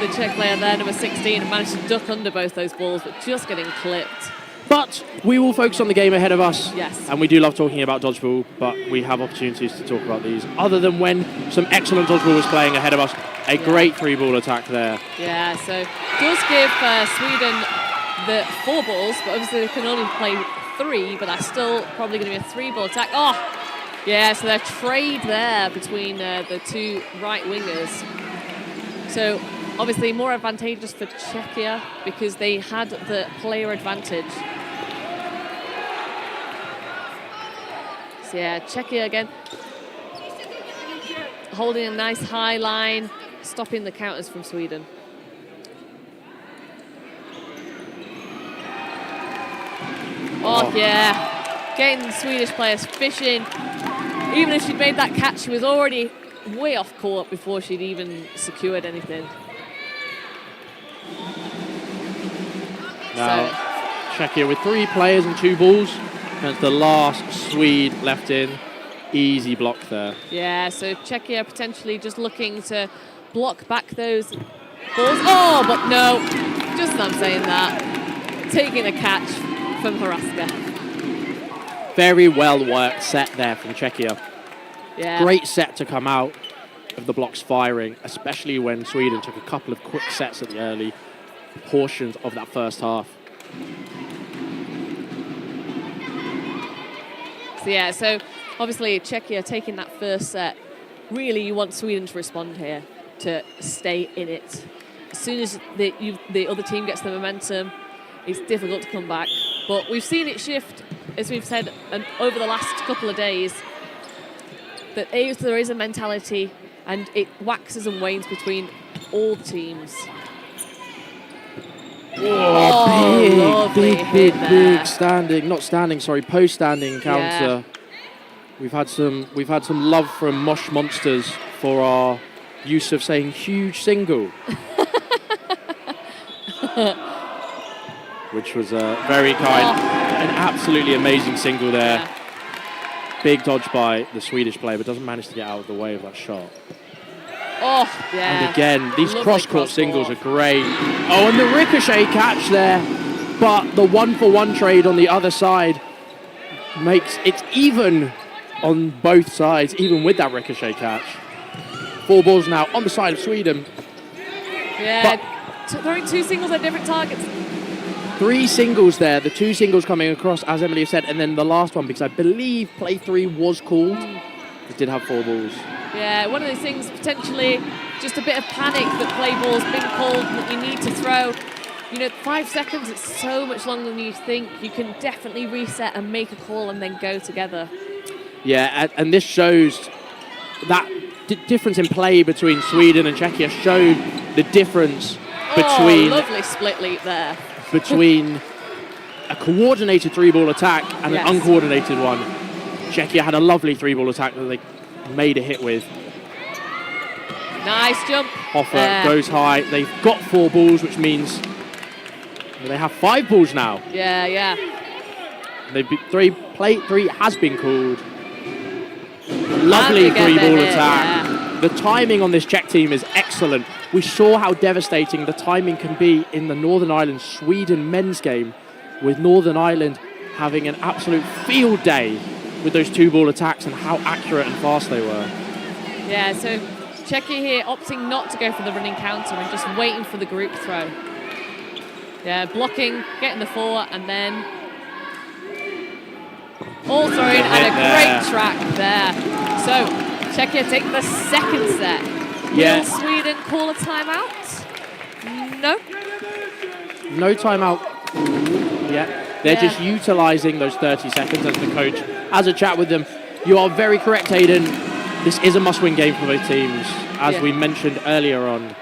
the Czech player there, number 16, managed to duck under both those balls, but just getting clipped. But we will focus on the game ahead of us. Yes. And we do love talking about dodgeball, but we have opportunities to talk about these. Other than when some excellent dodgeball was playing ahead of us, a great 3-ball attack there. Yeah, so does give Sweden the 4 balls, but obviously they can only play 3, but that's still probably going to be a 3-ball attack. Oh, yeah, so they're trade there between the 2 right wingers. So obviously more advantageous for Czechia because they had the player advantage. So yeah, Czechia again holding a nice high line, stopping the counters from Sweden. Oh yeah, getting the Swedish players fishing. Even if she'd made that catch, she was already way off court before she'd even secured anything. Now, Czechia with 3 players and 2 balls. That's the last Swede left in. Easy block there. Yeah, so Czechia potentially just looking to block back those balls. Oh, but no, just as I'm saying that, taking a catch from Haraska. Very well worked set there from Czechia. Yeah. Great set to come out of the blocks firing, especially when Sweden took a couple of quick sets at the early portions of that first half. So yeah, so obviously Czechia taking that first set. Really, you want Sweden to respond here, to stay in it. As soon as the other team gets the momentum, it's difficult to come back. But we've seen it shift, as we've said, over the last couple of days, that there is a mentality and it waxes and wanes between all the teams. Oh, big standing, post-standing counter. Yeah. We've had some love from Mosh Monsters for our use of saying huge single. Which was very kind. An absolutely amazing single there. Yeah. Big dodge by the Swedish player, but doesn't manage to get out of the way of that shot. Oh, yeah. And again, these cross-court singles are great. Oh, and the ricochet catch there. But the 1-for-1 trade on the other side makes it even on both sides, even with that ricochet catch. 4 balls now on the side of Sweden. Yeah, throwing 2 singles at different targets. 3 singles there, the 2 singles coming across, as Emily said, and then the last one, because I believe play 3 was called. It did have 4 balls. Yeah, one of those things, potentially just a bit of panic that play ball's been called, that you need to throw. 5 seconds, it's so much longer than you think. You can definitely reset and make a call and then go together. Yeah, and this shows that difference in play between Sweden and Czechia showed the difference between... lovely split leap there. Between a coordinated 3-ball attack and an uncoordinated one. Czechia had a lovely 3-ball attack that they made a hit with. Nice jump. Hoffer goes high. They've got 4 balls, which means they have 5 balls now. Yeah. Play 3 has been called. Lovely 3-ball attack. Yeah. The timing on this Czech team is excellent. We saw how devastating the timing can be in the Northern Ireland Sweden men's game, with Northern Ireland having an absolute field day with those 2-ball attacks and how accurate and fast they were. Yeah, so Czechia here opting not to go for the running counter and just waiting for the group throw. Yeah, blocking, getting the 4, and then all throwing, and a great track there. So Czechia take the second set. Yeah. Will Sweden call a timeout? No. No timeout. Yeah. They're just utilising those 30 seconds as the coach has a chat with them. You are very correct, Hayden. This is a must-win game for both teams. As we mentioned earlier on,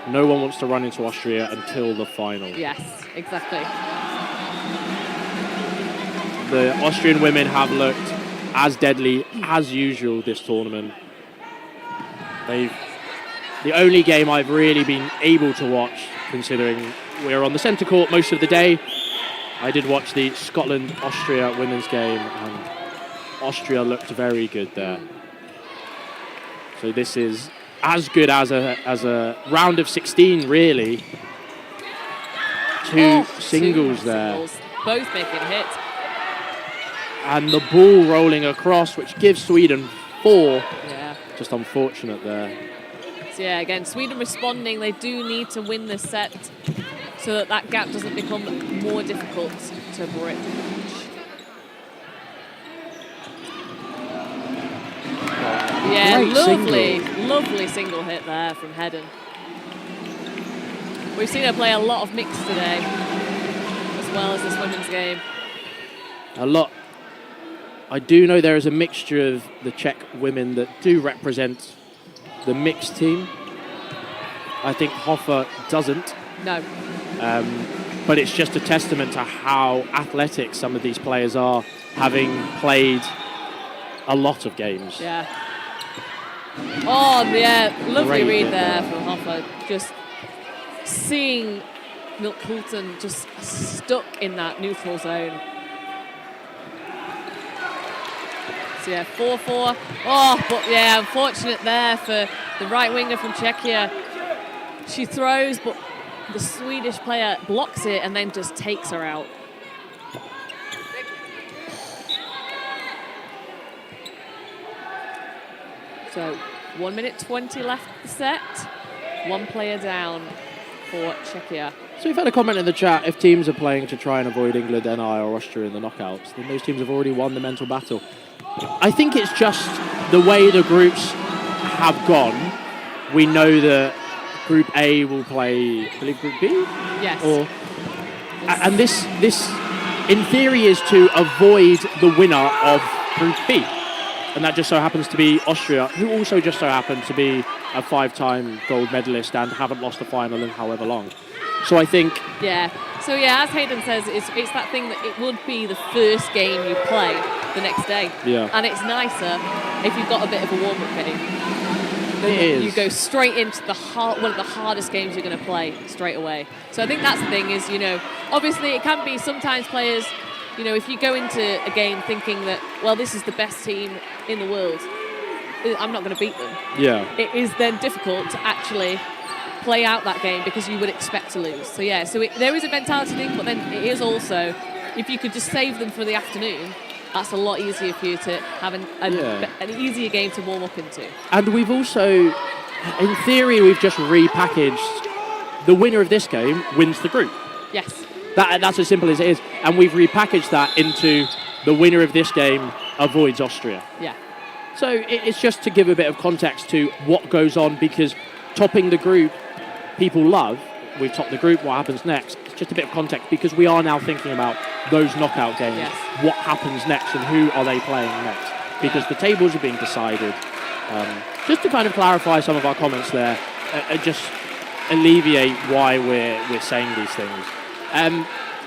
no one wants to run into Austria until the final. Yes, exactly. The Austrian women have looked as deadly as usual this tournament. The only game I've really been able to watch, considering we're on the centre court most of the day, I did watch the Scotland-Austria women's game, and Austria looked very good there. So this is as good as a round of 16, really. Two singles there. Both making hits. And the ball rolling across, which gives Sweden 4. Yeah. Just unfortunate there. So yeah, again, Sweden responding. They do need to win this set so that that gap doesn't become more difficult to bridge. Yeah, lovely single hit there from Hedden. We've seen her play a lot of mix today, as well as this women's game. A lot. I do know there is a mixture of the Czech women that do represent the mixed team. I think Hofer doesn't. No. But it's just a testament to how athletic some of these players are, having played a lot of games. Yeah. Oh, yeah, lovely Great read hit there from Hofer. Just seeing Milk Hulton just stuck in that neutral zone. So yeah, 4-4. Oh, but yeah, unfortunate there for the right winger from Czechia. She throws, but the Swedish player blocks it and then just takes her out. So 1 minute 20 left of the set. One player down for Czechia. So we've had a comment in the chat, if teams are playing to try and avoid England, NI or Austria in the knockouts, then those teams have already won the mental battle. I think it's just the way the groups have gone. We know that Group A will play, I believe, Group B? Yes. And this, in theory, is to avoid the winner of Group B. And that just so happens to be Austria, who also just so happen to be a 5-time gold medalist and haven't lost a final in however long. So I think... Yeah. So yeah, as Hayden says, it's that thing that it would be the first game you play the next day. Yeah. And it's nicer if you've got a bit of a warm-up game. It is. You go straight into one of the hardest games you're going to play straight away. So I think that's the thing is, obviously it can be sometimes players, if you go into a game thinking that, well, this is the best team in the world, I'm not going to beat them. Yeah. It is then difficult to actually play out that game because you would expect to lose. So yeah, there is a mentality thing, but then it is also, if you could just save them for the afternoon, that's a lot easier for you to have an easier game to warm up into. And we've also, in theory, we've just repackaged the winner of this game wins the group. Yes. That's as simple as it is. And we've repackaged that into the winner of this game avoids Austria. Yeah. So it's just to give a bit of context to what goes on, because topping the group, people love. We've topped the group, what happens next? It's just a bit of context, because we are now thinking about those knockout games. Yes. What happens next and who are they playing next? Because the tables are being decided. Just to kind of clarify some of our comments there, just alleviate why we're saying these things.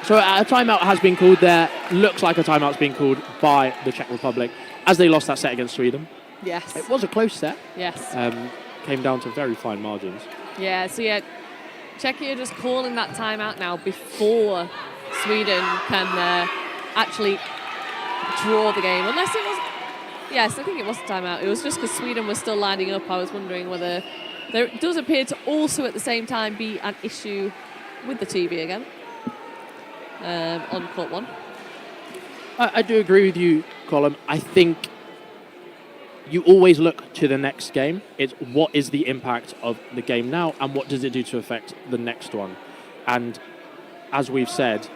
So a timeout has been called there. Looks like a timeout's been called by the Czech Republic as they lost that set against Sweden. Yes. It was a close set. Yes. Came down to very fine margins. Yeah, so yeah, Czechia just calling that timeout now before Sweden can actually draw the game. Unless it was... Yes, I think it was a timeout. It was just because Sweden was still lining up. I was wondering whether... There does appear to also at the same time be an issue with the TV again. On court 1. I do agree with you, Colin. I think you always look to the next game. It's what is the impact of the game now and what does it do to affect the next one? And as we've said,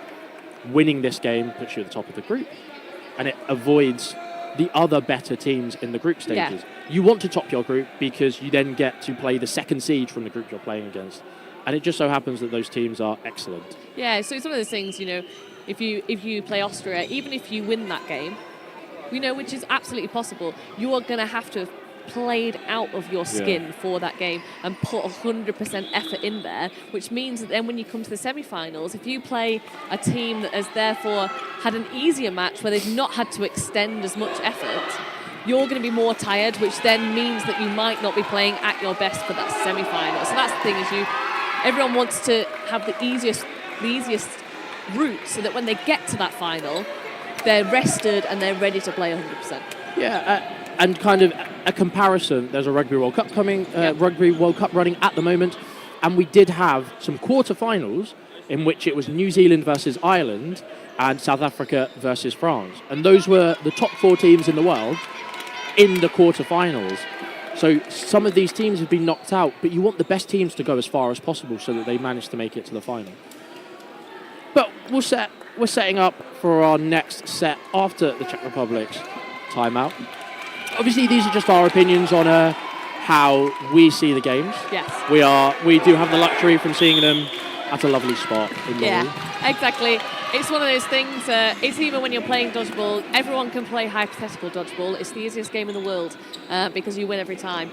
winning this game puts you at the top of the group and it avoids the other better teams in the group stages. Yeah. You want to top your group because you then get to play the second seed from the group you're playing against. And it just so happens that those teams are excellent. Yeah, so it's one of those things, if you play Austria, even if you win that game, which is absolutely possible, you are going to have to have played out of your skin for that game and put 100% effort in there, which means that then when you come to the semi-finals, if you play a team that has therefore had an easier match where they've not had to extend as much effort, you're going to be more tired, which then means that you might not be playing at your best for that semi-final. So that's the thing, is everyone wants to have the easiest route so that when they get to that final, they're rested and they're ready to play 100%. Yeah, and kind of a comparison, there's a Rugby World Cup coming, Rugby World Cup running at the moment, and we did have some quarterfinals in which it was New Zealand versus Ireland and South Africa versus France. And those were the top 4 teams in the world in the quarterfinals. So some of these teams have been knocked out, but you want the best teams to go as far as possible so that they manage to make it to the final. But we're setting up for our next set after the Czech Republic's timeout. Obviously, these are just our opinions on how we see the games. Yes. We do have the luxury from seeing them at a lovely spot in the Yeah, exactly. It's one of those things, it's even when you're playing dodgeball, everyone can play hypothetical dodgeball. It's the easiest game in the world because you win every time.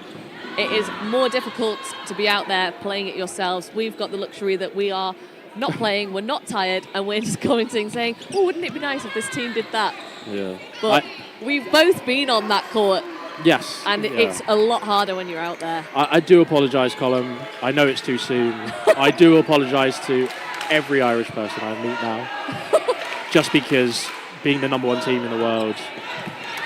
It is more difficult to be out there playing it yourselves. We've got the luxury that we are not playing, we're not tired, and we're just commenting saying, oh, wouldn't it be nice if this team did that? Yeah. But we've both been on that court. Yes. And it's a lot harder when you're out there. I do apologise, Colin. I know it's too soon. I do apologise to every Irish person I meet now. Just because being the #1 team in the world,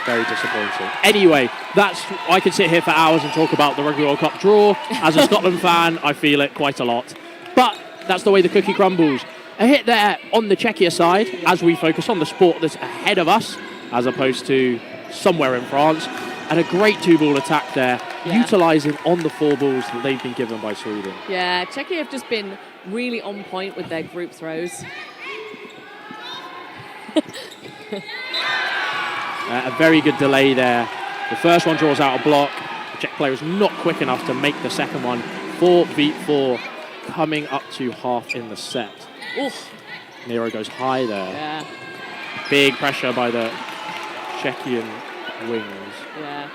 very disappointing. Anyway, I could sit here for hours and talk about the Rugby World Cup draw. As a Scotland fan, I feel it quite a lot. But that's the way the cookie crumbles. A hit there on the Czechia side as we focus on the sport that's ahead of us as opposed to somewhere in France. And a great 2-ball attack there, utilising on the 4 balls that they've been given by Sweden. Yeah, Czechia have just been really on point with their group throws. A very good delay there. The first one draws out a block. The Czech player is not quick enough to make the second one. 4 beat 4, coming up to half in the set. Oof. Nero goes high there. Yeah. Big pressure by the Czechian wings. Yeah.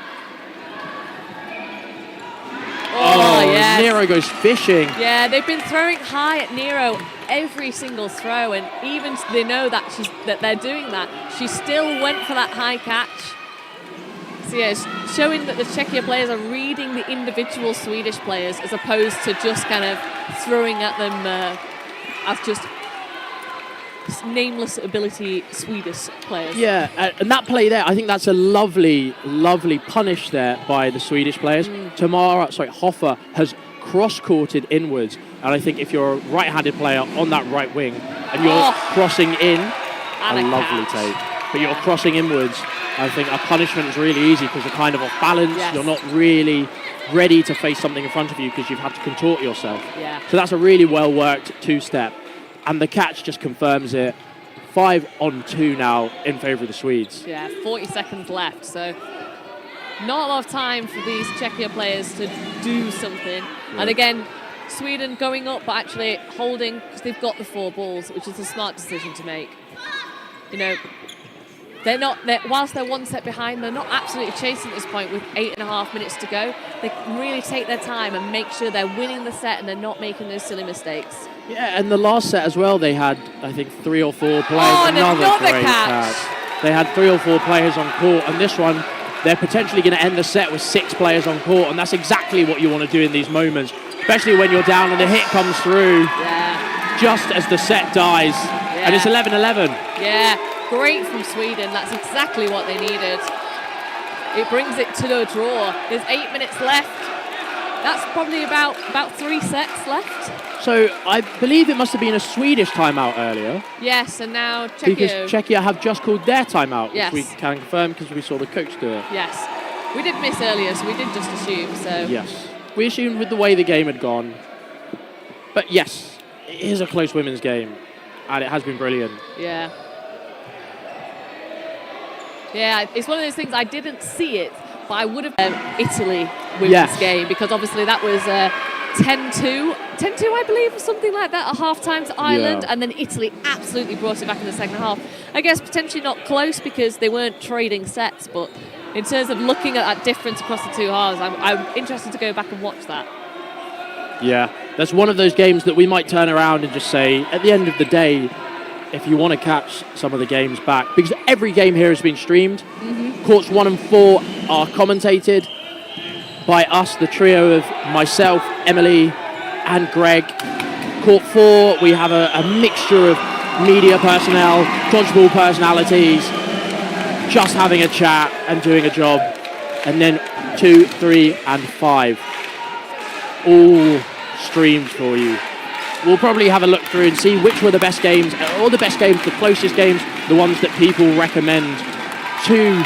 Oh, yes. Nero goes fishing. Yeah, they've been throwing high at Nero every single throw, and even they know that they're doing that, she still went for that high catch. So yeah, it's showing that the Czechia players are reading the individual Swedish players as opposed to just kind of throwing at them as just nameless ability Swedish players. Yeah, and that play there, I think that's a lovely, lovely punish there by the Swedish players. Hoffer has cross-courted inwards, and I think if you're a right-handed player on that right wing and you're crossing in, a lovely take. But you're crossing inwards, I think a punishment is really easy because you're kind of off balance. Yes. You're not really ready to face something in front of you because you've had to contort yourself. Yeah. So that's a really well-worked 2-step. And the catch just confirms it. 5-on-2 now in favour of the Swedes. Yeah, 40 seconds left. So not a lot of time for these Czechia players to do something. Yeah. And again, Sweden going up, but actually holding because they've got the 4 balls, which is a smart decision to make. You know, whilst they're 1 set behind, they're not absolutely chasing at this point with 8.5 minutes to go. They can really take their time and make sure they're winning the set and they're not making those silly mistakes. Yeah, and the last set as well, they had, I think, 3 or 4 players. Oh, and another great catch. They had 3 or 4 players on court, and this one, they're potentially going to end the set with 6 players on court, and that's exactly what you want to do in these moments, especially when you're down and the hit comes through just as the set dies, and it's 11-11. Yeah, great from Sweden. That's exactly what they needed. It brings it to a draw. There's 8 minutes left. That's probably about 3 sets left. So I believe it must have been a Swedish timeout earlier. Yes, and now Czechia. Because Czechia have just called their timeout, yes. which we can confirm because we saw the coach do it. Yes. We did miss earlier, so we did just assume. So Yes. We assumed with the way the game had gone. But yes, it is a close women's game, and it has been brilliant. yeah. Yeah, it's one of those things, I didn't see it, but I would have Italy women's Yes. game, because obviously that was 10-2, I believe, or something like that at half-time to Ireland, Yeah. and then Italy absolutely brought it back in the second half. I guess potentially not close because they weren't trading sets, but in terms of looking at that difference across the two halves, I'm interested to go back and watch that. Yeah, that's one of those games that we might turn around and just say, at the end of the day, if you want to catch some of the games back, because every game here has been streamed. Courts 1 and 4 are commentated by us, the trio of myself, Emily, and Greg. Court 4, we have a mixture of media personnel, dodgeball personalities, just having a chat and doing a job. And then 2, 3, and 5, all streamed for you. We'll probably have a look through and see which were the best games, or the best games, the closest games, the ones that people recommend to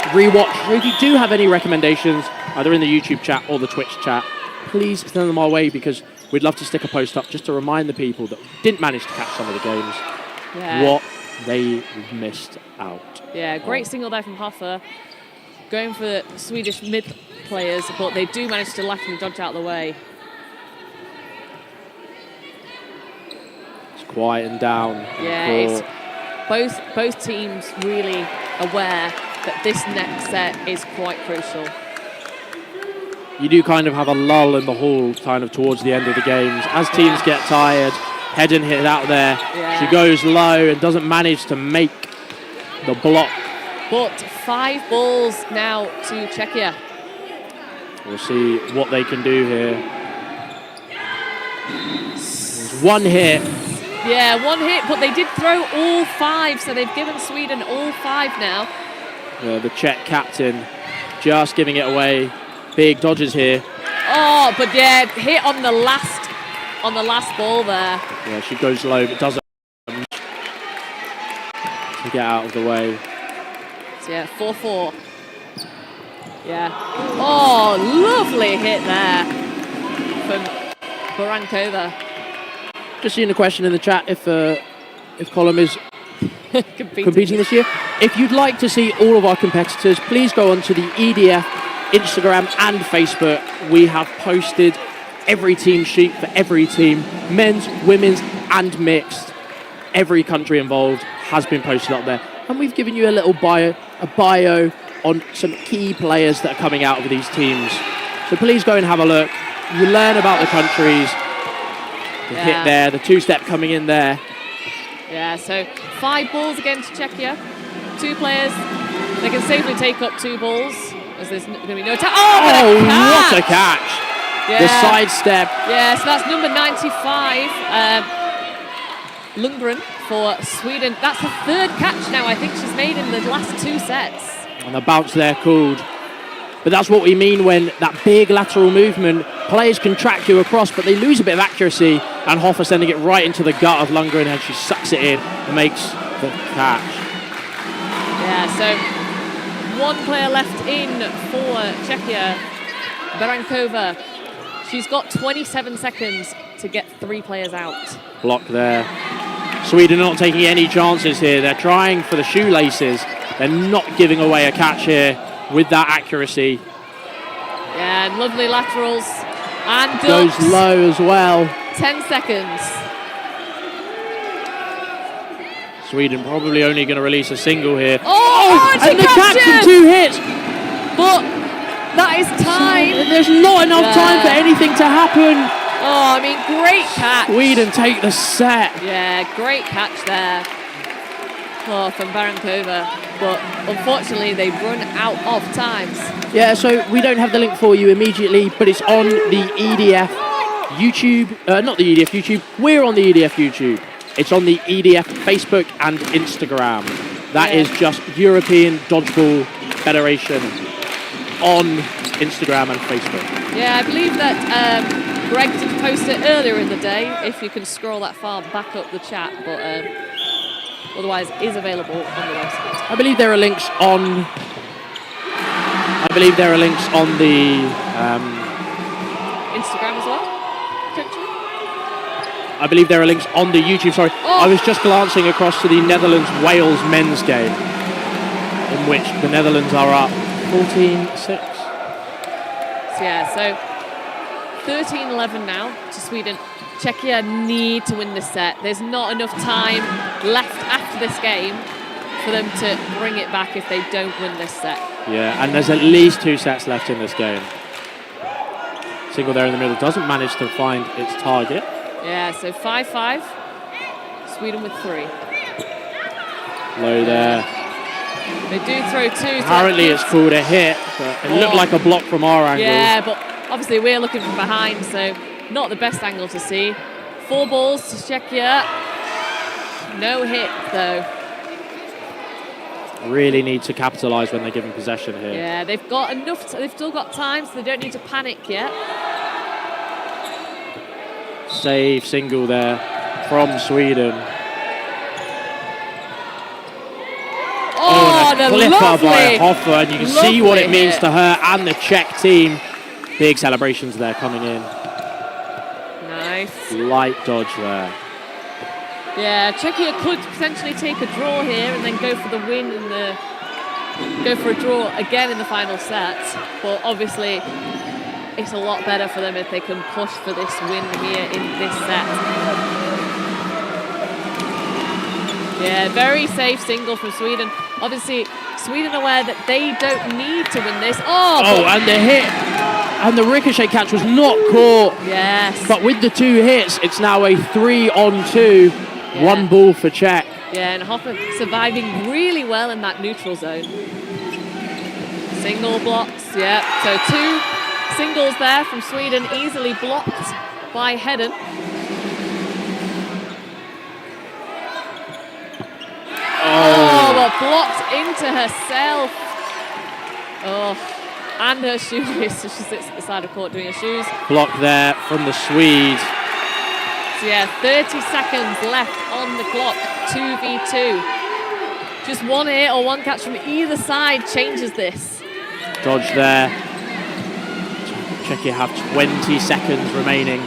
rewatch. So if you do have any recommendations, either in the YouTube chat or the Twitch chat, please send them our way, because we'd love to stick a post up just to remind the people that didn't manage to catch some of the games what they missed out. Yeah, great single there from Hoffer, going for the Swedish mid players, but they do manage to laterally dodge out of the way. Quieten down. Yeah, it's both teams really aware that this next set is quite crucial. You do kind of have a lull in the hall kind of towards the end of the games. As teams get tired, Hedden hit out there. She goes low and doesn't manage to make the block. But 5 balls now to Czechia. We'll see what they can do here. There's one hit. Yeah, 1 hit, but they did throw all 5, so they've given Sweden all 5 now. The Czech captain just giving it away. Big dodges here. Oh, but yeah, hit on the last ball there. Yeah, she goes low, but doesn't to get out of the way. So yeah, 4-4. Yeah. Oh, lovely hit there from Barankova. Just seeing a question in the chat if Column is competing this year. If you'd like to see all of our competitors, please go onto the EDF Instagram and Facebook. We have posted every team sheet for every team, men's, women's, and mixed. Every country involved has been posted up there, and we've given you a little bio on some key players that are coming out of these teams. So please go and have a look. You learn about the countries. The hit there, the 2-step coming in there. Yeah, so 5 balls again to Czechia. 2 players. They can safely take up 2 balls, as there's going to be no attack. Oh, what a catch! Yeah. The sidestep. Yeah, so that's number 95, Lundgren for Sweden. That's the 3rd catch now I think she's made in the last 2 sets. And the bounce there called. But that's what we mean when that big lateral movement, players can track you across, but they lose a bit of accuracy, and Hoffer sending it right into the gut of Lundgren, and she sucks it in and makes the catch. Yeah, so 1 player left in for Czechia, Barankova. She's got 27 seconds to get 3 players out. Block there. Sweden not taking any chances here. They're trying for the shoelaces. They're not giving away a catch here with that accuracy. Yeah, and lovely laterals. And goes ducks. low as well. 10 seconds. Sweden probably only going to release a single here. Oh, and the catch in 2 hits. But that is time. There's not enough time for anything to happen. Oh, I mean, great catch. Sweden take the set. Yeah, great catch there. Oh, from Barankova. But unfortunately, they've run out of times. Yeah, so we don't have the link for you immediately, but it's on the EDF YouTube. Not the EDF YouTube. We're on the EDF YouTube. It's on the EDF Facebook and Instagram. That is just European Dodgeball Federation on Instagram and Facebook. Yeah, I believe that Greg did post it earlier in the day, if you can scroll that far back up the chat, but otherwise is available on the website. I believe there are links on believe there are links on the Instagram as well, potentially. I believe there are links on the YouTube. Sorry, I was just glancing across to the Netherlands-Wales men's game, in which the Netherlands are up 14-6. So yeah, so 13-11 now to Sweden. Czechia need to win this set. There's not enough time left after this game for them to bring it back if they don't win this set. Yeah, and there's at least 2 sets left in this game. Single there in the middle doesn't manage to find its target. Yeah, so 5-5. Sweden with 3. Low there. They do throw 2. So Apparently it's called a hit, but it looked like a block from our angle. Yeah, but obviously we're looking from behind, so not the best angle to see. 4 balls to Czechia. No hit, though. Really need to capitalise when they're given possession here. Yeah, they've got enough. They've still got time, so they don't need to panic yet. Save single there from Sweden. Oh, the flipper by Hoffer, and you can see what it means to her and the Czech team. Big celebrations there coming in. Nice. Light dodge there. Yeah, Czechia could potentially take a draw here and then go for the win in the go for a draw again in the final set. But obviously, it's a lot better for them if they can push for this win here in this set. Yeah, very safe single from Sweden. Obviously, Sweden aware that they don't need to win this. And the hit and the ricochet catch was not caught. Yes. But with the 2 hits, it's now a 3-on-2. Yeah. 1 ball for Czech. Yeah, and Hoffer surviving really well in that neutral zone. Single blocks, yeah. So 2 singles there from Sweden, easily blocked by Hedden. Oh, but blocked into herself. Oh, and her shoes. So she sits at the side of court doing her shoes. Block there from the Swede. So yeah, 30 seconds left on the clock, 2v2. Just 1 hit or 1 catch from either side changes this. Dodge there. Czechia have 20 seconds remaining.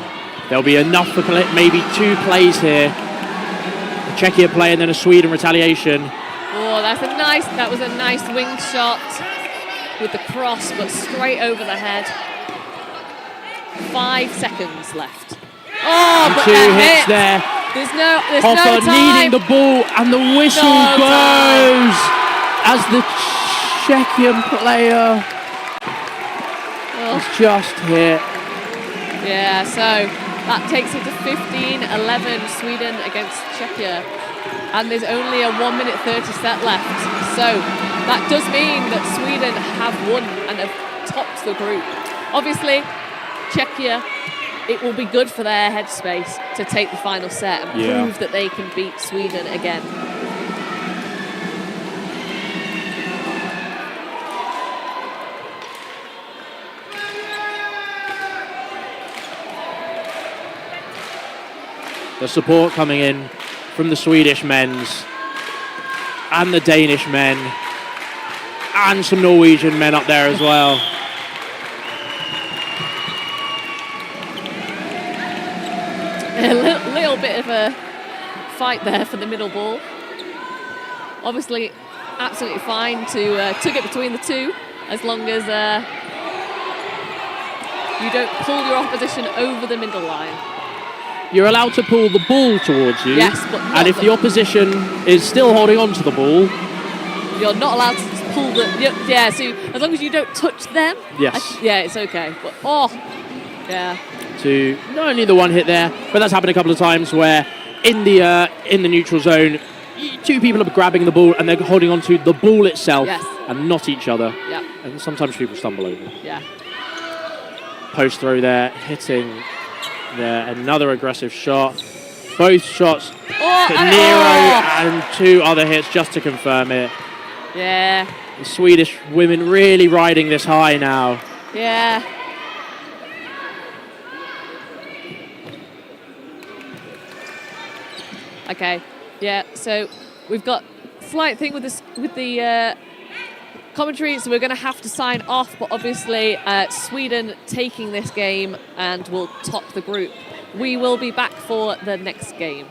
There'll be enough for maybe 2 plays here. A Czechia play and then a Sweden retaliation. Oh, that was a nice wing shot with the cross, but straight over the head. 5 seconds left. Oh, but 2 hits hit. there. There's no Hoffer time. needing the ball, and the whistle goes as the Czechian player is just hit. Yeah, so that takes it to 15-11 Sweden against Czechia. And there's only a 1-minute 30 set left. So that does mean that Sweden have won and have topped the group. Obviously, Czechia, it will be good for their headspace to take the final set and prove that they can beat Sweden again. The support coming in from the Swedish men's and the Danish men and some Norwegian men up there as well. A little bit of a fight there for the middle ball. Obviously, absolutely fine to get between the 2, as long as you don't pull your opposition over the middle line. You're allowed to pull the ball towards you. Yes, but not and if the opposition is still holding on to the ball, you're not allowed to pull the. Yeah, so as long as you don't touch them. Yes. Yeah, it's okay. But yeah. To not only the 1 hit there, but that's happened a couple of times where in the neutral zone, 2 people are grabbing the ball and they're holding on to the ball itself and not each other. Yeah. And sometimes people stumble over. Yeah. Post throw there, hitting there, another aggressive shot. Both shots hit Nero and 2 other hits just to confirm it. Yeah. The Swedish women really riding this high now. Yeah. Okay. Yeah. So we've got slight thing with this with the commentary, so we're going to have to sign off, but obviously Sweden taking this game and will top the group. We will be back for the next game.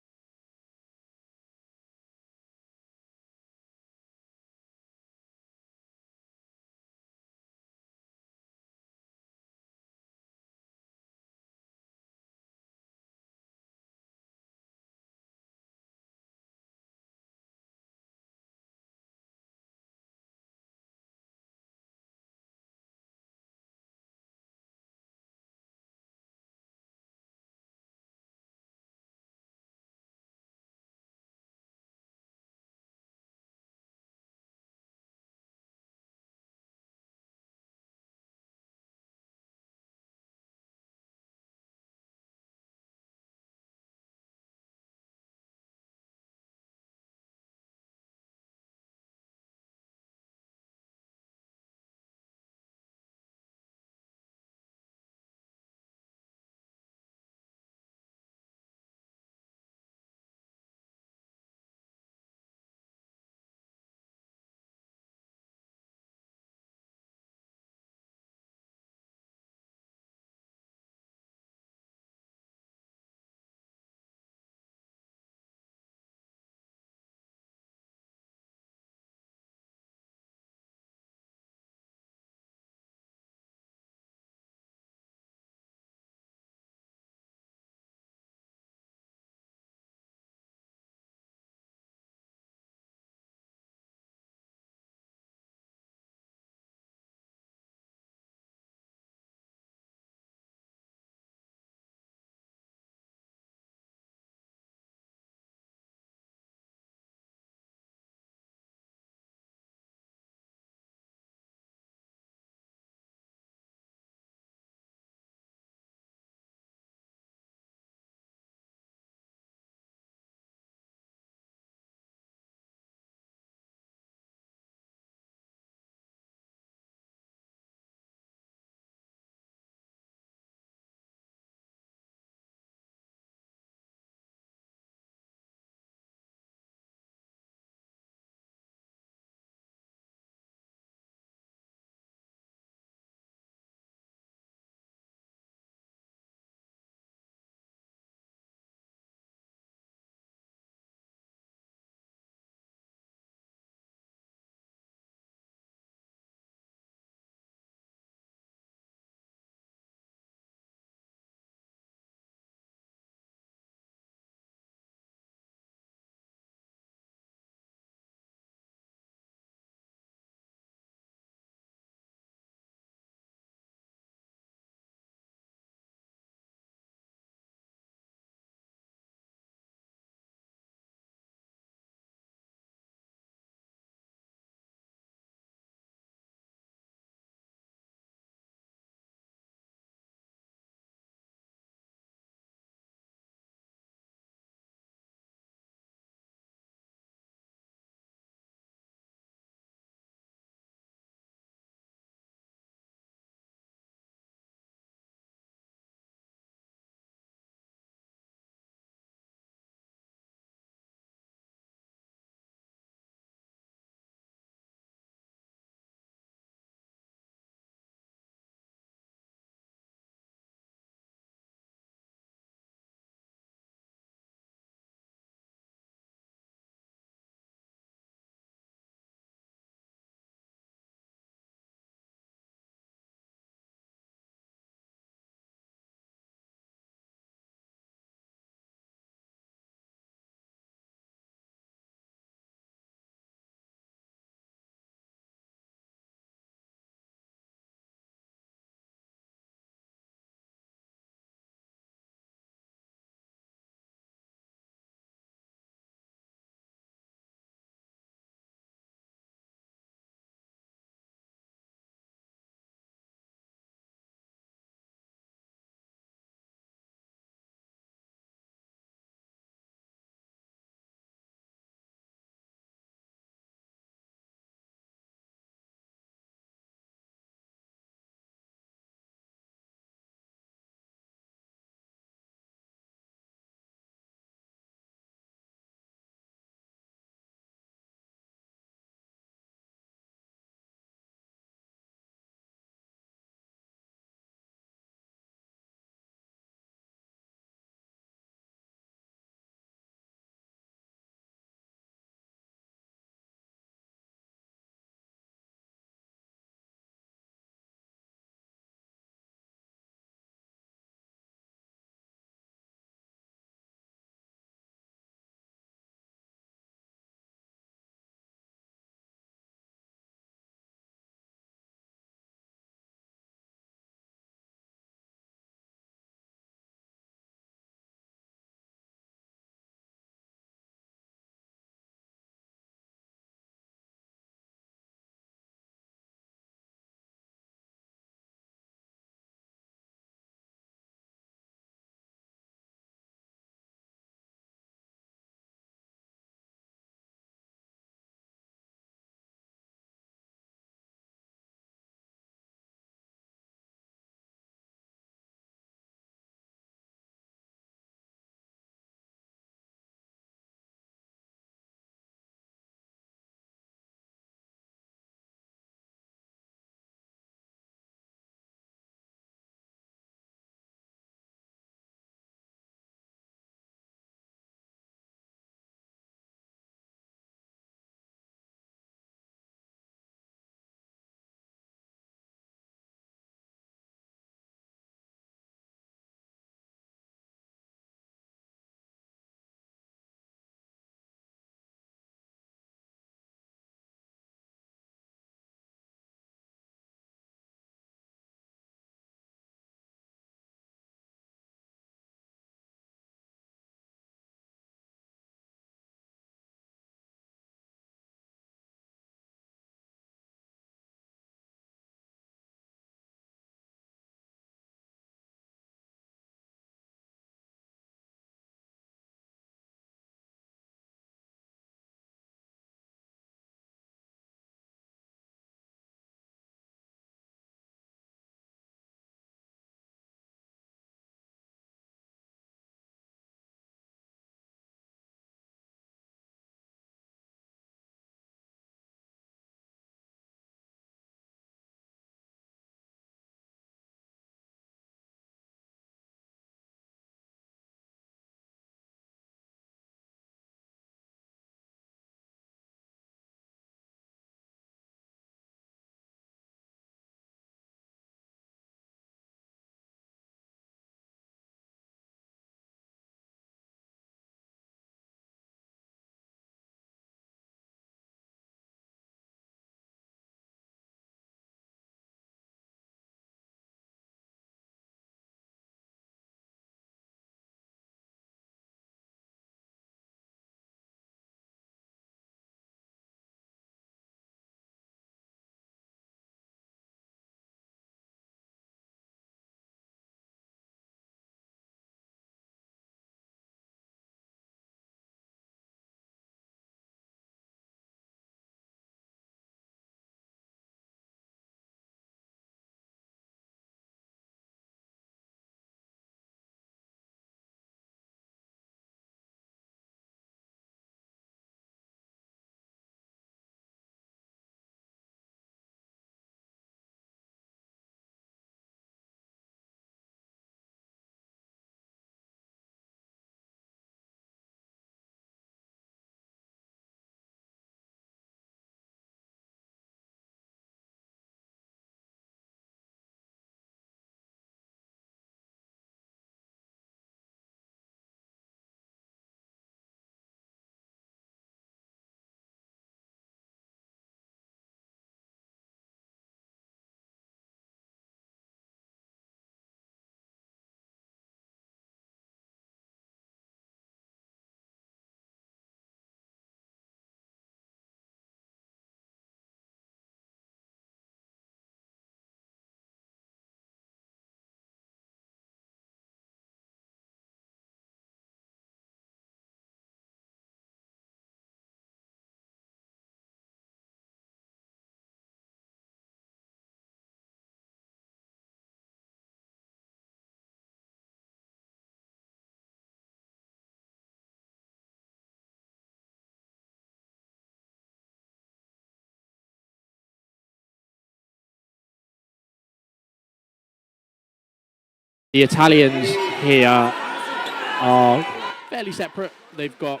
The Italians here are fairly separate. They've got,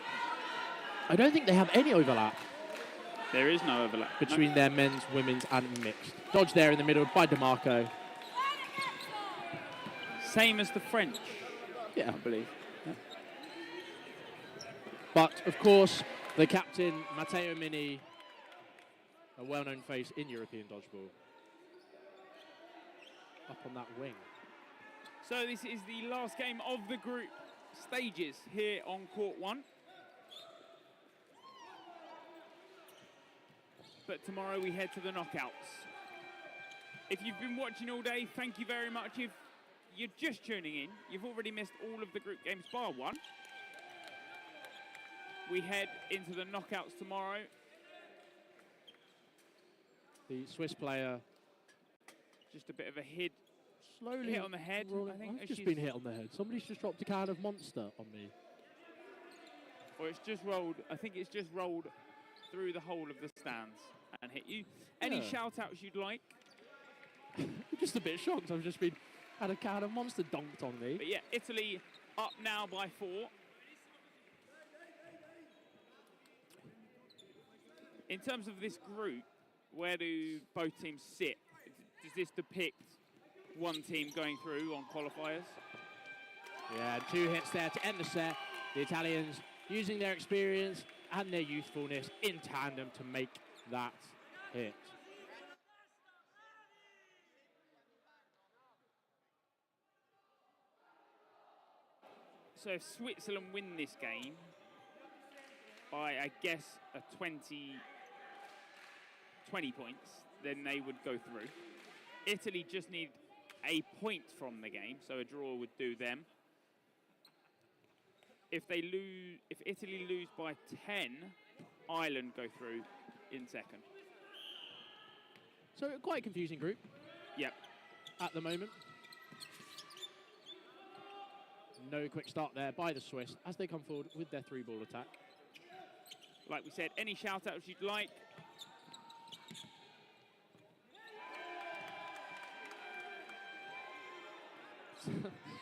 I don't think they have any overlap There is no overlap. between their men's, women's, and mixed. Dodge there in the middle by DeMarco. Same as the French, Yeah. I believe. But, of course, the captain, Matteo Mini, a well-known face in European dodgeball. Up on that wing. So this is the last game of the group stages here on court 1. But tomorrow we head to the knockouts. If you've been watching all day, thank you very much. If you're just tuning in, you've already missed all of the group games bar 1. We head into the knockouts tomorrow. The Swiss player Just a bit of a hit slowly on the head. I think I've just been hit on the head. Somebody's just dropped a can of Monster on me. Or it's just rolled, I think it's just rolled through the whole of the stands and hit you. Any Yeah. shout outs you'd like? I'm just a bit shocked. I've just been had a can of Monster dunked on me. But yeah, Italy up now by 4. In terms of this group, where do both teams sit? Does this depict one team going through on qualifiers? Yeah, 2 hits there to end the set. The Italians using their experience and their youthfulness in tandem to make that hit. So if Switzerland win this game by, I guess, a 20 points, then they would go through. Italy just need a point from the game, so a draw would do them. If Italy lose by 10, Ireland go through in second. So quite a confusing group. Yep. At the moment. No quick start there by the Swiss as they come forward with their 3-ball attack. Like we said, any shout outs you'd like.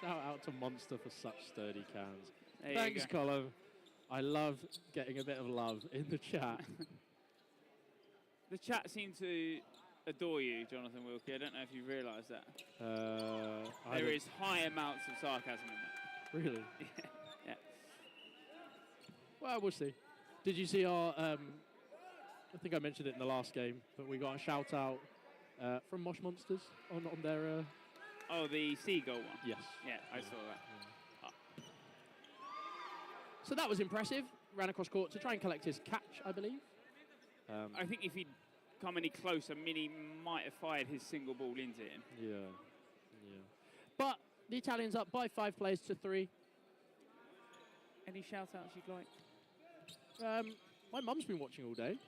Shout out to Monster for such sturdy cans. There Thanks, you go. Colin. I love getting a bit of love in the chat. The chat seemed to adore you, Jonathan Wilkie. I don't know if you realise that. There is high amounts of sarcasm in that. Really? Yeah. Well, we'll see. Did you see our, I think I mentioned it in the last game, but we got a shout out from Mosh Monsters on their... Oh, the seagull one? Yes. Yeah, I saw that. Yeah. So that was impressive. Ran across court to try and collect his catch, I believe. I think if he'd come any closer, Mini might have fired his single ball into him. Yeah. Yeah. But the Italians up by 5 players to 3. Any shout outs you'd like? My mum's been watching all day.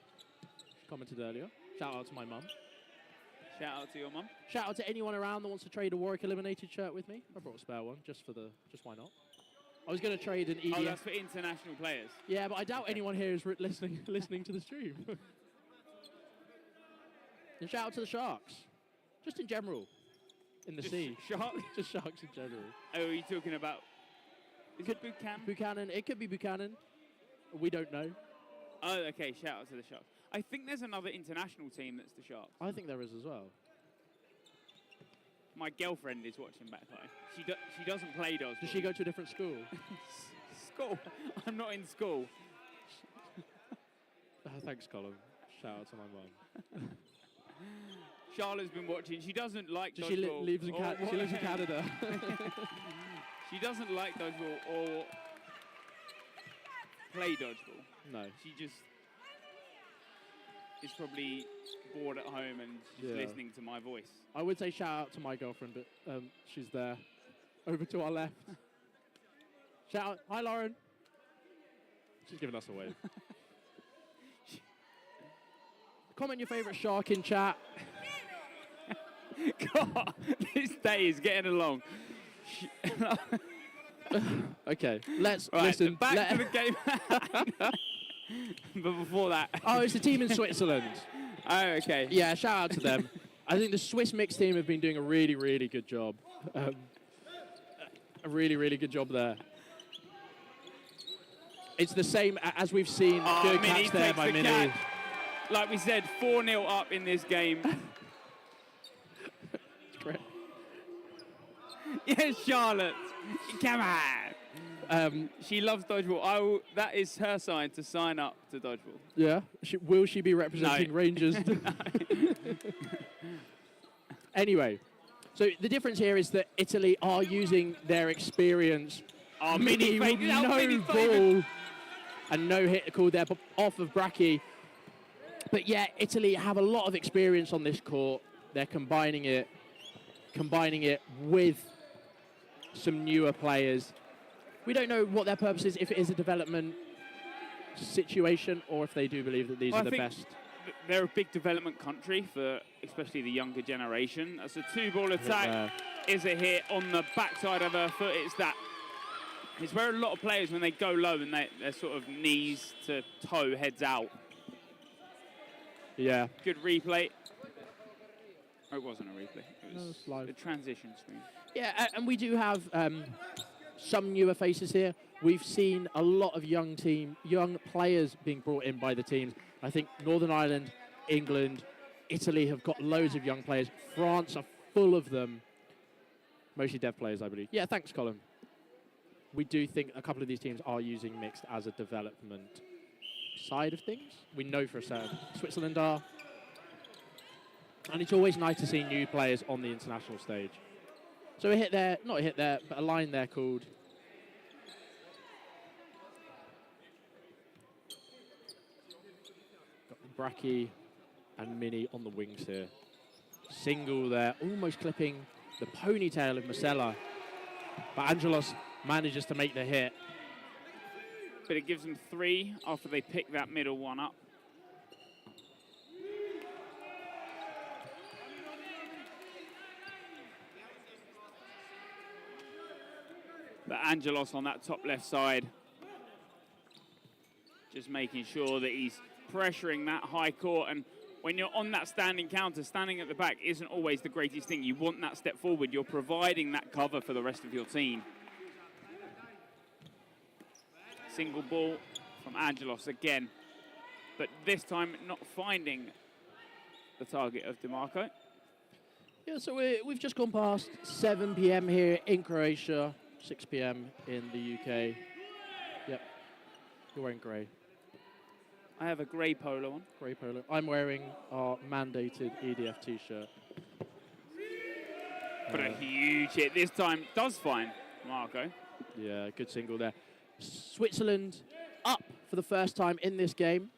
She commented earlier. Shout out to my mum. Shout out to your mum. Shout out to anyone around that wants to trade a Warwick Eliminated shirt with me. I brought a spare one just why not? I was going to trade an EDF. Oh, that's for international players. Yeah, but I doubt anyone here is listening to the stream. And shout out to the sharks, just in general, in the sea. Sharks? Just sharks in general. Oh, are you talking about? Is it Buchanan? Buchanan. It could be Buchanan. We don't know. Oh, okay. Shout out to the Sharks. I think there's another international team that's the Sharks. I think there is as well. My girlfriend is watching back home. She doesn't play dodgeball. Does she go to a different school? School? I'm not in school. Thanks, Colin. Shout out to my mum. Charlotte's been watching. She doesn't like dodgeball. She lives in Canada. She doesn't like dodgeball or play dodgeball. No. She just is probably bored at home and just listening to my voice. I would say shout out to my girlfriend, but she's there. Over to our left. Shout out. Hi, Lauren. She's giving us a wave. Comment your favourite shark in chat. God, this day is getting along. Okay, let's right, listen. Back to the game. But before that. Oh, it's the team in Switzerland. Oh, okay. Yeah, shout out to them. I think the Swiss mixed team have been doing a really, really good job. A really, really good job there. It's the same as we've seen. Good catch there by Mini. Like we said, 4-0 up in this game. Great. Yes, Charlotte. Come on. She loves dodgeball. That is her sign to sign up to dodgeball. Yeah. Will she be representing Rangers? Anyway, so the difference here is that Italy are using their experience. Mini with no ball and no hit called there off of Bracchi. But yeah, Italy have a lot of experience on this court. They're combining it with some newer players. We don't know what their purpose is, if it is a development situation or if they do believe that these are the best. They're a big development country for especially the younger generation. As a two-ball attack is a hit on the backside of her foot. It's where a lot of players, when they go low and they're sort of knees to toe, heads out. Yeah. Good replay. Oh, it wasn't a replay. It was a transition screen. Yeah, and we do have some newer faces here. We've seen a lot of young players being brought in by the teams. I think Northern Ireland, England, Italy have got loads of young players. France are full of them. Mostly dev players, I believe. Yeah, thanks, Colin. We do think a couple of these teams are using mixed as a development side of things. We know for a certain. Switzerland are. And it's always nice to see new players on the international stage. So a hit there, not a hit there, but a line there called. Got Bracchi and Mini on the wings here. Single there, almost clipping the ponytail of Marcella. But Angelos manages to make the hit. But it gives them 3 after they pick that middle one up. But Angelos on that top left side, just making sure that he's pressuring that high court. And when you're on that standing counter, standing at the back isn't always the greatest thing. You want that step forward. You're providing that cover for the rest of your team. Single ball from Angelos again, but this time not finding the target of DeMarco. Yeah, so we've just gone past 7 p.m. here in Croatia, 6 p.m. in the UK. Yep, you're wearing grey. I have a grey polo on. Grey polo. I'm wearing our mandated EDF t-shirt. But a huge hit this time does find Marco. Yeah, good single there. Switzerland up for the first time in this game.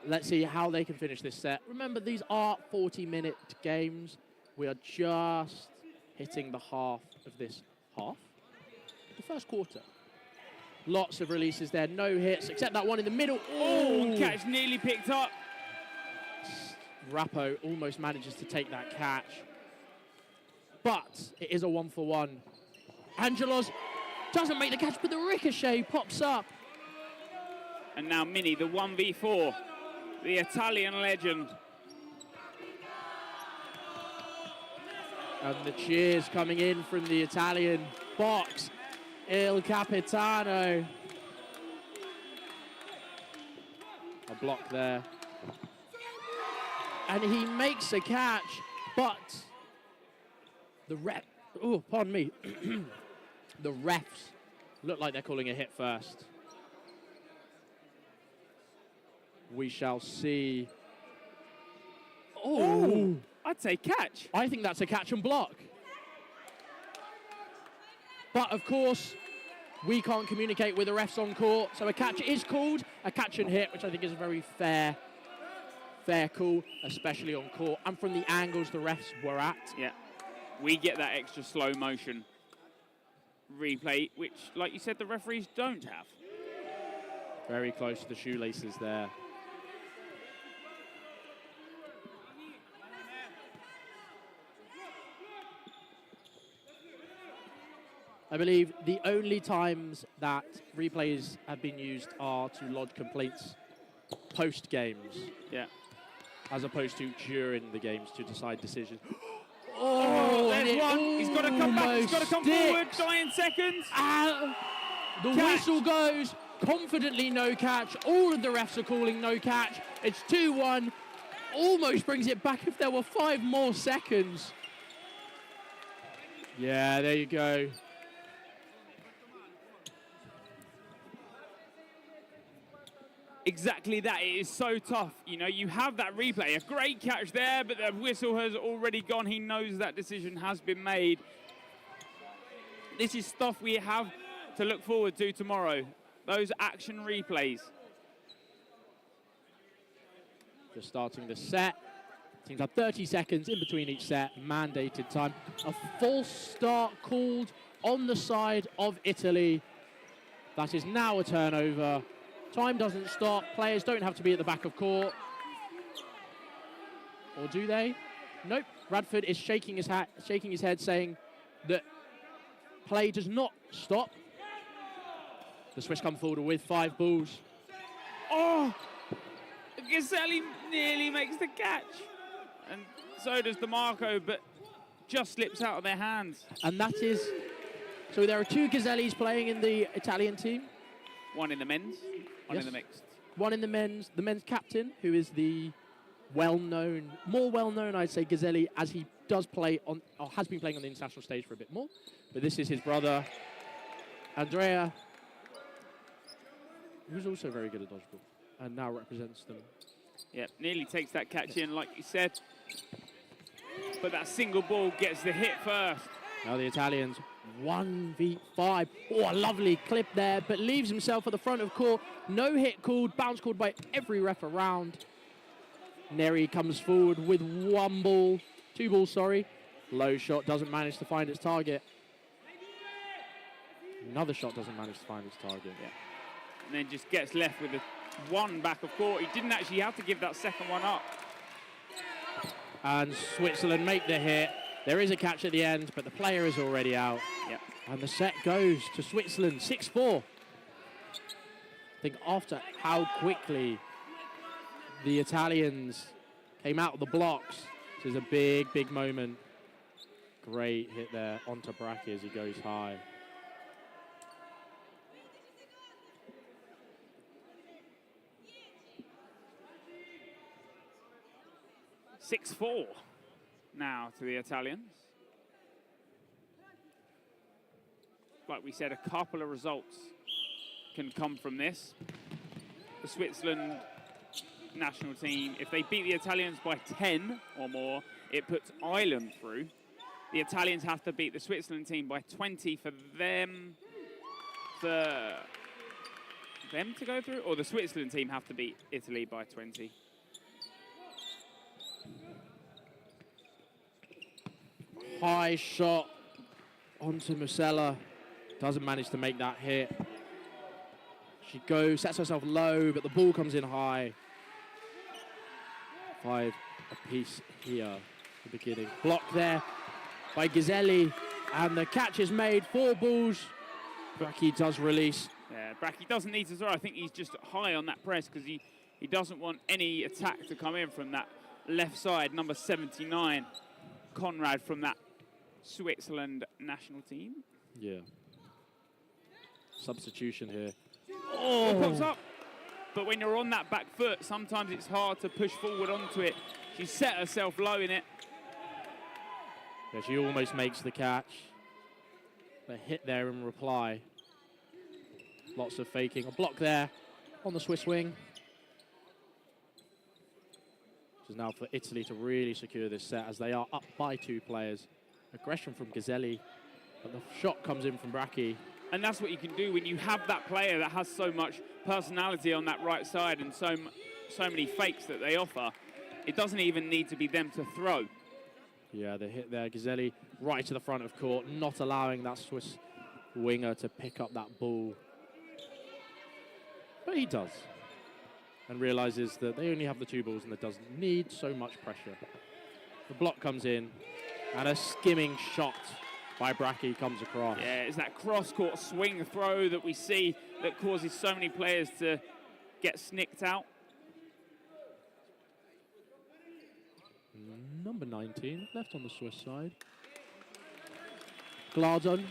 Let's see how they can finish this set. Remember, these are 40-minute games. We are just hitting the half of this half. The first quarter. Lots of releases there, no hits, except that one in the middle. Oh, catch nearly picked up. Rappo almost manages to take that catch. But it is a 1-for-1. Angelos doesn't make the catch, but the ricochet pops up. And now Mini, the 1v4, the Italian legend. And the cheers coming in from the Italian box. Il Capitano. A block there. And he makes a catch, but the ref, oh, pardon me. The refs look like they're calling a hit first. We shall see. Oh, I'd say catch. I think that's a catch and block. But of course, we can't communicate with the refs on court, so a catch is called, a catch and hit, which I think is a very fair call, especially on court, and from the angles the refs were at. Yeah, we get that extra slow motion replay, which, like you said, the referees don't have. Very close to the shoelaces there. I believe the only times that replays have been used are to lodge complaints post-games. Yeah. As opposed to during the games to decide decisions. Oh, and there's it one. He's got to come back. He's got to come almost forward. sticks. 9 seconds. The Catch. whistle goes. Confidently no catch. All of the refs are calling no catch. It's 2-1. Almost brings it back if there were 5 more seconds. Yeah, there you go. Exactly that. It is so tough. You know, you have that replay. A great catch there, but the whistle has already gone. He knows that decision has been made. This is stuff we have to look forward to tomorrow. Those action replays. Just starting the set. Teams have 30 seconds in between each set, mandated time. A false start called on the side of Italy. That is now a turnover. Time doesn't stop. Players don't have to be at the back of court. Or do they? Nope. Radford is shaking his head, saying that play does not stop. The Swiss come forward with 5 balls. Oh! Ghiselli nearly makes the catch. And so does DeMarco, but just slips out of their hands. And that is... So there are 2 Ghisellis playing in the Italian team. One in the men's, one in the mixed. One in the men's captain, who is the well-known, more well-known, I'd say, Ghiselli, as he does play on, or has been playing on the international stage for a bit more. But this is his brother, Andrea, who's also very good at dodgeball and now represents them. Yep, nearly takes that catch in, like you said. But that single ball gets the hit first. Now the Italians 1v5. Oh, a lovely clip there, but leaves himself at the front of court. No hit called, bounce called by every ref around. Neri comes forward with 1 ball, 2 balls, sorry. Low shot doesn't manage to find its target. Another shot doesn't manage to find its target. Yeah. And then just gets left with 1 back of court. He didn't actually have to give that second one up. And Switzerland make the hit. There is a catch at the end, but the player is already out. Yep. And the set goes to Switzerland, 6-4. I think after how quickly the Italians came out of the blocks, this is a big, big moment. Great hit there onto Bracchi as he goes high. (6-4) now to the Italians. Like we said, a couple of results can come from this. The Switzerland national team, if they beat the Italians by 10 or more, it puts Ireland through. The Italians have to beat the Switzerland team by 20 for them to go through, or the Switzerland team have to beat Italy by 20. High shot onto Musella. Doesn't manage to make that hit. She goes, sets herself low, but the ball comes in high. 5 apiece here at the beginning. Block there by Ghiselli, and the catch is made. 4 balls. Bracchi does release. Yeah, Bracchi doesn't need to throw. I think he's just high on that press because he doesn't want any attack to come in from that left side. Number 79, Conrad from that Switzerland national team. Yeah. Substitution here. Oh, pops up. But when you're on that back foot, sometimes it's hard to push forward onto it. She set herself low in it. Yeah, she almost makes the catch. The hit there in reply. Lots of faking. A block there on the Swiss wing. This is now for Italy to really secure this set as they are up by 2 players. Aggression from Ghiselli, but the shot comes in from Bracchi. And that's what you can do when you have that player that has so much personality on that right side and so many fakes that they offer. It doesn't even need to be them to throw. Yeah, the hit there, Ghiselli right to the front of court, not allowing that Swiss winger to pick up that ball. But he does, and realizes that they only have the 2 balls and there doesn't need so much pressure. The block comes in, and a skimming shot by Bracchi comes across. Yeah, it's that cross-court swing throw that we see that causes so many players to get snicked out. number 19, left on the Swiss side. Glardon.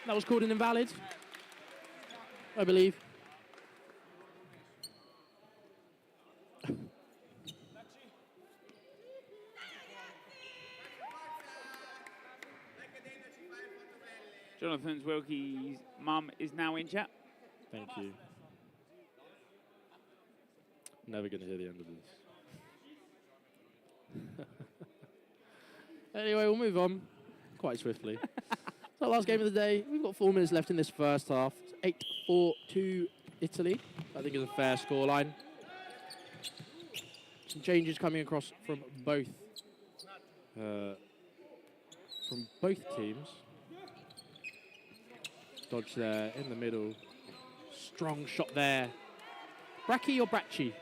That was called an invalid, I believe. Jonathan Wilkie's mum is now in chat. Thank you. Never going to hear the end of this. Anyway, we'll move on quite swiftly. So last game of the day, we've got 4 minutes left in this first half. It's 8-4 to Italy. I think it's a fair scoreline. Some changes coming across from both teams. Dodge there in the middle. Strong shot there. Bracchi or Bracci?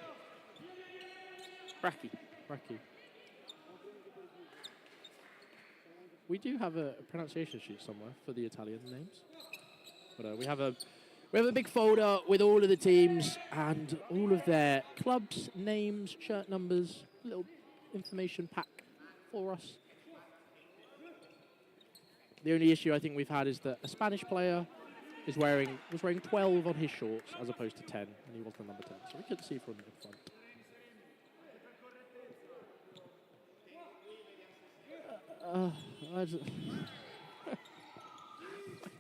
Bracchi. Bracchi. We do have a pronunciation sheet somewhere for the Italian names. But we have a big folder with all of the teams and all of their clubs, names, shirt numbers, little information pack for us. The only issue I think we've had is that a Spanish player was wearing 12 on his shorts as opposed to 10, and he was the number 10, so we couldn't see from the front. I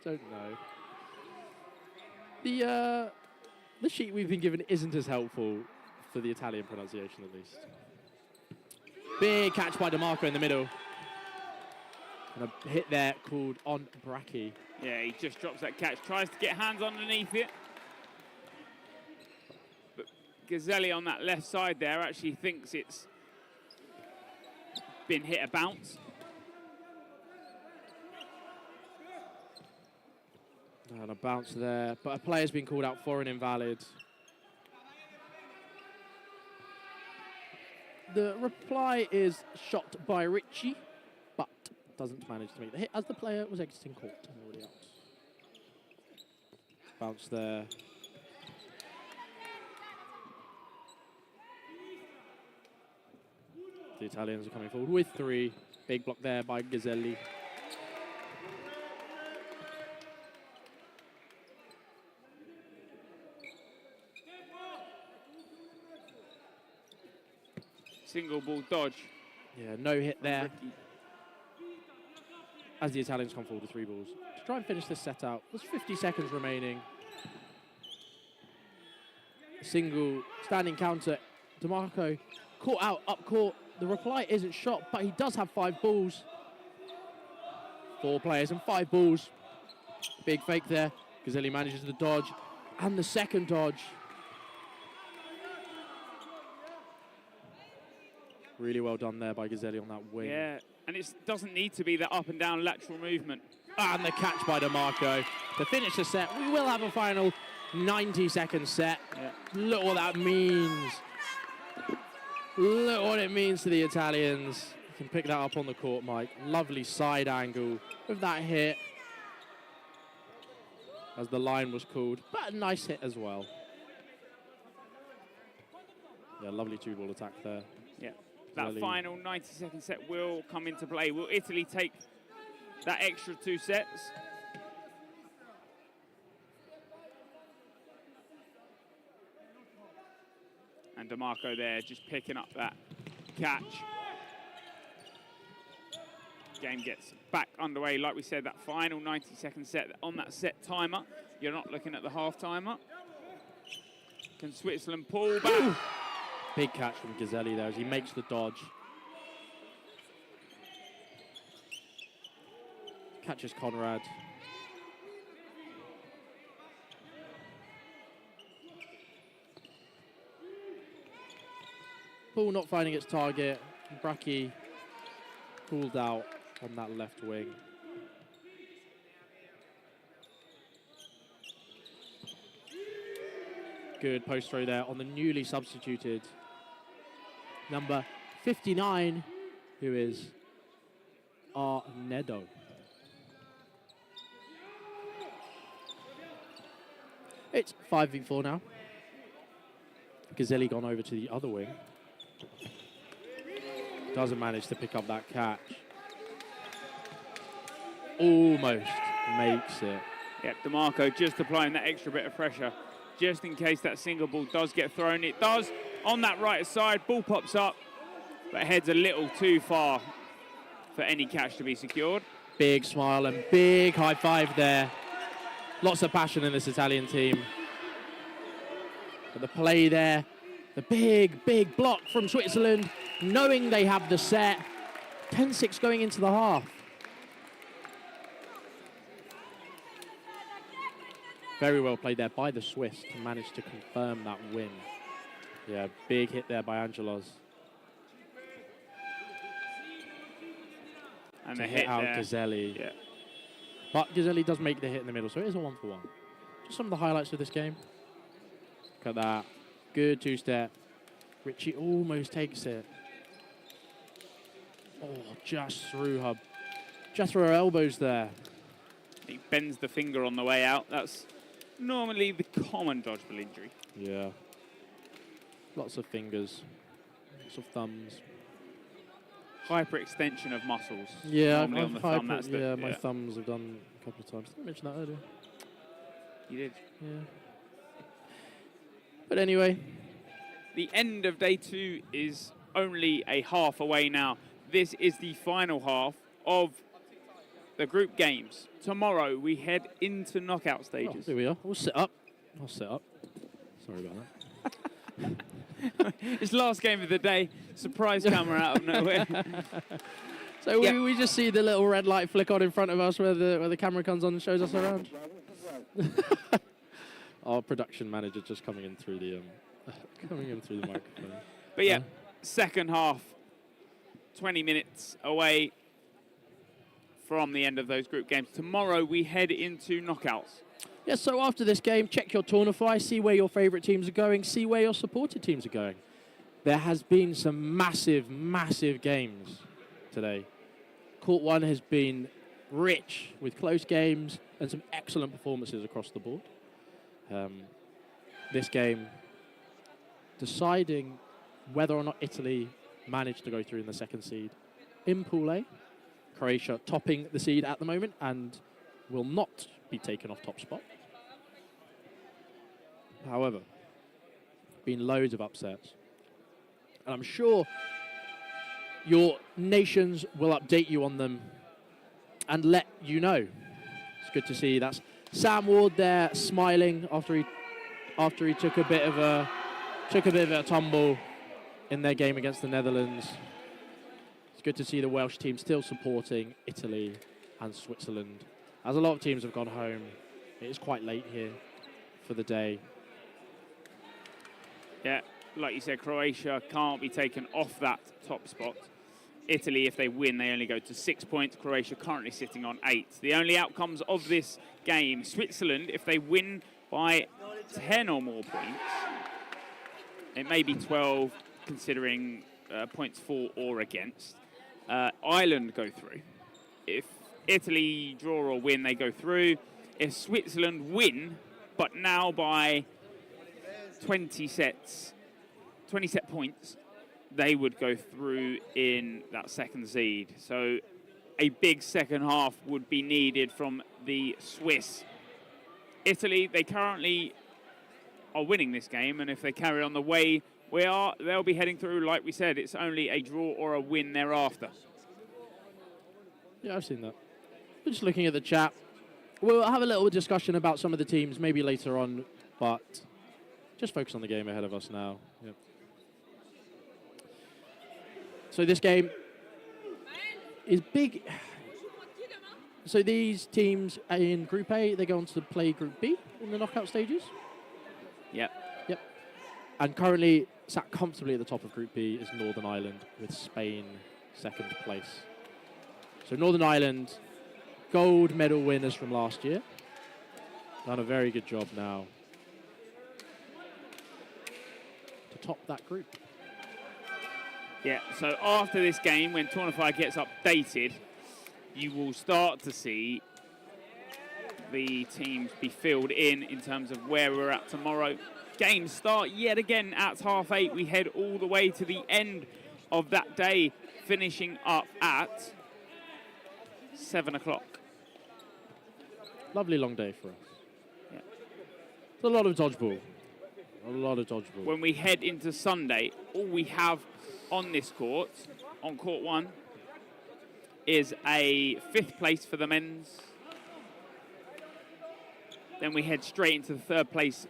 don't know. The sheet we've been given isn't as helpful for the Italian pronunciation, at least. Big catch by DeMarco in the middle. And a hit there called on Bracchi. Yeah, he just drops that catch, tries to get hands underneath it. But Gazzelli on that left side there actually thinks it's been hit a bounce. And a bounce there, but a player's been called out for an invalid. The reply is shot by Ritchie, but doesn't manage to make the hit as the player was exiting court and already out. Bounce there. The Italians are coming forward with 3. Big block there by Gazzelli. Single ball dodge. Yeah, no hit there. As the Italians come forward with 3 balls. To try and finish this set out, there's 50 seconds remaining. A single standing counter. DeMarco caught out up court. The reply isn't shot, but he does have 5 balls. 4 players and 5 balls. Big fake there. Gazzelli manages the dodge and the second dodge. Really well done there by Gazzelli on that wing. Yeah, and it doesn't need to be that up and down lateral movement. And the catch by DeMarco to finish the set. We will have a final 90-second set. Yeah. Look what that means. Look what it means to the Italians. You can pick that up on the court, Mike. Lovely side angle with that hit. As the line was called, but a nice hit as well. Yeah, lovely 2-ball attack there. Yeah. That final 90-second set will come into play. Will Italy take that extra 2 sets? And DeMarco there just picking up that catch. Game gets back underway. Like we said, that final 90-second set on that set timer. You're not looking at the half timer. Can Switzerland pull back? Big catch from Gazzelli there as he makes the dodge. Catches Conrad. Ball not finding its target. Bracchi pulled out on that left wing. Good post throw there on the newly substituted number 59, who is Arnedo. It's 5v4 now. Gazzelli gone over to the other wing. Doesn't manage to pick up that catch. Almost makes it. Yep, DeMarco just applying that extra bit of pressure, just in case that single ball does get thrown. It does on that right side. Ball pops up, but heads a little too far for any catch to be secured. Big smile and big high five there. Lots of passion in this Italian team. But the play there, the big block from Switzerland, knowing they have the set. 10-6 going into the half. Very well played there by the Swiss to manage to confirm that win. Yeah, big hit there by Angelos. And to the hit hit out there. Gazzelli. Yeah. But Gazzelli does make the hit in the middle, so it is a 1-for-1. Just some of the highlights of this game. Look at that. Good two-step. Richie almost takes it. Oh, just through her elbows there. He bends the finger on the way out. That's normally the common dodgeball injury. Yeah. Lots of fingers. Lots of thumbs. Hyperextension of muscles. Yeah, Normally on the thumb, that's the, my thumbs have done a couple of times. I mentioned that earlier. You did. Yeah. But anyway. The end of day 2 is only a half away now. This is the final half of the group games. Tomorrow we head into knockout stages. Oh, here we are. We'll sit up. I'll sit up. Sorry about that. It's last game of the day. Surprise camera out of nowhere. So we just see the little red light flick on in front of us where the camera comes on and shows us around. Our production manager just coming in through the microphone. But yeah, second half, 20 minutes away from the end of those group games. Tomorrow we head into knockouts. Yeah, so after this game, check your Tournify, see where your favourite teams are going, see where your supported teams are going. There has been some massive games today. Court 1 has been rich with close games and some excellent performances across the board. This game deciding whether or not Italy managed to go through in the second seed. In Pool A, Croatia topping the seed at the moment and will not be taken off top spot. However, been loads of upsets. And I'm sure your nations will update you on them and let you know. It's good to see. That's Sam Ward there smiling after he took a bit of a tumble in their game against the Netherlands. It's good to see the Welsh team still supporting Italy and Switzerland. As a lot of teams have gone home, it is quite late here for the day. Yeah, like you said, Croatia can't be taken off that top spot. Italy, if they win, they only go to 6 points. Croatia currently sitting on 8. The only outcomes of this game, Switzerland, if they win by 10 or more points, it may be 12, considering points for or against. Ireland go through. If Italy draw or win, they go through. If Switzerland win, but now by 20 set points, they would go through in that second seed. So a big second half would be needed from the Swiss. Italy, they currently are winning this game, and if they carry on the way we are, they'll be heading through. Like we said, it's only a draw or a win thereafter. Yeah, I've seen that. We're just looking at the chat. We'll have a little discussion about some of the teams maybe later on, but just focus on the game ahead of us now. Yep. So this game is big. So these teams in Group A, they go on to play Group B in the knockout stages. Yep. And currently sat comfortably at the top of Group B is Northern Ireland, with Spain second place. So Northern Ireland, gold medal winners from last year. Done a very good job now to top that group. Yeah, so after this game, when Tournify gets updated, you will start to see the teams be filled in terms of where we're at tomorrow. Games start yet again at 8:30. We head all the way to the end of that day, finishing up at 7 o'clock. Lovely long day for us. Yeah. It's a lot of dodgeball. A lot of dodgeball. When we head into Sunday, all we have on this court, on court 1, is a 5th place for the men's. Then we head straight into the 3rd place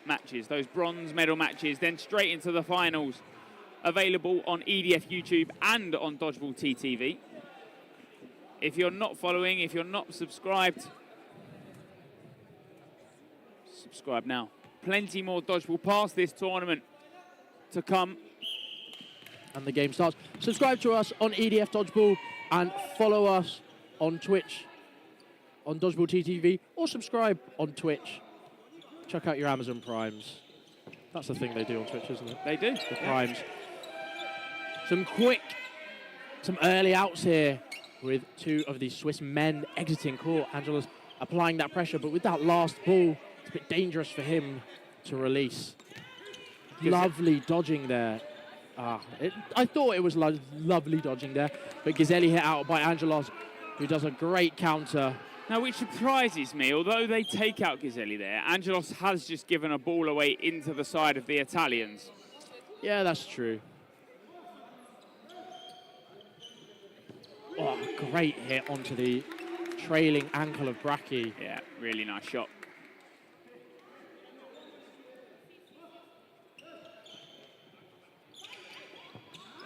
matches, those bronze medal matches, then straight into the finals, available on EDF YouTube and on Dodgeball TTV. If you're not following, if you're not subscribed, subscribe now. Plenty more dodgeball past this tournament to come. And the game starts. Subscribe to us on EDF Dodgeball and follow us on Twitch on Dodgeball TTV, or subscribe on Twitch. Check out your Amazon Primes. That's the thing they do on Twitch, isn't it? They do. The Primes. Some early outs here with 2 of the Swiss men exiting court. Angela's applying that pressure, but with that last ball, it's a bit dangerous for him to release. Lovely dodging there. I thought it was lovely dodging there, but Ghiselli hit out by Angelos, who does a great counter. Now, which surprises me, although they take out Ghiselli there, Angelos has just given a ball away into the side of the Italians. Yeah, that's true. Oh, great hit onto the trailing ankle of Bracchi. Yeah, really nice shot.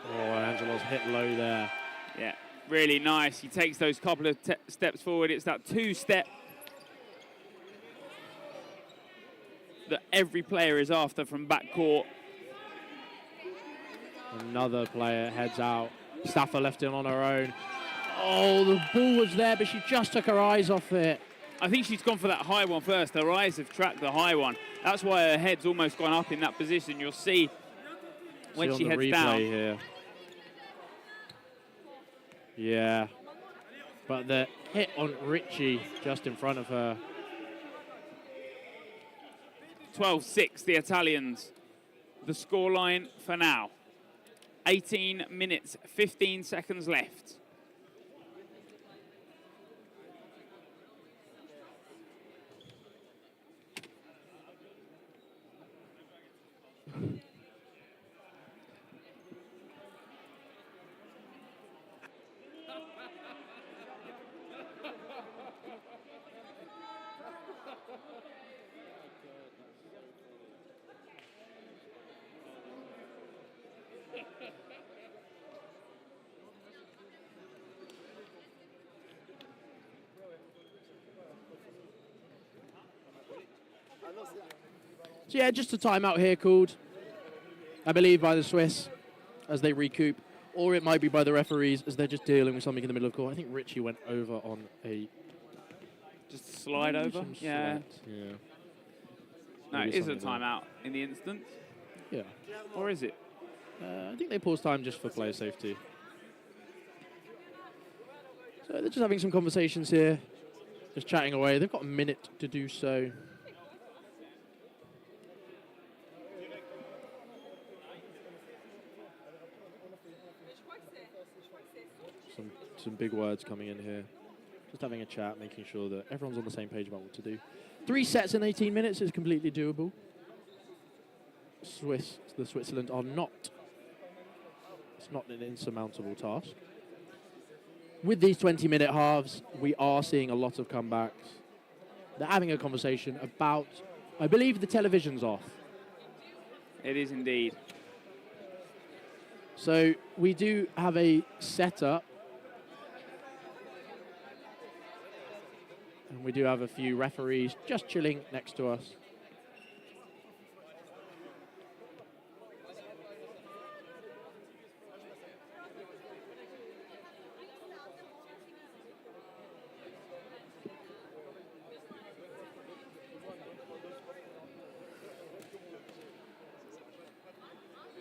Oh, Angelos hit low there. Yeah, really nice. He takes those couple of steps forward. It's that 2-step that every player is after from backcourt. Another player heads out. Staffa left in on her own. Oh, the ball was there, but she just took her eyes off it. I think she's gone for that high one first. Her eyes have tracked the high one. That's why her head's almost gone up in that position. You'll see when she heads down. Here. Yeah. But the hit on Ricci just in front of her. 12-6, the Italians. The scoreline for now. 18 minutes, 15 seconds left. So yeah, just a timeout here called, I believe, by the Swiss as they recoup, or it might be by the referees as they're just dealing with something in the middle of court. I think Ricci went over on a... Just a slide over? Yeah. Yeah. No, Maybe it is a something timeout in the instance. Yeah. Or is it? I think they paused time just for player safety. So they're just having some conversations here, just chatting away. They've got a minute to do so. Some big words coming in here. Just having a chat, making sure that everyone's on the same page about what to do. 3 sets in 18 minutes is completely doable. The Switzerland are not. It's not an insurmountable task. With these 20-minute halves, we are seeing a lot of comebacks. They're having a conversation about, I believe the television's off. It is indeed. So we do have a setup. And we do have a few referees just chilling next to us.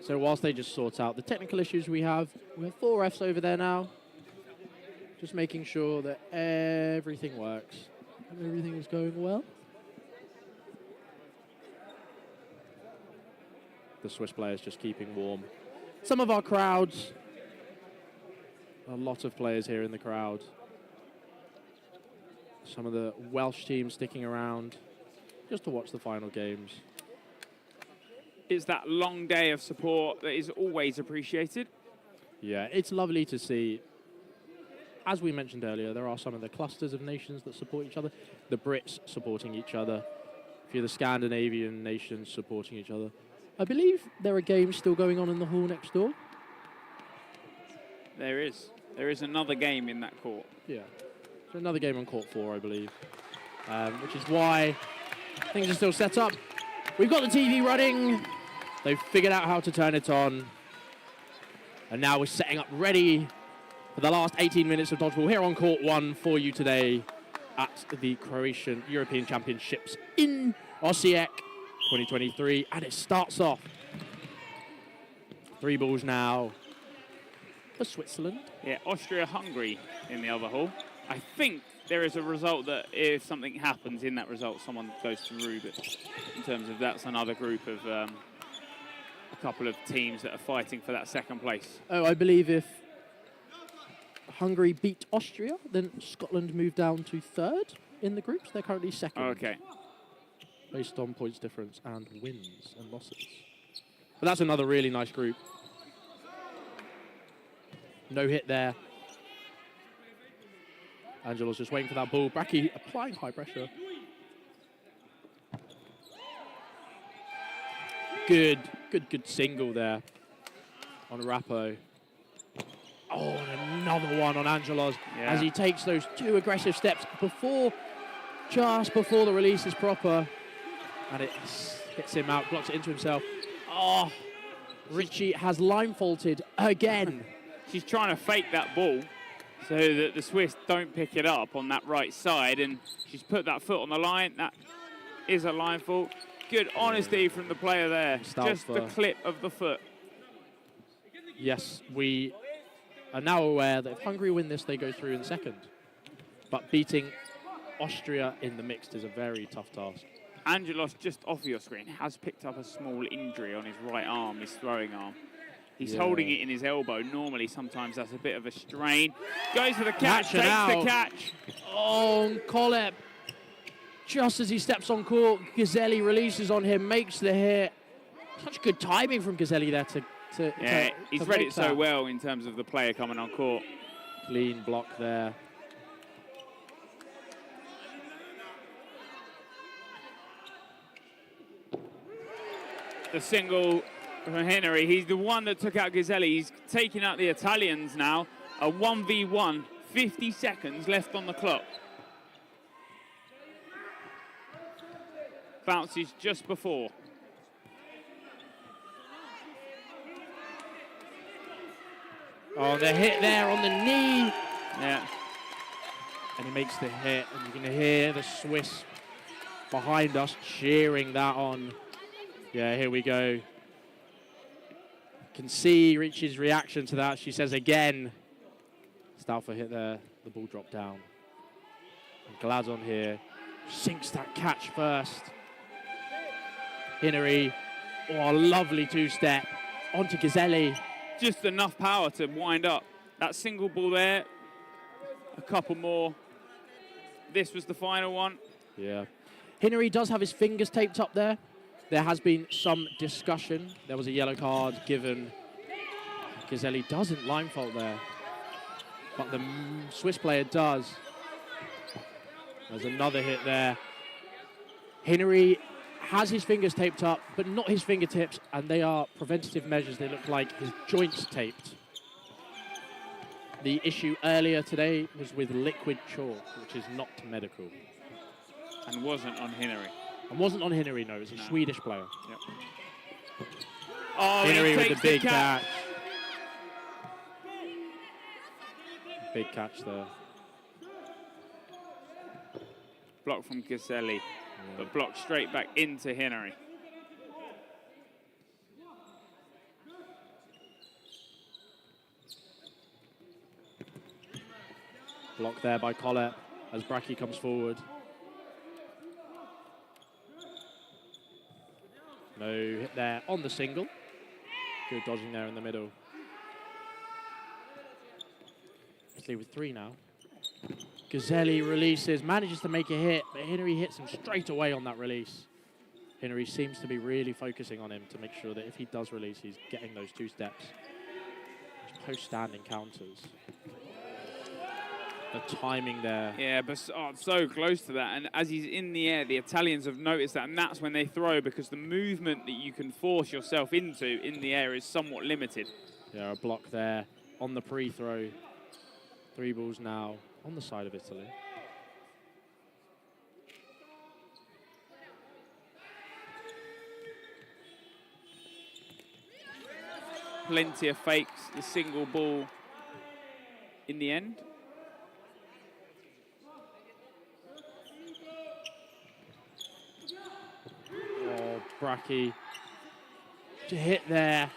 So whilst they just sort out the technical issues we have 4 refs over there now. Just making sure that everything works. Everything is going well. The Swiss players just keeping warm some of our crowds, a lot of players here in the crowd. Some of the Welsh teams sticking around just to watch the final games. It's that long day of support that is always appreciated. Yeah, it's lovely to see. As we mentioned earlier, there are some of the clusters of nations that support each other. The Brits supporting each other. A few of the Scandinavian nations supporting each other. I believe there are games still going on in the hall next door. There is. There is another game in that court. Yeah. So another game on court 4, I believe. Which is why things are still set up. We've got the TV running. They've figured out how to turn it on. And now we're setting up ready for the last 18 minutes of dodgeball here on court 1 for you today at the Croatian European Championships in Osijek 2023. And it starts off. 3 balls now for Switzerland. Yeah, Austria-Hungary in the other hall. I think there is a result that if something happens in that result, someone goes through. But in terms of that's another group of a couple of teams that are fighting for that second place. Oh, I believe if Hungary beat Austria, then Scotland moved down to 3rd in the groups. They're currently 2nd. Okay. Based on points difference and wins and losses. But that's another really nice group. No hit there. Angelo's just waiting for that ball. Bracchi applying high pressure. Good single there on Rappo. Oh, and another one on Angelos as he takes those 2 aggressive steps just before the release is proper. And it hits him out, blocks it into himself. Oh, Richie has line faulted again. She's trying to fake that ball so that the Swiss don't pick it up on that right side, and she's put that foot on the line. That is a line fault. Good honesty from the player there. Just the clip of the foot. Yes, we are now aware that if Hungary win this, they go through in 2nd. But beating Austria in the mixed is a very tough task. Angelos, just off your screen, has picked up a small injury on his right arm, his throwing arm. He's holding it in his elbow. Normally, sometimes that's a bit of a strain. Goes for the catch, takes the catch. Oh, Kolep. Just as he steps on court, Gazelli releases on him, makes the hit. Such good timing from Gazelli there to he's read it so well in terms of the player coming on court. Clean block there. The single from Henry. He's the one that took out Gazelli. He's taking out the Italians now. A 1v1, 50 seconds left on the clock. Bounces just before. Oh, the hit there on the knee. Yeah. And he makes the hit, and you can hear the Swiss behind us cheering that on. Yeah, here we go. Can see Richie's reaction to that. She says again. Stauffer hit there. The ball dropped down. And Gladon here sinks that catch first. Hinnery. Oh, a lovely 2-step onto Gazelli. Just enough power to wind up. That single ball there. A couple more. This was the final one. Yeah. Hinnery does have his fingers taped up there. There has been some discussion. There was a yellow card given. Gazelli doesn't line fault there, but the Swiss player does. There's another hit there. Hinnery has his fingers taped up, but not his fingertips, and they are preventative measures. They look like his joints taped. The issue earlier today was with liquid chalk, which is not medical. And wasn't on Hinnery. And wasn't on Hinnery, no. It was a Swedish player. Yep. Oh, Hinnery with takes the big the catch. Big catch there. Block from Gazelli, but blocked straight back into Hinnery. Block there by Collett as Bracchi comes forward. No hit there on the single. Good dodging there in the middle. Italy with 3 now. Gazzelli releases, manages to make a hit, but Hinnery hits him straight away on that release. Hinnery seems to be really focusing on him to make sure that if he does release, he's getting those 2 steps. Post-standing counters. The timing there. Yeah, but so close to that. And as he's in the air, the Italians have noticed that, and that's when they throw, because the movement that you can force yourself into in the air is somewhat limited. Yeah, a block there on the pre-throw. 3 balls now on the side of Italy. Plenty of fakes, the single ball in the end. Oh, Bracchi to hit there.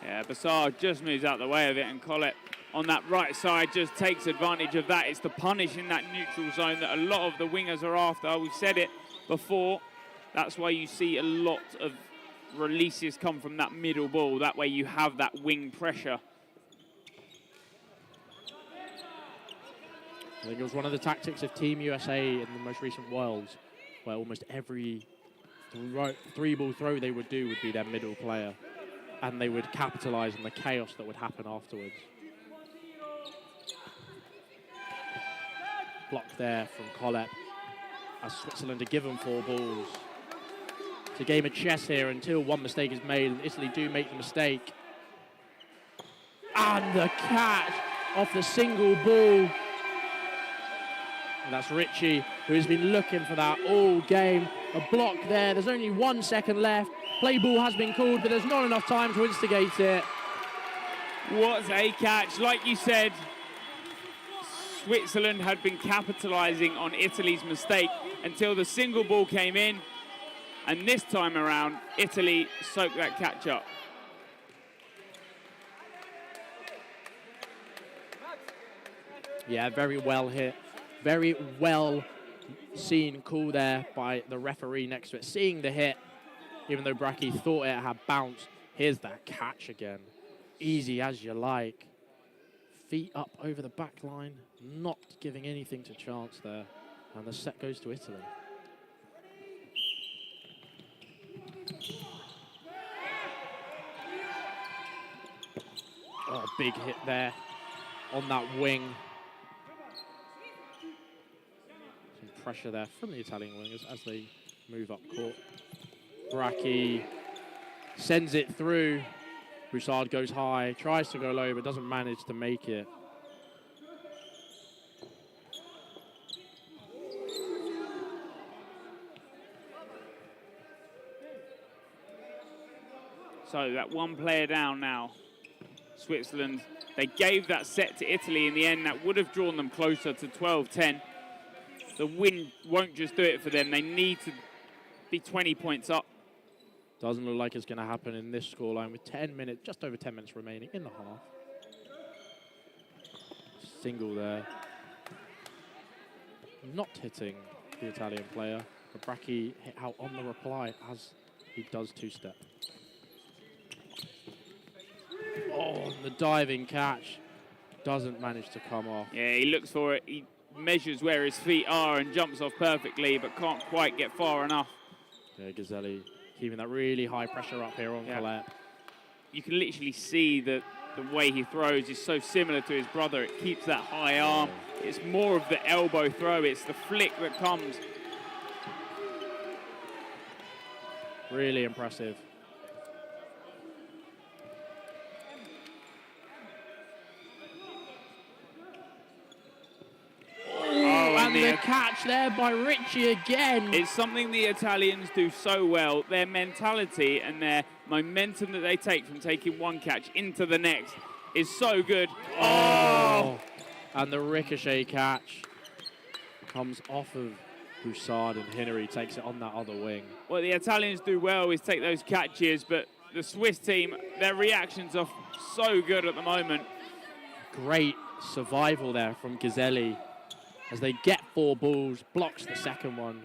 Yeah, Bassard just moves out the way of it, and Collett on that right side just takes advantage of that. It's the punish in that neutral zone that a lot of the wingers are after. We've said it before. That's why you see a lot of releases come from that middle ball. That way you have that wing pressure. I think it was one of the tactics of Team USA in the most recent Worlds, where almost every 3-ball throw they would do would be their middle player, and they would capitalize on the chaos that would happen afterwards. Block there from Collett, as Switzerland are given 4 balls. It's a game of chess here until one mistake is made, and Italy do make the mistake. And the catch off the single ball. And that's Ricci, who has been looking for that all game. A block there, there's only 1 second left. Play ball has been called, but there's not enough time to instigate it. What a catch. Like you said, Switzerland had been capitalizing on Italy's mistake until the single ball came in. And this time around, Italy soaked that catch up. Yeah, very well hit. Very well seen call there by the referee next to it. Seeing the hit, even though Bracchi thought it had bounced. Here's that catch again. Easy as you like. Feet up over the back line. Not giving anything to chance there. And the set goes to Italy. Oh, big hit there on that wing. Some pressure there from the Italian wingers as they move up court. Bracchi sends it through. Broussard goes high, tries to go low, but doesn't manage to make it. So that 1 player down now. Switzerland, they gave that set to Italy in the end. That would have drawn them closer to 12-10. The win won't just do it for them. They need to be 20 points up. Doesn't look like it's going to happen in this scoreline with 10 minutes, just over 10 minutes remaining in the half. Single there. Not hitting the Italian player. But Bracchi hit out on the reply as he does 2-step. Oh, the diving catch doesn't manage to come off. Yeah, he looks for it. He measures where his feet are and jumps off perfectly, but can't quite get far enough. Yeah, Gazzelli keeping that really high pressure up here on Collett. You can literally see that the way he throws is so similar to his brother. It keeps that high arm. It's more of the elbow throw. It's the flick that comes. Really impressive. And the catch there by Ricci again. It's something the Italians do so well. Their mentality and their momentum that they take from taking one catch into the next is so good. Oh! And the ricochet catch comes off of Broussard, and Hinnery takes it on that other wing. What the Italians do well is take those catches, but the Swiss team, their reactions are so good at the moment. Great survival there from Gazzelli. As they get 4 balls, blocks the second one.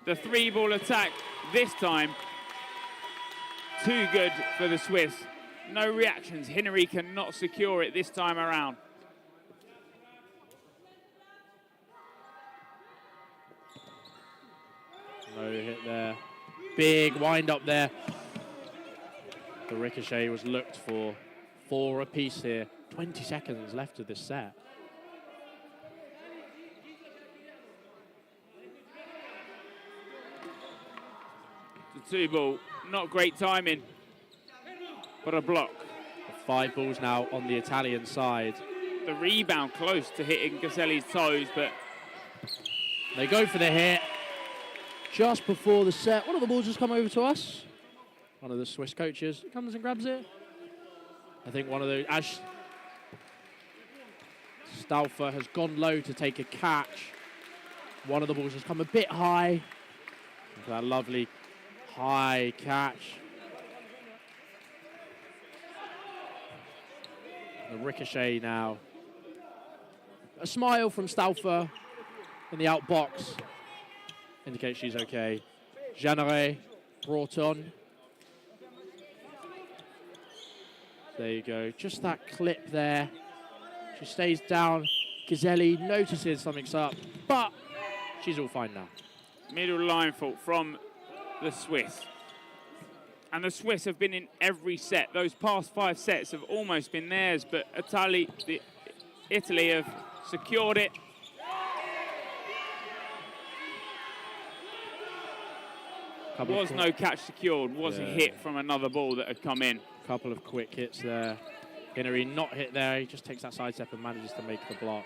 The 3-ball attack this time. Too good for the Swiss. No reactions. Hinnery cannot secure it this time around. No hit there. Big wind up there. The ricochet was looked for. 4 apiece here. 20 seconds left of this set. The 2-ball, not great timing, but a block. 5 balls now on the Italian side. The rebound close to hitting Caselli's toes, but they go for the hit just before the set. One of the balls has come over to us. One of the Swiss coaches comes and grabs it. I think one of those, as Stauffer has gone low to take a catch. One of the balls has come a bit high. Look at that lovely high catch. The ricochet now. A smile from Stauffer in the outbox indicates she's okay. Jeanneret brought on. There you go. Just that clip there. She stays down. Caselli notices something's up, but she's all fine now. Middle line fault from the Swiss. And the Swiss have been in every set. Those past 5 sets have almost been theirs, but Italy have secured it. Was no catch secured, was a hit from another ball that had come in. Couple of quick hits there. Hinnery not hit there, he just takes that side step and manages to make the block.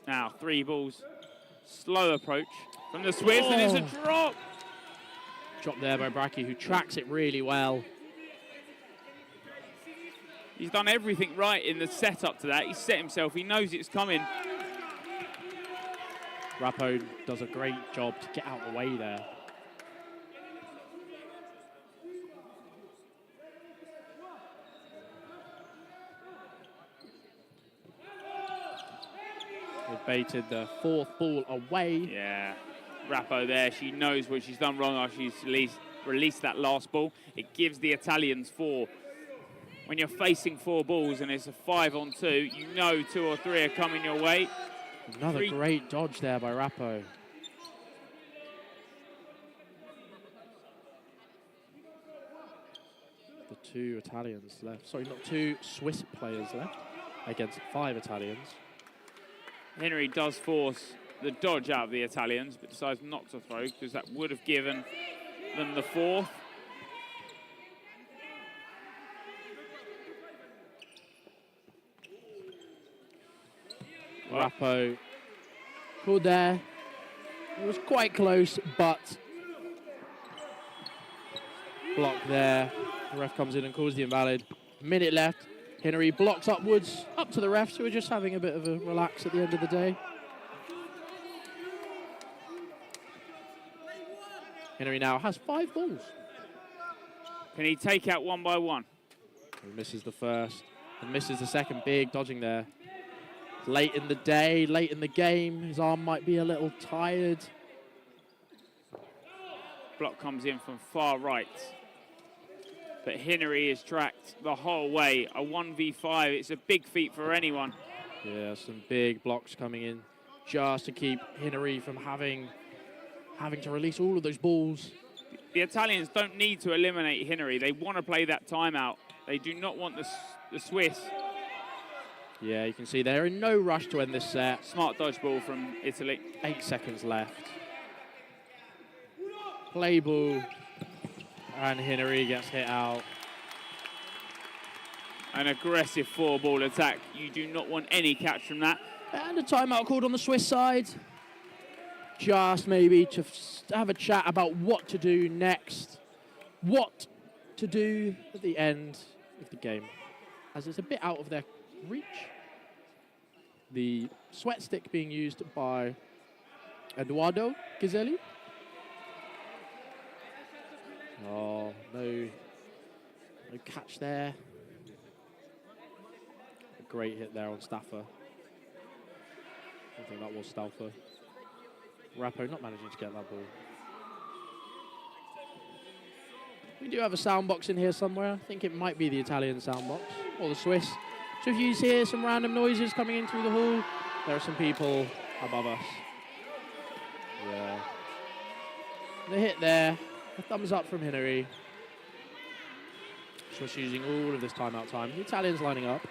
Now 3 balls, slow approach from the Swiss, and it's a drop. Drop there by Bracchi, who tracks it really well. He's done everything right in the setup to that. He's set himself, he knows it's coming. Rappo does a great job to get out of the way there. They've baited the 4th ball away. Yeah, Rappo there, she knows what she's done wrong after she's released that last ball. It gives the Italians 4. When you're facing 4 balls and it's a 5-on-2, you know 2 or 3 are coming your way. Another great dodge there by Rappo. The 2 Italians left. Sorry, not 2 Swiss players left against 5 Italians. Hinnery does force the dodge out of the Italians, but decides not to throw because that would have given them the 4th. Rappo called there. It was quite close, but block there. The ref comes in and calls the invalid. Minute left. Hinnery blocks upwards, up to the refs who are just having a bit of a relax at the end of the day. Hinnery now has 5 balls. Can he take out 1 by 1? He misses the first and misses the second. Big dodging there. Late in the day, late in the game, his arm might be a little tired. Block comes in from far right. But Hinnery is tracked the whole way. A 1v5, it's a big feat for anyone. Yeah, some big blocks coming in just to keep Hinnery from having to release all of those balls. The Italians don't need to eliminate Hinnery. They want to play that timeout. They do not want the Swiss. Yeah, you can see they're in no rush to end this set. Smart dodgeball from Italy. 8 seconds left. Play ball. And Hinnery gets hit out. An aggressive 4-ball attack. You do not want any catch from that. And a timeout called on the Swiss side. Just maybe to have a chat about what to do next. What to do at the end of the game. As it's a bit out of their reach. The sweat stick being used by Edoardo Caselli. Oh, no catch there. great hit there on Stauffer. I think that was Stauffer. Rappo not managing to get that ball. We do have a sound box in here somewhere. I think it might be the Italian sound box or the Swiss. So if you hear some random noises coming in through the hall, there are some people above us. Yeah. The hit there. A thumbs up from Hinnery. Swiss using all of this timeout time. The Italians lining up.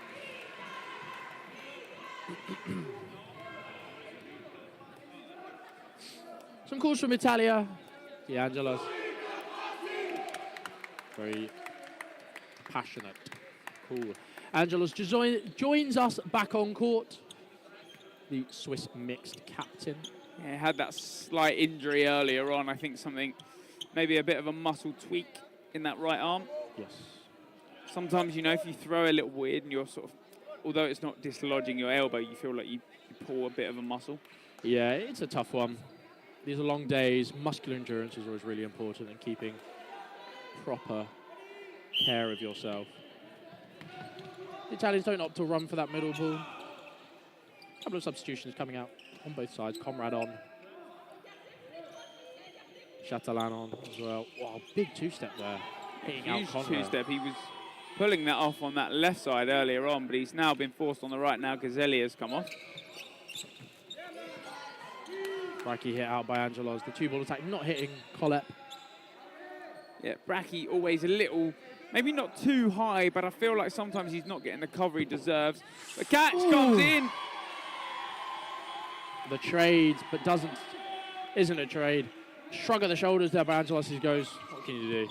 Some calls from Italia. D'Angelo's. Very passionate. Cool. Angelos joins us back on court. The Swiss mixed captain. Yeah, had that slight injury earlier on. I think something, maybe a bit of a muscle tweak in that right arm. Yes. Sometimes, you know, if you throw a little weird and you're sort of, although it's not dislodging your elbow, you feel like you pull a bit of a muscle. Yeah, it's a tough one. These are long days. Muscular endurance is always really important in keeping proper care of yourself. The Italians don't opt to run for that middle ball. A couple of substitutions coming out on both sides. Comrade on. Chatelain on as well. Wow, big two-step there. Hitting out Huge Conrad. two-step. He was pulling that off on that left side earlier on, but he's now been forced on the right now. Gazzelli has come off. Bracchi hit out by Angelos. The two-ball attack not hitting Colep. Yeah, Bracchi always a little, maybe not too high, but I feel like sometimes he's not getting the cover he deserves. The catch comes in. The trade, but isn't a trade. Shrug of the shoulders there by Angelos. He goes, what can you do?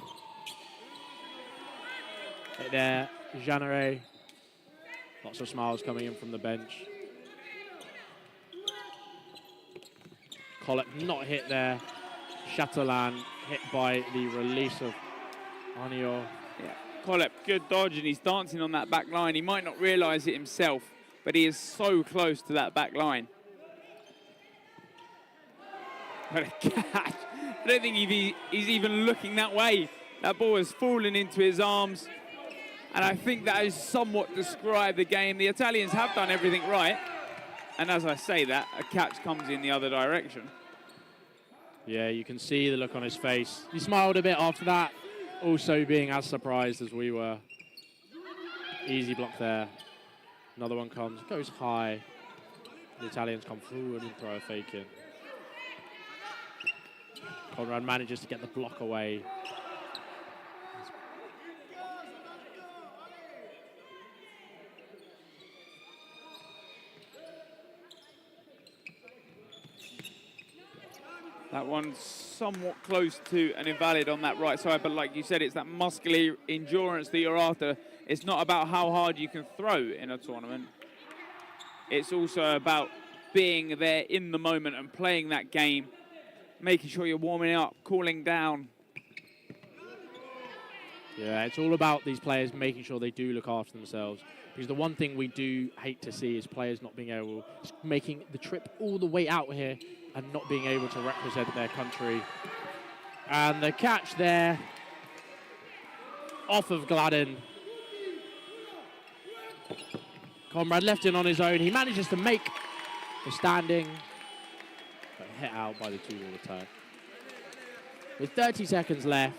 Hit there, Jeanneret. Lots of smiles coming in from the bench. Colep not hit there. Chatelain hit by the release of Arnio. Yeah, Colep, good dodge, and he's dancing on that back line. He might not realise it himself, but he is so close to that back line. But a catch. I don't think he's even looking that way. That ball has fallen into his arms, and I think that has somewhat described the game. The Italians have done everything right, and as I say that, a catch comes in the other direction. Yeah, you can see the look on his face. He smiled a bit after that, also being as surprised as we were. Easy block there. Another one comes, goes high. The Italians come forward and throw a fake in. Conrad manages to get the block away. That one's somewhat close to an invalid on that right side, but like you said, it's that muscular endurance that you're after. It's not about how hard you can throw in a tournament. It's also about being there in the moment and playing that game, making sure you're warming up, cooling down. Yeah, it's all about these players making sure they do look after themselves. Because the one thing we do hate to see is players not being able, making the trip all the way out here and not being able to represent their country. And the catch there, off of Gladden. Conrad left in on his own. He manages to make the standing, but hit out by the two-ball attack. With 30 seconds left,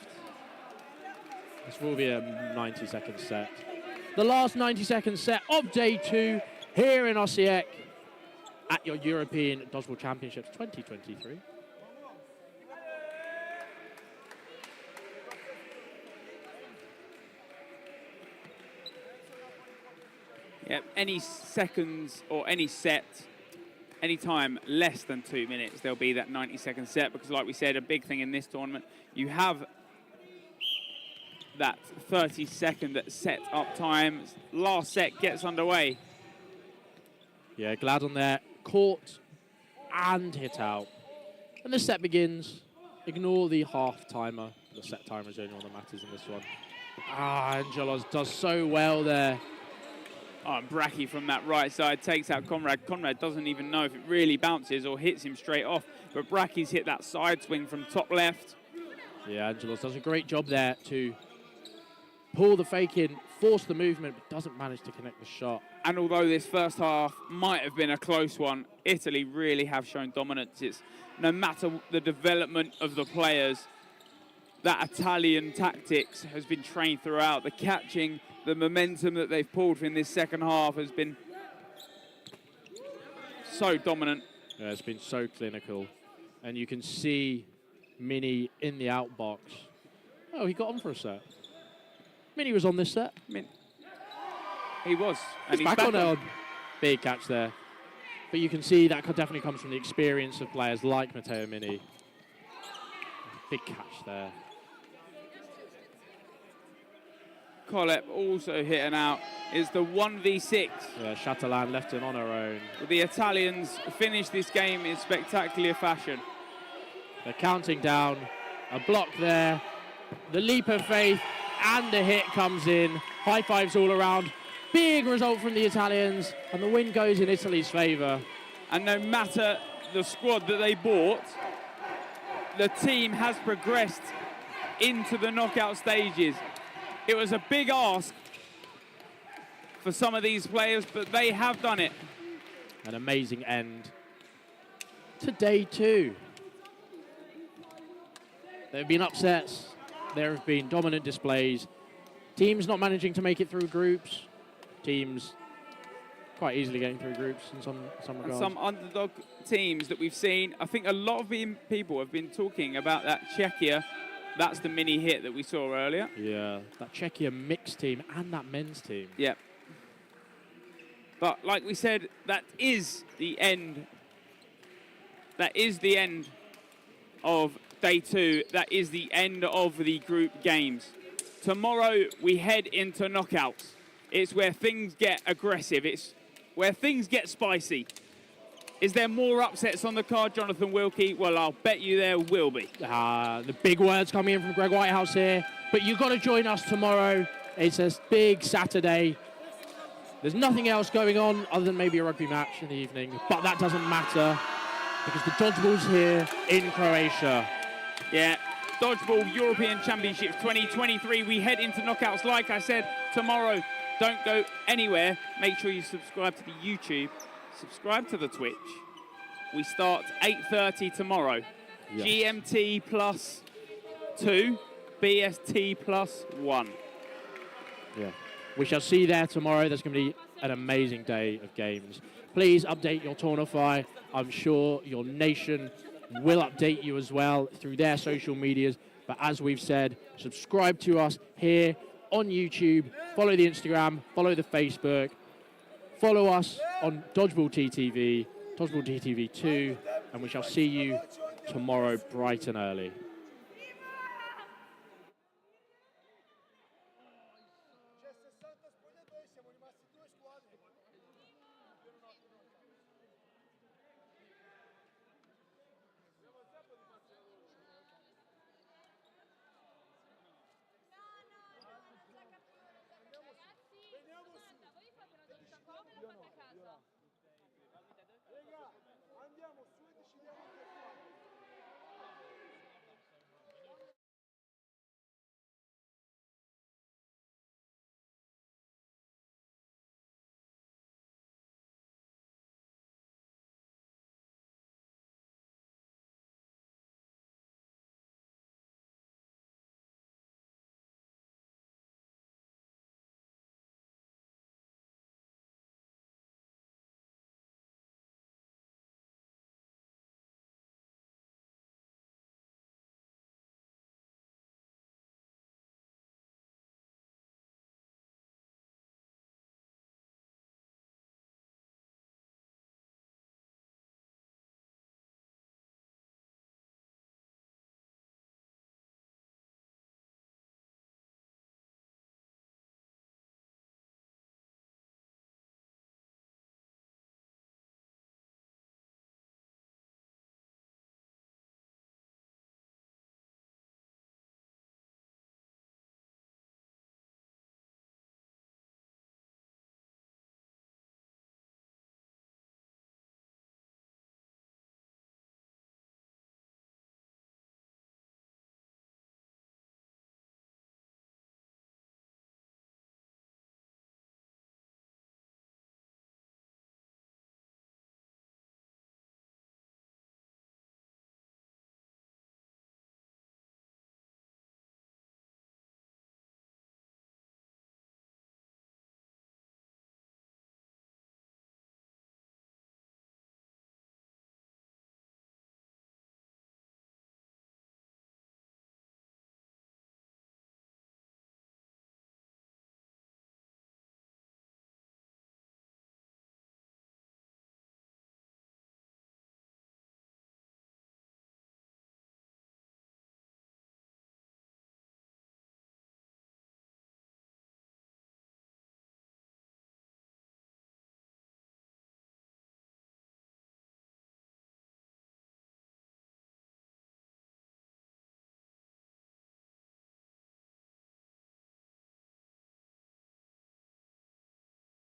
this will be a 90-second set. The last 90-second set of day 2 here in Osijek at your European Dodgeball Championships 2023. Yep, any seconds or any set, any time less than 2 minutes, there'll be that 90-second set, because like we said, a big thing in this tournament, you have that 30-second set up time. Last set gets underway. Yeah, Gladden there, caught and hit out. And the set begins. Ignore the half timer. The set timer is the only one that matters in this one. Angelos does so well there. Oh, and Bracchi from that right side takes out Conrad. Conrad doesn't even know if it really bounces or hits him straight off, but Bracchi's hit that side swing from top left. Yeah, Angelos does a great job there to pull the fake in, force the movement, but doesn't manage to connect the shot. And although this first half might have been a close one, Italy really have shown dominance. It's no matter the development of the players, that Italian tactics has been trained throughout. The catching, the momentum that they've pulled from this second half has been so dominant. Yeah, it's been so clinical. And you can see Mini in the outbox. Oh, he got on for a set. Mini was on this set. He was. And He's back on. Big catch there. But you can see that definitely comes from the experience of players like Matteo Mini. Big catch there. Colep also hitting out. It's the 1v6. Yeah, Chatelain left it on her own. The Italians finish this game in spectacular fashion. They're counting down. A block there. The leap of faith and the hit comes in. High fives all around. Big result from the Italians, and the win goes in Italy's favour. And no matter the squad that they bought, the team has progressed into the knockout stages. It was a big ask for some of these players, but they have done it. An amazing end to day 2. There have been upsets. There have been dominant displays. Teams not managing to make it through groups. Teams quite easily getting through groups in some regards. Some underdog teams that we've seen. I think a lot of people have been talking about that Czechia. That's the mini hit that we saw earlier. Yeah, that Czechia mixed team and that men's team. Yeah. But like we said, that is the end. That is the end of day 2. That is the end of the group games. Tomorrow we head into knockouts. It's where things get aggressive. It's where things get spicy. Is there more upsets on the card, Jonathan Wilkie? Well, I'll bet you there will be. The big words coming in from Greg Whitehouse here. But you've got to join us tomorrow. It's a big Saturday. There's nothing else going on other than maybe a rugby match in the evening. But that doesn't matter because the Dodgeball's here in Croatia. Yeah, Dodgeball European Championships 2023. We head into knockouts, like I said, tomorrow. Don't go anywhere. Make sure you subscribe to the YouTube. Subscribe to the Twitch. We start 8:30 tomorrow. Yes. GMT plus 2, BST plus 1. Yeah. We shall see you there tomorrow. There's going to be an amazing day of games. Please update your Tornify. I'm sure your nation will update you as well through their social medias. But as we've said, subscribe to us here on YouTube. Follow the Instagram. Follow the Facebook. Follow us on Dodgeball TTV, Dodgeball TTV 2, and we shall see you tomorrow bright and early.